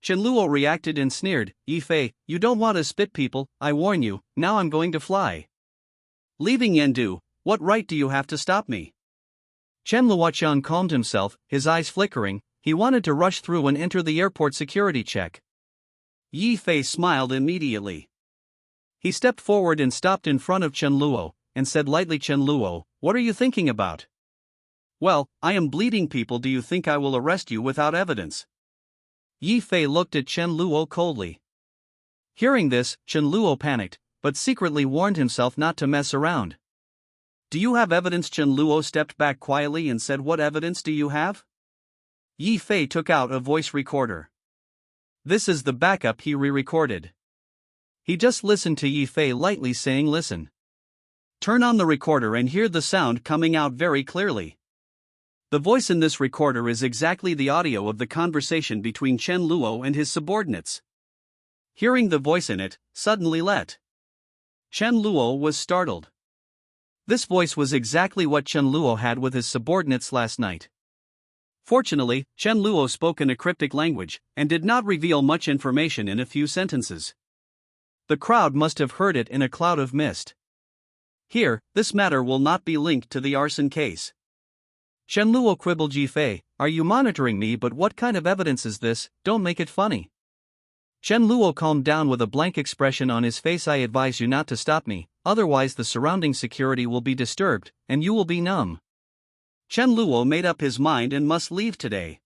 Chen Luo reacted and sneered, Yi Fei, you don't want to spit people, I warn you, now I'm going to fly. Leaving Yendu, what right do you have to stop me? Chen Luoqian calmed himself, his eyes flickering. He wanted to rush through and enter the airport security check. Yi Fei smiled immediately. He stepped forward and stopped in front of Chen Luo, and said lightly, Chen Luo, what are you thinking about? Well, I am bleeding people. Do you think I will arrest you without evidence? Yi Fei looked at Chen Luo coldly. Hearing this, Chen Luo panicked, but secretly warned himself not to mess around. Do you have evidence? Chen Luo stepped back quietly and said, what evidence do you have? Yi Fei took out a voice recorder. This is the backup he re-recorded. He just listened to Yi Fei lightly saying, listen. Turn on the recorder and hear the sound coming out very clearly. The voice in this recorder is exactly the audio of the conversation between Chen Luo and his subordinates. Hearing the voice in it, suddenly Chen Luo was startled. This voice was exactly what Chen Luo had with his subordinates last night. Fortunately, Chen Luo spoke in a cryptic language, and did not reveal much information in a few sentences. The crowd must have heard it in a cloud of mist. Here, this matter will not be linked to the arson case. Chen Luo quibbled. Yi Fei, are you monitoring me? But what kind of evidence is this? Don't make it funny. Chen Luo calmed down with a blank expression on his face. I advise you not to stop me, otherwise the surrounding security will be disturbed, and you will be numb. Chen Luo made up his mind and must leave today.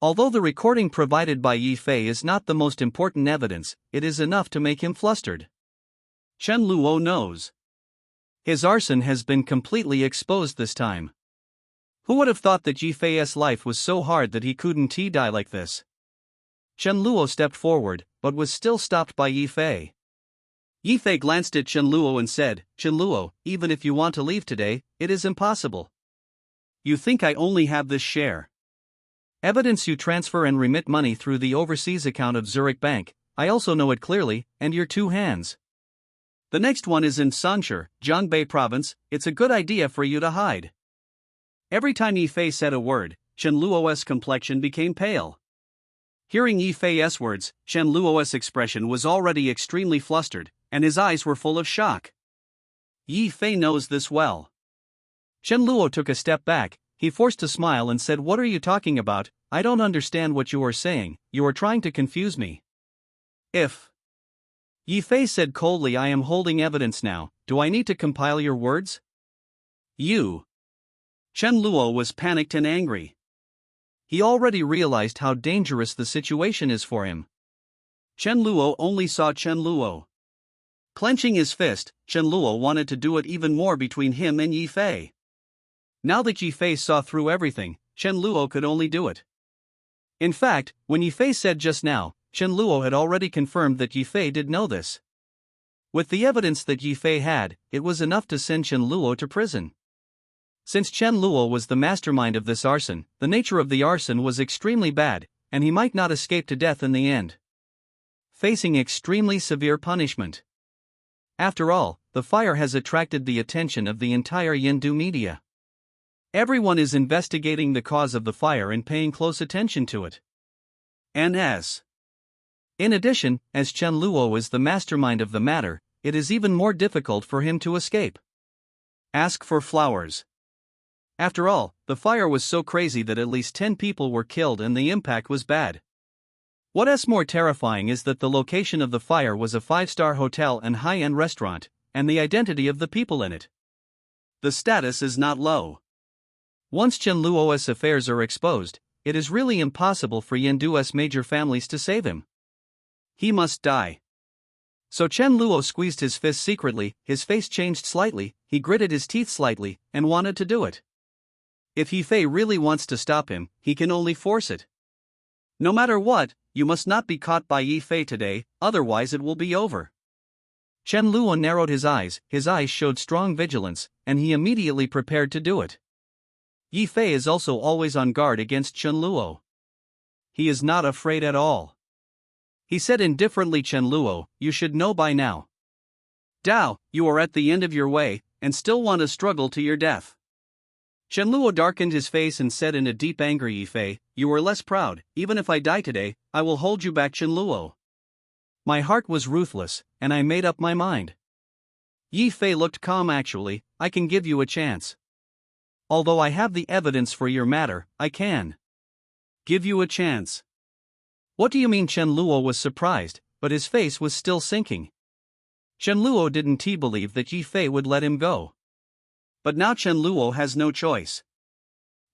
Although the recording provided by Yi Fei is not the most important evidence, it is enough to make him flustered. Chen Luo knows. His arson has been completely exposed this time. Who would have thought that Yi Fei's life was so hard that he couldn't die like this? Chen Luo stepped forward, but was still stopped by Yi Fei. Yi Fei glanced at Chen Luo and said, Chen Luo, even if you want to leave today, it is impossible. You think I only have this share? Evidence you transfer and remit money through the overseas account of Zurich Bank, I also know it clearly, and your 2 hands. The next one is in Sanshur, Jiangbei province. It's a good idea for you to hide. Every time Yi Fei said a word, Chen Luo's complexion became pale. Hearing Yi Fei's words, Chen Luo's expression was already extremely flustered, and his eyes were full of shock. Yi Fei knows this well. Chen Luo took a step back. He forced a smile and said, what are you talking about? I don't understand what you are saying. You are trying to confuse me. If Yi Fei said coldly, I am holding evidence now. Do I need to compile your words? You. Chen Luo was panicked and angry. He already realized how dangerous the situation is for him. Chen Luo only saw Chen Luo. Clenching his fist, Chen Luo wanted to do it even more between him and Yi Fei. Now that Yi Fei saw through everything, Chen Luo could only do it. In fact, when Yi Fei said just now, Chen Luo had already confirmed that Yi Fei did know this. With the evidence that Yi Fei had, it was enough to send Chen Luo to prison. Since Chen Luo was the mastermind of this arson, the nature of the arson was extremely bad, and he might not escape to death in the end, facing extremely severe punishment. After all, the fire has attracted the attention of the entire Yindu media. Everyone is investigating the cause of the fire and paying close attention to it. NS. In addition, as Chen Luo is the mastermind of the matter, it is even more difficult for him to escape. Ask for flowers. After all, the fire was so crazy that at least 10 people were killed and the impact was bad. What's more terrifying is that the location of the fire was a 5-star hotel and high-end restaurant, and the identity of the people in it. The status is not low. Once Chen Luo's affairs are exposed, it is really impossible for Yindu's major families to save him. He must die. So Chen Luo squeezed his fist secretly, his face changed slightly, he gritted his teeth slightly, and wanted to do it. If Yi Fei really wants to stop him, he can only force it. No matter what, you must not be caught by Yi Fei today, otherwise it will be over. Chen Luo narrowed his eyes showed strong vigilance, and he immediately prepared to do it. Yi Fei is also always on guard against Chen Luo. He is not afraid at all. He said indifferently, Chen Luo, you should know by now. Dao, you are at the end of your way, and still want to struggle to your death. Chen Luo darkened his face and said in a deep anger, Yi Fei, you are less proud. Even if I die today, I will hold you back, Chen Luo. My heart was ruthless, and I made up my mind. Yi Fei looked calm. Actually, I can give you a chance. Although I have the evidence for your matter, I can give you a chance. What do you mean? Chen Luo was surprised, but his face was still sinking. Chen Luo didn't believe that Yi Fei would let him go. But now Chen Luo has no choice.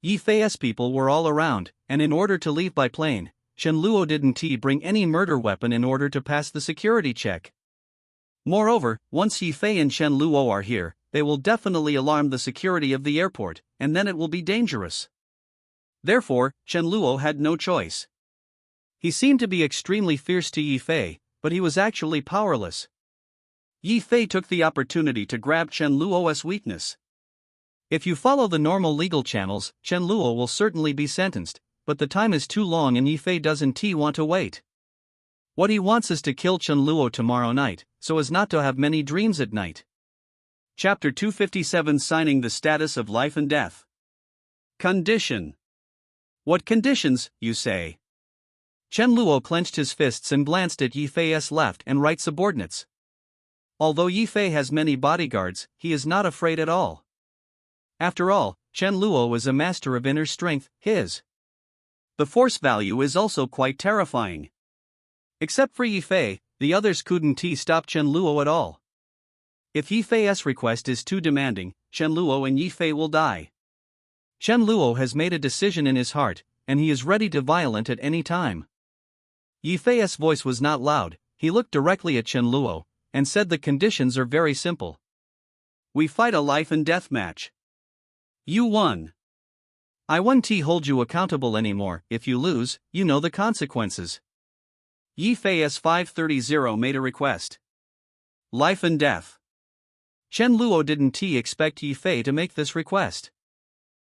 Yi Fei's people were all around, and in order to leave by plane, Chen Luo didn't bring any murder weapon in order to pass the security check. Moreover, once Yi Fei and Chen Luo are here, they will definitely alarm the security of the airport, and then it will be dangerous. Therefore, Chen Luo had no choice. He seemed to be extremely fierce to Yi Fei, but he was actually powerless. Yi Fei took the opportunity to grab Chen Luo's weakness. If you follow the normal legal channels, Chen Luo will certainly be sentenced, but the time is too long and Yi Fei doesn't want to wait. What he wants is to kill Chen Luo tomorrow night, so as not to have many dreams at night. Chapter 257, Signing the Status of Life and Death. Condition. What conditions, you say? Chen Luo clenched his fists and glanced at Yi Fei's left and right subordinates. Although Yi Fei has many bodyguards, he is not afraid at all. After all, Chen Luo is a master of inner strength. The force value is also quite terrifying. Except for Yi Fei, the others couldn't stop Chen Luo at all. If Yi Fei's request is too demanding, Chen Luo and Yi Fei will die. Chen Luo has made a decision in his heart, and he is ready to violent at any time. Yi Fei's voice was not loud. He looked directly at Chen Luo, and said the conditions are very simple. We fight a life and death match. You won. I won't hold you accountable anymore. If you lose, you know the consequences. Yi Fei's 530 made a request. Life and death. Chen Luo didn't expect Yi Fei to make this request.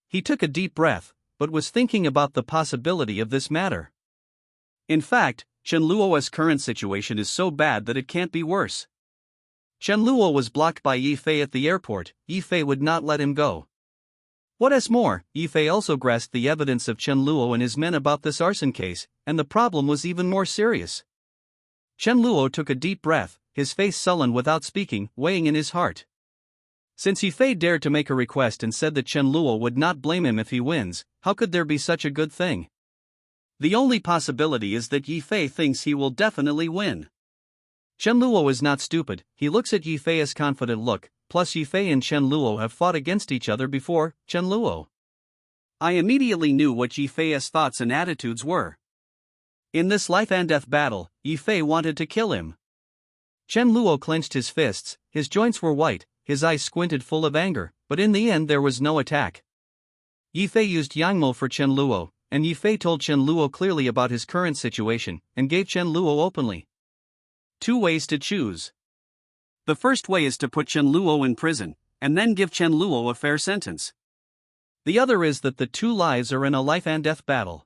He took a deep breath, but was thinking about the possibility of this matter. In fact, Chen Luo's current situation is so bad that it can't be worse. Chen Luo was blocked by Yi Fei at the airport. Yi Fei would not let him go. What is more, Yi Fei also grasped the evidence of Chen Luo and his men about this arson case, and the problem was even more serious. Chen Luo took a deep breath, his face sullen without speaking, weighing in his heart. Since Yi Fei dared to make a request and said that Chen Luo would not blame him if he wins, how could there be such a good thing? The only possibility is that Yi Fei thinks he will definitely win. Chen Luo is not stupid. He looks at Yi Fei's confident look, plus Yi Fei and Chen Luo have fought against each other before. Chen Luo. I immediately knew what Yi Fei's thoughts and attitudes were. In this life and death battle, Yi Fei wanted to kill him. Chen Luo clenched his fists, his joints were white, his eyes squinted full of anger, but in the end there was no attack. Yi Fei used Yangmo for Chen Luo, and Yi Fei told Chen Luo clearly about his current situation, and gave Chen Luo openly 2 ways to choose. The first way is to put Chen Luo in prison, and then give Chen Luo a fair sentence. The other is that the 2 lives are in a life and death battle.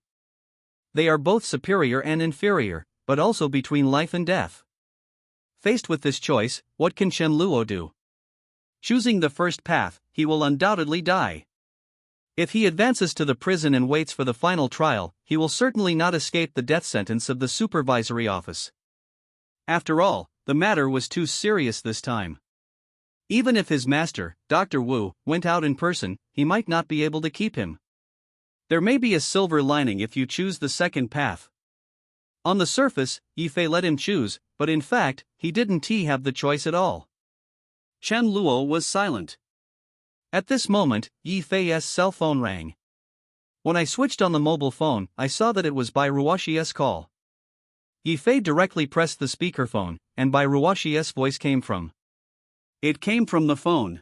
They are both superior and inferior, but also between life and death. Faced with this choice, what can Chen Luo do? Choosing the first path, he will undoubtedly die. If he advances to the prison and waits for the final trial, he will certainly not escape the death sentence of the supervisory office. After all, the matter was too serious this time. Even if his master, Dr. Wu, went out in person, he might not be able to keep him. There may be a silver lining if you choose the second path. On the surface, Yi Fei let him choose, but in fact, he didn't have the choice at all. Chen Luo was silent. At this moment, Yi Fei's cell phone rang. When I switched on the mobile phone, I saw that it was Bai Ruoxi's call. Yi Fei directly pressed the speakerphone, and Bai Ruoxi's voice came from. It came from the phone.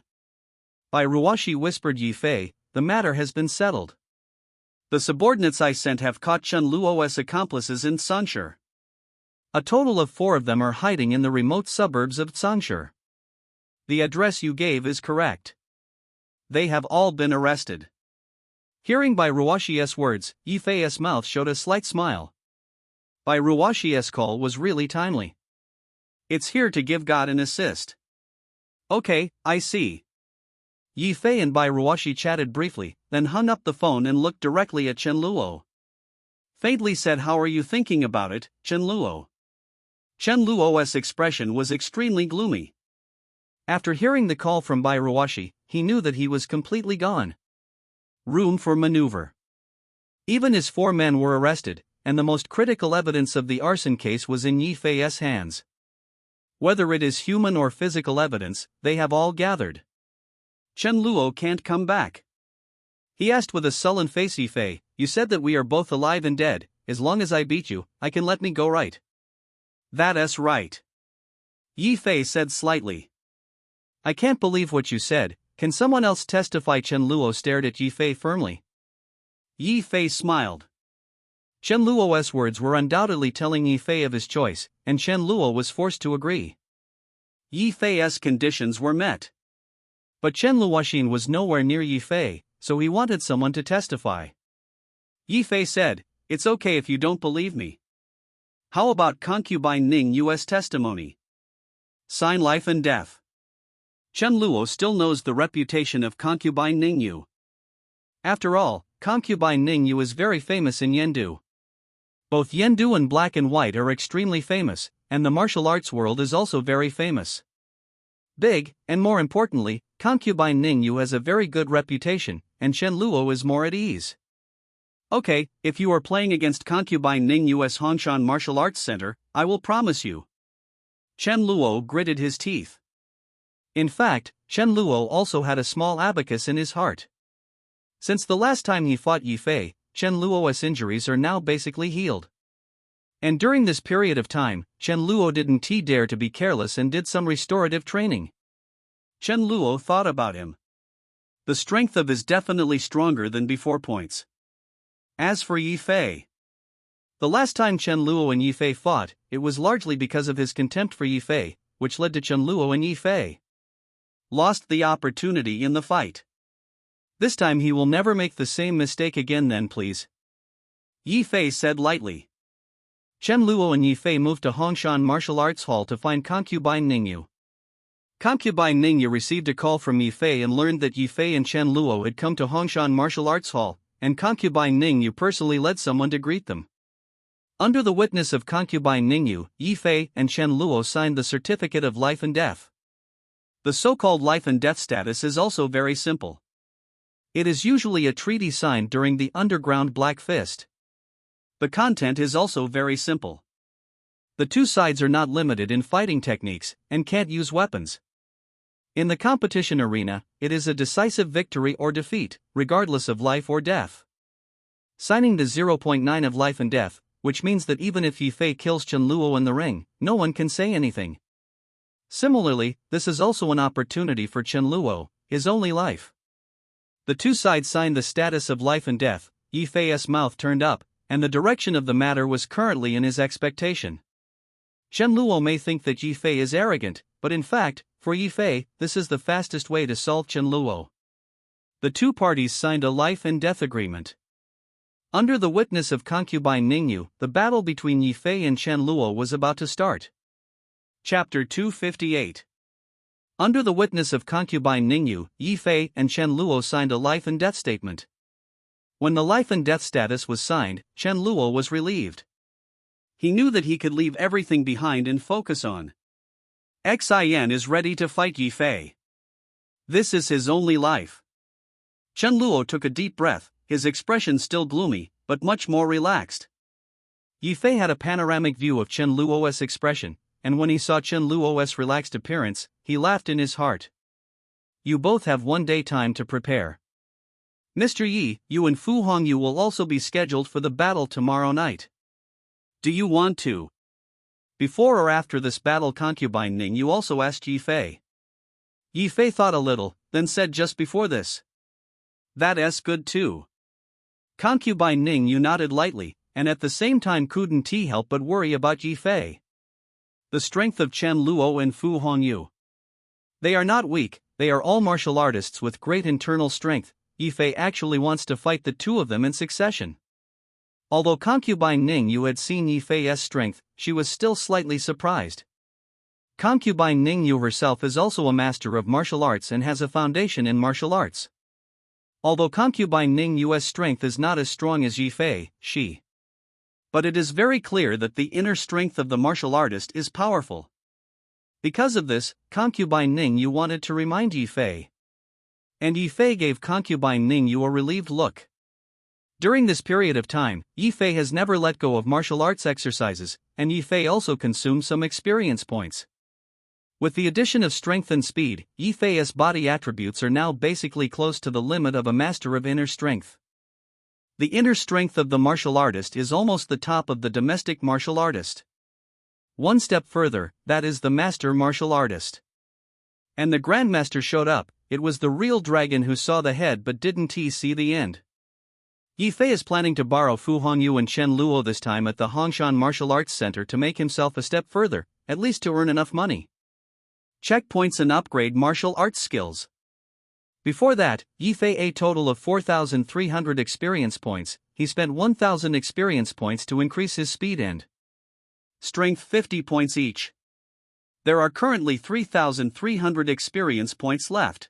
Bai Ruoxi whispered Yi Fei, the matter has been settled. The subordinates I sent have caught Chen Luo's accomplices in Sanshi. A total of 4 of them are hiding in the remote suburbs of Sanshi. The address you gave is correct. They have all been arrested. Hearing Bai Ruoxi's words, Yi Fei's mouth showed a slight smile. Bai Ruoxi's call was really timely. It's here to give God an assist. Okay, I see. Yi Fei and Bai Ruoxi chatted briefly, then hung up the phone and looked directly at Chen Luo. Faintly said, "How are you thinking about it, Chen Luo?" Chen Luo's expression was extremely gloomy. After hearing the call from Bai Ruoxi, he knew that he was completely gone. Room for maneuver. Even his 4 men were arrested, and the most critical evidence of the arson case was in Yi Fei's hands. Whether it is human or physical evidence, they have all gathered. Chen Luo can't come back. He asked with a sullen face. Yi Fei, you said that we are both alive and dead. As long as I beat you, I can let me go, right? That's right. Yi Fei said slightly. I can't believe what you said. Can someone else testify? Chen Luo stared at Yi Fei firmly. Yi Fei smiled. Chen Luo's words were undoubtedly telling Yi Fei of his choice, and Chen Luo was forced to agree. Yi Fei's conditions were met. But Chen Luoxin was nowhere near Yi Fei, so he wanted someone to testify. Yi Fei said, it's okay if you don't believe me. How about concubine Ning Yu's testimony? Sign life and death. Chen Luo still knows the reputation of concubine Ning Yu. After all, concubine Ning Yu is very famous in Yendu. Both Yendu and Black and White are extremely famous, and the martial arts world is also very famous. Big, and more importantly, concubine Ning Yu has a very good reputation, and Chen Luo is more at ease. Okay, if you are playing against concubine Ning Yu's Hongshan Martial Arts Center, I will promise you. Chen Luo gritted his teeth. In fact, Chen Luo also had a small abacus in his heart. Since the last time he fought Yi Fei, Chen Luo's injuries are now basically healed. And during this period of time, Chen Luo didn't dare to be careless and did some restorative training. Chen Luo thought about him. The strength of is definitely stronger than before. Points. As for Yi Fei, the last time Chen Luo and Yi Fei fought, it was largely because of his contempt for Yi Fei, which led to Chen Luo and Yi Fei lost the opportunity in the fight. This time he will never make the same mistake again then, please. Yi Fei said lightly. Chen Luo and Yi Fei moved to Hongshan Martial Arts Hall to find concubine Ning Yu. Concubine Ning Yu received a call from Yi Fei and learned that Yi Fei and Chen Luo had come to Hongshan Martial Arts Hall, and concubine Ning Yu personally led someone to greet them. Under the witness of concubine Ning Yu, Yi Fei and Chen Luo signed the certificate of life and death. The so-called life and death status is also very simple. It is usually a treaty signed during the underground Black Fist. The content is also very simple. The two sides are not limited in fighting techniques, and can't use weapons. In the competition arena, it is a decisive victory or defeat, regardless of life or death. Signing the 0.9 of life and death, which means that even if Yi Fei kills Chen Luo in the ring, no one can say anything. Similarly, this is also an opportunity for Chen Luo, his only life. The two sides signed the status of life and death. Yi Fei's mouth turned up, and the direction of the matter was currently in his expectation. Chen Luo may think that Yi Fei is arrogant, but in fact, for Yi Fei, this is the fastest way to solve Chen Luo. The two parties signed a life and death agreement. Under the witness of concubine Ning Yu, the battle between Yi Fei and Chen Luo was about to start. Chapter 258. Under the witness of concubine Ning Yu, Yi Fei and Chen Luo signed a life and death statement. When the life and death status was signed, Chen Luo was relieved. He knew that he could leave everything behind and focus on. Xin is ready to fight Yi Fei. This is his only life. Chen Luo took a deep breath, his expression still gloomy, but much more relaxed. Yi Fei had a panoramic view of Chen Luo's expression, and when he saw Chen Luo's relaxed appearance, he laughed in his heart. You both have 1 day time to prepare. Mr. Yi, you and Fu Hongyu will also be scheduled for the battle tomorrow night. Do you want to? Before or after this battle, concubine Ning Yu also asked Yi Fei. Yi Fei thought a little, then said just before this. That's good too. Concubine Ning Yu nodded lightly, and at the same time couldn't help but worry about Yi Fei. The strength of Chen Luo and Fu Hongyu. They are not weak, they are all martial artists with great internal strength. Yi Fei actually wants to fight the two of them in succession. Although concubine Ning Yu had seen Yi Fei's strength, she was still slightly surprised. Concubine Ning Yu herself is also a master of martial arts and has a foundation in martial arts. Although concubine Ning Yu's strength is not as strong as Yi Fei, but it is very clear that the inner strength of the martial artist is powerful. Because of this, concubine Ning Yu wanted to remind Yi Fei. And Yi Fei gave concubine Ning Yu a relieved look. During this period of time, Yi Fei has never let go of martial arts exercises, and Yi Fei also consumed some experience points. With the addition of strength and speed, Yifei's body attributes are now basically close to the limit of a master of inner strength. The inner strength of the martial artist is almost the top of the domestic martial artist. One step further, that is the master martial artist. And the grandmaster showed up. It was the real dragon who saw the head but didn't see the end. Yifei is planning to borrow Fu Hongyu and Chen Luo this time at the Hongshan Martial Arts Center to make himself a step further, at least to earn enough money. Checkpoints and upgrade martial arts skills. Before that, Yifei a total of 4,300 experience points. He spent 1,000 experience points to increase his speed and strength 50 points each. There are currently 3,300 experience points left.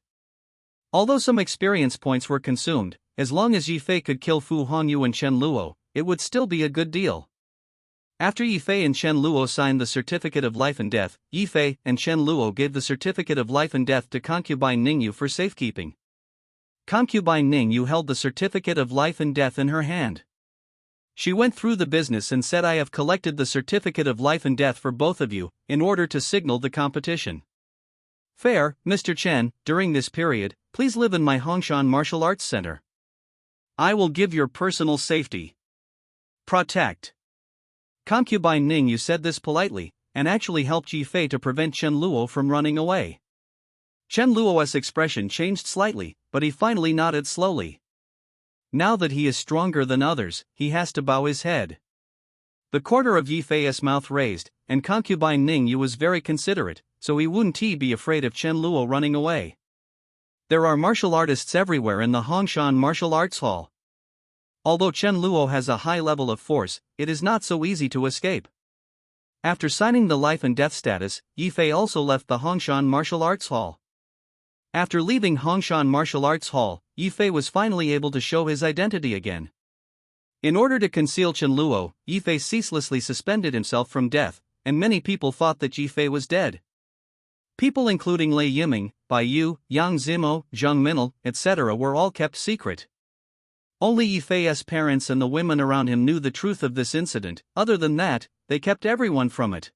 Although some experience points were consumed, as long as Yifei could kill Fu Hongyu and Chen Luo, it would still be a good deal. After Yifei and Chen Luo signed the Certificate of Life and Death, Yifei and Chen Luo gave the Certificate of Life and Death to concubine Ningyu for safekeeping. Concubine Ningyu held the Certificate of Life and Death in her hand. She went through the business and said, "I have collected the Certificate of Life and Death for both of you, in order to signal the competition. Fair, Mr. Chen, during this period, please live in my Hongshan Martial Arts Center. I will give your personal safety. Protect." Concubine Ningyu said this politely, and actually helped Yifei to prevent Chen Luo from running away. Chen Luo's expression changed slightly, but he finally nodded slowly. Now that he is stronger than others, he has to bow his head. The corner of Yifei's mouth raised, and concubine Ningyu was very considerate, so he wouldn't be afraid of Chen Luo running away. There are martial artists everywhere in the Hongshan Martial Arts Hall. Although Chen Luo has a high level of force, it is not so easy to escape. After signing the life and death status, Yifei also left the Hongshan Martial Arts Hall. After leaving Hongshan Martial Arts Hall, Yifei was finally able to show his identity again. In order to conceal Chen Luo, Yifei ceaselessly suspended himself from death, and many people thought that Yifei was dead. People including Lei Yiming, Bai Yu, Yang Zimo, Zhang Minil, etc. were all kept secret. Only Yifei's parents and the women around him knew the truth of this incident. Other than that, they kept everyone from it.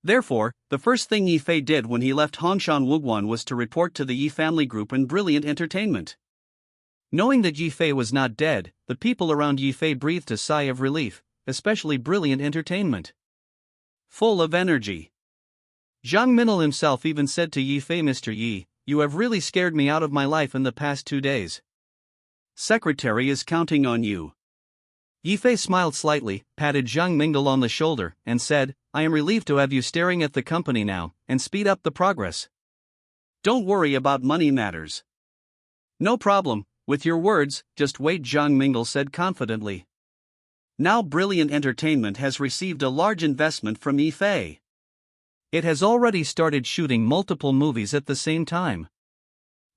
Therefore, the first thing Yifei did when he left Hongshan Wuguan was to report to the Yi family group and Brilliant Entertainment. Knowing that Yifei was not dead, the people around Yifei breathed a sigh of relief, especially Brilliant Entertainment. Full of energy. Zhang Minil himself even said to Yifei, "Mr. Yi, you have really scared me out of my life in the past 2 days. Secretary is counting on you." Yifei smiled slightly, patted Zhang Mingle on the shoulder, and said, "I am relieved to have you staring at the company now, and speed up the progress. Don't worry about money matters." "No problem, with your words, just wait," Zhang Mingle said confidently. Now Brilliant Entertainment has received a large investment from Yifei. It has already started shooting multiple movies at the same time.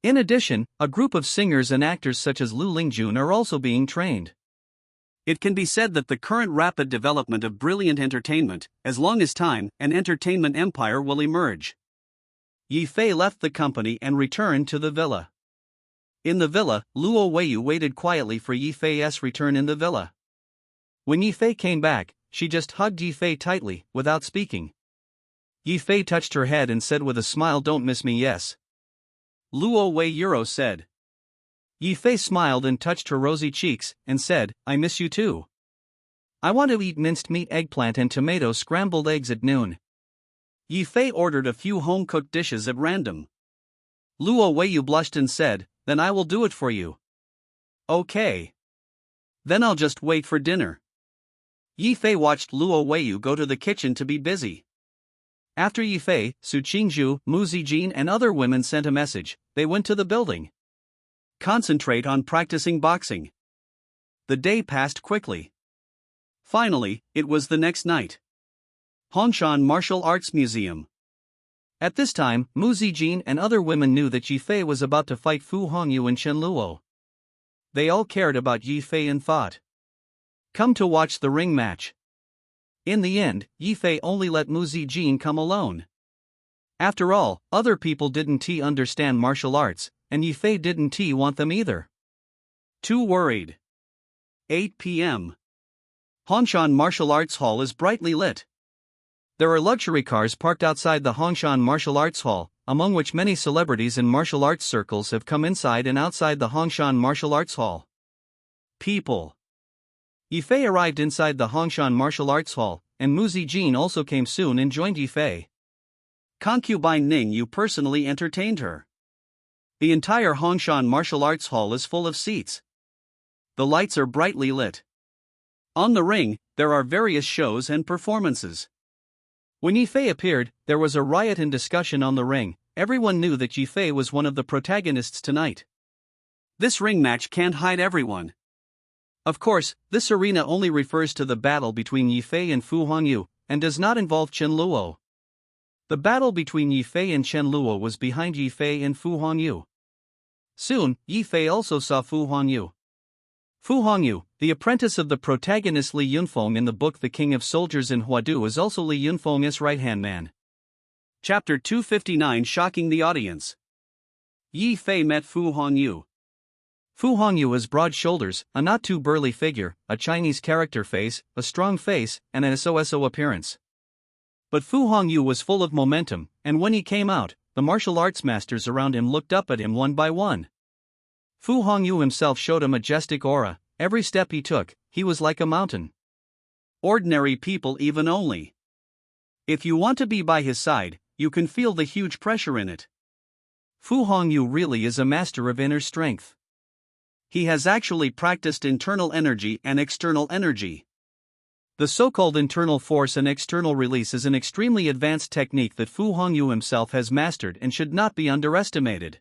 In addition, a group of singers and actors such as Lu Lingjun are also being trained. It can be said that the current rapid development of Brilliant Entertainment, as long as time, an entertainment empire will emerge. Yifei left the company and returned to the villa. In the villa, Luo Weiyu waited quietly for Yifei's return in the villa. When Yifei came back, she just hugged Yifei tightly, without speaking. Yifei touched her head and said with a smile, "Don't miss me, yes?" Luo Weiyu said. Yifei smiled and touched her rosy cheeks, and said, "I miss you too. I want to eat minced meat, eggplant and tomato scrambled eggs at noon." Yifei ordered a few home-cooked dishes at random. Luo Weiyu blushed and said, "Then I will do it for you." "Okay. Then I'll just wait for dinner." Yifei watched Luo Weiyu go to the kitchen to be busy. After Yifei, Su Qingzhu, Mu Zijin and other women sent a message, they went to the building. Concentrate on practicing boxing. The day passed quickly. Finally, it was the next night. Hongshan Martial Arts Museum. At this time, Mu Zijin and other women knew that Yifei was about to fight Fu Hongyu and Chen Luo. They all cared about Yifei and thought, "Come to watch the ring match." In the end, Yifei only let Mu Zijin come alone. After all, other people didn't understand martial arts, and Yifei didn't want them either. Too worried. 8 p.m. Hongshan Martial Arts Hall is brightly lit. There are luxury cars parked outside the Hongshan Martial Arts Hall, among which many celebrities in martial arts circles have come inside and outside the Hongshan Martial Arts Hall. People. Yifei arrived inside the Hongshan Martial Arts Hall, and Mu Zijin also came soon and joined Yifei. Concubine Ning Yu personally entertained her. The entire Hongshan Martial Arts Hall is full of seats. The lights are brightly lit. On the ring, there are various shows and performances. When Yifei appeared, there was a riot and discussion on the ring. Everyone knew that Yifei was one of the protagonists tonight. This ring match can't hide everyone. Of course, this arena only refers to the battle between Yifei and Fu Hongyu, and does not involve Chen Luo. The battle between Yifei and Chen Luo was behind Yifei and Fu Hongyu. Soon, Yifei also saw Fu Hongyu. Fu Hongyu, the apprentice of the protagonist Li Yunfeng in the book The King of Soldiers in Huadu, is also Li Yunfeng's right-hand man. Chapter 259 Shocking the Audience. Yifei met Fu Hongyu. Fu Hongyu has broad shoulders, a not-too-burly figure, a Chinese character face, a strong face, and an so appearance. But Fu Hongyu was full of momentum, and when he came out, the martial arts masters around him looked up at him one by one. Fu Hongyu himself showed a majestic aura. Every step he took, he was like a mountain. Ordinary people even only. If you want to be by his side, you can feel the huge pressure in it. Fu Hongyu really is a master of inner strength. He has actually practiced internal energy and external energy. The so-called internal force and external release is an extremely advanced technique that Fu Hongyu himself has mastered and should not be underestimated.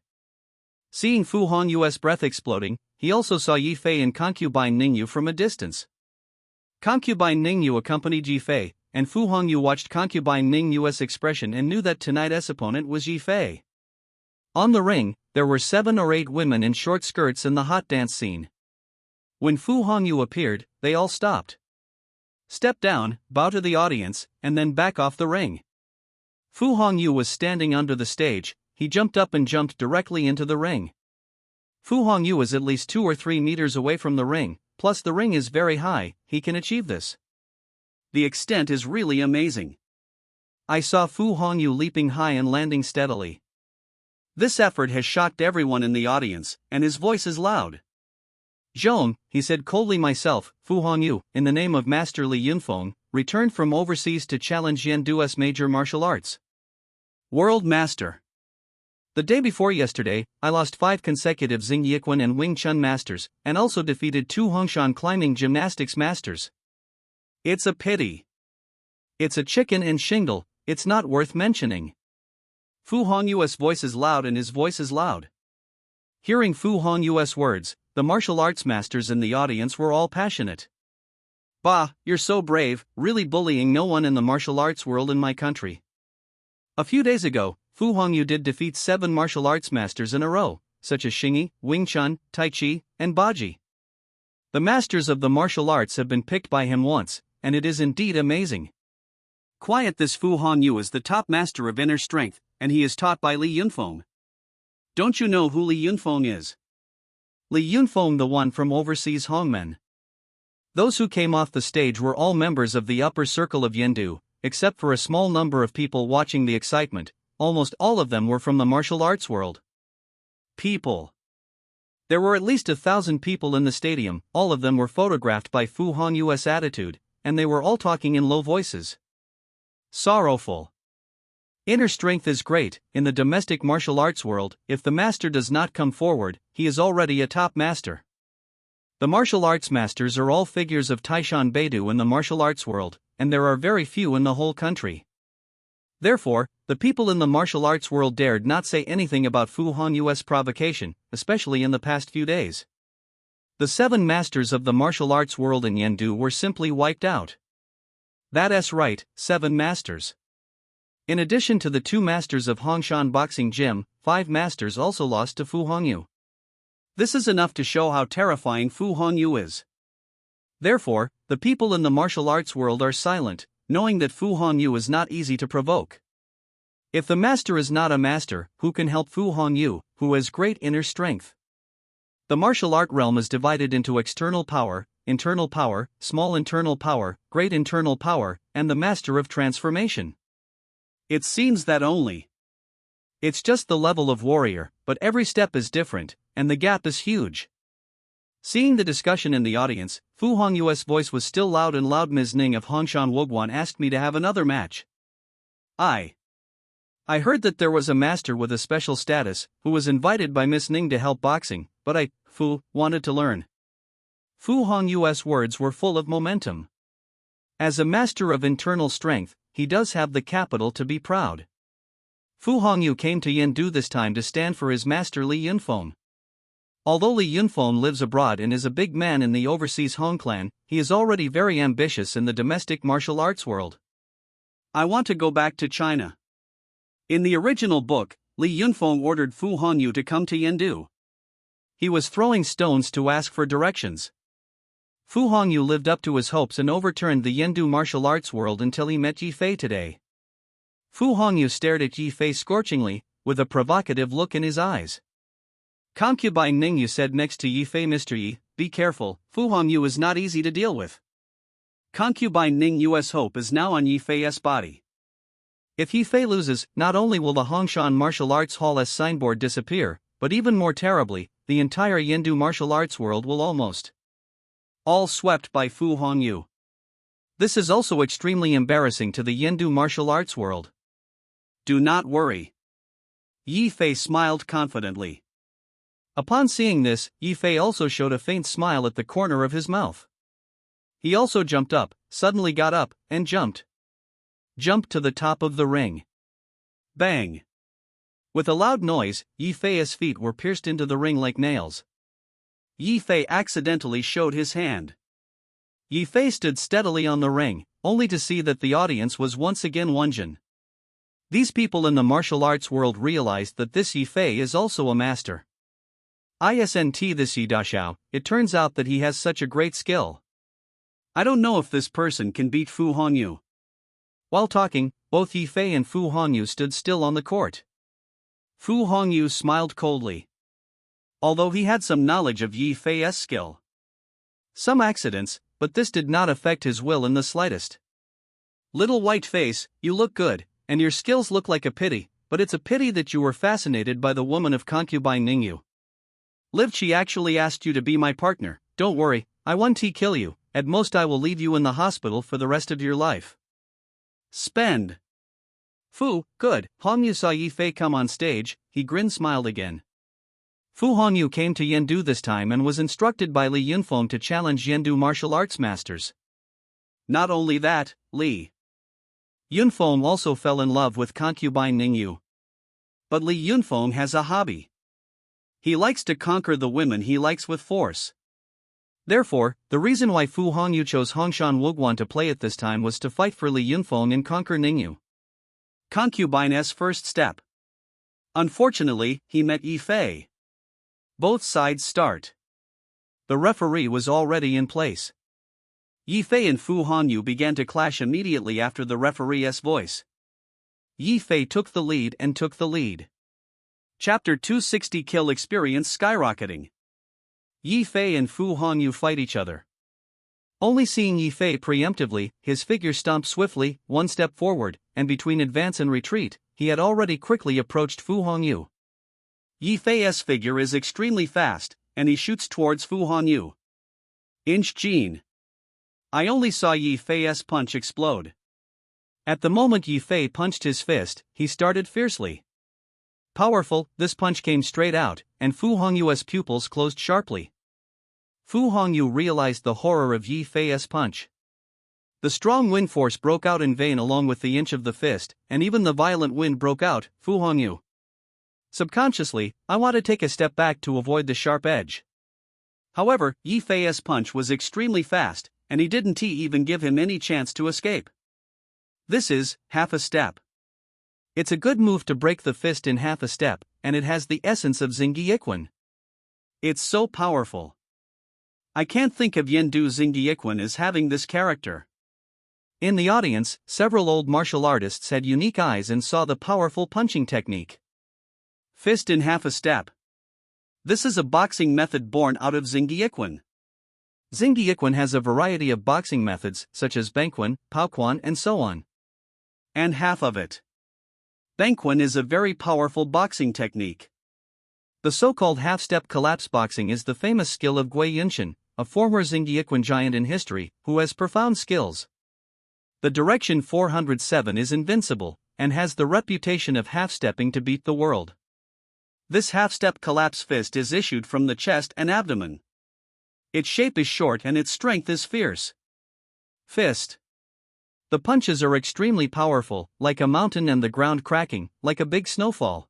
Seeing Fu Hongyu's breath exploding, he also saw Yifei and concubine Ning Yu from a distance. Concubine Ning Yu accompanied Yifei, and Fu Hongyu watched concubine Ning Yu's expression and knew that tonight's opponent was Yifei. On the ring, there were 7 or 8 women in short skirts in the hot dance scene. When Fu Hongyu appeared, they all stopped. Step down, bow to the audience, and then back off the ring. Fu Hongyu was standing under the stage. He jumped up and jumped directly into the ring. Fu Hongyu is at least 2 or 3 meters away from the ring, plus the ring is very high. He can achieve this. The extent is really amazing. I saw Fu Hongyu leaping high and landing steadily. This effort has shocked everyone in the audience, and his voice is loud. Zhong, he said coldly, myself, Fu Hongyu, in the name of Master Li Yunfeng, returned from overseas to challenge Yendu's major martial arts. World Master. The day before yesterday, I lost 5 consecutive Xing Yiquan and Wing Chun masters, and also defeated 2 Hongshan climbing gymnastics masters. It's a pity. It's a chicken and shingle, it's not worth mentioning. Fu Hongyu's voice is loud and his voice is loud. Hearing Fu Hongyu's words, the martial arts masters in the audience were all passionate. Bah, you're so brave, really bullying no one in the martial arts world in my country. A few days ago, Fu Hongyu did defeat 7 martial arts masters in a row, such as Xingyi, Wing Chun, Tai Chi, and Baji. The masters of the martial arts have been picked by him once, and it is indeed amazing. Quiet, this Fu Hongyu is the top master of inner strength, and he is taught by Li Yunfeng. Don't you know who Li Yunfeng is? Li Yunfeng, the one from overseas Hongmen. Those who came off the stage were all members of the upper circle of Yendu, except for a small number of people watching the excitement. Almost all of them were from the martial arts world. People. There were at least 1,000 people in the stadium. All of them were photographed by Fu Hongyu's attitude, and they were all talking in low voices. Sorrowful. Inner strength is great. In the domestic martial arts world, if the master does not come forward, he is already a top master. The martial arts masters are all figures of Taishan Beidu in the martial arts world, and there are very few in the whole country. Therefore, the people in the martial arts world dared not say anything about Fu Hongyu's provocation, especially in the past few days. The 7 masters of the martial arts world in Yendu were simply wiped out. That's right, 7 masters. In addition to the 2 masters of Hongshan Boxing Gym, 5 masters also lost to Fu Hongyu. This is enough to show how terrifying Fu Hongyu is. Therefore, the people in the martial arts world are silent, knowing that Fu Hongyu is not easy to provoke. If the master is not a master, who can help Fu Hongyu, who has great inner strength? The martial art realm is divided into external power, internal power, small internal power, great internal power, and the master of transformation. It seems that only. It's just the level of warrior, but every step is different, and the gap is huge. Seeing the discussion in the audience, Fu Hongyu's voice was still loud and loud. Ms. Ning of Hongshan Wugwan asked me to have another match. I heard that there was a master with a special status, who was invited by Miss Ning to help boxing, but Fu, wanted to learn. Fu Hongyu's words were full of momentum. As a master of internal strength, he does have the capital to be proud. Fu Hongyu came to Yendu this time to stand for his master Li Yunfeng. Although Li Yunfeng lives abroad and is a big man in the overseas Hong clan, he is already very ambitious in the domestic martial arts world. I want to go back to China. In the original book, Li Yunfeng ordered Fu Hongyu to come to Yendu. He was throwing stones to ask for directions. Fu Hongyu lived up to his hopes and overturned the Yendu martial arts world until he met Yi Fei today. Fu Hongyu stared at Yi Fei scorchingly, with a provocative look in his eyes. Concubine Ningyu said next to Yi Fei, Mr. Yi, be careful, Fu Hongyu is not easy to deal with. Concubine Ningyu's hope is now on Yi Fei's body. If Yi Fei loses, not only will the Hongshan Martial Arts Hall's signboard disappear, but even more terribly, the entire Yendu martial arts world will almost all swept by Fu Hongyu. This is also extremely embarrassing to the Yendu martial arts world. Do not worry. Yi Fei smiled confidently. Upon seeing this, Yi Fei also showed a faint smile at the corner of his mouth. He also jumped up, suddenly got up, and jumped to the top of the ring. Bang! With a loud noise, Yi Fei's feet were pierced into the ring like nails. Yi Fei accidentally showed his hand. Yi Fei stood steadily on the ring, only to see that the audience was once again Wenjin. These people in the martial arts world realized that this Yi Fei is also a master. Isn't this Yi Dashao, it turns out that he has such a great skill. I don't know if this person can beat Fu Hongyu. While talking, both Yi Fei and Fu Hongyu stood still on the court. Fu Hongyu smiled coldly. Although he had some knowledge of Yi Fei's skill. Some accidents, but this did not affect his will in the slightest. Little white face, you look good, and your skills look like a pity, but it's a pity that you were fascinated by the woman of concubine Ningyu. Lived she actually asked you to be my partner. Don't worry, I won't kill you, at most I will leave you in the hospital for the rest of your life. Spend. Fu, good. Hongyu saw Yi Fei come on stage, he grinned, smiled again. Fu Hongyu came to Yendu this time and was instructed by Li Yunfeng to challenge Yendu martial arts masters. Not only that, Li Yunfeng also fell in love with concubine Ningyu. But Li Yunfeng has a hobby. He likes to conquer the women he likes with force. Therefore, the reason why Fu Hongyu chose Hongshan Wugwan to play at this time was to fight for Li Yunfeng and conquer Ningyu. Concubine's first step. Unfortunately, he met Yi Fei. Both sides start. The referee was already in place. Yi Fei and Fu Hongyu began to clash immediately after the referee's voice. Yi Fei took the lead and took the lead. Chapter 260 Kill experience skyrocketing. Yi Fei and Fu Hongyu fight each other. Only seeing Yi Fei preemptively, his figure stomped swiftly, one step forward, and between advance and retreat, he had already quickly approached Fu Hongyu. Yi Fei's figure is extremely fast, and he shoots towards Fu Hongyu. Inch Jin. I only saw Yi Fei's punch explode. At the moment Yi Fei punched his fist, he started fiercely. Powerful, this punch came straight out, and Fu Hongyu's pupils closed sharply. Fu Hongyu realized the horror of Yi Fei's punch. The strong wind force broke out in vain along with the inch of the fist, and even the violent wind broke out. Fu Hongyu. Subconsciously, I want to take a step back to avoid the sharp edge. However, Yi Fei's punch was extremely fast, and he didn't even give him any chance to escape. This is half a step. It's a good move to break the fist in half a step, and it has the essence of Xingyiquan. It's so powerful. I can't think of Yendu Xingyiquan as having this character. In the audience, several old martial artists had unique eyes and saw the powerful punching technique. Fist in half a step. This is a boxing method born out of Xingyiquan. Xing Yiquan has a variety of boxing methods such as Bangquan, Paoquan, and so on. And half of it. Bangquan is a very powerful boxing technique. The so-called half-step collapse boxing is the famous skill of Gui Yunshan, a former Xing Yiquan giant in history, who has profound skills. The direction 407 is invincible, and has the reputation of half-stepping to beat the world. This half-step collapse fist is issued from the chest and abdomen. Its shape is short and its strength is fierce. Fist. The punches are extremely powerful, like a mountain, and the ground cracking, like a big snowfall.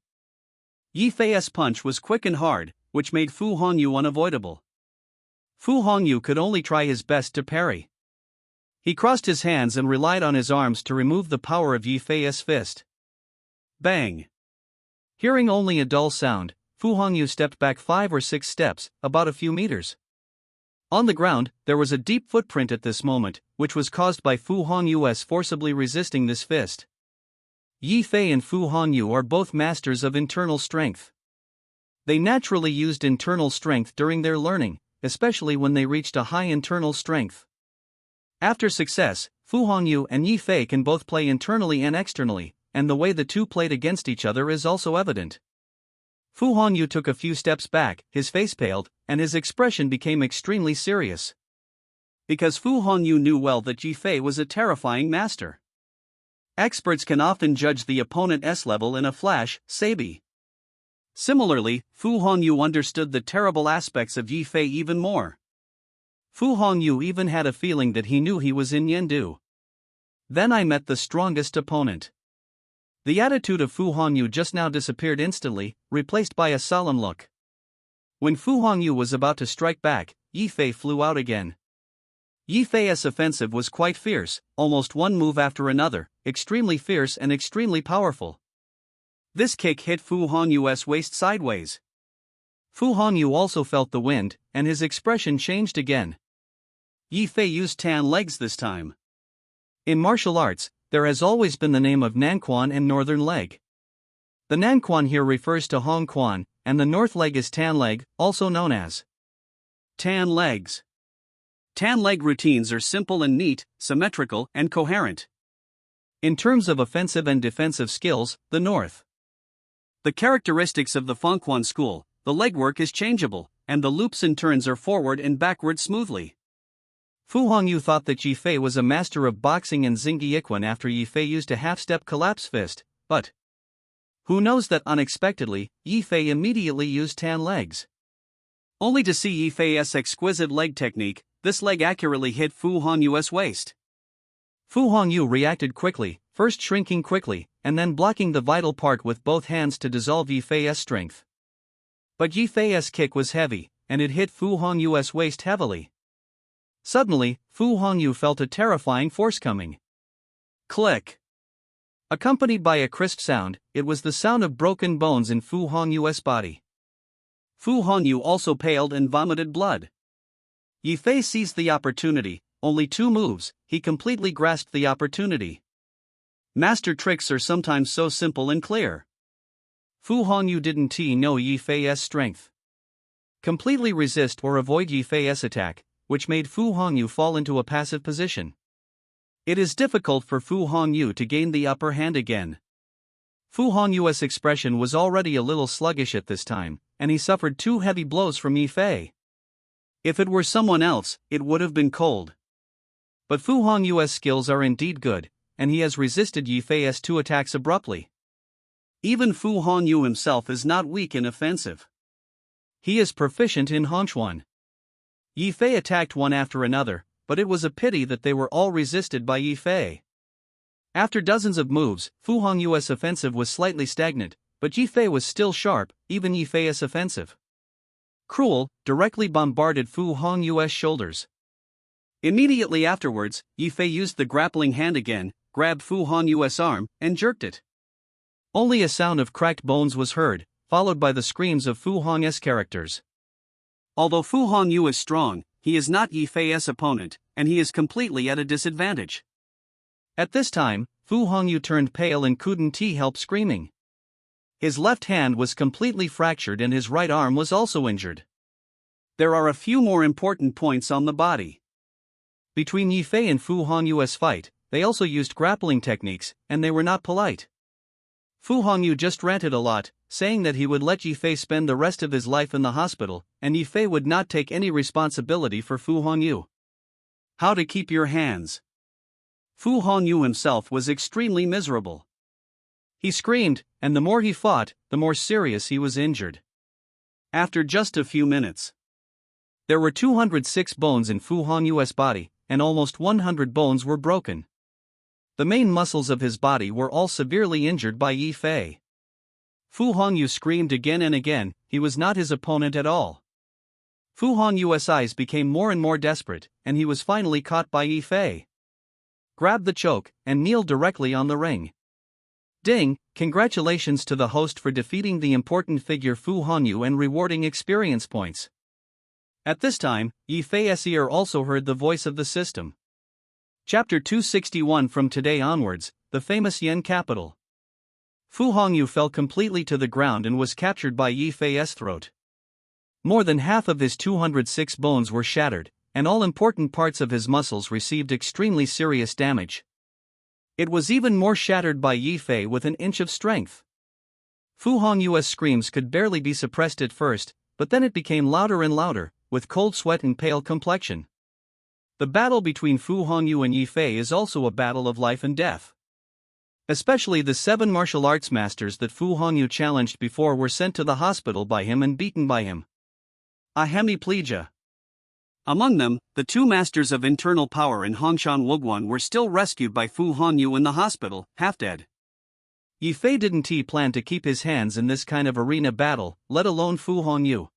Yi Fei's punch was quick and hard, which made Fu Hongyu unavoidable. Fu Hongyu could only try his best to parry. He crossed his hands and relied on his arms to remove the power of Yi Fei's fist. Bang! Hearing only a dull sound, Fu Hongyu stepped back 5 or 6 steps, about a few meters. On the ground, there was a deep footprint at this moment, which was caused by Fu Hongyu's forcibly resisting this fist. Yi Fei and Fu Hongyu are both masters of internal strength. They naturally used internal strength during their learning, especially when they reached a high internal strength. After success, Fu Hongyu and Yi Fei can both play internally and externally, and the way the two played against each other is also evident. Fu Hongyu took a few steps back, his face paled, and his expression became extremely serious. Because Fu Hongyu knew well that Yi Fei was a terrifying master. Experts can often judge the opponent's level in a flash, sabi. Similarly, Fu Hongyu understood the terrible aspects of Yi Fei even more. Fu Hongyu even had a feeling that he knew he was in Yendu. Then I met the strongest opponent. The attitude of Fu Hongyu just now disappeared instantly, replaced by a solemn look. When Fu Hongyu was about to strike back, Yi Fei flew out again. Yi Fei's offensive was quite fierce, almost one move after another, extremely fierce and extremely powerful. This kick hit Fu Hongyu's waist sideways. Fu Hongyu also felt the wind, and his expression changed again. Yi Fei used tan legs this time. In martial arts, there has always been the name of Nanquan and Northern Leg. The Nanquan here refers to Hongquan, and the North Leg is Tan Leg, also known as Tan legs. Tan leg routines are simple and neat, symmetrical and coherent. In terms of offensive and defensive skills, the North. The characteristics of the Fengquan school, the legwork is changeable, and the loops and turns are forward and backward smoothly. Fu Hongyu thought that Yi Fei was a master of boxing and Xing Yiquan after Yi Fei used a half-step collapse fist, but who knows that unexpectedly, Yi Fei immediately used tan legs. Only to see Yi Fei's exquisite leg technique, this leg accurately hit Fu Hongyu's waist. Fu Hongyu reacted quickly, first shrinking quickly, and then blocking the vital part with both hands to dissolve Yi Fei's strength. But Yi Fei's kick was heavy, and it hit Fu Hongyu's waist heavily. Suddenly, Fu Hongyu felt a terrifying force coming. Click. Accompanied by a crisp sound, it was the sound of broken bones in Fu Hongyu's body. Fu Hongyu also paled and vomited blood. Yi Fei seized the opportunity, only 2 moves, he completely grasped the opportunity. Master tricks are sometimes so simple and clear. Fu Hongyu didn't know Yi Fei's strength. Completely resist or avoid Yi Fei's attack, which made Fu Hongyu fall into a passive position. It is difficult for Fu Hongyu to gain the upper hand again. Fu Hongyu's expression was already a little sluggish at this time, and he suffered 2 heavy blows from Yi Fei. If it were someone else, it would have been cold. But Fu Hongyu's skills are indeed good, and he has resisted Yi Fei's 2 attacks abruptly. Even Fu Hongyu himself is not weak in offensive. He is proficient in Hongquan. Yi Fei attacked one after another, but it was a pity that they were all resisted by Yi Fei. After dozens of moves, Fu Hongyu's offensive was slightly stagnant, but Yi Fei was still sharp, even Yi Fei's offensive. Cruel, directly bombarded Fu Hongyu's shoulders. Immediately afterwards, Yi Fei used the grappling hand again, grabbed Fu Hongyu's arm, and jerked it. Only a sound of cracked bones was heard, followed by the screams of Fu Hong's characters. Although Fu Hongyu is strong, he is not Yi Fei's opponent, and he is completely at a disadvantage. At this time, Fu Hongyu turned pale and couldn't help screaming. His left hand was completely fractured and his right arm was also injured. There are a few more important points on the body. Between Yifei and Fu Hongyu's fight, they also used grappling techniques, and they were not polite. Fu Hongyu just ranted a lot, saying that he would let Yifei spend the rest of his life in the hospital, and Yifei would not take any responsibility for Fu Hongyu. How to keep your hands. Fu Hongyu himself was extremely miserable. He screamed, and the more he fought, the more serious he was injured. After just a few minutes, there were 206 bones in Fu Hongyu's body, and almost 100 bones were broken. The main muscles of his body were all severely injured by Yifei. Fu Hongyu screamed again and again. He was not his opponent at all. Fu Hongyu's eyes became more and more desperate, and he was finally caught by Yifei. Grabbed the choke, and kneeled directly on the ring. Ding! Congratulations to the host for defeating the important figure Fu Hongyu and rewarding experience points. At this time, Yifei's ear also heard the voice of the system. Chapter 261. From today onwards, the famous Yen capital. Fu Hongyu fell completely to the ground and was captured by Yifei's throat. More than half of his 206 bones were shattered, and all important parts of his muscles received extremely serious damage. It was even more shattered by Yifei with an inch of strength. Fu Hongyu's screams could barely be suppressed at first, but then it became louder and louder, with cold sweat and pale complexion. The battle between Fu Hongyu and Yifei is also a battle of life and death. Especially the 7 martial arts masters that Fu Hongyu challenged before were sent to the hospital by him and beaten by him. A hemiplegia. Among them, the 2 masters of internal power in Hongshan Wuguan were still rescued by Fu Hongyu in the hospital, half dead. Yifei didn't plan to keep his hands in this kind of arena battle, let alone Fu Hongyu.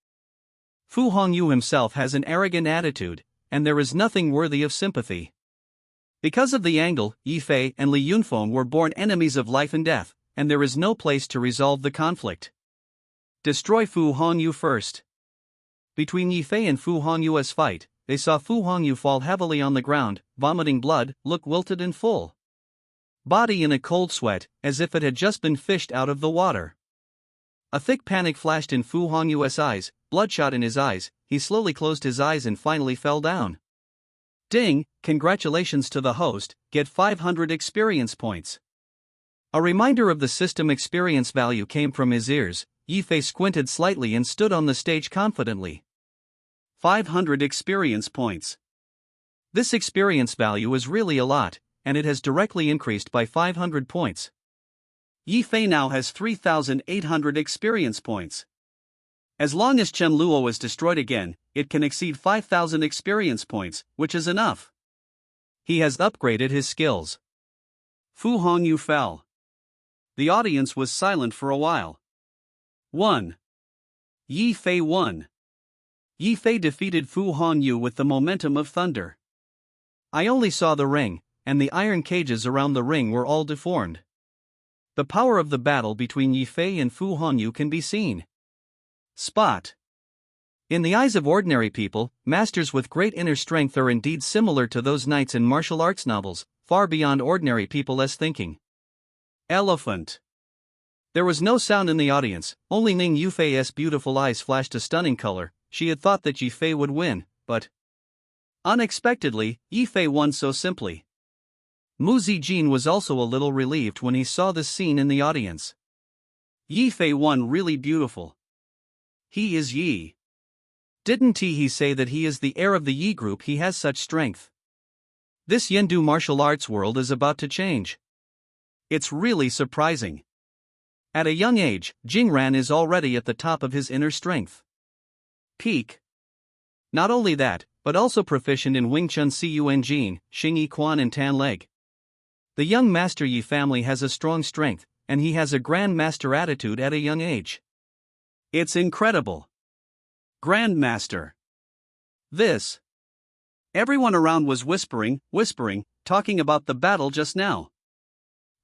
Fu Hongyu himself has an arrogant attitude, and there is nothing worthy of sympathy. Because of the angle, Yifei and Li Yunfeng were born enemies of life and death, and there is no place to resolve the conflict. Destroy Fu Hongyu first. Between Yifei and Fu Hongyu's fight, they saw Fu Hongyu fall heavily on the ground, vomiting blood, look wilted and full. Body in a cold sweat, as if it had just been fished out of the water. A thick panic flashed in Fu Hongyu's eyes, bloodshot in his eyes. He slowly closed his eyes and finally fell down. Ding! Congratulations to the host, get 500 experience points. A reminder of the system experience value came from his ears. Yifei squinted slightly and stood on the stage confidently. 500 experience points. This experience value is really a lot, and it has directly increased by 500 points. Yifei now has 3,800 experience points. As long as Chen Luo is destroyed again, it can exceed 5,000 experience points, which is enough. He has upgraded his skills. Fu Hongyu fell. The audience was silent for a while. 1. Yifei won. Yifei defeated Fu Hongyu with the momentum of thunder. I only saw the ring, and the iron cages around the ring were all deformed. The power of the battle between Yifei and Fu Hongyu can be seen. Spot. In the eyes of ordinary people, masters with great inner strength are indeed similar to those knights in martial arts novels, far beyond ordinary people's thinking. Elephant. There was no sound in the audience, only Ning Yufei's beautiful eyes flashed a stunning color. She had thought that Yifei would win, but unexpectedly, Yifei won so simply. Mu Zijin was also a little relieved when he saw this scene in the audience. Yifei won really beautiful. He is Yi. Didn't he say that he is the heir of the Yi group? He has such strength. This Yendu martial arts world is about to change. It's really surprising. At a young age, Jingran is already at the top of his inner strength. Peak. Not only that, but also proficient in Wing Chun Cun Jin, Xing Yi Quan and Tan Leg. The young Master Yi family has a strong strength, and he has a Grand Master attitude at a young age. It's incredible. Grandmaster. This. Everyone around was whispering, talking about the battle just now.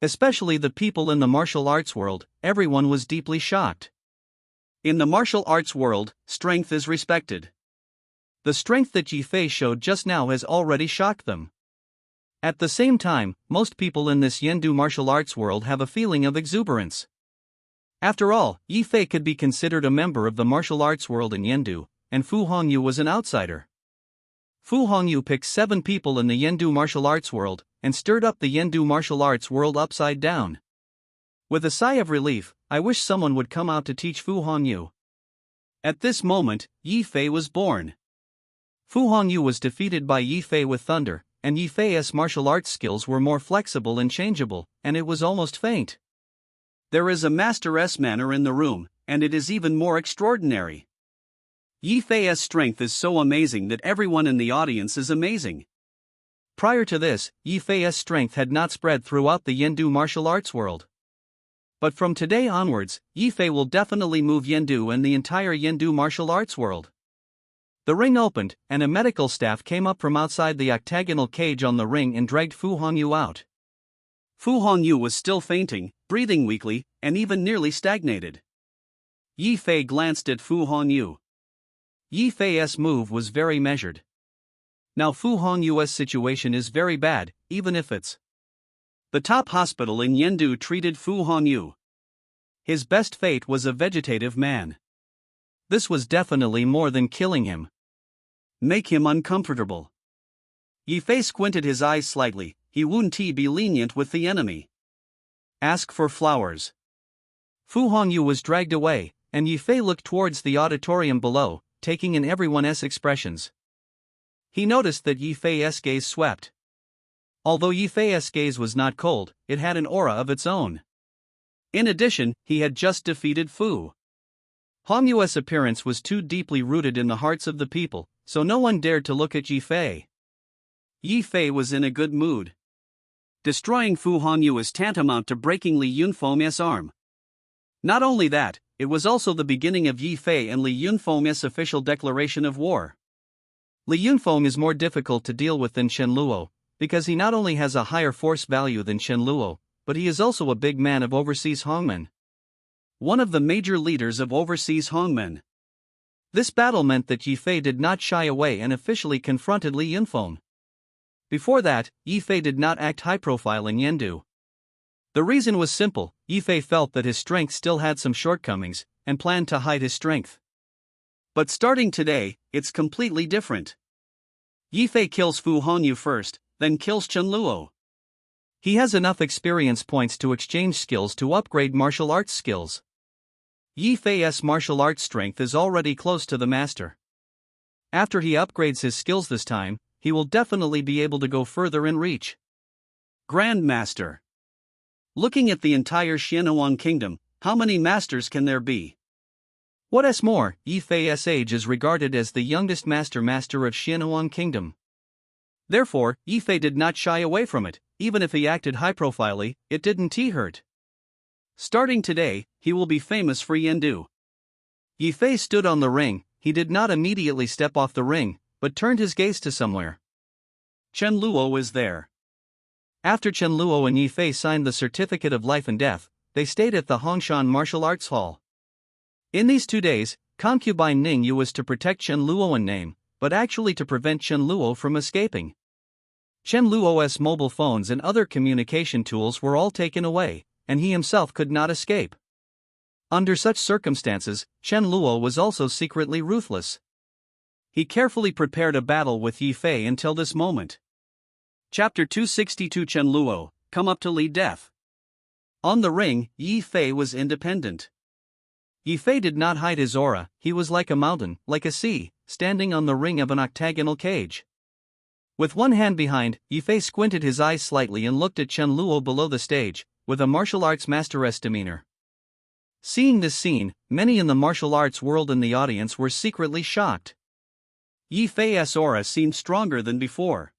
Especially the people in the martial arts world, everyone was deeply shocked. In the martial arts world, strength is respected. The strength that Yifei showed just now has already shocked them. At the same time, most people in this Yendu martial arts world have a feeling of exuberance. After all, Yifei could be considered a member of the martial arts world in Yendu, and Fu Hongyu was an outsider. Fu Hongyu picked 7 people in the Yendu martial arts world, and stirred up the Yendu martial arts world upside down. With a sigh of relief, I wish someone would come out to teach Fu Hongyu. At this moment, Yi Fei was born. Fu Hongyu was defeated by Yi Fei with thunder, and Yi Fei's martial arts skills were more flexible and changeable, and it was almost faint. There is a master's manner in the room, and it is even more extraordinary. Yi Fei's strength is so amazing that everyone in the audience is amazing. Prior to this, Yi Fei's strength had not spread throughout the Yendu martial arts world. But from today onwards, Yi Fei will definitely move Yendu and the entire Yendu martial arts world. The ring opened, and a medical staff came up from outside the octagonal cage on the ring and dragged Fu Hongyu out. Fu Hongyu was still fainting, breathing weakly, and even nearly stagnated. Yi Fei glanced at Fu Hongyu. Yi Fei's move was very measured. Now Fu Hongyu's situation is very bad, even if it's the top hospital in Yendu treated Fu Hongyu. His best fate was a vegetative man. This was definitely more than killing him. Make him uncomfortable. Yi Fei squinted his eyes slightly. He wouldn't be lenient with the enemy. Ask for flowers. Fu Hongyu was dragged away, and Yi Fei looked towards the auditorium below, taking in everyone's expressions. He noticed that Yi Fei's gaze swept. Although Yi Fei's gaze was not cold, it had an aura of its own. In addition, he had just defeated Fu Hongyu's appearance was too deeply rooted in the hearts of the people, so no one dared to look at Yi Fei. Yi Fei was in a good mood. Destroying Fu Hongyu is tantamount to breaking Li Yunfeng's arm. Not only that, it was also the beginning of Yi Fei and Li Yunfeng's official declaration of war. Li Yunfeng is more difficult to deal with than Chen Luo, because he not only has a higher force value than Chen Luo, but he is also a big man of overseas Hongmen. One of the major leaders of overseas Hongmen. This battle meant that Yi Fei did not shy away and officially confronted Li Yunfeng. Before that, Yi Fei did not act high-profile in Yendu. The reason was simple: Yi Fei felt that his strength still had some shortcomings, and planned to hide his strength. But starting today, it's completely different. Yi Fei kills Fu Hongyu first, then kills Chen Luo. He has enough experience points to exchange skills to upgrade martial arts skills. Yi Fei's martial arts strength is already close to the master. After he upgrades his skills this time, he will definitely be able to go further in reach. Grandmaster. Looking at the entire Xianhuang kingdom, how many masters can there be? What's more, Yi Fei's age is regarded as the youngest master of Xianhuang kingdom. Therefore, Yi Fei did not shy away from it. Even if he acted high-profilely, it didn't hurt. Starting today, he will be famous for Yendu. Yi Fei stood on the ring. He did not immediately step off the ring, but turned his gaze to somewhere. Chen Luo is there. After Chen Luo and Yi Fei signed the certificate of life and death, they stayed at the Hongshan Martial Arts Hall. In these 2 days, concubine Ning Yu was to protect Chen Luo in name, but actually to prevent Chen Luo from escaping. Chen Luo's mobile phones and other communication tools were all taken away, and he himself could not escape. Under such circumstances, Chen Luo was also secretly ruthless. He carefully prepared a battle with Yi Fei until this moment. Chapter 262 Chen Luo, come up to lead death. On the ring, Yi Fei was independent. Yi Fei did not hide his aura. He was like a mountain, like a sea, standing on the ring of an octagonal cage. With one hand behind, Yi Fei squinted his eyes slightly and looked at Chen Luo below the stage, with a martial arts master's demeanor. Seeing this scene, many in the martial arts world and the audience were secretly shocked. Yi Fei's aura seemed stronger than before.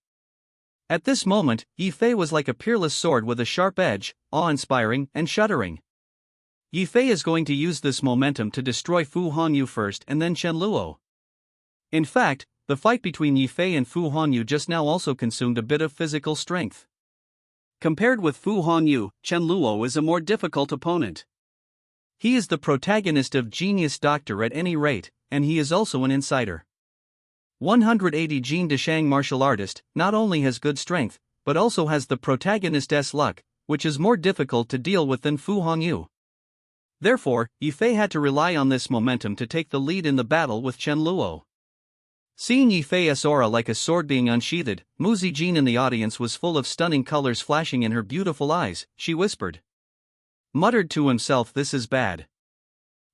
At this moment, Yi Fei was like a peerless sword with a sharp edge, awe-inspiring and shuddering. Yi Fei is going to use this momentum to destroy Fu Hongyu first and then Chen Luo. In fact, the fight between Yi Fei and Fu Hongyu just now also consumed a bit of physical strength. Compared with Fu Hongyu, Chen Luo is a more difficult opponent. He is the protagonist of Genius Doctor at any rate, and he is also an insider. 180 Jin Deshang martial artist not only has good strength, but also has the protagonist's luck, which is more difficult to deal with than Fu Hongyu. Therefore, Yifei had to rely on this momentum to take the lead in the battle with Chen Luo. Seeing Yifei's aura like a sword being unsheathed, Mu Zijin in the audience was full of stunning colors flashing in her beautiful eyes. She whispered. Muttered to himself, this is bad.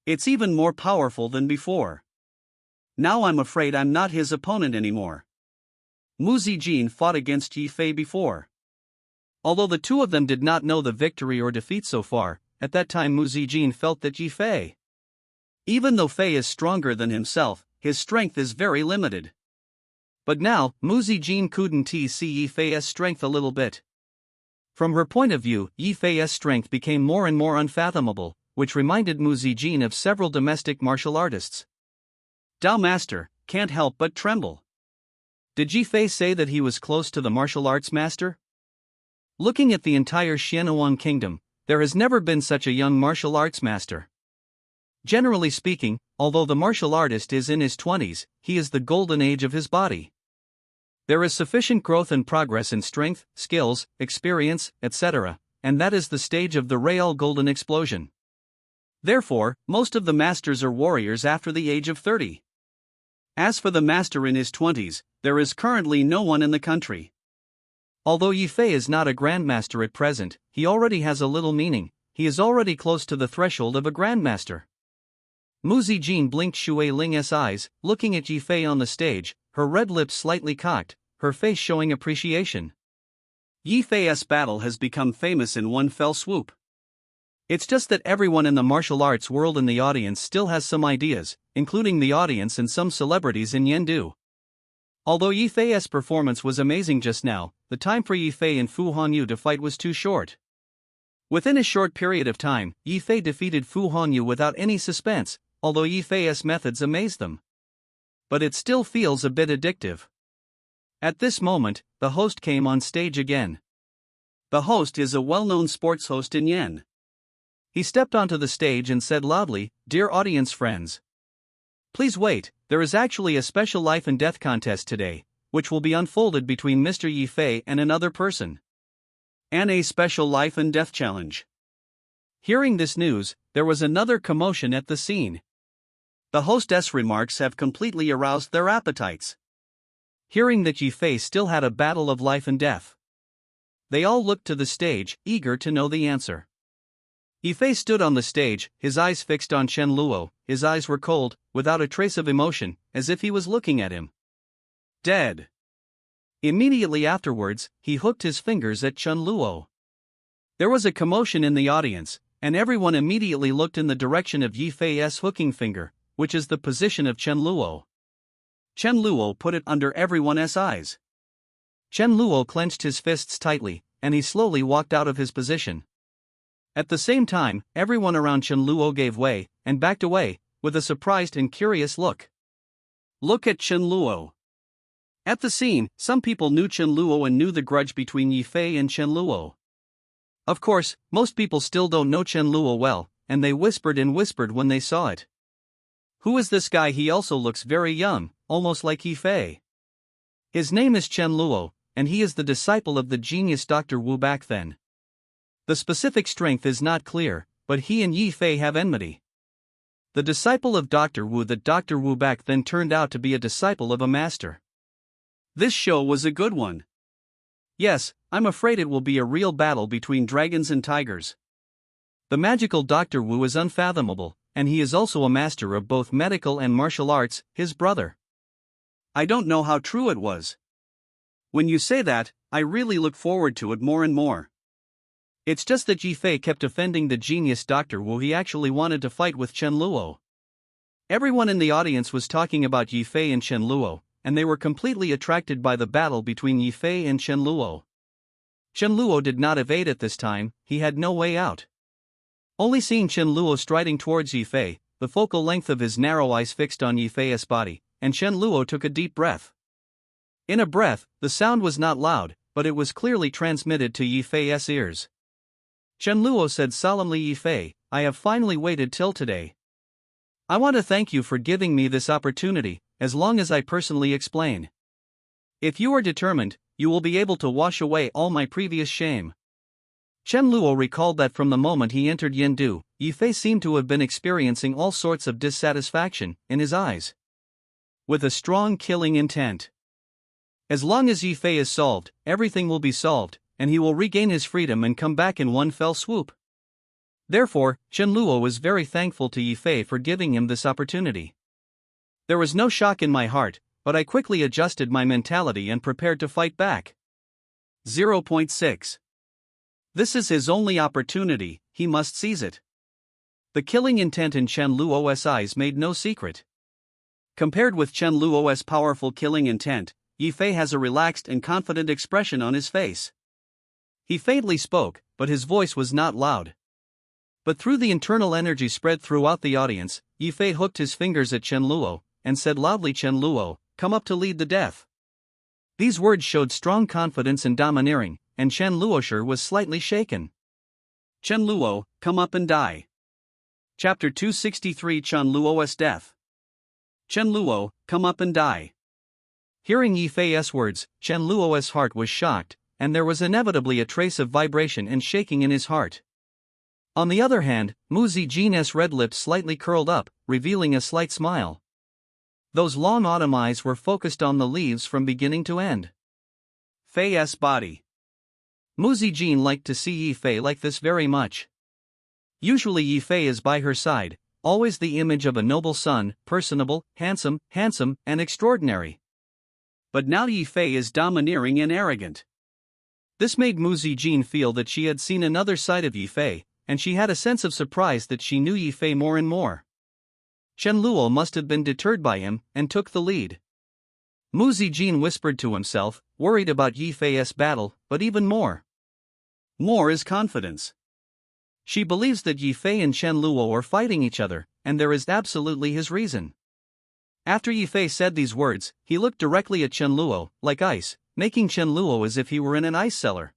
It's even more powerful than before. Now I'm afraid I'm not his opponent anymore. Mu Zijin fought against Yifei before. Although the two of them did not know the victory or defeat so far, at that time Mu Zijin felt that Yifei, even though Fei is stronger than himself, his strength is very limited. But now, Mu Zijin couldn't see Yifei's strength a little bit. From her point of view, Yifei's strength became more and more unfathomable, which reminded Mu Zijin of several domestic martial artists. Dao Master, can't help but tremble. Did Yifei say that he was close to the martial arts master? Looking at the entire Xianhuang kingdom, there has never been such a young martial arts master. Generally speaking, although the martial artist is in his 20s, he is the golden age of his body. There is sufficient growth and progress in strength, skills, experience, etc., and that is the stage of the real golden explosion. Therefore, most of the masters are warriors after the age of 30. As for the master in his 20s, there is currently no one in the country. Although Yifei is not a grandmaster at present, he already has a little meaning. He is already close to the threshold of a grandmaster. Mu Zijin blinked Shui Ling's eyes, looking at Yifei on the stage, her red lips slightly cocked, her face showing appreciation. Yifei's battle has become famous in one fell swoop. It's just that everyone in the martial arts world in the audience still has some ideas, including the audience and some celebrities in Yendu. Although Yifei's performance was amazing just now, the time for Yifei and Fu Hanyu to fight was too short. Within a short period of time, Yifei defeated Fu Hanyu without any suspense, although Yifei's methods amazed them. But it still feels a bit addictive. At this moment, the host came on stage again. The host is a well-known sports host in Yen. He stepped onto the stage and said loudly, "Dear audience friends, please wait, there is actually a special life and death contest today, which will be unfolded between Mr. Yifei and another person. A special life and death challenge." Hearing this news, there was another commotion at the scene. The hostess' remarks have completely aroused their appetites. Hearing that Yifei still had a battle of life and death, they all looked to the stage, eager to know the answer. Yifei stood on the stage, his eyes fixed on Chen Luo. His eyes were cold, without a trace of emotion, as if he was looking at him. Dead. Immediately afterwards, he hooked his fingers at Chen Luo. There was a commotion in the audience, and everyone immediately looked in the direction of Yifei's hooking finger, which is the position of Chen Luo. Chen Luo put it under everyone's eyes. Chen Luo clenched his fists tightly, and he slowly walked out of his position. At the same time, everyone around Chen Luo gave way, and backed away, with a surprised and curious look. Look at Chen Luo. At the scene, some people knew Chen Luo and knew the grudge between Yifei and Chen Luo. Of course, most people still don't know Chen Luo well, and they whispered and whispered when they saw it. Who is this guy? He also looks very young, almost like Yifei. His name is Chen Luo, and he is the disciple of the genius Dr. Wu back then. The specific strength is not clear, but he and Yifei have enmity. The disciple of Dr. Wu that Dr. Wu back then turned out to be a disciple of a master. This show was a good one. Yes, I'm afraid it will be a real battle between dragons and tigers. The magical Dr. Wu is unfathomable, and he is also a master of both medical and martial arts, his brother. I don't know how true it was. When you say that, I really look forward to it more and more. It's just that Yifei kept offending the genius Dr. Wu. He actually wanted to fight with Chen Luo. Everyone in the audience was talking about Yifei and Chen Luo, and they were completely attracted by the battle between Yifei and Chen Luo. Chen Luo did not evade at this time, he had no way out. Only seeing Chen Luo striding towards Yifei, the focal length of his narrow eyes fixed on Yifei's body, and Chen Luo took a deep breath. In a breath, the sound was not loud, but it was clearly transmitted to Yifei's ears. Chen Luo said solemnly, "Yifei, I have finally waited till today. I want to thank you for giving me this opportunity, as long as I personally explain. If you are determined, you will be able to wash away all my previous shame." Chen Luo recalled that from the moment he entered Yendu, Yi Fei seemed to have been experiencing all sorts of dissatisfaction in his eyes, with a strong killing intent. As long as Yi Fei is solved, everything will be solved, and he will regain his freedom and come back in one fell swoop. Therefore, Chen Luo was very thankful to Yi Fei for giving him this opportunity. There was no shock in my heart, but I quickly adjusted my mentality and prepared to fight back. 0.6. This is his only opportunity, he must seize it. The killing intent in Chen Luo's eyes made no secret. Compared with Chen Luo's powerful killing intent, Yi Fei has a relaxed and confident expression on his face. He faintly spoke, but his voice was not loud. But through the internal energy spread throughout the audience, Yi Fei hooked his fingers at Chen Luo, and said loudly, "Chen Luo, come up to lead the death." These words showed strong confidence and domineering, and Chen Luosher was slightly shaken. Chen Luo, come up and die. Chapter 263, Chen Luo's death. Chen Luo, come up and die. Hearing Yi Fei's words, Chen Luo's heart was shocked, and there was inevitably a trace of vibration and shaking in his heart. On the other hand, Mu Zijin's red lips slightly curled up, revealing a slight smile. Those long autumn eyes were focused on the leaves from beginning to end. Fei's body. Mu Zijin liked to see Yi Fei like this very much. Usually Yi Fei is by her side, always the image of a noble son, personable, handsome, and extraordinary. But now Yi Fei is domineering and arrogant. This made Mu Zijin feel that she had seen another side of Yi Fei, and she had a sense of surprise that she knew Yi Fei more and more. Chen Luo must have been deterred by him, and took the lead. Mu Zijin whispered to himself, worried about Yi Fei's battle, but even more is confidence. She believes that Yi Fei and Chen Luo are fighting each other, and there is absolutely his reason. After Yi Fei said these words, he looked directly at Chen Luo, like ice, making Chen Luo as if he were in an ice cellar.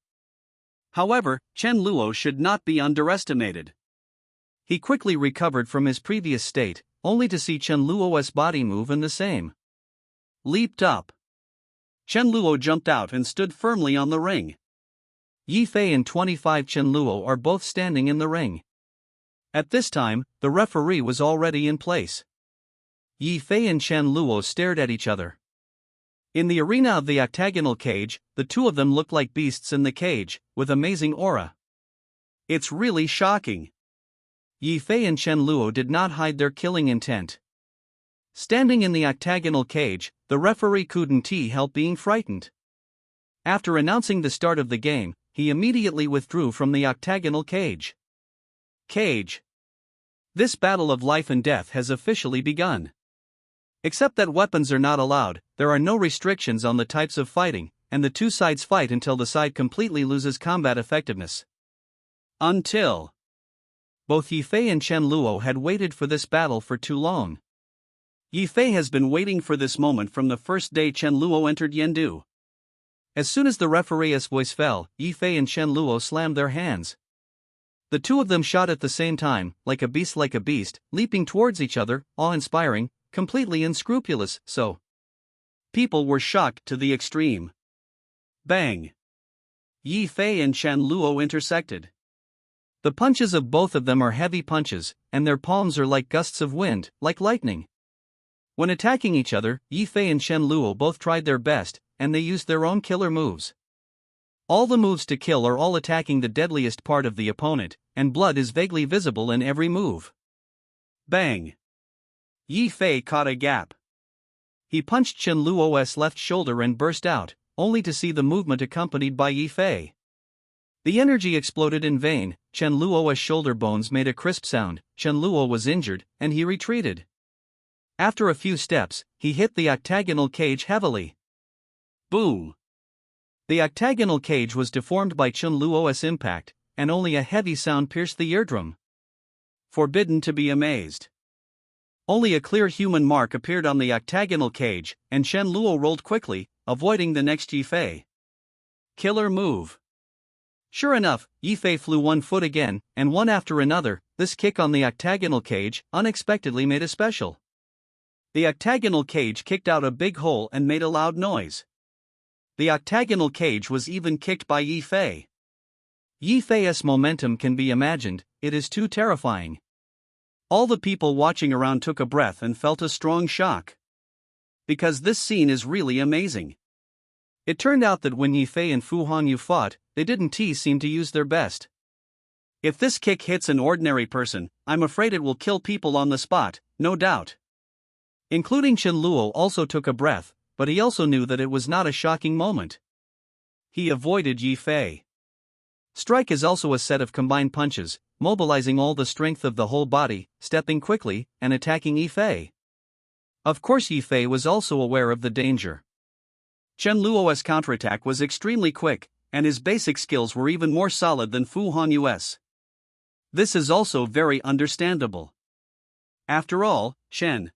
However, Chen Luo should not be underestimated. He quickly recovered from his previous state, only to see Chen Luo's body move in the same. Leaped up. Chen Luo jumped out and stood firmly on the ring. Yi Fei and 25 Chen Luo are both standing in the ring. At this time, the referee was already in place. Yi Fei and Chen Luo stared at each other. In the arena of the octagonal cage, the two of them looked like beasts in the cage, with amazing aura. It's really shocking. Yi Fei and Chen Luo did not hide their killing intent. Standing in the octagonal cage, the referee couldn't help being frightened. After announcing the start of the game, he immediately withdrew from the octagonal cage. This battle of life and death has officially begun. Except that weapons are not allowed, there are no restrictions on the types of fighting, and the two sides fight until the side completely loses combat effectiveness. Until both Yi Fei and Chen Luo had waited for this battle for too long. Yi Fei has been waiting for this moment from the first day Chen Luo entered Yendu. As soon as the referee's voice fell, Yi Fei and Chen Luo slammed their hands. The two of them shot at the same time, like a beast, leaping towards each other, awe-inspiring, completely unscrupulous, so. People were shocked to the extreme. Bang! Yi Fei and Chen Luo intersected. The punches of both of them are heavy punches, and their palms are like gusts of wind, like lightning. When attacking each other, Yi Fei and Chen Luo both tried their best, and they used their own killer moves. All the moves to kill are all attacking the deadliest part of the opponent, and blood is vaguely visible in every move. Bang! Yi Fei caught a gap. He punched Chen Luo's left shoulder and burst out, only to see the movement accompanied by Yi Fei. The energy exploded in vain. Chen Luo's shoulder bones made a crisp sound. Chen Luo was injured, and he retreated. After a few steps, he hit the octagonal cage heavily. Boom! The octagonal cage was deformed by Chen Luo's impact, and only a heavy sound pierced the eardrum. Forbidden to be amazed. Only a clear human mark appeared on the octagonal cage, and Chen Luo rolled quickly, avoiding the next Yi Fei. Killer move. Sure enough, Yi Fei flew 1 foot again, and one after another. This kick on the octagonal cage unexpectedly made a special. The octagonal cage kicked out a big hole and made a loud noise. The octagonal cage was even kicked by Yi Fei. Yi Fei's momentum can be imagined, it is too terrifying. All the people watching around took a breath and felt a strong shock. Because this scene is really amazing. It turned out that when Yi Fei and Fu Hongyu fought, they didn't seem to use their best. If this kick hits an ordinary person, I'm afraid it will kill people on the spot, no doubt. Including Chen Luo also took a breath, but he also knew that it was not a shocking moment. He avoided Yi Fei. Strike is also a set of combined punches, mobilizing all the strength of the whole body, stepping quickly, and attacking Yi Fei. Of course Yi Fei was also aware of the danger. Chen Luo's counterattack was extremely quick, and his basic skills were even more solid than Fu Hongyu's. This is also very understandable. After all, Chen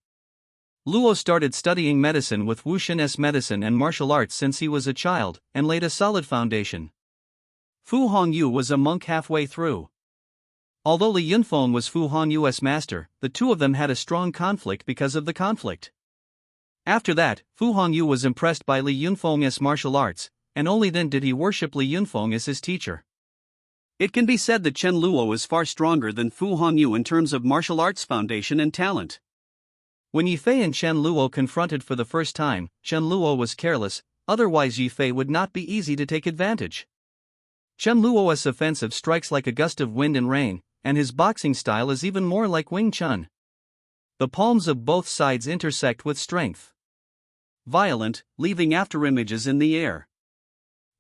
Luo started studying medicine with Wuxin's medicine and martial arts since he was a child, and laid a solid foundation. Fu Hongyu was a monk halfway through. Although Li Yunfeng was Fu Hongyu's master, the two of them had a strong conflict because of the conflict. After that, Fu Hongyu was impressed by Li Yunfeng's martial arts, and only then did he worship Li Yunfeng as his teacher. It can be said that Chen Luo is far stronger than Fu Hongyu in terms of martial arts foundation and talent. When Yi Fei and Chen Luo confronted for the first time, Chen Luo was careless, otherwise Yi Fei would not be easy to take advantage. Chen Luo's offensive strikes like a gust of wind and rain, and his boxing style is even more like Wing Chun. The palms of both sides intersect with strength. Violent, leaving afterimages in the air.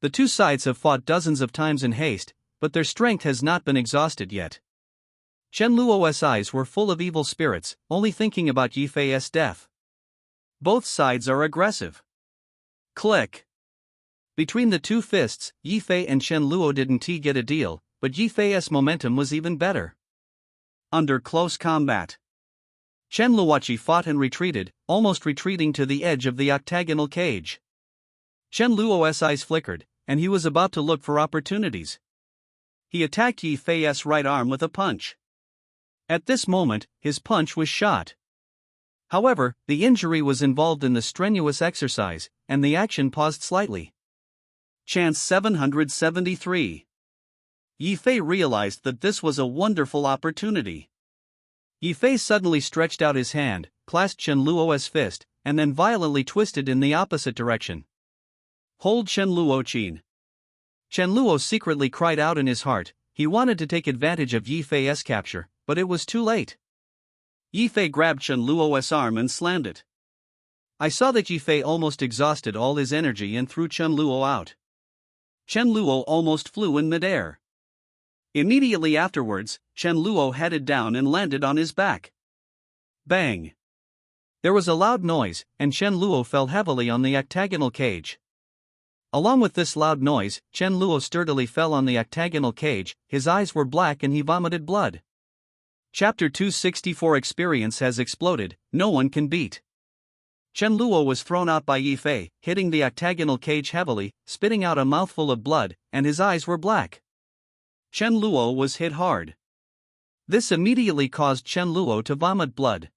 The two sides have fought dozens of times in haste, but their strength has not been exhausted yet. Chen Luo's eyes were full of evil spirits, only thinking about Yi Fei's death. Both sides are aggressive. Click. Between the two fists, Yi Fei and Chen Luo didn't get a deal, but Yi Fei's momentum was even better. Under close combat, Chen Luochi fought and retreated, almost retreating to the edge of the octagonal cage. Chen Luo's eyes flickered, and he was about to look for opportunities. He attacked Yi Fei's right arm with a punch. At this moment, his punch was shot. However, the injury was involved in the strenuous exercise, and the action paused slightly. Chance 773. Yi Fei realized that this was a wonderful opportunity. Yi Fei suddenly stretched out his hand, clasped Chen Luo's fist, and then violently twisted in the opposite direction. Hold Chen Luo Qin. Chen Luo secretly cried out in his heart. He wanted to take advantage of Yi Fei's capture, but it was too late. Yi Fei grabbed Chen Luo's arm and slammed it. I saw that Yi Fei almost exhausted all his energy and threw Chen Luo out. Chen Luo almost flew in midair. Immediately afterwards, Chen Luo headed down and landed on his back. Bang! There was a loud noise, and Chen Luo fell heavily on the octagonal cage. Along with this loud noise, Chen Luo sturdily fell on the octagonal cage, his eyes were black and he vomited blood. Chapter 264 Experience has exploded, no one can beat. Chen Luo was thrown out by Yi Fei, hitting the octagonal cage heavily, spitting out a mouthful of blood, and his eyes were black. Chen Luo was hit hard. This immediately caused Chen Luo to vomit blood.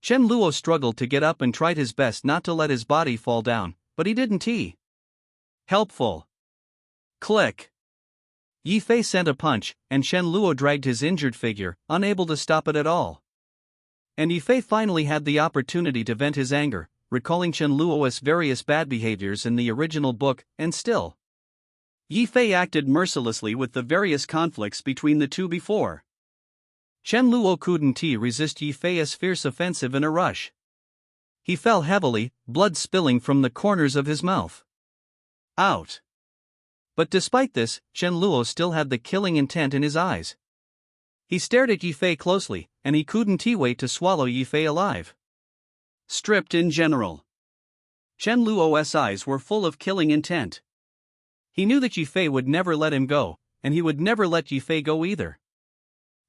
Chen Luo struggled to get up and tried his best not to let his body fall down, but he didn't. Helpful. Click. Yi Fei sent a punch, and Chen Luo dragged his injured figure, unable to stop it at all. And Yi Fei finally had the opportunity to vent his anger, recalling Chen Luo's various bad behaviors in the original book, and still, Yi Fei acted mercilessly with the various conflicts between the two before. Chen Luo couldn't resist Yi Fei's fierce offensive in a rush. He fell heavily, blood spilling from the corners of his mouth. Out. But despite this, Chen Luo still had the killing intent in his eyes. He stared at Yi Fei closely, and he couldn't wait to swallow Yi Fei alive. Stripped in general, Chen Luo's eyes were full of killing intent. He knew that Yi Fei would never let him go, and he would never let Yi Fei go either.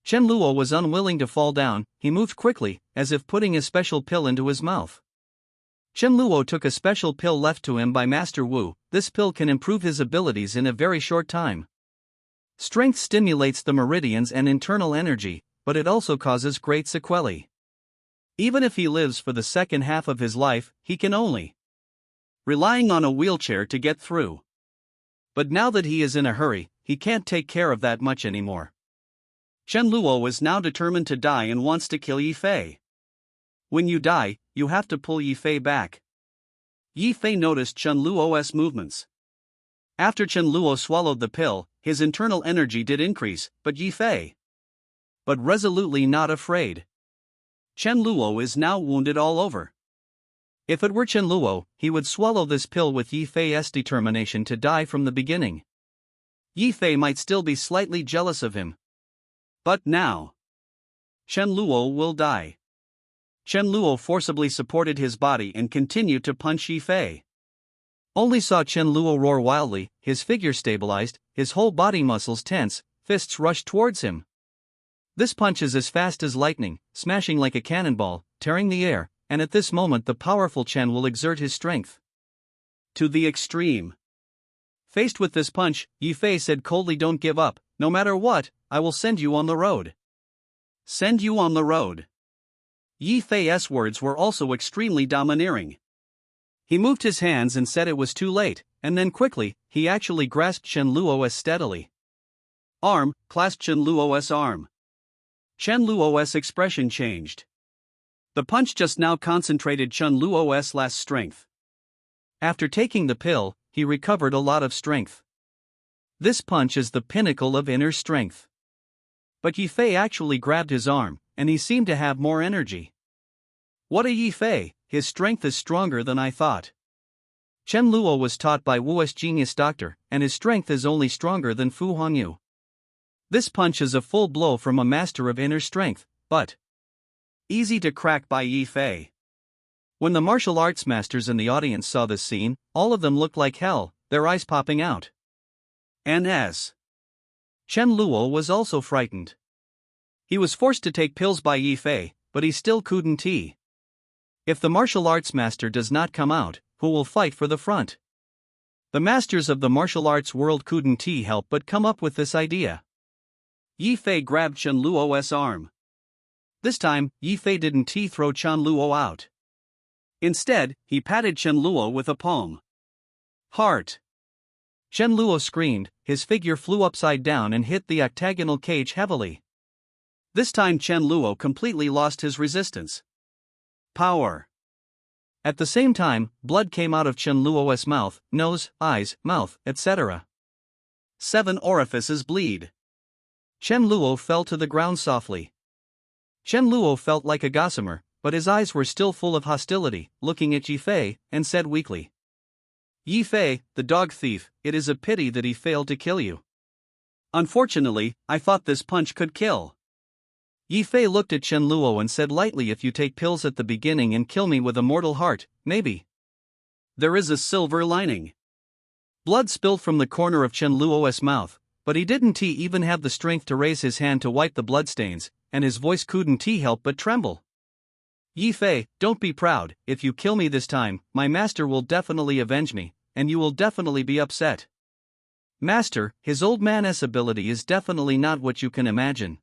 Chen Luo was unwilling to fall down. He moved quickly, as if putting a special pill into his mouth. Chen Luo took a special pill left to him by Master Wu. This pill can improve his abilities in a very short time. Strength stimulates the meridians and internal energy, but it also causes great sequelae. Even if he lives for the second half of his life, he can only relying on a wheelchair to get through. But now that he is in a hurry, he can't take care of that much anymore. Chen Luo is now determined to die and wants to kill Yi Fei. When you die, you have to pull Yi Fei back. Yi Fei noticed Chen Luo's movements. After Chen Luo swallowed the pill, his internal energy did increase, but Yi Fei. But resolutely not afraid. Chen Luo is now wounded all over. If it were Chen Luo, he would swallow this pill with Yi Fei's determination to die from the beginning. Yi Fei might still be slightly jealous of him. But now, Chen Luo will die. Chen Luo forcibly supported his body and continued to punch Yi Fei. Only saw Chen Luo roar wildly, his figure stabilized, his whole body muscles tense, fists rushed towards him. This punch is as fast as lightning, smashing like a cannonball, tearing the air, and at this moment the powerful Chen will exert his strength to the extreme. Faced with this punch, Yi Fei said coldly, "Don't give up, no matter what, I will send you on the road." Send you on the road. Yi Fei's words were also extremely domineering. He moved his hands and said it was too late, and then quickly, he actually grasped Chen Luo's steadily. Arm, clasped Chen Luo's arm. Chen Luo's expression changed. The punch just now concentrated Chen Luo's last strength. After taking the pill, he recovered a lot of strength. This punch is the pinnacle of inner strength. But Yi Fei actually grabbed his arm, and he seemed to have more energy. What a Yi Fei, his strength is stronger than I thought. Chen Luo was taught by Wu's genius doctor, and his strength is only stronger than Fu Hongyu. This punch is a full blow from a master of inner strength, but easy to crack by Yi Fei. When the martial arts masters in the audience saw this scene, all of them looked like hell, their eyes popping out. N.S. Chen Luo was also frightened. He was forced to take pills by Yi Fei, but he still couldn't. If the martial arts master does not come out, who will fight for the front? The masters of the martial arts world couldn't help but come up with this idea. Yi Fei grabbed Chen Luo's arm. This time, Yi Fei didn't throw Chen Luo out. Instead, he patted Chen Luo with a palm. Heart. Chen Luo screamed, his figure flew upside down and hit the octagonal cage heavily. This time Chen Luo completely lost his resistance. Power. At the same time, blood came out of Chen Luo's mouth, nose, eyes, mouth, etc. 7 orifices bleed. Chen Luo fell to the ground softly. Chen Luo felt like a gossamer, but his eyes were still full of hostility, looking at Yi Fei, and said weakly, "Yi Fei, the dog thief, it is a pity that he failed to kill you. Unfortunately, I thought this punch could kill." Yi Fei looked at Chen Luo and said lightly, "If you take pills at the beginning and kill me with a mortal heart, maybe there is a silver lining." Blood spilled from the corner of Chen Luo's mouth, but he didn't even have the strength to raise his hand to wipe the bloodstains, and his voice couldn't help but tremble. "Yi Fei, don't be proud. If you kill me this time, my master will definitely avenge me, and you will definitely be upset." Master, his old man's ability is definitely not what you can imagine.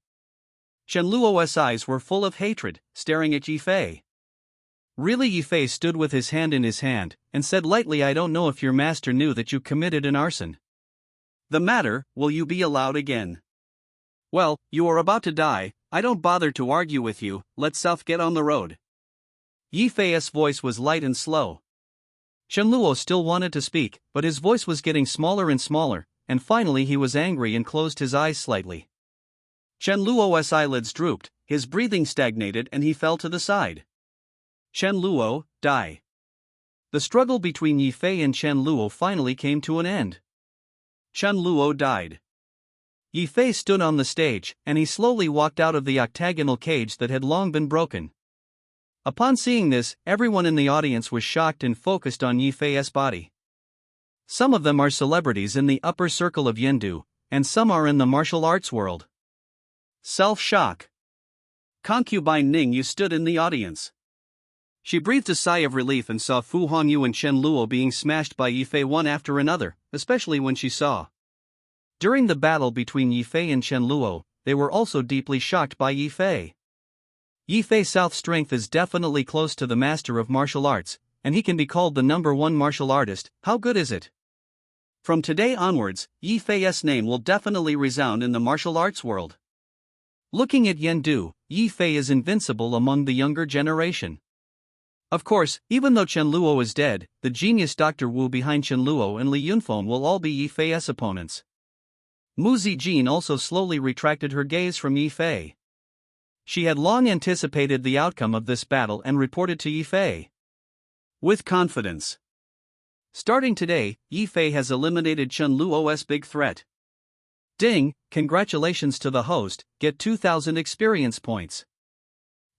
Chen Luo's eyes were full of hatred, staring at Yi Fei. Really? Yi Fei stood with his hand in his hand, and said lightly, "I don't know if your master knew that you committed an arson. The matter, will you be allowed again? Well, you are about to die, I don't bother to argue with you, let's get on the road." Yi Fei's voice was light and slow. Chen Luo still wanted to speak, but his voice was getting smaller and smaller, and finally he was angry and closed his eyes slightly. Chen Luo's eyelids drooped, his breathing stagnated and he fell to the side. Chen Luo, die. The struggle between Yi Fei and Chen Luo finally came to an end. Chen Luo died. Yi Fei stood on the stage, and he slowly walked out of the octagonal cage that had long been broken. Upon seeing this, everyone in the audience was shocked and focused on Yi Fei's body. Some of them are celebrities in the upper circle of Yendu, and some are in the martial arts world. Self-shock. Concubine Ning Yu stood in the audience. She breathed a sigh of relief and saw Fu Hongyu and Chen Luo being smashed by Yi Fei one after another, especially when she saw. During the battle between Yi Fei and Chen Luo, they were also deeply shocked by Yi Fei. Yi Fei's south strength is definitely close to the master of martial arts, and he can be called the #1 martial artist. How good is it? From today onwards, Yi Fei's name will definitely resound in the martial arts world. Looking at Yendu, Yi Fei is invincible among the younger generation. Of course, even though Chen Luo is dead, the genius Dr. Wu behind Chen Luo and Li Yunfeng will all be Yi Fei's opponents. Mu Zijin also slowly retracted her gaze from Yi Fei. She had long anticipated the outcome of this battle and reported to Yi Fei with confidence. Starting today, Yi Fei has eliminated Chen Luo's big threat. Ding, congratulations to the host, get 2,000 experience points.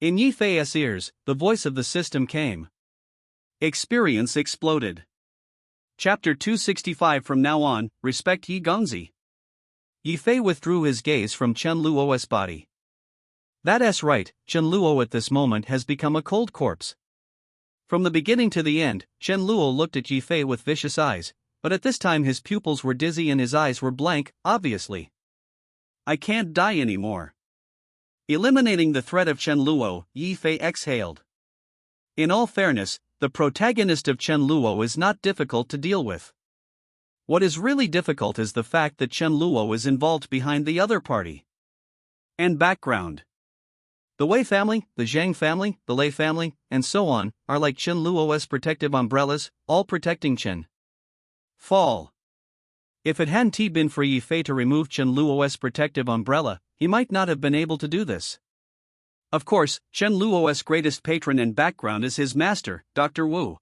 In Yi Fei's ears, the voice of the system came. Experience exploded. Chapter 265. From now on, respect Yi Gongzi. Yi Fei withdrew his gaze from Chen Luo's body. That's right, Chen Luo at this moment has become a cold corpse. From the beginning to the end, Chen Luo looked at Yi Fei with vicious eyes, but at this time his pupils were dizzy and his eyes were blank, obviously. I can't die anymore. Eliminating the threat of Chen Luo, Yi Fei exhaled. In all fairness, the protagonist of Chen Luo is not difficult to deal with. What is really difficult is the fact that Chen Luo is involved behind the other party. And background. The Wei family, the Zhang family, the Lei family, and so on, are like Chen Luo's protective umbrellas, all protecting Chen Fall. If it hadn't been for Yi Fei to remove Chen Luo's protective umbrella, he might not have been able to do this. Of course, Chen Luo's greatest patron and background is his master, Dr. Wu.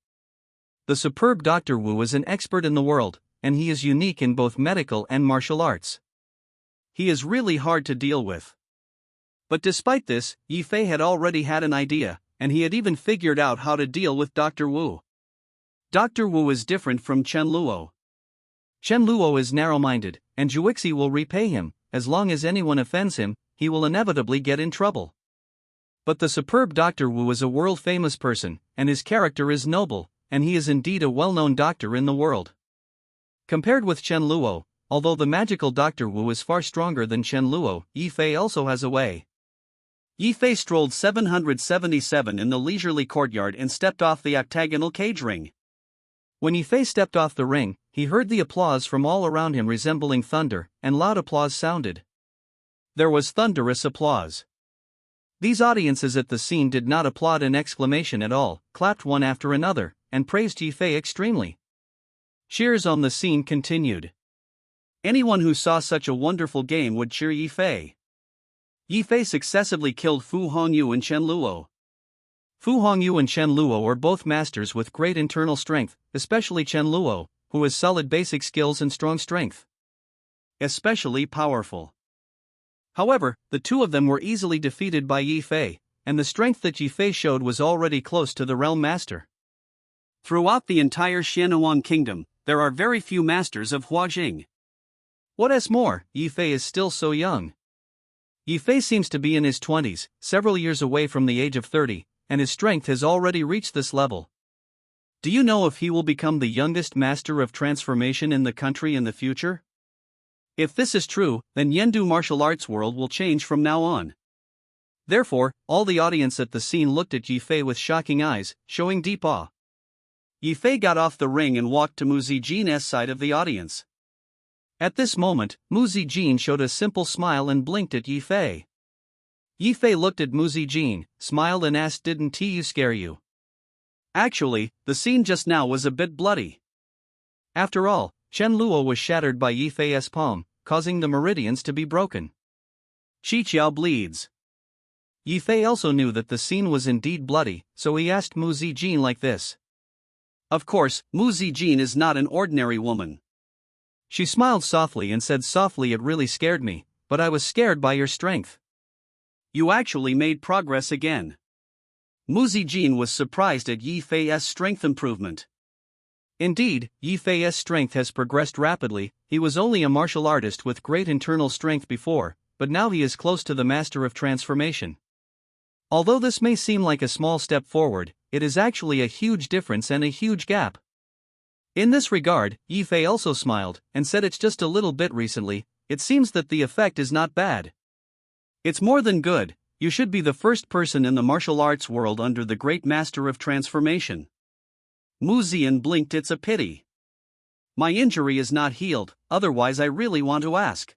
The superb Dr. Wu is an expert in the world, and he is unique in both medical and martial arts. He is really hard to deal with. But despite this, Yi Fei had already had an idea, and he had even figured out how to deal with Dr. Wu. Dr. Wu is different from Chen Luo. Chen Luo is narrow-minded, and Juixi will repay him. As long as anyone offends him, he will inevitably get in trouble. But the superb Dr. Wu is a world-famous person, and his character is noble, and he is indeed a well-known doctor in the world. Compared with Chen Luo, although the magical Dr. Wu is far stronger than Chen Luo, Yi Fei also has a way. Yi Fei strolled 777 in the leisurely courtyard and stepped off the octagonal cage ring. When Yi Fei stepped off the ring, he heard the applause from all around him resembling thunder, and loud applause sounded. There was thunderous applause. These audiences at the scene did not applaud in exclamation at all, clapped one after another, and praised Yi Fei extremely. Cheers on the scene continued. Anyone who saw such a wonderful game would cheer Yi Fei. Yi Fei successively killed Fu Hongyu and Chen Luo. Fu Hongyu and Chen Luo are both masters with great internal strength, especially Chen Luo, who has solid basic skills and strong strength. Especially powerful. However, the two of them were easily defeated by Yi Fei, and the strength that Yi Fei showed was already close to the realm master. Throughout the entire Xianyuan kingdom, there are very few masters of Huajing. What is more, Yi Fei is still so young. Yi Fei seems to be in his 20s, several years away from the age of 30, and his strength has already reached this level. Do you know if he will become the youngest master of transformation in the country in the future? If this is true, then Yendu martial arts world will change from now on. Therefore, all the audience at the scene looked at Yi Fei with shocking eyes, showing deep awe. Yi Fei got off the ring and walked to Mu Zijin's side of the audience. At this moment, Mu Zijin showed a simple smile and blinked at Yi Fei. Yi Fei looked at Mu Zijin, smiled and asked, "Didn't you scare you?" Actually, the scene just now was a bit bloody. After all, Chen Luo was shattered by Yi Fei's palm, causing the meridians to be broken. Qi Qiao bleeds. Yi Fei also knew that the scene was indeed bloody, so he asked Mu Zijin like this. Of course, Mu Zijin is not an ordinary woman. She smiled softly and said softly, "It really scared me, but I was scared by your strength. You actually made progress again." Mu Zijin was surprised at Yi Fei's strength improvement. Indeed, Yi Fei's strength has progressed rapidly. He was only a martial artist with great internal strength before, but now he is close to the master of transformation. Although this may seem like a small step forward, it is actually a huge difference and a huge gap. In this regard, Yi Fei also smiled, and said, "It's just a little bit recently, it seems that the effect is not bad. It's more than good. You should be the first person in the martial arts world under the great master of transformation." Mu Zian blinked. "It's a pity." My injury is not healed, otherwise I really want to ask.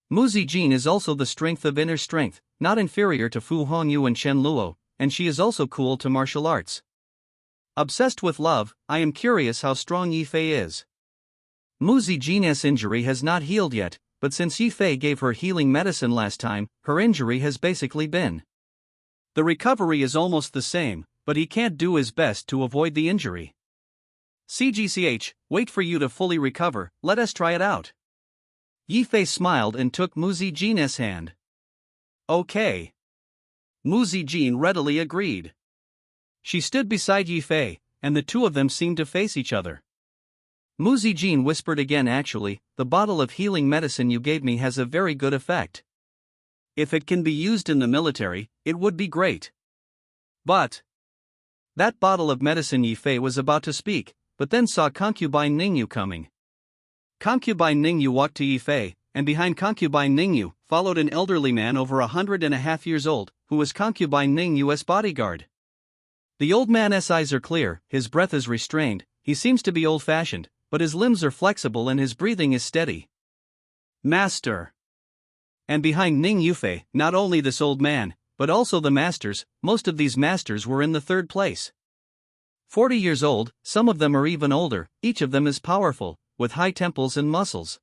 Mu Zijin is also the strength of inner strength, not inferior to Fu Hongyu and Chen Luo, and she is also cool to martial arts. Obsessed with love, I am curious how strong Yi Fei is. Mu Zijin's injury has not healed yet, but since Yi Fei gave her healing medicine last time, her injury has basically been. The recovery is almost the same, but he can't do his best to avoid the injury. CGCH, wait for you to fully recover, let us try it out. Yi Fei smiled and took Mu Zijin's hand. Okay. Mu Zijin readily agreed. She stood beside Yi Fei, and the two of them seemed to face each other. Mu Zijin whispered again, actually, the bottle of healing medicine you gave me has a very good effect. If it can be used in the military, it would be great. But that bottle of medicine, Yi Fei was about to speak, but then saw concubine Ningyu coming. Concubine Ningyu walked to Yi Fei, and behind concubine Ningyu followed an elderly man over 100.5 years old, who was concubine Ningyu's bodyguard. The old man's eyes are clear, his breath is restrained, he seems to be old-fashioned, but his limbs are flexible and his breathing is steady. Master. And behind Ning Yufei, not only this old man, but also the masters, most of these masters were in the third place. 40 years old, some of them are even older, each of them is powerful, with high temples and muscles.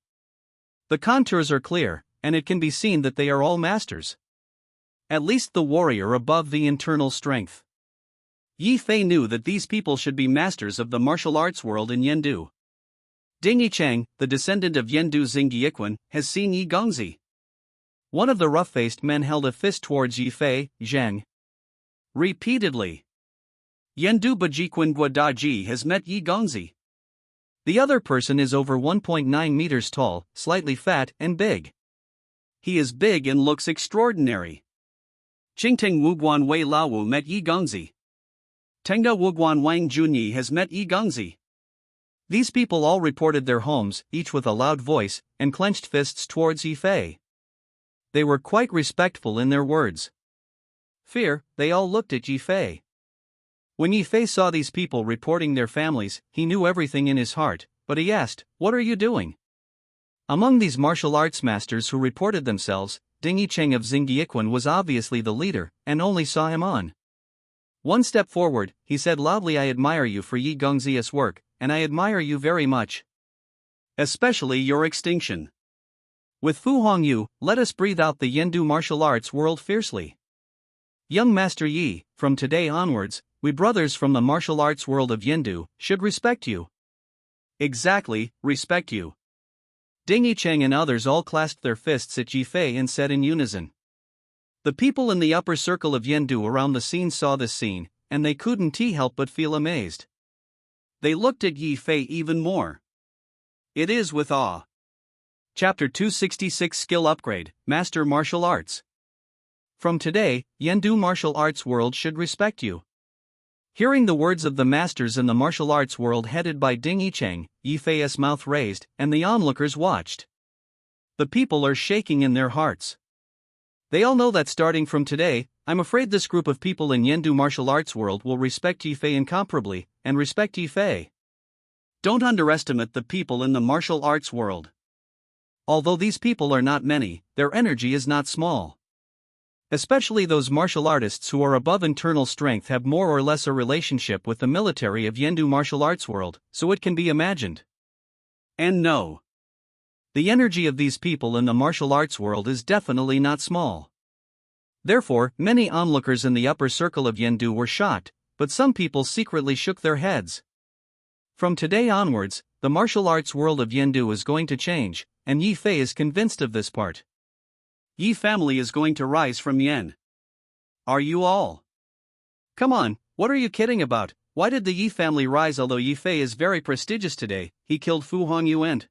The contours are clear, and it can be seen that they are all masters. At least the warrior above the internal strength. Yi Fei knew that these people should be masters of the martial arts world in Yendu. Ding Yicheng, the descendant of Yendu Xingyiquan, has seen Yi Gongzi. One of the rough-faced men held a fist towards Yi Fei, Zheng. Repeatedly. Yendu Bajiquan Guadaji has met Yi Gongzi. The other person is over 1.9 meters tall, slightly fat and big. He is big and looks extraordinary. Qingteng Wuguan Wei Laowu met Yi Gongzi. Tengda Wuguan Wang Junyi has met Yi Gongzi. These people all reported their homes, each with a loud voice, and clenched fists towards Yi Fei. They were quite respectful in their words. Fear, they all looked at Yi Fei. When Yi Fei saw these people reporting their families, he knew everything in his heart, but he asked, "What are you doing?" Among these martial arts masters who reported themselves, Ding Yicheng of Xingyiquan was obviously the leader, and only saw him on. One step forward, he said loudly, "I admire you for Yi Gongzi's work, and I admire you very much. Especially your extinction. With Fu Hongyu, let us breathe out the Yendu martial arts world fiercely. Young Master Yi, from today onwards, we brothers from the martial arts world of Yendu should respect you." Exactly, respect you. Ding Yicheng and others all clasped their fists at Yi Fei and said in unison. The people in the upper circle of Yendu around the scene saw this scene, and they couldn't help but feel amazed. They looked at Yi Fei even more. It is with awe. Chapter 266 Skill Upgrade, Master Martial Arts. From today, Yendu martial arts world should respect you. Hearing the words of the masters in the martial arts world headed by Ding Yicheng, Yi Fei's mouth raised, and the onlookers watched. The people are shaking in their hearts. They all know that starting from today, I'm afraid this group of people in Yendu martial arts world will respect Yi Fei incomparably, and respect Yi Fei. Don't underestimate the people in the martial arts world. Although these people are not many, their energy is not small. Especially those martial artists who are above internal strength have more or less a relationship with the military of Yendu martial arts world, so it can be imagined. And no. The energy of these people in the martial arts world is definitely not small. Therefore, many onlookers in the upper circle of Yendu were shocked, but some people secretly shook their heads. From today onwards, the martial arts world of Yendu is going to change, and Yi Fei is convinced of this part. Yi family is going to rise from Yen. Are you all? Come on, what are you kidding about? Why did the Yi family rise? Although Yi Fei is very prestigious today, he killed Fu Hongyu and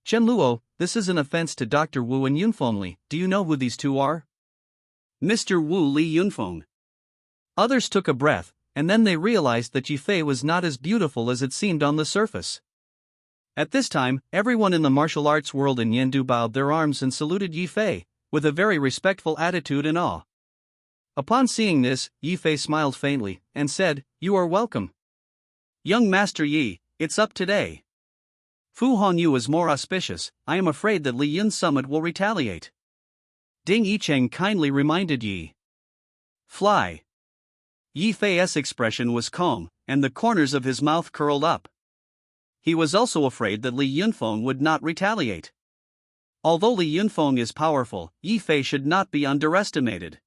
Chen Luo. This is an offense to Dr. Wu and Yunfeng Li. Do you know who these two are? Mr. Wu Li Yunfeng. Others took a breath, and then they realized that Yi Fei was not as beautiful as it seemed on the surface. At this time, everyone in the martial arts world in Yendu bowed their arms and saluted Yi Fei, with a very respectful attitude and awe. Upon seeing this, Yi Fei smiled faintly, and said, "You are welcome. Young Master Yi, it's up today. Fu Hongyu is more auspicious. I am afraid that Li Yun's summit will retaliate. Ding Yicheng kindly reminded Yi. Fly. Yi Fei's expression was calm, and the corners of his mouth curled up. He was also afraid that Li Yunfeng would not retaliate. Although Li Yunfeng is powerful, Yi Fei should not be underestimated.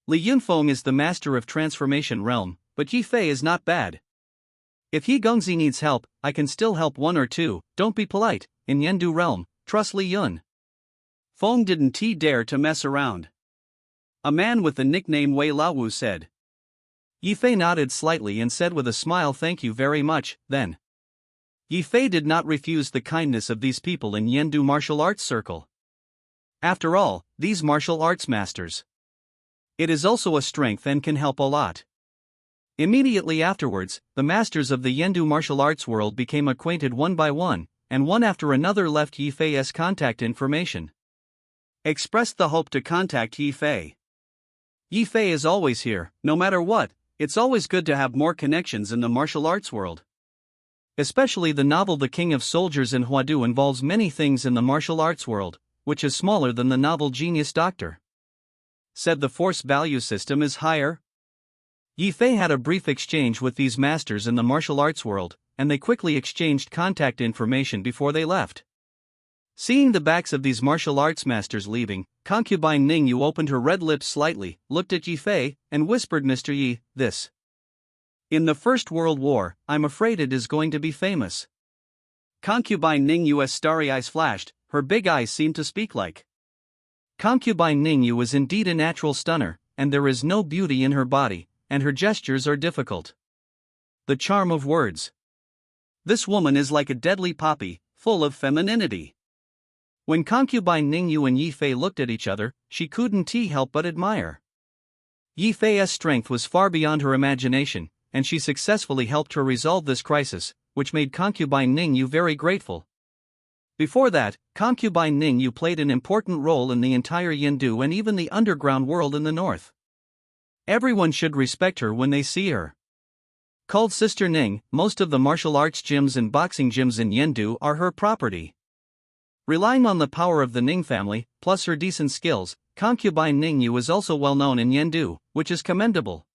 Li Yunfeng is the master of transformation realm, but Yi Fei is not bad. If Yi Gongzi needs help, I can still help one or two. Don't be polite, in Yendu realm, trust Li Yun. Feng didn't dare to mess around. A man with the nickname Wei Laowu said. Yi Fei nodded slightly and said with a smile, thank you very much, then. Yi Fei did not refuse the kindness of these people in Yendu martial arts circle. After all, these martial arts masters. It is also a strength and can help a lot. Immediately afterwards, the masters of the Yendu martial arts world became acquainted one by one, and one after another left Yi Fei's contact information. Expressed the hope to contact Yi Fei. Yi Fei is always here, no matter what. It's always good to have more connections in the martial arts world. Especially the novel The King of Soldiers in Huadu involves many things in the martial arts world, which is smaller than the novel Genius Doctor. Said the force value system is higher. Yi Fei had a brief exchange with these masters in the martial arts world, and they quickly exchanged contact information before they left. Seeing the backs of these martial arts masters leaving, concubine Ning Yu opened her red lips slightly, looked at Yi Fei, and whispered, Mr. Yi, this. In the First World War, I'm afraid it is going to be famous. Concubine Ning Yu's starry eyes flashed, her big eyes seemed to speak like. Concubine Ning Yu is indeed a natural stunner, and there is no beauty in her body, and her gestures are difficult. The charm of words. This woman is like a deadly poppy, full of femininity. When concubine Ning Yu and Yi Fei looked at each other, she couldn't help but admire. Yi Fei's strength was far beyond her imagination, and she successfully helped her resolve this crisis, which made concubine Ning Yu very grateful. Before that, concubine Ning Yu played an important role in the entire Yendu and even the underground world in the north. Everyone should respect her when they see her. Called Sister Ning, most of the martial arts gyms and boxing gyms in Yendu are her property. Relying on the power of the Ning family, plus her decent skills, concubine Ning Yu is also well known in Yendu, which is commendable.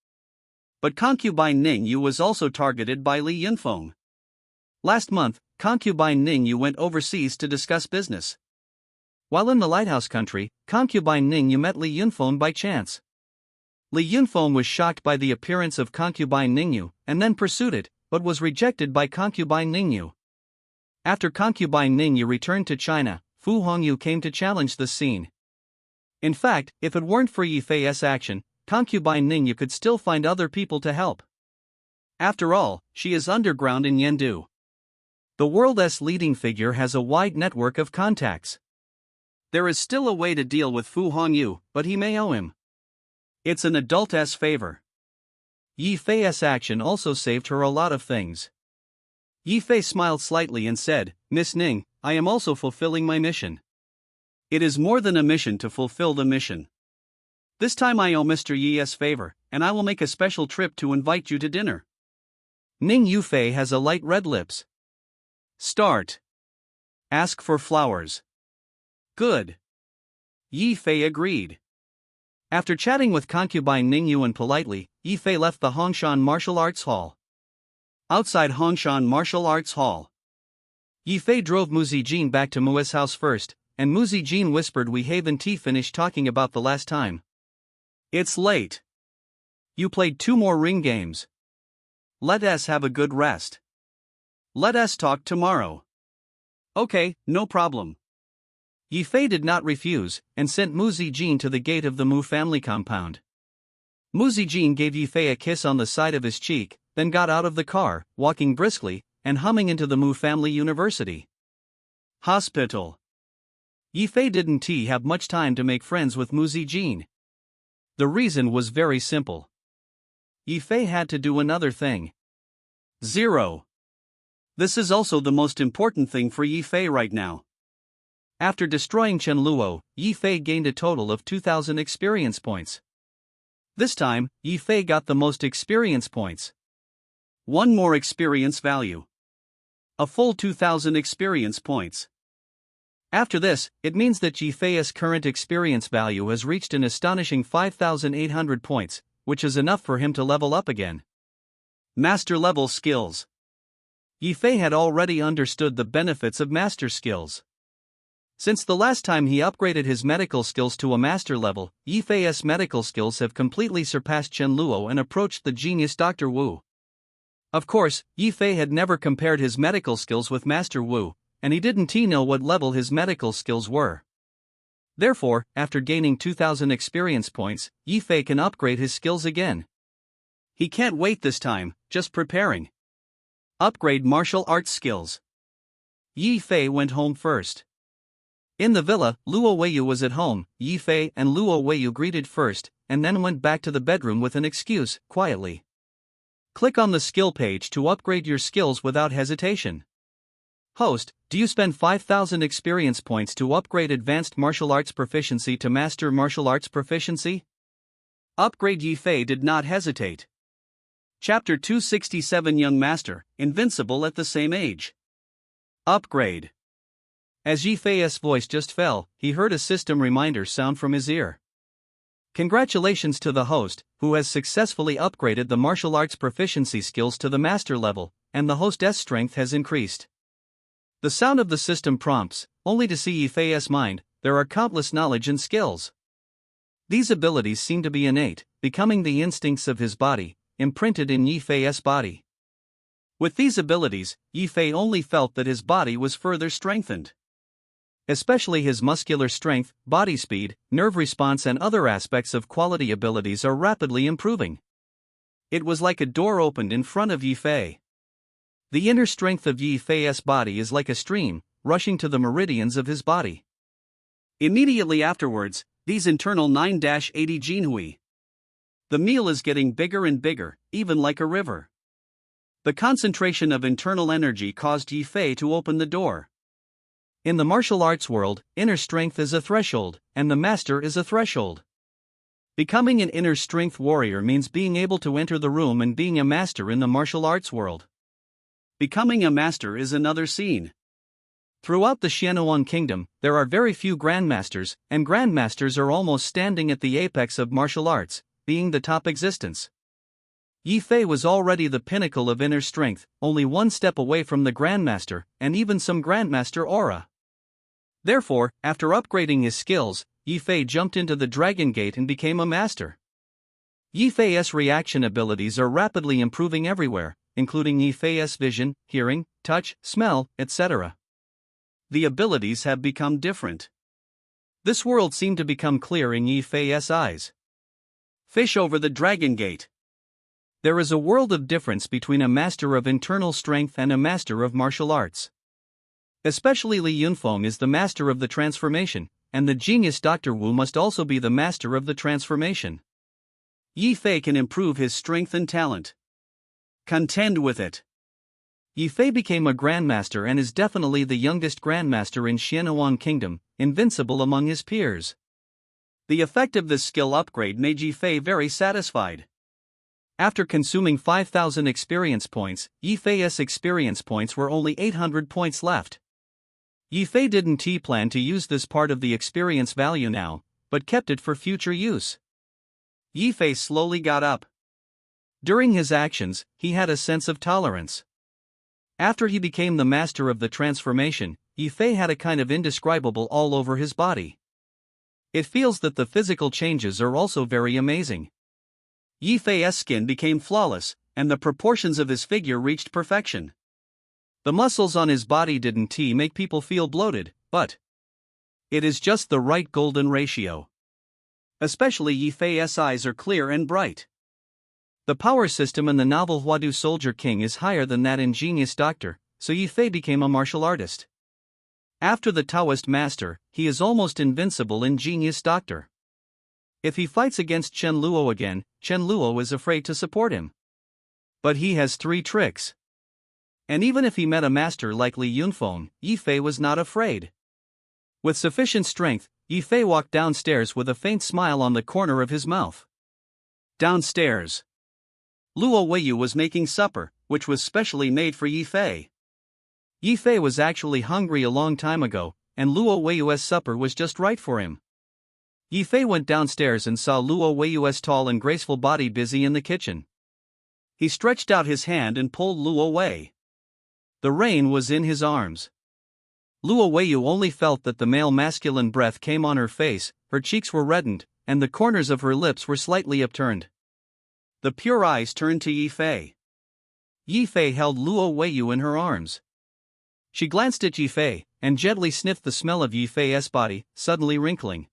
But concubine Ning Yu was also targeted by Li Yunfeng. Last month, concubine Ning Yu went overseas to discuss business. While in the lighthouse country, concubine Ning Yu met Li Yunfeng by chance. Li Yunfeng was shocked by the appearance of concubine Ning Yu, and then pursued it, but was rejected by concubine Ning Yu. After concubine Ning Yu returned to China, Fu Hongyu came to challenge the scene. In fact, if it weren't for Yi Fei's action, concubine Ning Yu could still find other people to help. After all, she is underground in Yendu. The world's leading figure has a wide network of contacts. There is still a way to deal with Fu Hongyu, but he may owe him. It's an adult's favor. Yi Fei's action also saved her a lot of things. Yi Fei smiled slightly and said, Miss Ning, I am also fulfilling my mission. It is more than a mission to fulfill the mission. This time I owe Mr. Yi's favor, and I will make a special trip to invite you to dinner. Ning Yu Fei has a light red lips. Start. Ask for flowers. Good. Yi Fei agreed. After chatting with concubine Ning Yu and politely, Yi Fei left the Hongshan Martial Arts Hall. Outside Hongshan Martial Arts Hall, Yi Fei drove Mu Zijin back to Mu's house first, and Mu Zijin whispered, we haven't finished talking about the last time. It's late. You played 2 more ring games. Let us have a good rest. Let us talk tomorrow. Okay, no problem. Yi Fei did not refuse, and sent Mu Zijin to the gate of the Mu family compound. Mu Zijin gave Yi Fei a kiss on the side of his cheek, then got out of the car, walking briskly, and humming into the Mu family university. Hospital. Yi Fei didn't have much time to make friends with Mu Zijin. The reason was very simple. Yi Fei had to do another thing. 0. This is also the most important thing for Yi Fei right now. After destroying Chen Luo, Yi Fei gained a total of 2,000 experience points. This time, Yi Fei got the most experience points. 1 more experience value. A full 2,000 experience points. After this, it means that Yifei's current experience value has reached an astonishing 5,800 points, which is enough for him to level up again. Master level skills. Yifei had already understood the benefits of master skills. Since the last time he upgraded his medical skills to a master level, Yifei's medical skills have completely surpassed Chen Luo and approached the genius Dr. Wu. Of course, Yifei had never compared his medical skills with Master Wu, and he didn't know what level his medical skills were. Therefore, after gaining 2,000 experience points, Yifei can upgrade his skills again. He can't wait this time, just preparing. Upgrade martial arts skills. Yifei went home first. In the villa, Luo Weiyu was at home. Yifei and Luo Weiyu greeted first, and then went back to the bedroom with an excuse, quietly. Click on the skill page to upgrade your skills without hesitation. Host, do you spend 5,000 experience points to upgrade advanced martial arts proficiency to master martial arts proficiency? Upgrade. Yifei did not hesitate. Chapter 267 Young Master, invincible at the same age. Upgrade. As Yifei's voice just fell, he heard a system reminder sound from his ear. Congratulations to the host, who has successfully upgraded the martial arts proficiency skills to the master level, and the host's strength has increased. The sound of the system prompts, only to see Yifei's mind, there are countless knowledge and skills. These abilities seem to be innate, becoming the instincts of his body, imprinted in Yifei's body. With these abilities, Yifei only felt that his body was further strengthened. Especially his muscular strength, body speed, nerve response and other aspects of quality abilities are rapidly improving. It was like a door opened in front of Yifei. The inner strength of Yifei's body is like a stream, rushing to the meridians of his body. Immediately afterwards, these internal 9-80 Jinhui. The meal is getting bigger and bigger, even like a river. The concentration of internal energy caused Yifei to open the door. In the martial arts world, inner strength is a threshold, and the master is a threshold. Becoming an inner strength warrior means being able to enter the room and being a master in the martial arts world. Becoming a master is another scene. Throughout the Xianyuan kingdom, there are very few grandmasters, and grandmasters are almost standing at the apex of martial arts, being the top existence. Yifei was already the pinnacle of inner strength, only one step away from the grandmaster, and even some grandmaster aura. Therefore, after upgrading his skills, Yifei jumped into the Dragon Gate and became a master. Yifei's reaction abilities are rapidly improving everywhere, including Yifei's vision, hearing, touch, smell, etc. The abilities have become different. This world seemed to become clear in Yifei's eyes. Fish over the Dragon Gate. There is a world of difference between a master of internal strength and a master of martial arts. Especially Li Yunfeng is the master of the transformation, and the genius Dr. Wu must also be the master of the transformation. Yifei can improve his strength and talent. Contend with it. Yifei became a grandmaster and is definitely the youngest grandmaster in Xianyuan Kingdom, invincible among his peers. The effect of this skill upgrade made Yifei very satisfied. After consuming 5,000 experience points, Yifei's experience points were only 800 points left. Yifei didn't plan to use this part of the experience value now, but kept it for future use. Yifei slowly got up. During his actions, he had a sense of tolerance. After he became the master of the transformation, Yifei had a kind of indescribable all over his body. It feels that the physical changes are also very amazing. Yifei's skin became flawless, and the proportions of his figure reached perfection. The muscles on his body didn't make people feel bloated, but it is just the right golden ratio. Especially Yifei's eyes are clear and bright. The power system in the novel Huadu Soldier King is higher than that in Genius Doctor, so Yifei became a martial artist. After the Taoist master, he is almost invincible in Genius Doctor. If he fights against Chen Luo again, Chen Luo is afraid to support him. But he has 3 tricks. And even if he met a master like Li Yunfeng, Yifei was not afraid. With sufficient strength, Yifei walked downstairs with a faint smile on the corner of his mouth. Downstairs, Luo Weiyu was making supper, which was specially made for Yifei. Yi Fei was actually hungry a long time ago, and Luo Weiyu's supper was just right for him. Yi Fei went downstairs and saw Luo Weiyu's tall and graceful body busy in the kitchen. He stretched out his hand and pulled Luo Wei. The rain was in his arms. Luo Weiyu only felt that the male masculine breath came on her face, her cheeks were reddened, and the corners of her lips were slightly upturned. The pure eyes turned to Yi Fei. Yi Fei held Luo Weiyu in her arms. She glanced at Yi Fei, and gently sniffed the smell of Yi Fei's body, suddenly wrinkling.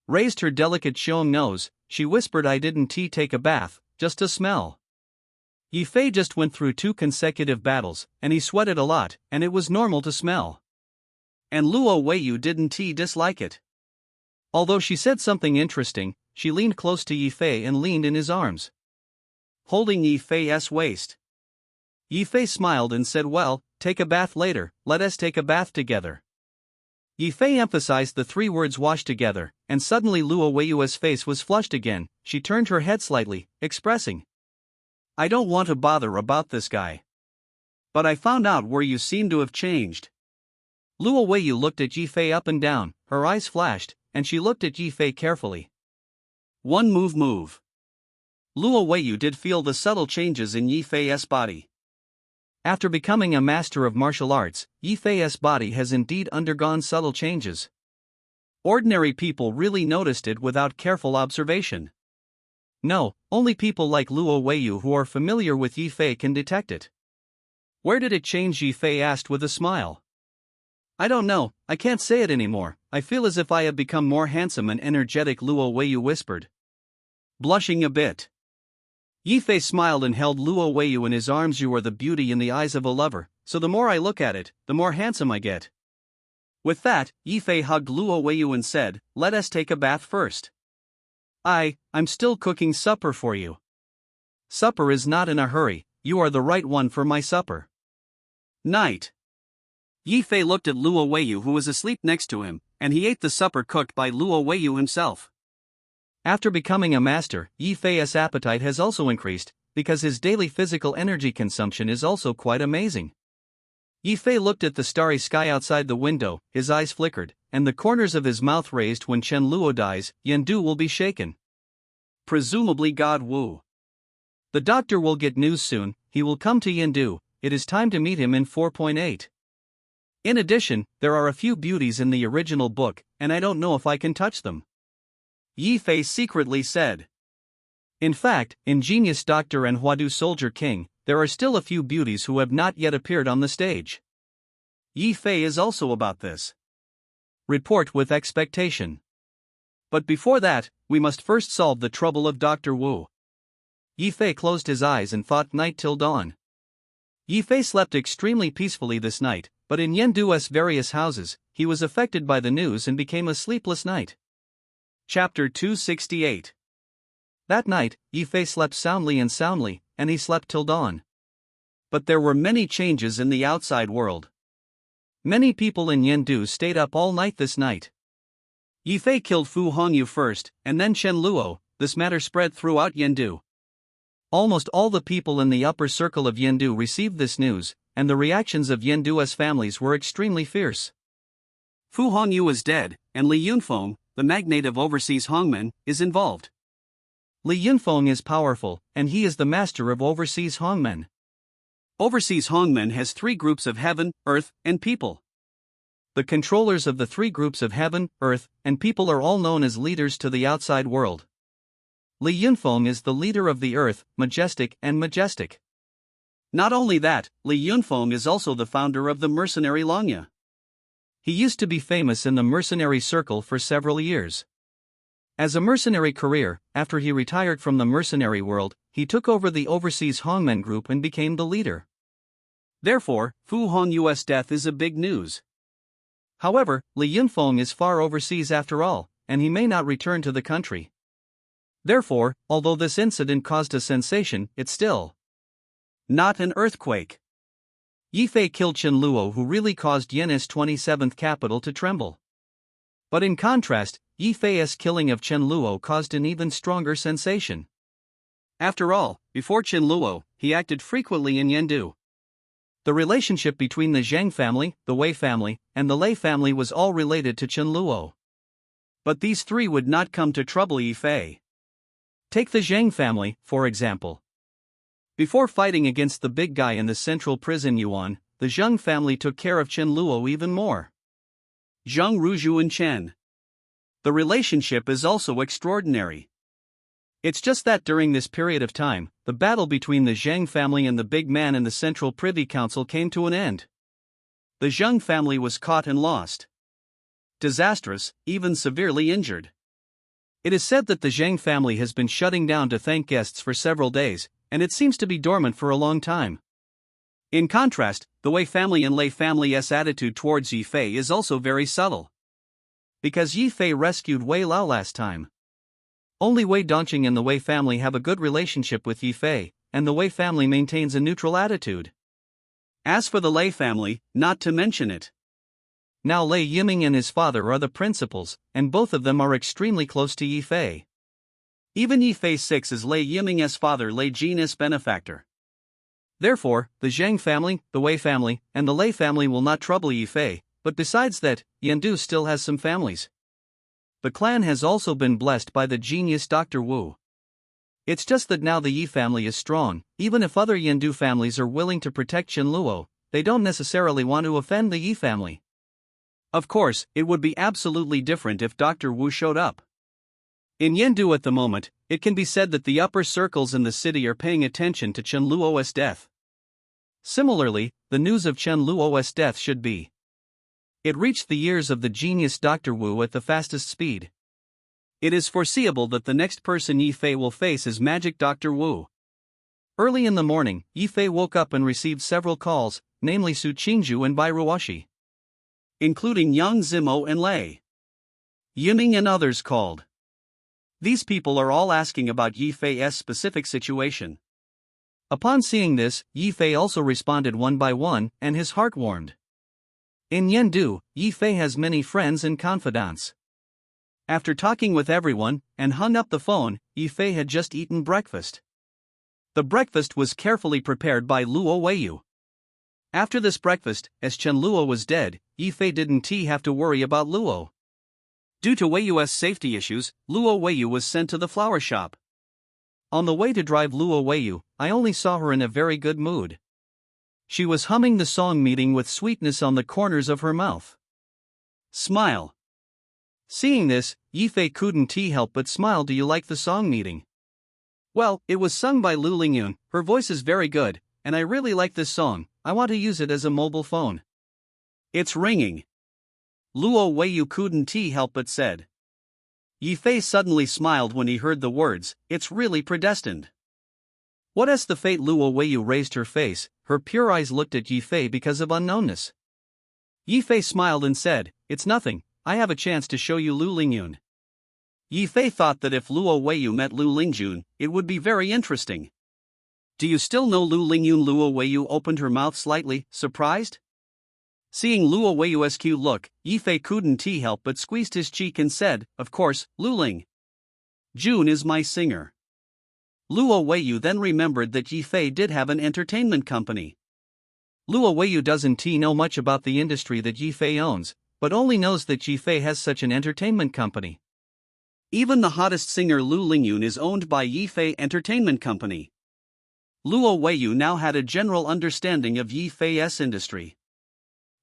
Raised her delicate showing nose, she whispered, "I didn't take a bath, just a smell." Yi Fei just went through 2 consecutive battles, and he sweated a lot, and it was normal to smell. And Luo Weiyu didn't dislike it. Although she said something interesting, she leaned close to Yi Fei and leaned in his arms, holding Yi Fei's waist. Yi Fei smiled and said, "Well, take a bath later, let us take a bath together." Yi Fei emphasized the 3 words "wash together," and suddenly Luo Weiyu's face was flushed again. She turned her head slightly, expressing, "I don't want to bother about this guy. But I found out where you seem to have changed." Luo Weiyu looked at Yi Fei up and down, her eyes flashed, and she looked at Yi Fei carefully. One move. Luo Weiyu did feel the subtle changes in Yi Fei's body. After becoming a master of martial arts, Yi Fei's body has indeed undergone subtle changes. Ordinary people really noticed it without careful observation. No, only people like Luo Weiyu who are familiar with Yi Fei can detect it. Where did it change? Yi Fei asked with a smile. I don't know, I can't say it anymore, I feel as if I have become more handsome and energetic, Luo Weiyu whispered, blushing a bit. Yi Fei smiled and held Luo Weiyu in his arms. You are the beauty in the eyes of a lover, so the more I look at it, the more handsome I get. With that, Yi Fei hugged Luo Weiyu and said, "Let us take a bath first. I'm still cooking supper for you." Supper is not in a hurry, you are the right one for my supper. Night. Yi Fei looked at Luo Weiyu, who was asleep next to him, and he ate the supper cooked by Luo Weiyu himself. After becoming a master, Yi Fei's appetite has also increased, because his daily physical energy consumption is also quite amazing. Yi Fei looked at the starry sky outside the window, his eyes flickered, and the corners of his mouth raised. When Chen Luo dies, Yendu will be shaken. Presumably God Wu. The doctor will get news soon, he will come to Yendu, it is time to meet him in 4.8. In addition, there are a few beauties in the original book, and I don't know if I can touch them. Yi Fei secretly said. In fact, in Genius Doctor and Huadu Soldier King, there are still a few beauties who have not yet appeared on the stage. Yi Fei is also about this. Report with expectation. But before that, we must first solve the trouble of Dr. Wu. Yi Fei closed his eyes and fought night till dawn. Yi Fei slept extremely peacefully this night, but in Yendu's various houses, he was affected by the news and became a sleepless night. Chapter 268. That night, Yi Fei slept soundly, and he slept till dawn. But there were many changes in the outside world. Many people in Yendu stayed up all night this night. Yi Fei killed Fu Hongyu first, and then Chen Luo. This matter spread throughout Yendu. Almost all the people in the upper circle of Yendu received this news, and the reactions of Yendu's families were extremely fierce. Fu Hongyu is dead, and Li Yunfeng, the magnate of overseas Hongmen, is involved. Li Yunfeng is powerful, and he is the master of overseas Hongmen. Overseas Hongmen has 3 groups of heaven, earth, and people. The controllers of the 3 groups of heaven, earth, and people are all known as leaders to the outside world. Li Yunfeng is the leader of the earth, majestic. Not only that, Li Yunfeng is also the founder of the mercenary Longya. He used to be famous in the mercenary circle for several years. As a mercenary career, after he retired from the mercenary world, he took over the overseas Hongmen group and became the leader. Therefore, Fu Hongyu's death is a big news. However, Li Yunfeng is far overseas after all, and he may not return to the country. Therefore, although this incident caused a sensation, it's still not an earthquake. Yi Fei killed Chen Luo, who really caused Yen's 27th capital to tremble. But in contrast, Yi Fei's killing of Chen Luo caused an even stronger sensation. After all, before Chen Luo, he acted frequently in Yendu. The relationship between the Zhang family, the Wei family, and the Lei family was all related to Chen Luo. But these three would not come to trouble Yi Fei. Take the Zhang family, for example. Before fighting against the big guy in the central prison Yuan, the Zhang family took care of Chen Luo even more. Zhang Ruzhu and Chen. The relationship is also extraordinary. It's just that during this period of time, the battle between the Zhang family and the big man in the Central Privy Council came to an end. The Zhang family was caught and lost. Disastrous, even severely injured. It is said that the Zhang family has been shutting down to thank guests for several days, and it seems to be dormant for a long time. In contrast, the Wei family and Lei family's attitude towards Yi Fei is also very subtle. Because Yi Fei rescued Wei Lao last time. Only Wei Dongqing and the Wei family have a good relationship with Yi Fei, and the Wei family maintains a neutral attitude. As for the Lei family, not to mention it. Now Lei Yiming and his father are the principals, and both of them are extremely close to Yi Fei. Even Yi Fei 6 is Lei Yiming's father Lei Jin's benefactor. Therefore, the Zhang family, the Wei family, and the Lei family will not trouble Yi Fei, but besides that, Yandu still has some families. The clan has also been blessed by the genius Dr. Wu. It's just that now the Yi family is strong. Even if other Yandu families are willing to protect Chen Luo, they don't necessarily want to offend the Yi family. Of course, it would be absolutely different if Dr. Wu showed up. In Yandu at the moment, it can be said that the upper circles in the city are paying attention to Chen Luo's death. Similarly, the news of Chen Luo's death should be. It reached the ears of the genius Dr. Wu at the fastest speed. It is foreseeable that the next person Yi Fei will face is Magic Dr. Wu. Early in the morning, Yi Fei woke up and received several calls, namely Su Qingzhu and Bai Ruoshi. Including Yang Zimo and Lei Yiming and others called. These people are all asking about Yi Fei's specific situation. Upon seeing this, Yi Fei also responded one by one, and his heart warmed. In Yandu, Yi Fei has many friends and confidants. After talking with everyone, and hung up the phone, Yi Fei had just eaten breakfast. The breakfast was carefully prepared by Luo Weiyu. After this breakfast, as Chen Luo was dead, Yi Fei didn't have to worry about Luo. Due to Weiyu's safety issues, Luo Weiyu was sent to the flower shop. On the way to drive Luo Weiyu, I only saw her in a very good mood. She was humming the song meeting with sweetness on the corners of her mouth. Smile. Seeing this, Yi Fei couldn't help but smile. Do you like the song meeting? Well, it was sung by Lu Lingyun, her voice is very good, and I really like this song. I want to use it as a mobile phone. It's ringing. Luo Weiyu couldn't help but said. Yi Fei suddenly smiled when he heard the words, it's really predestined. What is the fate? Luo Weiyu raised her face, her pure eyes looked at Yi Fei because of unknownness. Yi Fei smiled and said, it's nothing, I have a chance to show you Lu Lingyun. Yi Fei thought that if Luo Weiyu met Lu Lingyun, it would be very interesting. Do you still know Lu Lingyun? Luo Weiyu opened her mouth slightly, surprised. Seeing Luo Weiyu's cute look, Yi Fei couldn't help but squeezed his cheek and said, of course, Lu Lingyun is my singer. Luo Weiyu then remembered that Yi Fei did have an entertainment company. Luo Weiyu doesn't know much about the industry that Yi Fei owns, but only knows that Yi Fei has such an entertainment company. Even the hottest singer Lu Lingyun is owned by Yi Fei Entertainment Company. Luo Weiyu now had a general understanding of Yi Fei's industry.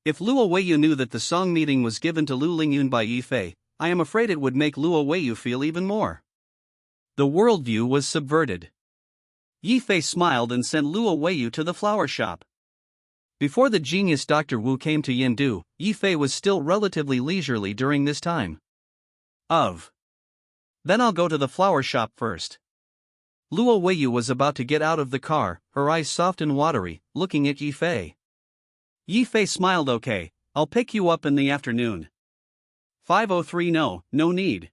If Luo Weiyu knew that the song meeting was given to Lu Lingyun by Yi Fei, I am afraid it would make Luo Weiyu feel even more. The worldview was subverted. Yi Fei smiled and sent Luo Weiyu to the flower shop. Before the genius Dr. Wu came to Yandu, Yi Fei was still relatively leisurely during this time. Then I'll go to the flower shop first. Luo Weiyu was about to get out of the car, her eyes soft and watery, looking at Yi Fei. Yi Fei smiled. Okay, I'll pick you up in the afternoon. 5:03 No need.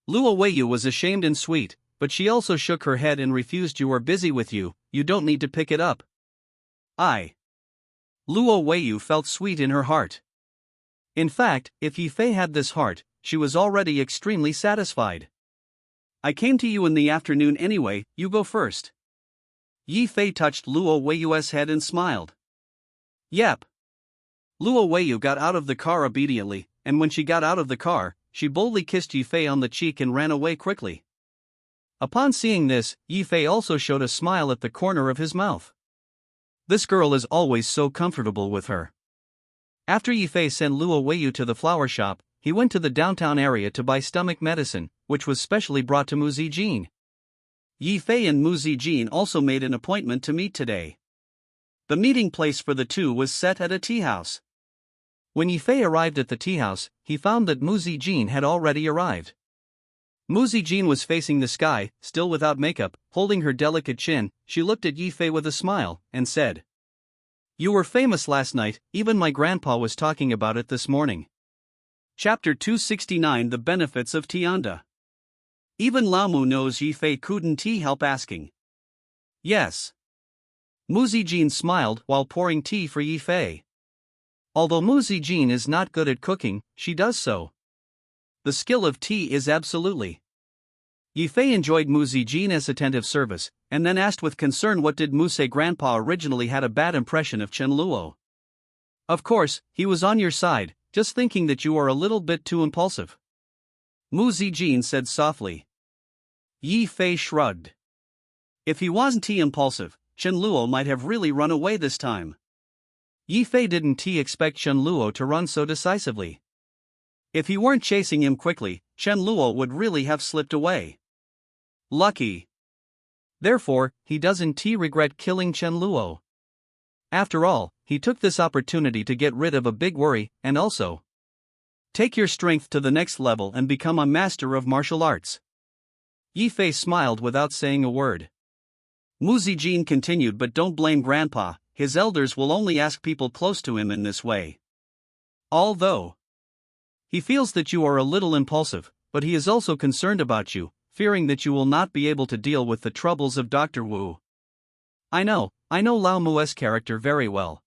Luo Weiyu was ashamed and sweet, but she also shook her head and refused. You are busy with you don't need to pick it up. Luo Weiyu felt sweet in her heart. In fact, if Yi Fei had this heart, she was already extremely satisfied. I came to you in the afternoon anyway, you go first. Yi Fei touched Luo Weiyu's head and smiled. Yep. Luo Weiyu got out of the car obediently, and when she got out of the car, she boldly kissed Yifei on the cheek and ran away quickly. Upon seeing this, Yifei also showed a smile at the corner of his mouth. This girl is always so comfortable with her. After Yifei sent Luo Weiyu to the flower shop, he went to the downtown area to buy stomach medicine, which was specially brought to Mu Zijin. Yifei and Mu Zijin also made an appointment to meet today. The meeting place for the two was set at a tea house. When Yifei arrived at the tea house, he found that Mu Zijin had already arrived. Mu Zijin was facing the sky, still without makeup, holding her delicate chin. She looked at Yifei with a smile, and said, "You were famous last night, even my grandpa was talking about it this morning." Chapter 269 The Benefits of Tianda. Even Lao Mu knows Yifei couldn't help asking. Yes. Mu Zijin smiled while pouring tea for Yifei. Although Mu Zijin is not good at cooking, she does so. The skill of tea is absolutely. Yifei enjoyed Mu Zijin's attentive service, and then asked with concern what did Mu say grandpa originally had a bad impression of Chen Luo. Of course, he was on your side, just thinking that you are a little bit too impulsive. Mu Zijin said softly. Yifei shrugged. If he wasn't impulsive, Chen Luo might have really run away this time. Yifei didn't expect Chen Luo to run so decisively. If he weren't chasing him quickly, Chen Luo would really have slipped away. Lucky. Therefore, he doesn't regret killing Chen Luo. After all, he took this opportunity to get rid of a big worry, and also take your strength to the next level and become a master of martial arts. Yifei smiled without saying a word. Mu Zijin continued, but don't blame grandpa, his elders will only ask people close to him in this way. Although he feels that you are a little impulsive, but he is also concerned about you, fearing that you will not be able to deal with the troubles of Dr. Wu. I know Lao Mu's character very well.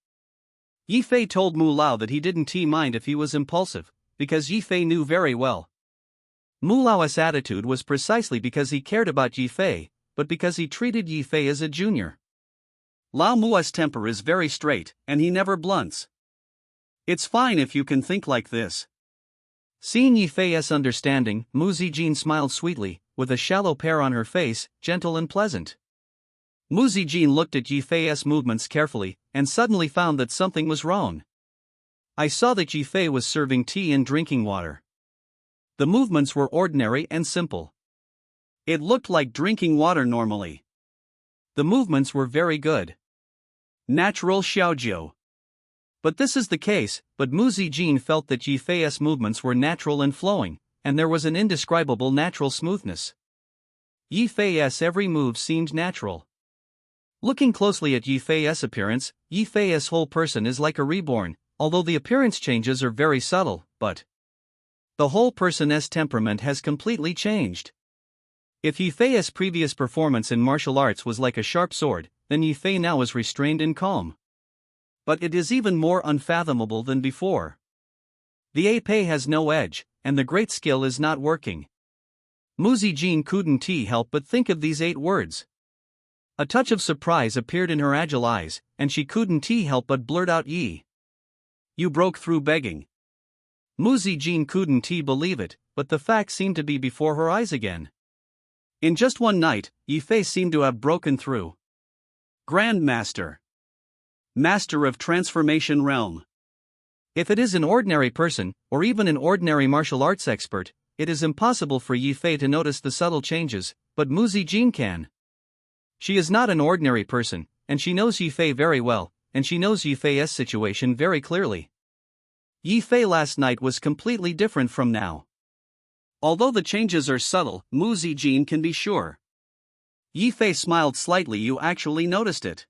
Yifei told Mu Lao that he didn't mind if he was impulsive, because Yifei knew very well. Mu Lao's attitude was precisely because he cared about Yifei, but because he treated Yifei as a junior. Lao Mu's temper is very straight, and he never blunts. It's fine if you can think like this. Seeing Yifei's understanding, Mu Zijin smiled sweetly, with a shallow pear on her face, gentle and pleasant. Mu Zijin looked at Yifei's movements carefully, and suddenly found that something was wrong. I saw that Yifei was serving tea and drinking water. The movements were ordinary and simple. It looked like drinking water normally. The movements were very good. Natural xiaojiu. But this is the case, but Mu Zijin felt that Yifei's movements were natural and flowing, and there was an indescribable natural smoothness. Yifei's every move seemed natural. Looking closely at Yifei's appearance, Yifei's whole person is like a reborn, although the appearance changes are very subtle, but the whole person's temperament has completely changed. If Yifei's previous performance in martial arts was like a sharp sword, then Yifei now is restrained and calm. But it is even more unfathomable than before. The épée has no edge, and the great skill is not working. Mu Zijin couldn't help but think of these 8 words. A touch of surprise appeared in her agile eyes, and she couldn't help but blurt out "Yi. You broke through begging." Mu Zijin couldn't believe it, but the fact seemed to be before her eyes again. In just one night, Yifei seemed to have broken through. Grandmaster. Master of Transformation Realm. If it is an ordinary person, or even an ordinary martial arts expert, it is impossible for Yifei to notice the subtle changes, but Mu Zijin can. She is not an ordinary person, and she knows Yifei very well, and she knows Yifei's situation very clearly. Yifei last night was completely different from now. Although the changes are subtle, Mu Zijin can be sure. Yifei smiled slightly. You actually noticed it.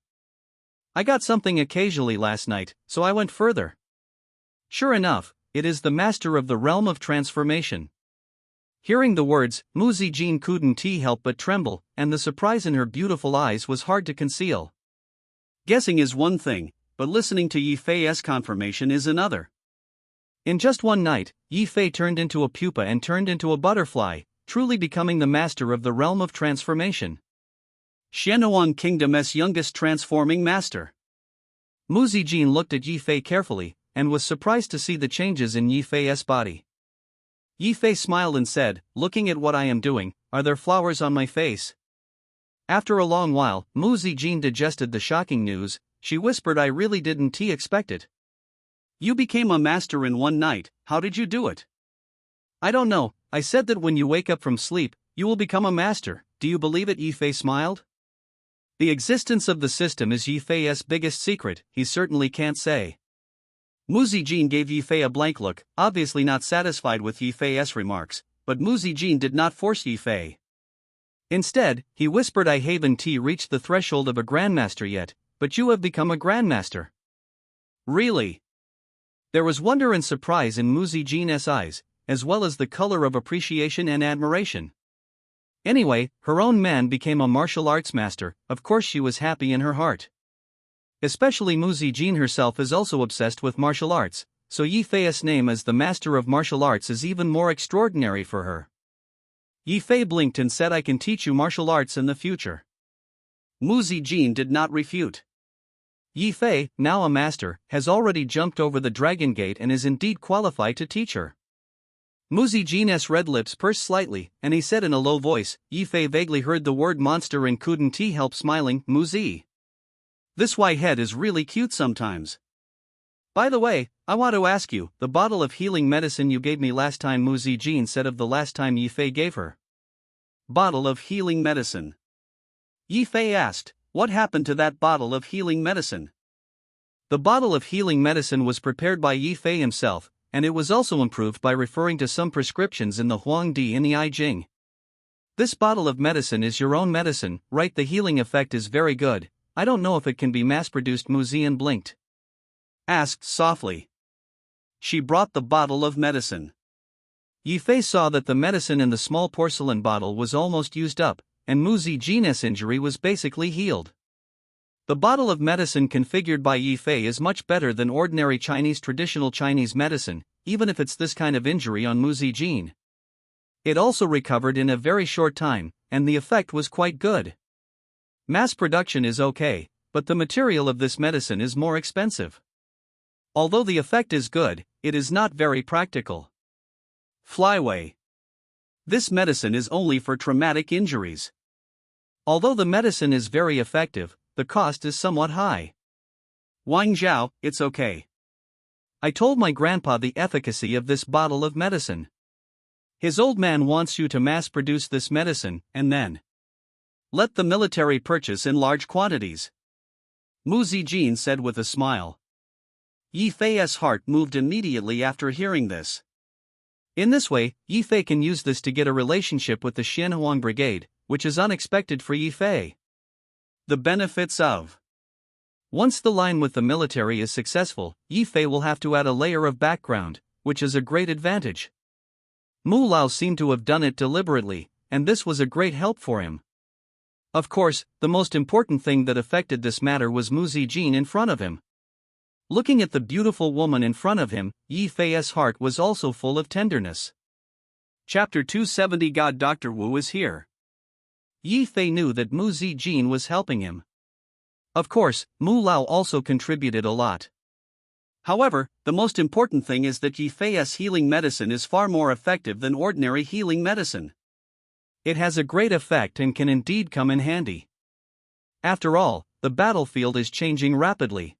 I got something occasionally last night, so I went further. Sure enough, it is the master of the realm of transformation. Hearing the words, Mu Zijin couldn't help but tremble, and the surprise in her beautiful eyes was hard to conceal. Guessing is one thing, but listening to Yifei's confirmation is another. In just one night, Yifei turned into a pupa and turned into a butterfly, truly becoming the master of the realm of transformation. Xianyuan Kingdom's youngest transforming master. Mu Zijin looked at Yi Fei carefully, and was surprised to see the changes in Yi Fei's body. Yi Fei smiled and said, "Looking at what I am doing, are there flowers on my face?" After a long while, Mu Zijin digested the shocking news. She whispered, "I really didn't expect it." You became a master in one night, how did you do it? I don't know, I said that when you wake up from sleep, you will become a master. Do you believe it? Yi Fei smiled. The existence of the system is Yi Fei's biggest secret, he certainly can't say. Mu Zijin gave Yi Fei a blank look, obviously not satisfied with Yi Fei's remarks, but Mu Zijin did not force Yi Fei. Instead, he whispered, "I haven't reached the threshold of a grandmaster yet, but you have become a grandmaster." Really? There was wonder and surprise in Mu Zijin's eyes, as well as the color of appreciation and admiration. Anyway, her own man became a martial arts master. Of course she was happy in her heart. Especially Mu Zijin herself is also obsessed with martial arts, so Yi Fei's name as the master of martial arts is even more extraordinary for her. Yi Fei blinked and said, "I can teach you martial arts in the future." Mu Zijin did not refute. Yi Fei, now a master, has already jumped over the Dragon Gate and is indeed qualified to teach her. Mu Zijin's red lips pursed slightly, and he said in a low voice. Yi Fei vaguely heard the word monster and couldn't help smiling. "Mu Zi. This white head is really cute sometimes. By the way, I want to ask you, the bottle of healing medicine you gave me last time," Mu Zijin said of the last time Yi Fei gave her. Bottle of healing medicine? Yi Fei asked, "What happened to that bottle of healing medicine?" The bottle of healing medicine was prepared by Yi Fei himself, and it was also improved by referring to some prescriptions in the Huangdi and the I Ching. This bottle of medicine is your own medicine, right? The healing effect is very good. I don't know if it can be mass-produced. Mu Zijin blinked. Asked softly. She brought the bottle of medicine. Yi Fei saw that the medicine in the small porcelain bottle was almost used up, and Mu Zijin's injury was basically healed. The bottle of medicine configured by Yi Fei is much better than ordinary traditional Chinese medicine, even if it's this kind of injury on Mu Zijin. It also recovered in a very short time, and the effect was quite good. Mass production is okay, but the material of this medicine is more expensive. Although the effect is good, it is not very practical. Flyway. This medicine is only for traumatic injuries. Although the medicine is very effective, the cost is somewhat high. Wang Zhao, it's okay. I told my grandpa the efficacy of this bottle of medicine. His old man wants you to mass produce this medicine, and then let the military purchase in large quantities. Mu Zijin said with a smile. Yi Fei's heart moved immediately after hearing this. In this way, Yi Fei can use this to get a relationship with the Xianhuang Brigade, which is unexpected for Yi Fei. The benefits of. Once the line with the military is successful, Yi Fei will have to add a layer of background, which is a great advantage. Mu Lao seemed to have done it deliberately, and this was a great help for him. Of course, the most important thing that affected this matter was Mu Zijin in front of him. Looking at the beautiful woman in front of him, Yi Fei's heart was also full of tenderness. Chapter 270. God, Dr. Wu is here. Yi Fei knew that Mu Zijin was helping him. Of course, Mu Lao also contributed a lot. However, the most important thing is that Yi Fei's healing medicine is far more effective than ordinary healing medicine. It has a great effect and can indeed come in handy. After all, the battlefield is changing rapidly.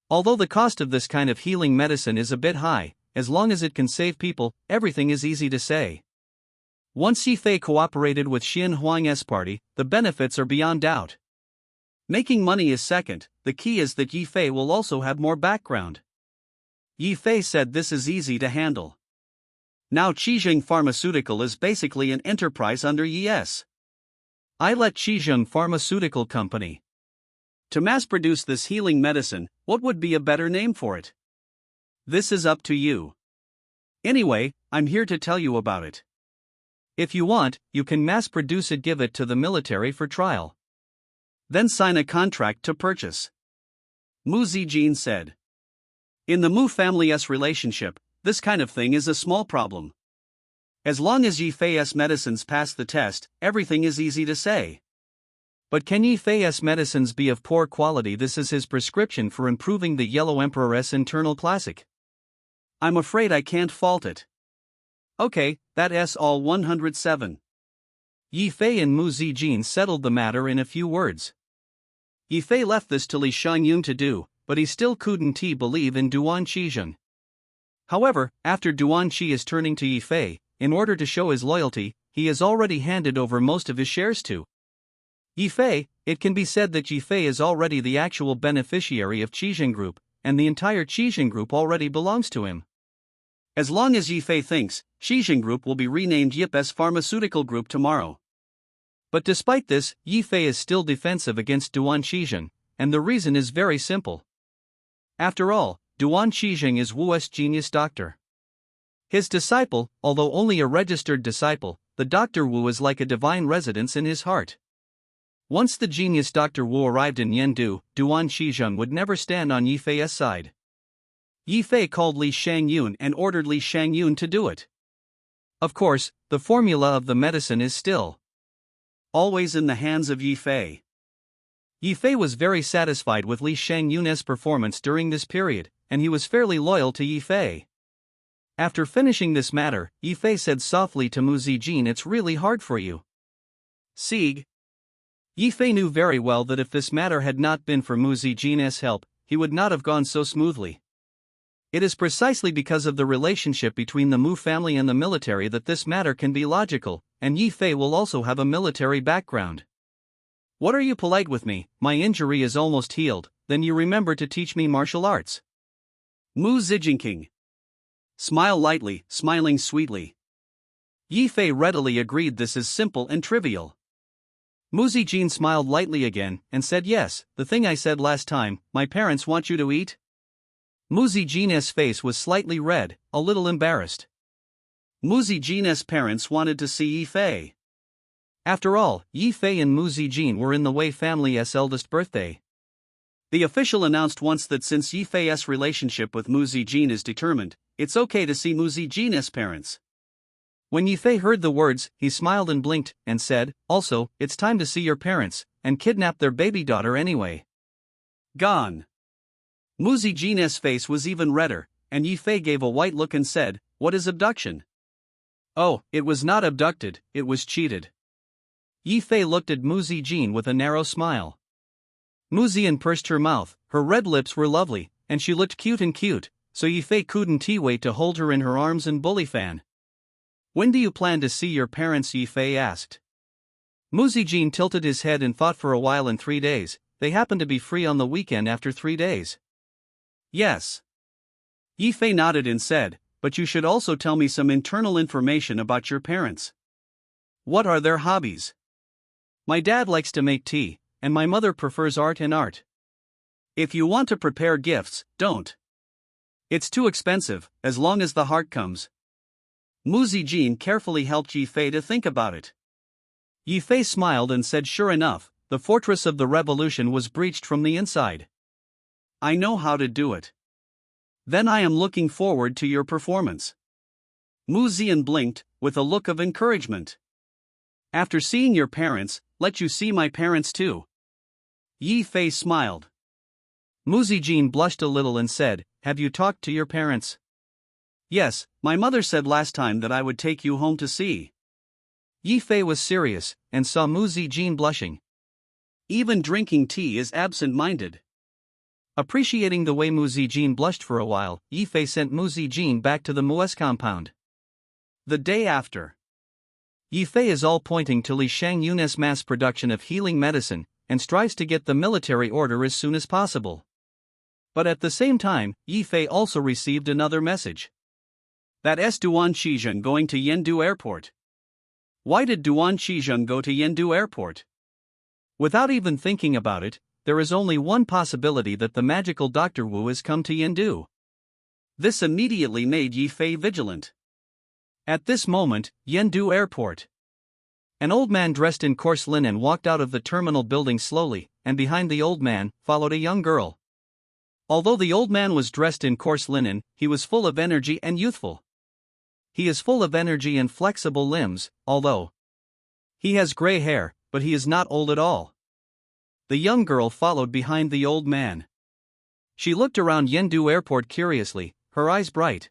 Although the cost of this kind of healing medicine is a bit high, as long as it can save people, everything is easy to say. Once Yi Fei cooperated with Xin Huang's party, the benefits are beyond doubt. Making money is second, the key is that Yi Fei will also have more background. Yi Fei said this is easy to handle. Now Qizheng Pharmaceutical is basically an enterprise under Yi-S. I let Qizheng Pharmaceutical Company to mass produce this healing medicine. What would be a better name for it? This is up to you. Anyway, I'm here to tell you about it. If you want, you can mass produce it, give it to the military for trial. Then sign a contract to purchase. Mu Zijin said. In the Mu family's relationship, this kind of thing is a small problem. As long as Yi Fei's medicines pass the test, everything is easy to say. But can Yifei's medicines be of poor quality? This is his prescription for improving the Yellow Emperor's internal classic. I'm afraid I can't fault it. Okay, that's all 107. Yifei and Mu Zijin settled the matter in a few words. Yifei left this to Li Shangyun to do, but he still couldn't believe in Duan Qizhen. However, after Duan Qi is turning to Yifei, in order to show his loyalty, he has already handed over most of his shares to Yifei. It can be said that Yifei is already the actual beneficiary of Qizhen Group, and the entire Qizhen Group already belongs to him. As long as Yifei thinks, Qizhen Group will be renamed Yip's Pharmaceutical Group tomorrow. But despite this, Yifei is still defensive against Duan Qizhen, and the reason is very simple. After all, Duan Qizhen is Wu's genius doctor. His disciple, although only a registered disciple, the Dr. Wu is like a divine residence in his heart. Once the genius Dr. Wu arrived in Yendu, Duan Qizhen would never stand on Yifei's side. Yifei called Li Shangyun and ordered Li Shangyun to do it. Of course, the formula of the medicine is still always in the hands of Yifei. Yifei was very satisfied with Li Shangyun's performance during this period, and he was fairly loyal to Yifei. After finishing this matter, Yifei said softly to Mu Zijin, "It's really hard for you, Sieg." Yifei knew very well that if this matter had not been for Mu Zijin's help, he would not have gone so smoothly. It is precisely because of the relationship between the Mu family and the military that this matter can be logical, and Yifei will also have a military background. "What are you polite with me? My injury is almost healed, then you remember to teach me martial arts." Mu Zijin. Smile lightly, smiling sweetly. Yifei readily agreed this is simple and trivial. Mu Zijin smiled lightly again, and said, "Yes, the thing I said last time, my parents want you to eat." Mu Zijin's face was slightly red, a little embarrassed. Mu Zijin's parents wanted to see Yifei. After all, Yifei and Mu Zijin were in the Wei family's eldest birthday. The official announced once that since Yifei's relationship with Mu Zijin is determined, it's okay to see Mu Zijin's parents. When Yifei heard the words, he smiled and blinked, and said, "Also, it's time to see your parents, and kidnap their baby daughter anyway." Gone. Mu Zijin's face was even redder, and Yifei gave a white look and said, "What is abduction?" "Oh, it was not abducted, it was cheated." Yifei looked at Mu Zijin with a narrow smile. Mu Zijin pursed her mouth, her red lips were lovely, and she looked cute, so Yifei couldn't wait to hold her in her arms and bully fan. "When do you plan to see your parents?" Yifei asked. Mu Zijin tilted his head and thought for a while. "In 3 days, they happen to be free on the weekend after 3 days. "Yes." Yifei nodded and said, "But you should also tell me some internal information about your parents. What are their hobbies?" "My dad likes to make tea, and my mother prefers art. If you want to prepare gifts, don't. It's too expensive, as long as the heart comes." Mu Zijin carefully helped Yifei to think about it. Yifei smiled and said, "Sure enough, the fortress of the revolution was breached from the inside. I know how to do it." "Then I am looking forward to your performance." Mu Zijin blinked, with a look of encouragement. "After seeing your parents, let you see my parents too." Yifei smiled. Mu Zijin blushed a little and said, "Have you talked to your parents?" "Yes, my mother said last time that I would take you home to see." Yifei was serious, and saw Mu Zijin blushing. Even drinking tea is absent-minded. Appreciating the way Mu Zijin blushed for a while, Yifei sent Mu Zijin back to the Mu's compound. The day after, Yifei is all pointing to Li Shangyun's mass production of healing medicine, and strives to get the military order as soon as possible. But at the same time, Yifei also received another message. That's Duan Qizhen going to Yendu Airport. Why did Duan Qizhen go to Yendu Airport? Without even thinking about it, there is only one possibility that the magical Dr. Wu has come to Yendu. This immediately made Yifei vigilant. At this moment, Yendu Airport. An old man dressed in coarse linen walked out of the terminal building slowly, and behind the old man followed a young girl. Although the old man was dressed in coarse linen, he was full of energy and youthful. He is full of energy and flexible limbs, although he has gray hair, but he is not old at all. The young girl followed behind the old man. She looked around Yendu Airport curiously, her eyes bright,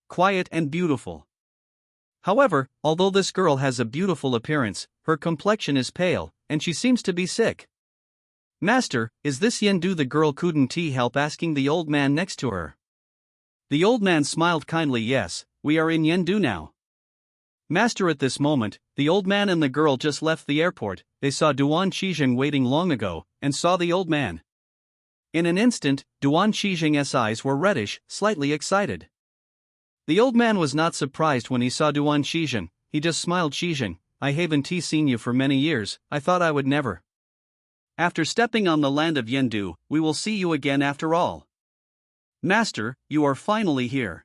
quiet and beautiful. However, although this girl has a beautiful appearance, her complexion is pale, and she seems to be sick. "Master, is this Yendu?" the girl couldn't help asking the old man next to her. The old man smiled kindly. "Yes, we are in Yendu now. Master." At this moment, the old man and the girl just left the airport. They saw Duan Shizheng waiting long ago, and saw the old man. In an instant, Duan Shizheng's eyes were reddish, slightly excited. The old man was not surprised when he saw Duan Shizheng. He just smiled. "Shizheng, I haven't seen you for many years. I thought I would never. After stepping on the land of Yendu, we will see you again after all. Master, you are finally here."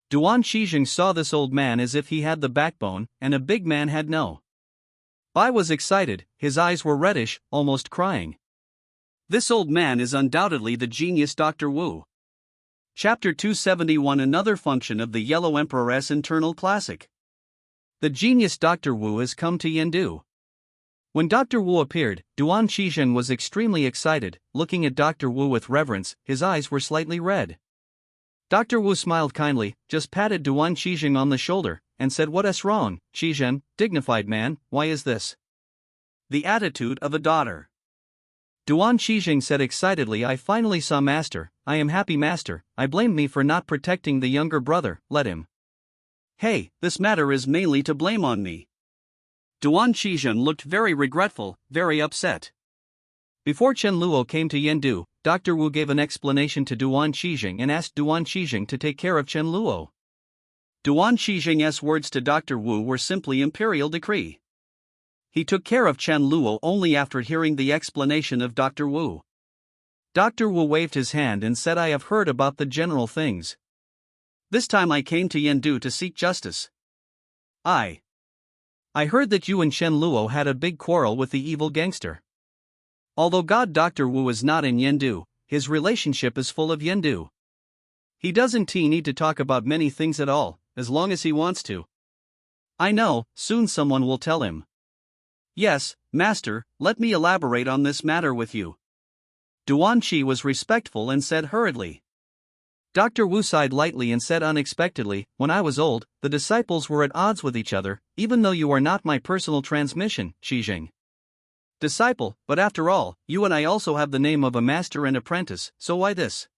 Duan Shizheng saw this old man as if he had the backbone, and a big man had no. I was excited, his eyes were reddish, almost crying. This old man is undoubtedly the genius Dr. Wu. Chapter 271. Another function of the Yellow Emperor's internal classic. The genius Dr. Wu has come to Yendu. When Dr. Wu appeared, Duan Shizheng was extremely excited, looking at Dr. Wu with reverence. His eyes were slightly red. Dr. Wu smiled kindly, just patted Duan Shizheng on the shoulder, and said, "What's wrong, Shizheng, dignified man, why is this?" "The attitude of a daughter." Duan Shizheng said excitedly, "I finally saw Master. I am happy, Master. I blamed me for not protecting the younger brother. Let him." "Hey, this matter is mainly to blame on me." Duan Shizheng looked very regretful, very upset. Before Chen Luo came to Yendu, Dr. Wu gave an explanation to Duan Shizheng and asked Duan Shizheng to take care of Chen Luo. Duan Shizheng's words to Dr. Wu were simply imperial decree. He took care of Chen Luo only after hearing the explanation of Dr. Wu. Dr. Wu waved his hand and said, "I have heard about the general things. This time I came to Yendu to seek justice. I heard that you and Chen Luo had a big quarrel with the evil gangster. Although Dr. Wu is not in Yendu, his relationship is full of Yendu. He doesn't need to talk about many things at all, as long as he wants to. I know, soon someone will tell him." "Yes, Master, let me elaborate on this matter with you." Duan Shi was respectful and said hurriedly. Dr. Wu sighed lightly and said unexpectedly, "When I was old, the disciples were at odds with each other, even though you are not my personal transmission, Shizheng. Disciple, but after all, you and I also have the name of a master and apprentice, so why this?"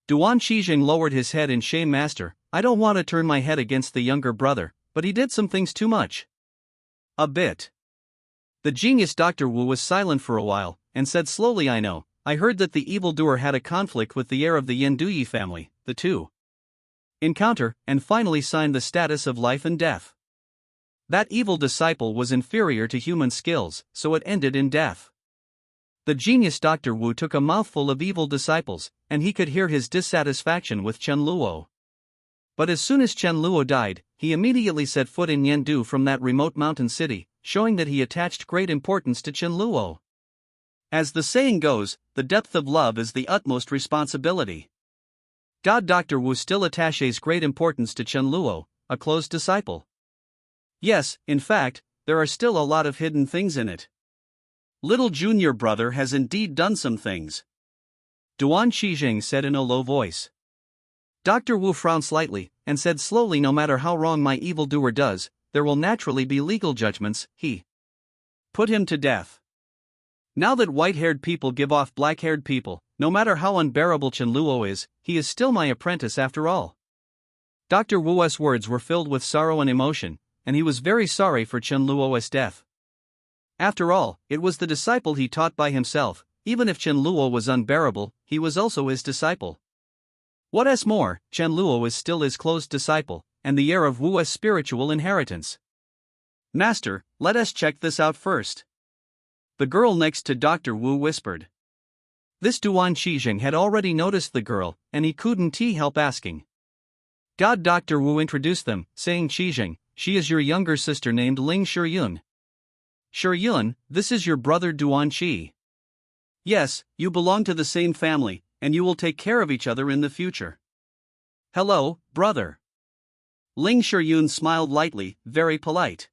Duan Shizheng lowered his head in shame. "Master, I don't want to turn my head against the younger brother, but he did some things too much. A bit." The genius Dr. Wu was silent for a while, and said slowly, I heard that the evildoer had a conflict with the heir of the Yenduyi family. The two encounter, and finally signed the status of life and death. That evil disciple was inferior to human skills, so it ended in death. The genius Dr. Wu took a mouthful of evil disciples, and he could hear his dissatisfaction with Chen Luo. But as soon as Chen Luo died, he immediately set foot in Yendu from that remote mountain city, showing that he attached great importance to Chen Luo. As the saying goes, the depth of love is the utmost responsibility. Dr. Wu still attaches great importance to Chen Luo, a close disciple. Yes, in fact, there are still a lot of hidden things in it. Little junior brother has indeed done some things. Duan Shizheng said in a low voice. Dr. Wu frowned slightly, and said slowly, "No matter how wrong my evildoer does, there will naturally be legal judgments. He put him to death. Now that white-haired people give off black-haired people, no matter how unbearable Chen Luo is, he is still my apprentice after all." Dr. Wu's words were filled with sorrow and emotion, and he was very sorry for Chen Luo's death. After all, it was the disciple he taught by himself. Even if Chen Luo was unbearable, he was also his disciple. What more, Chen Luo is still his close disciple, and the heir of Wu's spiritual inheritance. "Master, let us check this out first." The girl next to Dr. Wu whispered. This Duan Shizheng had already noticed the girl, and he couldn't help asking. Dr. Wu introduced them, saying, "Shizheng, she is your younger sister named Ling Shiyun. Shiyun, this is your brother Duan Shi. Yes, you belong to the same family, and you will take care of each other in the future." "Hello, brother." Ling Shiyun smiled lightly, very polite.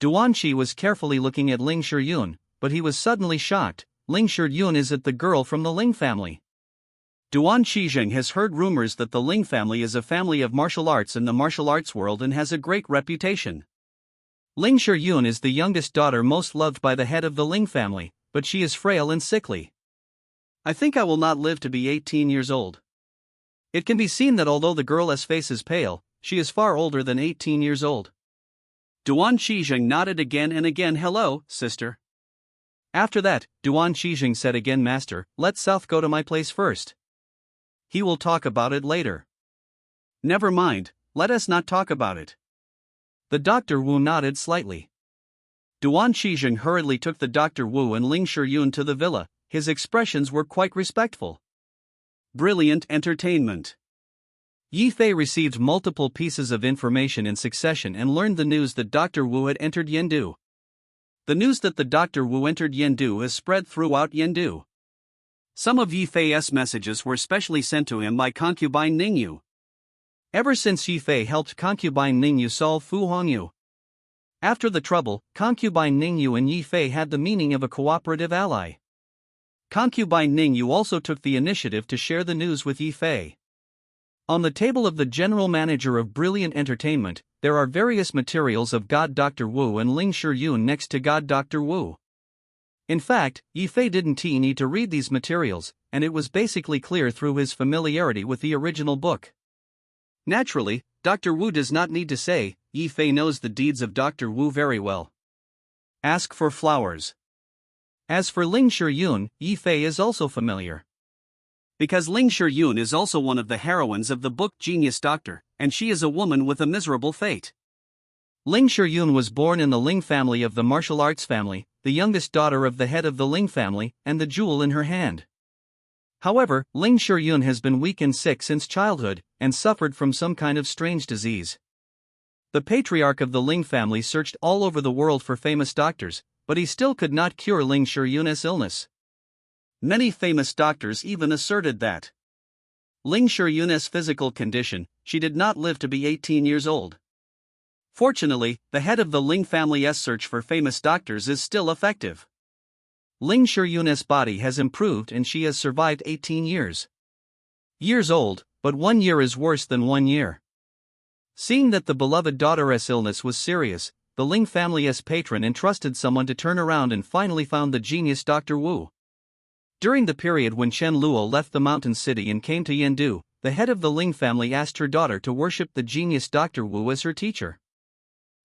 Duan Shi was carefully looking at Ling Shiyun, but he was suddenly shocked. Ling Shiyun is it the girl from the Ling family? Duan Qizheng has heard rumors that the Ling family is a family of martial arts in the martial arts world and has a great reputation. Ling Shiyun is the youngest daughter most loved by the head of the Ling family, but she is frail and sickly. I think I will not live to be 18 years old. It can be seen that although the girl's face is pale, she is far older than 18 years old. Duan Qizheng nodded again and again. Hello, sister. After that, Duan Qizheng said again, Master, let South go to my place first. He will talk about it later. Never mind, let us not talk about it. The Dr. Wu nodded slightly. Duan Qizheng hurriedly took the Dr. Wu and Ling Shiyun to the villa. His expressions were quite respectful. Brilliant entertainment. Yi Fei received multiple pieces of information in succession and learned the news that Dr. Wu had entered Yendu. The news that the Dr. Wu entered Yendu is spread throughout Yendu. Some of Yi Fei's messages were specially sent to him by concubine Ningyu. Ever since Yi Fei helped concubine Ningyu solve Fu Hongyu. After the trouble, concubine Ningyu and Yi Fei had the meaning of a cooperative ally. Concubine Ningyu also took the initiative to share the news with Yi Fei. On the table of the general manager of Brilliant Entertainment, there are various materials of God Dr. Wu and Ling Shiyun next to God Dr. Wu. In fact, Yi Fei didn't need to read these materials, and it was basically clear through his familiarity with the original book. Naturally, Dr. Wu does not need to say, Yi Fei knows the deeds of Dr. Wu very well. Ask for flowers. As for Ling Shiyun, Yi Fei is also familiar. Because Ling Shiyun is also one of the heroines of the book Genius Doctor, and she is a woman with a miserable fate. Ling Shiyun was born in the Ling family of the martial arts family, the youngest daughter of the head of the Ling family, and the jewel in her hand. However, Ling Shiyun has been weak and sick since childhood, and suffered from some kind of strange disease. The patriarch of the Ling family searched all over the world for famous doctors, but he still could not cure Ling Shiyun's illness. Many famous doctors even asserted that Ling Shiyun's physical condition, she did not live to be 18 years old. Fortunately, the head of the Ling family's search for famous doctors is still effective. Ling Shiyun's body has improved and she has survived 18 years. Years old, but 1 year is worse than 1 year. Seeing that the beloved daughter's illness was serious, the Ling family's patron entrusted someone to turn around and finally found the genius Dr. Wu. During the period when Chen Luo left the mountain city and came to Yendu, the head of the Ling family asked her daughter to worship the genius Dr. Wu as her teacher.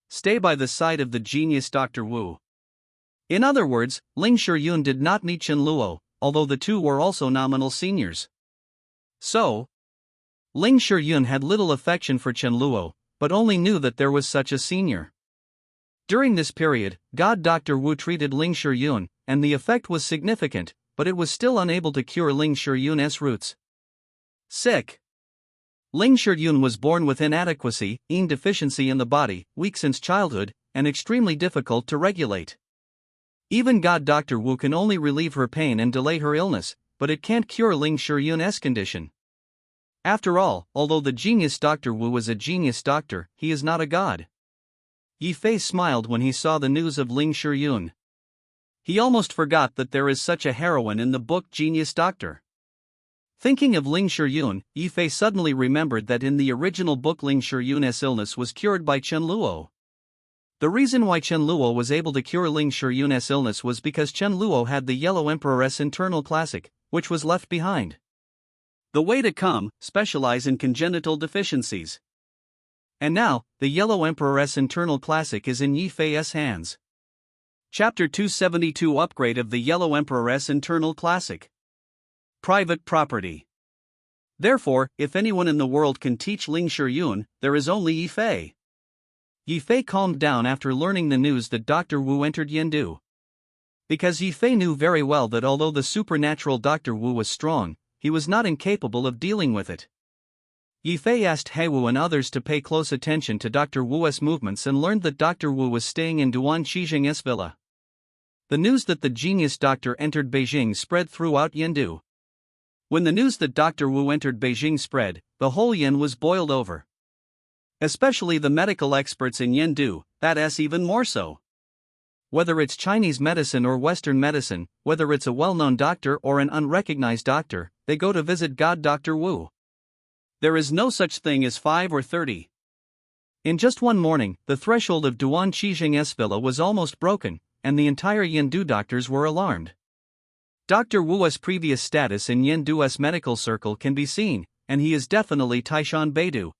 Stay by the side of the genius Dr. Wu. In other words, Ling Shiyun did not meet Chen Luo, although the two were also nominal seniors. So, Ling Shiyun had little affection for Chen Luo, but only knew that there was such a senior. During this period, God Dr. Wu treated Ling Shiyun, and the effect was significant, but it was still unable to cure Ling Shiyun's roots. Sick. Ling Shiyun was born with inadequacy, deficiency in the body, weak since childhood, and extremely difficult to regulate. Even God Dr. Wu can only relieve her pain and delay her illness, but it can't cure Ling Shiyun's condition. After all, although the genius Dr. Wu is a genius doctor, he is not a god. Yi Fei smiled when he saw the news of Ling Shiyun. He almost forgot that there is such a heroine in the book Genius Doctor. Thinking of Ling Shiyun, Yi Fei suddenly remembered that in the original book Ling Shiyun's illness was cured by Chen Luo. The reason why Chen Luo was able to cure Ling Shiyun's illness was because Chen Luo had the Yellow Emperor's internal classic, which was left behind. The way to come, specialize in congenital deficiencies. And now, the Yellow Emperor's internal classic is in Yi Fei's hands. Chapter 272 Upgrade of the Yellow Emperor's internal classic. Private property. Therefore, if anyone in the world can teach Ling Shiyun, there is only Yi Fei. Yi Fei calmed down after learning the news that Dr. Wu entered Yendu. Because Yi Fei knew very well that although the supernatural Dr. Wu was strong, he was not incapable of dealing with it. Yi Fei asked He Wu and others to pay close attention to Dr. Wu's movements and learned that Dr. Wu was staying in Duan Qizheng's villa. The news that the genius doctor entered Beijing spread throughout Yendu. When the news that Dr. Wu entered Beijing spread, the whole Yen was boiled over. Especially the medical experts in Yendu, that is even more so. Whether it's Chinese medicine or Western medicine, whether it's a well-known doctor or an unrecognized doctor, they go to visit God Dr. Wu. There is no such thing as 5 or 30. In just one morning, the threshold of Duan Qixing's villa was almost broken, and the entire Yindu doctors were alarmed. Dr. Wu's previous status in Yindu's medical circle can be seen, and he is definitely Taishan Beidu.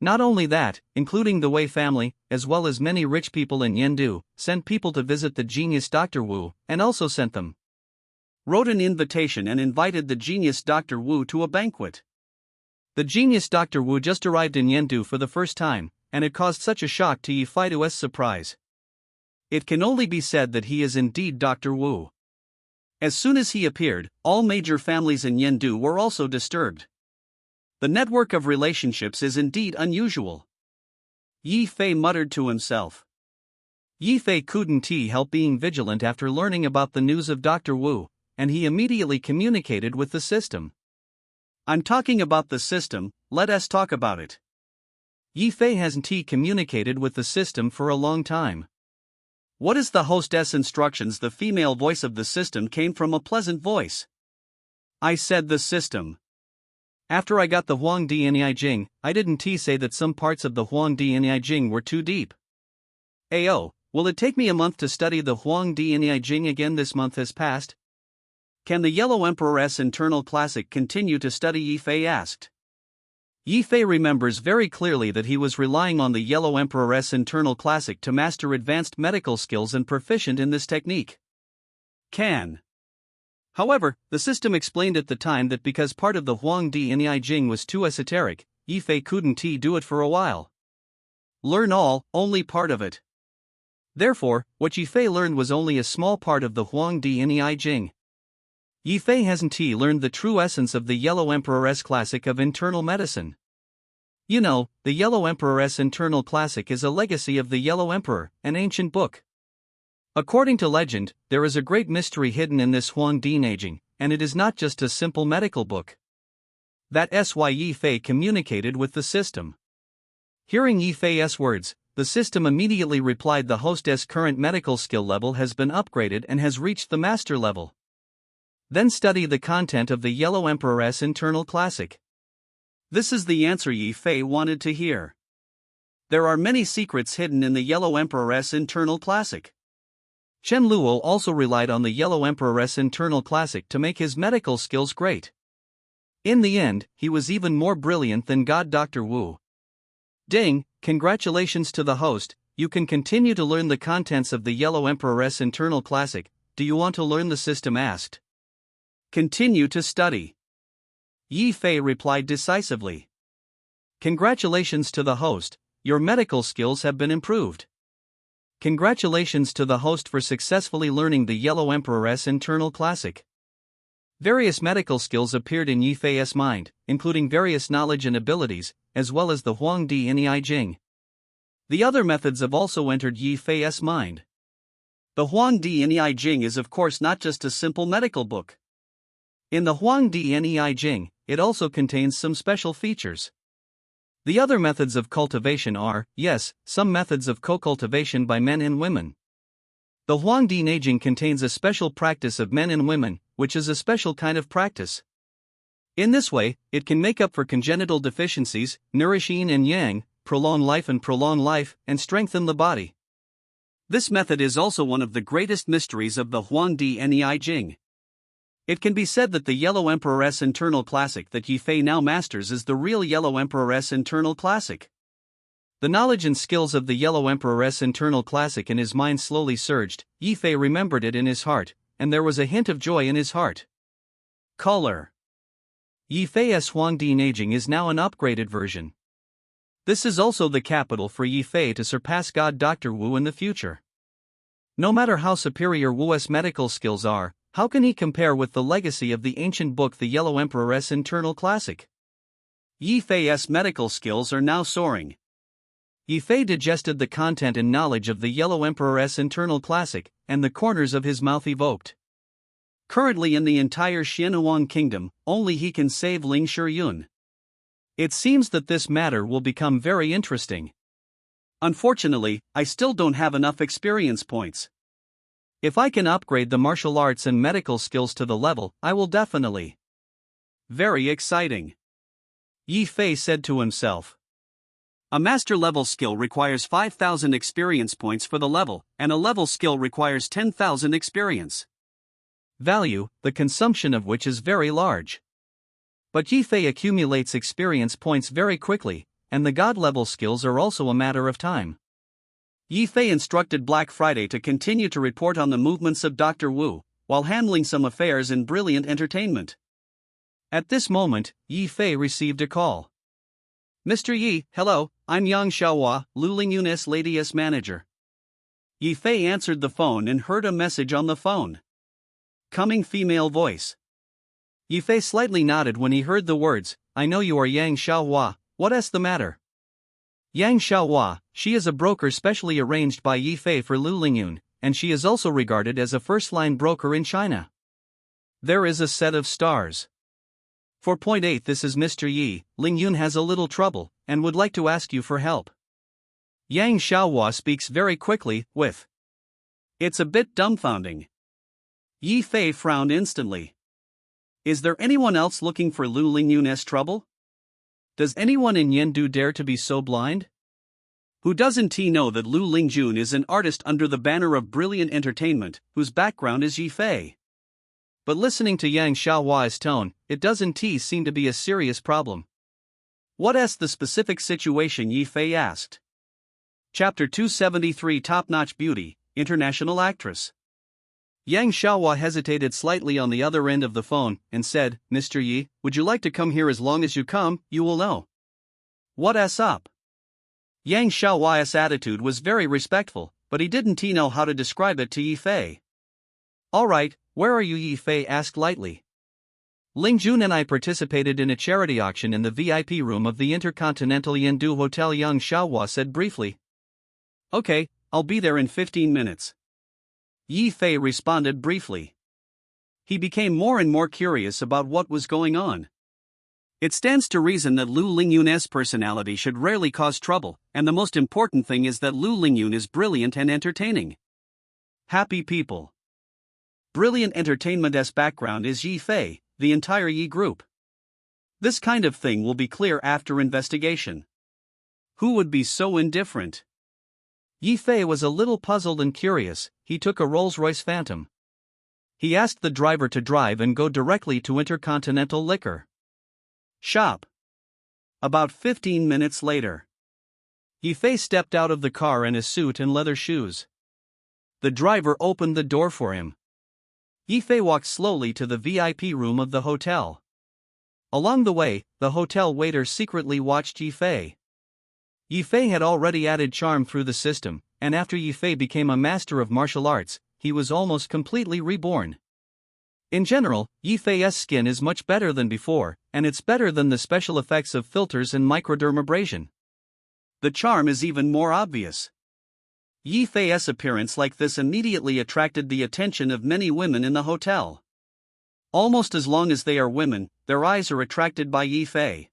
Not only that, including the Wei family, as well as many rich people in Yindu, sent people to visit the genius Dr. Wu, and also wrote an invitation and invited the genius Dr. Wu to a banquet. The genius Dr. Wu just arrived in Yindu for the first time, and it caused such a shock to Yi Feidu's surprise. It can only be said that he is indeed Dr. Wu. As soon as he appeared, all major families in Yindu were also disturbed. The network of relationships is indeed unusual. Yi Fei muttered to himself. Yi Fei couldn't help being vigilant after learning about the news of Dr. Wu, and he immediately communicated with the system. I'm talking about the system, let us talk about it. Yi Fei hasn't communicated with the system for a long time. What is the hostess instructions? The female voice of the system came from a pleasant voice. I said the system. After I got the Huangdi in I Jing, I didn't say that some parts of the Huangdi in I Jing were too deep. Ayo, will it take me a month to study the Huangdi in I Jing again? This month has passed. Can the Yellow Emperor's internal classic continue to study? Yi Fei asked. Yi Fei remembers very clearly that he was relying on the Yellow Emperor's internal classic to master advanced medical skills and proficient in this technique. Can. However, the system explained at the time that because part of the Huangdi in I Jing was too esoteric, Yi Fei couldn't do it for a while. Learn all, only part of it. Therefore, what Yi Fei learned was only a small part of the Huangdi in I Jing. Yi Fei hasn't learned the true essence of the Yellow Emperor's classic of internal medicine. You know, the Yellow Emperor's internal classic is a legacy of the Yellow Emperor, an ancient book. According to legend, there is a great mystery hidden in this Huangdi Neijing, and it is not just a simple medical book. That's why Yi Fei communicated with the system. Hearing Yi Fei's words, the system immediately replied the hostess' current medical skill level has been upgraded and has reached the master level. Then study the content of the Yellow Emperor's internal classic. This is the answer Yi Fei wanted to hear. There are many secrets hidden in the Yellow Emperor's internal classic. Chen Luo also relied on the Yellow Emperor's internal classic to make his medical skills great. In the end, he was even more brilliant than God Dr. Wu. Ding, congratulations to the host, you can continue to learn the contents of the Yellow Emperor's internal classic. Do you want to learn? The system asked. Continue to study. Yi Fei replied decisively. Congratulations to the host, your medical skills have been improved. Congratulations to the host for successfully learning the Yellow Emperor's internal classic. Various medical skills appeared in Yi Fei's mind, including various knowledge and abilities, as well as the Huangdi in I Jing. The other methods have also entered Yi Fei's mind. The Huangdi in I Jing is of course not just a simple medical book. In the Huangdi in I Jing, it also contains some special features. The other methods of cultivation are, yes, some methods of co-cultivation by men and women. The Huangdi Neijing contains a special practice of men and women, which is a special kind of practice. In this way, it can make up for congenital deficiencies, nourish yin and yang, prolong life, and strengthen the body. This method is also one of the greatest mysteries of the Huangdi in I Jing. It can be said that the Yellow Emperor's internal classic that Yi Fei now masters is the real Yellow Emperor's internal classic. The knowledge and skills of the Yellow Emperor's internal classic in his mind slowly surged. Yi Fei remembered it in his heart, and there was a hint of joy in his heart. Color. Yi Fei's Huangdi Neijing is now an upgraded version. This is also the capital for Yi Fei to surpass God Dr. Wu in the future. No matter how superior Wu's medical skills are, how can he compare with the legacy of the ancient book, the Yellow Emperor's internal classic? Yi Fei's medical skills are now soaring. Yi Fei digested the content and knowledge of the Yellow Emperor's internal classic, and the corners of his mouth evoked. Currently in the entire Xianhuang kingdom, only he can save Ling Shiyun. It seems that this matter will become very interesting. Unfortunately, I still don't have enough experience points. If I can upgrade the martial arts and medical skills to the level, I will definitely. Very exciting. Yi Fei said to himself. A master level skill requires 5,000 experience points for the level, and a level skill requires 10,000 experience value, the consumption of which is very large. But Yi Fei accumulates experience points very quickly, and the god level skills are also a matter of time. Yi Fei instructed Black Friday to continue to report on the movements of Dr. Wu, while handling some affairs in Brilliant Entertainment. At this moment, Yi Fei received a call. Mr. Yi, hello, I'm Yang Xiaohua, Lu Lingyun's latest manager. Yi Fei answered the phone and heard a message on the phone. Coming female voice. Yi Fei slightly nodded when he heard the words, I know you are Yang Xiaohua, what's the matter? Yang Xiaohua, she is a broker specially arranged by Yi Fei for Lu Lingyun, and she is also regarded as a first-line broker in China. There is a set of stars. 4.8 This is Mr. Yi, Lingyun has a little trouble, and would like to ask you for help. Yang Xiaohua speaks very quickly, with. It's a bit dumbfounding. Yi Fei frowned instantly. Is there anyone else looking for Lu Lingyun's trouble? Does anyone in Yendu dare to be so blind? Who doesn't he know that Lu Lingyun is an artist under the banner of Brilliant Entertainment, whose background is Yi Fei? But listening to Yang Xiaohua's tone, it doesn't seem to be a serious problem. What's the specific situation? Yi Fei asked. Chapter 273 Top-Notch Beauty, International Actress. Yang Xiaohua hesitated slightly on the other end of the phone, and said, Mr. Yi, would you like to come here? As long as you come, you will know. What's up? Yang Xiaohua's attitude was very respectful, but he didn't know how to describe it to Yi Fei. Alright, where are you? Yi Fei asked lightly. Lingjun and I participated in a charity auction in the VIP room of the Intercontinental Yendu Hotel, Yang Xiaohua said briefly. Okay, I'll be there in 15 minutes. Yi Fei responded briefly. He became more and more curious about what was going on. It stands to reason that Lu Lingyun's personality should rarely cause trouble, and the most important thing is that Lu Lingyun is brilliant and entertaining. Happy people. Brilliant Entertainment's background is Yi Fei, the entire Yi Group. This kind of thing will be clear after investigation. Who would be so indifferent? Yi Fei was a little puzzled and curious. He took a Rolls-Royce Phantom. He asked the driver to drive and go directly to Intercontinental Liquor Shop. About 15 minutes later, Yi Fei stepped out of the car in a suit and leather shoes. The driver opened the door for him. Yi Fei walked slowly to the VIP room of the hotel. Along the way, the hotel waiter secretly watched Yi Fei. Yi Fei had already added charm through the system, and after Yi Fei became a master of martial arts, he was almost completely reborn. In general, Yi Fei's skin is much better than before, and it's better than the special effects of filters and microdermabrasion. The charm is even more obvious. Yi Fei's appearance like this immediately attracted the attention of many women in the hotel. Almost as long as they are women, their eyes are attracted by Yi Fei.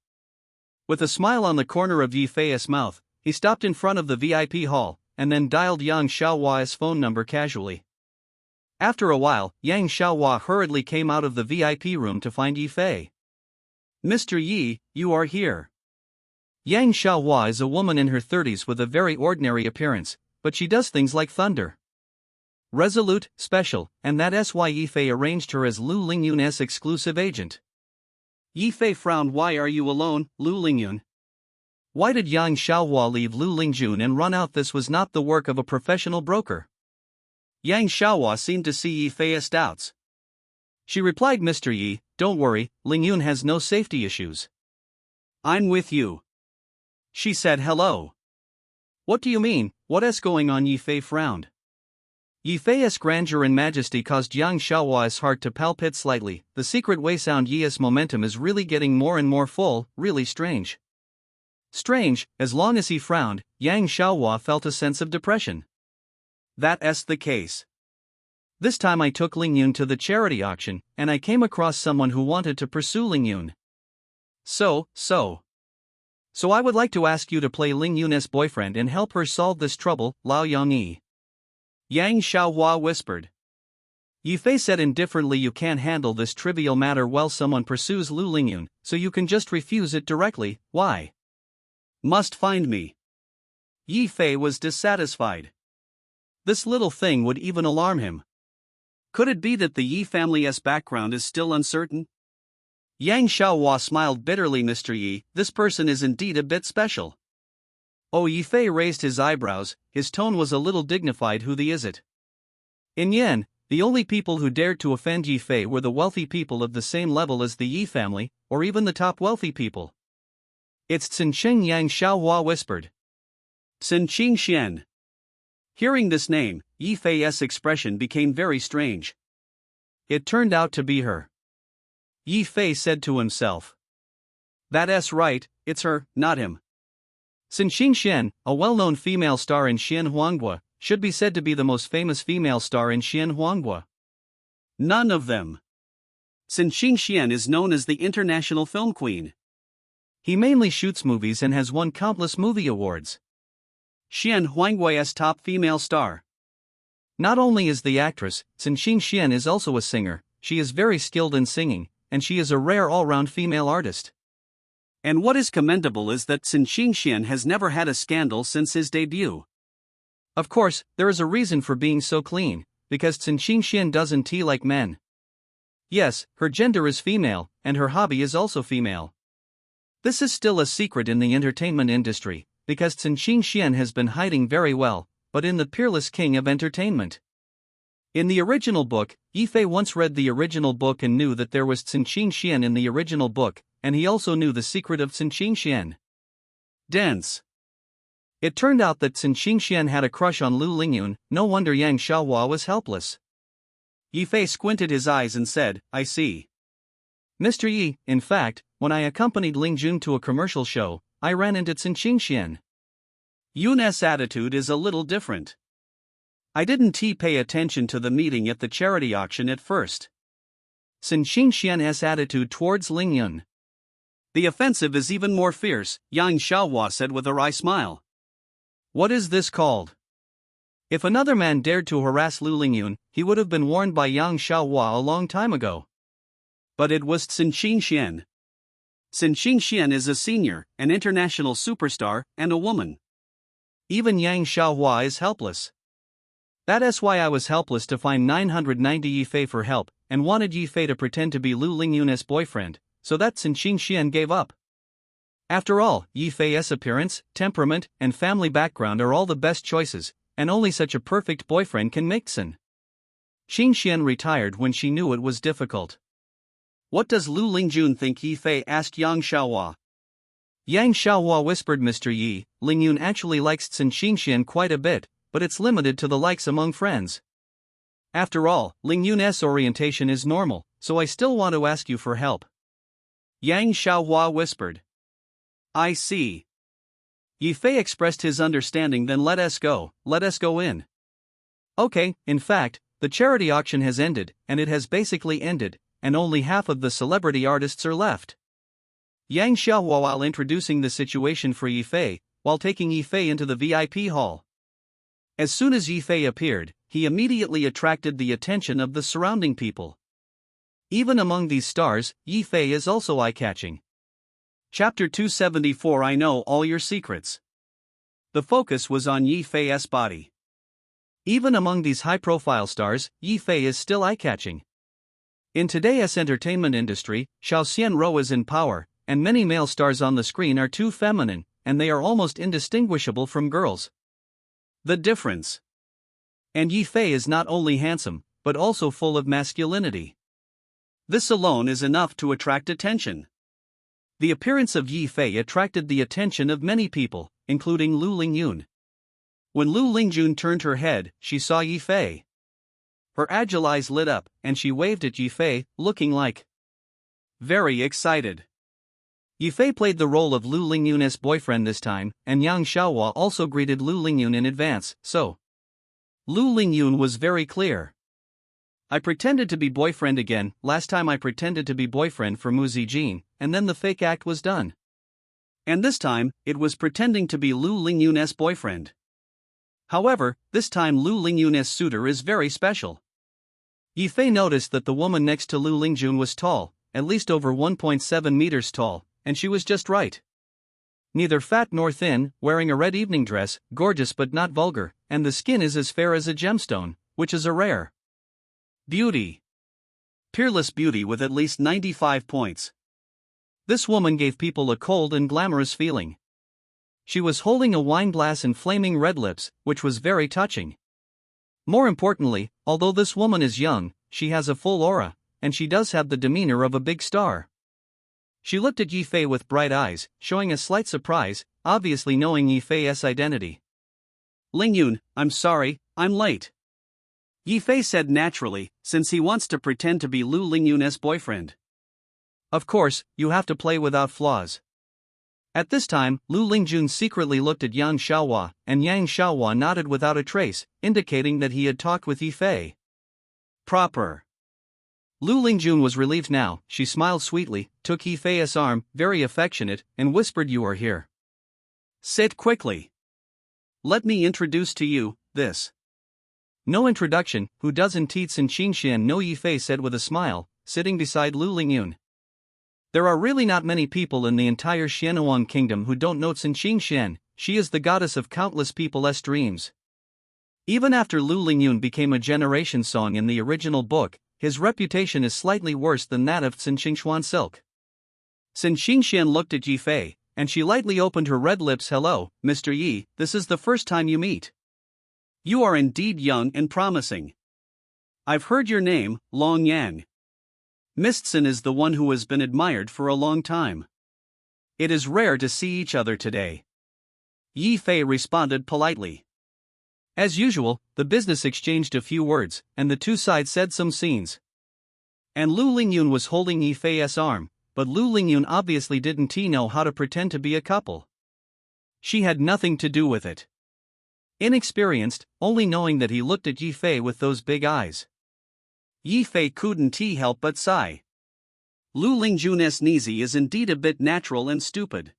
With a smile on the corner of Yi Fei's mouth, he stopped in front of the VIP hall, and then dialed Yang Xiaohua's phone number casually. After a while, Yang Xiaohua hurriedly came out of the VIP room to find Yi Fei. Mr. Yi, you are here. Yang Xiaohua is a woman in her 30s with a very ordinary appearance, but she does things like thunder. Resolute, special, and that's why Yi Fei arranged her as Lu Lingyun's exclusive agent. Yi Fei frowned. Why are you alone, Lu Lingyun? Why did Yang Xiaohua leave Lu Lingyun and run out? This was not the work of a professional broker. Yang Xiaohua seemed to see Yi Fei's doubts. She replied, Mr. Yi, don't worry, Lingyun has no safety issues. I'm with you. She said hello. What do you mean, what's going on? Yi Fei frowned. Yi Fei's grandeur and majesty caused Yang Xiaohua's heart to palpite slightly. The secret way sound Yi's momentum is really getting more and more full, really strange. Strange, as long as he frowned, Yang Xiaohua felt a sense of depression. That's the case. This time I took Lingyun to the charity auction, and I came across someone who wanted to pursue Lingyun. So. So I would like to ask you to play Ling Yun's boyfriend and help her solve this trouble, Lao Yangyi. Yang Xiaohua whispered. Yi Fei said indifferently, you can't handle this trivial matter while someone pursues Lu Lingyun, so you can just refuse it directly. Why? Must find me. Yi Fei was dissatisfied. This little thing would even alarm him. Could it be that the Yi family's background is still uncertain? Yang Xiaohua smiled bitterly. Mr. Yi, this person is indeed a bit special. Oh, Yi Fei raised his eyebrows, his tone was a little dignified. Who is it? In Yan, the only people who dared to offend Yi Fei were the wealthy people of the same level as the Yi family, or even the top wealthy people. It's Chenqing, Yang Xiaohua whispered. Chenqing Xian. Hearing this name, Yi Fei's expression became very strange. It turned out to be her. Yi Fei said to himself. That's right, it's her, not him. Chenqing Xian, a well-known female star in Xian Huanghua, should be said to be the most famous female star in Xian Huanghua. None of them. Chenqing Xian is known as the international film queen. He mainly shoots movies and has won countless movie awards. Xian Huanghua's top female star. Not only is the actress, Chenqing Xian is also a singer. She is very skilled in singing, and she is a rare all-round female artist. And what is commendable is that Chenqing Xian has never had a scandal since his debut. Of course, there is a reason for being so clean, because Chenqing Xian doesn't like men. Yes, her gender is female, and her hobby is also female. This is still a secret in the entertainment industry, because Chenqing Xian has been hiding very well, but in The Peerless King of Entertainment. In the original book, Yi Fei once read the original book and knew that there was Chenqing Xian in the original book, and he also knew the secret of Chenqing Xian. Dense. It turned out that Chenqing Xian had a crush on Lu Lingyun. No wonder Yang Xiaohua was helpless. Yi Fei squinted his eyes and said, I see. Mr. Yi, in fact, when I accompanied Ling Jun to a commercial show, I ran into Chenqing Xian. Yun's attitude is a little different. I didn't pay attention to the meeting at the charity auction at first. Chenqing Xian's attitude towards Ling Yun. The offensive is even more fierce, Yang Xiaohua said with a wry smile. What is this called? If another man dared to harass Lu Lingyun, he would have been warned by Yang Xiaohua a long time ago. But it was Chenqing Xian. Chenqing Xian is a senior, an international superstar, and a woman. Even Yang Xiaohua is helpless. That's why I was helpless to find 990 Yi Fei for help, and wanted Yi Fei to pretend to be Lu Lingyun's boyfriend, so that Chenqing Xian gave up. After all, Yi Fei's appearance, temperament, and family background are all the best choices, and only such a perfect boyfriend can make Chenqing Xian retired when she knew it was difficult. What does Lu Lingjun think? Yi Fei asked Yang Xiaohua. Yang Xiaohua whispered, Mr. Yi, Lingyun actually likes Chenqing Xian quite a bit, but it's limited to the likes among friends. After all, Lingyun's orientation is normal, so I still want to ask you for help. Yang Xiaohua whispered. I see. Yi Fei expressed his understanding. Then let us go in. Okay, in fact, the charity auction has ended, and it has basically ended, and only half of the celebrity artists are left. Yang Xiaohua while introducing the situation for Yi Fei, while taking Yi Fei into the VIP hall. As soon as Yi Fei appeared, he immediately attracted the attention of the surrounding people. Even among these stars, Yi Fei is also eye-catching. Chapter 274 I know all your secrets. The focus was on Yi Fei's body. Even among these high-profile stars, Yi Fei is still eye-catching. In today's entertainment industry, Xiao Xianro is in power, and many male stars on the screen are too feminine, and they are almost indistinguishable from girls. The difference. And Yi Fei is not only handsome, but also full of masculinity. This alone is enough to attract attention. The appearance of Yi Fei attracted the attention of many people, including Lu Lingyun. When Lu Lingjun turned her head, she saw Yi Fei. Her agile eyes lit up, and she waved at Yi Fei, looking like very excited. Yi Fei played the role of Lu Lingyun's boyfriend this time, and Yang Xiaohua also greeted Lu Lingyun in advance, so Lu Lingyun was very clear. I pretended to be boyfriend again. Last time I pretended to be boyfriend for Mu Zijin, and then the fake act was done. And this time, it was pretending to be Lu Lingyun's boyfriend. However, this time Lu Lingyun's suitor is very special. Yi Fei noticed that the woman next to Lu Lingjun was tall, at least over 1.7 meters tall, and she was just right. Neither fat nor thin, wearing a red evening dress, gorgeous but not vulgar, and the skin is as fair as a gemstone, which is a rare beauty. Peerless beauty with at least 95 points. This woman gave people a cold and glamorous feeling. She was holding a wine glass and flaming red lips, which was very touching. More importantly, although this woman is young, she has a full aura, and she does have the demeanor of a big star. She looked at Yi Fei with bright eyes, showing a slight surprise, obviously knowing Yi Fei's identity. Lingyun, I'm sorry, I'm late. Yi Fei said naturally, since he wants to pretend to be Lu Lingyun's boyfriend. Of course, you have to play without flaws. At this time, Lu Lingjun secretly looked at Yang Xiaohua, and Yang Xiaohua nodded without a trace, indicating that he had talked with Yi Fei. Proper. Lu Lingjun was relieved now. She smiled sweetly, took Yi Fei's arm, very affectionate, and whispered, "You are here. Sit quickly. Let me introduce to you, this." No introduction, who doesn't teach Sin Xingxian no, Yi Fei said with a smile, sitting beside Lu Lingyun. There are really not many people in the entire Xianhuang kingdom who don't know Sin Xingxian. She is the goddess of countless people's dreams. Even after Lu Lingyun became a generation song in the original book, his reputation is slightly worse than that of Sin Xingxuan Silk. Sin Xingxian looked at Yi Fei, and she lightly opened her red lips. "Hello, Mr. Yi, this is the first time you meet. You are indeed young and promising. I've heard your name, Long Yang. Mistson is the one who has been admired for a long time. It is rare to see each other today." Yi Fei responded politely. As usual, the business exchanged a few words, and the two sides said some scenes. And Lu Lingyun was holding Yi Fei's arm, but Lu Lingyun obviously didn't know how to pretend to be a couple. She had nothing to do with it. Inexperienced, only knowing that he looked at Yi Fei with those big eyes. Yi Fei couldn't help but sigh. Lu Lingjun's Nizi is indeed a bit natural and stupid.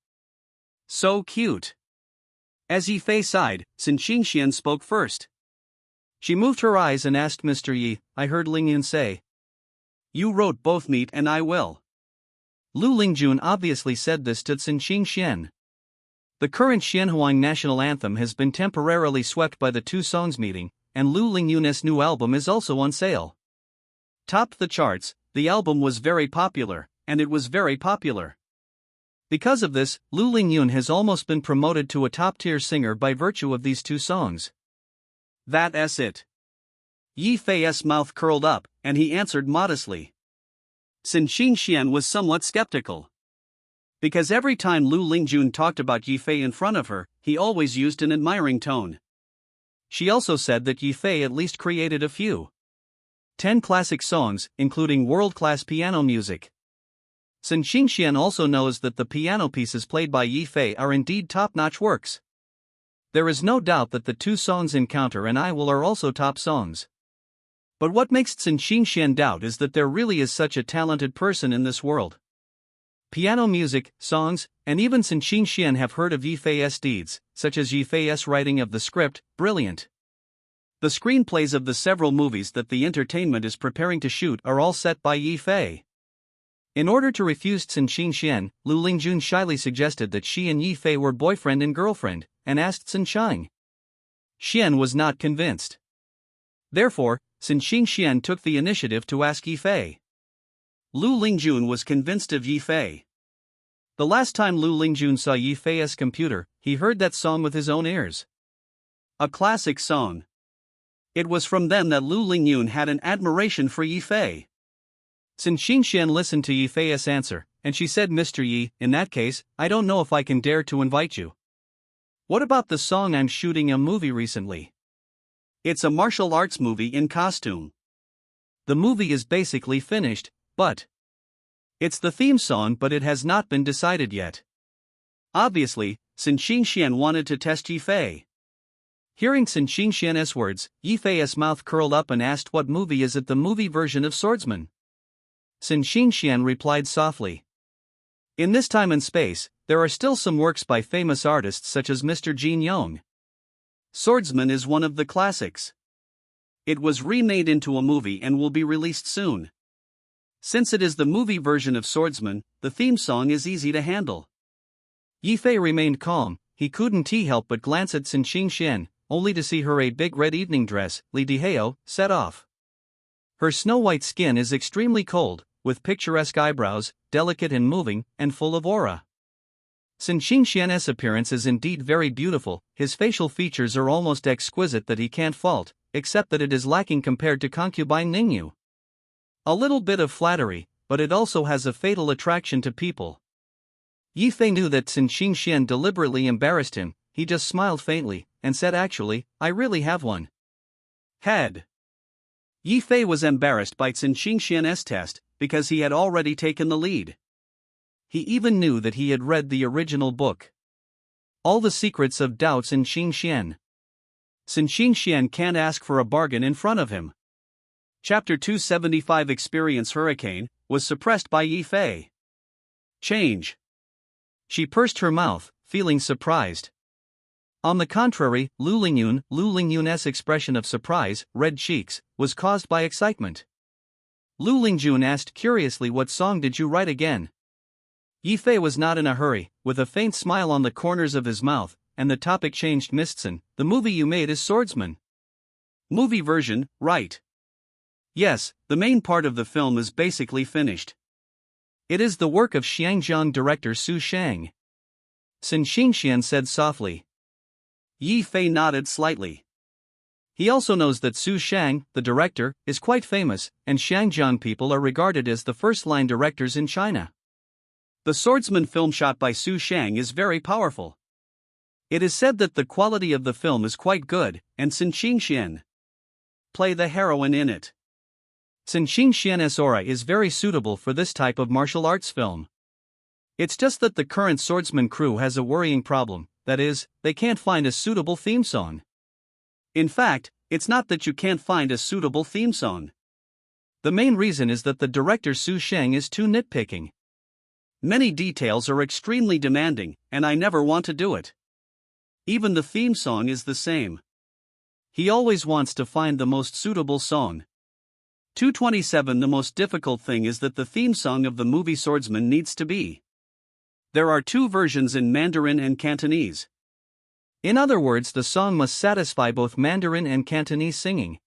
So cute. As Yi Fei sighed, Sin Xingxian spoke first. She moved her eyes and asked, "Mr. Yi, I heard Lingyun say you wrote both meet and I will." Lu Lingjun obviously said this to Sin Xingxian. The current Xianhuang national anthem has been temporarily swept by the two songs meeting, and Lu Lingyun's new album is also on sale. Topped the charts, the album was very popular, and it was very popular. Because of this, Lu Lingyun has almost been promoted to a top-tier singer by virtue of these two songs. That's it. Yi Fei's mouth curled up, and he answered modestly. Sin Xingxian was somewhat skeptical. Because every time Lu Lingjun talked about Yi Fei in front of her, he always used an admiring tone. She also said that Yi Fei at least created a few 10 classic songs, including world-class piano music. Sin Xingxian also knows that the piano pieces played by Yi Fei are indeed top-notch works. There is no doubt that the two songs Encounter and I Will are also top songs. But what makes Sin Xingxian doubt is that there really is such a talented person in this world. Piano music, songs, and even Sin Xingxian have heard of Yi Fei's deeds, such as Yi Fei's writing of the script, brilliant. The screenplays of the several movies that the entertainment is preparing to shoot are all set by Yi Fei. In order to refuse Sin Xingxian, Lu Lingjun shyly suggested that she and Yi Fei were boyfriend and girlfriend, and asked Sin Xingxian was not convinced. Therefore, Sin Xingxian took the initiative to ask Yi Fei. Lu Lingjun was convinced of Yi Fei. The last time Lu Lingjun saw Yi Fei's computer, he heard that song with his own ears. A classic song. It was from them that Lu Lingyun had an admiration for Yi Fei. Sin Xingxian listened to Yi Fei's answer, and she said, "Mr. Yi, in that case, I don't know if I can dare to invite you. What about the song I'm shooting a movie recently? It's a martial arts movie in costume. The movie is basically finished, but it's the theme song, but it has not been decided yet." Obviously, Sin Xingxian wanted to test Yi Fei. Hearing Sin Xingxian's words, Yi Fei's mouth curled up and asked, "What movie is it? The movie version of Swordsman?" Sin Xingxian replied softly. In this time and space, there are still some works by famous artists such as Mr. Jin Yong. Swordsman is one of the classics. It was remade into a movie and will be released soon. Since it is the movie version of Swordsman, the theme song is easy to handle. Yi Fei remained calm. He couldn't help but glance at Sun Qingxian, only to see her a big red evening dress, Li Dihao, set off. Her snow-white skin is extremely cold, with picturesque eyebrows, delicate and moving, and full of aura. Sun Qingxian's appearance is indeed very beautiful. His facial features are almost exquisite that he can't fault, except that it is lacking compared to concubine Ningyu. A little bit of flattery, but it also has a fatal attraction to people. Yi Fei knew that Sun Qingxian deliberately embarrassed him. He just smiled faintly, and said, "Actually, I really have one." Head. Yi Fei was embarrassed by Sun Qingxian's test, because he had already taken the lead. He even knew that he had read the original book. All the Secrets of Doubts in Qingxian. Sun Qingxian can't ask for a bargain in front of him. Chapter 275 Experience Hurricane was suppressed by Yi Fei. Change. She pursed her mouth, feeling surprised. On the contrary, Lu Lingyun's expression of surprise, red cheeks, was caused by excitement. Lu Lingjun asked curiously, "What song did you write again?" Yi Fei was not in a hurry, with a faint smile on the corners of his mouth, and the topic changed. "Mistson, the movie you made is Swordsman." Movie version, right? Yes, the main part of the film is basically finished. It is the work of Xiangjiang director Su Shang. Sun Qingxian said softly. Yi Fei nodded slightly. He also knows that Su Shang, the director, is quite famous, and Xiangjiang people are regarded as the first-line directors in China. The Swordsman film shot by Su Shang is very powerful. It is said that the quality of the film is quite good, and Sun Qingxian play the heroine in it. Sun Qingxian's aura is very suitable for this type of martial arts film. It's just that the current Swordsman crew has a worrying problem, that is, they can't find a suitable theme song. In fact, it's not that you can't find a suitable theme song. The main reason is that the director Su Shang is too nitpicking. Many details are extremely demanding, and I never want to do it. Even the theme song is the same. He always wants to find the most suitable song. 227 The most difficult thing is that the theme song of the movie Swordsman needs to be. There are two versions in Mandarin and Cantonese. In other words, the song must satisfy both Mandarin and Cantonese singing.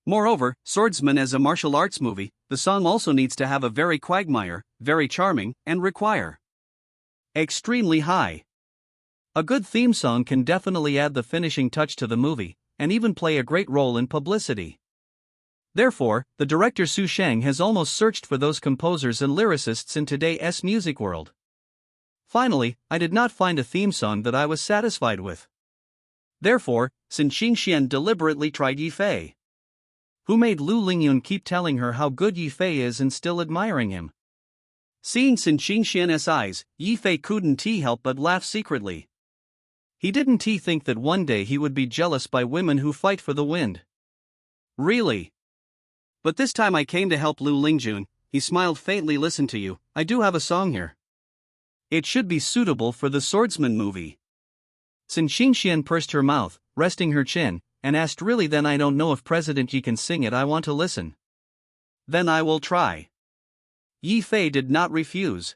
Moreover, Swordsman as a martial arts movie, the song also needs to have a very quagmire, very charming, and require extremely high. A good theme song can definitely add the finishing touch to the movie, and even play a great role in publicity. Therefore, the director Su Shang has almost searched for those composers and lyricists in today's music world. Finally, I did not find a theme song that I was satisfied with. Therefore, Sun Qingxian deliberately tried Yi Fei, who made Lu Lingyun keep telling her how good Yi Fei is and still admiring him. Seeing Sun Qingxian's eyes, Yi Fei couldn't help but laugh secretly. He didn't think that one day he would be jealous by women who fight for the wind. Really? But this time I came to help Lu Lingjun. He smiled faintly. "Listen to you, I do have a song here. It should be suitable for the Swordsman movie." Sun Qingxian pursed her mouth, resting her chin, and asked, "Really? Then I don't know if President Yi can sing it. I want to listen." "Then I will try." Yi Fei did not refuse.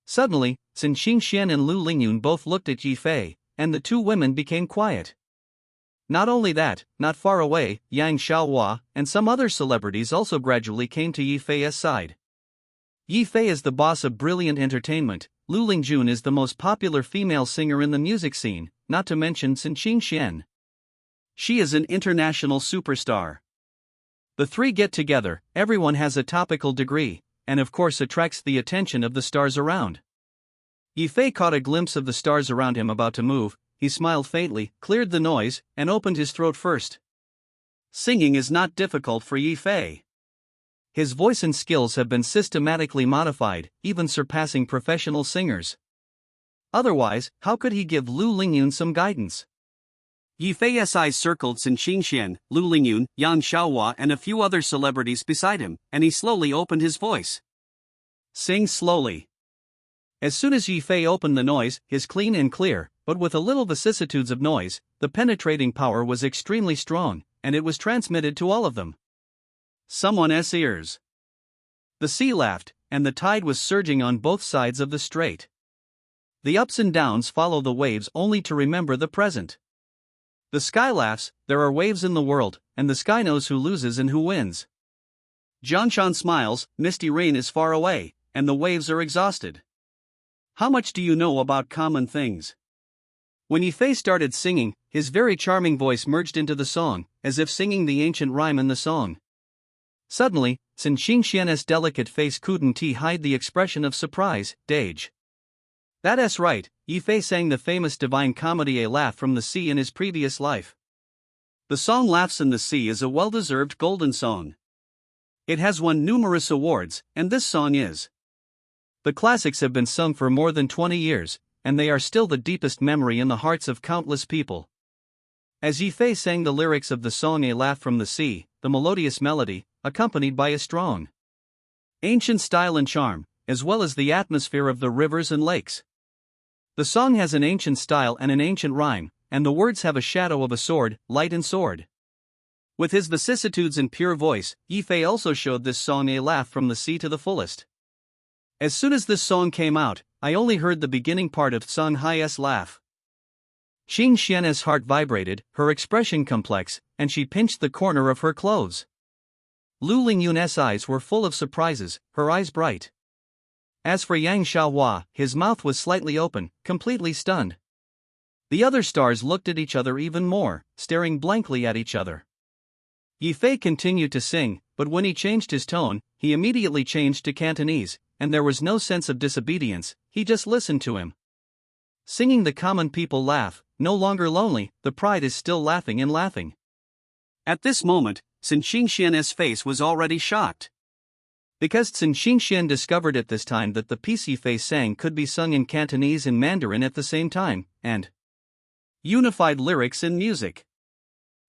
Suddenly, Sun Qingxian and Lu Lingyun both looked at Yi Fei, and the two women became quiet. Not only that, not far away, Yang Xiaohua and some other celebrities also gradually came to Yi Fei's side. Yi Fei is the boss of brilliant entertainment. Lu Lingjun is the most popular female singer in the music scene, not to mention Sun Qingxian. She is an international superstar. The three get together, everyone has a topical degree, and of course attracts the attention of the stars around. Yi Fei caught a glimpse of the stars around him about to move. He smiled faintly, cleared the noise, and opened his throat first. Singing is not difficult for Yi Fei. His voice and skills have been systematically modified, even surpassing professional singers. Otherwise, how could he give Lu Lingyun some guidance? Yi Fei's eyes circled Sun Qingxian, Lu Lingyun, Yang Xiaohua and a few other celebrities beside him, and he slowly opened his voice. "Sing slowly." As soon as Yi Fei opened the noise, his clean and clear, but with a little vicissitudes of noise, the penetrating power was extremely strong, and it was transmitted to all of them. Someone's ears. The sea laughed, and the tide was surging on both sides of the strait. The ups and downs follow the waves only to remember the present. The sky laughs, there are waves in the world, and the sky knows who loses and who wins. Jianshan smiles, misty rain is far away, and the waves are exhausted. How much do you know about common things? When Yi Fei started singing, his very charming voice merged into the song, as if singing the ancient rhyme in the song. Suddenly, Sun Xingxian's delicate face couldn't hide the expression of surprise. Dage. That's right, Yi Fei sang the famous divine comedy A Laugh from the Sea in his previous life. The song Laughs in the Sea is a well-deserved golden song. It has won numerous awards, and this song is. The classics have been sung for more than 20 years, and they are still the deepest memory in the hearts of countless people. As Yi Fei sang the lyrics of the song A Laugh from the Sea, the melodious melody, accompanied by a strong, ancient style and charm, as well as the atmosphere of the rivers and lakes. The song has an ancient style and an ancient rhyme, and the words have a shadow of a sword, light and sword. With his vicissitudes and pure voice, Yi Fei also showed this song A Laugh from the Sea to the fullest. As soon as this song came out, I only heard the beginning part of Song Hai's laugh. Xingxian's heart vibrated, her expression complex, and she pinched the corner of her clothes. Lu Lingyun's eyes were full of surprises, her eyes bright. As for Yang Xiaohua, his mouth was slightly open, completely stunned. The other stars looked at each other even more, staring blankly at each other. Yi Fei continued to sing, but when he changed his tone, he immediately changed to Cantonese, and there was no sense of disobedience, he just listened to him. Singing the common people laugh, no longer lonely, the pride is still laughing and laughing. At this moment, Sun Xingxian's face was already shocked. Because Sun Xingxian discovered at this time that the piece Yi Fei sang could be sung in Cantonese and Mandarin at the same time, and unified lyrics and music.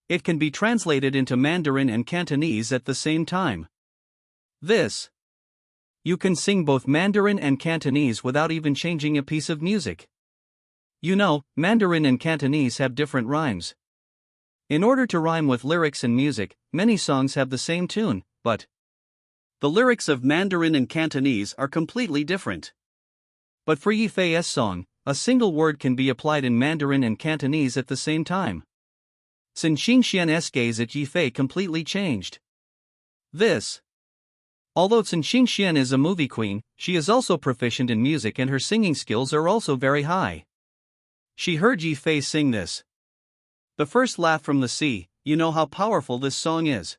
It can be translated into Mandarin and Cantonese at the same time. This. You can sing both Mandarin and Cantonese without even changing a piece of music. You know, Mandarin and Cantonese have different rhymes. In order to rhyme with lyrics and music, many songs have the same tune, but the lyrics of Mandarin and Cantonese are completely different. But for Yi Fei's song, a single word can be applied in Mandarin and Cantonese at the same time. Sun Xingxian's gaze at Yi Fei completely changed. This. Although Sun Xingxian is a movie queen, she is also proficient in music and her singing skills are also very high. She heard Yi Fei sing this. The first laugh from the sea, you know how powerful this song is.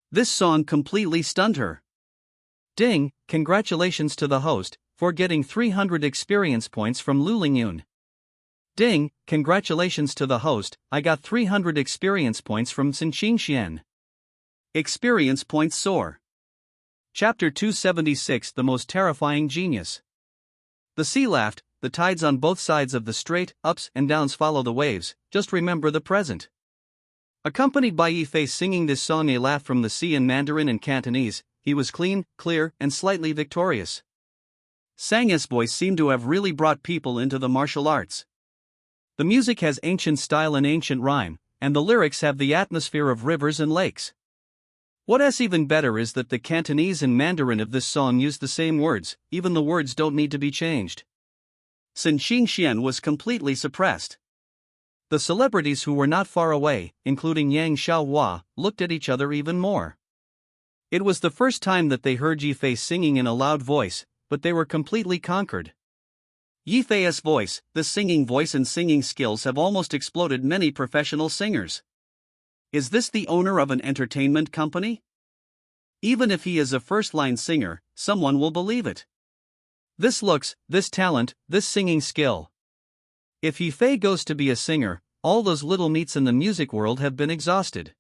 This song completely stunned her. Ding, congratulations to the host, for getting 300 experience points from Lu Lingyun. Ding, congratulations to the host, I got 300 experience points from Sun Xingxian. Experience points soar. Chapter 276 The Most Terrifying Genius. The sea laughed, the tides on both sides of the strait, ups and downs follow the waves, just remember the present. Accompanied by Yi Fei singing this song A Laugh from the Sea in Mandarin and Cantonese, he was clean, clear, and slightly victorious. Sang's voice seemed to have really brought people into the martial arts. The music has ancient style and ancient rhyme, and the lyrics have the atmosphere of rivers and lakes. What's even better is that the Cantonese and Mandarin of this song use the same words, even the words don't need to be changed. Sun Xingxian was completely suppressed. The celebrities who were not far away, including Yang Xiaohua, looked at each other even more. It was the first time that they heard Yi Fei singing in a loud voice, but they were completely conquered. Yi Fei's voice, the singing voice and singing skills have almost exploded many professional singers. Is this the owner of an entertainment company? Even if he is a first-line singer, someone will believe it. This looks, this talent, this singing skill. If Yi Fei goes to be a singer, all those little meats in the music world have been exhausted.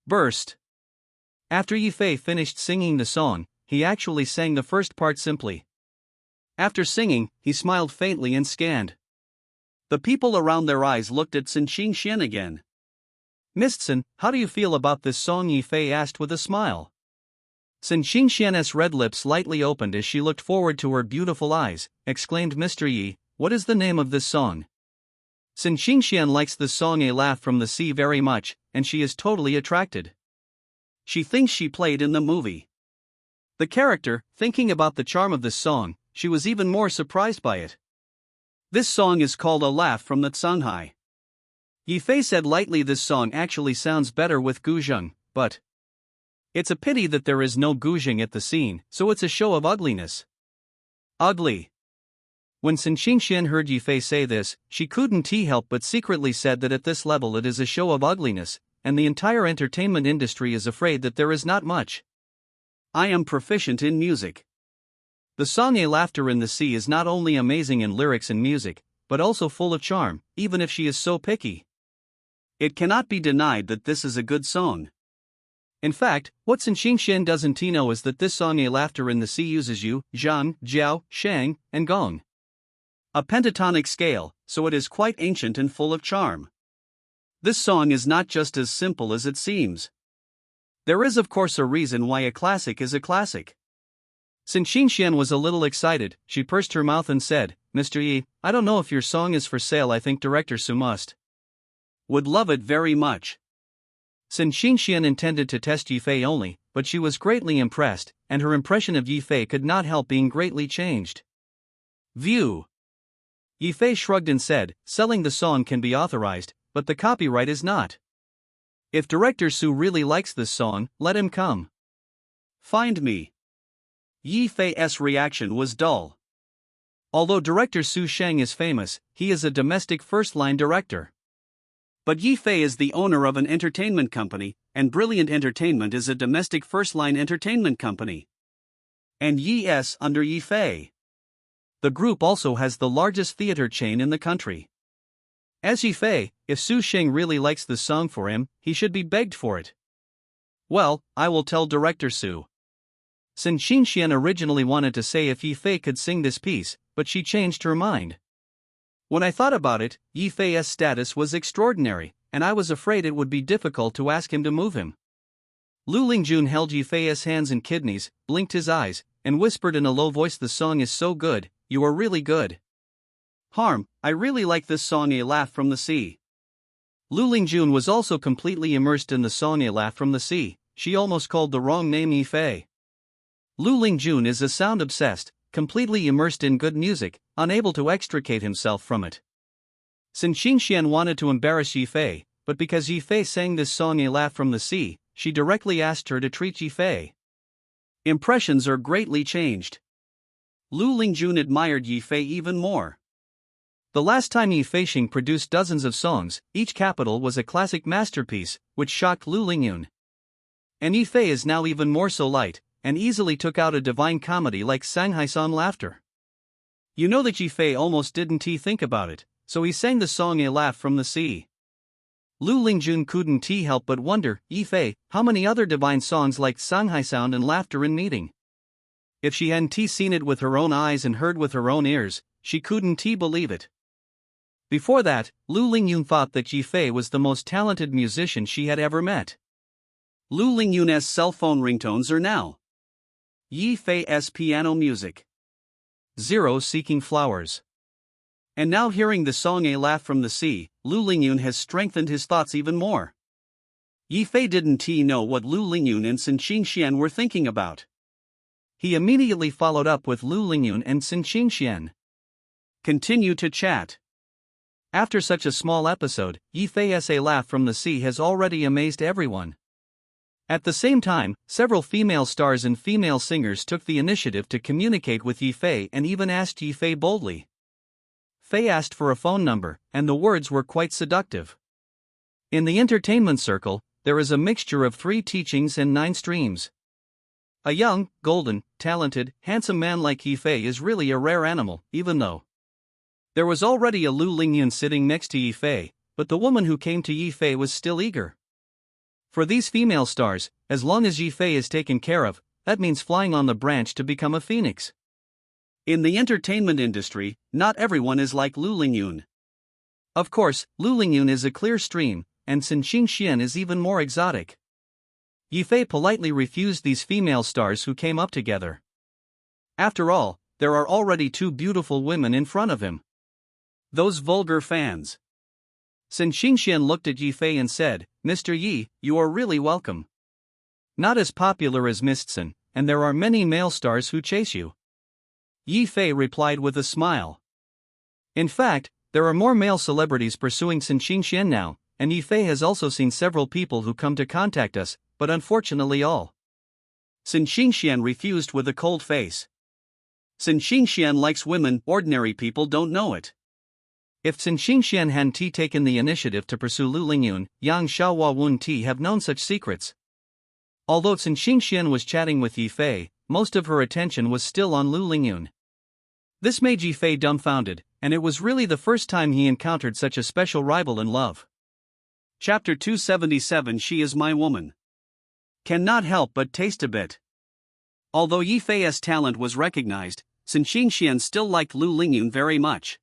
Burst. After Yi Fei finished singing the song, he actually sang the first part simply. After singing, he smiled faintly and scanned. The people around their eyes looked at Sun Xingxian again. Mr. Sun, how do you feel about this song? Yi Fei asked with a smile. Sin Xingxian's red lips slightly opened as she looked forward to her beautiful eyes, exclaimed Mr. Yi, what is the name of this song? Sin Xingxian likes the song A Laugh from the Sea very much, and she is totally attracted. She thinks she played in the movie. The character, thinking about the charm of this song, she was even more surprised by it. This song is called A Laugh from the Shanghai. Yifei said lightly this song actually sounds better with guzheng, but it's a pity that there is no guzheng at the scene, so it's a show of ugliness. Ugly. When Sin Xingxian heard Yifei say this, she couldn't help but secretly said that at this level it is a show of ugliness, and the entire entertainment industry is afraid that there is not much. I am proficient in music. The song A Laughter in the Sea is not only amazing in lyrics and music, but also full of charm, even if she is so picky. It cannot be denied that this is a good song. In fact, what Sin Xingxian doesn't know is that this song A Laughter in the Sea uses yu, zhang, jiao, shang, and gong. A pentatonic scale, so it is quite ancient and full of charm. This song is not just as simple as it seems. There is of course a reason why a classic is a classic. Sin Xingxian was a little excited, she pursed her mouth and said, Mr. Yi, I don't know if your song is for sale, I think Director Su must. Would love it very much. Sin Xingxian intended to test Yifei only, but she was greatly impressed, and her impression of Yifei could not help being greatly changed. View. Yifei shrugged and said, selling the song can be authorized, but the copyright is not. If Director Su really likes this song, let him come. Find me. Yifei's reaction was dull. Although Director Su Sheng is famous, he is a domestic first-line director. But Yifei is the owner of an entertainment company, and Brilliant Entertainment is a domestic first-line entertainment company. And Yi-S under Yifei. The group also has the largest theater chain in the country. As Yifei, if Su Sheng really likes the song for him, he should be begged for it. Well, I will tell Director Su. Sin Xingxian originally wanted to say if Yifei could sing this piece, but she changed her mind. When I thought about it, Yifei's status was extraordinary, and I was afraid it would be difficult to ask him to move him. Lu Lingjun held Yifei's hands and kidneys, blinked his eyes, and whispered in a low voice, the song is so good, you are really good. Harm, I really like this song A Laugh from the Sea. Lu Lingjun was also completely immersed in the song A Laugh from the Sea, she almost called the wrong name Yifei. Lu Lingjun is a sound-obsessed, completely immersed in good music, unable to extricate himself from it. Sin Xingxian wanted to embarrass Yifei, but because Yifei sang this song A Laugh from the Sea, she directly asked her to treat Yifei. Impressions are greatly changed. Lu Lingjun admired Yifei even more. The last time Yifei Xing produced dozens of songs, each capital was a classic masterpiece, which shocked Lu Lingjun. And Yifei is now even more so light, and easily took out a divine comedy like Shanghai Song Laughter. You know that Yifei almost didn't think about it, so he sang the song A Laugh from the Sea. Lu Lingjun couldn't help but wonder, Yifei, how many other divine songs like Shanghai Sound and Laughter in meeting? If she hadn't seen it with her own eyes and heard with her own ears, she couldn't believe it. Before that, Lu Lingyun thought that Yifei was the most talented musician she had ever met. Lu Lingyun's cell phone ringtones are now Yifei's piano music. Zero seeking flowers. And now hearing the song A Laugh from the Sea, Lu Lingyun has strengthened his thoughts even more. Yifei didn't know what Lu Lingyun and Sin Xingxian were thinking about. He immediately followed up with Lu Lingyun and Sin Xingxian. Continue to chat. After such a small episode, Yifei's A Laugh from the Sea has already amazed everyone. At the same time, several female stars and female singers took the initiative to communicate with Yifei and even asked Yifei boldly. Fei asked for a phone number, and the words were quite seductive. In the entertainment circle, there is a mixture of 3 teachings and 9 streams. A young, golden, talented, handsome man like Yifei is really a rare animal, even though there was already a Lu Lingyun sitting next to Yifei, but the woman who came to Yifei was still eager. For these female stars, as long as Yifei is taken care of, that means flying on the branch to become a phoenix. In the entertainment industry, not everyone is like Lu Lingyun. Of course, Lu Lingyun is a clear stream, and Sin Xingxian is even more exotic. Yifei politely refused these female stars who came up together. After all, there are already two beautiful women in front of him. Those vulgar fans. Sun Xingxian looked at Yifei and said, "Mr. Yi, you are really welcome. Not as popular as Mistsun, and there are many male stars who chase you." Yifei replied with a smile. In fact, there are more male celebrities pursuing Sun Xingxian now, and Yifei has also seen several people who come to contact us, but unfortunately all. Sun Xingxian refused with a cold face. Sun Xingxian likes women, ordinary people don't know it. If Sun Xingxian hadn't taken the initiative to pursue Lu Lingyun, Yang Xiaohua wouldn't have known such secrets. Although Sun Xingxian was chatting with Yifei, most of her attention was still on Lu Lingyun. This made Yifei dumbfounded, and it was really the first time he encountered such a special rival in love. Chapter 277 She is my woman. Cannot help but taste a bit. Although Yifei's talent was recognized, Sun Xingxian still liked Lu Lingyun very much.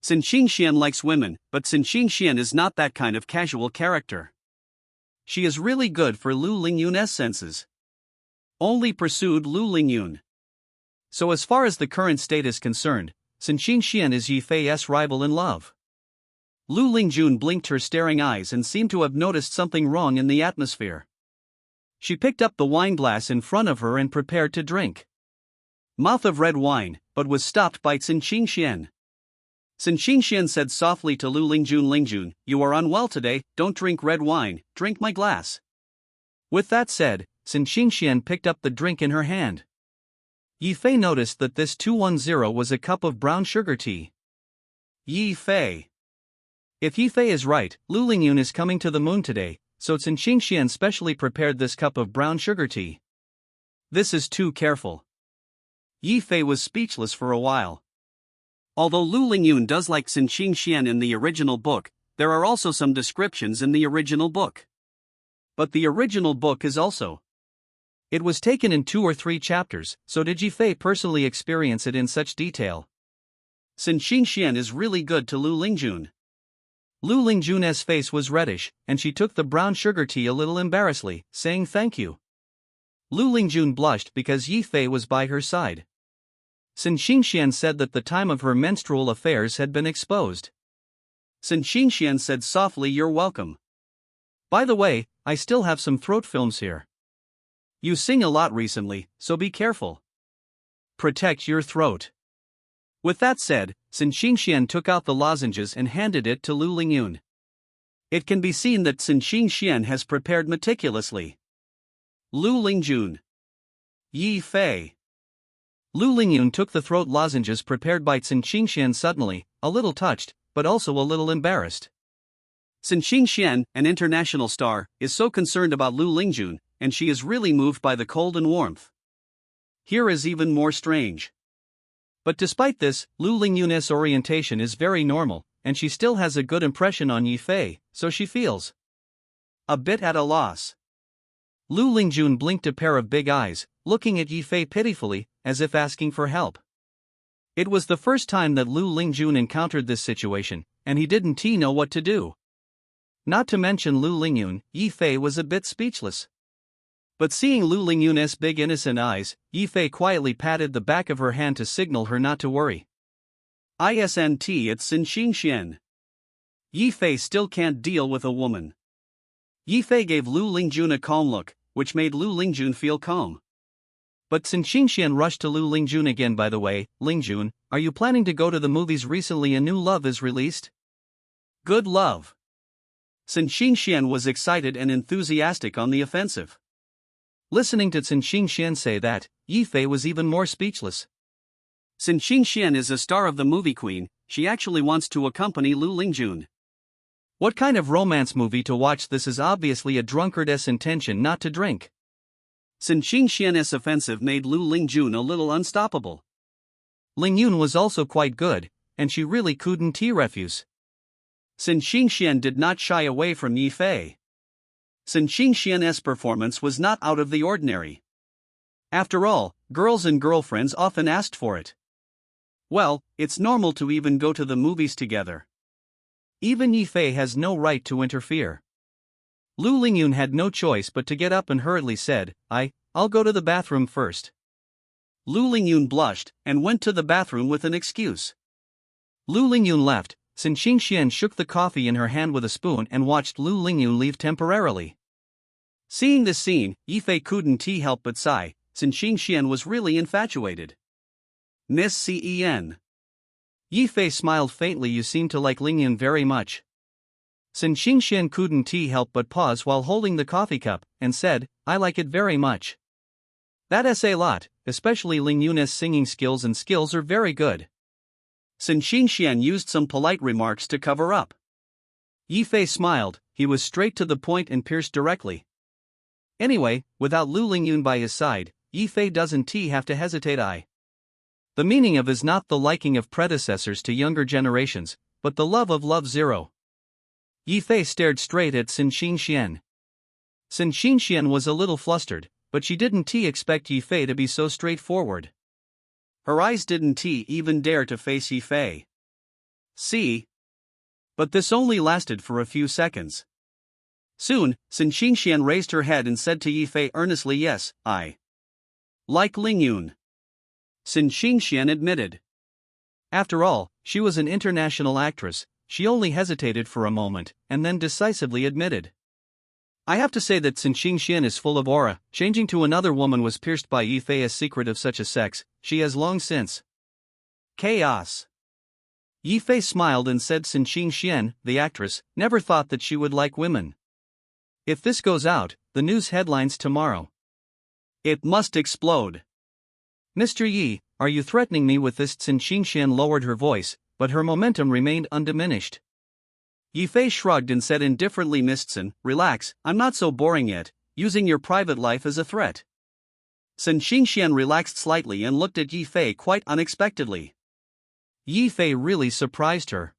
Sun Xingxian likes women, but Sun Xingxian is not that kind of casual character. She is really good for Lu Lingyun's senses. Only pursued Lu Lingyun. So as far as the current state is concerned, Sun Xingxian is Yifei's rival in love. Lu Lingyun blinked her staring eyes and seemed to have noticed something wrong in the atmosphere. She picked up the wine glass in front of her and prepared to drink. Mouth of red wine, but was stopped by Sun Xingxian. Sun Xingxian said softly to Lu Lingyun, "Lingyun, you are unwell today, don't drink red wine, drink my glass." With that said, Sun Xingxian picked up the drink in her hand. Yifei noticed that this 210 was a cup of brown sugar tea. Yifei. If Yifei is right, Lu Lingyun is coming to the moon today, so Sun Xingxian specially prepared this cup of brown sugar tea. This is too careful. Yifei was speechless for a while. Although Lu Lingyun does like Sun Xingxian in the original book, there are also some descriptions in the original book. But the original book is also. It was taken in 2 or 3 chapters, so did Yifei personally experience it in such detail? Sun Xingxian is really good to Lu Lingyun. Lu Lingyun's face was reddish, and she took the brown sugar tea a little embarrassedly, saying thank you. Lu Lingyun blushed because Yifei was by her side. Sun Xingxian said that the time of her menstrual affairs had been exposed. Sun Xingxian said softly, "You're welcome. By the way, I still have some throat films here. You sing a lot recently, so be careful. Protect your throat." With that said, Sun Xingxian took out the lozenges and handed it to Lu Lingyun. It can be seen that Sun Xingxian has prepared meticulously. Lu Lingyun. Yifei. Lu Lingyun took the throat lozenges prepared by Sun Xingxian suddenly, a little touched, but also a little embarrassed. Sun Xingxian, an international star, is so concerned about Lu Lingyun, and she is really moved by the cold and warmth. Here is even more strange. But despite this, Lu Lingyun's orientation is very normal, and she still has a good impression on Yifei, so she feels a bit at a loss. Lu Lingyun blinked a pair of big eyes, looking at Yifei pitifully, as if asking for help. It was the first time that Lu Lingyun encountered this situation, and he didn't know what to do. Not to mention Lu Lingyun, Yifei was a bit speechless. But seeing Lu Lingyun's big innocent eyes, Yifei quietly patted the back of her hand to signal her not to worry. Isn't it's Sun Xingxian. Yifei still can't deal with a woman. Yifei gave Lu Lingyun a calm look, which made Lu Lingyun feel calm. But Sun Xingxian rushed to Lu Lingyun again. "By the way, Lingyun, are you planning to go to the movies recently? A new Love is released?" Good Love. Sun Xingxian was excited and enthusiastic on the offensive. Listening to Sun Xingxian say that, Yifei was even more speechless. Sun Xingxian is a star of the movie Queen, she actually wants to accompany Lu Lingyun. What kind of romance movie to watch? This is obviously a drunkard's intention not to drink. Sun Xingxian's offensive made Lu Lingyun a little unstoppable. Lingyun was also quite good, and she really couldn't refuse. Sun Xingxian did not shy away from Yifei. Sun Xingxian's performance was not out of the ordinary. After all, girls and girlfriends often asked for it. Well, it's normal to even go to the movies together. Even Yifei has no right to interfere. Lu Lingyun had no choice but to get up and hurriedly said, I'll go to the bathroom first. Lu Lingyun blushed and went to the bathroom with an excuse. Lu Lingyun left. Sun Qingxian shook the coffee in her hand with a spoon and watched Lu Lingyun leave temporarily. Seeing this scene, Yifei couldn't help but sigh. Sun Qingxian was really infatuated. Miss Cen. Yifei smiled faintly. You seem to like Lingyun very much. Sun Qingxian couldn't help but pause while holding the coffee cup, and said, I like it very much. That's a lot, especially Lingyun's singing skills are very good. Sun Qingxian used some polite remarks to cover up. Yifei smiled. He was straight to the point and pierced directly. Anyway, without Lu Lingyun by his side, Yifei doesn't have to hesitate. The meaning of is not the liking of predecessors to younger generations, but the love of love zero. Yifei stared straight at Sun Qingxian. Sun Qingxian was a little flustered, but she didn't expect Yifei to be so straightforward. Her eyes didn't even dare to face Yifei. See? But this only lasted for a few seconds. Soon, Sun Qingxian raised her head and said to Yifei earnestly, yes, I like Lingyun. Sun Qingxian admitted. After all, she was an international actress. She only hesitated for a moment, and then decisively admitted. I have to say that Sun Qingxian is full of aura. Changing to another woman was pierced by Yifei's secret of such a sex. She has long since. Chaos. Yifei smiled and said Sun Qingxian, the actress, never thought that she would like women. If this goes out, the news headlines tomorrow. It must explode. Mr. Yi, are you threatening me with this? Sun Qingxian lowered her voice, but her momentum remained undiminished. Yifei shrugged and said indifferently, Miss Sun, relax, I'm not so boring yet, using your private life as a threat. Sun Qingxian relaxed slightly and looked at Yifei quite unexpectedly. Yifei really surprised her.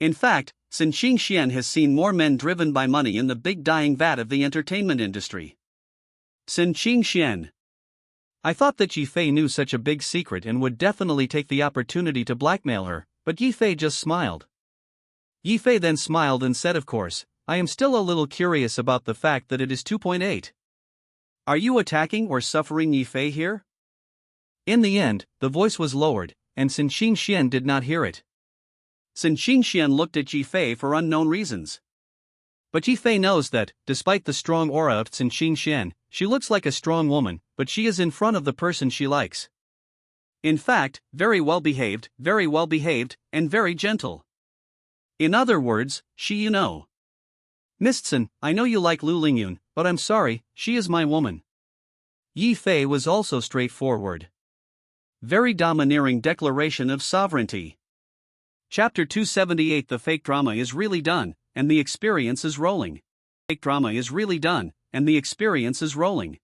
In fact, Sun Qingxian has seen more men driven by money in the big dying vat of the entertainment industry. Sun Qingxian. I thought that Yifei knew such a big secret and would definitely take the opportunity to blackmail her, but Yifei just smiled. Yifei then smiled and said, of course, I am still a little curious about the fact that it is 2.8. Are you attacking or suffering Yifei here? In the end, the voice was lowered, and Sun Qingxian did not hear it. Sun Qingxian looked at Yifei for unknown reasons. But Yifei knows that, despite the strong aura of Sun Qingxian, she looks like a strong woman, but she is in front of the person she likes. In fact, very well behaved, and very gentle. In other words, she Miss Sun, I know you like Lu Lingyun, but I'm sorry, she is my woman. Yifei was also straightforward. Very domineering declaration of sovereignty. Chapter 278. The fake drama is really done, and the experience is rolling. Fake drama is really done, and the experience is rolling.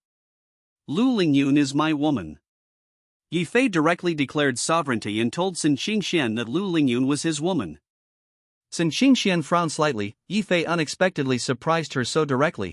Lu Lingyun is my woman. Yifei directly declared sovereignty and told Sun Qingxian that Lu Lingyun was his woman. Sun Qingxian frowned slightly. Yifei unexpectedly surprised her so directly.